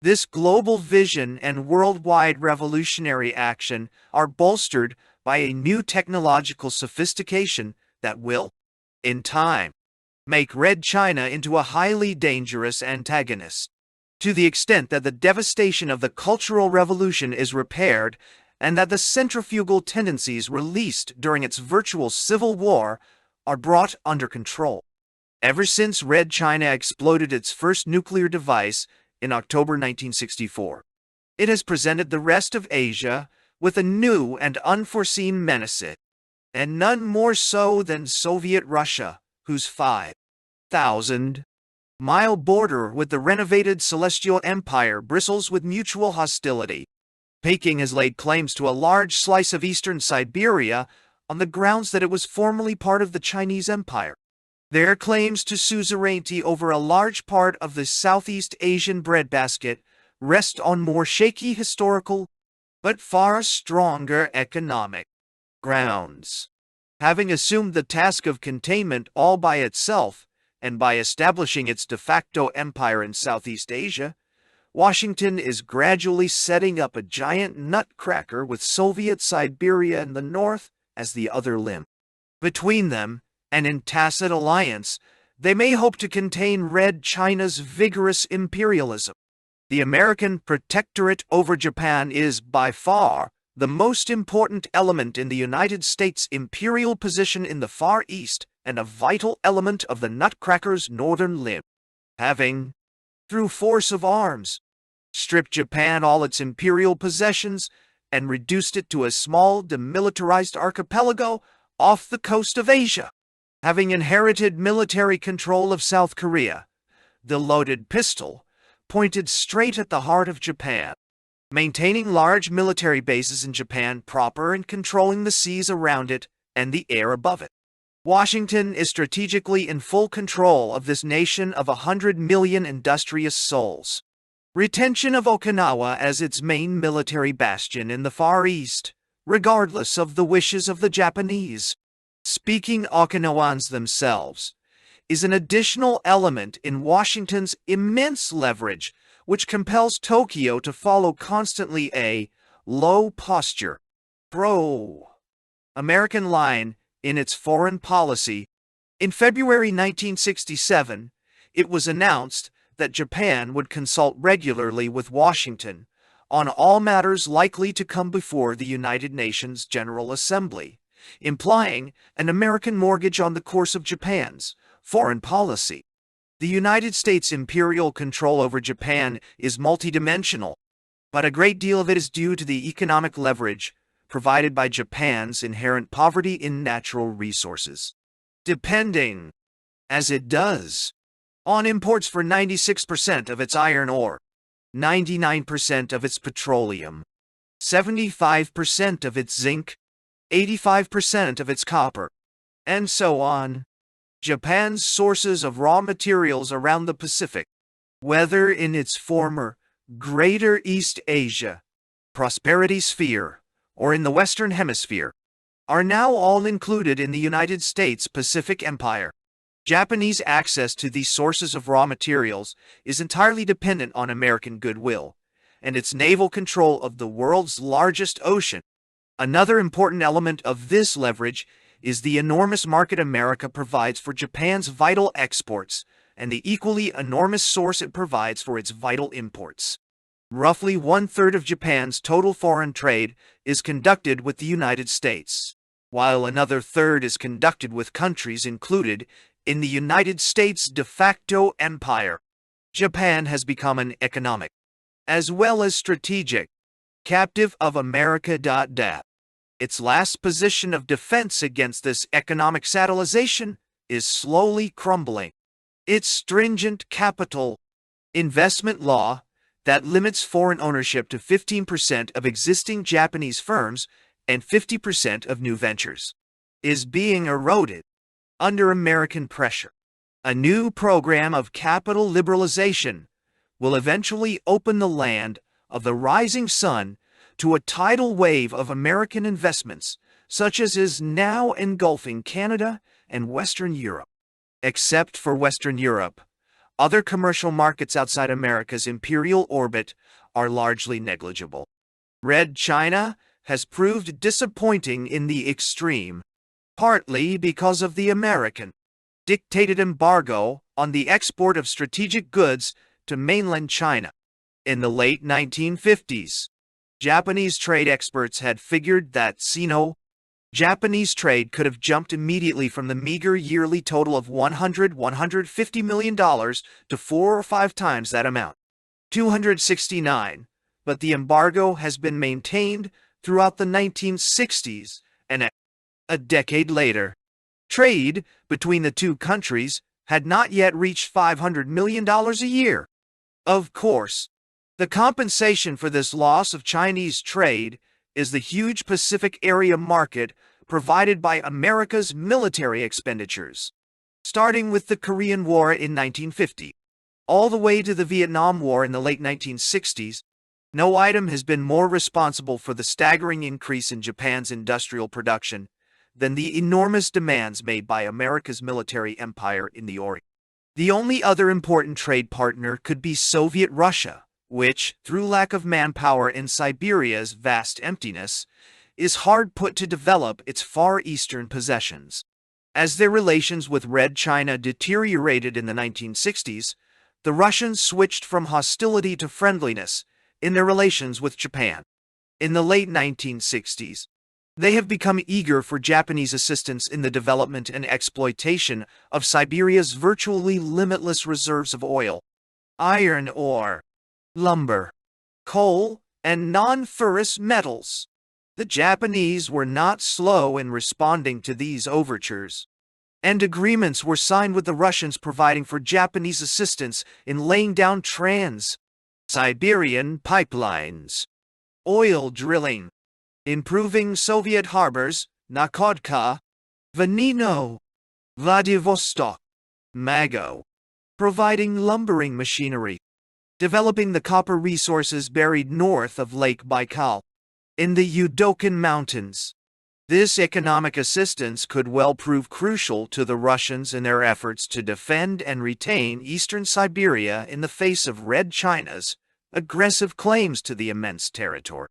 This global vision and worldwide revolutionary action are bolstered by a new technological sophistication that will, in time, make Red China into a highly dangerous antagonist, to the extent that the devastation of the Cultural Revolution is repaired and that the centrifugal tendencies released during its virtual civil war are brought under control. Ever since Red China exploded its first nuclear device in October 1964, it has presented the rest of Asia with a new and unforeseen menace, and none more so than Soviet Russia, whose 5,000-mile border with the renovated Celestial Empire bristles with mutual hostility. Peking has laid claims to a large slice of eastern Siberia on the grounds that it was formerly part of the Chinese Empire. Their claims to suzerainty over a large part of the Southeast Asian breadbasket rest on more shaky historical but far stronger economic grounds. Having assumed the task of containment all by itself, and by establishing its de facto empire in Southeast Asia, Washington is gradually setting up a giant nutcracker with Soviet Siberia in the north as the other limb. Between them, and in tacit alliance, they may hope to contain Red China's vigorous imperialism. The American protectorate over Japan is, by far, the most important element in the United States' imperial position in the Far East and a vital element of the Nutcracker's northern limb. having, through force of arms, stripped Japan all its imperial possessions and reduced it to a small demilitarized archipelago off the coast of Asia. Having inherited military control of South Korea, the loaded pistol pointed straight at the heart of Japan. Maintaining large military bases in Japan proper and controlling the seas around it and the air above it. Washington is strategically in full control of this nation of 100 million industrious souls. Retention of Okinawa as its main military bastion in the Far East, regardless of the wishes of the Japanese, speaking Okinawans themselves, is an additional element in Washington's immense leverage, which compels Tokyo to follow constantly a low posture, pro-American line in its foreign policy. In February 1967, it was announced that Japan would consult regularly with Washington on all matters likely to come before the United Nations General Assembly, implying an American mortgage on the course of Japan's foreign policy. The United States' imperial control over Japan is multidimensional, but a great deal of it is due to the economic leverage provided by Japan's inherent poverty in natural resources. Depending, as it does, on imports for 96% of its iron ore, 99% of its petroleum, 75% of its zinc, 85% of its copper, and so on. Japan's sources of raw materials around the Pacific, whether in its former Greater East Asia prosperity sphere or in the Western Hemisphere, are now all included in the United States Pacific Empire. Japanese access to these sources of raw materials is entirely dependent on American goodwill and its naval control of the world's largest ocean. Another important element of this leverage is the enormous market America provides for Japan's vital exports and the equally enormous source it provides for its vital imports. Roughly 1/3 of Japan's total foreign trade is conducted with the United States, while another third is conducted with countries included in the United States de facto empire. Japan has become an economic, as well as strategic, captive of America. Its last position of defense against this economic satellization is slowly crumbling. Its stringent capital investment law that limits foreign ownership to 15% of existing Japanese firms and 50% of new ventures is being eroded under American pressure. A new program of capital liberalization will eventually open the land of the rising sun to a tidal wave of American investments, such as is now engulfing Canada and Western Europe. Except for Western Europe, other commercial markets outside America's imperial orbit are largely negligible. Red China has proved disappointing in the extreme, partly because of the American-dictated embargo on the export of strategic goods to mainland China. In the late 1950s, Japanese trade experts had figured that Sino-Japanese trade could have jumped immediately from the meager yearly total of $150 million to 4 or 5 times that amount, 269, but the embargo has been maintained throughout the 1960s, and a decade later, trade between the two countries had not yet reached $500 million a year. Of course, the compensation for this loss of Chinese trade is the huge Pacific area market provided by America's military expenditures, starting with the Korean War in 1950, all the way to the Vietnam War in the late 1960s. No item has been more responsible for the staggering increase in Japan's industrial production than the enormous demands made by America's military empire in the Orient. The only other important trade partner could be Soviet Russia, which, through lack of manpower in Siberia's vast emptiness, is hard put to develop its Far Eastern possessions. As their relations with Red China deteriorated in the 1960s, the Russians switched from hostility to friendliness in their relations with Japan. In the late 1960s, They have become eager for Japanese assistance in the development and exploitation of Siberia's virtually limitless reserves of oil, iron ore, lumber, coal, and non-ferrous metals. The Japanese were not slow in responding to these overtures, and agreements were signed with the Russians providing for Japanese assistance in laying down trans-Siberian pipelines, oil drilling, improving Soviet harbors, Nakhodka, Vanino, Vladivostok, Mago, providing lumbering machinery, developing the copper resources buried north of Lake Baikal, in the Yudokan Mountains. This economic assistance could well prove crucial to the Russians in their efforts to defend and retain eastern Siberia in the face of Red China's aggressive claims to the immense territory.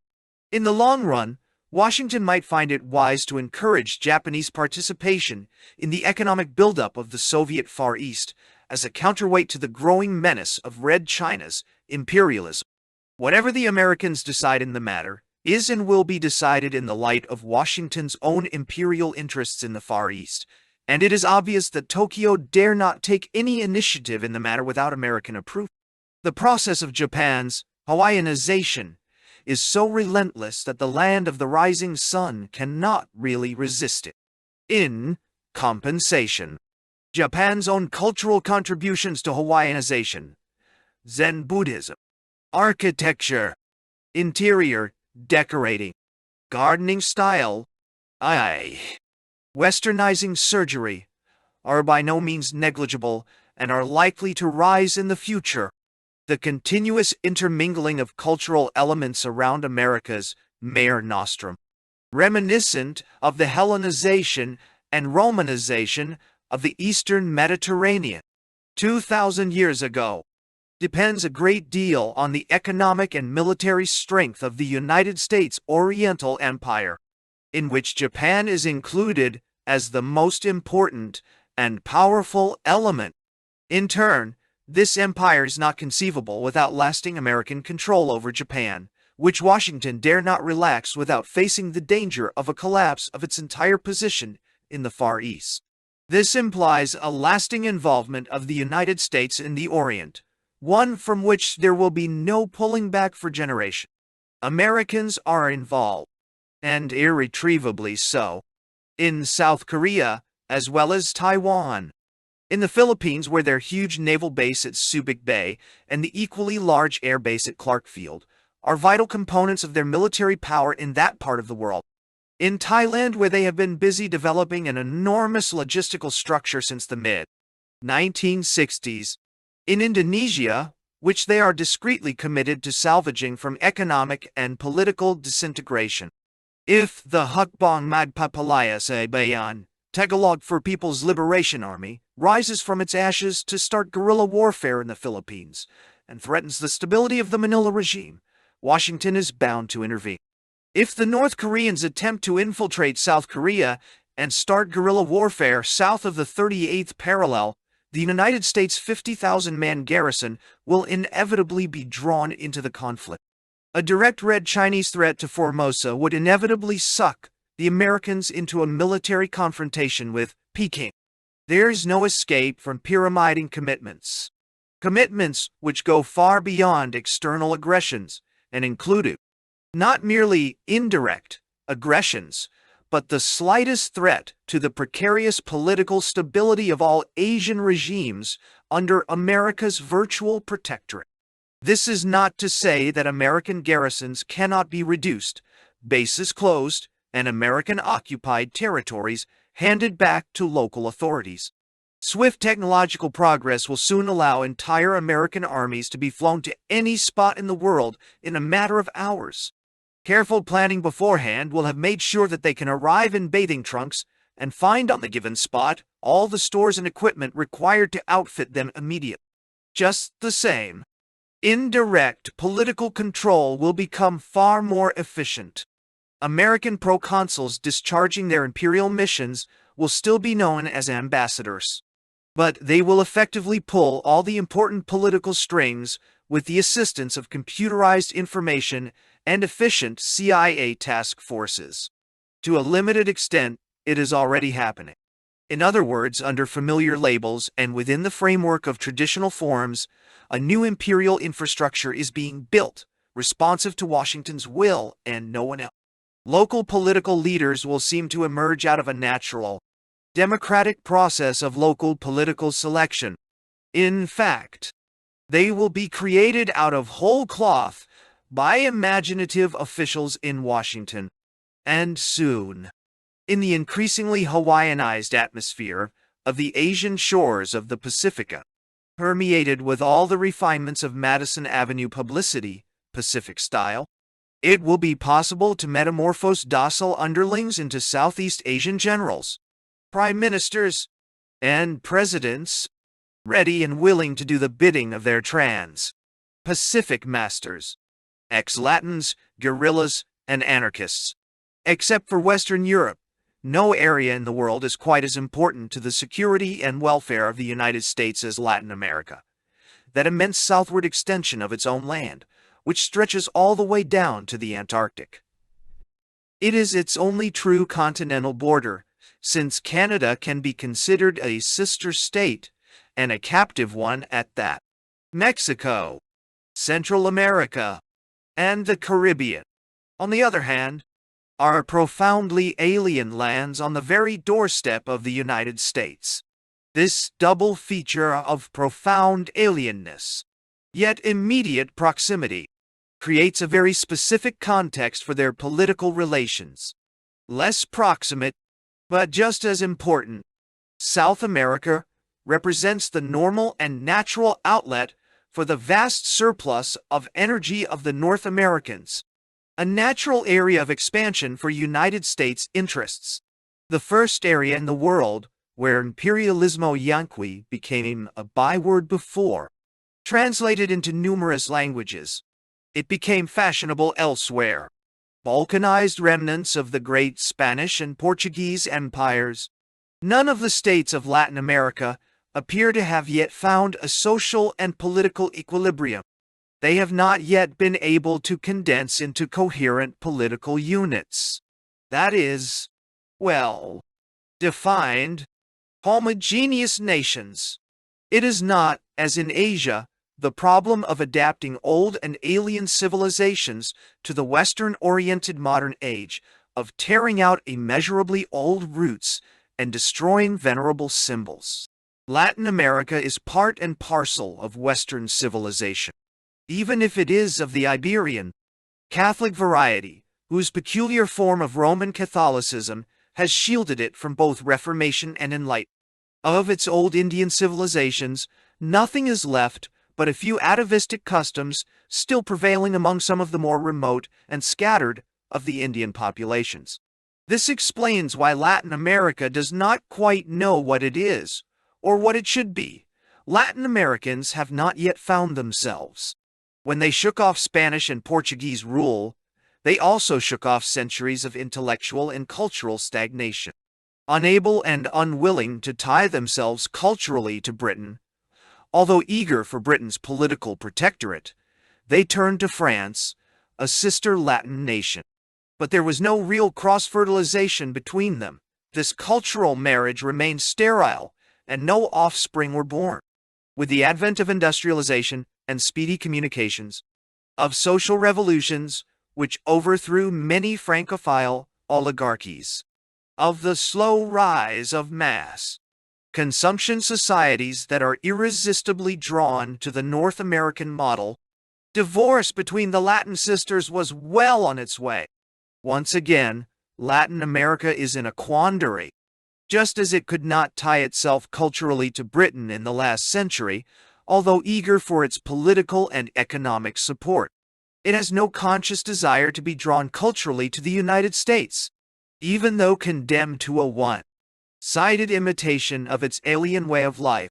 In the long run, Washington might find it wise to encourage Japanese participation in the economic buildup of the Soviet Far East as a counterweight to the growing menace of Red China's imperialism. Whatever the Americans decide in the matter is and will be decided in the light of Washington's own imperial interests in the Far East, and it is obvious that Tokyo dare not take any initiative in the matter without American approval. The process of Japan's Hawaiianization is so relentless that the land of the rising sun cannot really resist it. In compensation, Japan's own cultural contributions to Hawaiianization, Zen Buddhism, architecture, interior decorating, gardening style, westernizing surgery, are by no means negligible and are likely to rise in the future. The continuous intermingling of cultural elements around America's Mare Nostrum, reminiscent of the Hellenization and Romanization of the Eastern Mediterranean 2,000 years ago, depends a great deal on the economic and military strength of the United States Oriental Empire, in which Japan is included as the most important and powerful element. In turn, this empire is not conceivable without lasting American control over Japan, which Washington dare not relax without facing the danger of a collapse of its entire position in the Far East. This implies a lasting involvement of the United States in the Orient, one from which there will be no pulling back for generations. Americans are involved, and irretrievably so, in South Korea as well as Taiwan. In the Philippines, where their huge naval base at Subic Bay and the equally large air base at Clark Field are vital components of their military power in that part of the world. In Thailand, where they have been busy developing an enormous logistical structure since the mid-1960s. In Indonesia, which they are discreetly committed to salvaging from economic and political disintegration. If the Hukbong Magpapalaya Bayan, Tagalog for People's Liberation Army, rises from its ashes to start guerrilla warfare in the Philippines and threatens the stability of the Manila regime, Washington is bound to intervene. If the North Koreans attempt to infiltrate South Korea and start guerrilla warfare south of the 38th parallel, the United States' 50,000-man garrison will inevitably be drawn into the conflict. A direct Red Chinese threat to Formosa would inevitably suck the Americans into a military confrontation with Peking. There's no escape from pyramiding commitments. Commitments which go far beyond external aggressions and include not merely indirect aggressions, but the slightest threat to the precarious political stability of all Asian regimes under America's virtual protectorate. This is not to say that American garrisons cannot be reduced, bases closed, and American-occupied territories handed back to local authorities. Swift technological progress will soon allow entire American armies to be flown to any spot in the world in a matter of hours. Careful planning beforehand will have made sure that they can arrive in bathing trunks and find on the given spot all the stores and equipment required to outfit them immediately. Just the same, indirect political control will become far more efficient. American proconsuls discharging their imperial missions will still be known as ambassadors, but they will effectively pull all the important political strings with the assistance of computerized information and efficient CIA task forces. To a limited extent, it is already happening. In other words, under familiar labels and within the framework of traditional forms, a new imperial infrastructure is being built, responsive to Washington's will and no one else. Local political leaders will seem to emerge out of a natural, democratic process of local political selection. In fact, they will be created out of whole cloth by imaginative officials in Washington. And soon, in the increasingly Hawaiianized atmosphere of the Asian shores of the Pacifica, permeated with all the refinements of Madison Avenue publicity, Pacific style, it will be possible to metamorphose docile underlings into Southeast Asian generals, prime ministers, and presidents, ready and willing to do the bidding of their trans-Pacific masters, ex-Latins, guerrillas, and anarchists. Except for Western Europe, no area in the world is quite as important to the security and welfare of the United States as Latin America. That immense southward extension of its own land, which stretches all the way down to the Antarctic. It is its only true continental border, since Canada can be considered a sister state, and a captive one at that. Mexico, Central America, and the Caribbean, on the other hand, are profoundly alien lands on the very doorstep of the United States. This double feature of profound alienness, yet immediate proximity, creates a very specific context for their political relations. Less proximate, but just as important, South America represents the normal and natural outlet for the vast surplus of energy of the North Americans, a natural area of expansion for United States interests. The first area in the world where imperialismo yanqui became a byword before, translated into numerous languages. It became fashionable elsewhere. Balkanized remnants of the great Spanish and Portuguese empires. None of the states of Latin America appear to have yet found a social and political equilibrium. They have not yet been able to condense into coherent political units. That is, well, defined, homogeneous nations. It is not, as in Asia, the problem of adapting old and alien civilizations to the Western-oriented modern age, of tearing out immeasurably old roots and destroying venerable symbols. Latin America is part and parcel of Western civilization, even if it is of the Iberian, Catholic variety, whose peculiar form of Roman Catholicism has shielded it from both Reformation and Enlightenment. Of its old Indian civilizations, nothing is left but a few atavistic customs still prevailing among some of the more remote and scattered of the Indian populations. This explains why Latin America does not quite know what it is, or what it should be. Latin Americans have not yet found themselves. When they shook off Spanish and Portuguese rule, they also shook off centuries of intellectual and cultural stagnation. Unable and unwilling to tie themselves culturally to Britain, although eager for Britain's political protectorate, they turned to France, a sister Latin nation. But there was no real cross-fertilization between them. This cultural marriage remained sterile, and no offspring were born. With the advent of industrialization and speedy communications, of social revolutions which overthrew many Francophile oligarchies, of the slow rise of mass consumption societies that are irresistibly drawn to the North American model, divorce between the Latin sisters was well on its way. Once again, Latin America is in a quandary. Just as it could not tie itself culturally to Britain in the last century, although eager for its political and economic support, it has no conscious desire to be drawn culturally to the United States, even though condemned to a one-sided imitation of its alien way of life.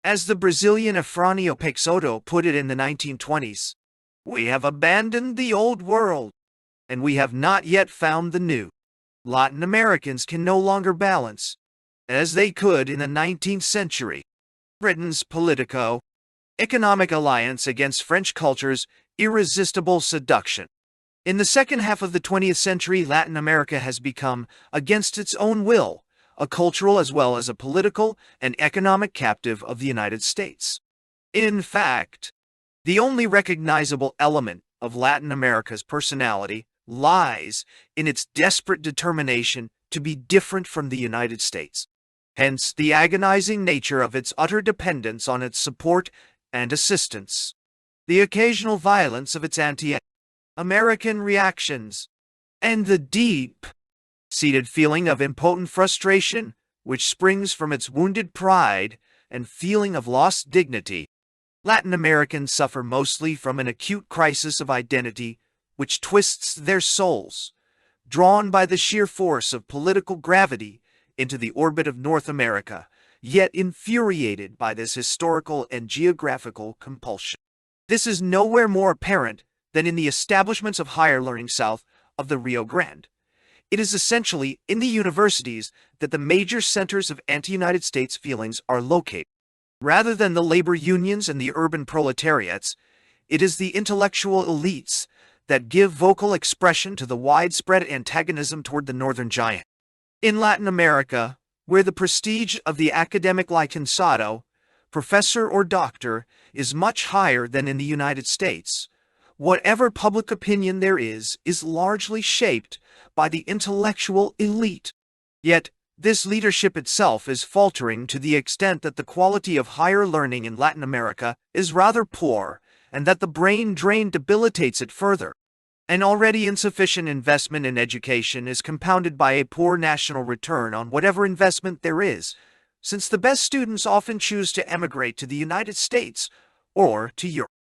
As the Brazilian Afrânio Peixoto put it in the 1920s, "We have abandoned the old world, and we have not yet found the new." Latin Americans can no longer balance, as they could in the 19th century, Britain's politico-economic alliance against French culture's irresistible seduction. In the second half of the 20th century, Latin America has become, against its own will, a cultural as well as a political and economic captive of the United States. In fact, the only recognizable element of Latin America's personality lies in its desperate determination to be different from the United States. Hence, the agonizing nature of its utter dependence on its support and assistance, the occasional violence of its anti-American reactions, and the deep-seated feeling of impotent frustration which springs from its wounded pride and feeling of lost dignity. Latin Americans suffer mostly from an acute crisis of identity which twists their souls, drawn by the sheer force of political gravity into the orbit of North America, yet infuriated by this historical and geographical compulsion. This is nowhere more apparent than in the establishments of higher learning south of the Rio Grande. It is essentially in the universities that the major centers of anti-United States feelings are located. Rather than the labor unions and the urban proletariats, it is the intellectual elites that give vocal expression to the widespread antagonism toward the Northern Giant. In Latin America, where the prestige of the academic licenciado, professor or doctor, is much higher than in the United States, whatever public opinion there is largely shaped by the intellectual elite. Yet, this leadership itself is faltering to the extent that the quality of higher learning in Latin America is rather poor, and that the brain drain debilitates it further. An already insufficient investment in education is compounded by a poor national return on whatever investment there is, since the best students often choose to emigrate to the United States or to Europe.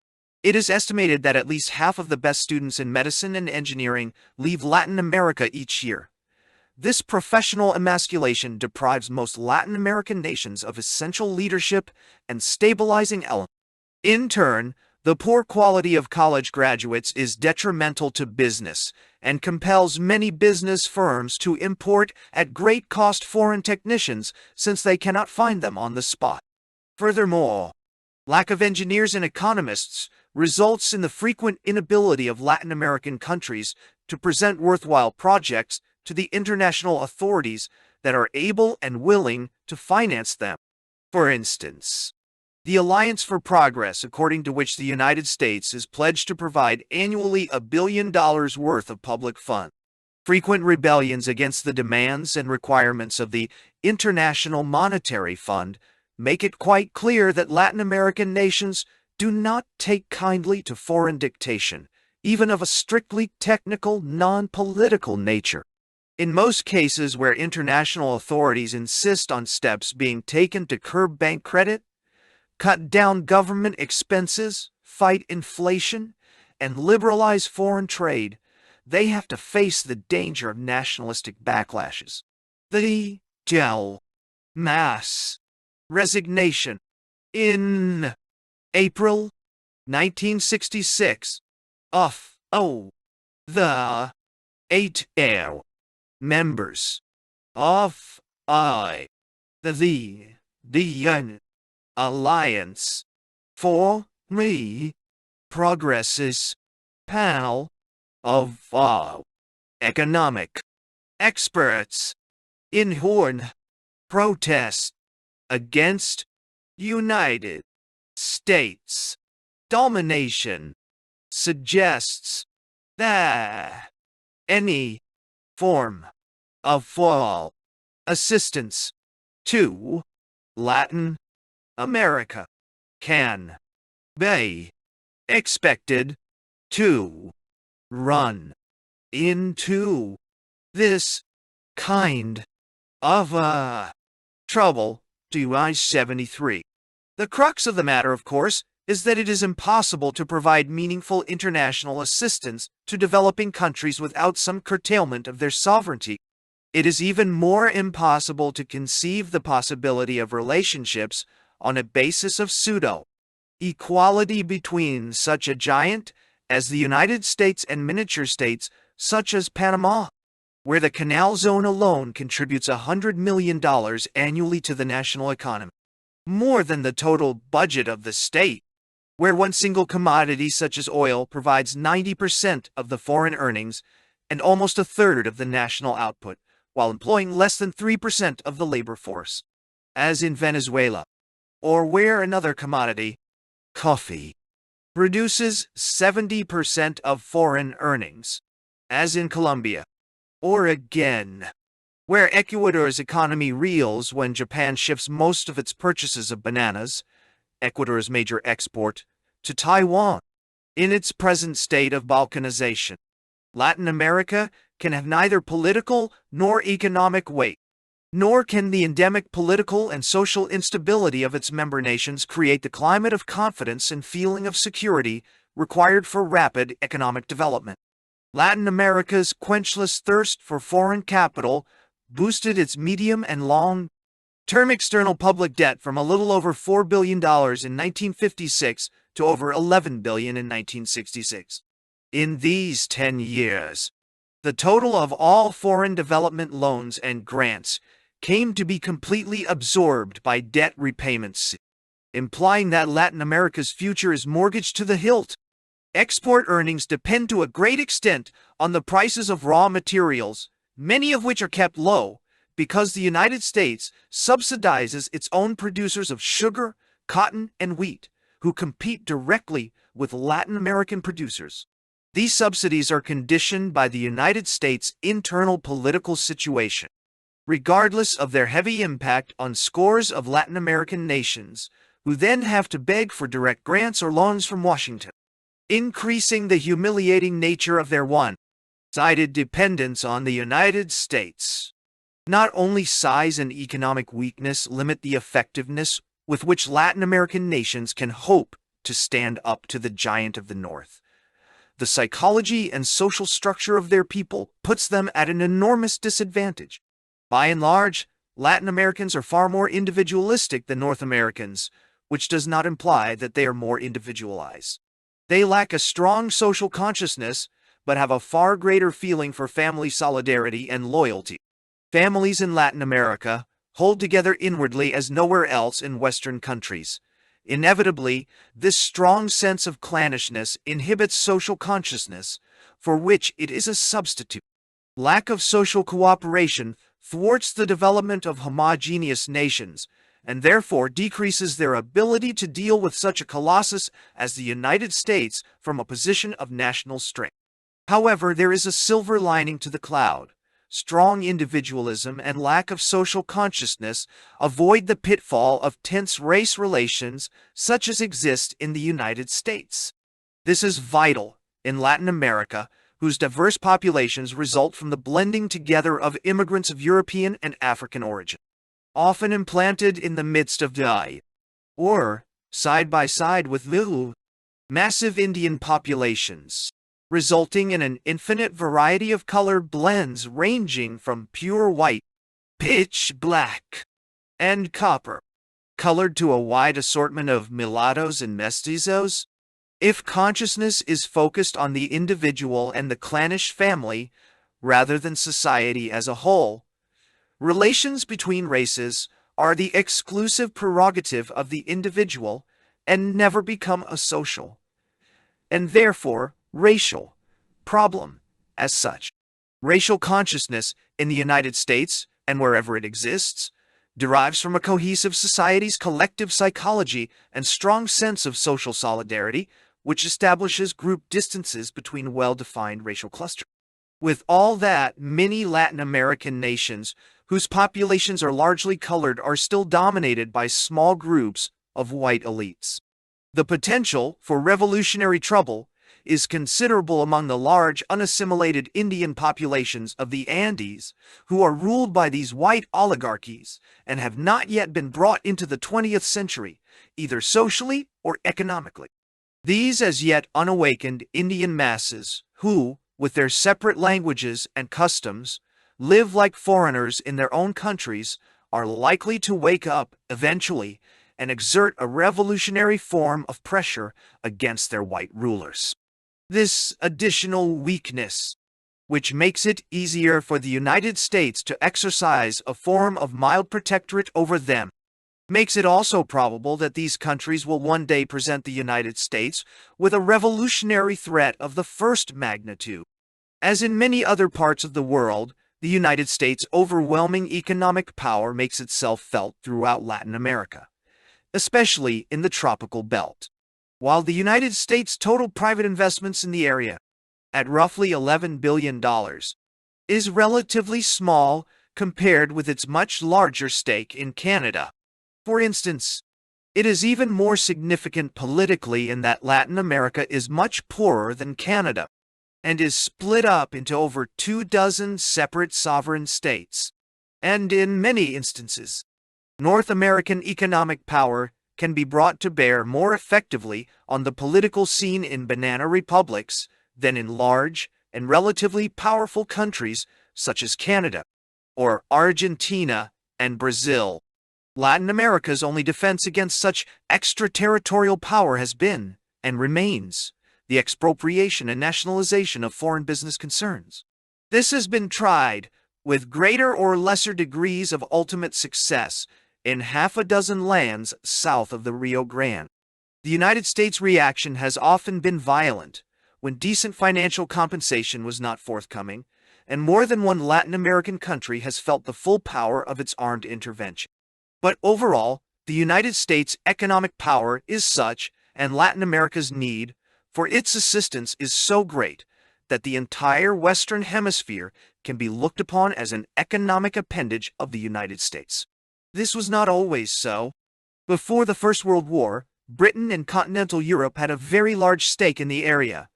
It is estimated that at least half of the best students in medicine and engineering leave Latin America each year. This professional emasculation deprives most Latin American nations of essential leadership and stabilizing elements. In turn, the poor quality of college graduates is detrimental to business and compels many business firms to import at great cost foreign technicians since they cannot find them on the spot. Furthermore, lack of engineers and economists results in the frequent inability of Latin American countries to present worthwhile projects to the international authorities that are able and willing to finance them. For instance, the Alliance for Progress, according to which the United States is pledged to provide annually $1 billion worth of public funds. Frequent rebellions against the demands and requirements of the International Monetary Fund make it quite clear that Latin American nations do not take kindly to foreign dictation, even of a strictly technical, non-political nature. In most cases where international authorities insist on steps being taken to curb bank credit, cut down government expenses, fight inflation, and liberalize foreign trade, they have to face the danger of nationalistic backlashes. The mass resignation. In April 1966, the 8 members of the Alliance for Progress's panel of economic experts in Horn protest against United States domination suggests that any form of foreign assistance to Latin America can be expected to run into this kind of trouble. I-73. The crux of the matter, of course, is that it is impossible to provide meaningful international assistance to developing countries without some curtailment of their sovereignty. It is even more impossible to conceive the possibility of relationships on a basis of pseudo-equality between such a giant as the United States and miniature states such as Panama, where the canal zone alone contributes $100 million annually to the national economy, more than the total budget of the state. where one single commodity such as oil provides 90% of the foreign earnings and almost a third of the national output, while employing less than 3% of the labor force, as in Venezuela, or where another commodity, coffee, produces 70% of foreign earnings, as in Colombia, or again, where Ecuador's economy reels when Japan shifts most of its purchases of bananas, Ecuador's major export, to Taiwan. In its present state of balkanization, Latin America can have neither political nor economic weight, nor can the endemic political and social instability of its member nations create the climate of confidence and feeling of security required for rapid economic development. Latin America's quenchless thirst for foreign capital boosted its medium and long-term external public debt from a little over $4 billion in 1956 to over $11 billion in 1966. In these 10 years, the total of all foreign development loans and grants came to be completely absorbed by debt repayments, implying that Latin America's future is mortgaged to the hilt. Export earnings depend to a great extent on the prices of raw materials, many of which are kept low because the United States subsidizes its own producers of sugar, cotton, and wheat, who compete directly with Latin American producers. These subsidies are conditioned by the United States' internal political situation, regardless of their heavy impact on scores of Latin American nations, who then have to beg for direct grants or loans from Washington, increasing the humiliating nature of their one-sided dependence on the United States. Not only size and economic weakness limit the effectiveness with which Latin American nations can hope to stand up to the giant of the North. The psychology and social structure of their people puts them at an enormous disadvantage. By and large, Latin Americans are far more individualistic than North Americans, which does not imply that they are more individualized. They lack a strong social consciousness, but have a far greater feeling for family solidarity and loyalty. Families in Latin America hold together inwardly as nowhere else in Western countries. Inevitably, this strong sense of clannishness inhibits social consciousness, for which it is a substitute. Lack of social cooperation thwarts the development of homogeneous nations, and therefore decreases their ability to deal with such a colossus as the United States from a position of national strength. However, there is a silver lining to the cloud. Strong individualism and lack of social consciousness avoid the pitfall of tense race relations such as exist in the United States. This is vital in Latin America, whose diverse populations result from the blending together of immigrants of European and African origin, often implanted in the midst of or side by side with massive Indian populations, resulting in an infinite variety of color blends ranging from pure white, pitch black, and copper, colored to a wide assortment of mulattoes and mestizos. If consciousness is focused on the individual and the clannish family, rather than society as a whole, relations between races are the exclusive prerogative of the individual and never become a social, and therefore racial, problem as such. Racial consciousness in the United States, and wherever it exists, derives from a cohesive society's collective psychology and strong sense of social solidarity, which establishes group distances between well-defined racial clusters. With all that, many Latin American nations, whose populations are largely colored, are still dominated by small groups of white elites. The potential for revolutionary trouble is considerable among the large unassimilated Indian populations of the Andes, who are ruled by these white oligarchies and have not yet been brought into the 20th century, either socially or economically. These as yet unawakened Indian masses, who, with their separate languages and customs, live like foreigners in their own countries, are likely to wake up eventually and exert a revolutionary form of pressure against their white rulers. This additional weakness, which makes it easier for the United States to exercise a form of mild protectorate over them, makes it also probable that these countries will one day present the United States with a revolutionary threat of the first magnitude. As in many other parts of the world, the United States' overwhelming economic power makes itself felt throughout Latin America, especially in the tropical belt. While the United States' total private investments in the area, at roughly $11 billion, is relatively small compared with its much larger stake in Canada. For instance, it is even more significant politically in that Latin America is much poorer than Canada, and is split up into over 24 separate sovereign states. And in many instances, North American economic power can be brought to bear more effectively on the political scene in banana republics than in large and relatively powerful countries such as Canada or Argentina and Brazil. Latin America's only defense against such extraterritorial power has been, and remains, the expropriation and nationalization of foreign business concerns. This has been tried, with greater or lesser degrees of ultimate success, in half a dozen lands south of the Rio Grande. The United States' reaction has often been violent, when decent financial compensation was not forthcoming, and more than one Latin American country has felt the full power of its armed intervention. But overall, the United States' economic power is such, and Latin America's need for its assistance is so great, that the entire Western Hemisphere can be looked upon as an economic appendage of the United States. This was not always so. Before the First World War, Britain and continental Europe had a very large stake in the area.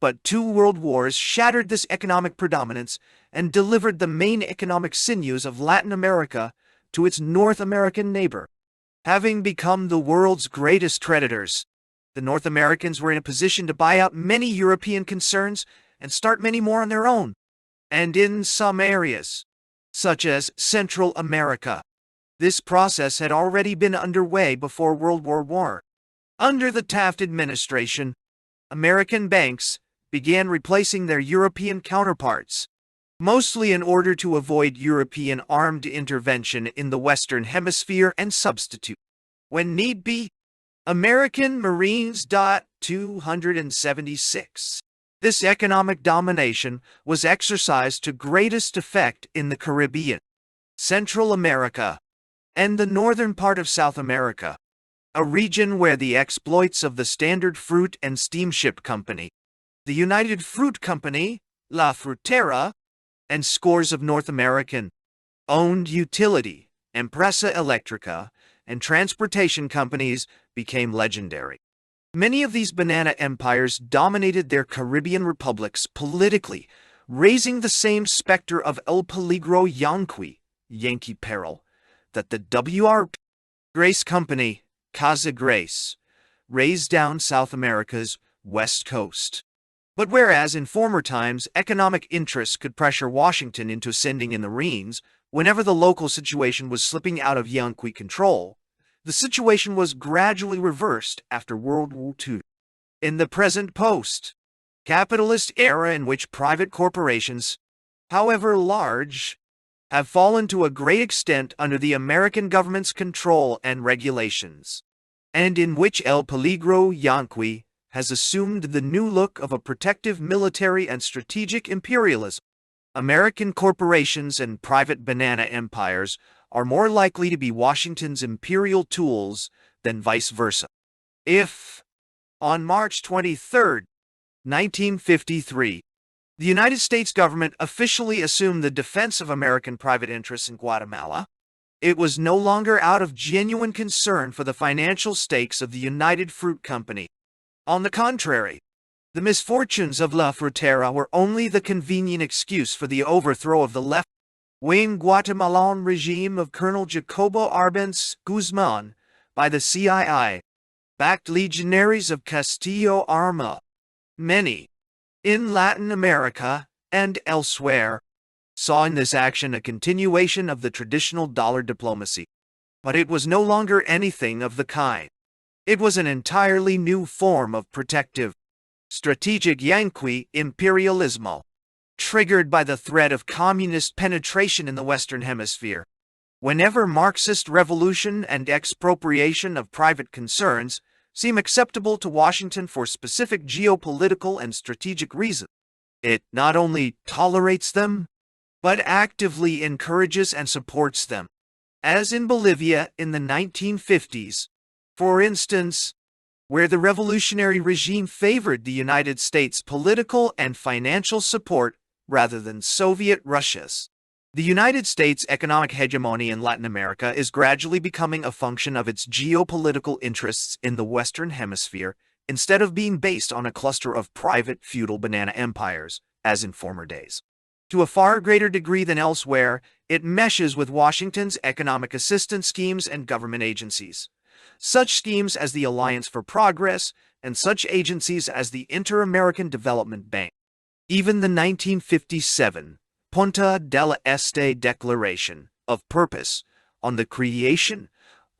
But 2 world wars shattered this economic predominance and delivered the main economic sinews of Latin America to its North American neighbor. Having become the world's greatest creditors, the North Americans were in a position to buy out many European concerns and start many more on their own. And in some areas, such as Central America, this process had already been underway before World War I. Under the Taft administration, American banks began replacing their European counterparts, mostly in order to avoid European armed intervention in the Western Hemisphere and substitute, when need be, American Marines. 276. This economic domination was exercised to greatest effect in the Caribbean, Central America, and the northern part of South America, a region where the exploits of the Standard Fruit and Steamship Company, the United Fruit Company, La Frutera, and scores of North American-owned utility, Empresa Electrica, and transportation companies became legendary. Many of these banana empires dominated their Caribbean republics politically, raising the same specter of El Peligro Yanqui, Yankee peril, that the W.R. Grace Company, Casa Grace, raised down South America's west coast. But whereas in former times economic interests could pressure Washington into sending in the Marines whenever the local situation was slipping out of Yanqui control, the situation was gradually reversed after World War II. In the present post-capitalist era in which private corporations, however large, have fallen to a great extent under the American government's control and regulations, and in which El Peligro Yanqui has assumed the new look of a protective military and strategic imperialism, American corporations and private banana empires are more likely to be Washington's imperial tools than vice versa. If, on March 23, 1953, the United States government officially assumed the defense of American private interests in Guatemala, it was no longer out of genuine concern for the financial stakes of the United Fruit Company. On the contrary, the misfortunes of La Frutera were only the convenient excuse for the overthrow of the left-wing Guatemalan regime of Colonel Jacobo Arbenz Guzman by the CIA-backed legionaries of Castillo Arma. Many, in Latin America and elsewhere, saw in this action a continuation of the traditional dollar diplomacy. But it was no longer anything of the kind. It was an entirely new form of protective, strategic Yanqui imperialismo, triggered by the threat of communist penetration in the Western Hemisphere. Whenever Marxist revolution and expropriation of private concerns seem acceptable to Washington for specific geopolitical and strategic reasons, it not only tolerates them, but actively encourages and supports them. As in Bolivia in the 1950s, for instance, where the revolutionary regime favored the United States' political and financial support rather than Soviet Russia's. The United States' economic hegemony in Latin America is gradually becoming a function of its geopolitical interests in the Western Hemisphere instead of being based on a cluster of private feudal banana empires, as in former days. To a far greater degree than elsewhere, it meshes with Washington's economic assistance schemes and government agencies. Such schemes as the Alliance for Progress and such agencies as the Inter-American Development Bank. Even the 1957 Punta del Este Declaration of Purpose on the creation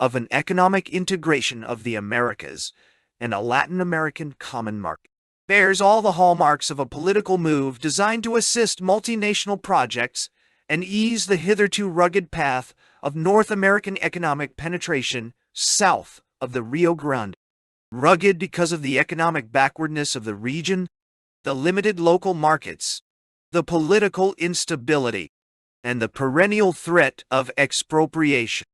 of an economic integration of the Americas and a Latin American common market bears all the hallmarks of a political move designed to assist multinational projects and ease the hitherto rugged path of North American economic penetration south of the Rio Grande. Rugged because of the economic backwardness of the region, the limited local markets, the political instability, and the perennial threat of expropriation.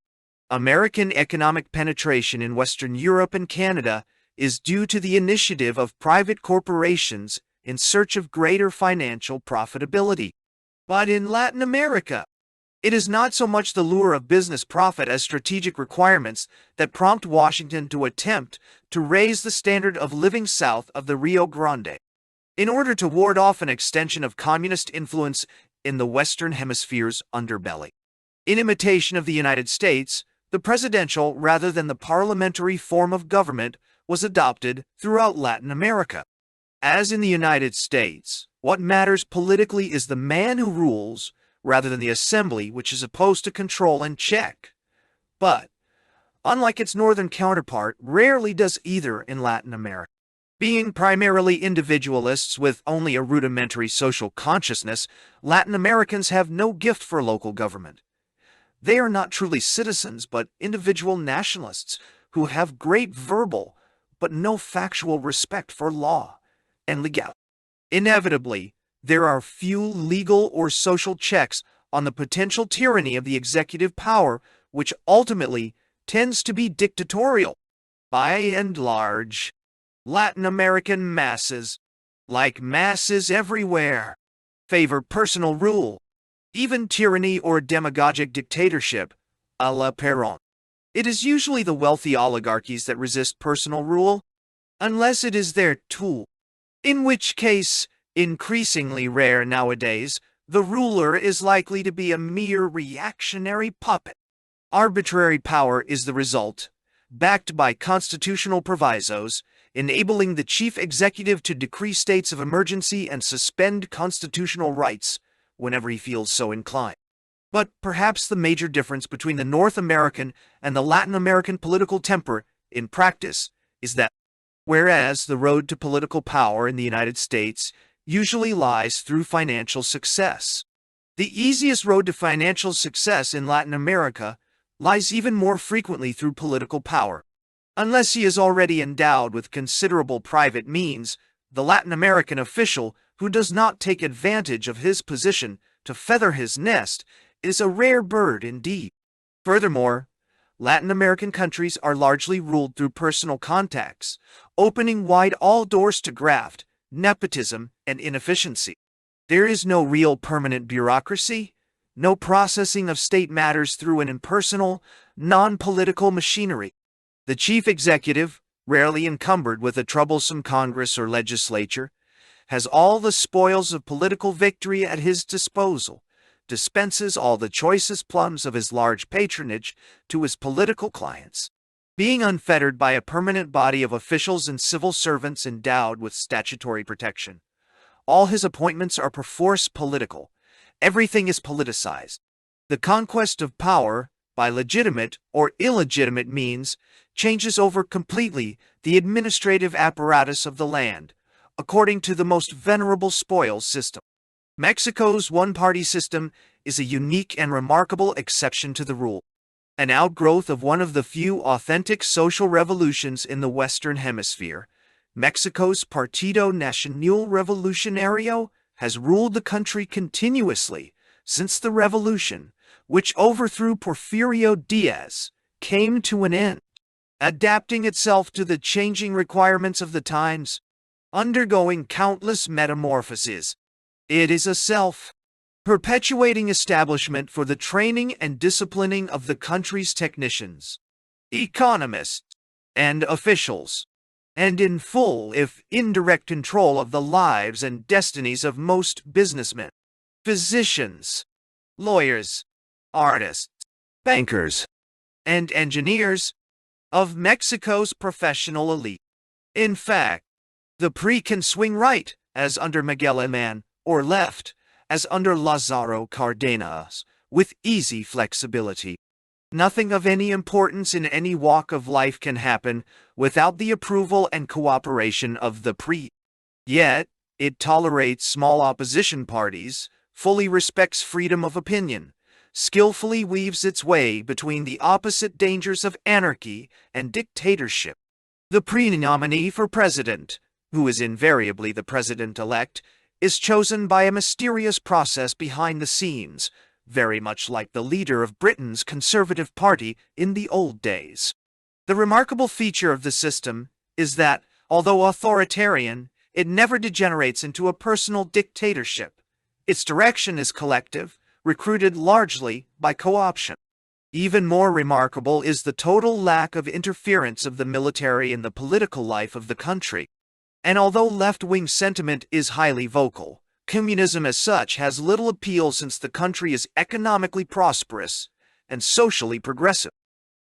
American economic penetration in Western Europe and Canada is due to the initiative of private corporations in search of greater financial profitability. But in Latin America, it is not so much the lure of business profit as strategic requirements that prompt Washington to attempt to raise the standard of living south of the Rio Grande, in order to ward off an extension of communist influence in the Western Hemisphere's underbelly. In imitation of the United States, the presidential rather than the parliamentary form of government was adopted throughout Latin America. As in the United States, what matters politically is the man who rules, rather than the assembly, which is supposed to control and check. But, unlike its northern counterpart, rarely does either in Latin America. Being primarily individualists with only a rudimentary social consciousness, Latin Americans have no gift for local government. They are not truly citizens, but individual nationalists who have great verbal but no factual respect for law and legality. Inevitably, there are few legal or social checks on the potential tyranny of the executive power, which ultimately tends to be dictatorial. By and large, Latin American masses, like masses everywhere, favor personal rule, even tyranny or demagogic dictatorship, a la Perón. It is usually the wealthy oligarchies that resist personal rule, unless it is their tool, in which case, increasingly rare nowadays, the ruler is likely to be a mere reactionary puppet. Arbitrary power is the result, backed by constitutional provisos, enabling the chief executive to decree states of emergency and suspend constitutional rights whenever he feels so inclined. But perhaps the major difference between the North American and the Latin American political temper in practice is that, whereas the road to political power in the United States usually lies through financial success, the easiest road to financial success in Latin America lies even more frequently through political power. Unless he is already endowed with considerable private means, the Latin American official who does not take advantage of his position to feather his nest is a rare bird indeed. Furthermore, Latin American countries are largely ruled through personal contacts, opening wide all doors to graft, nepotism, and inefficiency. There is no real permanent bureaucracy, no processing of state matters through an impersonal, non-political machinery. The chief executive, rarely encumbered with a troublesome Congress or legislature, has all the spoils of political victory at his disposal, dispenses all the choicest plums of his large patronage to his political clients. Being unfettered by a permanent body of officials and civil servants endowed with statutory protection, all his appointments are perforce political. Everything is politicized. The conquest of power, by legitimate or illegitimate means, changes over completely the administrative apparatus of the land, according to the most venerable spoils system. Mexico's one-party system is a unique and remarkable exception to the rule, an outgrowth of one of the few authentic social revolutions in the Western Hemisphere. Mexico's Partido Nacional Revolucionario has ruled the country continuously since the revolution, which overthrew Porfirio Diaz, came to an end, adapting itself to the changing requirements of the times, undergoing countless metamorphoses. It is a self-perpetuating establishment for the training and disciplining of the country's technicians, economists, and officials, and in full if indirect control of the lives and destinies of most businessmen, physicians, lawyers, artists, bankers, and engineers of Mexico's professional elite. In fact, the PRI can swing right, as under Miguel Alemán, or left, as under Lázaro Cárdenas, with easy flexibility. Nothing of any importance in any walk of life can happen without the approval and cooperation of the PRI. Yet, it tolerates small opposition parties, fully respects freedom of opinion, skillfully weaves its way between the opposite dangers of anarchy and dictatorship. The PRI nominee for president, who is invariably the president-elect, is chosen by a mysterious process behind the scenes, very much like the leader of Britain's Conservative Party in the old days. The remarkable feature of the system is that, although authoritarian, it never degenerates into a personal dictatorship. Its direction is collective, recruited largely by co-option. Even more remarkable is the total lack of interference of the military in the political life of the country. And although left-wing sentiment is highly vocal, communism as such has little appeal since the country is economically prosperous and socially progressive.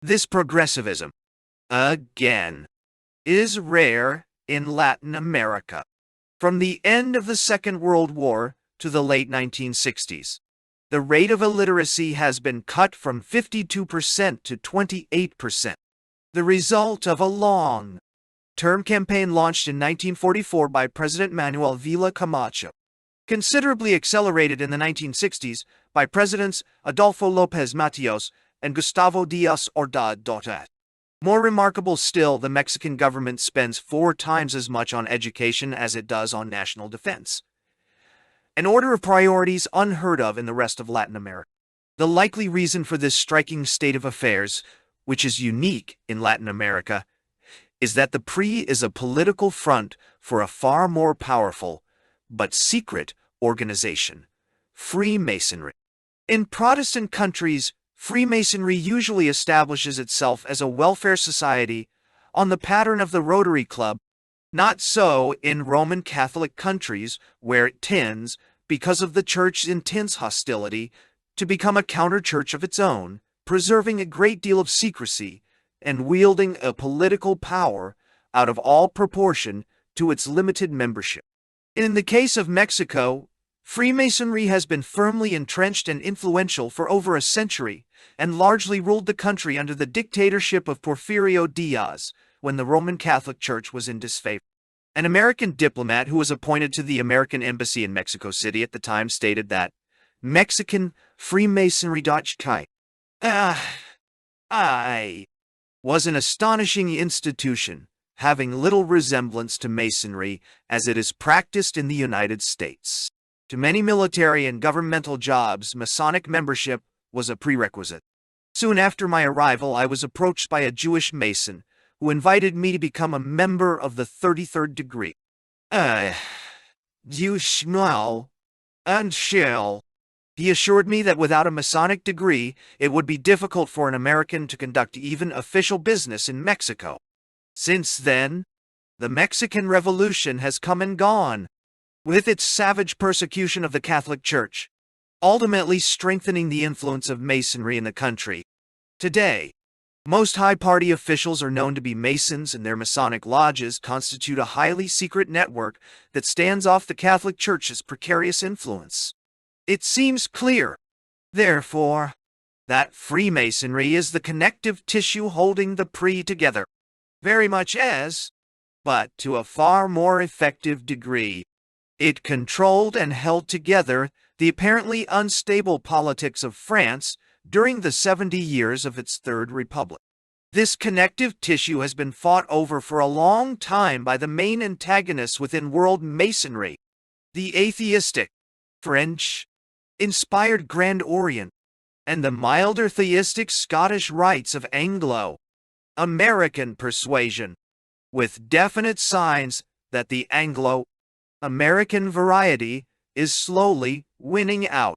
This progressivism, again, is rare in Latin America. From the end of the Second World War to the late 1960s, the rate of illiteracy has been cut from 52% to 28%, the result of a long-term campaign launched in 1944 by President Manuel Villa Camacho, considerably accelerated in the 1960s by Presidents Adolfo López Mateos and Gustavo Díaz Ordaz. More remarkable still, the Mexican government spends 4 times as much on education as it does on national defense, an order of priorities unheard of in the rest of Latin America. The likely reason for this striking state of affairs, which is unique in Latin America, is that the PRI is a political front for a far more powerful, but secret organization, Freemasonry. In Protestant countries, Freemasonry usually establishes itself as a welfare society on the pattern of the Rotary Club. Not so in Roman Catholic countries, where it tends, because of the Church's intense hostility, to become a counter-church of its own, preserving a great deal of secrecy and wielding a political power out of all proportion to its limited membership. In the case of Mexico, Freemasonry has been firmly entrenched and influential for over a century, and largely ruled the country under the dictatorship of Porfirio Diaz, when the Roman Catholic Church was in disfavor. An American diplomat who was appointed to the American embassy in Mexico City at the time stated that Mexican Freemasonry was an astonishing institution, having little resemblance to Masonry as it is practiced in the United States. To many military and governmental jobs, Masonic membership was a prerequisite. Soon after my arrival, I was approached by a Jewish Mason who invited me to become a member of the 33rd degree. You smile and chill. He assured me that without a Masonic degree, it would be difficult for an American to conduct even official business in Mexico. Since then, the Mexican Revolution has come and gone, with its savage persecution of the Catholic Church, ultimately strengthening the influence of Masonry in the country. Today, most high party officials are known to be Masons, and their Masonic lodges constitute a highly secret network that stands off the Catholic Church's precarious influence. It seems clear, therefore, that Freemasonry is the connective tissue holding the PRI together, very much as, but to a far more effective degree. It controlled and held together the apparently unstable politics of France during the 70 years of its Third Republic. This connective tissue has been fought over for a long time by the main antagonists within world Masonry: the atheistic, French-inspired Grand Orient, and the milder theistic Scottish rites of Anglo-American persuasion, with definite signs that the Anglo-American variety is slowly winning out,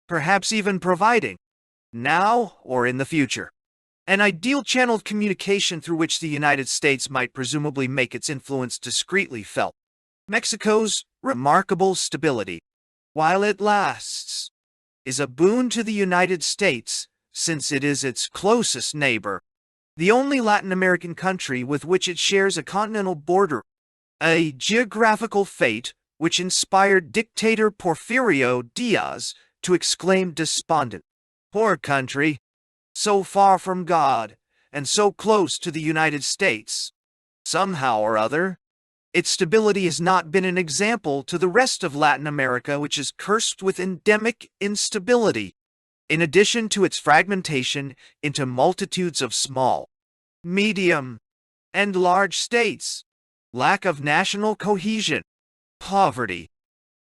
perhaps even providing, now or in the future, an ideal channel of communication through which the United States might presumably make its influence discreetly felt. Mexico's remarkable stability, while it lasts, is a boon to the United States since it is its closest neighbor, the only Latin American country with which it shares a continental border, a geographical fate which inspired dictator Porfirio Diaz to exclaim despondent, "Poor country, so far from God, and so close to the United States." Somehow or other, its stability has not been an example to the rest of Latin America, which is cursed with endemic instability, in addition to its fragmentation into multitudes of small, medium, and large states, lack of national cohesion, poverty,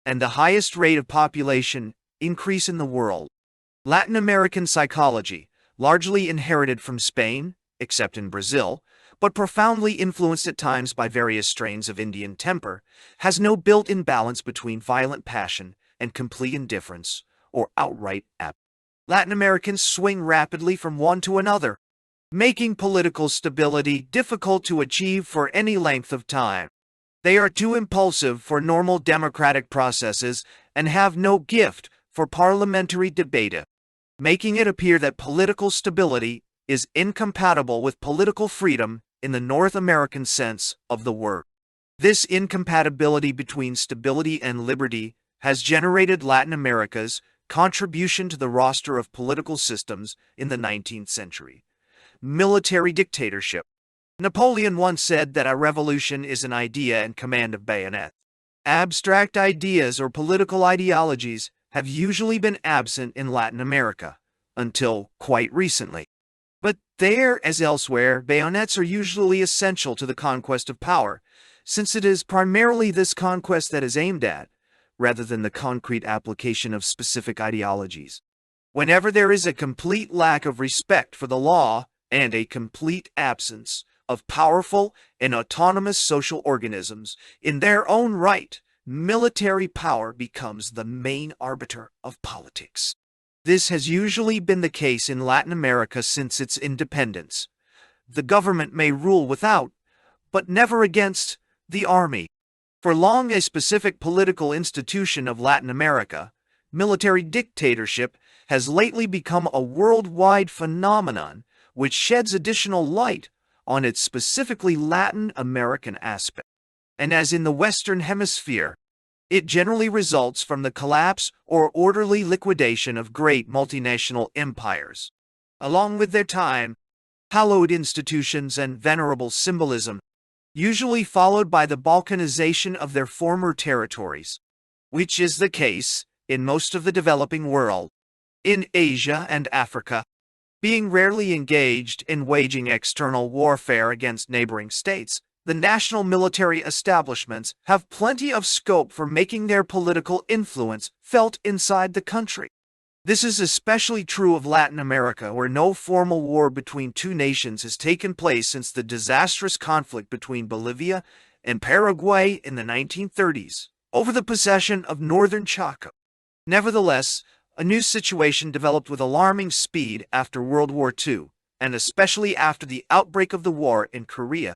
and the highest rate of population increase in the world. Latin American psychology, largely inherited from Spain, except in Brazil, but profoundly influenced at times by various strains of Indian temper, has no built-in balance between violent passion and complete indifference, or outright apathy. Latin Americans swing rapidly from one to another, making political stability difficult to achieve for any length of time. They are too impulsive for normal democratic processes and have no gift for parliamentary debate, making it appear that political stability is incompatible with political freedom in the North American sense of the word. This incompatibility between stability and liberty has generated Latin America's contribution to the roster of political systems in the 19th century: military dictatorship. Napoleon once said that a revolution is an idea in command of bayonet. Abstract ideas or political ideologies have usually been absent in Latin America, until quite recently. But there, as elsewhere, bayonets are usually essential to the conquest of power, since it is primarily this conquest that is aimed at, rather than the concrete application of specific ideologies. Whenever there is a complete lack of respect for the law and a complete absence of powerful and autonomous social organisms in their own right, military power becomes the main arbiter of politics. This has usually been the case in Latin America since its independence. The government may rule without, but never against, the army. For long a specific political institution of Latin America, military dictatorship has lately become a worldwide phenomenon which sheds additional light on its specifically Latin American aspect. And as in the Western Hemisphere, it generally results from the collapse or orderly liquidation of great multinational empires, along with their time, hallowed institutions and venerable symbolism, usually followed by the balkanization of their former territories, which is the case in most of the developing world. In Asia and Africa, being rarely engaged in waging external warfare against neighboring states, the national military establishments have plenty of scope for making their political influence felt inside the country. This is especially true of Latin America, where no formal war between two nations has taken place since the disastrous conflict between Bolivia and Paraguay in the 1930s over the possession of northern Chaco. Nevertheless, a new situation developed with alarming speed after World War II, and especially after the outbreak of the war in Korea.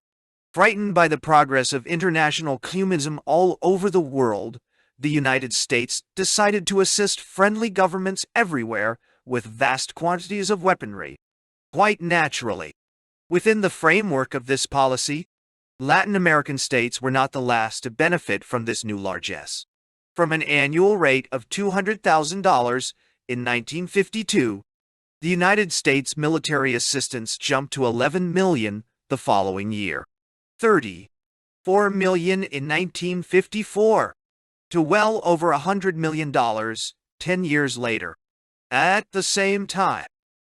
Frightened by the progress of international communism all over the world, the United States decided to assist friendly governments everywhere with vast quantities of weaponry. Quite naturally, within the framework of this policy, Latin American states were not the last to benefit from this new largesse. From an annual rate of $200,000 in 1952, the United States military assistance jumped to $11 million the following year. $34 million in 1954. to well over $100 million 10 years later. At the same time,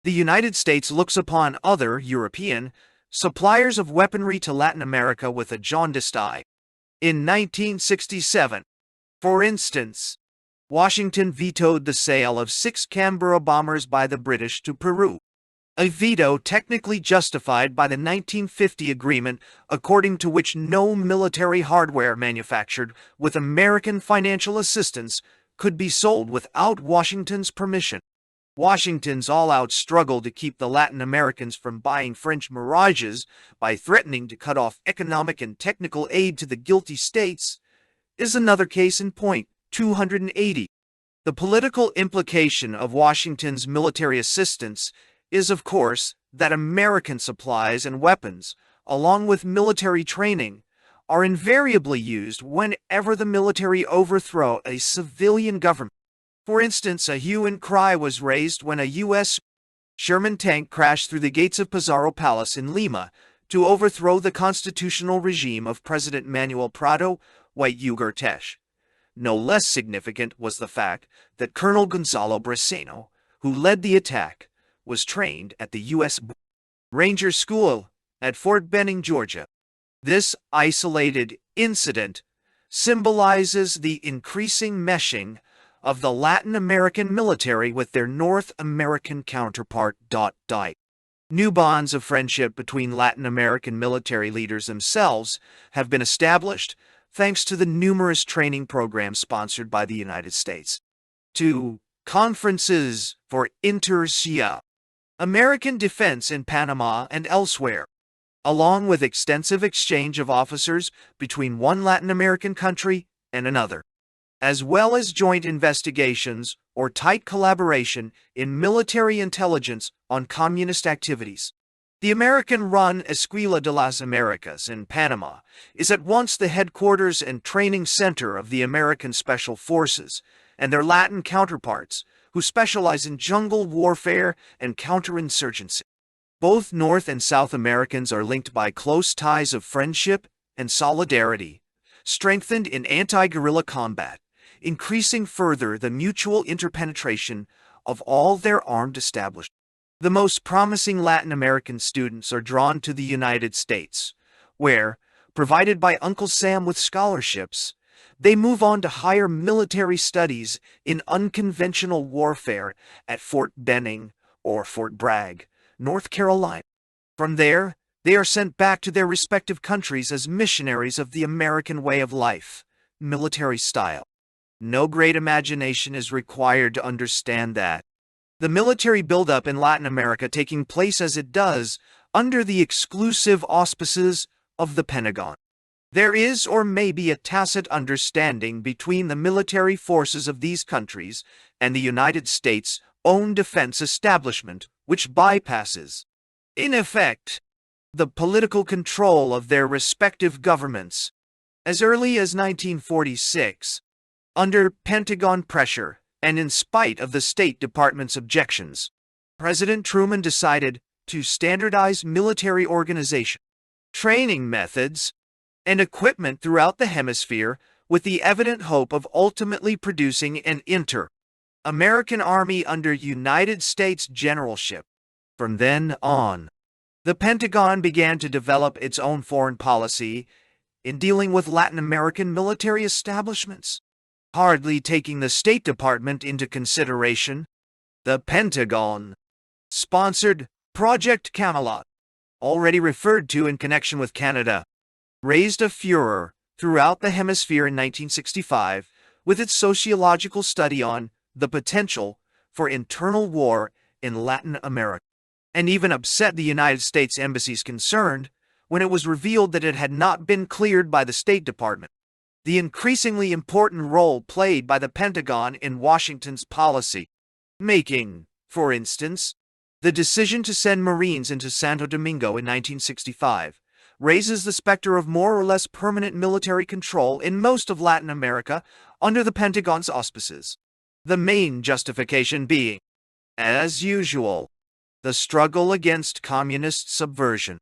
the United States looks upon other European suppliers of weaponry to Latin America with a jaundiced eye. In 1967, for instance, Washington vetoed the sale of 6 Canberra bombers by the British to Peru, a veto technically justified by the 1950 agreement according to which no military hardware manufactured with American financial assistance could be sold without Washington's permission. Washington's all-out struggle to keep the Latin Americans from buying French Mirages by threatening to cut off economic and technical aid to the guilty states is another case in point. 280. The political implication of Washington's military assistance is, of course, that American supplies and weapons, along with military training, are invariably used whenever the military overthrow a civilian government. For instance, a hue and cry was raised when a U.S. Sherman tank crashed through the gates of Pizarro Palace in Lima to overthrow the constitutional regime of President Manuel Prado White Ugarte. No less significant was the fact that Colonel Gonzalo Braceno, who led the attack, was trained at the U.S. Ranger School at Fort Benning, Georgia. This isolated incident symbolizes the increasing meshing of the Latin American military with their North American counterpart. New bonds of friendship between Latin American military leaders themselves have been established thanks to the numerous training programs sponsored by the United States. 2. Conferences for Inter-SEA American defense in Panama and elsewhere, along with extensive exchange of officers between one Latin American country and another, as well as joint investigations or tight collaboration in military intelligence on communist activities. The American-run Escuela de las Americas in Panama is at once the headquarters and training center of the American Special Forces and their Latin counterparts, who specialize in jungle warfare and counterinsurgency. Both North and South Americans are linked by close ties of friendship and solidarity, strengthened in anti-guerrilla combat, increasing further the mutual interpenetration of all their armed establishments. The most promising Latin American students are drawn to the United States, where, provided by Uncle Sam with scholarships, they move on to higher military studies in unconventional warfare at Fort Benning or Fort Bragg, North Carolina. From there, they are sent back to their respective countries as missionaries of the American way of life, military style. No great imagination is required to understand that. The military buildup in Latin America taking place as it does under the exclusive auspices of the Pentagon. There is or may be a tacit understanding between the military forces of these countries and the United States' own defense establishment, which bypasses, in effect, the political control of their respective governments. As early as 1946, under Pentagon pressure, and in spite of the State Department's objections, President Truman decided to standardize military organization, training methods, and equipment throughout the hemisphere with the evident hope of ultimately producing an inter-American army under United States generalship. From then on, the Pentagon began to develop its own foreign policy in dealing with Latin American military establishments. Hardly taking the State Department into consideration, the Pentagon sponsored Project Camelot, already referred to in connection with Canada, raised a furor throughout the hemisphere in 1965 with its sociological study on the potential for internal war in Latin America, and even upset the United States embassies concerned when it was revealed that it had not been cleared by the State Department. The increasingly important role played by the Pentagon in Washington's policy making, for instance, the decision to send Marines into Santo Domingo in 1965, raises the specter of more or less permanent military control in most of Latin America under the Pentagon's auspices. The main justification being, as usual, the struggle against communist subversion.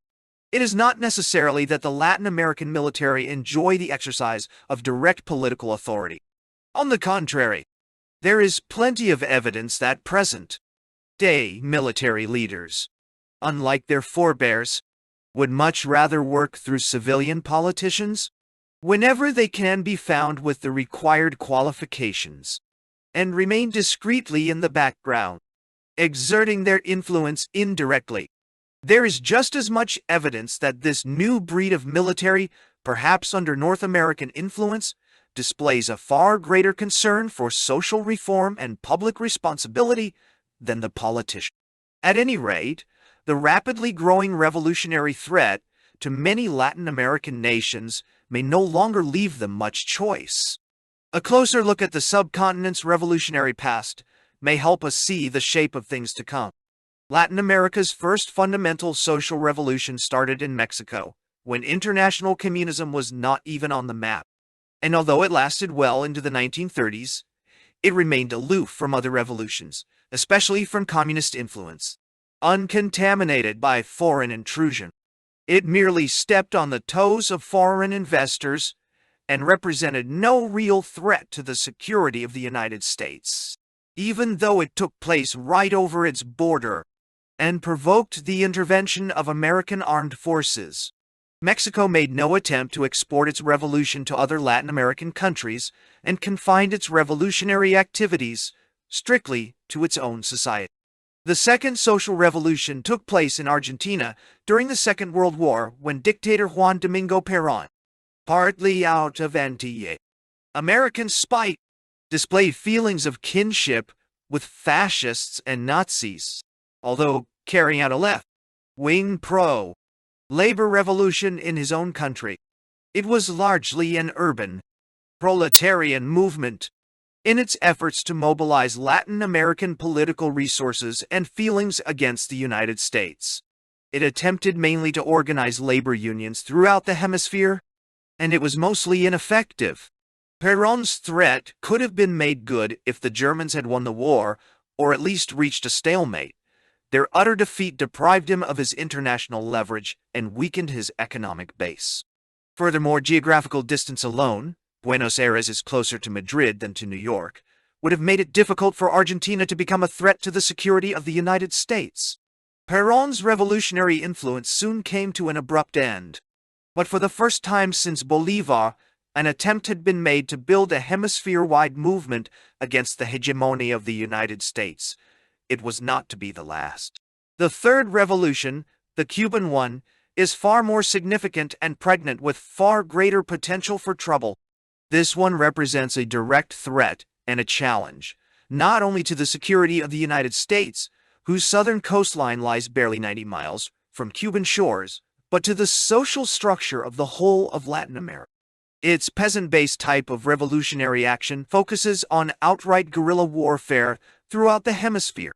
It is not necessarily that the Latin American military enjoy the exercise of direct political authority. On the contrary, there is plenty of evidence that present-day military leaders, unlike their forebears, would much rather work through civilian politicians whenever they can be found with the required qualifications and remain discreetly in the background, exerting their influence indirectly. There is just as much evidence that this new breed of military, perhaps under North American influence, displays a far greater concern for social reform and public responsibility than the politician. At any rate, the rapidly growing revolutionary threat to many Latin American nations may no longer leave them much choice. A closer look at the subcontinent's revolutionary past may help us see the shape of things to come. Latin America's first fundamental social revolution started in Mexico, when international communism was not even on the map. And although it lasted well into the 1930s, it remained aloof from other revolutions, especially from communist influence. Uncontaminated by foreign intrusion, it merely stepped on the toes of foreign investors and represented no real threat to the security of the United States, even though it took place right over its border and provoked the intervention of American armed forces. Mexico made no attempt to export its revolution to other Latin American countries and confined its revolutionary activities strictly to its own society. The second social revolution took place in Argentina during the Second World War when dictator Juan Domingo Perón, partly out of anti-American spite, displayed feelings of kinship with fascists and Nazis, although carrying out a left-wing pro-labor revolution in his own country. It was largely an urban proletarian movement. In its efforts to mobilize Latin American political resources and feelings against the United States, it attempted mainly to organize labor unions throughout the hemisphere, and it was mostly ineffective. Perón's threat could have been made good if the Germans had won the war, or at least reached a stalemate. Their utter defeat deprived him of his international leverage and weakened his economic base. Furthermore, geographical distance alone, Buenos Aires is closer to Madrid than to New York, would have made it difficult for Argentina to become a threat to the security of the United States. Perón's revolutionary influence soon came to an abrupt end. But for the first time since Bolívar, an attempt had been made to build a hemisphere-wide movement against the hegemony of the United States. It was not to be the last. The third revolution, the Cuban one, is far more significant and pregnant with far greater potential for trouble. This one represents a direct threat and a challenge, not only to the security of the United States, whose southern coastline lies barely 90 miles from Cuban shores, but to the social structure of the whole of Latin America. Its peasant-based type of revolutionary action focuses on outright guerrilla warfare throughout the hemisphere.